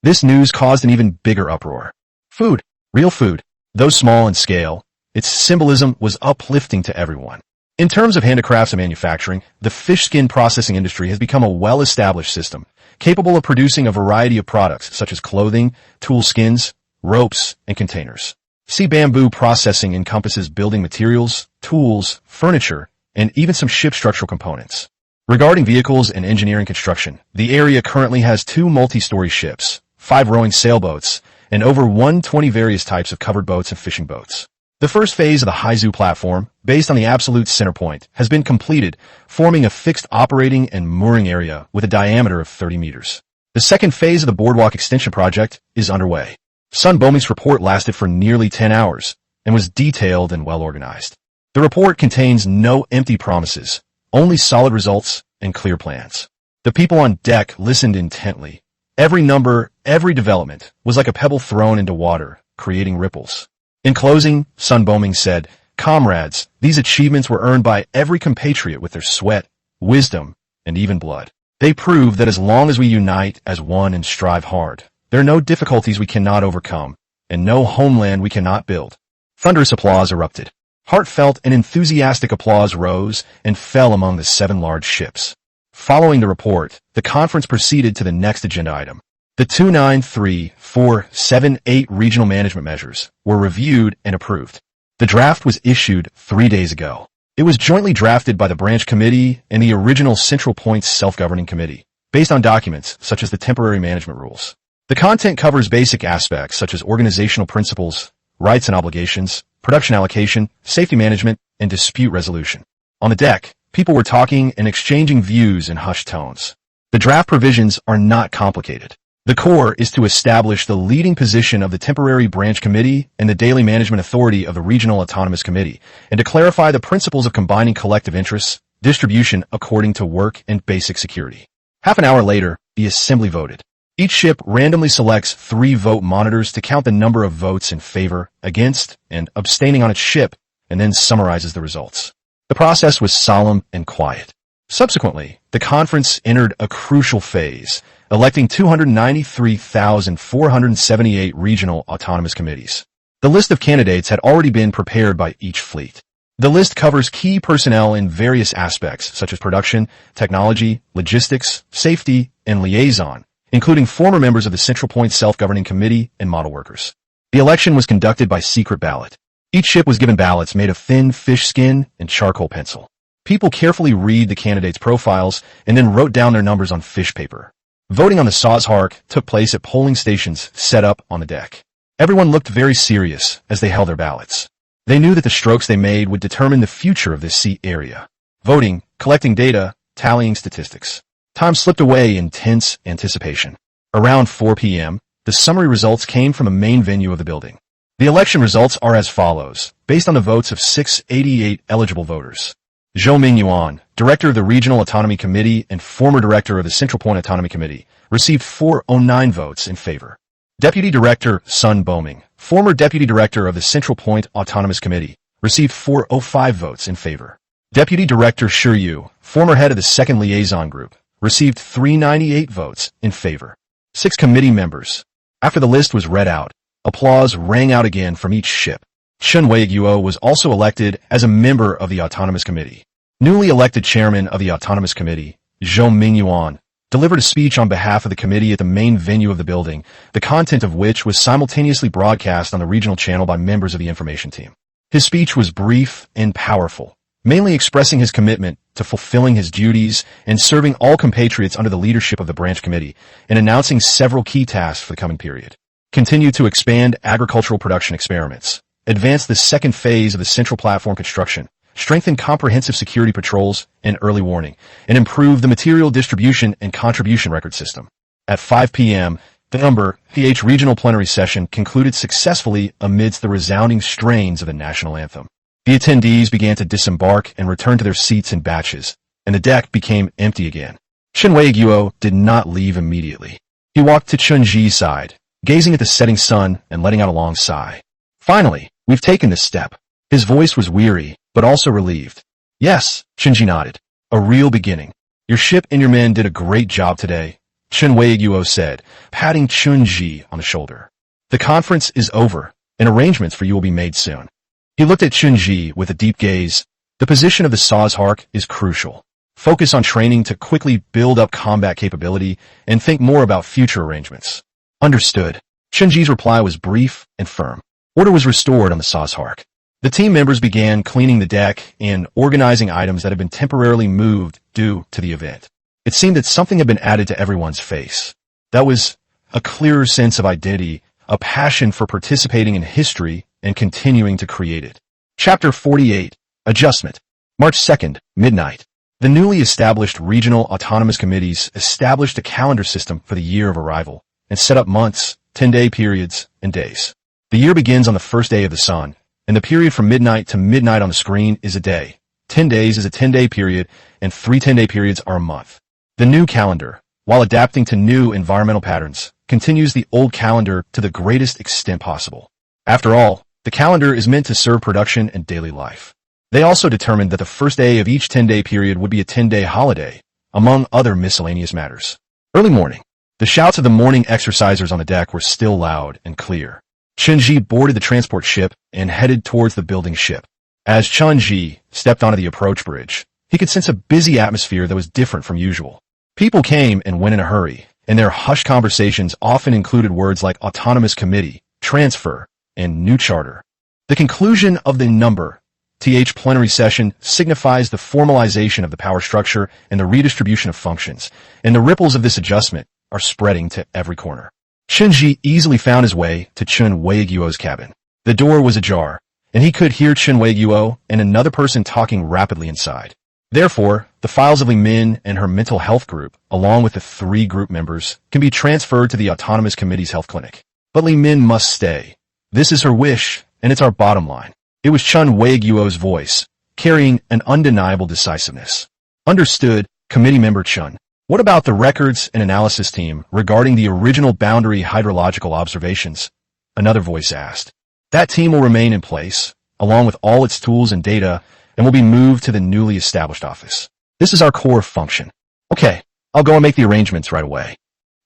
Speaker 1: This news caused an even bigger uproar. Food, real food, though small in scale, its symbolism was uplifting to everyone. In terms of handicrafts and manufacturing, the fish skin processing industry has become a well-established system, capable of producing a variety of products such as clothing, tool skins, ropes, and containers. Sea bamboo processing encompasses building materials, tools, furniture, and even some ship structural components. Regarding vehicles and engineering construction, the area currently has 2 multi-story ships, 5 rowing sailboats, and over 120 various types of covered boats and fishing boats. The first phase of the Haizu platform, based on the absolute center point, has been completed, forming a fixed operating and mooring area with a diameter of 30 meters. The second phase of the boardwalk extension project is underway. Sun Boming's report lasted for nearly 10 hours and was detailed and well organized. The report contains no empty promises, only solid results and clear plans. The people on deck listened intently. Every number, every development was like a pebble thrown into water, creating ripples. In closing, Sun Boming said, "Comrades, these achievements were earned by every compatriot with their sweat, wisdom, and even blood. They prove that as long as we unite as one and strive hard, there are no difficulties we cannot overcome, and no homeland we cannot build." Thunderous applause erupted. Heartfelt and enthusiastic applause rose and fell among the 7 large ships. Following the report, the conference proceeded to the next agenda item. The 293-478 regional management measures were reviewed and approved. The draft was issued 3 days ago. It was jointly drafted by the branch committee and the original Central Point's self-governing committee, based on documents such as the temporary management rules. The content covers basic aspects such as organizational principles, rights and obligations, production allocation, safety management, and dispute resolution. On the deck, people were talking and exchanging views in hushed tones. The draft provisions are not complicated. The core is to establish the leading position of the temporary branch committee and the daily management authority of the regional autonomous committee, and to clarify the principles of combining collective interests, distribution according to work and basic security. Half an hour later, the assembly voted. Each ship randomly selects 3 vote monitors to count the number of votes in favor, against, and abstaining on its ship, and then summarizes the results. The process was solemn and quiet. Subsequently, the conference entered a crucial phase, electing 293,478 regional autonomous committees. The list of candidates had already been prepared by each fleet. The list covers key personnel in various aspects such as production, technology, logistics, safety, and liaison, including former members of the Central Point Self-Governing Committee and model workers. The election was conducted by secret ballot. Each ship was given ballots made of thin fish skin and charcoal pencil. People carefully read the candidates' profiles and then wrote down their numbers on fish paper. Voting on the Sazhark took place at polling stations set up on the deck. Everyone looked very serious as they held their ballots. They knew that the strokes they made would determine the future of this sea area. Voting, collecting data, tallying statistics. Time slipped away in tense anticipation. Around 4 p.m., the summary results came from the main venue of the building. The election results are as follows, based on the votes of 688 eligible voters. Zhou Mingyuan, director of the Regional Autonomy Committee and former director of the Central Point Autonomy Committee, received 409 votes in favor. Deputy Director Sun Boming, former deputy director of the Central Point Autonomous Committee, received 405 votes in favor. Deputy Director Shi Yu, former head of the Second Liaison Group, received 398 votes in favor. 6 committee members. After the list was read out, applause rang out again from each ship. Chen Weiguo was also elected as a member of the Autonomous Committee. Newly elected chairman of the Autonomous Committee, Zhou Mingyuan, delivered a speech on behalf of the committee at the main venue of the building, the content of which was simultaneously broadcast on the regional channel by members of the information team. His speech was brief and powerful, mainly expressing his commitment to fulfilling his duties and serving all compatriots under the leadership of the branch committee, and announcing several key tasks for the coming period. Continue to expand agricultural production experiments. Advance the second phase of the central platform construction, strengthen comprehensive security patrols and early warning, and improve the material distribution and contribution record system. At 5 p.m., the number PH regional plenary session concluded successfully amidst the resounding strains of the national anthem. The attendees began to disembark and return to their seats in batches, and the deck became empty again. Chen Weiguo did not leave immediately. He walked to Chunji's side, gazing at the setting sun and letting out a long sigh. Finally, we've taken this step. His voice was weary, but also relieved. Yes, Chunji nodded. A real beginning. Your ship and your men did a great job today, Chen Weiguo said, patting Chunji on the shoulder. The conference is over, and arrangements for you will be made soon. He looked at Chunji with a deep gaze. The position of the Sazhark is crucial. Focus on training to quickly build up combat capability and think more about future arrangements. Understood. Chunji's reply was brief and firm. Order was restored on the Sazhark. The team members began cleaning the deck and organizing items that had been temporarily moved due to the event. It seemed that something had been added to everyone's face. That was a clearer sense of identity, a passion for participating in history and continuing to create it. Chapter 48. Adjustment. March 2nd, midnight. The newly established regional autonomous committees established a calendar system for the year of arrival and set up months, 10-day periods, and days. The year begins on the first day of the sun, and the period from midnight to midnight on the screen is a day. 10 days is a 10-day period, and 3 10-day periods are a month. The new calendar, while adapting to new environmental patterns, continues the old calendar to the greatest extent possible. After all, the calendar is meant to serve production and daily life. They also determined that the first day of each 10-day period would be a 10-day holiday, among other miscellaneous matters. Early morning. The shouts of the morning exercisers on the deck were still loud and clear. Chunji boarded the transport ship and headed towards the building ship. As Chunji stepped onto the approach bridge, he could sense a busy atmosphere that was different from usual. People came and went in a hurry, and their hushed conversations often included words like autonomous committee, transfer, and new charter. The conclusion of the number th plenary session signifies the formalization of the power structure and the redistribution of functions, and the ripples of this adjustment are spreading to every corner. Chen easily found his way to Chen Weiguo's cabin. The door was ajar, and he could hear Chen Weiguo and another person talking rapidly inside. Therefore, the files of Li Min and her mental health group, along with the 3 group members, can be transferred to the Autonomous Committee's health clinic. But Li Min must stay. This is her wish, and it's our bottom line. It was Chen Weiguo's voice, carrying an undeniable decisiveness. Understood, Committee Member Chen. What about the records and analysis team regarding the original boundary hydrological observations? Another voice asked. That team will remain in place, along with all its tools and data, and will be moved to the newly established office. This is our core function. Okay, I'll go and make the arrangements right away.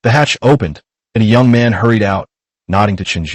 Speaker 1: The hatch opened, and a young man hurried out, nodding to Chen.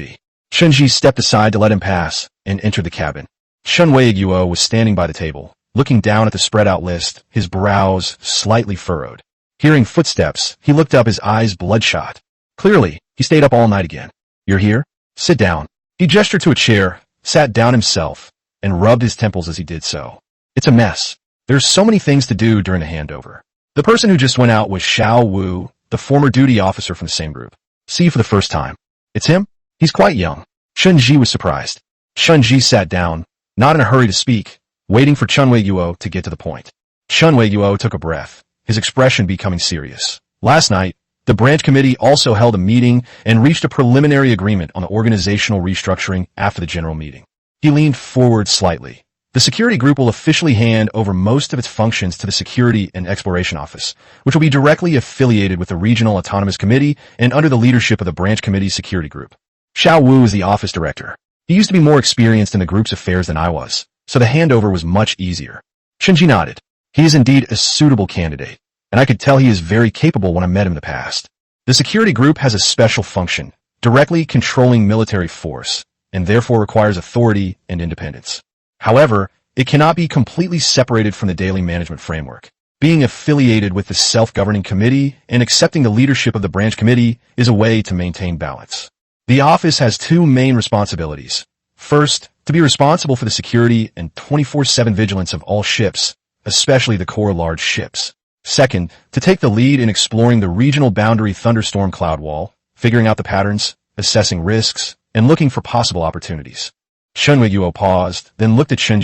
Speaker 1: Chen stepped aside to let him pass and entered the cabin. Chen Weiguo was standing by the table, looking down at the spread-out list, his brows slightly furrowed. Hearing footsteps, he looked up, his eyes bloodshot. Clearly, he stayed up all night again. You're here? Sit down. He gestured to a chair, sat down himself, and rubbed his temples as he did so. It's a mess. There's so many things to do during the handover. The person who just went out was Xiao Wu, the former duty officer from the same group. See you for the first time. It's him? He's quite young. Chen was surprised. Chen sat down, not in a hurry to speak, waiting for Chen Weiguo to get to the point. Chen Weiguo took a breath, his expression becoming serious. Last night, the branch committee also held a meeting and reached a preliminary agreement on the organizational restructuring after the general meeting. He leaned forward slightly. The security group will officially hand over most of its functions to the Security and Exploration Office, which will be directly affiliated with the Regional Autonomous Committee and under the leadership of the branch committee's security group. Xiao Wu is the office director. He used to be more experienced in the group's affairs than I was, so the handover was much easier. Chen nodded. He is indeed a suitable candidate, and I could tell he is very capable when I met him in the past. The security group has a special function, directly controlling military force, and therefore requires authority and independence. However, it cannot be completely separated from the daily management framework. Being affiliated with the self-governing committee and accepting the leadership of the branch committee is a way to maintain balance. The office has 2 main responsibilities. First, to be responsible for the security and 24/7 vigilance of all ships, especially the core large ships. Second, to take the lead in exploring the regional boundary thunderstorm cloud wall, figuring out the patterns, assessing risks, and looking for possible opportunities. Chen Weiguo paused, then looked at Chen.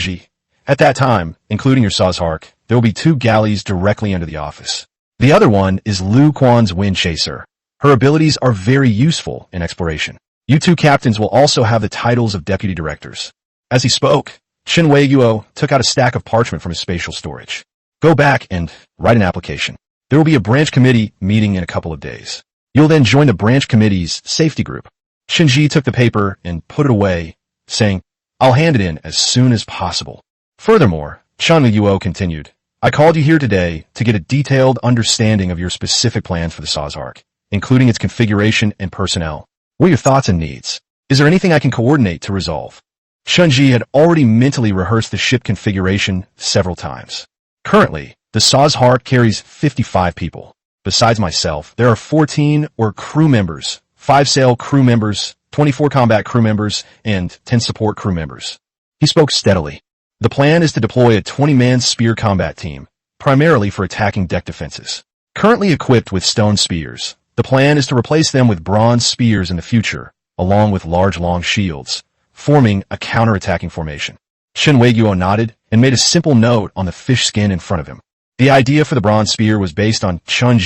Speaker 1: At that time, including your Sazhark, there will be 2 galleys directly under the office. The other one is Lu Quan's Wind Chaser. Her abilities are very useful in exploration. You 2 captains will also have the titles of deputy directors. As he spoke, Chen Weiguo took out a stack of parchment from his spatial storage. Go back and write an application. There will be a branch committee meeting in a couple of days. You'll then join the branch committee's safety group. Chen took the paper and put it away, saying, I'll hand it in as soon as possible. Furthermore, Chen Weiguo continued, I called you here today to get a detailed understanding of your specific plans for the Sazhark, including its configuration and personnel. What are your thoughts and needs? Is there anything I can coordinate to resolve? Chen had already mentally rehearsed the ship configuration several times. Currently, the Sazhark carries 55 people. Besides myself, there are 14 crew members, 5 sail crew members, 24 combat crew members, and 10 support crew members. He spoke steadily. The plan is to deploy a 20-man spear combat team, primarily for attacking deck defenses. Currently equipped with stone spears, the plan is to replace them with bronze spears in the future, along with large long shields, forming a counter-attacking formation. Chen Weiguo nodded and made a simple note on the fish skin in front of him. The idea for the bronze spear was based on Chen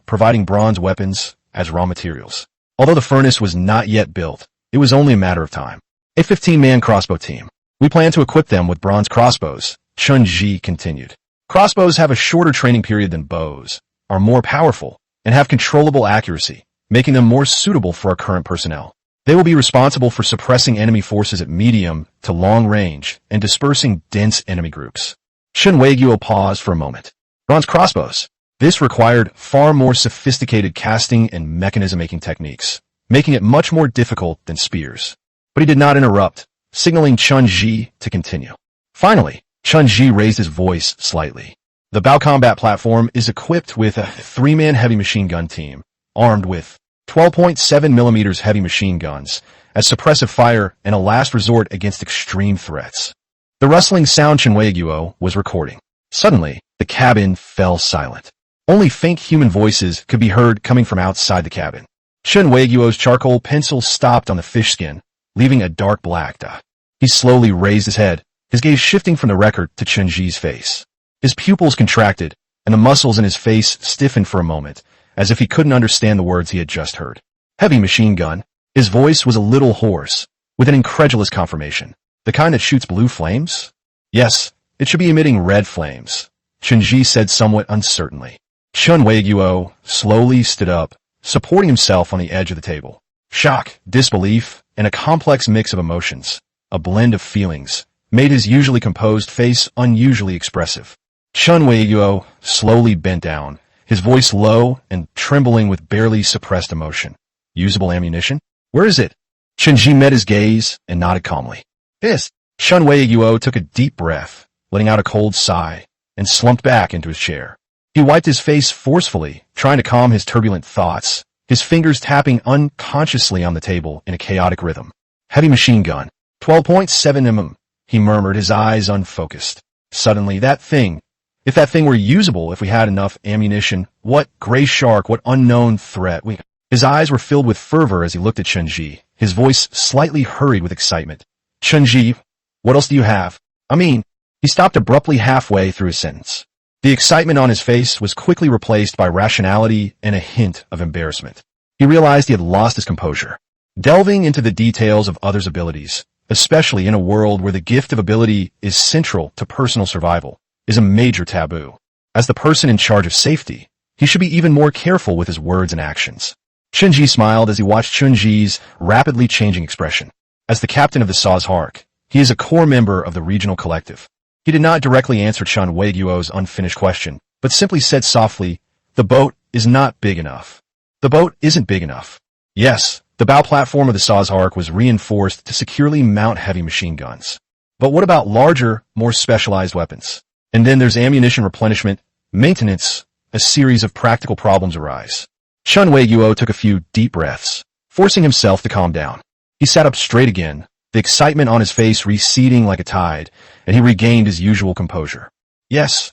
Speaker 1: providing bronze weapons as raw materials. Although the furnace was not yet built, it was only a matter of time. A 15-man crossbow team. We plan to equip them with bronze crossbows, Chen continued. Crossbows have a shorter training period than bows, are more powerful, and have controllable accuracy, making them more suitable for our current personnel. They will be responsible for suppressing enemy forces at medium to long range and dispersing dense enemy groups. Chen Weiguo paused for a moment. Bronze crossbows. This required far more sophisticated casting and mechanism-making techniques, making it much more difficult than spears. But he did not interrupt, signaling Chen to continue. Finally, Chen raised his voice slightly. The Bao combat platform is equipped with a 3-man heavy machine gun team, armed with 12.7 millimeters heavy machine guns as suppressive fire and a last resort against extreme threats. The rustling sound Chen Weiguo was recording. Suddenly, the cabin fell silent. Only faint human voices could be heard coming from outside the cabin. Chen Weiguo's charcoal pencil stopped on the fish skin, leaving a dark black dot. He slowly raised his head, his gaze shifting from the record to Chen Ji's face. His pupils contracted, and the muscles in his face stiffened for a moment, as if he couldn't understand the words he had just heard. Heavy machine gun. His voice was a little hoarse, with an incredulous confirmation. The kind that shoots blue flames? Yes, it should be emitting red flames, Chen Ji said somewhat uncertainly. Chen Weiguo slowly stood up, supporting himself on the edge of the table. Shock, disbelief, and a complex mix of emotions, a blend of feelings, made his usually composed face unusually expressive. Chen Weiguo slowly bent down, his voice low and trembling with barely suppressed emotion. Usable ammunition? Where is it? Chen Ji met his gaze and nodded calmly. Yes. Chen Weiguo took a deep breath, letting out a cold sigh, and slumped back into his chair. He wiped his face forcefully, trying to calm his turbulent thoughts, his fingers tapping unconsciously on the table in a chaotic rhythm. Heavy machine gun. 12.7 mm, he murmured, his eyes unfocused. Suddenly, that thing. If that thing were usable, if we had enough ammunition, what gray shark, what unknown threat we... His eyes were filled with fervor as he looked at Chen Ji, his voice slightly hurried with excitement. Chen Ji, what else do you have? I mean, he stopped abruptly halfway through his sentence. The excitement on his face was quickly replaced by rationality and a hint of embarrassment. He realized he had lost his composure. Delving into the details of others' abilities, especially in a world where the gift of ability is central to personal survival, is a major taboo. As the person in charge of safety, he should be even more careful with his words and actions. Chen Ji smiled as he watched Chen Ji's rapidly changing expression. As the captain of the Sazhark, he is a core member of the regional collective. He did not directly answer Chen Weiguo's unfinished question, but simply said softly, "The boat is not big enough. The boat isn't big enough." Yes, the bow platform of the Sazhark was reinforced to securely mount heavy machine guns. But what about larger, more specialized weapons? And then there's ammunition replenishment, maintenance. A series of practical problems arise. Chen Weiguo took a few deep breaths, forcing himself to calm down. He sat up straight again, the excitement on his face receding like a tide, and he regained his usual composure. Yes,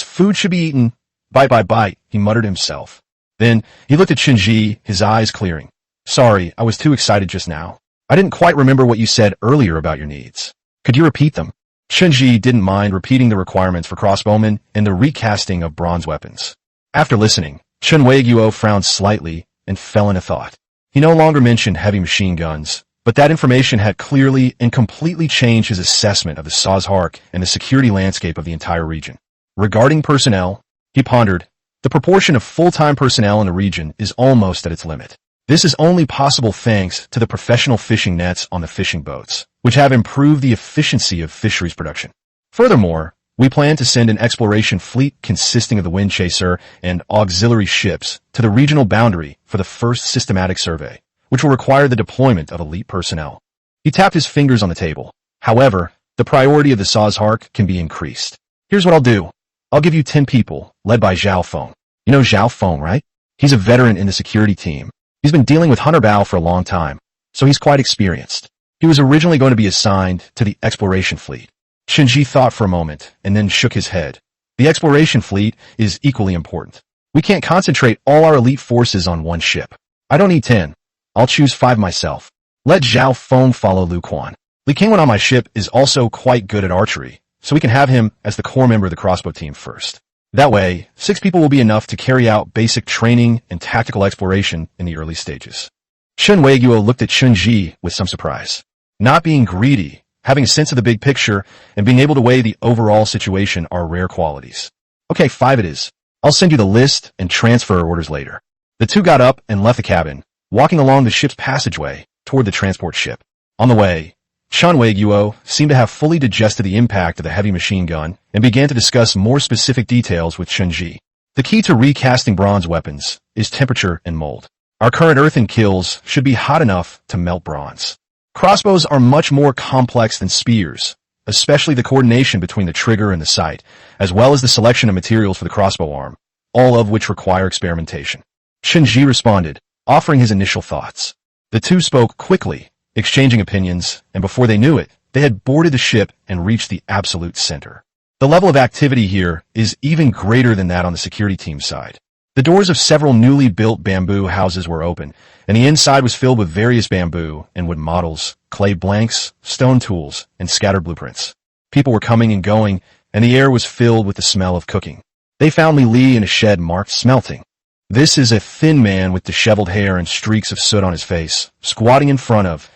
Speaker 1: food should be eaten. Bite by bite, he muttered to himself. Then, he looked at Chen Ji, his eyes clearing. Sorry, I was too excited just now. I didn't quite remember what you said earlier about your needs. Could you repeat them? Chen Ji didn't mind repeating the requirements for crossbowmen and the recasting of bronze weapons. After listening, Chen Weiguo frowned slightly and fell into thought. He no longer mentioned heavy machine guns, but that information had clearly and completely changed his assessment of the Sazhark and the security landscape of the entire region. Regarding personnel, he pondered, the proportion of full-time personnel in the region is almost at its limit. This is only possible thanks to the professional fishing nets on the fishing boats, which have improved the efficiency of fisheries production. Furthermore, we plan to send an exploration fleet consisting of the Wind Chaser and auxiliary ships to the regional boundary for the first systematic survey, which will require the deployment of elite personnel. He tapped his fingers on the table. However, the priority of the Sazhark can be increased. Here's what I'll do. I'll give you 10 people, led by Zhao Feng. You know Zhao Feng, right? He's a veteran in the security team. He's been dealing with Hunter Bao for a long time, so he's quite experienced. He was originally going to be assigned to the exploration fleet. Chen Ji thought for a moment and then shook his head. The exploration fleet is equally important. We can't concentrate all our elite forces on one ship. I don't need 10. I'll choose 5 myself. Let Zhao Feng follow Lu Quan. Li Kingwen on my ship is also quite good at archery, so we can have him as the core member of the crossbow team first. That way, 6 people will be enough to carry out basic training and tactical exploration in the early stages. Chen Weiguo looked at Chen Ji with some surprise. Not being greedy, having a sense of the big picture, and being able to weigh the overall situation are rare qualities. Okay, 5 it is. I'll send you the list and transfer orders later. The two got up and left the cabin, walking along the ship's passageway toward the transport ship. On the way, Chen Weiguo seemed to have fully digested the impact of the heavy machine gun and began to discuss more specific details with Chen Ji. The key to recasting bronze weapons is temperature and mold. Our current earthen kilns should be hot enough to melt bronze. Crossbows are much more complex than spears, especially the coordination between the trigger and the sight, as well as the selection of materials for the crossbow arm, all of which require experimentation. Shinji responded, offering his initial thoughts. The two spoke quickly, exchanging opinions, and before they knew it, they had boarded the ship and reached the absolute center. The level of activity here is even greater than that on the security team side. The doors of several newly built bamboo houses were open, and the inside was filled with various bamboo and wood models, clay blanks, stone tools, and scattered blueprints. People were coming and going, and the air was filled with the smell of cooking. They found Li in a shed marked smelting. This is a thin man with disheveled hair and streaks of soot on his face, squatting in front of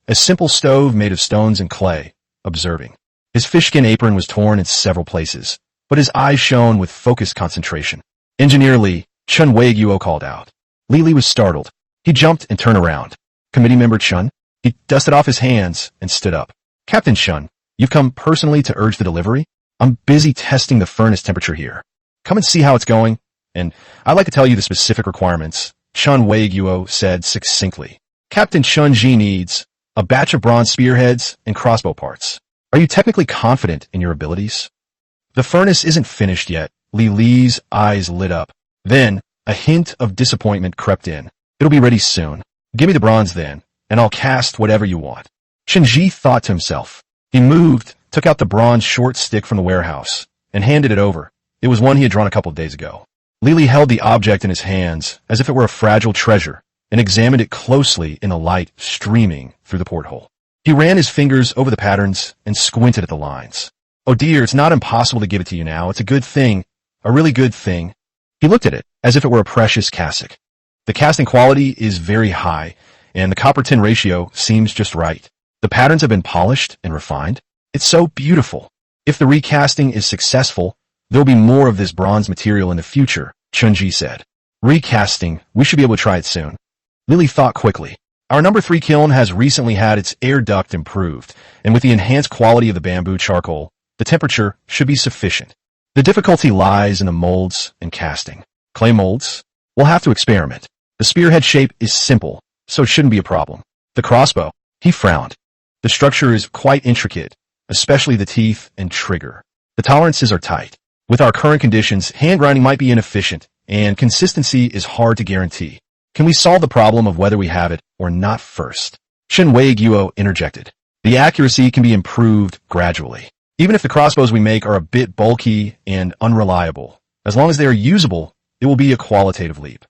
Speaker 1: a simple stove made of stones and clay, observing. His fishskin apron was torn in several places, but his eyes shone with focused concentration. Engineer Li, Chun Wei-Guo called out. Li was startled. He jumped and turned around. Committee member Chun? He dusted off his hands and stood up. Captain Chun, you've come personally to urge the delivery? I'm busy testing the furnace temperature here. Come and see how it's going, and I'd like to tell you the specific requirements, Chun Wei-Guo said succinctly. Captain Chun Ji needs a batch of bronze spearheads and crossbow parts. Are you technically confident in your abilities? The furnace isn't finished yet. Li's eyes lit up. Then, a hint of disappointment crept in. It'll be ready soon. Give me the bronze then, and I'll cast whatever you want. Shinji thought to himself. He moved, took out the bronze short stick from the warehouse, and handed it over. It was one he had drawn a couple of days ago. Li held the object in his hands as if it were a fragile treasure, and examined it closely in the light streaming through the porthole. He ran his fingers over the patterns and squinted at the lines. Oh dear, it's not impossible to give it to you now. It's a good thing. A really good thing. He looked at it as if it were a precious cassock. The casting quality is very high, and the copper-tin ratio seems just right. The patterns have been polished and refined. It's so beautiful. If the recasting is successful, there'll be more of this bronze material in the future, Chunji said. Recasting, we should be able to try it soon. Li thought quickly. Our number 3 kiln has recently had its air duct improved, and with the enhanced quality of the bamboo charcoal, the temperature should be sufficient. The difficulty lies in the molds and casting. Clay molds? We'll have to experiment. The spearhead shape is simple, so it shouldn't be a problem. The crossbow? He frowned. The structure is quite intricate, especially the teeth and trigger. The tolerances are tight. With our current conditions, hand grinding might be inefficient, and consistency is hard to guarantee. Can we solve the problem of whether we have it or not first? Chun Wei-Guo interjected. The accuracy can be improved gradually. Even if the crossbows we make are a bit bulky and unreliable, as long as they are usable, it will be a qualitative leap.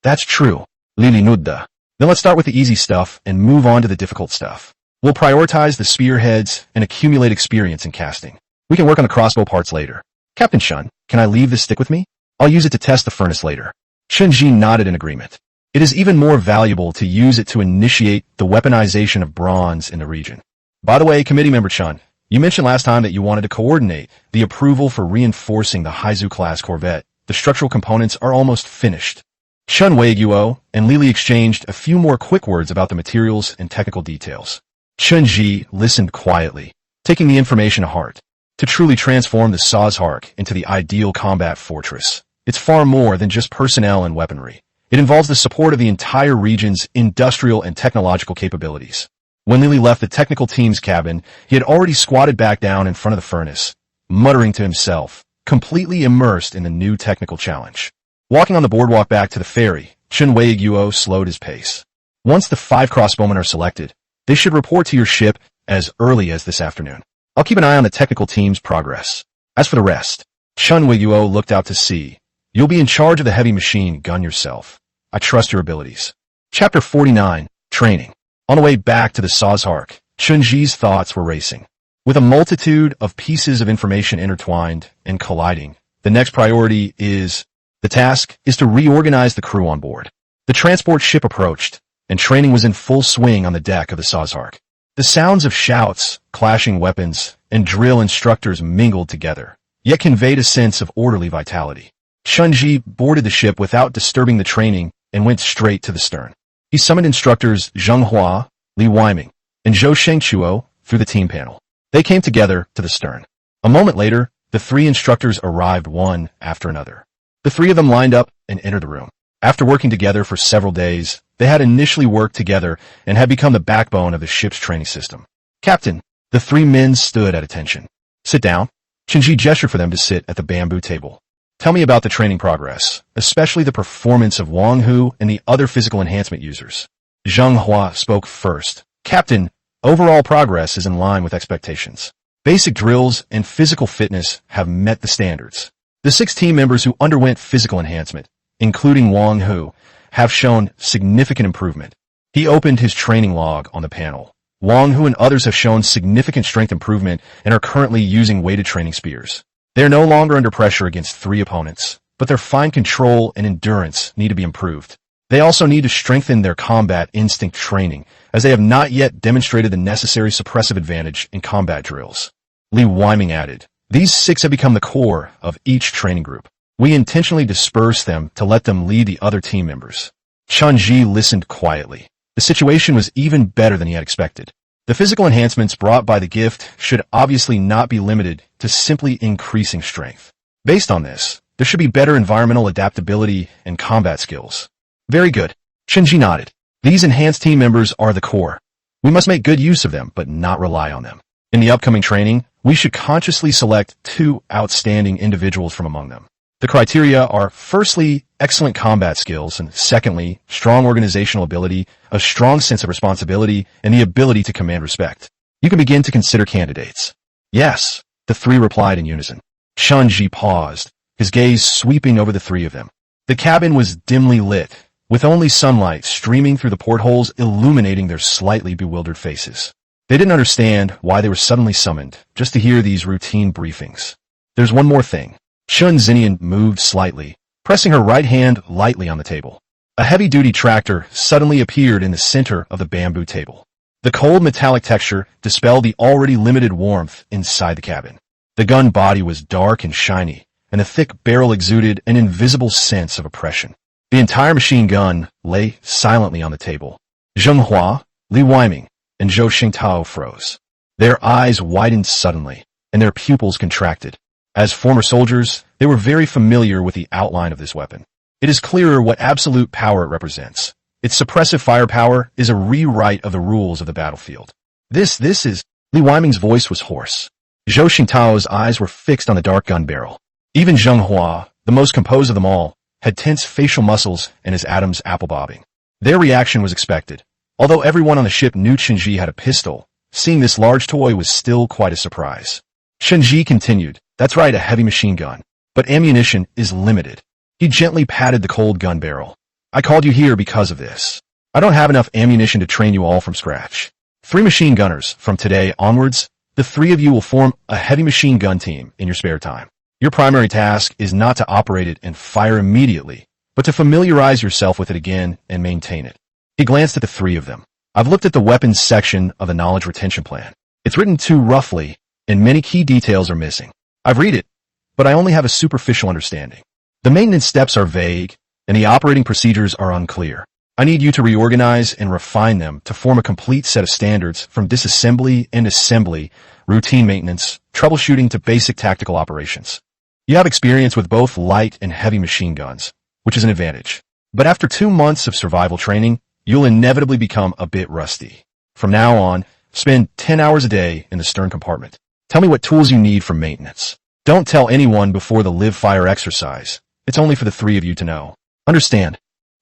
Speaker 1: That's true, Lili Nudda. Then let's start with the easy stuff and move on to the difficult stuff. We'll prioritize the spearheads and accumulate experience in casting. We can work on the crossbow parts later. Captain Chun, can I leave this stick with me? I'll use it to test the furnace later. Chunji nodded in agreement. It is even more valuable to use it to initiate the weaponization of bronze in the region. By the way, committee member Chun, you mentioned last time that you wanted to coordinate the approval for reinforcing the Haizu-class corvette. The structural components are almost finished. Chun Wei-Guo and Li exchanged a few more quick words about the materials and technical details. Chunji listened quietly, taking the information to heart. To truly transform the Sazhark into the ideal combat fortress, it's far more than just personnel and weaponry. It involves the support of the entire region's industrial and technological capabilities. When Li left the technical team's cabin, he had already squatted back down in front of the furnace, muttering to himself, completely immersed in the new technical challenge. Walking on the boardwalk back to the ferry, Chun Wei-Guo slowed his pace. Once the 5 crossbowmen are selected, they should report to your ship as early as this afternoon. I'll keep an eye on the technical team's progress. As for the rest, Chun Wei-Guo looked out to sea. You'll be in charge of the heavy machine gun yourself. I trust your abilities. Chapter 49, Training. On the way back to the Sazhark, Chunji's thoughts were racing. With a multitude of pieces of information intertwined and colliding, the next priority is... The task is to reorganize the crew on board. The transport ship approached, and training was in full swing on the deck of the Sazhark. The sounds of shouts, clashing weapons, and drill instructors mingled together, yet conveyed a sense of orderly vitality. Chunji boarded the ship without disturbing the training and went straight to the stern. He summoned instructors Zheng Hua, Li Weiming, and Zhou Shengchuo through the team panel. They came together to the stern. A moment later, the 3 instructors arrived one after another. The 3 of them lined up and entered the room. After working together for several days, they had initially worked together and had become the backbone of the ship's training system. Captain, the 3 men stood at attention. Sit down. Chunji gestured for them to sit at the bamboo table. Tell me about the training progress, especially the performance of Wang Hu and the other physical enhancement users. Zheng Hua spoke first. Captain, overall progress is in line with expectations. Basic drills and physical fitness have met the standards. The 6 team members who underwent physical enhancement, including Wang Hu, have shown significant improvement. He opened his training log on the panel. Wang Hu and others have shown significant strength improvement and are currently using weighted training spears. They are no longer under pressure against 3 opponents, but their fine control and endurance need to be improved. They also need to strengthen their combat instinct training, as they have not yet demonstrated the necessary suppressive advantage in combat drills. Li Weiming added, "These 6 have become the core of each training group. We intentionally dispersed them to let them lead the other team members." Chen Ji listened quietly. The situation was even better than he had expected. The physical enhancements brought by the gift should obviously not be limited to simply increasing strength. Based on this, there should be better environmental adaptability and combat skills. Very good. Chen Ji nodded. These enhanced team members are the core. We must make good use of them, but not rely on them. In the upcoming training, we should consciously select 2 outstanding individuals from among them. The criteria are, firstly, excellent combat skills, and secondly, strong organizational ability, a strong sense of responsibility, and the ability to command respect. You can begin to consider candidates. Yes, the 3 replied in unison. Chen Ji paused, his gaze sweeping over the 3 of them. The cabin was dimly lit, with only sunlight streaming through the portholes illuminating their slightly bewildered faces. They didn't understand why they were suddenly summoned, just to hear these routine briefings. There's one more thing. Shun Xinian moved slightly, pressing her right hand lightly on the table. A heavy-duty tractor suddenly appeared in the center of the bamboo table. The cold metallic texture dispelled the already limited warmth inside the cabin. The gun body was dark and shiny, and the thick barrel exuded an invisible sense of oppression. The entire machine gun lay silently on the table. Zheng Hua, Li Weiming, and Zhou Xingtao froze. Their eyes widened suddenly, and their pupils contracted. As former soldiers, they were very familiar with the outline of this weapon. It is clearer what absolute power it represents. Its suppressive firepower is a rewrite of the rules of the battlefield. This is... Li Weiming's voice was hoarse. Zhou Xingtao's eyes were fixed on the dark gun barrel. Even Zheng Hua, the most composed of them all, had tense facial muscles and his atoms apple-bobbing. Their reaction was expected. Although everyone on the ship knew Chenji had a pistol, seeing this large toy was still quite a surprise. Chenji continued, "That's right, a heavy machine gun. But ammunition is limited." He gently patted the cold gun barrel. "I called you here because of this. I don't have enough ammunition to train you all from scratch. 3 machine gunners, from today onwards, the 3 of you will form a heavy machine gun team in your spare time. Your primary task is not to operate it and fire immediately, but to familiarize yourself with it again and maintain it." He glanced at the 3 of them. "I've looked at the weapons section of the knowledge retention plan. It's written too roughly, and many key details are missing. I've read it, but I only have a superficial understanding. The maintenance steps are vague, and the operating procedures are unclear. I need you to reorganize and refine them to form a complete set of standards from disassembly and assembly, routine maintenance, troubleshooting to basic tactical operations. You have experience with both light and heavy machine guns, which is an advantage. But after 2 months of survival training, you'll inevitably become a bit rusty. From now on, spend 10 hours a day in the stern compartment. Tell me what tools you need for maintenance. Don't tell anyone before the live-fire exercise. It's only for the 3 of you to know. Understand?"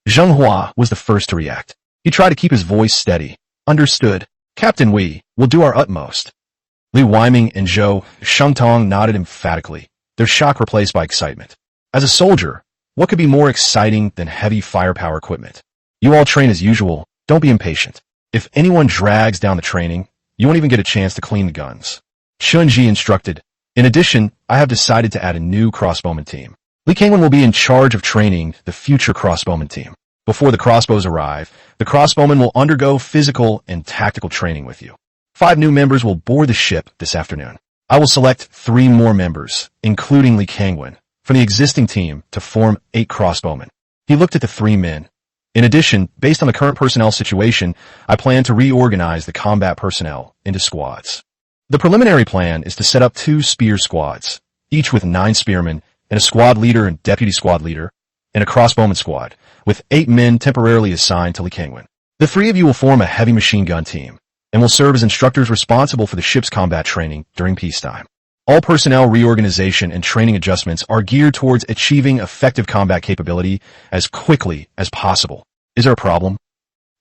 Speaker 1: Zheng Hua was the first to react. He tried to keep his voice steady. "Understood. Captain, we will do our utmost." Li Weiming and Zhou Shengtong nodded emphatically, their shock replaced by excitement. As a soldier, what could be more exciting than heavy firepower equipment? You all train as usual. Don't be impatient. If anyone drags down the training, you won't even get a chance to clean the guns. Shunji instructed. "In addition, I have decided to add a new crossbowman team. Li Kangwen will be in charge of training the future crossbowman team. Before the crossbows arrive, the crossbowmen will undergo physical and tactical training with you. 5 new members will board the ship this afternoon. I will select 3 more members, including Li Kangwen, from the existing team to form 8 crossbowmen." He looked at the 3 men. "In addition, based on the current personnel situation, I plan to reorganize the combat personnel into squads. The preliminary plan is to set up 2 spear squads, each with 9 spearmen, and a squad leader and deputy squad leader, and a crossbowman squad, with 8 men temporarily assigned to Li Kangwen. The 3 of you will form a heavy machine gun team, and will serve as instructors responsible for the ship's combat training during peacetime. All personnel reorganization and training adjustments are geared towards achieving effective combat capability as quickly as possible. Is there a problem?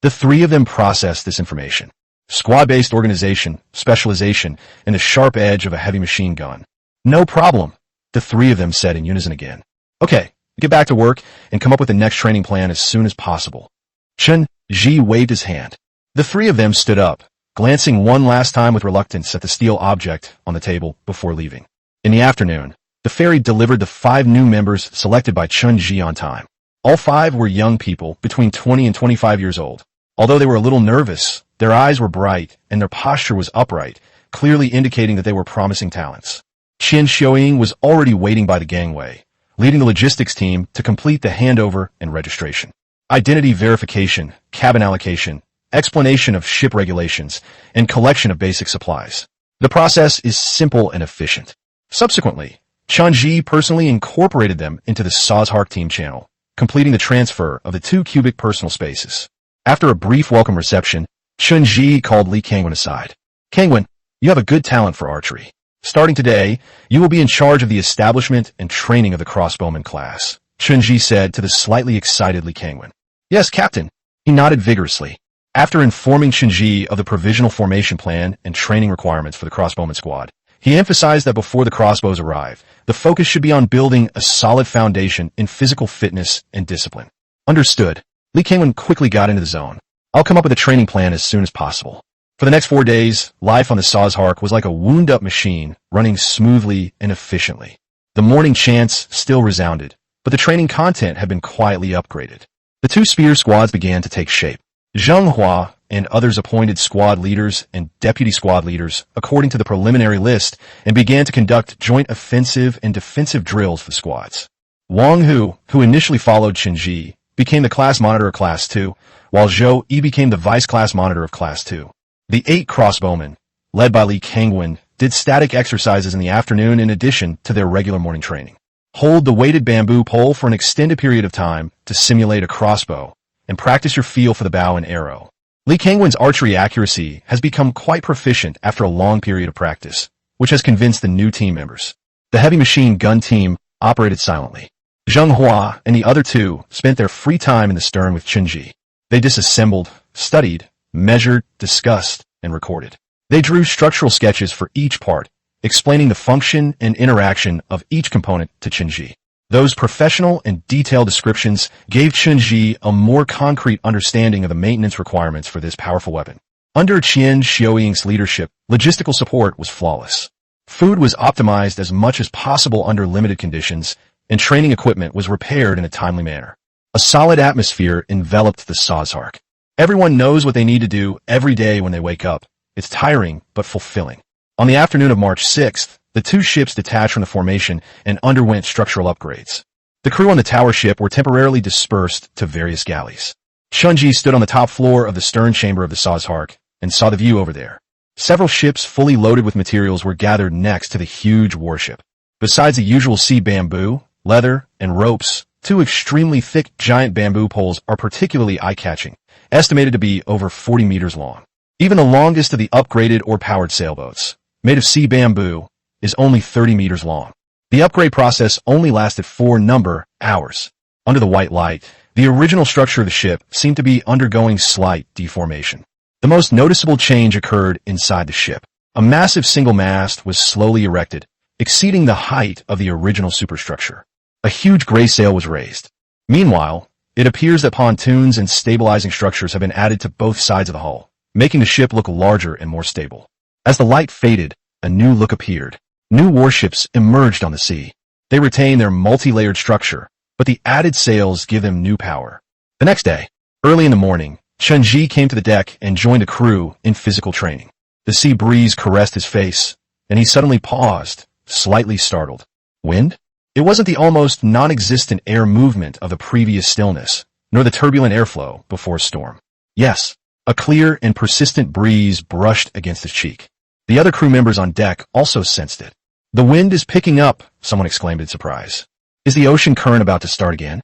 Speaker 1: The three of them process this information. Squad-based organization, specialization, and the sharp edge of a heavy machine gun. No problem, the three of them said in unison again. Okay, get back to work and come up with the next training plan as soon as possible. Chen Ji waved his hand. The three of them stood up, glancing one last time with reluctance at the steel object on the table before leaving. In the afternoon, the ferry delivered the 5 new members selected by Chen Ji on time. All 5 were young people between 20 and 25 years old. Although they were a little nervous, their eyes were bright and their posture was upright, clearly indicating that they were promising talents. Qian Xiaoying was already waiting by the gangway, leading the logistics team to complete the handover and registration. Identity verification, cabin allocation, explanation of ship regulations, and collection of basic supplies. The process is simple and efficient. Subsequently, Chen Ji personally incorporated them into the SSS-tier team channel, completing the transfer of the 2 cubic personal spaces. After a brief welcome reception, Chen Ji called Li Kangwen aside. Kangwen, you have a good talent for archery. Starting today, you will be in charge of the establishment and training of the crossbowman class, Chen Ji said to the slightly excited Li Kangwen. Yes, Captain. He nodded vigorously. After informing Chen Ji of the provisional formation plan and training requirements for the crossbowman squad, he emphasized that before the crossbows arrive, the focus should be on building a solid foundation in physical fitness and discipline. Understood. Li Kangwen quickly got into the zone. I'll come up with a training plan as soon as possible. For the next 4 days, life on the SSS-tier was like a wound-up machine, running smoothly and efficiently. The morning chants still resounded, but the training content had been quietly upgraded. The 2 spear squads began to take shape. Zheng Hua and others appointed squad leaders and deputy squad leaders according to the preliminary list and began to conduct joint offensive and defensive drills for the squads. Wang Hu, who initially followed Chen Ji, became the class monitor of Class 2, while Zhou Yi became the vice class monitor of Class 2. The 8 crossbowmen, led by Li Kangwen, did static exercises in the afternoon in addition to their regular morning training. Hold the weighted bamboo pole for an extended period of time to simulate a crossbow, and practice your feel for the bow and arrow. Li Kangwen's archery accuracy has become quite proficient after a long period of practice, which has convinced the new team members. The heavy machine gun team operated silently. Zheng Hua and the other 2 spent their free time in the stern with Chen Ji. They disassembled, studied, measured, discussed, and recorded. They drew structural sketches for each part, explaining the function and interaction of each component to Chen Ji. Those professional and detailed descriptions gave Chen Ji a more concrete understanding of the maintenance requirements for this powerful weapon. Under Qian Xiaoying's leadership, logistical support was flawless. Food was optimized as much as possible under limited conditions, and training equipment was repaired in a timely manner. A solid atmosphere enveloped the SSS-tier. Everyone knows what they need to do every day when they wake up. It's tiring, but fulfilling. On the afternoon of March 6th, the 2 ships detached from the formation and underwent structural upgrades. The crew on the tower ship were temporarily dispersed to various galleys. Chen Ji stood on the top floor of the stern chamber of the SSS-tier and saw the view over there. Several ships fully loaded with materials were gathered next to the huge warship. Besides the usual sea bamboo, leather, and ropes, 2 extremely thick giant bamboo poles are particularly eye-catching, estimated to be over 40 meters long. Even the longest of the upgraded or powered sailboats, made of sea bamboo, is only 30 meters long. The upgrade process only lasted 4 hours. Under the white light, the original structure of the ship seemed to be undergoing slight deformation. The most noticeable change occurred inside the ship. A massive single mast was slowly erected, exceeding the height of the original superstructure. A huge gray sail was raised. Meanwhile, it appears that pontoons and stabilizing structures have been added to both sides of the hull, making the ship look larger and more stable. As the light faded, a new look appeared. New warships emerged on the sea. They retain their multi-layered structure, but the added sails give them new power. The next day, early in the morning, Chen Ji came to the deck and joined the crew in physical training. The sea breeze caressed his face, and he suddenly paused, slightly startled. Wind? It wasn't the almost non-existent air movement of the previous stillness, nor the turbulent airflow before a storm. Yes, a clear and persistent breeze brushed against his cheek. The other crew members on deck also sensed it. The wind is picking up, someone exclaimed in surprise. Is the ocean current about to start again?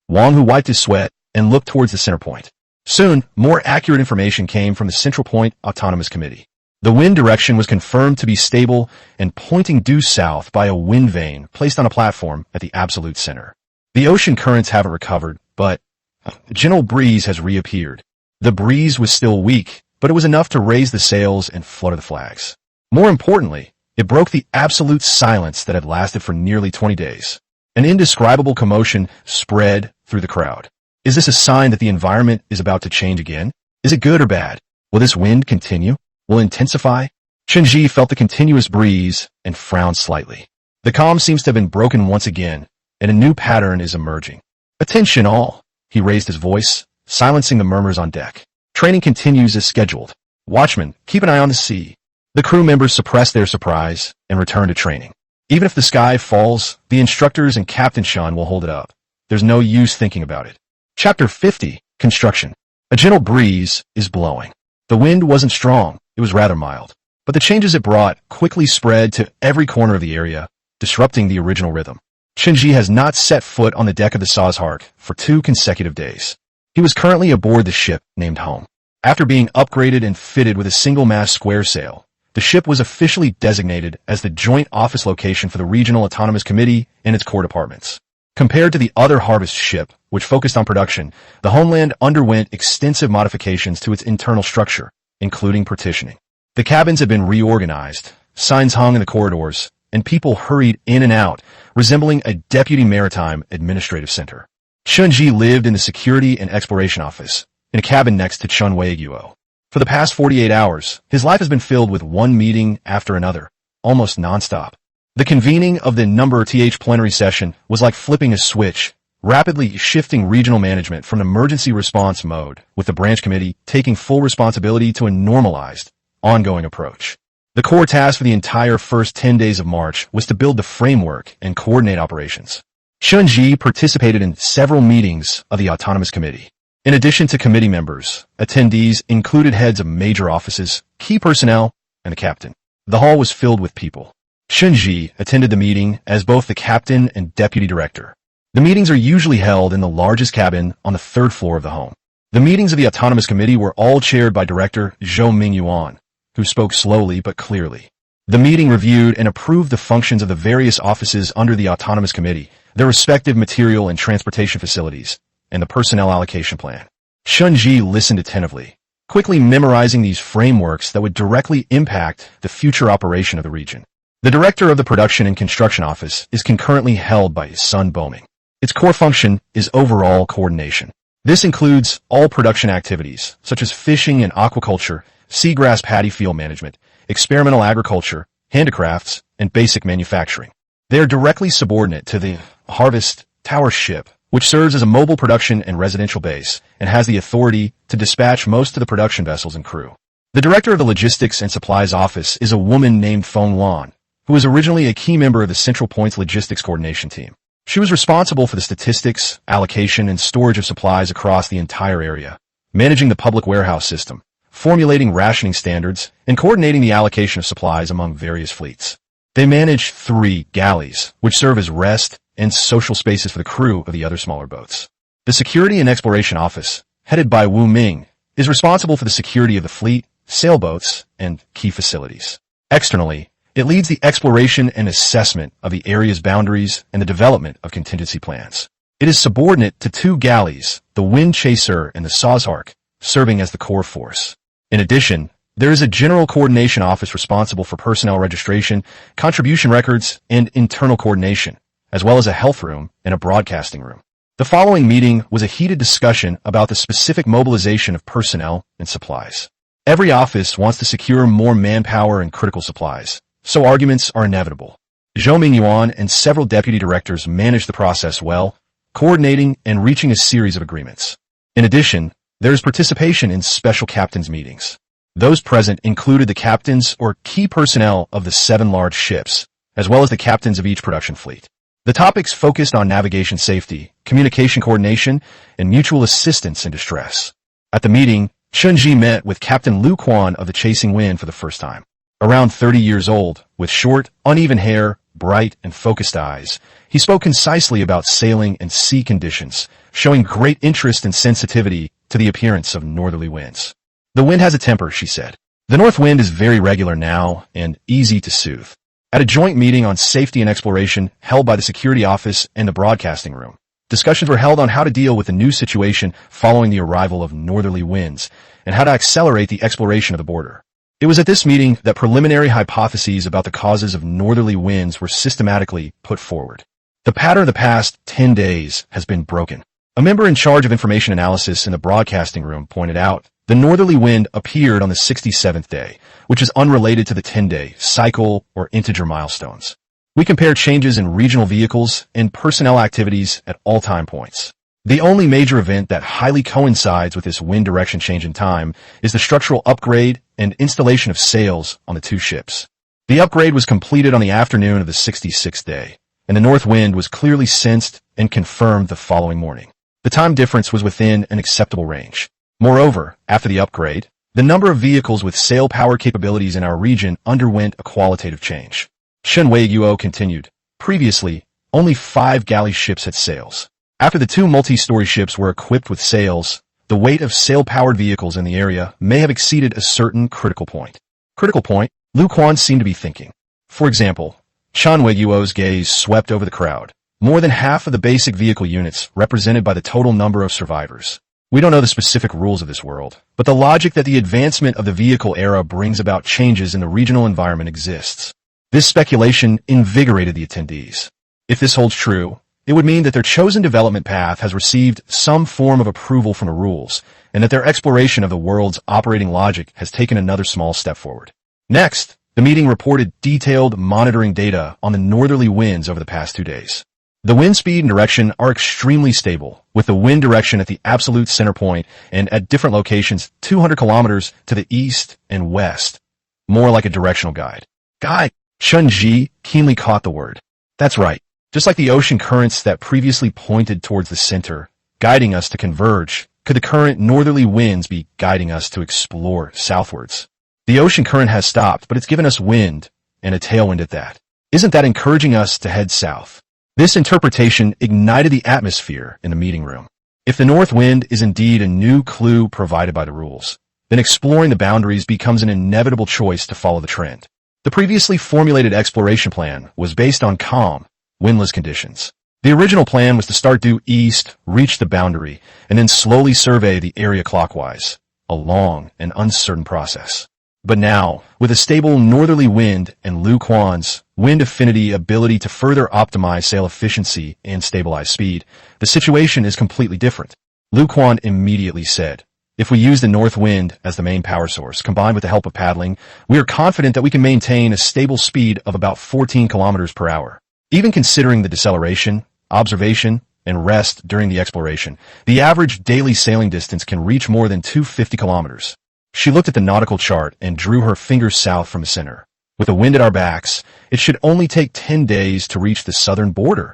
Speaker 1: Wang Hu wiped his sweat and looked towards the center point. Soon, more accurate information came from the Central Point Autonomous Committee. The wind direction was confirmed to be stable and pointing due south by a wind vane placed on a platform at the absolute center. The ocean currents haven't recovered, but a gentle breeze has reappeared. The breeze was still weak, but it was enough to raise the sails and flutter the flags. More importantly, it broke the absolute silence that had lasted for nearly 20 days. An indescribable commotion spread through the crowd. Is this a sign that the environment is about to change again? Is it good or bad? Will this wind continue? Will it intensify? Chunji felt the continuous breeze and frowned slightly. The calm seems to have been broken once again, and a new pattern is emerging. Attention all! He raised his voice, silencing the murmurs on deck. Training continues as scheduled. Watchmen, keep an eye on the sea. The crew members suppress their surprise and return to training. Even if the sky falls, the instructors and Captain Shun will hold it up. There's no use thinking about it. Chapter 50, Construction. A gentle breeze is blowing. The wind wasn't strong, it was rather mild. But the changes it brought quickly spread to every corner of the area, disrupting the original rhythm. Chunji has not set foot on the deck of the Sazhark for 2 consecutive days. He was currently aboard the ship named Home. After being upgraded and fitted with a single-mast square sail, the ship was officially designated as the joint office location for the Regional Autonomous Committee and its core departments. Compared to the other Harvest ship, which focused on production, the Homeland underwent extensive modifications to its internal structure, including partitioning. The cabins had been reorganized, signs hung in the corridors, and people hurried in and out, resembling a deputy maritime administrative center. Chunji lived in the Security and Exploration Office, in a cabin next to Chunwei-guo. For the past 48 hours, his life has been filled with one meeting after another, almost nonstop. The convening of the number TH plenary session was like flipping a switch, rapidly shifting regional management from emergency response mode, with the branch committee taking full responsibility to a normalized, ongoing approach. The core task for the entire first 10 days of March was to build the framework and coordinate operations. Chunji participated in several meetings of the Autonomous Committee. In addition to committee members, attendees included heads of major offices, key personnel, and the captain. The hall was filled with people. Chunji attended the meeting as both the captain and deputy director. The meetings are usually held in the largest cabin on the 3rd floor of the home. The meetings of the Autonomous Committee were all chaired by Director Zhou Mingyuan, who spoke slowly but clearly. The meeting reviewed and approved the functions of the various offices under the Autonomous Committee, their respective material and transportation facilities, and the personnel allocation plan. Chunji listened attentively, quickly memorizing these frameworks that would directly impact the future operation of the region. The director of the Production and Construction Office is concurrently held by his son Boming. Its core function is overall coordination. This includes all production activities, such as fishing and aquaculture, seagrass paddy field management, experimental agriculture, handicrafts, and basic manufacturing. They are directly subordinate to the Harvest Tower ship, which serves as a mobile production and residential base, and has the authority to dispatch most of the production vessels and crew. The director of the Logistics and Supplies Office is a woman named Feng Lan, who was originally a key member of the Central Point's logistics coordination team. She was responsible for the statistics, allocation, and storage of supplies across the entire area, managing the public warehouse system, formulating rationing standards, and coordinating the allocation of supplies among various fleets. They manage 3 galleys, which serve as rest and social spaces for the crew of the other smaller boats. The Security and Exploration Office, headed by Wu Ming, is responsible for the security of the fleet, sailboats, and key facilities. Externally, it leads the exploration and assessment of the area's boundaries and the development of contingency plans. It is subordinate to 2 galleys, the Wind Chaser and the Sazhark, serving as the core force. In addition, there is a General Coordination Office responsible for personnel registration, contribution records, and internal coordination, as well as a health room and a broadcasting room. The following meeting was a heated discussion about the specific mobilization of personnel and supplies. Every office wants to secure more manpower and critical supplies, so arguments are inevitable. Zhou Mingyuan and several deputy directors managed the process well, coordinating and reaching a series of agreements. In addition, there is participation in special captains' meetings. Those present included the captains or key personnel of the 7 large ships, as well as the captains of each production fleet. The topics focused on navigation safety, communication coordination, and mutual assistance in distress. At the meeting, Chunji met with Captain Lu Quan of the Chasing Wind for the first time. Around 30 years old, with short, uneven hair, bright and focused eyes, he spoke concisely about sailing and sea conditions, showing great interest and sensitivity to the appearance of northerly winds. "The wind has a temper," she said. The north wind is very regular now and easy to soothe. At a joint meeting on safety and exploration held by the security office and the broadcasting room, discussions were held on how to deal with the new situation following the arrival of northerly winds and how to accelerate the exploration of the border. It was at this meeting that preliminary hypotheses about the causes of northerly winds were systematically put forward. The pattern of the past 10 days has been broken. A member in charge of information analysis in the broadcasting room pointed out the northerly wind appeared on the 67th day, which is unrelated to the 10-day cycle or integer milestones. We compare changes in regional vehicles and personnel activities at all time points. The only major event that highly coincides with this wind direction change in time is the structural upgrade and installation of sails on the two ships. The upgrade was completed on the afternoon of the 66th day, and the north wind was clearly sensed and confirmed the following morning. The time difference was within an acceptable range. Moreover, after the upgrade, the number of vehicles with sail power capabilities in our region underwent a qualitative change. Chen Weiguo continued. Previously, only 5 galley ships had sails. After the 2 multi-story ships were equipped with sails, the weight of sail-powered vehicles in the area may have exceeded a certain critical point. Critical point? Lu Quan seemed to be thinking. For example, Chen Weiguo's gaze swept over the crowd. More than half of the basic vehicle units represented by the total number of survivors. We don't know the specific rules of this world, but the logic that the advancement of the vehicle era brings about changes in the regional environment exists. This speculation invigorated the attendees. If this holds true, it would mean that their chosen development path has received some form of approval from the rules, and that their exploration of the world's operating logic has taken another small step forward. Next, the meeting reported detailed monitoring data on the northerly winds over the past 2 days. The wind speed and direction are extremely stable, with the wind direction at the absolute center point and at different locations 200 kilometers to the east and west, more like a directional guide. Guide! Chun Ji keenly caught the word. That's right. Just like the ocean currents that previously pointed towards the center, guiding us to converge, could the current northerly winds be guiding us to explore southwards? The ocean current has stopped, but it's given us wind, and a tailwind at that. Isn't that encouraging us to head south? This interpretation ignited the atmosphere in the meeting room. If the north wind is indeed a new clue provided by the rules, then exploring the boundaries becomes an inevitable choice to follow the trend. The previously formulated exploration plan was based on calm, windless conditions. The original plan was to start due east, reach the boundary, and then slowly survey the area clockwise, a long and uncertain process. But now, with a stable northerly wind and Lu Quan's wind affinity ability to further optimize sail efficiency and stabilize speed, the situation is completely different. Lu Quan immediately said, if we use the north wind as the main power source, combined with the help of paddling, we are confident that we can maintain a stable speed of about 14 kilometers per hour. Even considering the deceleration, observation, and rest during the exploration, the average daily sailing distance can reach more than 250 kilometers. She looked at the nautical chart and drew her fingers south from the center. With the wind at our backs, it should only take 10 days to reach the southern border.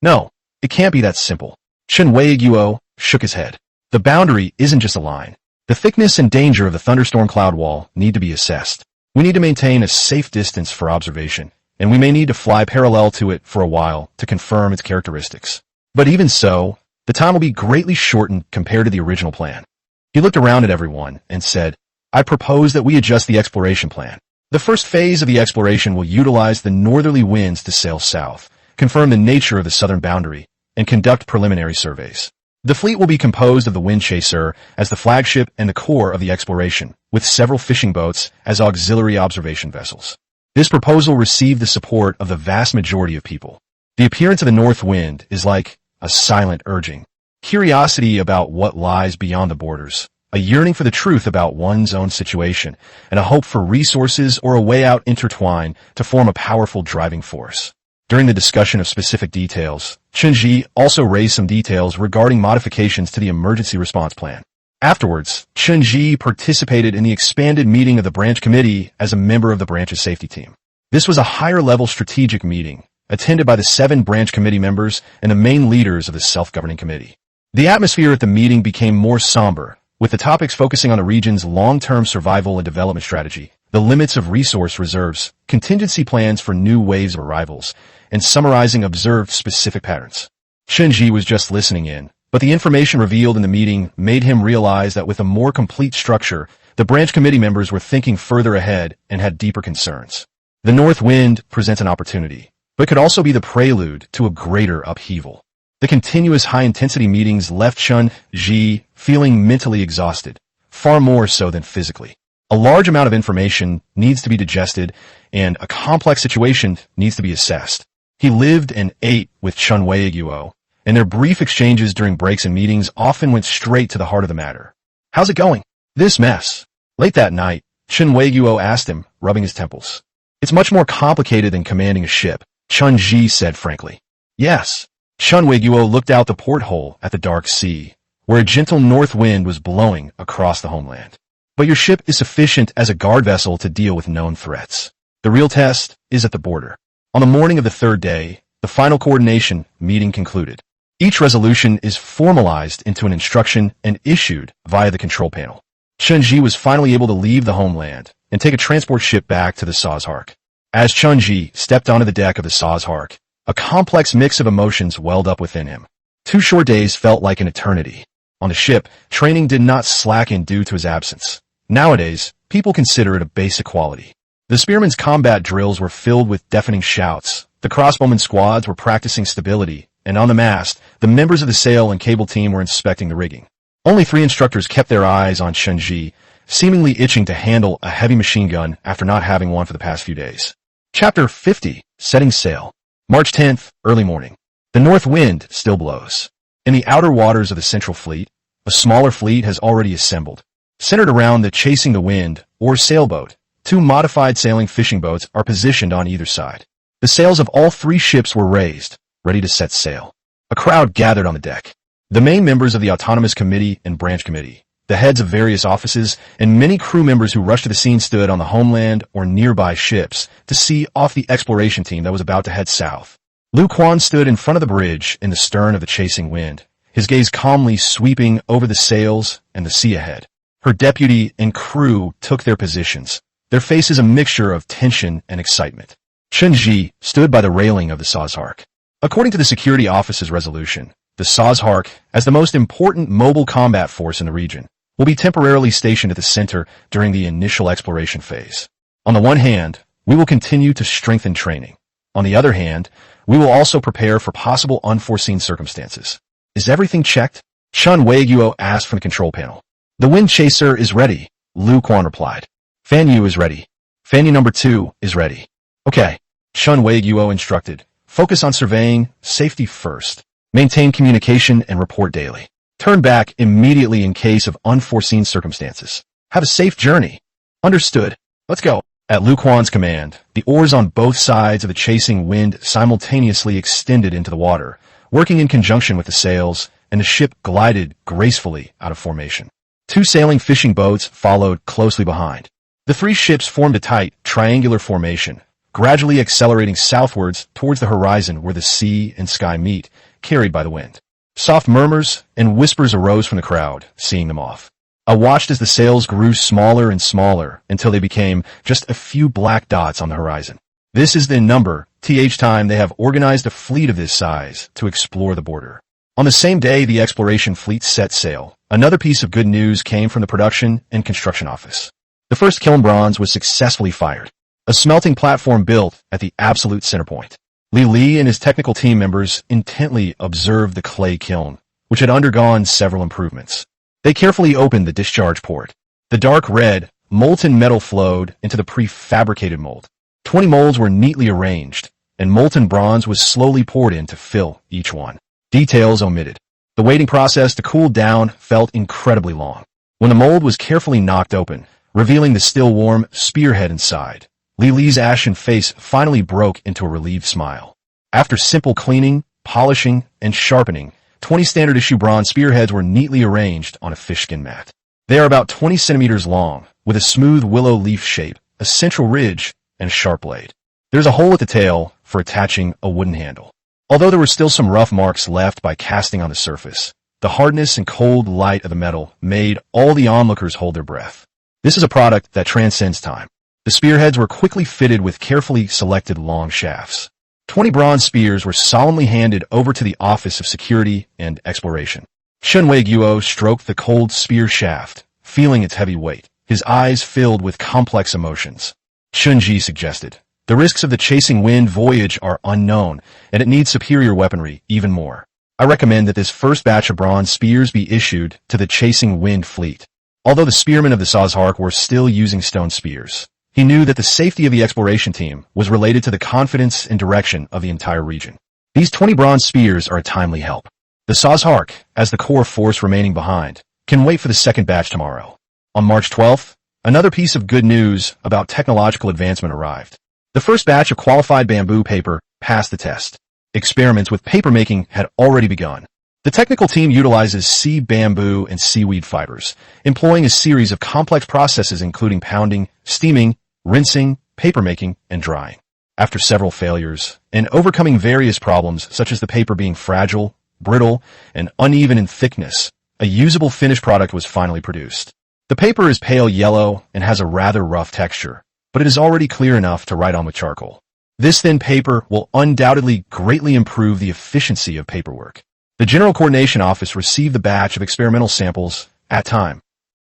Speaker 1: No, it can't be that simple. Chen Weiguo shook his head. The boundary isn't just a line. The thickness and danger of the thunderstorm cloud wall need to be assessed. We need to maintain a safe distance for observation, and we may need to fly parallel to it for a while to confirm its characteristics. But even so, the time will be greatly shortened compared to the original plan. He looked around at everyone and said, I propose that we adjust the exploration plan. The first phase of the exploration will utilize the northerly winds to sail south, confirm the nature of the southern boundary, and conduct preliminary surveys. The fleet will be composed of the Wind Chaser as the flagship and the core of the exploration, with several fishing boats as auxiliary observation vessels. This proposal received the support of the vast majority of people. The appearance of the north wind is like a silent urging. Curiosity about what lies beyond the borders, a yearning for the truth about one's own situation, and a hope for resources or a way out intertwine to form a powerful driving force. During the discussion of specific details, Chunji also raised some details regarding modifications to the emergency response plan. Afterwards, Chunji participated in the expanded meeting of the branch committee as a member of the branch's safety team. This was a higher-level strategic meeting, attended by the 7 branch committee members and the main leaders of the self-governing committee. The atmosphere at the meeting became more somber, with the topics focusing on the region's long-term survival and development strategy, the limits of resource reserves, contingency plans for new waves of arrivals, and summarizing observed specific patterns. Chunji was just listening in, but the information revealed in the meeting made him realize that with a more complete structure, the branch committee members were thinking further ahead and had deeper concerns. The north wind presents an opportunity, but could also be the prelude to a greater upheaval. The continuous high-intensity meetings left Chun Ji feeling mentally exhausted, far more so than physically. A large amount of information needs to be digested, and a complex situation needs to be assessed. He lived and ate with Chun Wei-guo, and their brief exchanges during breaks and meetings often went straight to the heart of the matter. "How's it going?" "This mess." Late that night, Chun Wei-guo asked him, rubbing his temples. "It's much more complicated than commanding a ship," Chun Ji said frankly. "Yes." Chun Wei-guo looked out the porthole at the dark sea, where a gentle north wind was blowing across the homeland. "But your ship is sufficient as a guard vessel to deal with known threats. The real test is at the border." On the morning of the third day, the final coordination meeting concluded. Each resolution is formalized into an instruction and issued via the control panel. Chun Ji was finally able to leave the homeland and take a transport ship back to the Sazhark. As Chun Ji stepped onto the deck of the Sazhark, a complex mix of emotions welled up within him. 2 short days felt like an eternity. On the ship, training did not slacken due to his absence. Nowadays, people consider it a basic quality. The spearmen's combat drills were filled with deafening shouts. The crossbowmen squads were practicing stability, and on the mast, the members of the sail and cable team were inspecting the rigging. Only 3 instructors kept their eyes on Chun Ji, seemingly itching to handle a heavy machine gun after not having one for the past few days. Chapter 50, Setting Sail. March 10th, early morning. The north wind still blows. In the outer waters of the Central Fleet, a smaller fleet has already assembled. Centered around the Chasing the Wind, or sailboat, 2 modified sailing fishing boats are positioned on either side. The sails of all 3 ships were raised, ready to set sail. A crowd gathered on the deck. The main members of the Autonomous Committee and Branch Committee, the heads of various offices, and many crew members who rushed to the scene stood on the homeland or nearby ships to see off the exploration team that was about to head south. Lu Quan stood in front of the bridge in the stern of the Chasing Wind, his gaze calmly sweeping over the sails and the sea ahead. Her deputy and crew took their positions, their faces a mixture of tension and excitement. Chun Ji stood by the railing of the Sazhark. According to the security office's resolution, the Sazhark, as the most important mobile combat force in the region, will be temporarily stationed at the center during the initial exploration phase. On the one hand, we will continue to strengthen training. On the other hand, we will also prepare for possible unforeseen circumstances. "Is everything checked?" Chun Wei-guo asked from the control panel. "The Wind Chaser is ready," Lu Quan replied. "Fan Yu is ready. Fan Yu number 2 is ready." "Okay," Chun Wei-guo instructed. "Focus on surveying, safety first. Maintain communication and report daily. Turn back immediately in case of unforeseen circumstances. Have a safe journey." "Understood. Let's go." At Lu Quan's command, the oars on both sides of the Chasing Wind simultaneously extended into the water, working in conjunction with the sails, and the ship glided gracefully out of formation. 2 sailing fishing boats followed closely behind. The 3 ships formed a tight, triangular formation, gradually accelerating southwards towards the horizon where the sea and sky meet, carried by the wind. Soft murmurs and whispers arose from the crowd, seeing them off. I watched as the sails grew smaller and smaller until they became just a few black dots on the horizon. This is the number, time they have organized a fleet of this size to explore the border. On the same day the exploration fleet set sail, another piece of good news came from the production and construction office. The first kiln bronze was successfully fired. A smelting platform built at the absolute center point. Li and his technical team members intently observed the clay kiln, which had undergone several improvements. They carefully opened the discharge port. The dark red, molten metal flowed into the prefabricated mold. 20 molds were neatly arranged, and molten bronze was slowly poured in to fill each one. Details omitted. The waiting process to cool down felt incredibly long. When the mold was carefully knocked open, revealing the still warm spearhead inside, Li's ashen face finally broke into a relieved smile. After simple cleaning, polishing, and sharpening, 20 standard issue bronze spearheads were neatly arranged on a fishskin mat. They are about 20 centimeters long, with a smooth willow leaf shape, a central ridge, and a sharp blade. There's a hole at the tail for attaching a wooden handle. Although there were still some rough marks left by casting on the surface, the hardness and cold light of the metal made all the onlookers hold their breath. This is a product that transcends time. The spearheads were quickly fitted with carefully selected long shafts. 20 bronze spears were solemnly handed over to the Office of Security and Exploration. Chun Wei-guo stroked the cold spear shaft, feeling its heavy weight, his eyes filled with complex emotions. Chunji suggested, "The risks of the chasing wind voyage are unknown, and it needs superior weaponry even more. I recommend that this first batch of bronze spears be issued to the chasing wind fleet." Although the spearmen of the Sazhark were still using stone spears, he knew that the safety of the exploration team was related to the confidence and direction of the entire region. These 20 bronze spears are a timely help. The Sazhark, as the core force remaining behind, can wait for the second batch tomorrow. On March 12th, another piece of good news about technological advancement arrived. The first batch of qualified bamboo paper passed the test. Experiments with papermaking had already begun. The technical team utilizes sea bamboo and seaweed fibers, employing a series of complex processes including pounding, steaming, rinsing, papermaking, and drying. After several failures, and overcoming various problems such as the paper being fragile, brittle, and uneven in thickness, a usable finished product was finally produced. The paper is pale yellow and has a rather rough texture, but it is already clear enough to write on with charcoal. This thin paper will undoubtedly greatly improve the efficiency of paperwork. The General Coordination Office received the batch of experimental samples at time.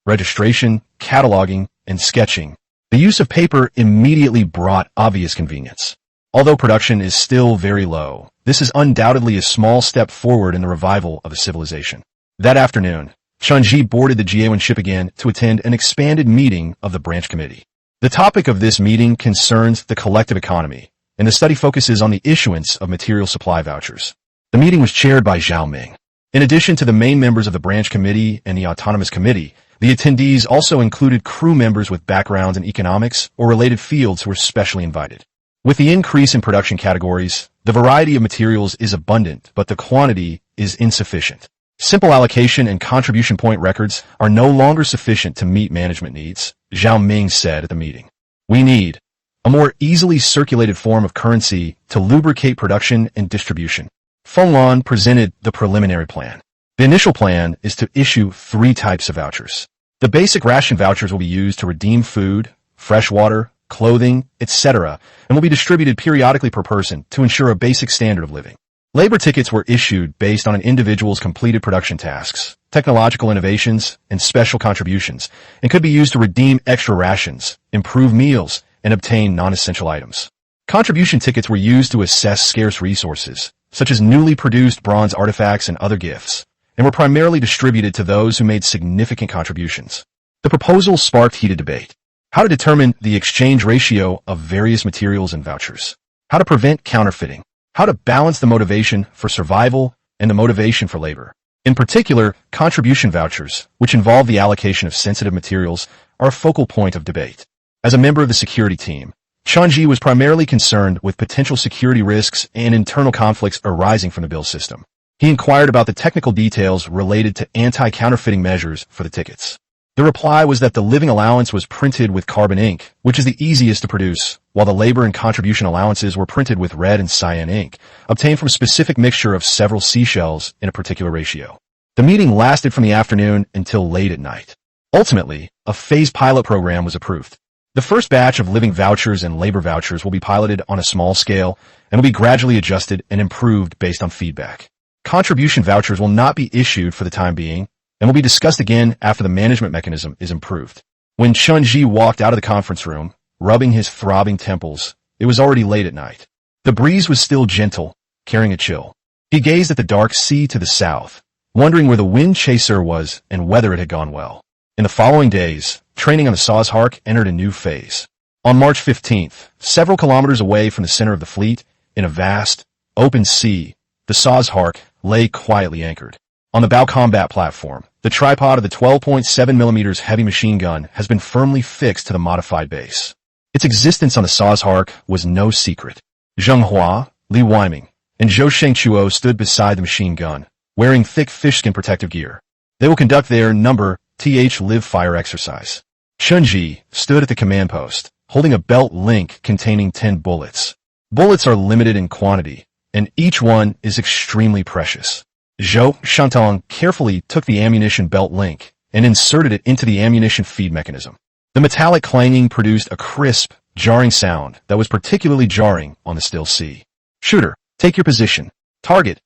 Speaker 1: Registration, cataloging, and sketching. The use of paper immediately brought obvious convenience. Although production is still very low, this is undoubtedly a small step forward in the revival of a civilization. That afternoon, Chunji boarded the Jiawen ship again to attend an expanded meeting of the branch committee. The topic of this meeting concerns the collective economy, and the study focuses on the issuance of material supply vouchers. The meeting was chaired by Zhao Ming. In addition to the main members of the branch committee and the autonomous committee, the attendees also included crew members with backgrounds in economics or related fields who were specially invited. With the increase in production categories, the variety of materials is abundant, but the quantity is insufficient. Simple allocation and contribution point records are no longer sufficient to meet management needs, Zhao Ming said at the meeting. We need a more easily circulated form of currency to lubricate production and distribution. Feng Wan presented the preliminary plan. The initial plan is to issue 3 types of vouchers. The basic ration vouchers will be used to redeem food, fresh water, clothing, etc., and will be distributed periodically per person to ensure a basic standard of living. Labor tickets were issued based on an individual's completed production tasks, technological innovations, and special contributions, and could be used to redeem extra rations, improve meals, and obtain non-essential items. Contribution tickets were used to assess scarce resources, such as newly produced bronze artifacts and other gifts, and were primarily distributed to those who made significant contributions. The proposal sparked heated debate. How to determine the exchange ratio of various materials and vouchers. How to prevent counterfeiting. How to balance the motivation for survival and the motivation for labor. In particular, contribution vouchers, which involve the allocation of sensitive materials, are a focal point of debate. As a member of the security team, Chunji was primarily concerned with potential security risks and internal conflicts arising from the bill system. He inquired about the technical details related to anti-counterfeiting measures for the tickets. The reply was that the living allowance was printed with carbon ink, which is the easiest to produce, while the labor and contribution allowances were printed with red and cyan ink, obtained from a specific mixture of several seashells in a particular ratio. The meeting lasted from the afternoon until late at night. Ultimately, a phased pilot program was approved. The first batch of living vouchers and labor vouchers will be piloted on a small scale and will be gradually adjusted and improved based on feedback. Contribution vouchers will not be issued for the time being, and will be discussed again after the management mechanism is improved. When Chunji walked out of the conference room, rubbing his throbbing temples, it was already late at night. The breeze was still gentle, carrying a chill. He gazed at the dark sea to the south, wondering where the wind chaser was and whether it had gone well. In the following days, training on the Sazhark entered a new phase. On March 15th, several kilometers away from the center of the fleet, in a vast, open sea, the Sazhark lay quietly anchored. On the bow combat platform, the tripod of the 12.7mm heavy machine gun has been firmly fixed to the modified base. Its existence on the Sazhark was no secret. Zheng Hua, Li Weiming, and Zhou Shengchuo stood beside the machine gun, wearing thick fishskin protective gear. They will conduct their number th live fire exercise. Chunji stood at the command post, holding a belt link containing 10 bullets. Bullets are limited in quantity, and each one is extremely precious. Zhou Shantong carefully took the ammunition belt link and inserted it into the ammunition feed mechanism. The metallic clanging produced a crisp, jarring sound that was particularly jarring on the still sea. Shooter, take your position. Target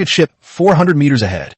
Speaker 1: ship 400 meters ahead.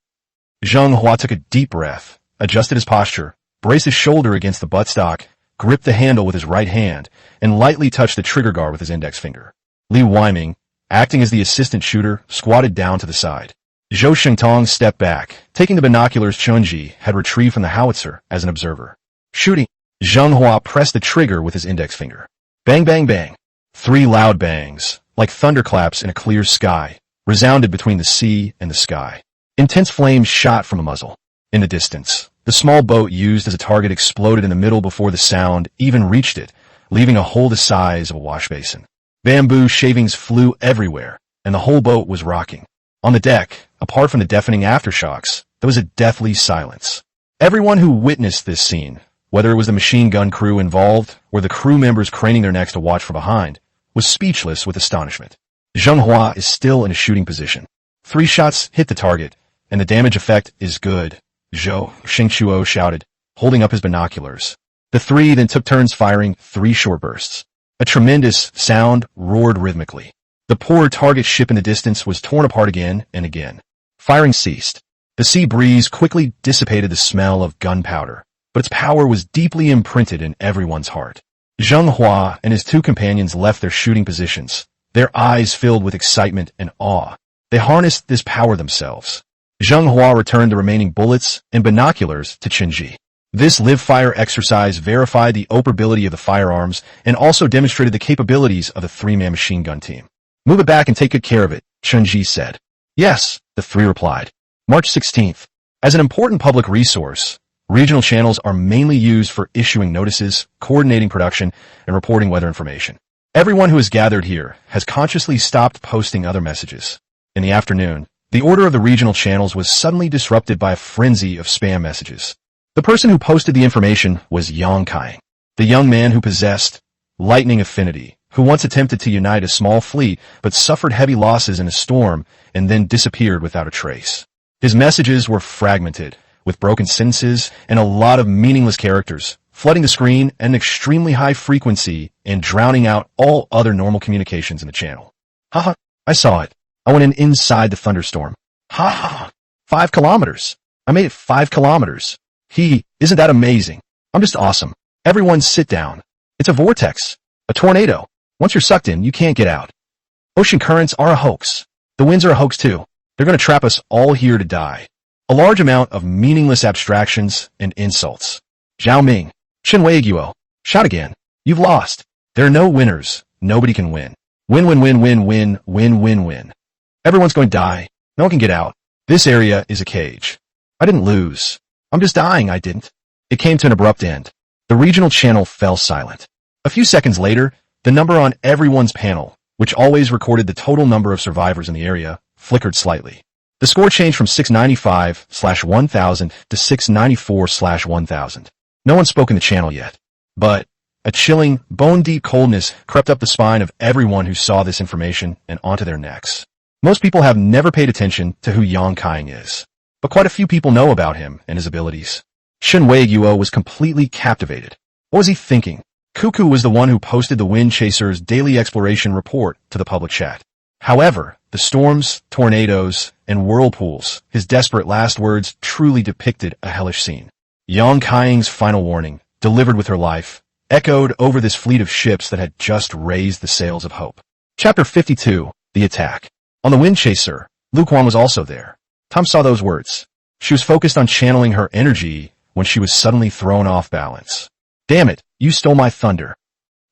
Speaker 1: Zheng Hua took a deep breath, adjusted his posture, braced his shoulder against the buttstock, gripped the handle with his right hand, and lightly touched the trigger guard with his index finger. Li Weiming, acting as the assistant shooter, squatted down to the side. Zhou Shengtong stepped back, taking the binoculars Chunji had retrieved from the howitzer as an observer. Shooting. Zheng Hua pressed the trigger with his index finger. Bang, bang, bang. 3 loud bangs, like thunderclaps in a clear sky, resounded between the sea and the sky. Intense flames shot from the muzzle. In the distance, the small boat used as a target exploded in the middle before the sound even reached it, leaving a hole the size of a wash basin. Bamboo shavings flew everywhere, and the whole boat was rocking. On the deck, apart from the deafening aftershocks, there was a deathly silence. Everyone who witnessed this scene, whether it was the machine gun crew involved or the crew members craning their necks to watch from behind, was speechless with astonishment. Zheng Hua is still in a shooting position. 3 shots hit the target, and the damage effect is good, Zhou Shengchuo shouted, holding up his binoculars. The 3 then took turns firing 3 short bursts. A tremendous sound roared rhythmically. The poor target ship in the distance was torn apart again and again. Firing ceased. The sea breeze quickly dissipated the smell of gunpowder, but its power was deeply imprinted in everyone's heart. Zheng Hua and his 2 companions left their shooting positions, their eyes filled with excitement and awe. They harnessed this power themselves. Zheng Hua returned the remaining bullets and binoculars to Chenji. This live-fire exercise verified the operability of the firearms and also demonstrated the capabilities of the 3-man machine gun team. Move it back and take good care of it, Chunji said. Yes, the 3 replied. March 16th. As an important public resource, regional channels are mainly used for issuing notices, coordinating production, and reporting weather information. Everyone who is gathered here has consciously stopped posting other messages. In the afternoon, the order of the regional channels was suddenly disrupted by a frenzy of spam messages. The person who posted the information was Yang Kai, the young man who possessed lightning affinity, who once attempted to unite a small fleet but suffered heavy losses in a storm and then disappeared without a trace. His messages were fragmented, with broken sentences and a lot of meaningless characters, flooding the screen at an extremely high frequency and drowning out all other normal communications in the channel. Haha, I saw it. I went in inside the thunderstorm. Ha ha, 5 kilometers. I made it 5 kilometers. Isn't that amazing? I'm just awesome. Everyone sit down. It's a vortex. A tornado. Once you're sucked in, you can't get out. Ocean currents are a hoax. The winds are a hoax too. They're going to trap us all here to die. A large amount of meaningless abstractions and insults. Zhao Ming. Chen Weiguo. Shout again. You've lost. There are no winners. Nobody can win. Win, win, win, win, win, win, win, win. Everyone's going to die. No one can get out. This area is a cage. I didn't lose. I'm just dying, I didn't. It came to an abrupt end. The regional channel fell silent. A few seconds later, the number on everyone's panel, which always recorded the total number of survivors in the area, flickered slightly. The score changed from 695/1000 to 694/1000. No one spoke in the channel yet. But a chilling, bone-deep coldness crept up the spine of everyone who saw this information and onto their necks. Most people have never paid attention to who Yang Kai is, but quite a few people know about him and his abilities. Shen Weiguo was completely captivated. What was he thinking? Cuckoo was the one who posted the Wind Chaser's daily exploration report to the public chat. However, the storms, tornadoes, and whirlpools, his desperate last words truly depicted a hellish scene. Yang Kaing's final warning, delivered with her life, echoed over this fleet of ships that had just raised the sails of hope. Chapter 52, The Attack. On the Wind Chaser, Lu Quan was also there. Tom saw those words. She was focused on channeling her energy when she was suddenly thrown off balance. Damn it, you stole my thunder.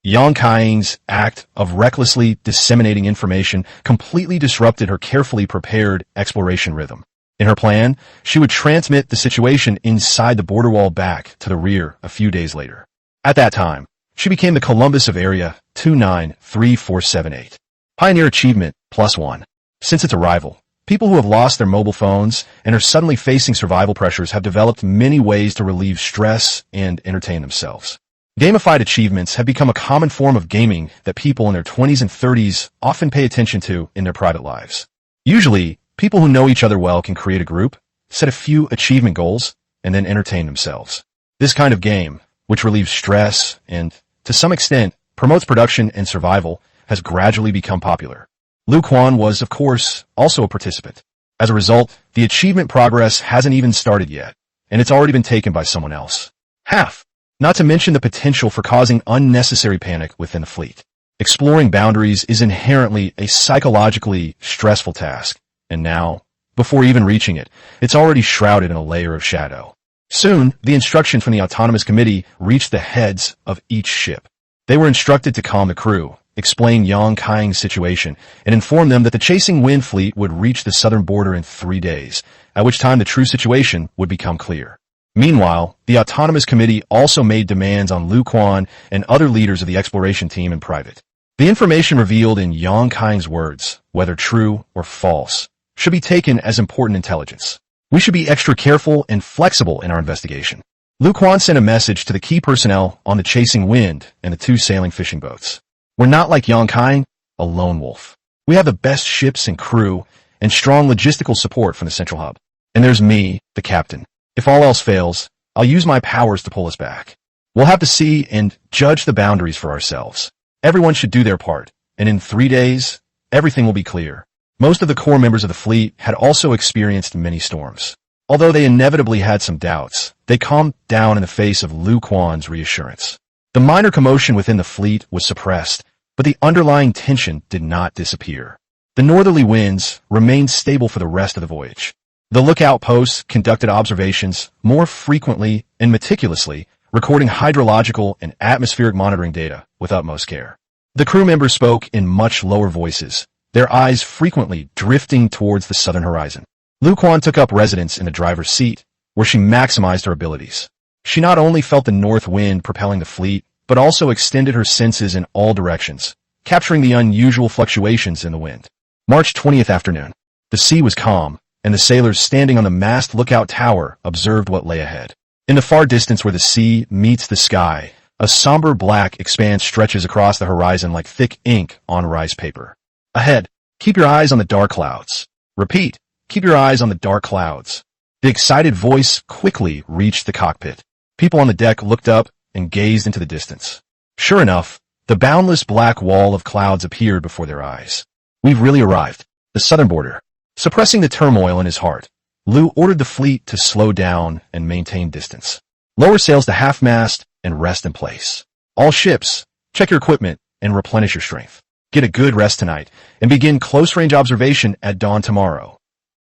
Speaker 1: Yang Kaing's act of recklessly disseminating information completely disrupted her carefully prepared exploration rhythm. In her plan, she would transmit the situation inside the border wall back to the rear a few days later. At that time, she became the Columbus of Area 293478. Pioneer Achievement, +1. Since its arrival, people who have lost their mobile phones and are suddenly facing survival pressures have developed many ways to relieve stress and entertain themselves. Gamified achievements have become a common form of gaming that people in their 20s and 30s often pay attention to in their private lives. Usually, people who know each other well can create a group, set a few achievement goals, and then entertain themselves. This kind of game, which relieves stress and, to some extent, promotes production and survival, has gradually become popular. Lu Quan was, of course, also a participant. As a result, the achievement progress hasn't even started yet, and it's already been taken by someone else. Half. Not to mention the potential for causing unnecessary panic within the fleet. Exploring boundaries is inherently a psychologically stressful task, and now, before even reaching it, it's already shrouded in a layer of shadow. Soon, the instructions from the Autonomous Committee reached the heads of each ship. They were instructed to calm the crew, explain Yang Kai's situation, and inform them that the chasing wind fleet would reach the southern border in 3 days, at which time the true situation would become clear. Meanwhile, the Autonomous Committee also made demands on Lu Quan and other leaders of the exploration team in private. The information revealed in Yang Kai's words, whether true or false, should be taken as important intelligence. We should be extra careful and flexible in our investigation. Lu Quan sent a message to the key personnel on the chasing wind and the 2 sailing fishing boats. We're not like Yang Kai, a lone wolf. We have the best ships and crew and strong logistical support from the central hub. And there's me, the captain. If all else fails, I'll use my powers to pull us back. We'll have to see and judge the boundaries for ourselves. Everyone should do their part, and in 3 days, everything will be clear. Most of the core members of the fleet had also experienced many storms. Although they inevitably had some doubts, they calmed down in the face of Lu Quan's reassurance. The minor commotion within the fleet was suppressed, but the underlying tension did not disappear. The northerly winds remained stable for the rest of the voyage. The lookout posts conducted observations more frequently and meticulously, recording hydrological and atmospheric monitoring data with utmost care. The crew members spoke in much lower voices, their eyes frequently drifting towards the southern horizon. Lu Quan took up residence in the driver's seat, where she maximized her abilities. She not only felt the north wind propelling the fleet, but also extended her senses in all directions, capturing the unusual fluctuations in the wind. March 20th afternoon. The sea was calm, and the sailors standing on the mast lookout tower observed what lay ahead. In the far distance where the sea meets the sky, a somber black expanse stretches across the horizon like thick ink on rice paper. Ahead, keep your eyes on the dark clouds. Repeat, keep your eyes on the dark clouds. The excited voice quickly reached the cockpit. People on the deck looked up and gazed into the distance. Sure enough, the boundless black wall of clouds appeared before their eyes. We've really arrived. The southern border. Suppressing the turmoil in his heart, Lu ordered the fleet to slow down and maintain distance. Lower sails to half-mast and rest in place. All ships, check your equipment and replenish your strength. Get a good rest tonight and begin close-range observation at dawn tomorrow.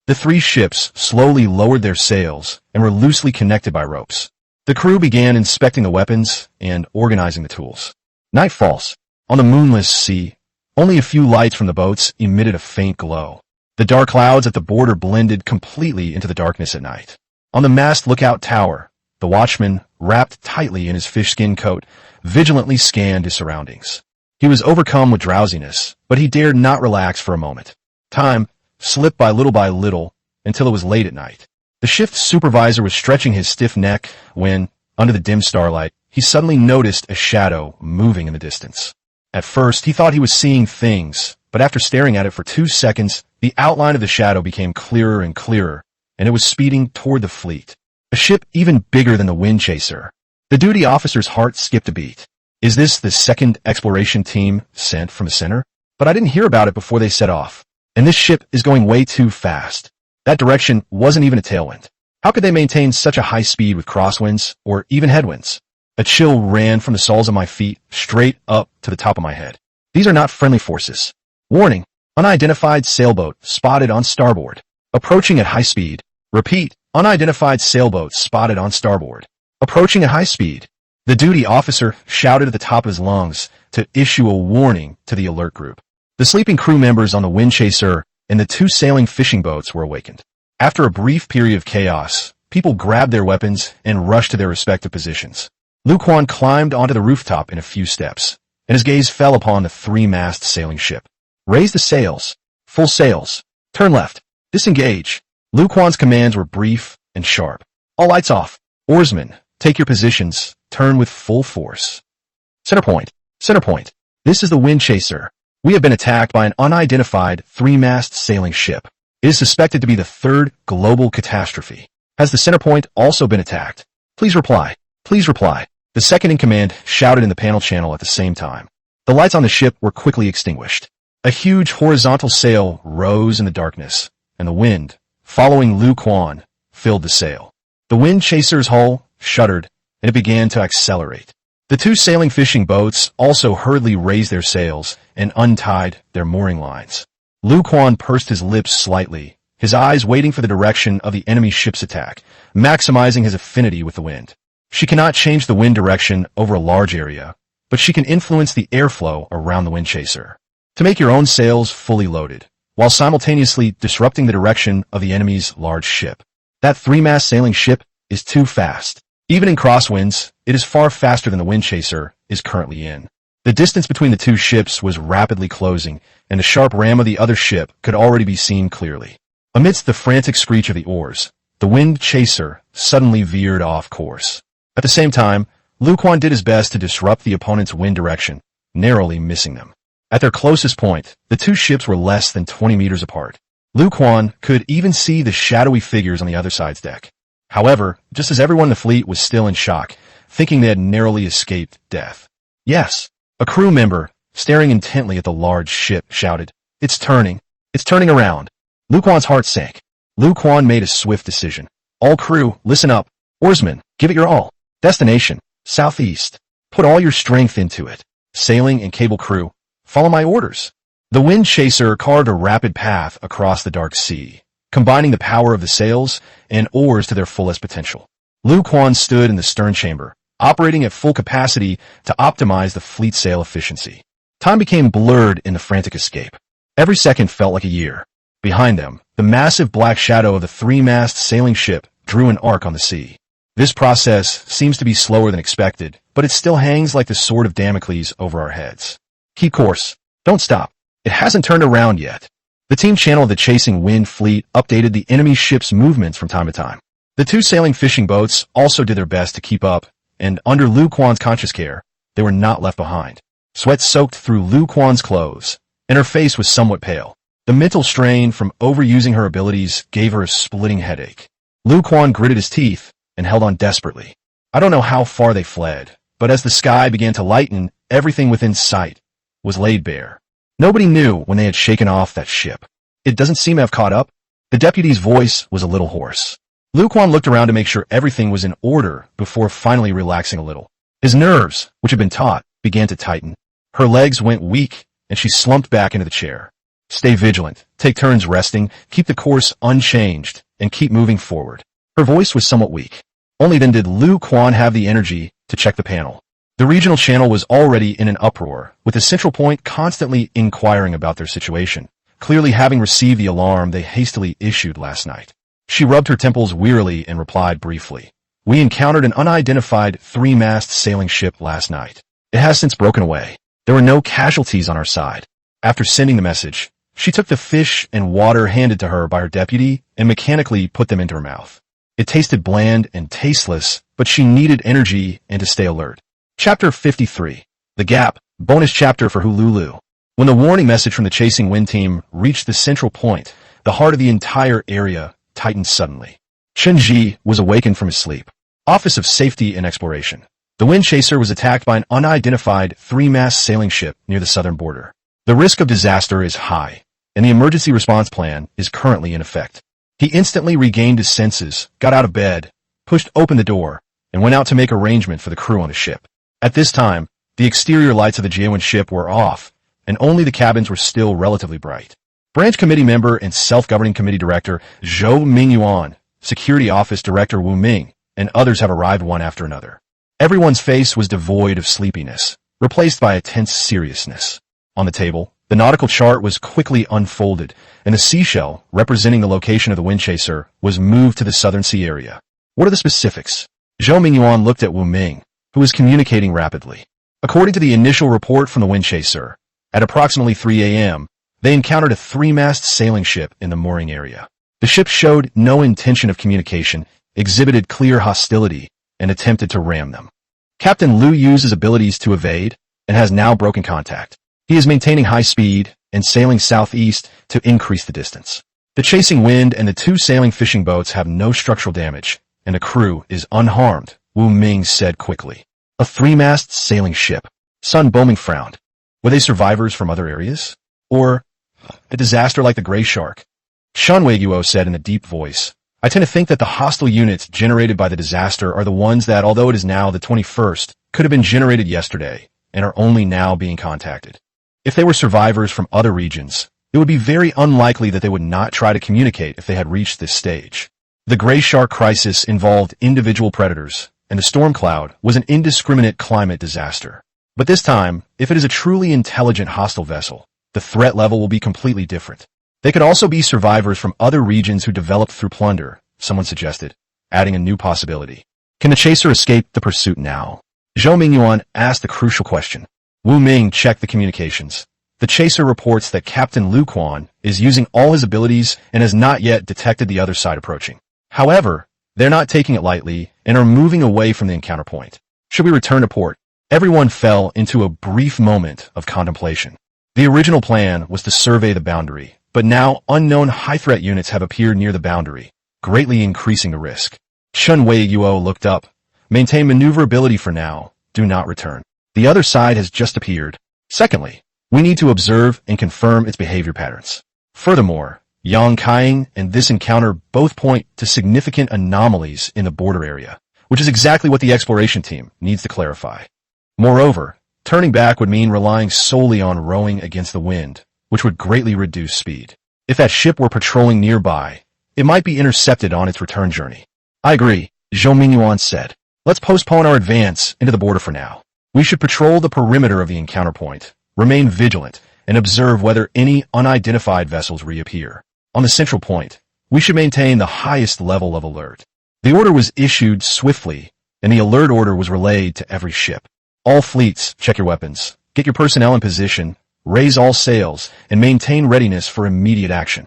Speaker 1: The 3 ships slowly lowered their sails and were loosely connected by ropes. The crew began inspecting the weapons and organizing the tools. Night falls. On the moonless sea, only a few lights from the boats emitted a faint glow. The dark clouds at the border blended completely into the darkness at night. On the mast lookout tower, the watchman, wrapped tightly in his fish-skin coat, vigilantly scanned his surroundings. He was overcome with drowsiness, but he dared not relax for a moment. Time slipped by little, until it was late at night. The shift supervisor was stretching his stiff neck when, under the dim starlight, he suddenly noticed a shadow moving in the distance. At first, he thought he was seeing things, but after staring at it for 2 seconds, the outline of the shadow became clearer and clearer, and it was speeding toward the fleet. A ship even bigger than the Wind Chaser. The duty officer's heart skipped a beat. Is this the second exploration team sent from the center? But I didn't hear about it before they set off. And this ship is going way too fast. That direction wasn't even a tailwind. How could they maintain such a high speed with crosswinds or even headwinds? A chill ran from the soles of my feet straight up to the top of my head. These are not friendly forces. Warning, unidentified sailboat spotted on starboard. Approaching at high speed. Repeat, unidentified sailboat spotted on starboard. Approaching at high speed. The duty officer shouted at the top of his lungs to issue a warning to the alert group. The sleeping crew members on the Wind Chaser and the 2 sailing fishing boats were awakened. After a brief period of chaos, people grabbed their weapons and rushed to their respective positions. Lu Quan climbed onto the rooftop in a few steps, and his gaze fell upon the 3-mast sailing ship. Raise the sails. Full sails. Turn left. Disengage. Lu Quan's commands were brief and sharp. All lights off. Oarsmen, take your positions. Turn with full force. Center point. Center point. This is the Wind Chaser. We have been attacked by an unidentified 3-mast sailing ship. It is suspected to be the 3rd global catastrophe. Has the center point also been attacked? Please reply. Please reply. The second-in-command shouted in the panel channel at the same time. The lights on the ship were quickly extinguished. A huge horizontal sail rose in the darkness, and the wind, following Lu Quan, filled the sail. The Wind Chaser's hull shuddered, and and it began to accelerate. The two sailing fishing boats also hurriedly raised their sails and untied their mooring lines. Lu Quan pursed his lips slightly, his eyes waiting for the direction of the enemy ship's attack, maximizing his affinity with the wind. She cannot change the wind direction over a large area, but she can influence the airflow around the wind chaser to make your own sails fully loaded, while simultaneously disrupting the direction of the enemy's large ship. That three-mast sailing ship is too fast. Even in crosswinds, it is far faster than the wind chaser is currently in. The distance between the two ships was rapidly closing, and the sharp ram of the other ship could already be seen clearly. Amidst the frantic screech of the oars, the wind chaser suddenly veered off course. At the same time, Lu Quan did his best to disrupt the opponent's wind direction, narrowly missing them. At their closest point, the two ships were less than 20 meters apart. Lu Quan could even see the shadowy figures on the other side's deck. However, just as everyone in the fleet was still in shock, thinking they had narrowly escaped death. Yes, a crew member, staring intently at the large ship, shouted, "It's turning around." Lu Quan's heart sank. Lu Quan made a swift decision. "All crew, listen up. Oarsmen, give it your all. Destination, southeast. Put all your strength into it. Sailing and cable crew, follow my orders." The wind chaser carved a rapid path across the dark sea, combining the power of the sails and oars to their fullest potential. Lu Quan stood in the stern chamber, operating at full capacity to optimize the fleet sail efficiency. Time became blurred in the frantic escape. Every second felt like a year. Behind them, the massive black shadow of the three-mast sailing ship drew an arc on the sea. This process seems to be slower than expected, but it still hangs like the sword of Damocles over our heads. Keep course. Don't stop. It hasn't turned around yet. The team channel of the chasing wind fleet updated the enemy ship's movements from time to time. The two sailing fishing boats also did their best to keep up, and under Lu Quan's conscious care, they were not left behind. Sweat soaked through Lu Quan's clothes, and her face was somewhat pale. The mental strain from overusing her abilities gave her a splitting headache. Lu Quan gritted his teeth and held on desperately. I don't know how far they fled, but as the sky began to lighten, everything within sight was laid bare. Nobody knew when they had shaken off that ship. It doesn't seem to have caught up. The deputy's voice was a little hoarse. Lu Quan looked around to make sure everything was in order before finally relaxing a little. His nerves, which had been taut, began to tighten. Her legs went weak, and she slumped back into the chair. Stay vigilant, take turns resting, keep the course unchanged, and keep moving forward. Her voice was somewhat weak. Only then did Lu Quan have the energy to check the panel. The regional channel was already in an uproar, with the central point constantly inquiring about their situation, clearly having received the alarm they hastily issued last night. She rubbed her temples wearily and replied briefly. We encountered an unidentified three-mast sailing ship last night. It has since broken away. There were no casualties on our side. After sending the message, she took the fish and water handed to her by her deputy and mechanically put them into her mouth. It tasted bland and tasteless, but she needed energy and to stay alert. Chapter 53. The Gap, bonus chapter for Hululu. When the warning message from the chasing wind team reached the central point, the heart of the entire area tightened suddenly. Chen Ji was awakened from his sleep. Office of Safety and Exploration. The wind chaser was attacked by an unidentified three-mast sailing ship near the southern border. The risk of disaster is high, and the emergency response plan is currently in effect. He instantly regained his senses, got out of bed, pushed open the door, and went out to make arrangement for the crew on the ship. At this time, the exterior lights of the Jiawen ship were off, and only the cabins were still relatively bright. Branch Committee member and Self-Governing Committee Director Zhou Mingyuan, Security Office Director Wu Ming, and others have arrived one after another. Everyone's face was devoid of sleepiness, replaced by a tense seriousness. On the table, the nautical chart was quickly unfolded, and the seashell, representing the location of the wind chaser, was moved to the southern sea area. What are the specifics? Zhou Mingyuan looked at Wu Ming, who was communicating rapidly. According to the initial report from the wind chaser, at approximately 3 a.m., they encountered a three-mast sailing ship in the mooring area. The ship showed no intention of communication, exhibited clear hostility, and attempted to ram them. Captain Liu used his abilities to evade and has now broken contact. He is maintaining high speed and sailing southeast to increase the distance. The chasing wind and the two sailing fishing boats have no structural damage, and the crew is unharmed, Wu Ming said quickly. A three-mast sailing ship. Sun Boming frowned. Were they survivors from other areas? Or a disaster like the Gray Shark? Shan Weiguo said in a deep voice, I tend to think that the hostile units generated by the disaster are the ones that, although it is now the 21st, could have been generated yesterday and are only now being contacted. If they were survivors from other regions, it would be very unlikely that they would not try to communicate if they had reached this stage. The gray shark crisis involved individual predators, and the storm cloud was an indiscriminate climate disaster. But this time, if it is a truly intelligent hostile vessel, the threat level will be completely different. They could also be survivors from other regions who developed through plunder, someone suggested, adding a new possibility. Can the chaser escape the pursuit now? Zhou Mingyuan asked the crucial question. Wu Ming checked the communications. The chaser reports that Captain Lu Quan is using all his abilities and has not yet detected the other side approaching. However, they're not taking it lightly and are moving away from the encounter point. Should we return to port? Everyone fell into a brief moment of contemplation. The original plan was to survey the boundary, but now unknown high-threat units have appeared near the boundary, greatly increasing the risk. Chen Wei-Yuo looked up. Maintain maneuverability for now. Do not return. The other side has just appeared. Secondly, we need to observe and confirm its behavior patterns. Furthermore, Yang Kaiying and this encounter both point to significant anomalies in the border area, which is exactly what the exploration team needs to clarify. Moreover, turning back would mean relying solely on rowing against the wind, which would greatly reduce speed. If that ship were patrolling nearby, it might be intercepted on its return journey. I agree, Zhou Mingyuan said. Let's postpone our advance into the border for now. We should patrol the perimeter of the encounter point, remain vigilant, and observe whether any unidentified vessels reappear. On the central point, we should maintain the highest level of alert. The order was issued swiftly, and the alert order was relayed to every ship. All fleets, check your weapons, get your personnel in position, raise all sails, and maintain readiness for immediate action.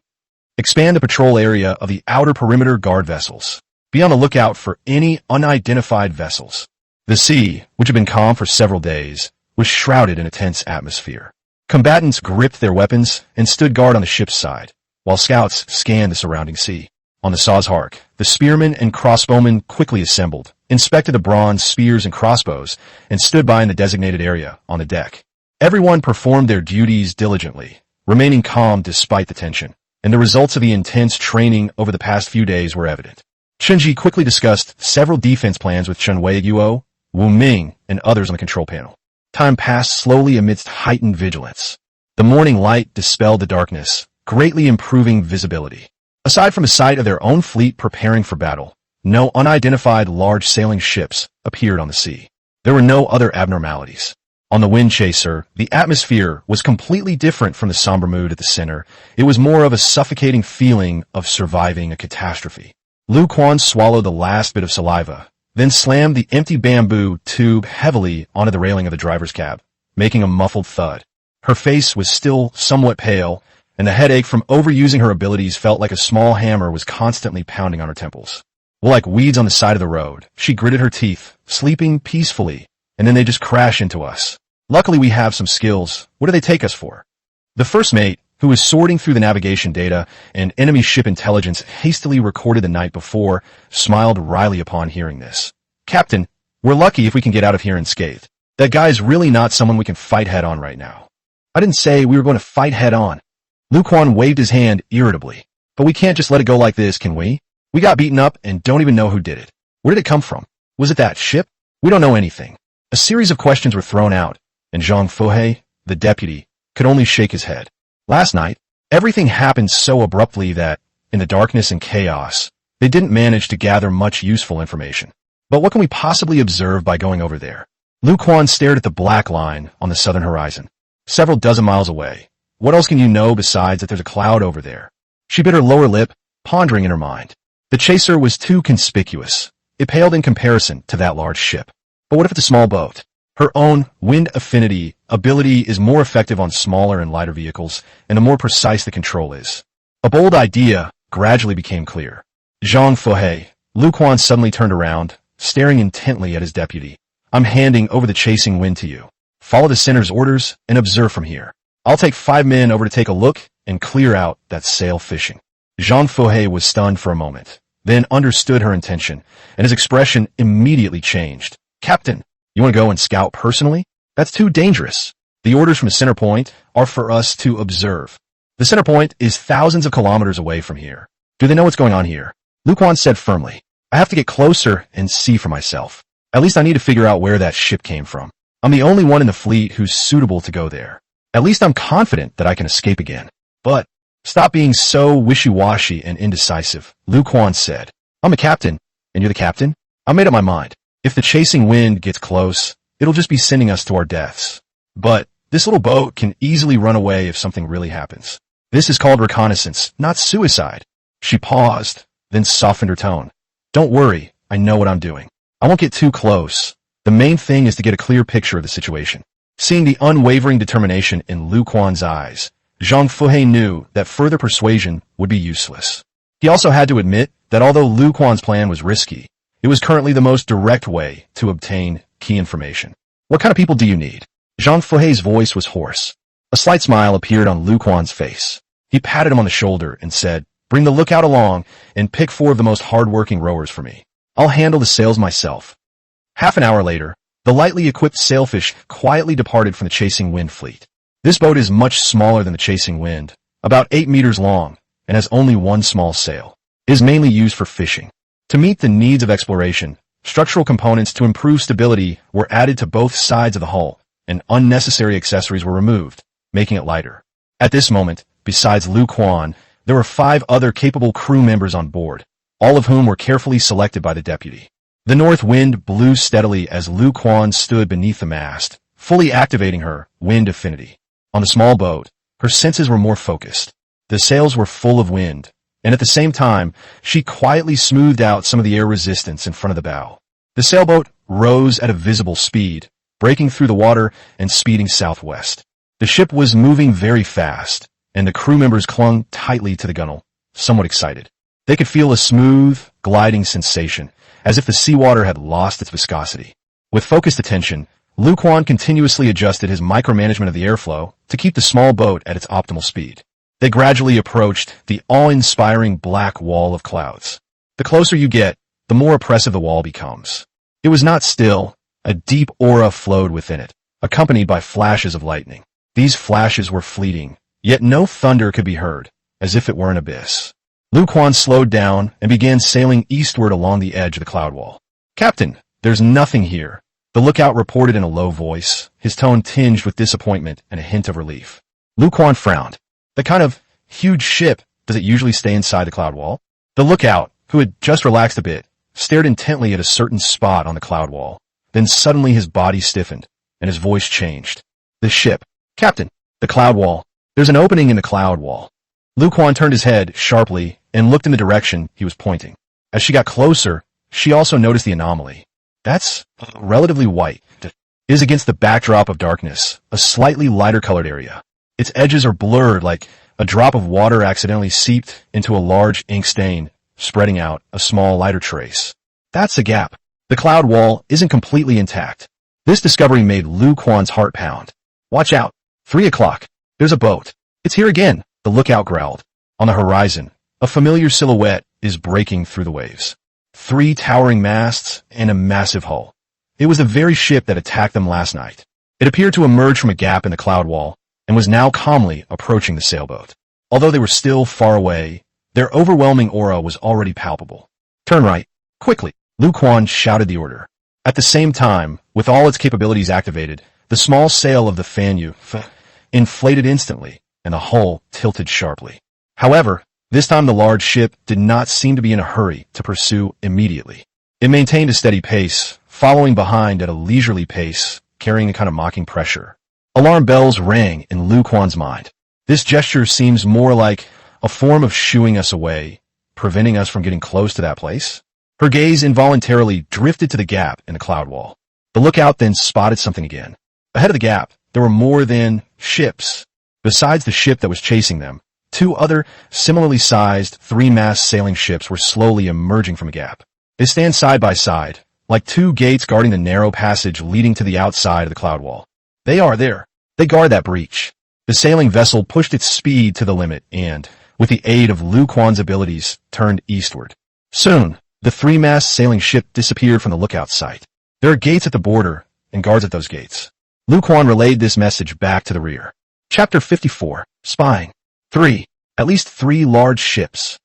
Speaker 1: Expand the patrol area of the outer perimeter guard vessels. Be on the lookout for any unidentified vessels. The sea, which had been calm for several days, was shrouded in a tense atmosphere. Combatants gripped their weapons and stood guard on the ship's side, while scouts scanned the surrounding sea. On the Sazhark, the spearmen and crossbowmen quickly assembled, inspected the bronze spears and crossbows, and stood by in the designated area on the deck. Everyone performed their duties diligently, remaining calm despite the tension, and the results of the intense training over the past few days were evident. Chenji quickly discussed several defense plans with Chen Wei-Yuo, Wu Ming, and others on the control panel. Time passed slowly amidst heightened vigilance. The morning light dispelled the darkness, greatly improving visibility. Aside from the sight of their own fleet preparing for battle, no unidentified large sailing ships appeared on the sea. There were no other abnormalities. On the Wind Chaser, the atmosphere was completely different from the somber mood at the center. It was more of a suffocating feeling of surviving a catastrophe. Lu Quan swallowed the last bit of saliva, then slammed the empty bamboo tube heavily onto the railing of the driver's cab, making a muffled thud. Her face was still somewhat pale, and the headache from overusing her abilities felt like a small hammer was constantly pounding on her temples. Well, like weeds on the side of the road, she gritted her teeth, sleeping peacefully, and then they just crash into us. Luckily we have some skills. What do they take us for? The first mate, who was sorting through the navigation data and enemy ship intelligence hastily recorded the night before, smiled wryly upon hearing this. Captain, we're lucky if we can get out of here unscathed. That guy's really not someone we can fight head-on right now. I didn't say we were going to fight head-on. Lu Quan waved his hand irritably. But we can't just let it go like this, can we? We got beaten up and don't even know who did it. Where did it come from? Was it that ship? We don't know anything. A series of questions were thrown out, and Zhang Fuhei, the deputy, could only shake his head. Last night, everything happened so abruptly that, in the darkness and chaos, they didn't manage to gather much useful information. But what can we possibly observe by going over there? Lu Quan stared at the black line on the southern horizon, several dozen miles away. What else can you know besides that there's a cloud over there? She bit her lower lip, pondering in her mind. The chaser was too conspicuous. It paled in comparison to that large ship. But what if it's a small boat? Her own wind affinity ability is more effective on smaller and lighter vehicles, and the more precise the control is. A bold idea gradually became clear. Zhang Fuhei, Lu Quan suddenly turned around, staring intently at his deputy. I'm handing over the chasing wind to you. Follow the center's orders and observe from here. I'll take 5 men over to take a look and clear out that sail fishing. Zhang Fuhei was stunned for a moment, then understood her intention, and his expression immediately changed. Captain, you want to go and scout personally? That's too dangerous. The orders from the center point are for us to observe. The center point is thousands of kilometers away from here. Do they know what's going on here? Lu Quan said firmly. I have to get closer and see for myself. At least I need to figure out where that ship came from. I'm the only one in the fleet who's suitable to go there. At least I'm confident that I can escape again. But stop being so wishy-washy and indecisive, Lu Quan said. I'm a captain, and you're the captain? I made up my mind. If the chasing wind gets close, it'll just be sending us to our deaths. But this little boat can easily run away if something really happens. This is called reconnaissance, not suicide. She paused, then softened her tone. Don't worry, I know what I'm doing. I won't get too close. The main thing is to get a clear picture of the situation. Seeing the unwavering determination in Lu Quan's eyes, Zhang Fuhe knew that further persuasion would be useless. He also had to admit that although Lu Quan's plan was risky, it was currently the most direct way to obtain key information. What kind of people do you need? Zhang Fuhe's voice was hoarse. A slight smile appeared on Lu Quan's face. He patted him on the shoulder and said, Bring the lookout along and pick 4 of the most hard-working rowers for me. I'll handle the sails myself. Half an hour later, the lightly equipped sailfish quietly departed from the chasing wind fleet. This boat is much smaller than the chasing wind, about 8 meters long, and has only one small sail. It is mainly used for fishing. To meet the needs of exploration, structural components to improve stability were added to both sides of the hull, and unnecessary accessories were removed, making it lighter. At this moment, besides Lu Quan, there were 5 other capable crew members on board, all of whom were carefully selected by the deputy. The north wind blew steadily as Lu Quan stood beneath the mast, fully activating her wind affinity. On the small boat, her senses were more focused. The sails were full of wind, and at the same time, she quietly smoothed out some of the air resistance in front of the bow. The sailboat rose at a visible speed, breaking through the water and speeding southwest. The ship was moving very fast, and the crew members clung tightly to the gunwale, somewhat excited. They could feel a smooth, gliding sensation, as if the seawater had lost its viscosity. With focused attention, Lu Quan continuously adjusted his micromanagement of the airflow to keep the small boat at its optimal speed. They gradually approached the awe-inspiring black wall of clouds. The closer you get, the more oppressive the wall becomes. It was not still. A deep aura flowed within it, accompanied by flashes of lightning. These flashes were fleeting, yet no thunder could be heard, as if it were an abyss. Lu Quan slowed down and began sailing eastward along the edge of the cloud wall. Captain, there's nothing here, the lookout reported in a low voice, his tone tinged with disappointment and a hint of relief. Lu Quan frowned. The kind of huge ship, does it usually stay inside the cloud wall? The lookout, who had just relaxed a bit, stared intently at a certain spot on the cloud wall. Then suddenly his body stiffened, and his voice changed. The ship. Captain, the cloud wall. There's an opening in the cloud wall. Lu Quan turned his head sharply and looked in the direction he was pointing. As she got closer, she also noticed the anomaly. That's relatively white. It is against the backdrop of darkness, a slightly lighter-colored area. Its edges are blurred like a drop of water accidentally seeped into a large ink stain, spreading out a small lighter trace. That's a gap. The cloud wall isn't completely intact. This discovery made Lu Quan's heart pound. Watch out. 3 o'clock. There's a boat. It's here again, the lookout growled. On the horizon, a familiar silhouette is breaking through the waves. 3 towering masts and a massive hull. It was the very ship that attacked them last night. It appeared to emerge from a gap in the cloud wall and was now calmly approaching the sailboat. Although they were still far away, their overwhelming aura was already palpable. Turn right. Quickly. Lu Quan shouted the order. At the same time, with all its capabilities activated, the small sail of the Fanyu inflated instantly, and the hull tilted sharply. However, this time the large ship did not seem to be in a hurry to pursue immediately. It maintained a steady pace, following behind at a leisurely pace, carrying a kind of mocking pressure. Alarm bells rang in Lu Quan's mind. This gesture seems more like a form of shooing us away, preventing us from getting close to that place. Her gaze involuntarily drifted to the gap in the cloud wall. The lookout then spotted something again. Ahead of the gap, there were more than ships. Besides the ship that was chasing them, 2 other similarly sized 3-mast sailing ships were slowly emerging from a gap. They stand side by side, like 2 gates guarding the narrow passage leading to the outside of the cloud wall. They are there. They guard that breach. The sailing vessel pushed its speed to the limit and, with the aid of Lu Quan's abilities, turned eastward. Soon, the 3-mast sailing ship disappeared from the lookout site. There are gates at the border and guards at those gates. Lu Quan relayed this message back to the rear. Chapter 54. Spying. 3. At least 3 large ships.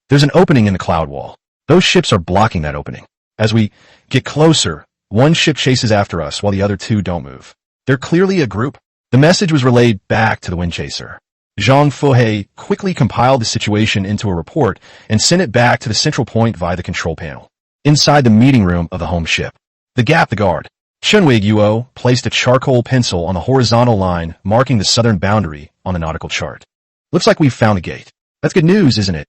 Speaker 1: There's an opening in the cloud wall. Those ships are blocking that opening. As we get closer, one ship chases after us while the other two don't move. They're clearly a group. The message was relayed back to the wind chaser. Zhang Fuhe quickly compiled the situation into a report and sent it back to the central point via the control panel. Inside the meeting room of the home ship, the guard, Shunwig Yuo, placed a charcoal pencil on the horizontal line marking the southern boundary on the nautical chart. Looks like we've found the gate. That's good news, isn't it?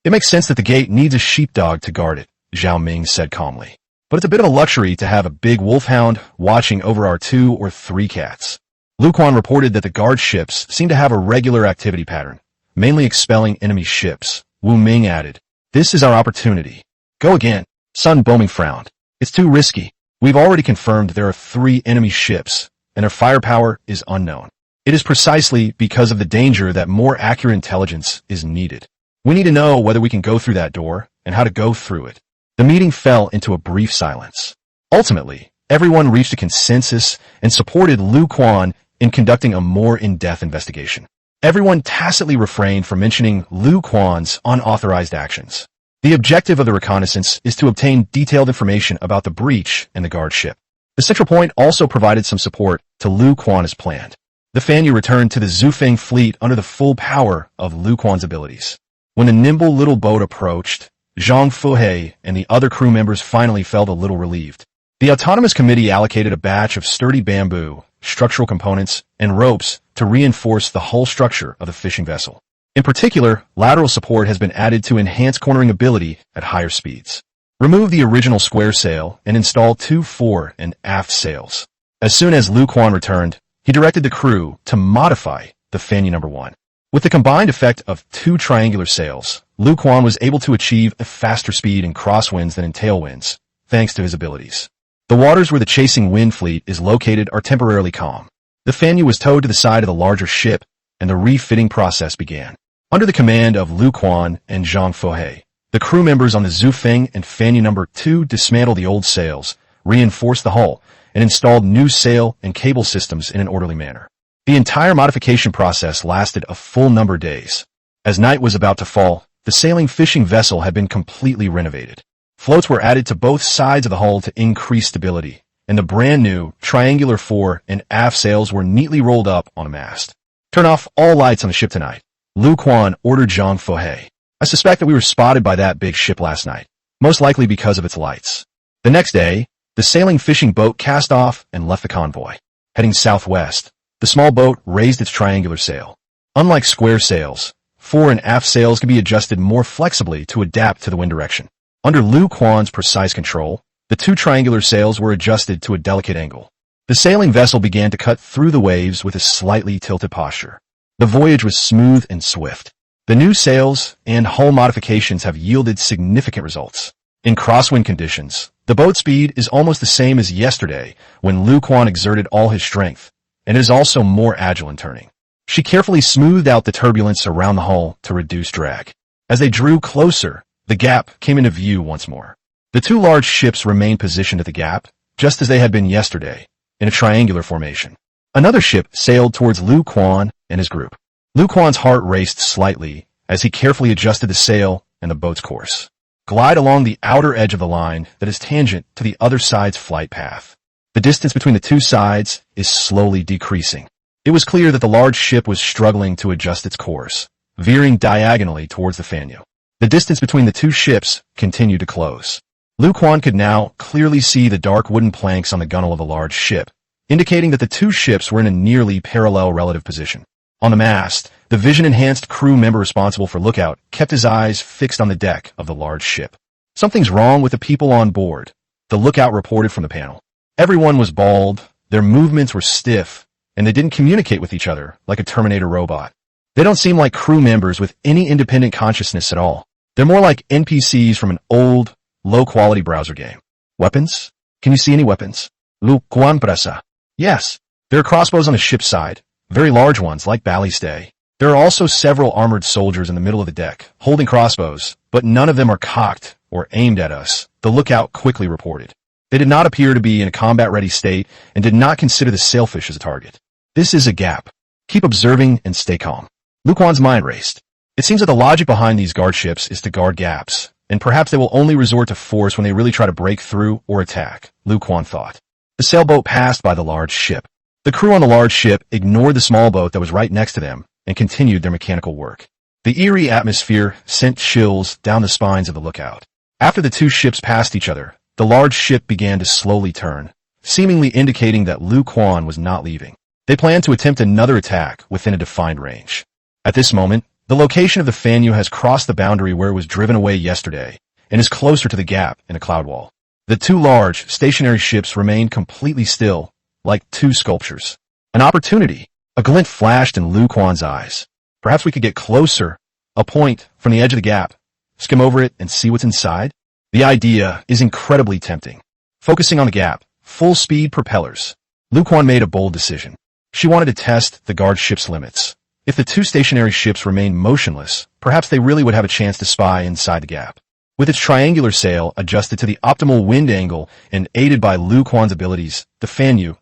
Speaker 1: It makes sense that the gate needs a sheepdog to guard it, Zhao Ming said calmly. But it's a bit of a luxury to have a big wolfhound watching over our 2 or 3 cats. Lu Quan reported that the guard ships seem to have a regular activity pattern, mainly expelling enemy ships. Wu Ming added, "This is our opportunity." "Go again." Sun Boming frowned. "It's too risky. We've already confirmed there are 3 enemy ships, and their firepower is unknown. It is precisely because of the danger that more accurate intelligence is needed. We need to know whether we can go through that door and how to go through it." The meeting fell into a brief silence. Ultimately, everyone reached a consensus and supported Lu Quan in conducting a more in-depth investigation. Everyone tacitly refrained from mentioning Lu Quan's unauthorized actions. The objective of the reconnaissance is to obtain detailed information about the breach and the guard ship. The central point also provided some support to Lu Quan as planned. The Fanyu returned to the Zufeng fleet under the full power of Lu Quan's abilities. When the nimble little boat approached, Zhang Fuhe and the other crew members finally felt a little relieved. The autonomous committee allocated a batch of sturdy bamboo, structural components, and ropes to reinforce the hull structure of the fishing vessel. In particular, lateral support has been added to enhance cornering ability at higher speeds. Remove the original square sail and install 2 fore and aft sails. As soon as Lu Quan returned, he directed the crew to modify the Fanyu No. 1. With the combined effect of 2 triangular sails, Lu Quan was able to achieve a faster speed in crosswinds than in tailwinds, thanks to his abilities. The waters where the chasing wind fleet is located are temporarily calm. The Fanyu was towed to the side of the larger ship, and the refitting process began. Under the command of Lu Quan and Zhang Fuhe, the crew members on the Zufeng and Fanyu No. 2 dismantled the old sails, reinforced the hull, and installed new sail and cable systems in an orderly manner. The entire modification process lasted a full number of days. As night was about to fall, the sailing fishing vessel had been completely renovated. Floats were added to both sides of the hull to increase stability, and the brand new triangular fore and aft sails were neatly rolled up on a mast. "Turn off all lights on the ship tonight," Lu Quan ordered Zhang Fuhe. "I suspect that we were spotted by that big ship last night, most likely because of its lights." The next day, the sailing fishing boat cast off and left the convoy. Heading southwest, the small boat raised its triangular sail. Unlike square sails, fore and aft sails can be adjusted more flexibly to adapt to the wind direction. Under Lu Quan's precise control, the 2 triangular sails were adjusted to a delicate angle. The sailing vessel began to cut through the waves with a slightly tilted posture. The voyage was smooth and swift. The new sails and hull modifications have yielded significant results. In crosswind conditions, the boat speed is almost the same as yesterday when Lu Quan exerted all his strength, and is also more agile in turning. She carefully smoothed out the turbulence around the hull to reduce drag. As they drew closer, the gap came into view once more. The 2 large ships remained positioned at the gap, just as they had been yesterday, in a triangular formation. Another ship sailed towards Lu Quan and his group. Lu Quan's heart raced slightly as he carefully adjusted the sail and the boat's course. Glide along the outer edge of the line that is tangent to the other side's flight path. The distance between the 2 sides is slowly decreasing. It was clear that the large ship was struggling to adjust its course, veering diagonally towards the Fanyu. The distance between the 2 ships continued to close. Lu Quan could now clearly see the dark wooden planks on the gunwale of the large ship, indicating that the 2 ships were in a nearly parallel relative position. On the mast, the vision-enhanced crew member responsible for lookout kept his eyes fixed on the deck of the large ship. "Something's wrong with the people on board," the lookout reported from the panel. Everyone was bald, their movements were stiff, and they didn't communicate with each other like a Terminator robot. They don't seem like crew members with any independent consciousness at all. They're more like NPCs from an old, low-quality browser game. "Weapons? Can you see any weapons?" Lu Quan pressa. "Yes. There are crossbows on the ship's side, very large ones like ballistae. There are also several armored soldiers in the middle of the deck, holding crossbows, but none of them are cocked or aimed at us," the lookout quickly reported. They did not appear to be in a combat-ready state and did not consider the sailfish as a target. "This is a gap. Keep observing and stay calm." Lu Quan's mind raced. It seems that the logic behind these guard ships is to guard gaps, and perhaps they will only resort to force when they really try to break through or attack, Lu Quan thought. The sailboat passed by the large ship. The crew on the large ship ignored the small boat that was right next to them and continued their mechanical work. The eerie atmosphere sent chills down the spines of the lookout. After the two ships passed each other, the large ship began to slowly turn, seemingly indicating that Lu Quan was not leaving. They planned to attempt another attack within a defined range. At this moment, the location of the Fanyu has crossed the boundary where it was driven away yesterday and is closer to the gap in a cloud wall. The two large, stationary ships remained completely still, like two sculptures. An opportunity. A glint flashed in Lu Quan's eyes. Perhaps we could get closer, a point from the edge of the gap, skim over it and see what's inside? The idea is incredibly tempting. Focusing on the gap, full-speed propellers. Lu Quan made a bold decision. She wanted to test the guard ship's limits. If the two stationary ships remained motionless, perhaps they really would have a chance to spy inside the gap. With its triangular sail adjusted to the optimal wind angle and aided by Lu Quan's abilities, the Fanyu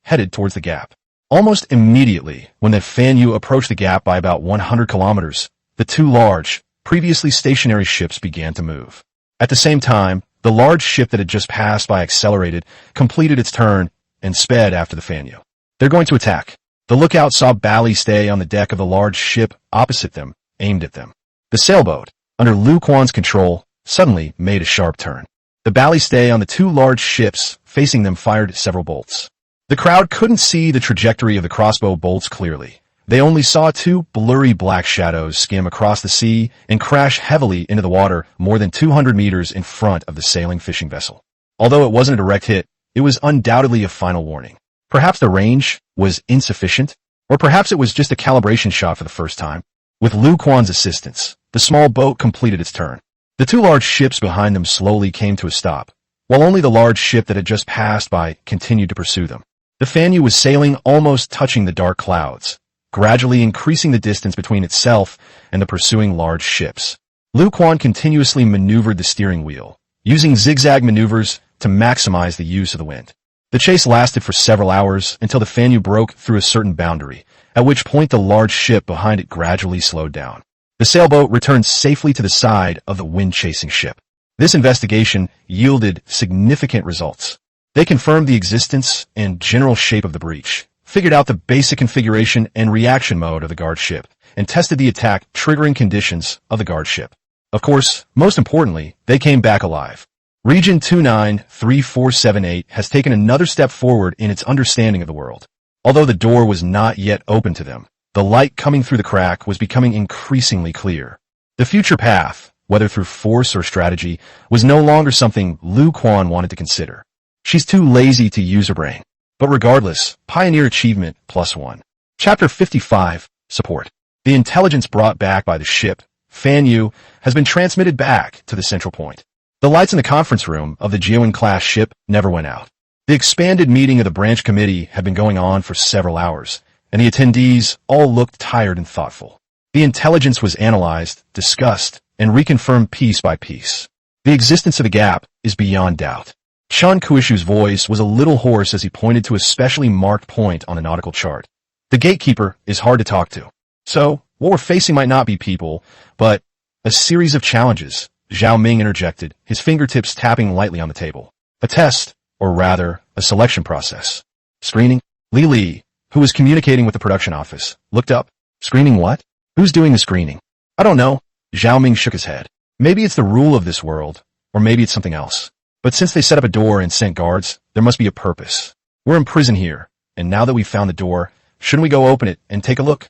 Speaker 1: headed towards the gap. Almost immediately, when the Fanyu approached the gap by about 100 kilometers, the two large, previously stationary ships began to move. At the same time, the large ship that had just passed by accelerated, completed its turn, and sped after the Fanyu. They're going to attack. The lookout saw Bally stay on the deck of the large ship opposite them, aimed at them. The sailboat, under Lu Quan's control, suddenly made a sharp turn. The Bally stay on the two large ships facing them fired several bolts. The crowd couldn't see the trajectory of the crossbow bolts clearly. They only saw two blurry black shadows skim across the sea and crash heavily into the water more than 200 meters in front of the sailing fishing vessel. Although it wasn't a direct hit, it was undoubtedly a final warning. Perhaps the range was insufficient, or perhaps it was just a calibration shot for the first time. With Lu Quan's assistance, the small boat completed its turn. The two large ships behind them slowly came to a stop, while only the large ship that had just passed by continued to pursue them. The Fanyu was sailing almost touching the dark clouds, gradually increasing the distance between itself and the pursuing large ships. Lu Quan continuously maneuvered the steering wheel, using zigzag maneuvers to maximize the use of the wind. The chase lasted for several hours until the Fanyu broke through a certain boundary, at which point the large ship behind it gradually slowed down. The sailboat returned safely to the side of the wind-chasing ship. This investigation yielded significant results. They confirmed the existence and general shape of the breach, figured out the basic configuration and reaction mode of the guard ship, and tested the attack triggering conditions of the guard ship. Of course, most importantly, they came back alive. Region 293478 has taken another step forward in its understanding of the world. Although the door was not yet open to them, the light coming through the crack was becoming increasingly clear. The future path, whether through force or strategy, was no longer something Lu Quan wanted to consider. She's too lazy to use her brain. But regardless, Pioneer Achievement +1. Chapter 55, Support. The intelligence brought back by the ship, Fanyu, has been transmitted back to the central point. The lights in the conference room of the Jiawen-class ship never went out. The expanded meeting of the branch committee had been going on for several hours, and the attendees all looked tired and thoughtful. The intelligence was analyzed, discussed, and reconfirmed piece by piece. The existence of the gap is beyond doubt. Chun Kuishu's voice was a little hoarse as he pointed to a specially marked point on the nautical chart. The gatekeeper is hard to talk to. So, what we're facing might not be people, but a series of challenges, Zhao Ming interjected, his fingertips tapping lightly on the table. A test, or rather, a selection process. Screening? Li Li, who was communicating with the production office, looked up. Screening what? Who's doing the screening? I don't know. Zhao Ming shook his head. Maybe it's the rule of this world, or maybe it's something else. But since they set up a door and sent guards, there must be a purpose. We're in prison here, and now that we've found the door, shouldn't we go open it and take a look?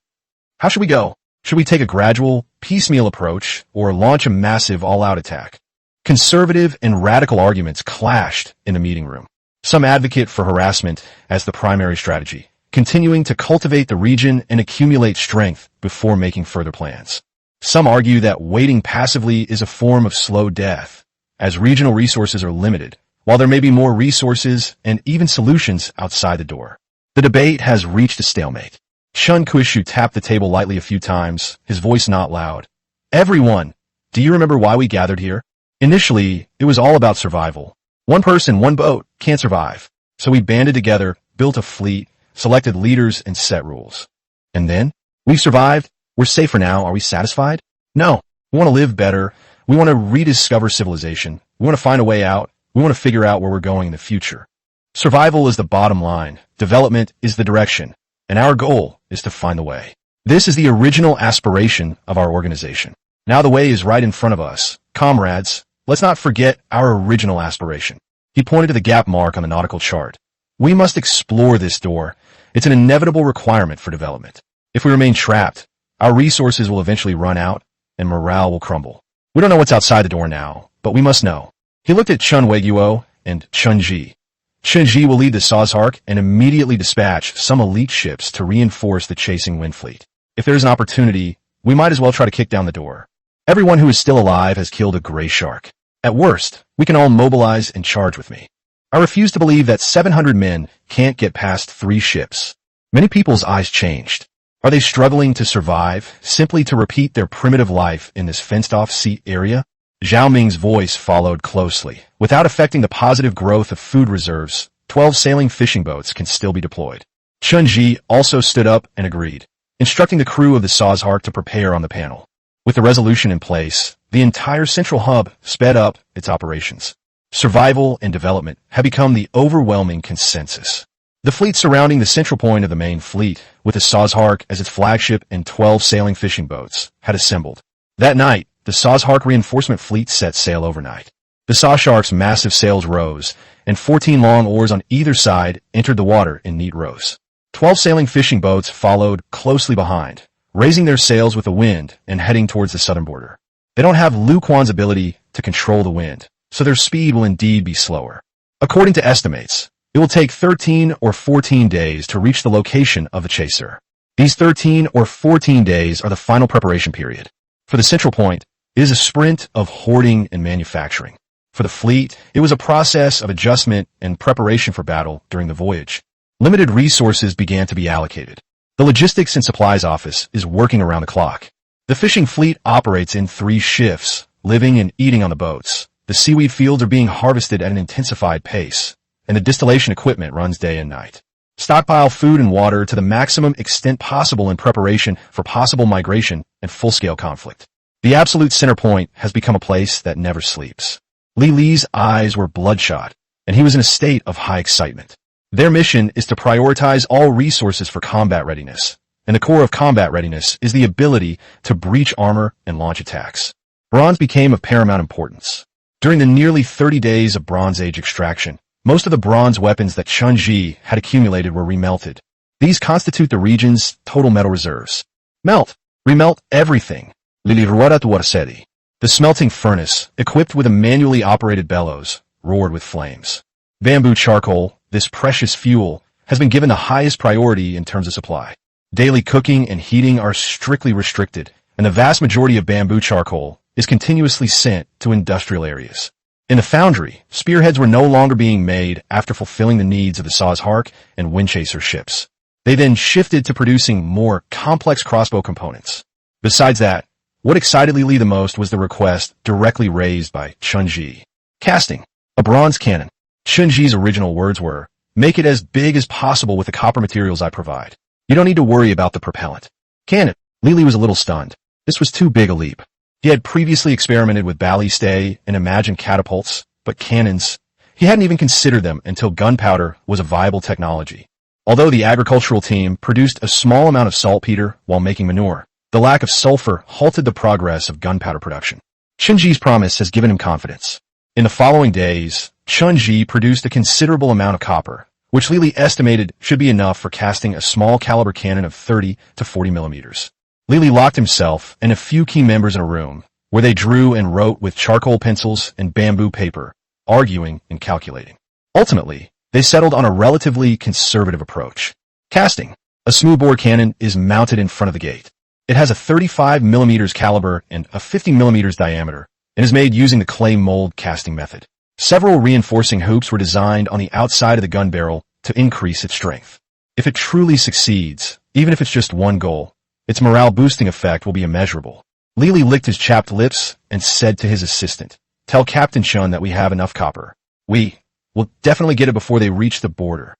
Speaker 1: How should we go? Should we take a gradual, piecemeal approach, or launch a massive all-out attack? Conservative and radical arguments clashed in the meeting room. Some advocate for harassment as the primary strategy, continuing to cultivate the region and accumulate strength before making further plans. Some argue that waiting passively is a form of slow death, as regional resources are limited, while there may be more resources and even solutions outside the door. The debate has reached a stalemate. Chun Kuishu tapped the table lightly a few times, his voice not loud. Everyone, do you remember why we gathered here? Initially, it was all about survival. One person, one boat, can't survive. So we banded together, built a fleet, selected leaders, and set rules. And then? We've survived, We're safe for now. Are we satisfied? No. We want to live better. We want to rediscover civilization. We want to find a way out. We want to figure out where we're going in the future. Survival is the bottom line. Development is the direction. And our goal is to find the way. This is the original aspiration of our organization. Now the way is right in front of us. Comrades, let's not forget our original aspiration. He pointed to the gap mark on the nautical chart. We must explore this door. It's an inevitable requirement for development. If we remain trapped, our resources will eventually run out and morale will crumble. We don't know what's outside the door now, but we must know. He looked at Chun Weiguo and Chun Ji. Chun Ji will lead the Sazhark and immediately dispatch some elite ships to reinforce the chasing wind fleet. If there is an opportunity, we might as well try to kick down the door. Everyone who is still alive has killed a gray shark. At worst, we can all mobilize and charge with me. I refuse to believe that 700 men can't get past 3 ships. Many people's eyes changed. Are they struggling to survive, simply to repeat their primitive life in this fenced-off sea area? Zhao Ming's voice followed closely. Without affecting the positive growth of food reserves, 12 sailing fishing boats can still be deployed. Chun Ji also stood up and agreed, instructing the crew of the Sazhark to prepare on the panel. With the resolution in place, the entire central hub sped up its operations. Survival and development have become the overwhelming consensus. The fleet surrounding the central point of the main fleet, with the Sazhark as its flagship and 12 sailing fishing boats, had assembled. That night, the Sazhark reinforcement fleet set sail overnight. The Sazhark's massive sails rose, and 14 long oars on either side entered the water in neat rows. 12 sailing fishing boats followed closely behind, raising their sails with the wind and heading towards the southern border. They don't have Lu Quan's ability to control the wind, so their speed will indeed be slower. According to estimates, it will take 13 or 14 days to reach the location of the chaser. These 13 or 14 days are the final preparation period. For the central point, it is a sprint of hoarding and manufacturing. For the fleet, it was a process of adjustment and preparation for battle during the voyage. Limited resources began to be allocated. The logistics and supplies office is working around the clock. The fishing fleet operates in 3 shifts, living and eating on the boats. The seaweed fields are being harvested at an intensified pace, and the distillation equipment runs day and night. Stockpile food and water to the maximum extent possible in preparation for possible migration and full-scale conflict. The absolute center point has become a place that never sleeps. Li Li's eyes were bloodshot, and he was in a state of high excitement. Their mission is to prioritize all resources for combat readiness, and the core of combat readiness is the ability to breach armor and launch attacks. Bronze became of paramount importance. During the nearly 30 days of Bronze Age extraction, most of the bronze weapons that Chun Ji had accumulated were remelted. These constitute the region's total metal reserves. Melt. Remelt everything. The smelting furnace, equipped with a manually operated bellows, roared with flames. Bamboo charcoal, this precious fuel, has been given the highest priority in terms of supply. Daily cooking and heating are strictly restricted, and the vast majority of bamboo charcoal is continuously sent to industrial areas. In the foundry, spearheads were no longer being made after fulfilling the needs of the Sazhark and Windchaser ships. They then shifted to producing more complex crossbow components. Besides that, what excited Li Li the most was the request directly raised by Chun Ji. Casting. A bronze cannon. Chun Ji's original words were, "Make it as big as possible with the copper materials I provide. You don't need to worry about the propellant." Cannon. Li Li was a little stunned. This was too big a leap. He had previously experimented with ballistae and imagined catapults, but cannons, he hadn't even considered them until gunpowder was a viable technology. Although the agricultural team produced a small amount of saltpeter while making manure, the lack of sulfur halted the progress of gunpowder production. Chun Ji's promise has given him confidence. In the following days, Chun Ji produced a considerable amount of copper, which Li Li estimated should be enough for casting a small caliber cannon of 30 to 40 millimeters. Li Li locked himself and a few key members in a room, where they drew and wrote with charcoal pencils and bamboo paper, arguing and calculating. Ultimately, they settled on a relatively conservative approach. Casting. A smoothbore cannon is mounted in front of the gate. It has a 35 millimeters caliber and a 50 millimeters diameter, and is made using the clay mold casting method. Several reinforcing hoops were designed on the outside of the gun barrel to increase its strength. If it truly succeeds, even if it's just one goal, its morale-boosting effect will be immeasurable. Li Li licked his chapped lips and said to his assistant, "Tell Captain Chun that we have enough copper. We will definitely get it before they reach the border."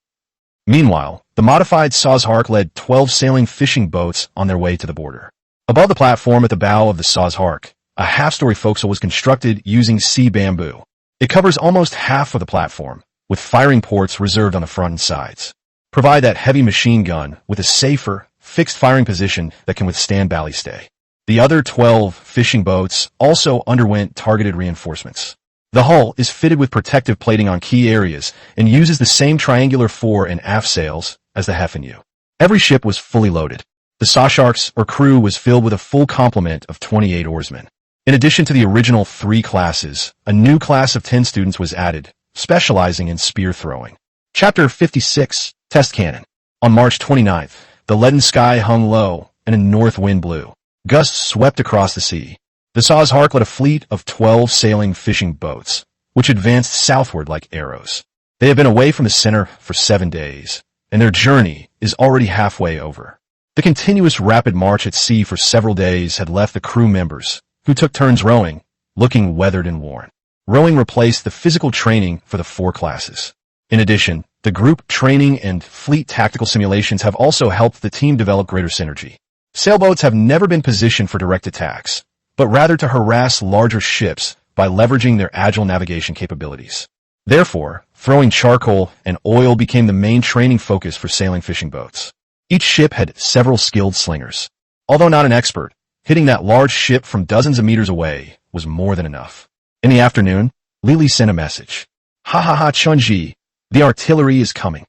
Speaker 1: Meanwhile, the modified Sazhark led 12 sailing fishing boats on their way to the border. Above the platform at the bow of the Saw's Hark, a half-story forecastle was constructed using sea bamboo. It covers almost half of the platform, with firing ports reserved on the front and sides. Provide that heavy machine gun with a safer, fixed firing position that can withstand ballistay. The other 12 fishing boats also underwent targeted reinforcements. The hull is fitted with protective plating on key areas and uses the same triangular fore and aft sails as the Hefenu. Every ship was fully loaded. The Sawshark's crew was filled with a full complement of 28 oarsmen. In addition to the original 3 classes, a new class of 10 students was added, specializing in spear throwing. Chapter 56, Test Cannon. On March 29th, the leaden sky hung low and a north wind blew. Gusts swept across the sea. The Saw's Hark led a fleet of 12 sailing fishing boats, which advanced southward like arrows. They had been away from the center for 7 days, and their journey is already halfway over. The continuous rapid march at sea for several days had left the crew members, who took turns rowing, looking weathered and worn. Rowing replaced the physical training for the 4 classes. In addition, the group training and fleet tactical simulations have also helped the team develop greater synergy. Sailboats have never been positioned for direct attacks, but rather to harass larger ships by leveraging their agile navigation capabilities. Therefore, throwing charcoal and oil became the main training focus for sailing fishing boats. Each ship had several skilled slingers. Although not an expert, hitting that large ship from dozens of meters away was more than enough. In the afternoon, Li sent a message. Ha ha ha Chunji, the artillery is coming.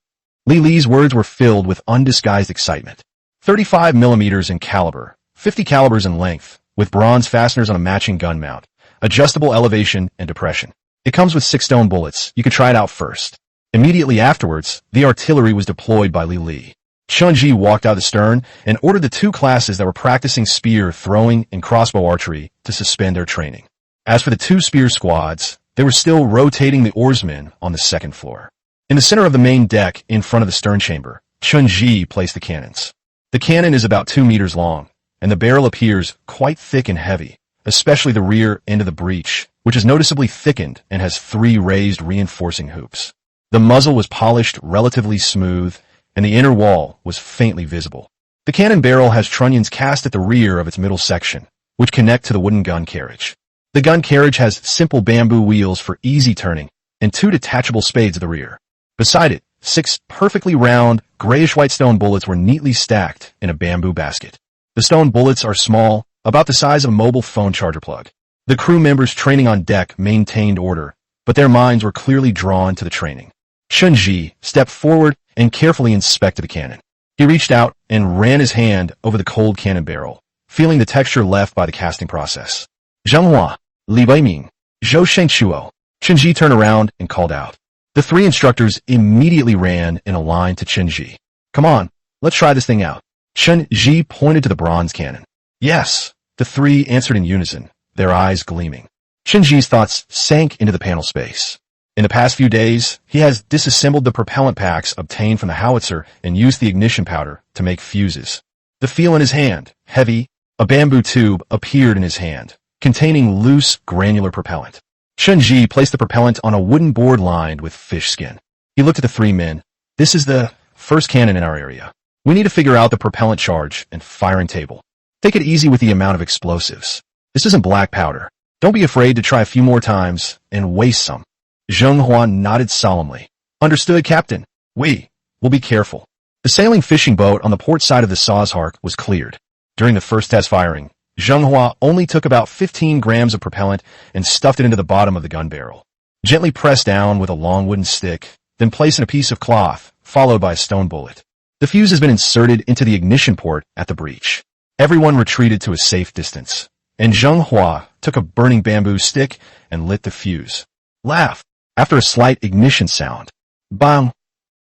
Speaker 1: Li's words were filled with undisguised excitement. 35 millimeters in caliber, 50 calibers in length, with bronze fasteners on a matching gun mount, adjustable elevation and depression. It comes with 6 stone bullets. You can try it out first. Immediately afterwards, the artillery was deployed by Li. Chunji walked out the stern and ordered the 2 classes that were practicing spear throwing and crossbow archery to suspend their training. As for the 2 spear squads, they were still rotating the oarsmen on the 2nd floor. In the center of the main deck, in front of the stern chamber, Chunji placed the cannons. The cannon is about 2 meters long, and the barrel appears quite thick and heavy, especially the rear end of the breech, which is noticeably thickened and has 3 raised reinforcing hoops. The muzzle was polished relatively smooth, and the inner wall was faintly visible. The cannon barrel has trunnions cast at the rear of its middle section, which connect to the wooden gun carriage. The gun carriage has simple bamboo wheels for easy turning and 2 detachable spades at the rear. Beside it, 6 perfectly round, grayish-white stone bullets were neatly stacked in a bamboo basket. The stone bullets are small, about the size of a mobile phone charger plug. The crew members training on deck maintained order, but their minds were clearly drawn to the training. Chunji stepped forward and carefully inspected the cannon. He reached out and ran his hand over the cold cannon barrel, feeling the texture left by the casting process. Zhenghua, Li Weiming, Zhou Shengchuo. Chunji turned around and called out. The 3 instructors immediately ran in a line to Chunji. Come on, let's try this thing out. Chunji pointed to the bronze cannon. Yes, the 3 answered in unison, their eyes gleaming. Chunji's thoughts sank into the panel space. In the past few days, he has disassembled the propellant packs obtained from the howitzer and used the ignition powder to make fuses. The feel in his hand, heavy, a bamboo tube appeared in his hand, containing loose, granular propellant. Chunji placed the propellant on a wooden board lined with fish skin. He looked at the 3 men. This is the first cannon in our area. We need to figure out the propellant charge and firing table. Take it easy with the amount of explosives. This isn't black powder. Don't be afraid to try a few more times and waste some. Zhenghua nodded solemnly. Understood, Captain. We'll be careful. The sailing fishing boat on the port side of the Saw's Hark was cleared. During the first test firing, Zhenghua only took about 15 grams of propellant and stuffed it into the bottom of the gun barrel. Gently press down with a long wooden stick, then place in a piece of cloth, followed by a stone bullet. The fuse has been inserted into the ignition port at the breech. Everyone retreated to a safe distance, and Zhenghua took a burning bamboo stick and lit the fuse. Laugh. After a slight ignition sound, bang!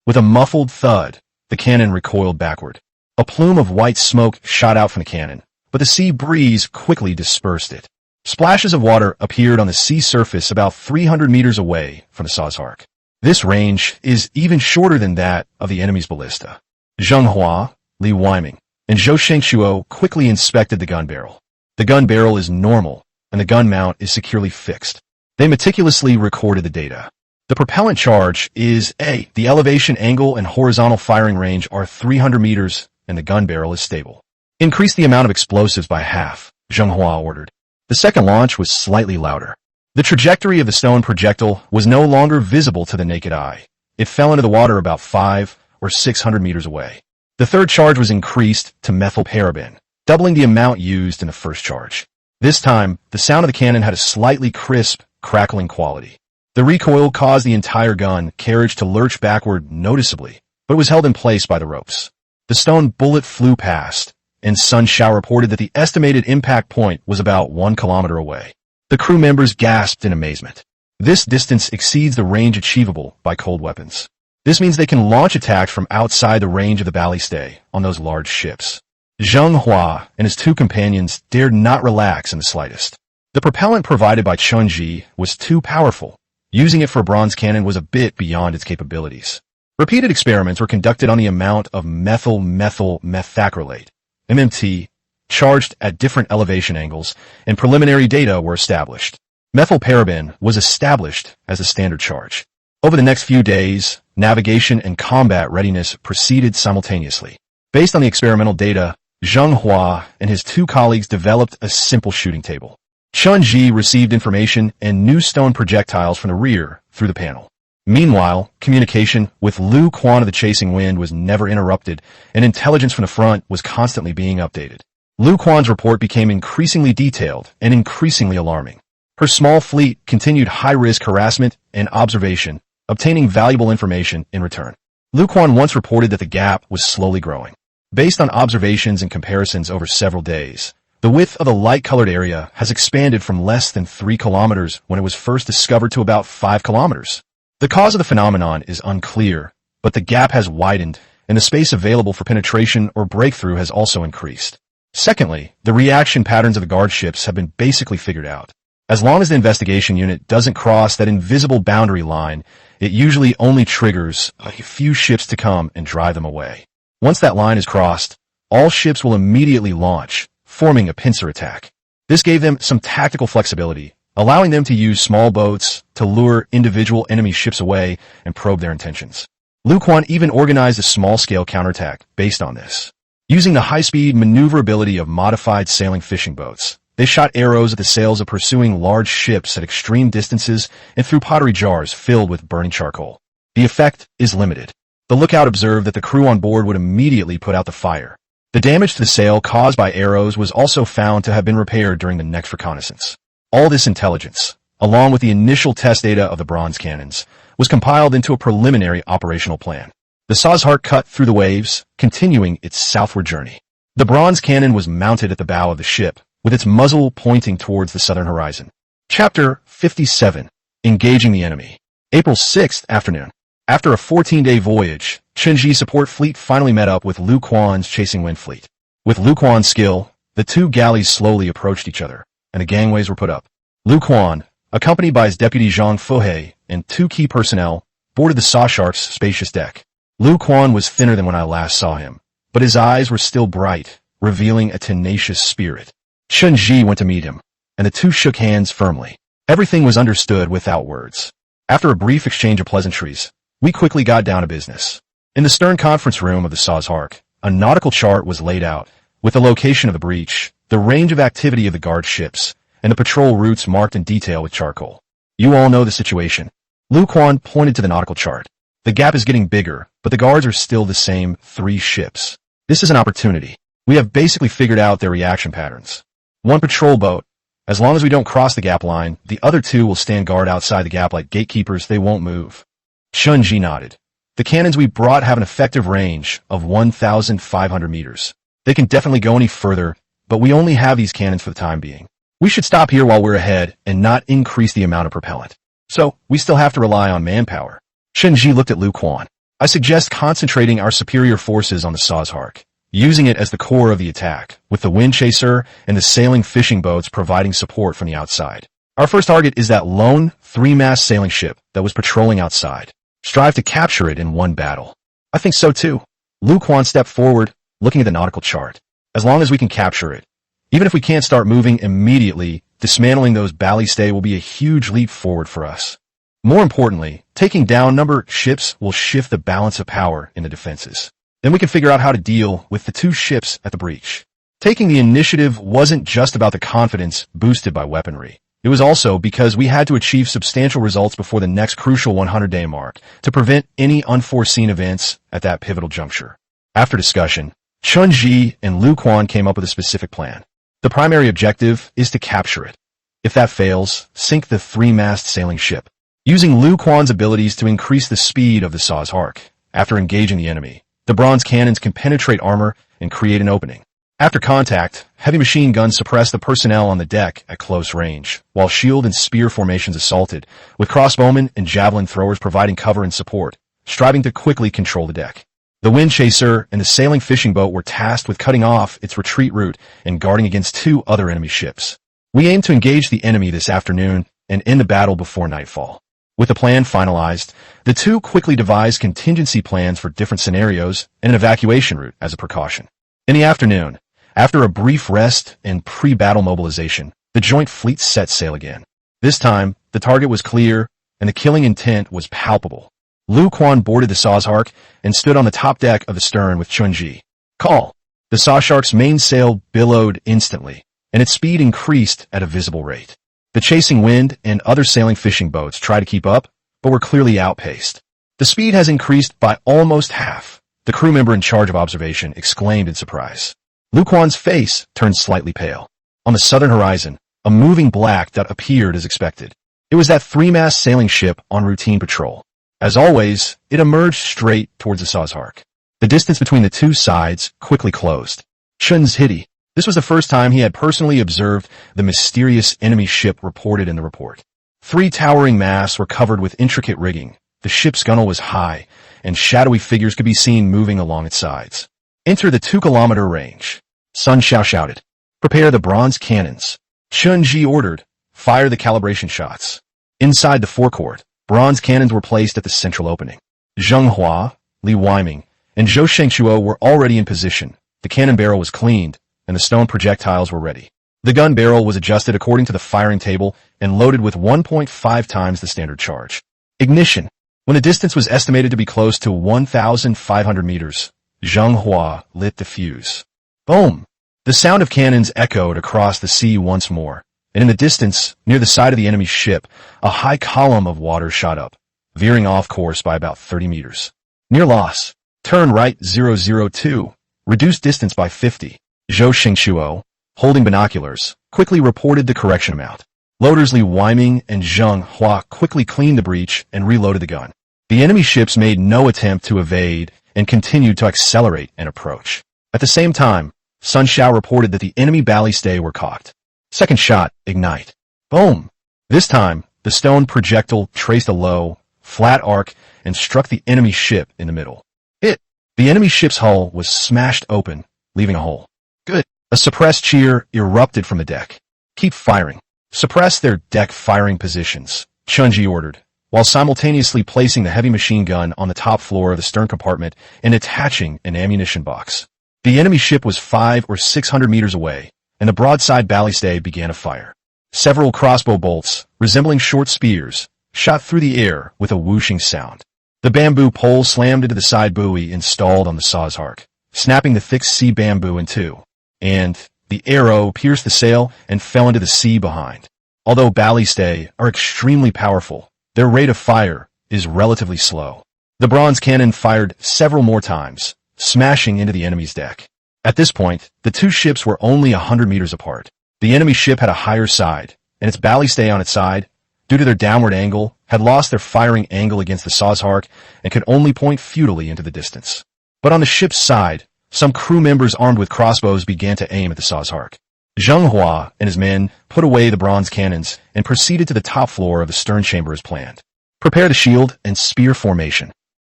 Speaker 1: With a muffled thud, the cannon recoiled backward. A plume of white smoke shot out from the cannon, but the sea breeze quickly dispersed it. Splashes of water appeared on the sea surface about 300 meters away from the Saw's Hark. This range is even shorter than that of the enemy's ballista. Zhenghua, Li Weiming, and Zhou Shengchuo quickly inspected the gun barrel. The gun barrel is normal, and the gun mount is securely fixed. They meticulously recorded the data. The propellant charge is A. The elevation angle and horizontal firing range are 300 meters, and the gun barrel is stable. Increase the amount of explosives by half, Zhenghua ordered. The second launch was slightly louder. The trajectory of the stone projectile was no longer visible to the naked eye. It fell into the water about 500 or 600 meters away. The third charge was increased to methylparaben, doubling the amount used in the first charge. This time, the sound of the cannon had a slightly crisp, crackling quality. The recoil caused the entire gun carriage to lurch backward noticeably, but was held in place by the ropes. The stone bullet flew past, and Sun Xiao reported that the estimated impact point was about 1 kilometer away. The crew members gasped in amazement. This distance exceeds the range achievable by cold weapons. This means they can launch attacks from outside the range of the ballistay on those large ships. Zheng Hua and his two companions dared not relax in the slightest. The propellant provided by Chun Ji was too powerful. Using it for a bronze cannon was a bit beyond its capabilities. Repeated experiments were conducted on the amount of methacrylate, MMT, charged at different elevation angles, and preliminary data were established. Methylparaben was established as a standard charge. Over the next few days, navigation and combat readiness proceeded simultaneously. Based on the experimental data, Zheng Hua and his two colleagues developed a simple shooting table. Chun Ji received information and new stone projectiles from the rear through the panel. Meanwhile, communication with Lu Quan of the Chasing Wind was never interrupted, and intelligence from the front was constantly being updated. Lu Quan's report became increasingly detailed and increasingly alarming. Her small fleet continued high-risk harassment and observation, obtaining valuable information in return. Lu Quan once reported that the gap was slowly growing. Based on observations and comparisons over several days, the width of the light-colored area has expanded from less than 3 kilometers when it was first discovered to about 5 kilometers. The cause of the phenomenon is unclear, but the gap has widened, and the space available for penetration or breakthrough has also increased. Secondly, the reaction patterns of the guard ships have been basically figured out. As long as the investigation unit doesn't cross that invisible boundary line, it usually only triggers a few ships to come and drive them away. Once that line is crossed, all ships will immediately launch, forming a pincer attack. This gave them some tactical flexibility, allowing them to use small boats to lure individual enemy ships away and probe their intentions. Lu Quan even organized a small-scale counterattack based on this. Using the high-speed maneuverability of modified sailing fishing boats, they shot arrows at the sails of pursuing large ships at extreme distances and threw pottery jars filled with burning charcoal. The effect is limited. The lookout observed that the crew on board would immediately put out the fire. The damage to the sail caused by arrows was also found to have been repaired during the next reconnaissance. All this intelligence, along with the initial test data of the bronze cannons, was compiled into a preliminary operational plan. The Sazhart cut through the waves, continuing its southward journey. The bronze cannon was mounted at the bow of the ship, with its muzzle pointing towards the southern horizon. Chapter 57. Engaging the Enemy. April 6th afternoon. After a 14-day voyage, Chenji's support fleet finally met up with Lu Quan's Chasing Wind fleet. With Lu Quan's skill, the two galleys slowly approached each other, and the gangways were put up. Lu Quan, accompanied by his deputy Zhang Fuhe and two key personnel, boarded the Sazhart's spacious deck. Lu Quan was thinner than when I last saw him, but his eyes were still bright, revealing a tenacious spirit. Chun Ji went to meet him, and the two shook hands firmly. Everything was understood without words. After a brief exchange of pleasantries, we quickly got down to business. In the stern conference room of the Sazhart, a nautical chart was laid out, with the location of the breach, the range of activity of the guard ships, and the patrol routes marked in detail with charcoal. You all know the situation. Lu Quan pointed to the nautical chart. The gap is getting bigger, but the guards are still the same 3 ships. This is an opportunity. We have basically figured out their reaction patterns. 1 patrol boat. As long as we don't cross the gap line, the other 2 will stand guard outside the gap like gatekeepers. They won't move. Chun Ji nodded. The cannons we brought have an effective range of 1,500 meters. They can definitely go any further, but we only have these cannons for the time being. We should stop here while we're ahead and not increase the amount of propellant. So, we still have to rely on manpower. Chun Ji looked at Lu Quan. I suggest concentrating our superior forces on the Sazhart, using it as the core of the attack, with the wind chaser and the sailing fishing boats providing support from the outside. Our first target is that lone 3-mast sailing ship that was patrolling outside. Strive to capture it in one battle. I think so too. Lu Quan stepped forward, looking at the nautical chart. As long as we can capture it. Even if we can't start moving immediately, dismantling those ballistay will be a huge leap forward for us. More importantly, taking down number ships will shift the balance of power in the defenses. Then we can figure out how to deal with the 2 ships at the breach. Taking the initiative wasn't just about the confidence boosted by weaponry. It was also because we had to achieve substantial results before the next crucial 100-day mark to prevent any unforeseen events at that pivotal juncture. After discussion, Chun Ji and Lu Quan came up with a specific plan. The primary objective is to capture it. If that fails, sink the three-mast sailing ship. Using Lu Quan's abilities to increase the speed of the Saw's Hark, after engaging the enemy, the bronze cannons can penetrate armor and create an opening. After contact, heavy machine guns suppress the personnel on the deck at close range, while shield and spear formations assaulted, with crossbowmen and javelin throwers providing cover and support, striving to quickly control the deck. The wind chaser and the sailing fishing boat were tasked with cutting off its retreat route and guarding against two other enemy ships. We aim to engage the enemy this afternoon and end the battle before nightfall. With the plan finalized, the two quickly devised contingency plans for different scenarios and an evacuation route as a precaution. In the afternoon, after a brief rest and pre-battle mobilization, the joint fleets set sail again. This time, the target was clear, and the killing intent was palpable. Lu Quan boarded the Saw's Hark and stood on the top deck of the stern with Chun Ji. Call! The Saw Shark's mainsail billowed instantly, and its speed increased at a visible rate. The chasing wind and other sailing fishing boats tried to keep up, but were clearly outpaced. The speed has increased by almost half, the crew member in charge of observation exclaimed in surprise. Lu Quan's face turned slightly pale. On the southern horizon, a moving black dot appeared as expected. It was that three-mast sailing ship on routine patrol. As always, it emerged straight towards the Saw's Hark. The distance between the two sides quickly closed. Chun's Hitty. This was the first time he had personally observed the mysterious enemy ship reported in the report. 3 towering masts were covered with intricate rigging. The ship's gunwale was high, and shadowy figures could be seen moving along its sides. Enter the 2-kilometer range. Sun Xiao shouted. Prepare the bronze cannons. Chun Ji ordered. Fire the calibration shots. Inside the forecourt, bronze cannons were placed at the central opening. Zheng Hua, Li Weiming, and Zhou Shengchuo were already in position. The cannon barrel was cleaned, and the stone projectiles were ready. The gun barrel was adjusted according to the firing table and loaded with 1.5 times the standard charge. Ignition. When the distance was estimated to be close to 1,500 meters, Zheng Hua lit the fuse. Boom! The sound of cannons echoed across the sea once more, and in the distance, near the side of the enemy's ship, a high column of water shot up, veering off course by about 30 meters. Near loss. Turn right 002. Reduce distance by 50. Zhou Shengchuo, holding binoculars, quickly reported the correction amount. Loaders Li Weiming and Zheng Hua quickly cleaned the breach and reloaded the gun. The enemy ships made no attempt to evade and continued to accelerate and approach. At the same time, Sun Xiao reported that the enemy ballistae were cocked. Second shot, ignite. Boom! This time, the stone projectile traced a low, flat arc and struck the enemy ship in the middle. The enemy ship's hull was smashed open, leaving a hole. Good. A suppressed cheer erupted from the deck. Keep firing. Suppress their deck firing positions, Chun Ji ordered, while simultaneously placing the heavy machine gun on the top floor of the stern compartment and attaching an ammunition box. The enemy ship was 500 or 600 meters away, and the broadside ballistae began to fire. Several crossbow bolts, resembling short spears, shot through the air with a whooshing sound. The bamboo pole slammed into the side buoy installed on the Saw's Hark, snapping the thick sea bamboo in two, and the arrow pierced the sail and fell into the sea behind. Although ballistae are extremely powerful, their rate of fire is relatively slow. The bronze cannon fired several more times, smashing into the enemy's deck. At this point, the two ships were only 100 meters apart. The enemy ship had a higher side, and its ballistae on its side, due to their downward angle, had lost their firing angle against the Saw's Hark and could only point futilely into the distance. But on the ship's side, some crew members armed with crossbows began to aim at the Saw's Hark. Zheng Hua and his men put away the bronze cannons and proceeded to the top floor of the stern chamber as planned. Prepare the shield and spear formation.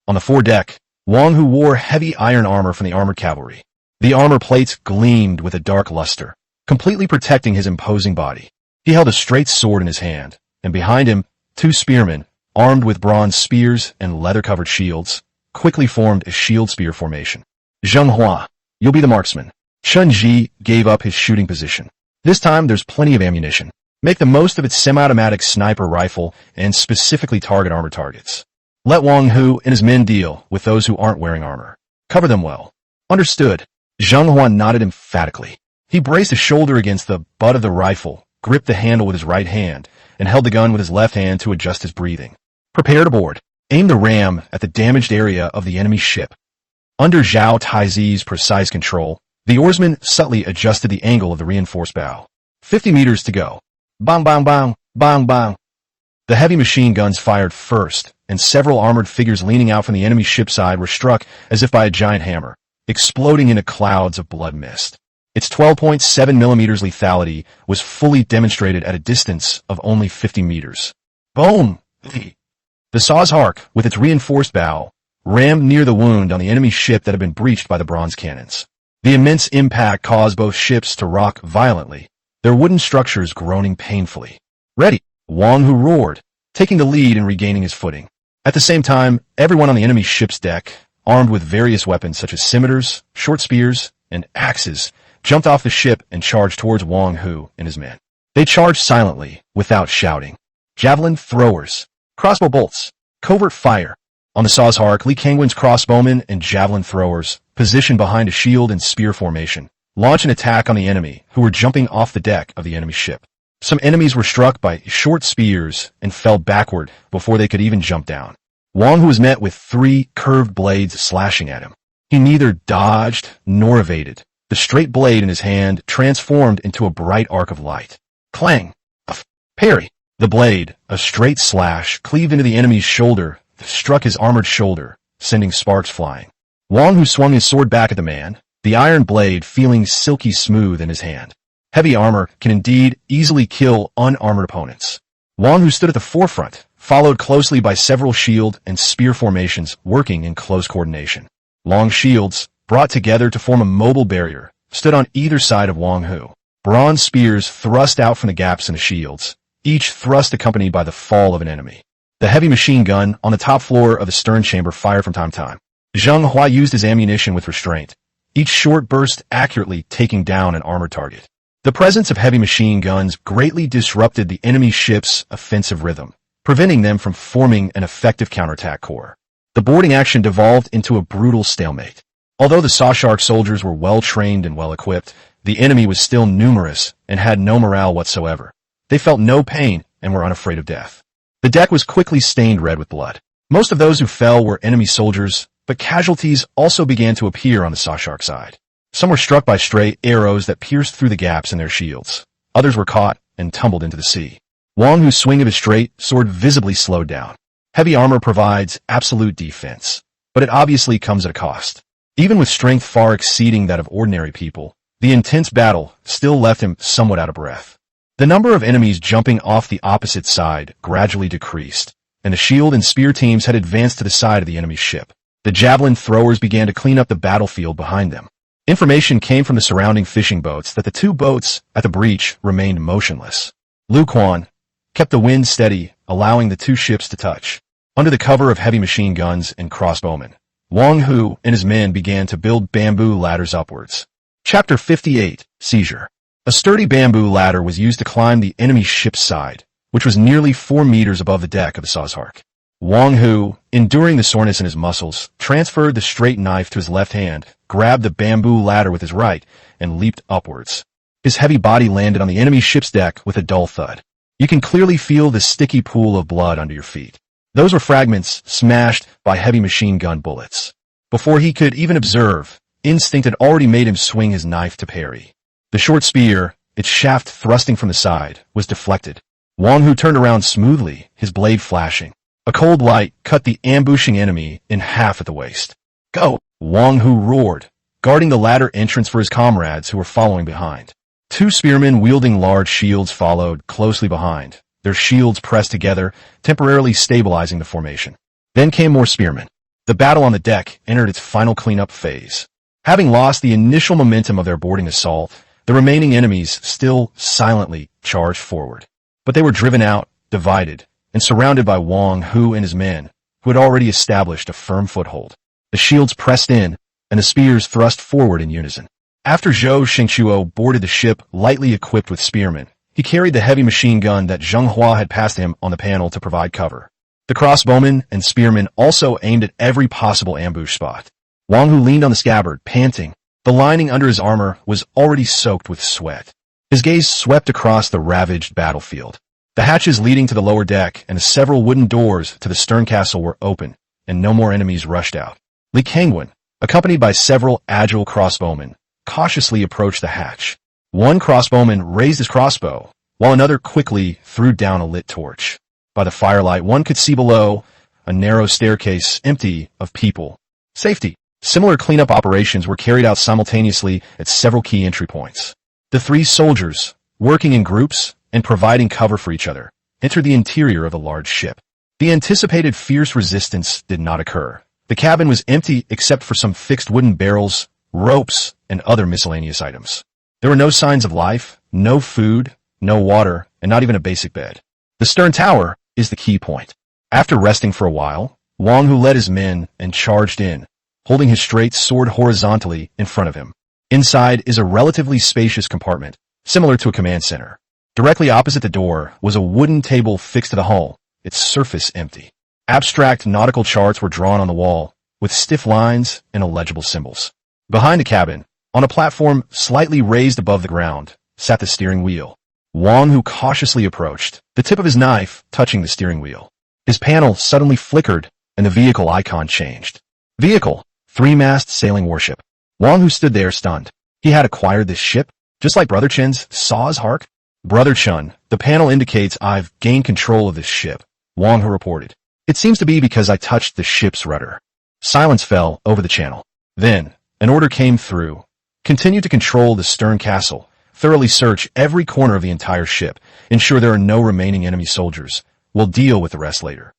Speaker 1: On the foredeck, Wang Hu wore heavy iron armor from the armored cavalry. The armor plates gleamed with a dark luster, completely protecting his imposing body. He held a straight sword in his hand, and behind him, 2 spearmen, armed with bronze spears and leather-covered shields, quickly formed a shield spear formation. Zheng Hua, you'll be the marksman. Chun Ji gave up his shooting position. This time there's plenty of ammunition. Make the most of its semi-automatic sniper rifle and specifically target armor targets. Let Wang Hu and his men deal with those who aren't wearing armor. Cover them well. Understood. Zheng Hua nodded emphatically. He braced his shoulder against the butt of the rifle, gripped the handle with his right hand, and held the gun with his left hand to adjust his breathing. Prepare to board. Aim the ram at the damaged area of the enemy ship. Under Zhao Taizi's precise control, the oarsman subtly adjusted the angle of the reinforced bow. 50 meters to go. Bang, bang, bang, bang, bang. The heavy machine guns fired first, and several armored figures leaning out from the enemy ship side were struck as if by a giant hammer, exploding into clouds of blood mist. Its 12.7 millimeters lethality was fully demonstrated at a distance of only 50 meters. Boom! The Sazhark, with its reinforced bow, rammed near the wound on the enemy ship that had been breached by the bronze cannons. The immense impact caused both ships to rock violently, their wooden structures groaning painfully. Ready! Wang Hu roared, taking the lead and regaining his footing. At the same time, everyone on the enemy ship's deck, armed with various weapons such as scimitars, short spears, and axes, jumped off the ship and charged towards Wang Hu and his men. They charged silently, without shouting. Javelin throwers, crossbow bolts, covert fire. On the Sazhark, Li Kangwen's crossbowmen and javelin throwers, positioned behind a shield and spear formation, launched an attack on the enemy, who were jumping off the deck of the enemy ship. Some enemies were struck by short spears and fell backward before they could even jump down. Wang Hu was met with 3 curved blades slashing at him. He neither dodged nor evaded. The straight blade in his hand transformed into a bright arc of light. Clang! Parry! The blade, a straight slash, cleaved into the enemy's shoulder, struck his armored shoulder, sending sparks flying. Wang Hu swung his sword back at the man, the iron blade feeling silky smooth in his hand. Heavy armor can indeed easily kill unarmored opponents. Wang Hu stood at the forefront, followed closely by several shield and spear formations working in close coordination. Long shields, brought together to form a mobile barrier, stood on either side of Wang Hu. Bronze spears thrust out from the gaps in the shields, each thrust accompanied by the fall of an enemy. The heavy machine gun on the top floor of the stern chamber fired from time to time. Zheng Hua used his ammunition with restraint, each short burst accurately taking down an armored target. The presence of heavy machine guns greatly disrupted the enemy ship's offensive rhythm, preventing them from forming an effective counterattack corps. The boarding action devolved into a brutal stalemate. Although the Sazhark soldiers were well-trained and well-equipped, the enemy was still numerous and had no morale whatsoever. They felt no pain and were unafraid of death. The deck was quickly stained red with blood. Most of those who fell were enemy soldiers, but casualties also began to appear on the Sazhark side. Some were struck by stray arrows that pierced through the gaps in their shields. Others were caught and tumbled into the sea. Wang Hu's swing of his straight sword visibly slowed down. Heavy armor provides absolute defense, but it obviously comes at a cost. Even with strength far exceeding that of ordinary people, the intense battle still left him somewhat out of breath. The number of enemies jumping off the opposite side gradually decreased, and the shield and spear teams had advanced to the side of the enemy's ship. The javelin throwers began to clean up the battlefield behind them. Information came from the surrounding fishing boats that the 2 boats at the breach remained motionless. Lu Quan kept the wind steady, allowing the 2 ships to touch. Under the cover of heavy machine guns and crossbowmen, Wang Hu and his men began to build bamboo ladders upwards. Chapter 58, Seizure. A sturdy bamboo ladder was used to climb the enemy ship's side, which was nearly 4 meters above the deck of the Sazhark. Wang Hu, enduring the soreness in his muscles, transferred the straight knife to his left hand, grabbed the bamboo ladder with his right, and leaped upwards. His heavy body landed on the enemy ship's deck with a dull thud. You can clearly feel the sticky pool of blood under your feet. Those were fragments smashed by heavy machine gun bullets. Before he could even observe, instinct had already made him swing his knife to parry. The short spear, its shaft thrusting from the side, was deflected. Wang Hu turned around smoothly, his blade flashing. A cold light cut the ambushing enemy in half at the waist. Go! Wang Hu roared, guarding the ladder entrance for his comrades who were following behind. 2 spearmen wielding large shields followed closely behind, their shields pressed together, temporarily stabilizing the formation. Then came more spearmen. The battle on the deck entered its final cleanup phase. Having lost the initial momentum of their boarding assault, the remaining enemies still silently charged forward. But they were driven out, divided, and surrounded by Wang Hu and his men, who had already established a firm foothold. The shields pressed in, and the spears thrust forward in unison. After Zhou Shengchuo boarded the ship lightly equipped with spearmen, he carried the heavy machine gun that Zheng Hua had passed him on the panel to provide cover. The crossbowmen and spearmen also aimed at every possible ambush spot. Wang Hu leaned on the scabbard, panting, The lining under his armor was already soaked with sweat. His gaze swept across the ravaged battlefield. The hatches leading to the lower deck and the several wooden doors to the stern castle were open, and no more enemies rushed out. Lin Cheng, accompanied by several agile crossbowmen, cautiously approached the hatch. One crossbowman raised his crossbow, while another quickly threw down a lit torch. By the firelight, one could see below a narrow staircase empty of people. Safety. Similar cleanup operations were carried out simultaneously at several key entry points. The three soldiers, working in groups and providing cover for each other, entered the interior of the large ship. The anticipated fierce resistance did not occur. The cabin was empty except for some fixed wooden barrels, ropes, and other miscellaneous items. There were no signs of life, no food, no water, and not even a basic bed. The stern tower is the key point. After resting for a while, Wang Hu led his men and charged in, holding his straight sword horizontally in front of him. Inside is a relatively spacious compartment, similar to a command center. Directly opposite the door was a wooden table fixed to the hull, its surface empty. Abstract nautical charts were drawn on the wall, with stiff lines and illegible symbols. Behind the cabin, on a platform slightly raised above the ground, sat the steering wheel. Wang Hu cautiously approached, the tip of his knife touching the steering wheel. His panel suddenly flickered, and the vehicle icon changed. Vehicle, three-mast sailing warship. Wang Hu stood there stunned. He had acquired this ship, just like Brother Chen's Saw's Hark. Brother Chen, the panel indicates I've gained control of this ship, Wang Hu reported. It seems to be because I touched the ship's rudder. Silence fell over the channel. Then, an order came through. Continue to control the stern castle. Thoroughly search every corner of the entire ship. Ensure there are no remaining enemy soldiers. We'll deal with the rest later.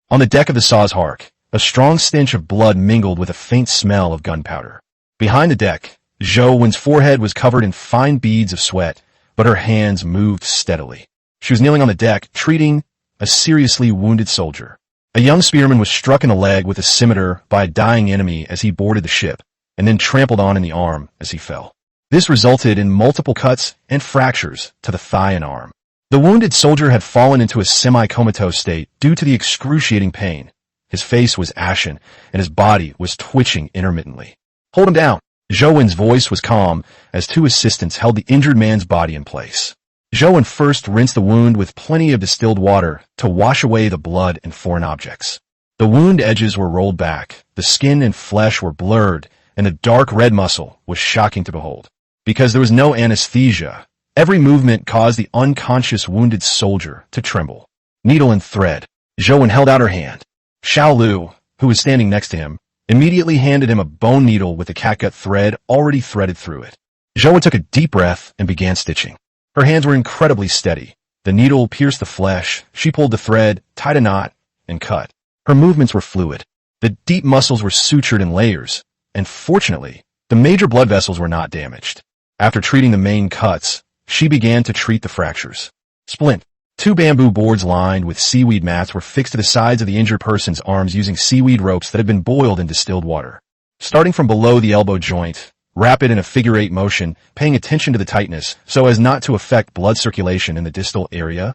Speaker 1: On the deck of the Saw's Hark, a strong stench of blood mingled with a faint smell of gunpowder. Behind the deck, Zhou Wen's forehead was covered in fine beads of sweat, but her hands moved steadily. She was kneeling on the deck, treating a seriously wounded soldier. A young spearman was struck in the leg with a scimitar by a dying enemy as he boarded the ship, and then trampled on in the arm as he fell. This resulted in multiple cuts and fractures to the thigh and arm. The wounded soldier had fallen into a semi-comatose state due to the excruciating pain. His face was ashen, and his body was twitching intermittently. Hold him down. Zhou Wen's voice was calm as two assistants held the injured man's body in place. Zhou Wen first rinsed the wound with plenty of distilled water to wash away the blood and foreign objects. The wound edges were rolled back, the skin and flesh were blurred, and the dark red muscle was shocking to behold. Because there was no anesthesia, every movement caused the unconscious wounded soldier to tremble. Needle and thread. Zhou Wen held out her hand. Xiao Lu, who was standing next to him, immediately handed him a bone needle with the catgut thread already threaded through it. Zhou Wen took a deep breath and began stitching. Her hands were incredibly steady. The needle pierced the flesh, she pulled the thread, tied a knot, and cut. Her movements were fluid. The deep muscles were sutured in layers, and fortunately, the major blood vessels were not damaged. After treating the main cuts, she began to treat the fractures. Splint. 2 bamboo boards lined with seaweed mats were fixed to the sides of the injured person's arms using seaweed ropes that had been boiled in distilled water. Starting from below the elbow joint, rapid in a figure-8 motion, paying attention to the tightness so as not to affect blood circulation in the distal area,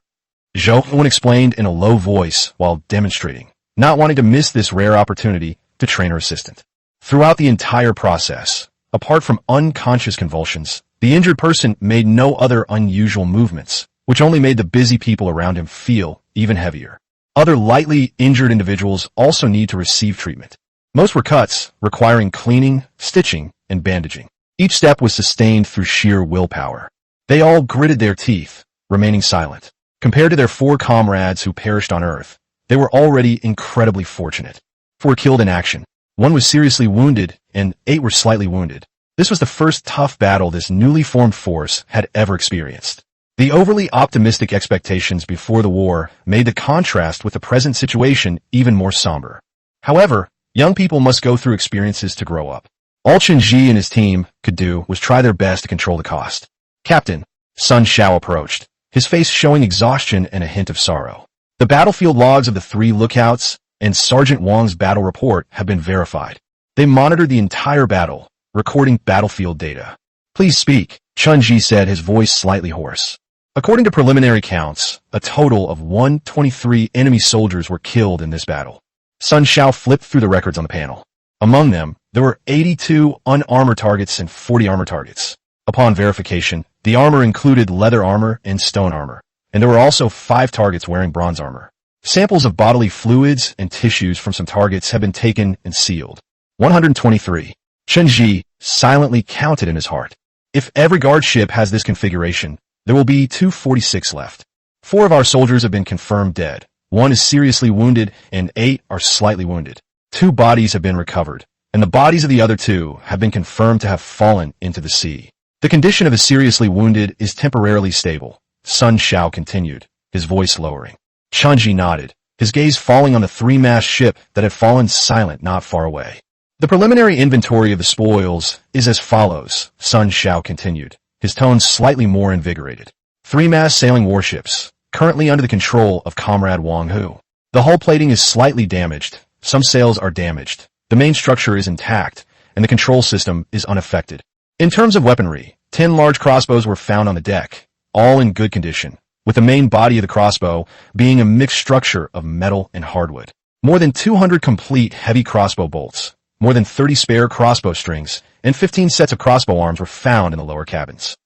Speaker 1: Zhou Wen explained in a low voice while demonstrating, not wanting to miss this rare opportunity to train her assistant. Throughout the entire process, apart from unconscious convulsions, the injured person made no other unusual movements, which only made the busy people around him feel even heavier. Other lightly injured individuals also need to receive treatment. Most were cuts, requiring cleaning, stitching, and bandaging. Each step was sustained through sheer willpower. They all gritted their teeth, remaining silent. Compared to their 4 comrades who perished on Earth, they were already incredibly fortunate. 4 were killed in action. 1 was seriously wounded, and 8 were slightly wounded. This was the first tough battle this newly formed force had ever experienced. The overly optimistic expectations before the war made the contrast with the present situation even more somber. However, young people must go through experiences to grow up. All Chen Ji and his team could do was try their best to control the cost. Captain, Sun Xiao approached, his face showing exhaustion and a hint of sorrow. The battlefield logs of the 3 lookouts and Sergeant Wang's battle report have been verified. They monitored the entire battle, recording battlefield data. Please speak, Chen Ji said, his voice slightly hoarse. According to preliminary counts, a total of 123 enemy soldiers were killed in this battle. Sun Xiao flipped through the records on the panel. Among them, There were 82 unarmored targets and 40 armor targets. Upon verification, the armor included leather armor and stone armor, and there were also 5 targets wearing bronze armor. Samples of bodily fluids and tissues from some targets have been taken and sealed. 123. Chen Ji silently counted in his heart. If every guard ship has this configuration, there will be 246 left. 4 of our soldiers have been confirmed dead. 1 is seriously wounded and 8 are slightly wounded. 2 bodies have been recovered, and the bodies of the other 2 have been confirmed to have fallen into the sea. The condition of the seriously wounded is temporarily stable. Sun Shao continued, his voice lowering. Chen Ji nodded, his gaze falling on the 3-mast ship that had fallen silent not far away. The preliminary inventory of the spoils is as follows, Sun Shao continued, his tone slightly more invigorated. 3-mast sailing warships, currently under the control of Comrade Wang Hu. The hull plating is slightly damaged, some sails are damaged, the main structure is intact, and the control system is unaffected. In terms of weaponry, 10 large crossbows were found on the deck, all in good condition, with the main body of the crossbow being a mixed structure of metal and hardwood. More than 200 complete heavy crossbow bolts, more than 30 spare crossbow strings, and 15 sets of crossbow arms were found in the lower cabins.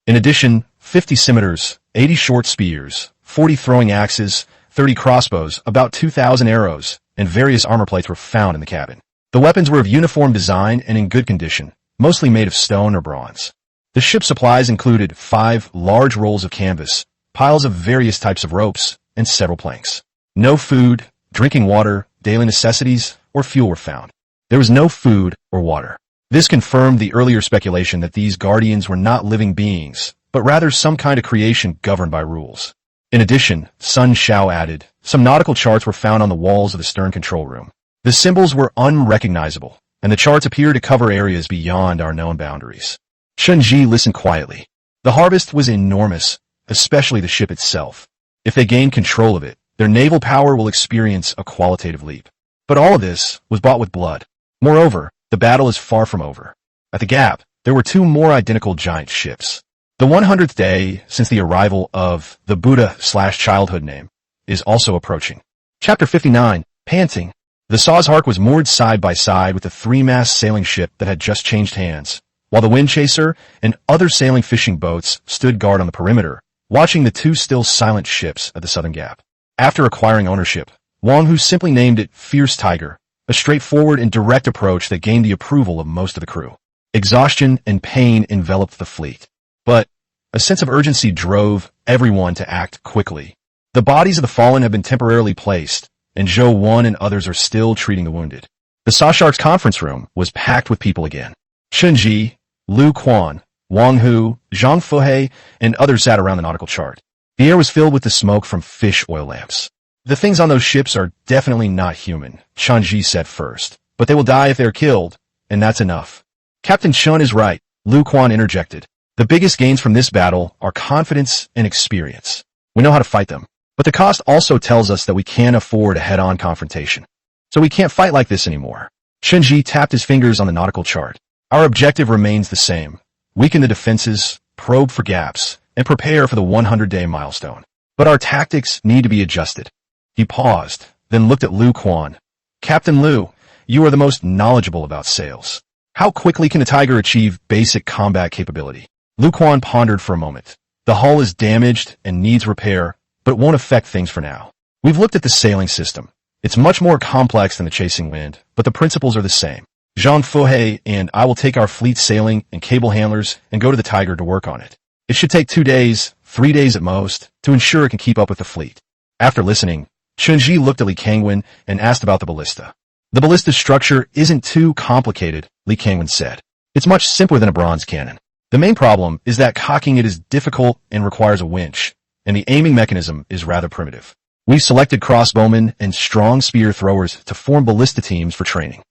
Speaker 1: In addition, 50 scimitars, 80 short spears, 40 throwing axes, 30 crossbows, about 2,000 arrows, and various armor plates were found in the cabin. The weapons were of uniform design and in good condition, mostly made of stone or bronze. The ship's supplies included 5 large rolls of canvas, piles of various types of ropes, and several planks. No food, drinking water, daily necessities, or fuel were found. There was no food or water. This confirmed the earlier speculation that these guardians were not living beings, but rather some kind of creation governed by rules. In addition, Sun Shao added, some nautical charts were found on the walls of the stern control room. The symbols were unrecognizable, and the charts appear to cover areas beyond our known boundaries. Chen Ji listened quietly. The harvest was enormous, especially the ship itself. If they gain control of it, their naval power will experience a qualitative leap. But all of this was bought with blood. Moreover, the battle is far from over. At the Gap, there were 2 more identical giant ships. The 100th day since the arrival of the Buddha/childhood name is also approaching. Chapter 59, Panting. The Sawshark was moored side by side with the 3-mast sailing ship that had just changed hands, while the Wind Chaser and other sailing fishing boats stood guard on the perimeter, watching the 2 still silent ships at the Southern Gap. After acquiring ownership, Wang Hu simply named it Fierce Tiger, a straightforward and direct approach that gained the approval of most of the crew. Exhaustion and pain enveloped the fleet, but a sense of urgency drove everyone to act quickly. The bodies of the fallen have been temporarily placed, and Zhou Wan and others are still treating the wounded. The Sawshark's conference room was packed with people again. Chen Ji, Lu Quan, Wang Hu, Zhang Fuhei, and others sat around the nautical chart. The air was filled with the smoke from fish oil lamps. The things on those ships are definitely not human, Chen Ji said first, but they will die if they are killed, and that's enough. Captain Chun is right, Lu Quan interjected. The biggest gains from this battle are confidence and experience. We know how to fight them, but the cost also tells us that we can't afford a head-on confrontation. So we can't fight like this anymore. Chen Ji tapped his fingers on the nautical chart. Our objective remains the same. Weaken the defenses, probe for gaps, and prepare for the 100-day milestone. But our tactics need to be adjusted. He paused, then looked at Lu Quan. Captain Lu, you are the most knowledgeable about sails. How quickly can a Tiger achieve basic combat capability? Lu Quan pondered for a moment. The hull is damaged and needs repair, but it won't affect things for now. We've looked at the sailing system. It's much more complex than the chasing wind, but the principles are the same. Zhang Fuhei and I will take our fleet sailing and cable handlers and go to the Tiger to work on it. It should take 2 days, 3 days at most, to ensure it can keep up with the fleet. After listening, Chen Ji looked at Li Kangwen and asked about the ballista. The ballista's structure isn't too complicated, Li Kangwen said. It's much simpler than a bronze cannon. The main problem is that cocking it is difficult and requires a winch, and the aiming mechanism is rather primitive. We've selected crossbowmen and strong spear throwers to form ballista teams for training.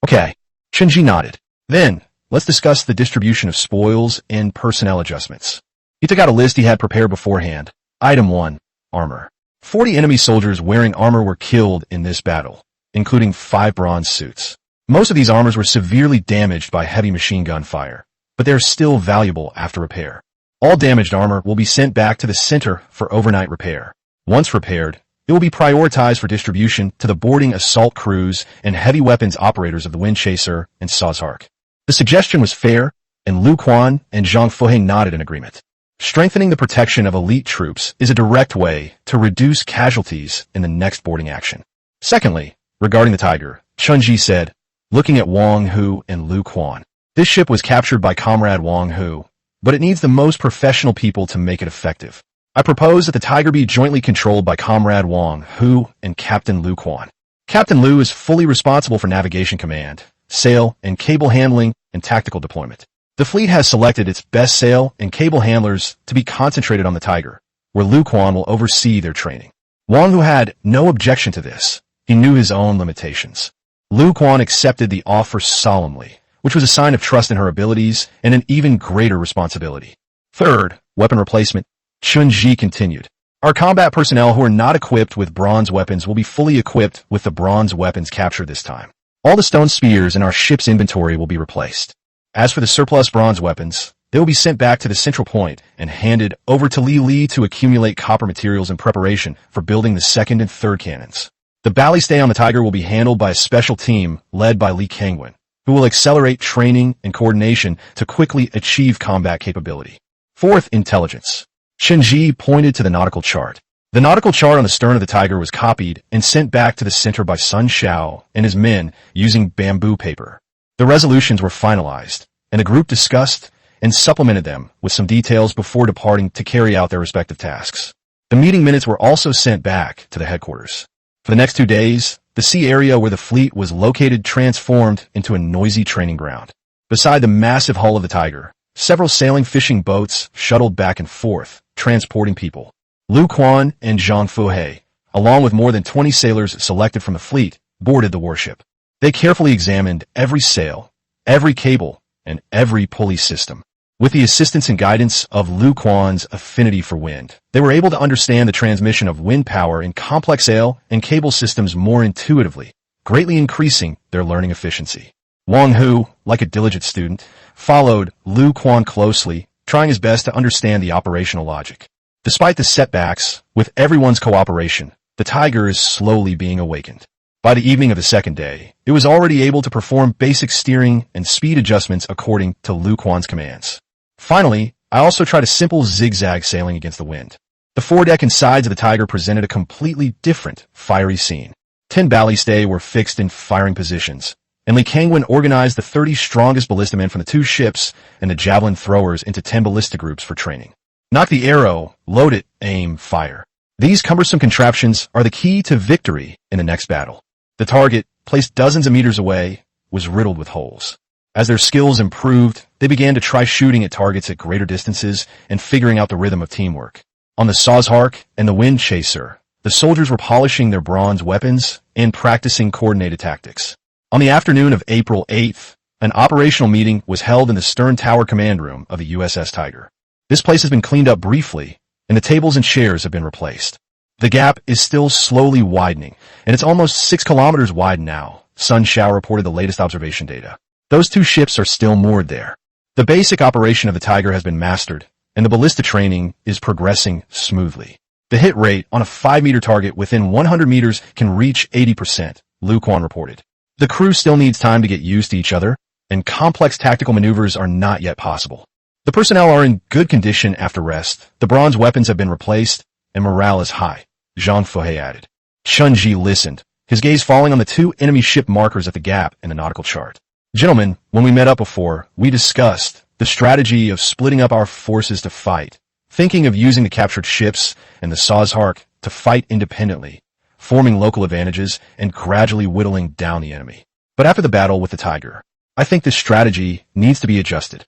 Speaker 1: Okay, Chen Ji nodded. Then, let's discuss the distribution of spoils and personnel adjustments. He took out a list he had prepared beforehand. Item 1, Armor. 40 enemy soldiers wearing armor were killed in this battle, including 5 bronze suits. Most of these armors were severely damaged by heavy machine gun fire, but they are still valuable after repair. All damaged armor will be sent back to the center for overnight repair. Once repaired, it It will be prioritized for distribution to the boarding assault crews and heavy weapons operators of the Wind Chaser and Sazhark. The suggestion was fair, and Lu Quan and Zhang Fuhe nodded in agreement. Strengthening the protection of elite troops is a direct way to reduce casualties in the next boarding action. Secondly, regarding the Tiger, Chunji said, looking at Wang Hu and Lu Quan. This ship was captured by Comrade Wang Hu, but it needs the most professional people to make it effective. I propose that the Tiger be jointly controlled by Comrade Wang Hu and Captain Lu Quan. Captain Lu is fully responsible for navigation command, sail and cable handling, and tactical deployment. The fleet has selected its best sail and cable handlers to be concentrated on the Tiger, where Lu Quan will oversee their training. Wang Hu had no objection to this. He knew his own limitations. Lu Quan accepted the offer solemnly, which was a sign of trust in her abilities and an even greater responsibility. Third, weapon replacement. Chunji continued. Our combat personnel who are not equipped with bronze weapons will be fully equipped with the bronze weapons captured this time. All the stone spears in our ship's inventory will be replaced. As for the surplus bronze weapons, they will be sent back to the central point and handed over to Li to accumulate copper materials in preparation for building the second and third cannons. The ballistay on the Tiger will be handled by a special team led by Li Cheng, who will accelerate training and coordination to quickly achieve combat capability. Fourth, intelligence. Chunji pointed to the nautical chart. The nautical chart on the stern of the Tiger was copied and sent back to the center by Sun Shao and his men using bamboo paper. The resolutions were finalized, and the group discussed and supplemented them with some details before departing to carry out their respective tasks. The meeting minutes were also sent back to the headquarters. For the next 2 days, the sea area where the fleet was located transformed into a noisy training ground. Beside the massive hull of the Tiger, several sailing fishing boats shuttled back and forth, transporting people. Lu Quan and Zhang Fuhe, along with more than 20 sailors selected from the fleet, boarded the warship. They carefully examined every sail, every cable, and every pulley system. With the assistance and guidance of Lu Quan's affinity for wind, they were able to understand the transmission of wind power in complex sail and cable systems more intuitively, greatly increasing their learning efficiency. Wang Hu, like a diligent student, followed Lu Quan closely, trying his best to understand the operational logic. Despite the setbacks, with everyone's cooperation, the Tiger is slowly being awakened. By the evening of the second day, it was already able to perform basic steering and speed adjustments according to Lu Quan's commands. Finally, I also tried a simple zigzag sailing against the wind. The foredeck and sides of the Tiger presented a completely different, fiery scene. 10 ballistay were fixed in firing positions, and Li Cheng organized the 30 strongest ballista men from the 2 ships and the javelin throwers into 10 ballista groups for training. Knock the arrow, load it, aim, fire. These cumbersome contraptions are the key to victory in the next battle. The target, placed dozens of meters away, was riddled with holes. As their skills improved, they began to try shooting at targets at greater distances and figuring out the rhythm of teamwork. On the Sazhark and the Wind Chaser, the soldiers were polishing their bronze weapons and practicing coordinated tactics. On the afternoon of April 8th, an operational meeting was held in the stern tower command room of the USS Tiger. This place has been cleaned up briefly, and the tables and chairs have been replaced. The gap is still slowly widening, and it's almost 6 kilometers wide now. Sun Shao reported the latest observation data. Those 2 ships are still moored there. The basic operation of the Tiger has been mastered, and the ballista training is progressing smoothly. The hit rate on a 5-meter target within 100 meters can reach 80%, Lu Quan reported. The crew still needs time to get used to each other, and complex tactical maneuvers are not yet possible. The personnel are in good condition after rest, the bronze weapons have been replaced, and morale is high, Zhang Fuhe added. Chunji listened, his gaze falling on the 2 enemy ship markers at the gap in the nautical chart. Gentlemen, when we met up before, we discussed the strategy of splitting up our forces to fight, thinking of using the captured ships and the Sazhark to fight independently, forming local advantages and gradually whittling down the enemy. But after the battle with the Tiger, I think this strategy needs to be adjusted.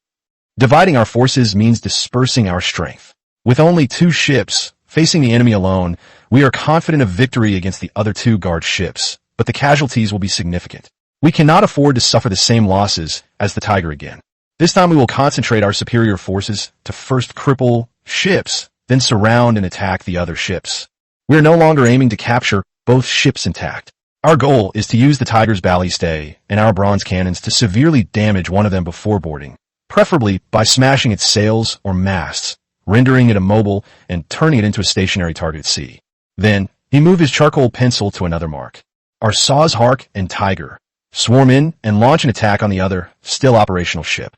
Speaker 1: Dividing our forces means dispersing our strength. With only 2 ships facing the enemy alone, we are confident of victory against the other 2 guard ships, but the casualties will be significant. We cannot afford to suffer the same losses as the Tiger again. This time we will concentrate our superior forces to first cripple ships, then surround and attack the other ships. We are no longer aiming to capture both ships intact. Our goal is to use the Tiger's ballistay and our bronze cannons to severely damage one of them before boarding, preferably by smashing its sails or masts, rendering it immobile and turning it into a stationary target at sea. Then, He moved his charcoal pencil to another mark. Our Sazhark and Tiger swarm in and launch an attack on the other, still operational ship.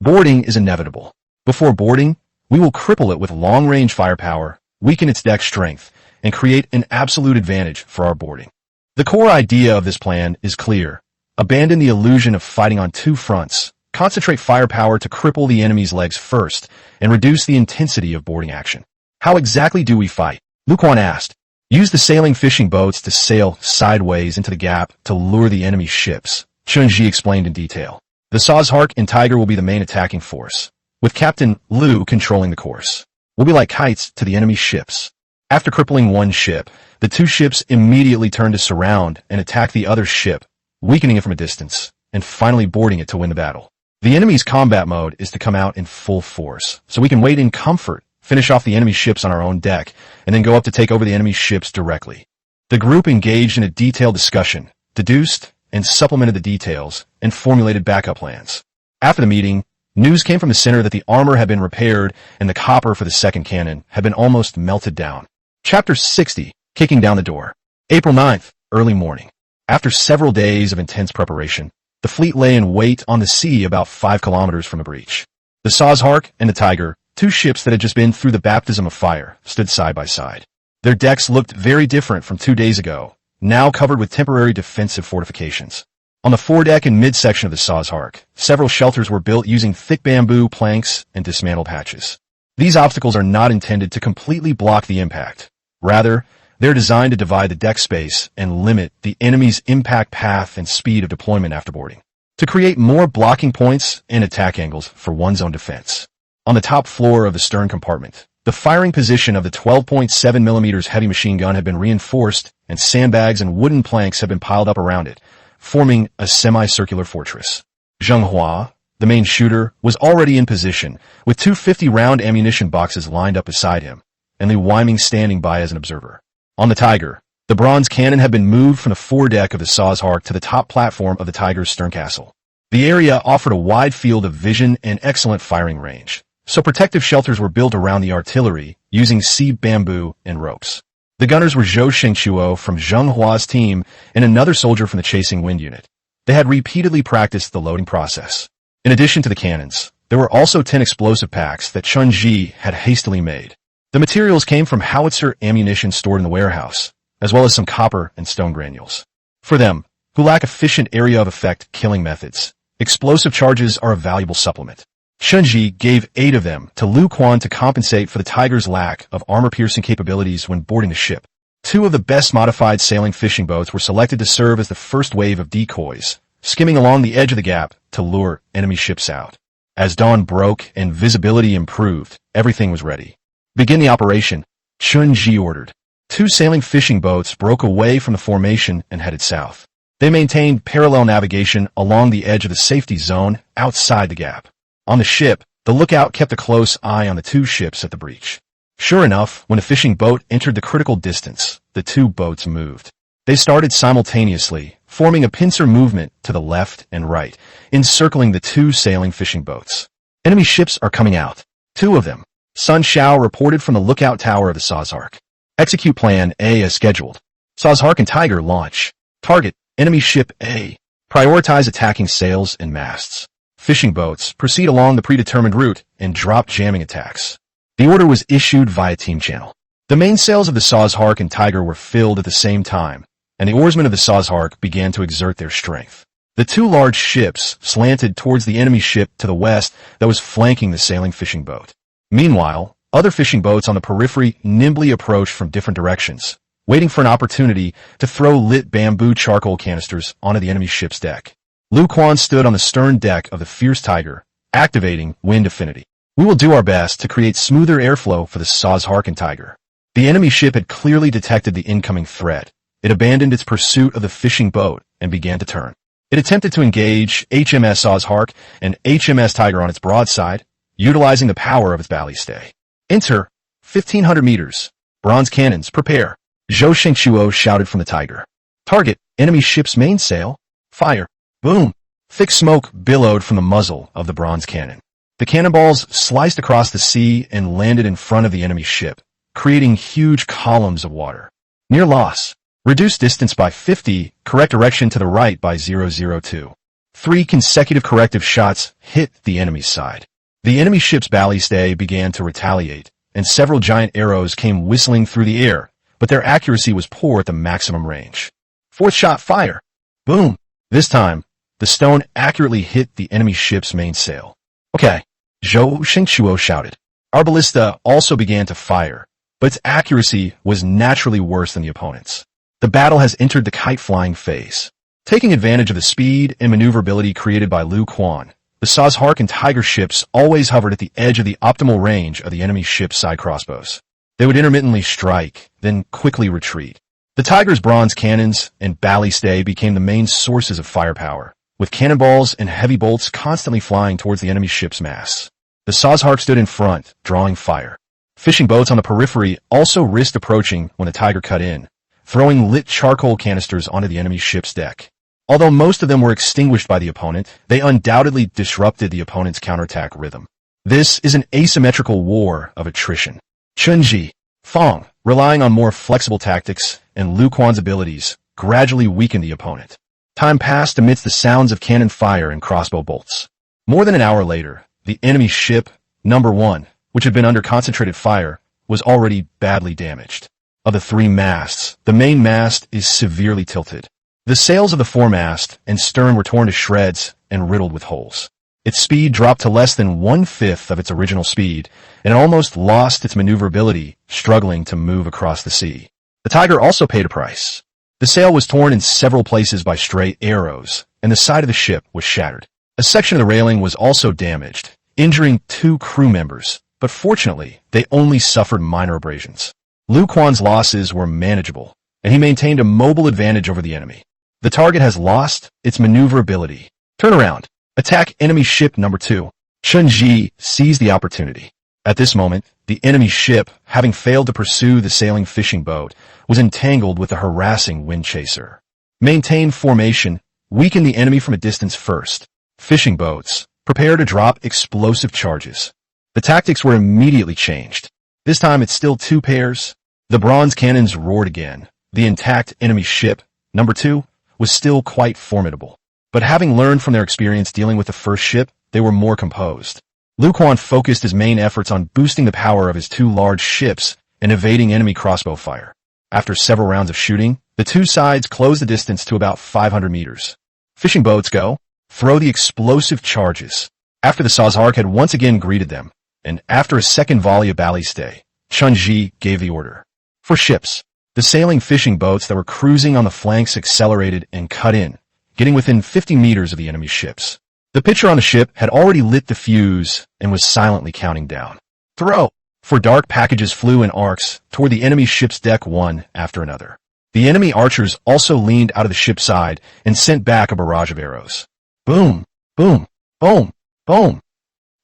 Speaker 1: Boarding is inevitable. Before boarding, we will cripple it with long-range firepower, weaken its deck strength, and create an absolute advantage for our boarding. The core idea of this plan is clear. Abandon the illusion of fighting on two fronts, concentrate firepower to cripple the enemy's legs first, and reduce the intensity of boarding action. How exactly do we fight? Lu Quan asked. Use the sailing fishing boats to sail sideways into the gap to lure the enemy's ships, Chun-Ji explained in detail. The Sazhark and Tiger will be the main attacking force, with Captain Lu controlling the course. We'll be like kites to the enemy's ships. After crippling one ship, the two ships immediately turn to surround and attack the other ship, weakening it from a distance, and finally boarding it to win the battle. The enemy's combat mode is to come out in full force, so we can wait in comfort, finish off the enemy ships on our own deck, and then go up to take over the enemy ships directly. The group engaged in a detailed discussion, deduced and supplemented the details, and formulated backup plans. After the meeting, news came from the center that the armor had been repaired and the copper for the second cannon had been almost melted down. Chapter 60, Kicking Down the Door. April 9th, early morning. After several days of intense preparation, the fleet lay in wait on the sea about 5 kilometers from the breach. The Sazhark and the Tiger, two ships that had just been through the baptism of fire, stood side by side. Their decks looked very different from 2 days ago, now covered with temporary defensive fortifications. On the foredeck and midsection of the Sazhark, several shelters were built using thick bamboo planks and dismantled hatches. These obstacles are not intended to completely block the impact. Rather, they're designed to divide the deck space and limit the enemy's impact path and speed of deployment after boarding, to create more blocking points and attack angles for one's own defense. On the top floor of the stern compartment, the firing position of the 12.7 mm heavy machine gun had been reinforced, and sandbags and wooden planks had been piled up around it, forming a semicircular fortress. Zheng Hua, the main shooter, was already in position, with 2 50-round ammunition boxes lined up beside him, and Li Weiming standing by as an observer. On the Tiger, the bronze cannon had been moved from the foredeck of the Sazhark to the top platform of the Tiger's stern castle. The area offered a wide field of vision and excellent firing range, so protective shelters were built around the artillery using sea bamboo and ropes. The gunners were Zhou Shengchuo from Zheng Hua's team and another soldier from the chasing wind unit. They had repeatedly practiced the loading process. In addition to the cannons, there were also 10 explosive packs that Chun-Ji had hastily made. The materials came from howitzer ammunition stored in the warehouse, as well as some copper and stone granules. For them, who lack efficient area of effect killing methods, explosive charges are a valuable supplement. Chun-Ji gave 8 of them to Lu Quan to compensate for the Tiger's lack of armor-piercing capabilities when boarding the ship. 2 of the best modified sailing fishing boats were selected to serve as the first wave of decoys, skimming along the edge of the gap to lure enemy ships out. As dawn broke and visibility improved, everything was ready. Begin the operation, Chun-Ji ordered. 2 sailing fishing boats broke away from the formation and headed south. They maintained parallel navigation along the edge of the safety zone outside the gap. On the ship, the lookout kept a close eye on the 2 ships at the breach. Sure enough, when a fishing boat entered the critical distance, the 2 boats moved. They started simultaneously, forming a pincer movement to the left and right, encircling the 2 sailing fishing boats. Enemy ships are coming out. 2 of them. Sun Xiao reported from the lookout tower of the Sazhark. Execute Plan A as scheduled. Sazhark and Tiger launch. Target, enemy ship A. Prioritize attacking sails and masts. Fishing boats proceed along the predetermined route and drop jamming attacks. The order was issued via team channel. The mainsails of the Sazhark and Tiger were filled at the same time, and the oarsmen of the Sazhark began to exert their strength. The 2 large ships slanted towards the enemy ship to the west that was flanking the sailing fishing boat. Meanwhile, other fishing boats on the periphery nimbly approached from different directions, waiting for an opportunity to throw lit bamboo charcoal canisters onto the enemy ship's deck. Lu Quan stood on the stern deck of the fierce Tiger, activating wind affinity. We will do our best to create smoother airflow for the Sazhark and Tiger. The enemy ship had clearly detected the incoming threat. It abandoned its pursuit of the fishing boat and began to turn. It attempted to engage HMS Sazhark and HMS Tiger on its broadside, utilizing the power of its ballistay. Enter, 1,500 meters. Bronze cannons, prepare. Zhou Shengchuo shouted from the Tiger. Target, enemy ship's mainsail. Fire. Boom. Thick smoke billowed from the muzzle of the bronze cannon. The cannonballs sliced across the sea and landed in front of the enemy ship, creating huge columns of water. Near loss. Reduce distance by 50, correct direction to the right by 002. 3 consecutive corrective shots hit the enemy's side. The enemy ship's ballistay began to retaliate, and several giant arrows came whistling through the air, but their accuracy was poor at the maximum range. 4th shot, fire! Boom! This time, the stone accurately hit the enemy ship's mainsail. Okay, Zhou Shengchuo shouted. Our ballista also began to fire, but its accuracy was naturally worse than the opponent's. The battle has entered the kite-flying phase. Taking advantage of the speed and maneuverability created by Lu Quan, the Sazhark and Tiger ships always hovered at the edge of the optimal range of the enemy ship's side crossbows. They would intermittently strike, then quickly retreat. The Tiger's bronze cannons and ballistay became the main sources of firepower, with cannonballs and heavy bolts constantly flying towards the enemy ship's masts. The Sazhark stood in front, drawing fire. Fishing boats on the periphery also risked approaching when the Tiger cut in, throwing lit charcoal canisters onto the enemy ship's deck. Although most of them were extinguished by the opponent, they undoubtedly disrupted the opponent's counterattack rhythm. This is an asymmetrical war of attrition. Chunji, Fong, relying on more flexible tactics and Lu Quan's abilities, gradually weakened the opponent. Time passed amidst the sounds of cannon fire and crossbow bolts. More than an hour later, the enemy ship, number 1, which had been under concentrated fire, was already badly damaged. Of the 3 masts, the main mast is severely tilted. The sails of the foremast and stern were torn to shreds and riddled with holes. Its speed dropped to less than 1/5 of its original speed, and it almost lost its maneuverability, struggling to move across the sea. The Tiger also paid a price. The sail was torn in several places by stray arrows, and the side of the ship was shattered. A section of the railing was also damaged, injuring 2 crew members, but fortunately, they only suffered minor abrasions. Lu Quan's losses were manageable, and he maintained a mobile advantage over the enemy. The target has lost its maneuverability. Turn around. Attack enemy ship number 2. Chun Ji seized the opportunity. At this moment, the enemy ship, having failed to pursue the sailing fishing boat, was entangled with a harassing wind chaser. Maintain formation. Weaken the enemy from a distance first. Fishing boats, prepare to drop explosive charges. The tactics were immediately changed. This time it's still 2 pairs. The bronze cannons roared again. The intact enemy ship, number 2, was still quite formidable. But having learned from their experience dealing with the first ship, they were more composed. Lu Quan focused his main efforts on boosting the power of his 2 large ships and evading enemy crossbow fire. After several rounds of shooting, the 2 sides closed the distance to about 500 meters. Fishing boats go. Throw the explosive charges. After the Sazhark had once again greeted them, and after a second volley of ballistay, Chun Ji gave the order. For ships, the sailing fishing boats that were cruising on the flanks accelerated and cut in, getting within 50 meters of the enemy ships. The pitcher on the ship had already lit the fuse and was silently counting down. Throw! For dark packages flew in arcs toward the enemy ship's deck one after another. The enemy archers also leaned out of the ship's side and sent back a barrage of arrows. Boom! Boom! Boom! Boom!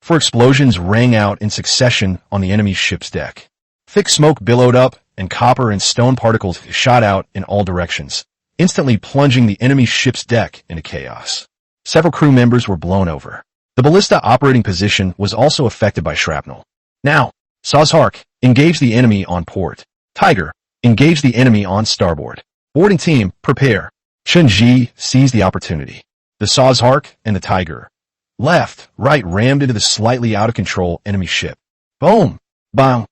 Speaker 1: For explosions rang out in succession on the enemy ship's deck. Thick smoke billowed up, and copper and stone particles shot out in all directions, instantly plunging the enemy ship's deck into chaos. Several crew members were blown over. The ballista operating position was also affected by shrapnel. Now, Sazhark, engage the enemy on port. Tiger, engage the enemy on starboard. Boarding team, prepare. Chun Ji seized the opportunity. The Sazhark and the Tiger, left, right, rammed into the slightly out-of-control enemy ship. Boom! Bang!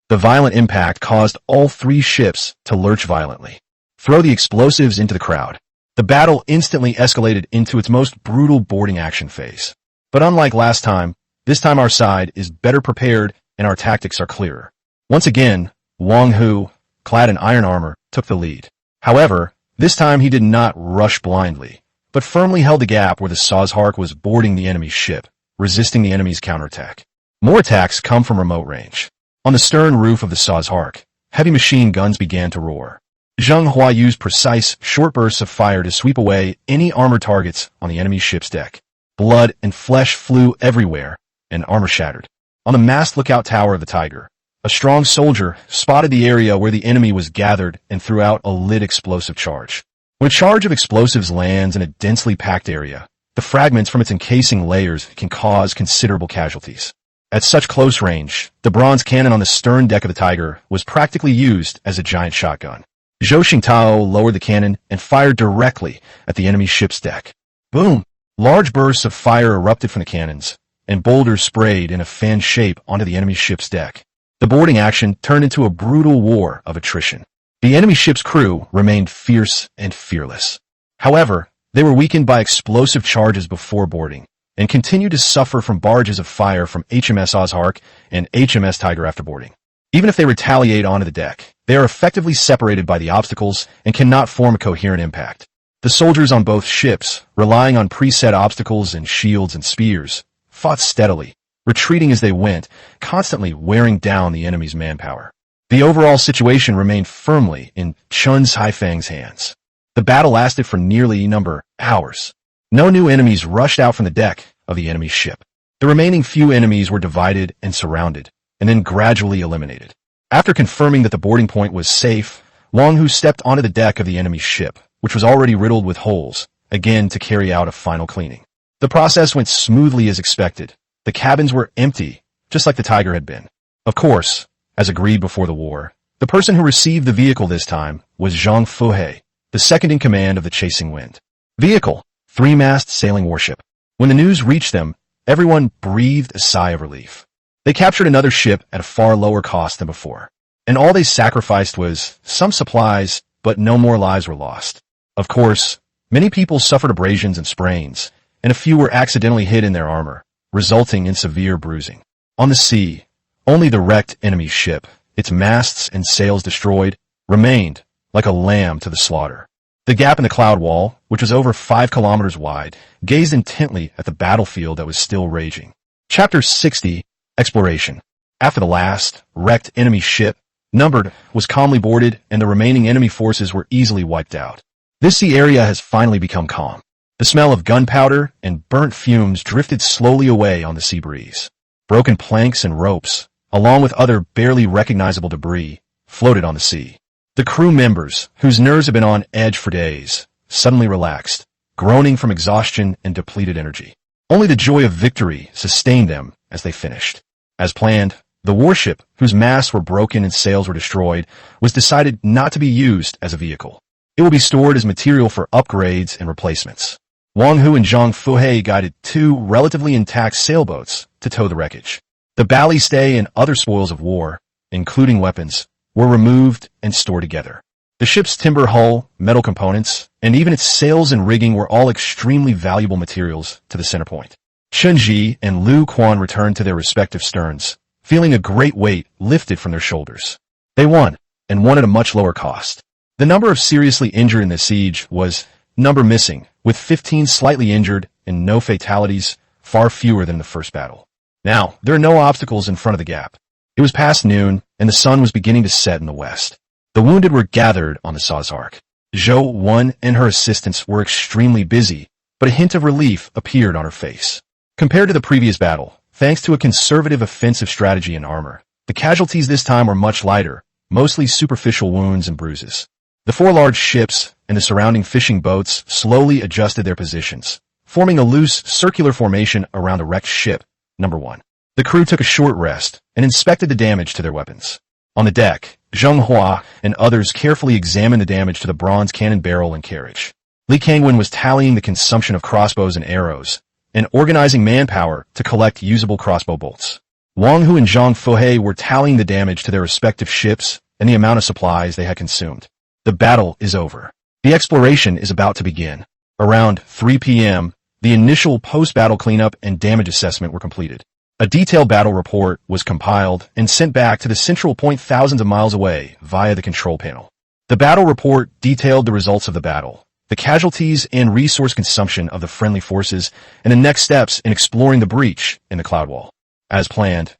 Speaker 1: The violent impact caused all 3 ships to lurch violently. Throw the explosives into the crowd. The battle instantly escalated into its most brutal boarding action phase. But unlike last time, this time our side is better prepared and our tactics are clearer. Once again, Wang Hu, clad in iron armor, took the lead. However, this time he did not rush blindly, but firmly held the gap where the Sazhark was boarding the enemy's ship, resisting the enemy's counterattack. More attacks come from remote range. On the stern roof of the Sazhark, heavy machine guns began to roar. Zheng Hua used precise, short bursts of fire to sweep away any armored targets on the enemy's ship's deck. Blood and flesh flew everywhere, and armor shattered. On the mast lookout tower of the Tiger, a strong soldier spotted the area where the enemy was gathered and threw out a lit explosive charge. When a charge of explosives lands in a densely packed area, the fragments from its encasing layers can cause considerable casualties. At such close range, the bronze cannon on the stern deck of the Tiger was practically used as a giant shotgun. Zhou Xingtao lowered the cannon and fired directly at the enemy ship's deck. Boom! Large bursts of fire erupted from the cannons, and boulders sprayed in a fan shape onto the enemy ship's deck. The boarding action turned into a brutal war of attrition. The enemy ship's crew remained fierce and fearless. However, they were weakened by explosive charges before boarding, and continued to suffer from barrages of fire from HMS Ozark and HMS Tiger after boarding. Even if they retaliate onto the deck, they are effectively separated by the obstacles and cannot form a coherent impact. The soldiers on both ships, relying on preset obstacles and shields and spears, fought steadily, retreating as they went, constantly wearing down the enemy's manpower. The overall situation remained firmly in Chun Haifang's hands. The battle lasted for nearly hours. No new enemies rushed out from the deck of the enemy ship. The remaining few enemies were divided and surrounded, and then gradually eliminated. After confirming that the boarding point was safe, Wang Hu stepped onto the deck of the enemy ship, which was already riddled with holes, again to carry out a final cleaning. The process went smoothly as expected. The cabins were empty, just like the Tiger had been. Of course, as agreed before the war, the person who received the vehicle this time was Zhang Fuhe, the second in command of the Chasing Wind. Vehicle, 3-mast sailing warship. When the news reached them, everyone breathed a sigh of relief. They captured another ship at a far lower cost than before, and all they sacrificed was some supplies, but no more lives were lost. Of course, many people suffered abrasions and sprains, and a few were accidentally hit in their armor, resulting in severe bruising. On the sea, only the wrecked enemy ship, its masts and sails destroyed, remained like a lamb to the slaughter. The gap in the cloud wall, which was over 5 kilometers wide, gazed intently at the battlefield that was still raging. Chapter 60, Exploration. After the last, wrecked enemy ship, numbered, was calmly boarded and the remaining enemy forces were easily wiped out. This sea area has finally become calm. The smell of gunpowder and burnt fumes drifted slowly away on the sea breeze. Broken planks and ropes, along with other barely recognizable debris, floated on the sea. The crew members, whose nerves had been on edge for days, suddenly relaxed, groaning from exhaustion and depleted energy. Only the joy of victory sustained them as they finished. As planned, the warship, whose masts were broken and sails were destroyed, was decided not to be used as a vehicle. It will be stored as material for upgrades and replacements. Wang Hu and Zhang Fuhe guided 2 relatively intact sailboats to tow the wreckage. The ballistay and other spoils of war, including weapons, were removed and stored together. The ship's timber hull, metal components, and even its sails and rigging were all extremely valuable materials to the center point. Chen Ji and Lu Quan returned to their respective sterns, feeling a great weight lifted from their shoulders. They won, and won at a much lower cost. The number of seriously injured in the siege was missing, with 15 slightly injured and no fatalities, far fewer than the first battle. Now, there are no obstacles in front of the gap. It was past noon, and the sun was beginning to set in the west. The wounded were gathered on the Sazark. Zhou Wen and her assistants were extremely busy, but a hint of relief appeared on her face. Compared to the previous battle, thanks to a conservative offensive strategy and armor, the casualties this time were much lighter, mostly superficial wounds and bruises. The 4 large ships and the surrounding fishing boats slowly adjusted their positions, forming a loose, circular formation around the wrecked ship, number 1. The crew took a short rest and inspected the damage to their weapons. On the deck, Zheng Hua and others carefully examined the damage to the bronze cannon barrel and carriage. Li Kangwen was tallying the consumption of crossbows and arrows, and organizing manpower to collect usable crossbow bolts. Wang Hu and Zhang Fuhe were tallying the damage to their respective ships and the amount of supplies they had consumed. The battle is over. The exploration is about to begin. Around 3 p.m., the initial post-battle cleanup and damage assessment were completed. A detailed battle report was compiled and sent back to the central point thousands of miles away via the control panel. The battle report detailed the results of the battle, the casualties and resource consumption of the friendly forces, and the next steps in exploring the breach in the cloud wall. As planned,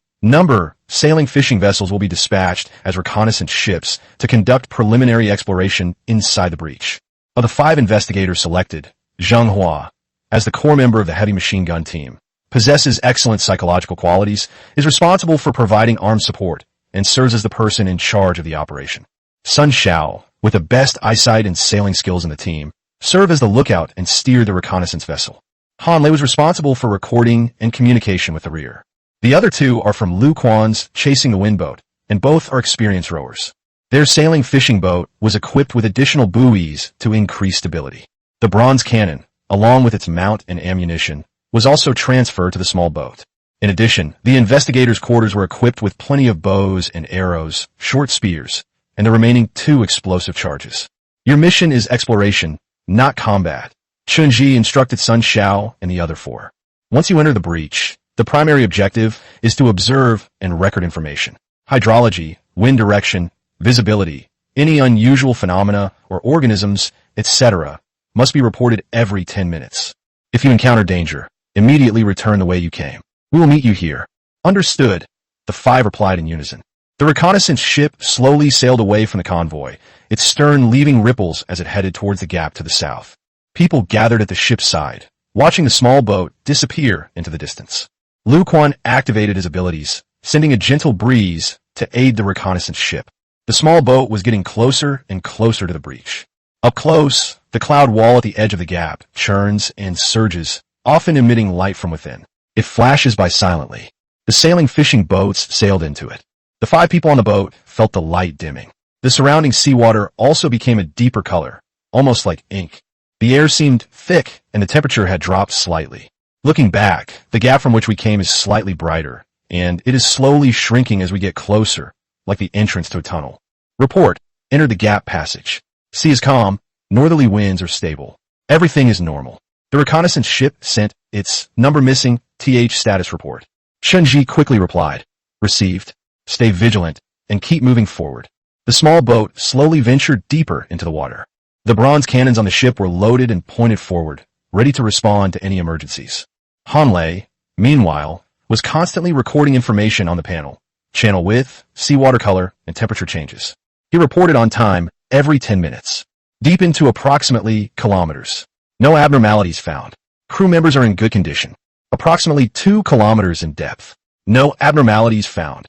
Speaker 1: sailing fishing vessels will be dispatched as reconnaissance ships to conduct preliminary exploration inside the breach. Of the 5 investigators selected, Zheng Hua, as the core member of the heavy machine gun team, possesses excellent psychological qualities, is responsible for providing armed support, and serves as the person in charge of the operation. Sun Xiao, with the best eyesight and sailing skills in the team, served as the lookout and steered the reconnaissance vessel. Han Lei was responsible for recording and communication with the rear. The other 2 are from Lu Quan's Chasing the Wind boat, and both are experienced rowers. Their sailing fishing boat was equipped with additional buoys to increase stability. The bronze cannon, along with its mount and ammunition, was also transferred to the small boat. In addition, the investigators' quarters were equipped with plenty of bows and arrows, short spears, and the remaining 2 explosive charges. Your mission is exploration, not combat, Chunji instructed Sun Xiao and the other 4. Once you enter the breach, the primary objective is to observe and record information. Hydrology, wind direction, visibility, any unusual phenomena or organisms, etc., must be reported every 10 minutes. If you encounter danger, immediately return the way you came. We will meet you here. Understood, the 5 replied in unison. The reconnaissance ship slowly sailed away from the convoy, its stern leaving ripples as it headed towards the gap to the south. People gathered at the ship's side, watching the small boat disappear into the distance. Lu Quan activated his abilities, sending a gentle breeze to aid the reconnaissance ship. The small boat was getting closer and closer to the breach. Up close, the cloud wall at the edge of the gap churns and surges, often emitting light from within. It flashes by silently. The sailing fishing boats sailed into it. The 5 people on the boat felt the light dimming. The surrounding seawater also became a deeper color, almost like ink. The air seemed thick and the temperature had dropped slightly. Looking back, the gap from which we came is slightly brighter, and it is slowly shrinking as we get closer, like the entrance to a tunnel. Report, enter the gap passage. Sea is calm, northerly winds are stable. Everything is normal. The reconnaissance ship sent its number missing TH status report. Chunji quickly replied, received. Stay vigilant and keep moving forward. The small boat slowly ventured deeper into the water. The bronze cannons on the ship were loaded and pointed forward, ready to respond to any emergencies. Hanlei, meanwhile, was constantly recording information on the panel, channel width, seawater color, and temperature changes. He reported on time every 10 minutes. Deep into approximately kilometers. No abnormalities found. Crew members are in good condition. Approximately 2 kilometers in depth. No abnormalities found.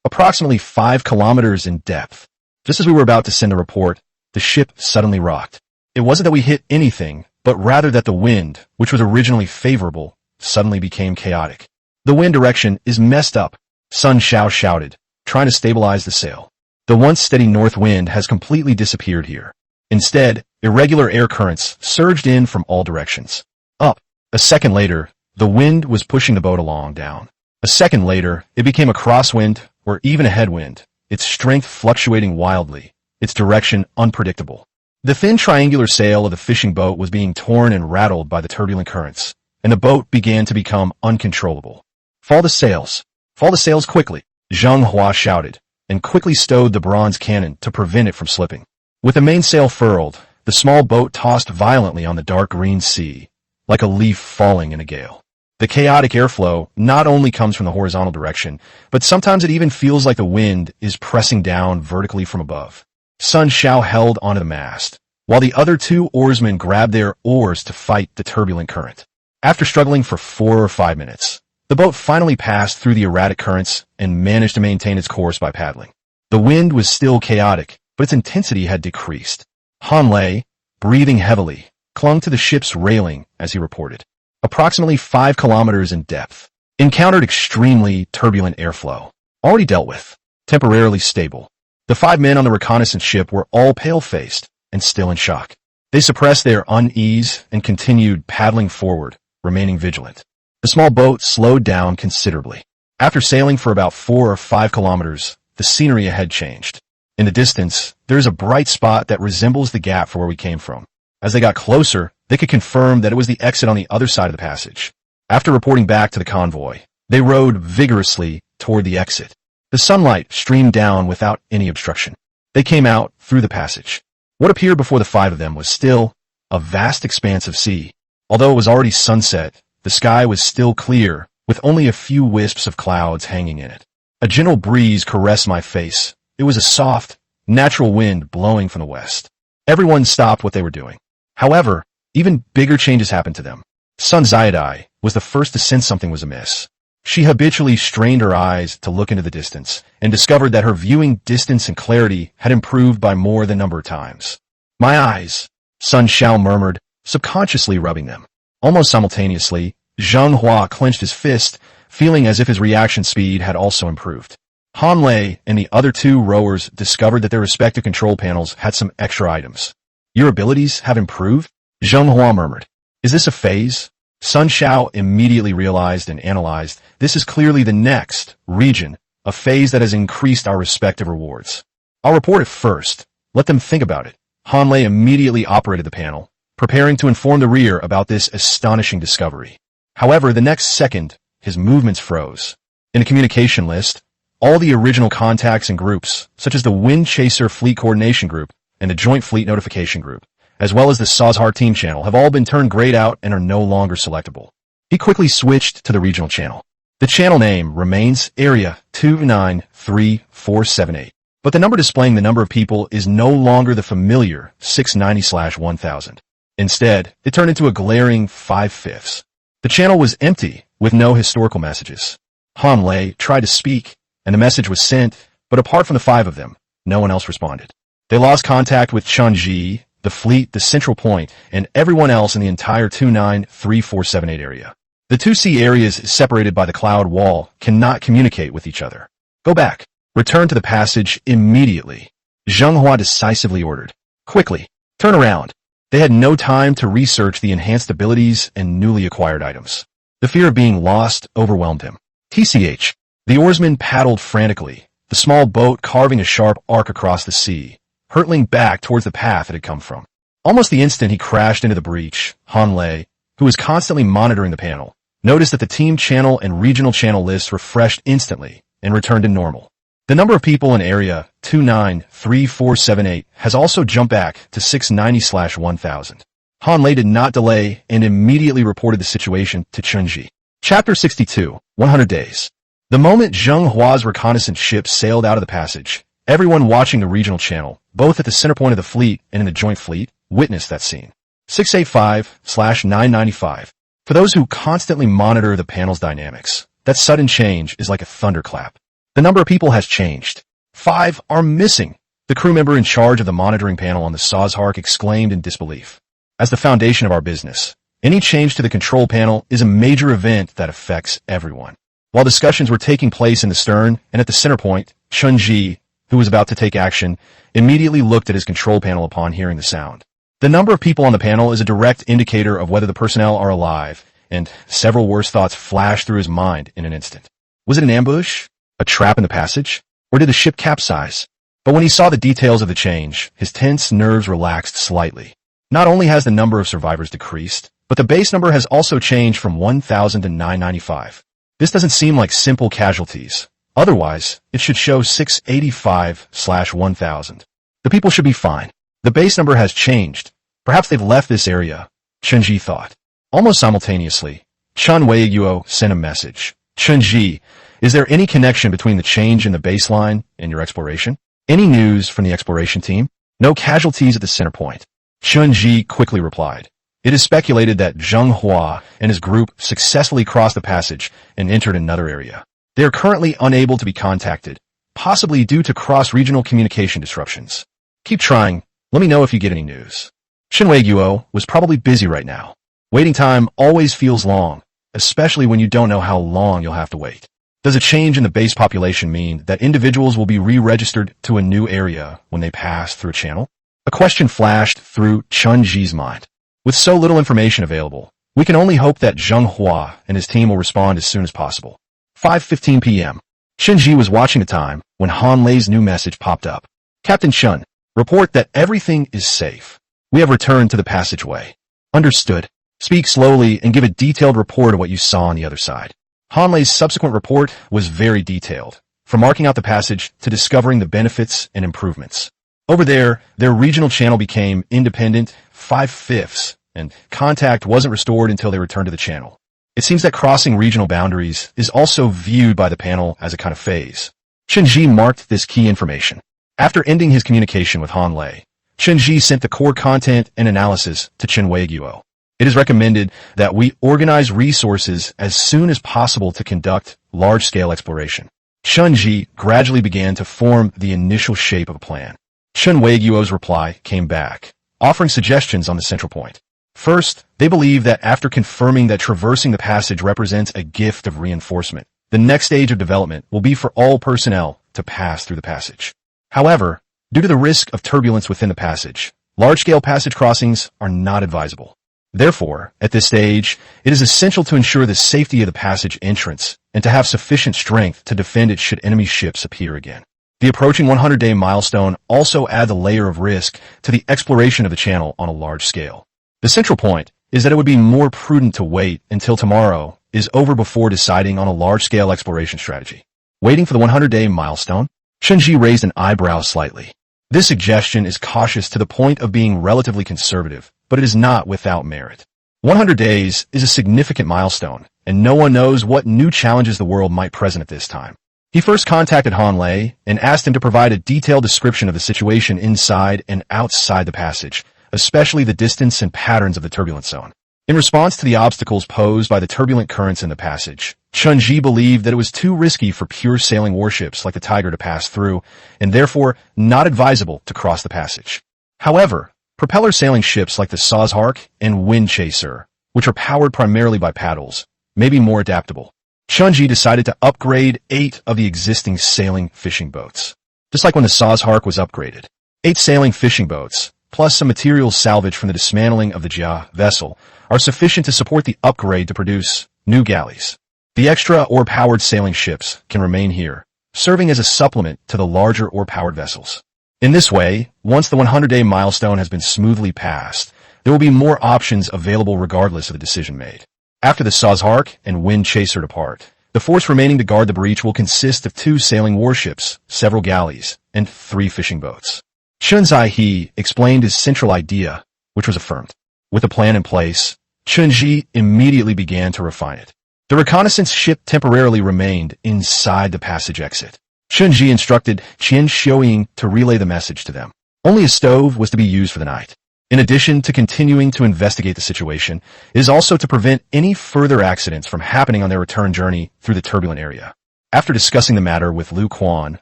Speaker 1: Approximately 5 kilometers in depth. Just as we were about to send a report, the ship suddenly rocked. It wasn't that we hit anything, but rather that the wind, which was originally favorable, suddenly became chaotic. The wind direction is messed up, Sun Xiao shouted, trying to stabilize the sail. The once steady north wind has completely disappeared here. Instead, irregular air currents surged in from all directions. Up. A second later, the wind was pushing the boat along down. A second later, it became a crosswind, or even a headwind, its strength fluctuating wildly, its direction unpredictable. The thin triangular sail of the fishing boat was being torn and rattled by the turbulent currents, and the boat began to become uncontrollable. Fall the sails! Fall the sails quickly! Zheng Hua shouted, and quickly stowed the bronze cannon to prevent it from slipping. With the mainsail furled, the small boat tossed violently on the dark green sea, like a leaf falling in a gale. The chaotic airflow not only comes from the horizontal direction, but sometimes it even feels like the wind is pressing down vertically from above. Sun Xiao held onto the mast, while the other 2 oarsmen grabbed their oars to fight the turbulent current. After struggling for 4 or 5 minutes, the boat finally passed through the erratic currents and managed to maintain its course by paddling. The wind was still chaotic, but its intensity had decreased. Hanlei, breathing heavily, clung to the ship's railing as he reported. Approximately 5 kilometers in depth. Encountered extremely turbulent airflow. Already dealt with. Temporarily stable. The 5 men on the reconnaissance ship were all pale-faced and still in shock. They suppressed their unease and continued paddling forward, remaining vigilant. The small boat slowed down considerably. After sailing for about 4 or 5 kilometers, the scenery ahead changed. In the distance, there is a bright spot that resembles the gap from where we came from. As they got closer, they could confirm that it was the exit on the other side of the passage. After reporting back to the convoy, they rowed vigorously toward the exit. The sunlight streamed down without any obstruction. They came out through the passage. What appeared before the 5 of them was still a vast expanse of sea. Although it was already sunset, the sky was still clear, with only a few wisps of clouds hanging in it. A gentle breeze caressed my face. It was a soft, natural wind blowing from the west. Everyone stopped what they were doing. However, even bigger changes happened to them. Sun Xiaodai was the first to sense something was amiss. She habitually strained her eyes to look into the distance and discovered that her viewing distance and clarity had improved by more than number of times. My eyes, Sun Xiao murmured, subconsciously rubbing them. Almost simultaneously, Zheng Hua clenched his fist, feeling as if his reaction speed had also improved. Han Lei and the other two rowers discovered that their respective control panels had some extra items. Your abilities have improved? Zheng Hua murmured. Is this a phase? Sun Xiao immediately realized and analyzed, this is clearly the next region, a phase that has increased our respective rewards. I'll report it first. Let them think about it. Han Lei immediately operated the panel, preparing to inform the rear about this astonishing discovery. However, the next second, his movements froze. In the communication list, all the original contacts and groups, such as the Wind Chaser Fleet Coordination Group and the Joint Fleet Notification Group, as well as the Sazhar Team channel, have all been turned grayed out and are no longer selectable. He quickly switched to the regional channel. The channel name remains Area 293478, but the number displaying the number of people is no longer the familiar 690/1000. Instead, it turned into a glaring 5/5. The channel was empty, with no historical messages. Han Lei tried to speak, and the message was sent, but apart from the five of them, no one else responded. They lost contact with Chunji, the fleet, the central point, and everyone else in the entire 293478 area. The 2C areas separated by the cloud wall cannot communicate with each other. Go back. Return to the passage immediately. Zheng Hua decisively ordered. Quickly. Turn around. They had no time to research the enhanced abilities and newly acquired items. The fear of being lost overwhelmed him. TCH. The oarsman paddled frantically, the small boat carving a sharp arc across the sea, hurtling back towards the path it had come from. Almost the instant he crashed into the breach, Han Lei, who was constantly monitoring the panel, noticed that the team channel and regional channel lists refreshed instantly and returned to normal. The number of people in area 293478 has also jumped back to 690/1000. Han Lei did not delay and immediately reported the situation to Chunji. Chapter 62, 100 Days. The moment Zheng Hua's reconnaissance ship sailed out of the passage, everyone watching the regional channel, both at the center point of the fleet and in the joint fleet, witnessed that scene. 685/995. For those who constantly monitor the panel's dynamics, that sudden change is like a thunderclap. The number of people has changed. 5 are missing. The crew member in charge of the monitoring panel on the Sazhar exclaimed in disbelief. As the foundation of our business, any change to the control panel is a major event that affects everyone. While discussions were taking place in the stern and at the center point, Chunji, who was about to take action, immediately looked at his control panel upon hearing the sound. The number of people on the panel is a direct indicator of whether the personnel are alive, and several worse thoughts flashed through his mind in an instant. Was it an ambush? A trap in the passage? Or did the ship capsize? But when he saw the details of the change, his tense nerves relaxed slightly. Not only has the number of survivors decreased, but the base number has also changed from 1,000 to 995. This doesn't seem like simple casualties. Otherwise, it should show 685/1000. The people should be fine. The base number has changed. Perhaps they've left this area, Chunji thought. Almost simultaneously, Chun Weiguo sent a message. Chunji, is there any connection between the change in the baseline and your exploration? Any news from the exploration team? No casualties at the center point. Chunji quickly replied. It is speculated that Zheng Hua and his group successfully crossed the passage and entered another area. They are currently unable to be contacted, possibly due to cross-regional communication disruptions. Keep trying. Let me know if you get any news. Shinweiguo was probably busy right now. Waiting time always feels long, especially when you don't know how long you'll have to wait. Does a change in the base population mean that individuals will be re-registered to a new area when they pass through a channel? A question flashed through Chunji's mind. With so little information available, we can only hope that Zheng Hua and his team will respond as soon as possible. 5:15 p.m. Chunji was watching the time when Han Lei's new message popped up. Captain Chun, report that everything is safe. We have returned to the passageway. Understood. Speak slowly and give a detailed report of what you saw on the other side. Han Lei's subsequent report was very detailed, from marking out the passage to discovering the benefits and improvements. Over there, their regional channel became independent 5/5, and contact wasn't restored until they returned to the channel. It seems that crossing regional boundaries is also viewed by the panel as a kind of phase. Chunji marked this key information. After ending his communication with Han Lei, Chunji sent the core content and analysis to Chen Weiguo. It is recommended that we organize resources as soon as possible to conduct large-scale exploration. Chunji gradually began to form the initial shape of a plan. Chen Weiguo's reply came back, offering suggestions on the central point. First, they believe that after confirming that traversing the passage represents a gift of reinforcement, the next stage of development will be for all personnel to to pass through the passage. However, due to the risk of turbulence within the passage, large-scale passage crossings are not advisable. Therefore, at this stage, it is essential to ensure the safety of the passage entrance and to have sufficient strength to defend it should enemy ships appear again. The approaching 100-day milestone also adds a layer of risk to the exploration of the channel on a large scale. The central point is that it would be more prudent to wait until tomorrow is over before deciding on a large-scale exploration strategy. Waiting for the 100-day milestone? Chunji raised an eyebrow slightly. This suggestion is cautious to the point of being relatively conservative, but it is not without merit. 100 days is a significant milestone, and no one knows what new challenges the world might present at this time. He first contacted Han Lei and asked him to provide a detailed description of the situation inside and outside the passage, especially the distance and patterns of the turbulence zone. In response to the obstacles posed by the turbulent currents in the passage, Chunji believed that it was too risky for pure sailing warships like the Tiger to pass through, and therefore not advisable to cross the passage. However, propeller sailing ships like the Sazhark and Wind Chaser, which are powered primarily by paddles, may be more adaptable. Chunji decided to upgrade 8 of the existing sailing fishing boats. Just like when the Sazhark was upgraded, 8 sailing fishing boats, plus some materials salvaged from the dismantling of the Jia vessel, are sufficient to support the upgrade to produce new galleys. The extra oar-powered sailing ships can remain here, serving as a supplement to the larger oar-powered vessels. In this way, once the 100-day milestone has been smoothly passed, there will be more options available regardless of the decision made. After the Sazhark and Wind Chaser depart, the force remaining to guard the breach will consist of 2 sailing warships, several galleys, and 3 fishing boats. Chun Zai-he explained his central idea, which was affirmed. With the plan in place, Chunji immediately began to refine it. The reconnaissance ship temporarily remained inside the passage exit. Chunji instructed Qian Xiuying to relay the message to them. Only a stove was to be used for the night. In addition to continuing to investigate the situation, it is also to prevent any further accidents from happening on their return journey through the turbulent area. After discussing the matter with Lu Quan,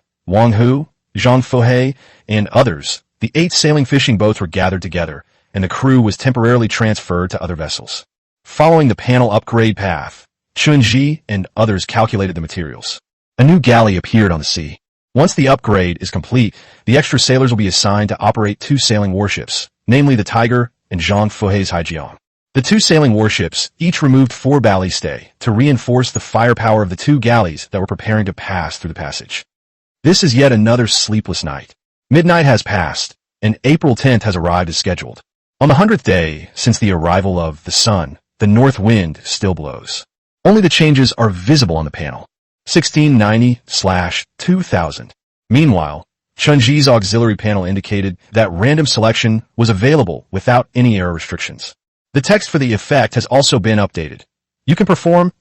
Speaker 1: Wang Hu, Zhang Fuhe, and others, the 8 sailing fishing boats were gathered together, and the crew was temporarily transferred to other vessels. Following the panel upgrade path, Chunji and others calculated the materials. A new galley appeared on the sea. Once the upgrade is complete, the extra sailors will be assigned to operate 2 sailing warships, namely the Tiger and Zhang Fuhe's Haijiang. The 2 sailing warships each removed 4 ballistæ to reinforce the firepower of the 2 galleys that were preparing to pass through the passage. This is yet another sleepless night. Midnight has passed, and April 10th has arrived as scheduled. On the 100th day since the arrival of the sun, the north wind still blows. Only the changes are visible on the panel. 1690/2000. Meanwhile, Chunji's auxiliary panel indicated that random selection was available without any error restrictions. The text for the effect has also been updated. You can perform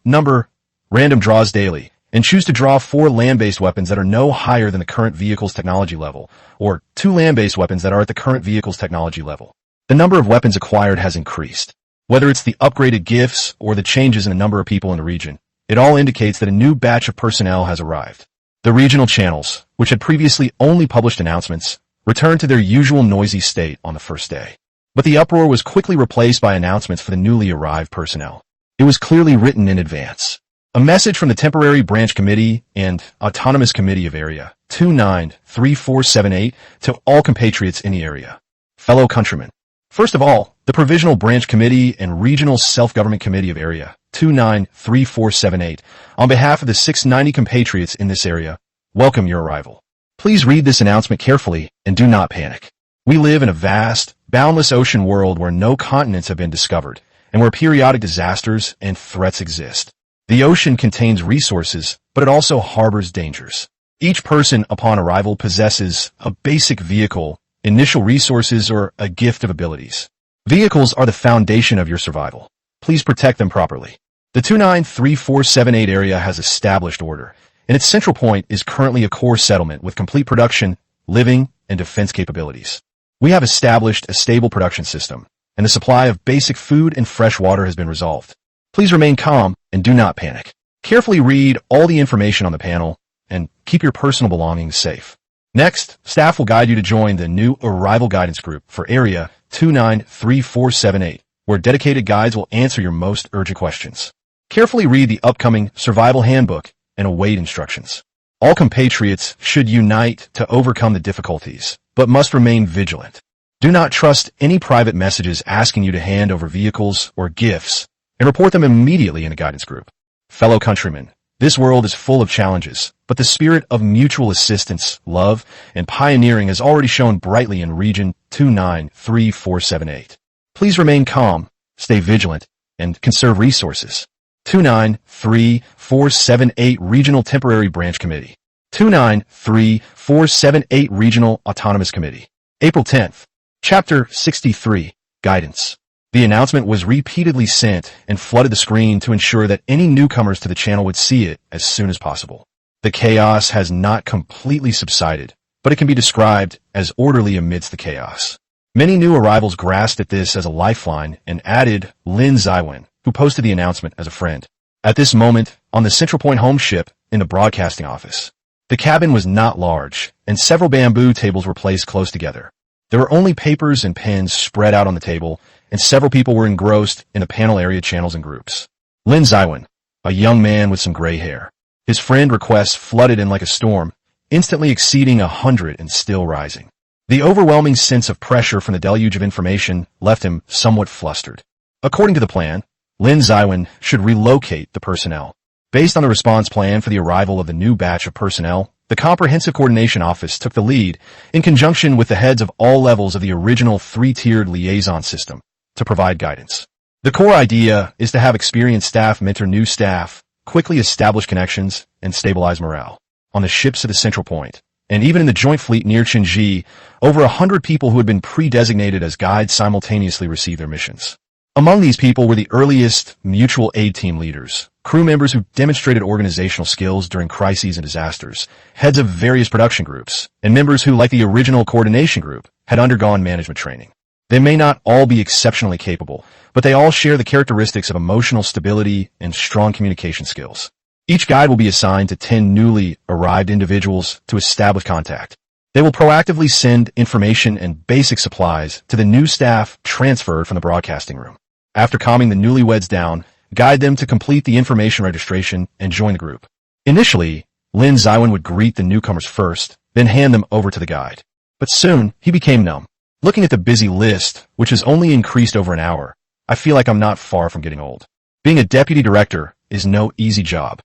Speaker 1: random draws daily and choose to draw 4 land-based weapons that are no higher than the current vehicle's technology level, or 2 land-based weapons that are at the current vehicle's technology level. The number of weapons acquired has increased. Whether it's the upgraded gifts or the changes in the number of people in the region, it all indicates that a new batch of personnel has arrived. The regional channels, which had previously only published announcements, returned to their usual noisy state on the first day. But the uproar was quickly replaced by announcements for the newly arrived personnel. It was clearly written in advance. A message from the Temporary Branch Committee and Autonomous Committee of Area 293478 to all compatriots in the area. Fellow countrymen. First of all, the Provisional Branch Committee and Regional Self-Government Committee of Area 293478, on behalf of the 690 compatriots in this area, welcome your arrival. Please read this announcement carefully and do not panic. We live in a vast, boundless ocean world where no continents have been discovered and where periodic disasters and threats exist. The ocean contains resources, but it also harbors dangers. Each person upon arrival possesses a basic vehicle, initial resources, or a gift of abilities. Vehicles are the foundation of your survival. Please protect them properly. The 293478 area has established order, and its central point is currently a core settlement with complete production, living, and defense capabilities. We have established a stable production system, and the supply of basic food and fresh water has been resolved. Please remain calm and do not panic. Carefully read all the information on the panel and keep your personal belongings safe. Next, staff will guide you to join the new Arrival Guidance Group for Area 293478, where dedicated guides will answer your most urgent questions. Carefully read the upcoming Survival Handbook and await instructions. All compatriots should unite to overcome the difficulties, but must remain vigilant. Do not trust any private messages asking you to hand over vehicles or gifts, and report them immediately in a guidance group. Fellow countrymen, this world is full of challenges, but the spirit of mutual assistance, love, and pioneering has already shone brightly in Region 293478. Please remain calm, stay vigilant, and conserve resources. 293478 Regional Temporary Branch Committee. 293478 Regional Autonomous Committee. April 10th. Chapter 63. Guidance. The announcement was repeatedly sent and flooded the screen to ensure that any newcomers to the channel would see it as soon as possible. The chaos has not completely subsided, but it can be described as orderly amidst the chaos. Many new arrivals grasped at this as a lifeline and added Lin Cheng, who posted the announcement as a friend. At this moment, on the Central Point home ship in the broadcasting office, the cabin was not large, and several bamboo tables were placed close together. There were only papers and pens spread out on the table, and several people were engrossed in the panel area channels and groups. Lin Cheng, a young man with some gray hair. His friend requests flooded in like a storm, instantly exceeding 100 and still rising. The overwhelming sense of pressure from the deluge of information left him somewhat flustered. According to the plan, Lin Cheng should relocate the personnel. Based on the response plan for the arrival of the new batch of personnel, the Comprehensive Coordination Office took the lead in conjunction with the heads of all levels of the original three-tiered liaison system to provide guidance. The core idea is to have experienced staff mentor new staff, quickly establish connections, and stabilize morale. On the ships at the Central Point, and even in the joint fleet near Chinji, over 100 people who had been pre-designated as guides simultaneously received their missions. Among these people were the earliest mutual aid team leaders, crew members who demonstrated organizational skills during crises and disasters, heads of various production groups, and members who, like the original coordination group, had undergone management training. They may not all be exceptionally capable, but they all share the characteristics of emotional stability and strong communication skills. Each guide will be assigned to 10 newly arrived individuals to establish contact. They will proactively send information and basic supplies to the new staff transferred from the broadcasting room. After calming the newlyweds down, guide them to complete the information registration and join the group. Initially, Lin Cheng would greet the newcomers first, then hand them over to the guide. But soon, he became numb. Looking at the busy list, which has only increased over an hour, I feel like I'm not far from getting old. Being a deputy director is no easy job.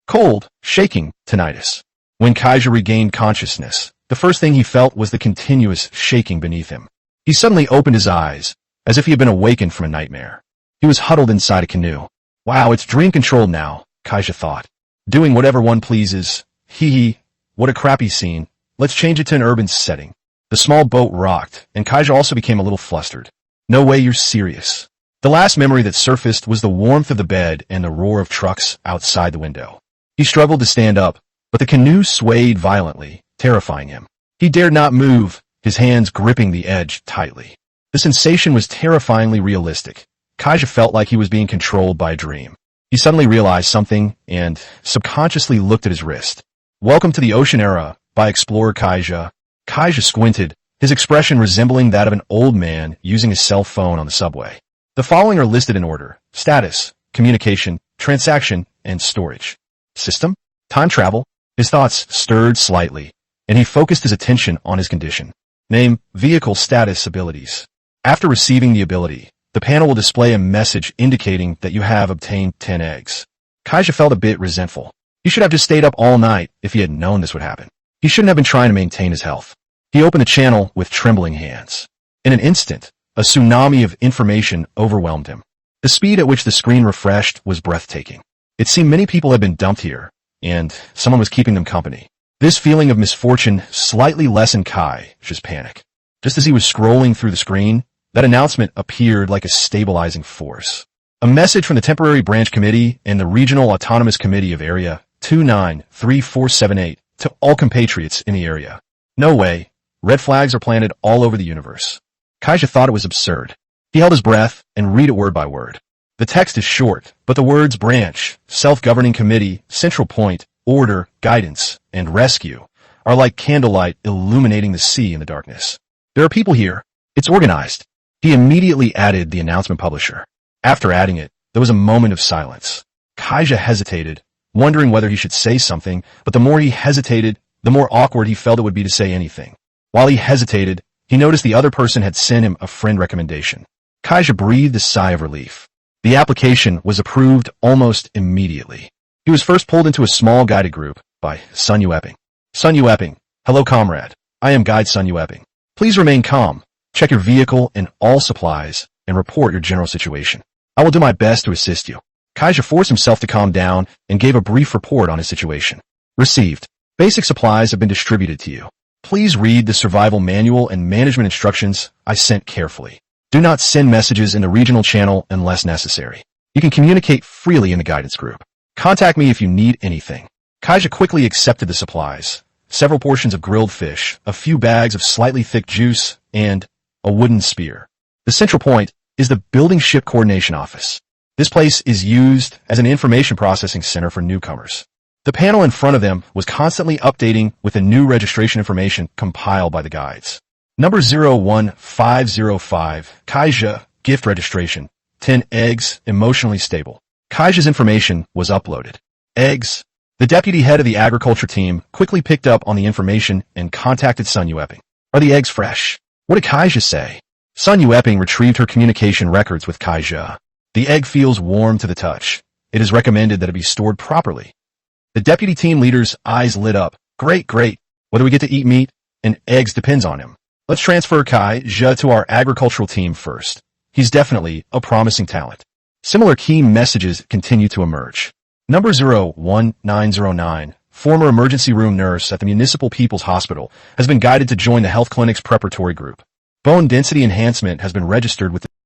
Speaker 1: Cold, shaking, tinnitus. When Kaija regained consciousness, the first thing he felt was the continuous shaking beneath him. He suddenly opened his eyes, as if he had been awakened from a nightmare. He was huddled inside a canoe. Wow, it's dream-controlled now, Kaija thought. Doing whatever one pleases. Hee, what a crappy scene. Let's change it to an urban setting. The small boat rocked, and Kaija also became a little flustered. No way you're serious. The last memory that surfaced was the warmth of the bed and the roar of trucks outside the window. He struggled to stand up, but the canoe swayed violently, terrifying him. He dared not move, his hands gripping the edge tightly. The sensation was terrifyingly realistic. Kaija felt like he was being controlled by a dream. He suddenly realized something and subconsciously looked at his wrist. Welcome to the Ocean Era by Explorer Kaija. Kaija squinted, his expression resembling that of an old man using his cell phone on the subway. The following are listed in order: status, communication, transaction, and storage. System? Time travel? His thoughts stirred slightly, and he focused his attention on his condition. Name, vehicle status, abilities. After receiving the ability, the panel will display a message indicating that you have obtained 10 eggs. Kaija felt a bit resentful. He should have just stayed up all night if he had known this would happen. He shouldn't have been trying to maintain his health. He opened the channel with trembling hands. In an instant, a tsunami of information overwhelmed him. The speed at which the screen refreshed was breathtaking. It seemed many people had been dumped here, and someone was keeping them company. This feeling of misfortune slightly lessened Kaija's panic. Just as he was scrolling through the screen, that announcement appeared like a stabilizing force. A message from the Temporary Branch Committee and the Regional Autonomous Committee of Area 293478 to all compatriots in the area. No way. Red flags are planted all over the universe. Kaija thought it was absurd. He held his breath and read it word by word. The text is short, but the words branch, self-governing committee, central point, order, guidance, and rescue are like candlelight illuminating the sea in the darkness. There are people here. It's organized. He immediately added the announcement publisher. After adding it, there was a moment of silence. Kaija hesitated, wondering whether he should say something, but the more he hesitated, the more awkward he felt it would be to say anything. While he hesitated, he noticed the other person had sent him a friend recommendation. Kaija breathed a sigh of relief. The application was approved almost immediately. He was first pulled into a small guided group by Sun Yueping. Sun Yueping, hello comrade. I am Guide Sun Yueping. Please remain calm, check your vehicle and all supplies, and report your general situation. I will do my best to assist you. Kaija forced himself to calm down and gave a brief report on his situation. Received. Basic supplies have been distributed to you. Please read the survival manual and management instructions I sent carefully. Do not send messages in the regional channel unless necessary. You can communicate freely in the guidance group. Contact me if you need anything. Kaija quickly accepted the supplies. Several portions of grilled fish, a few bags of slightly thick juice, and a wooden spear. The central point is the Building Ship Coordination Office. This place is used as an information processing center for newcomers. The panel in front of them was constantly updating with the new registration information compiled by the guides. Number 01505, Kaija, gift registration, 10 eggs, emotionally stable. Kaija's information was uploaded. Eggs. The deputy head of the agriculture team quickly picked up on the information and contacted Sun Yueping. Are the eggs fresh? What did Kaija say? Sun Yueping retrieved her communication records with Kaija. The egg feels warm to the touch. It is recommended that it be stored properly. The deputy team leader's eyes lit up. Great, great. Whether we get to eat meat and eggs depends on him. Let's transfer Kaija to our agricultural team first. He's definitely a promising talent. Similar key messages continue to emerge. Number 01909, former emergency room nurse at the Municipal People's Hospital, has been guided to join the health clinic's preparatory group. Bone density enhancement has been registered with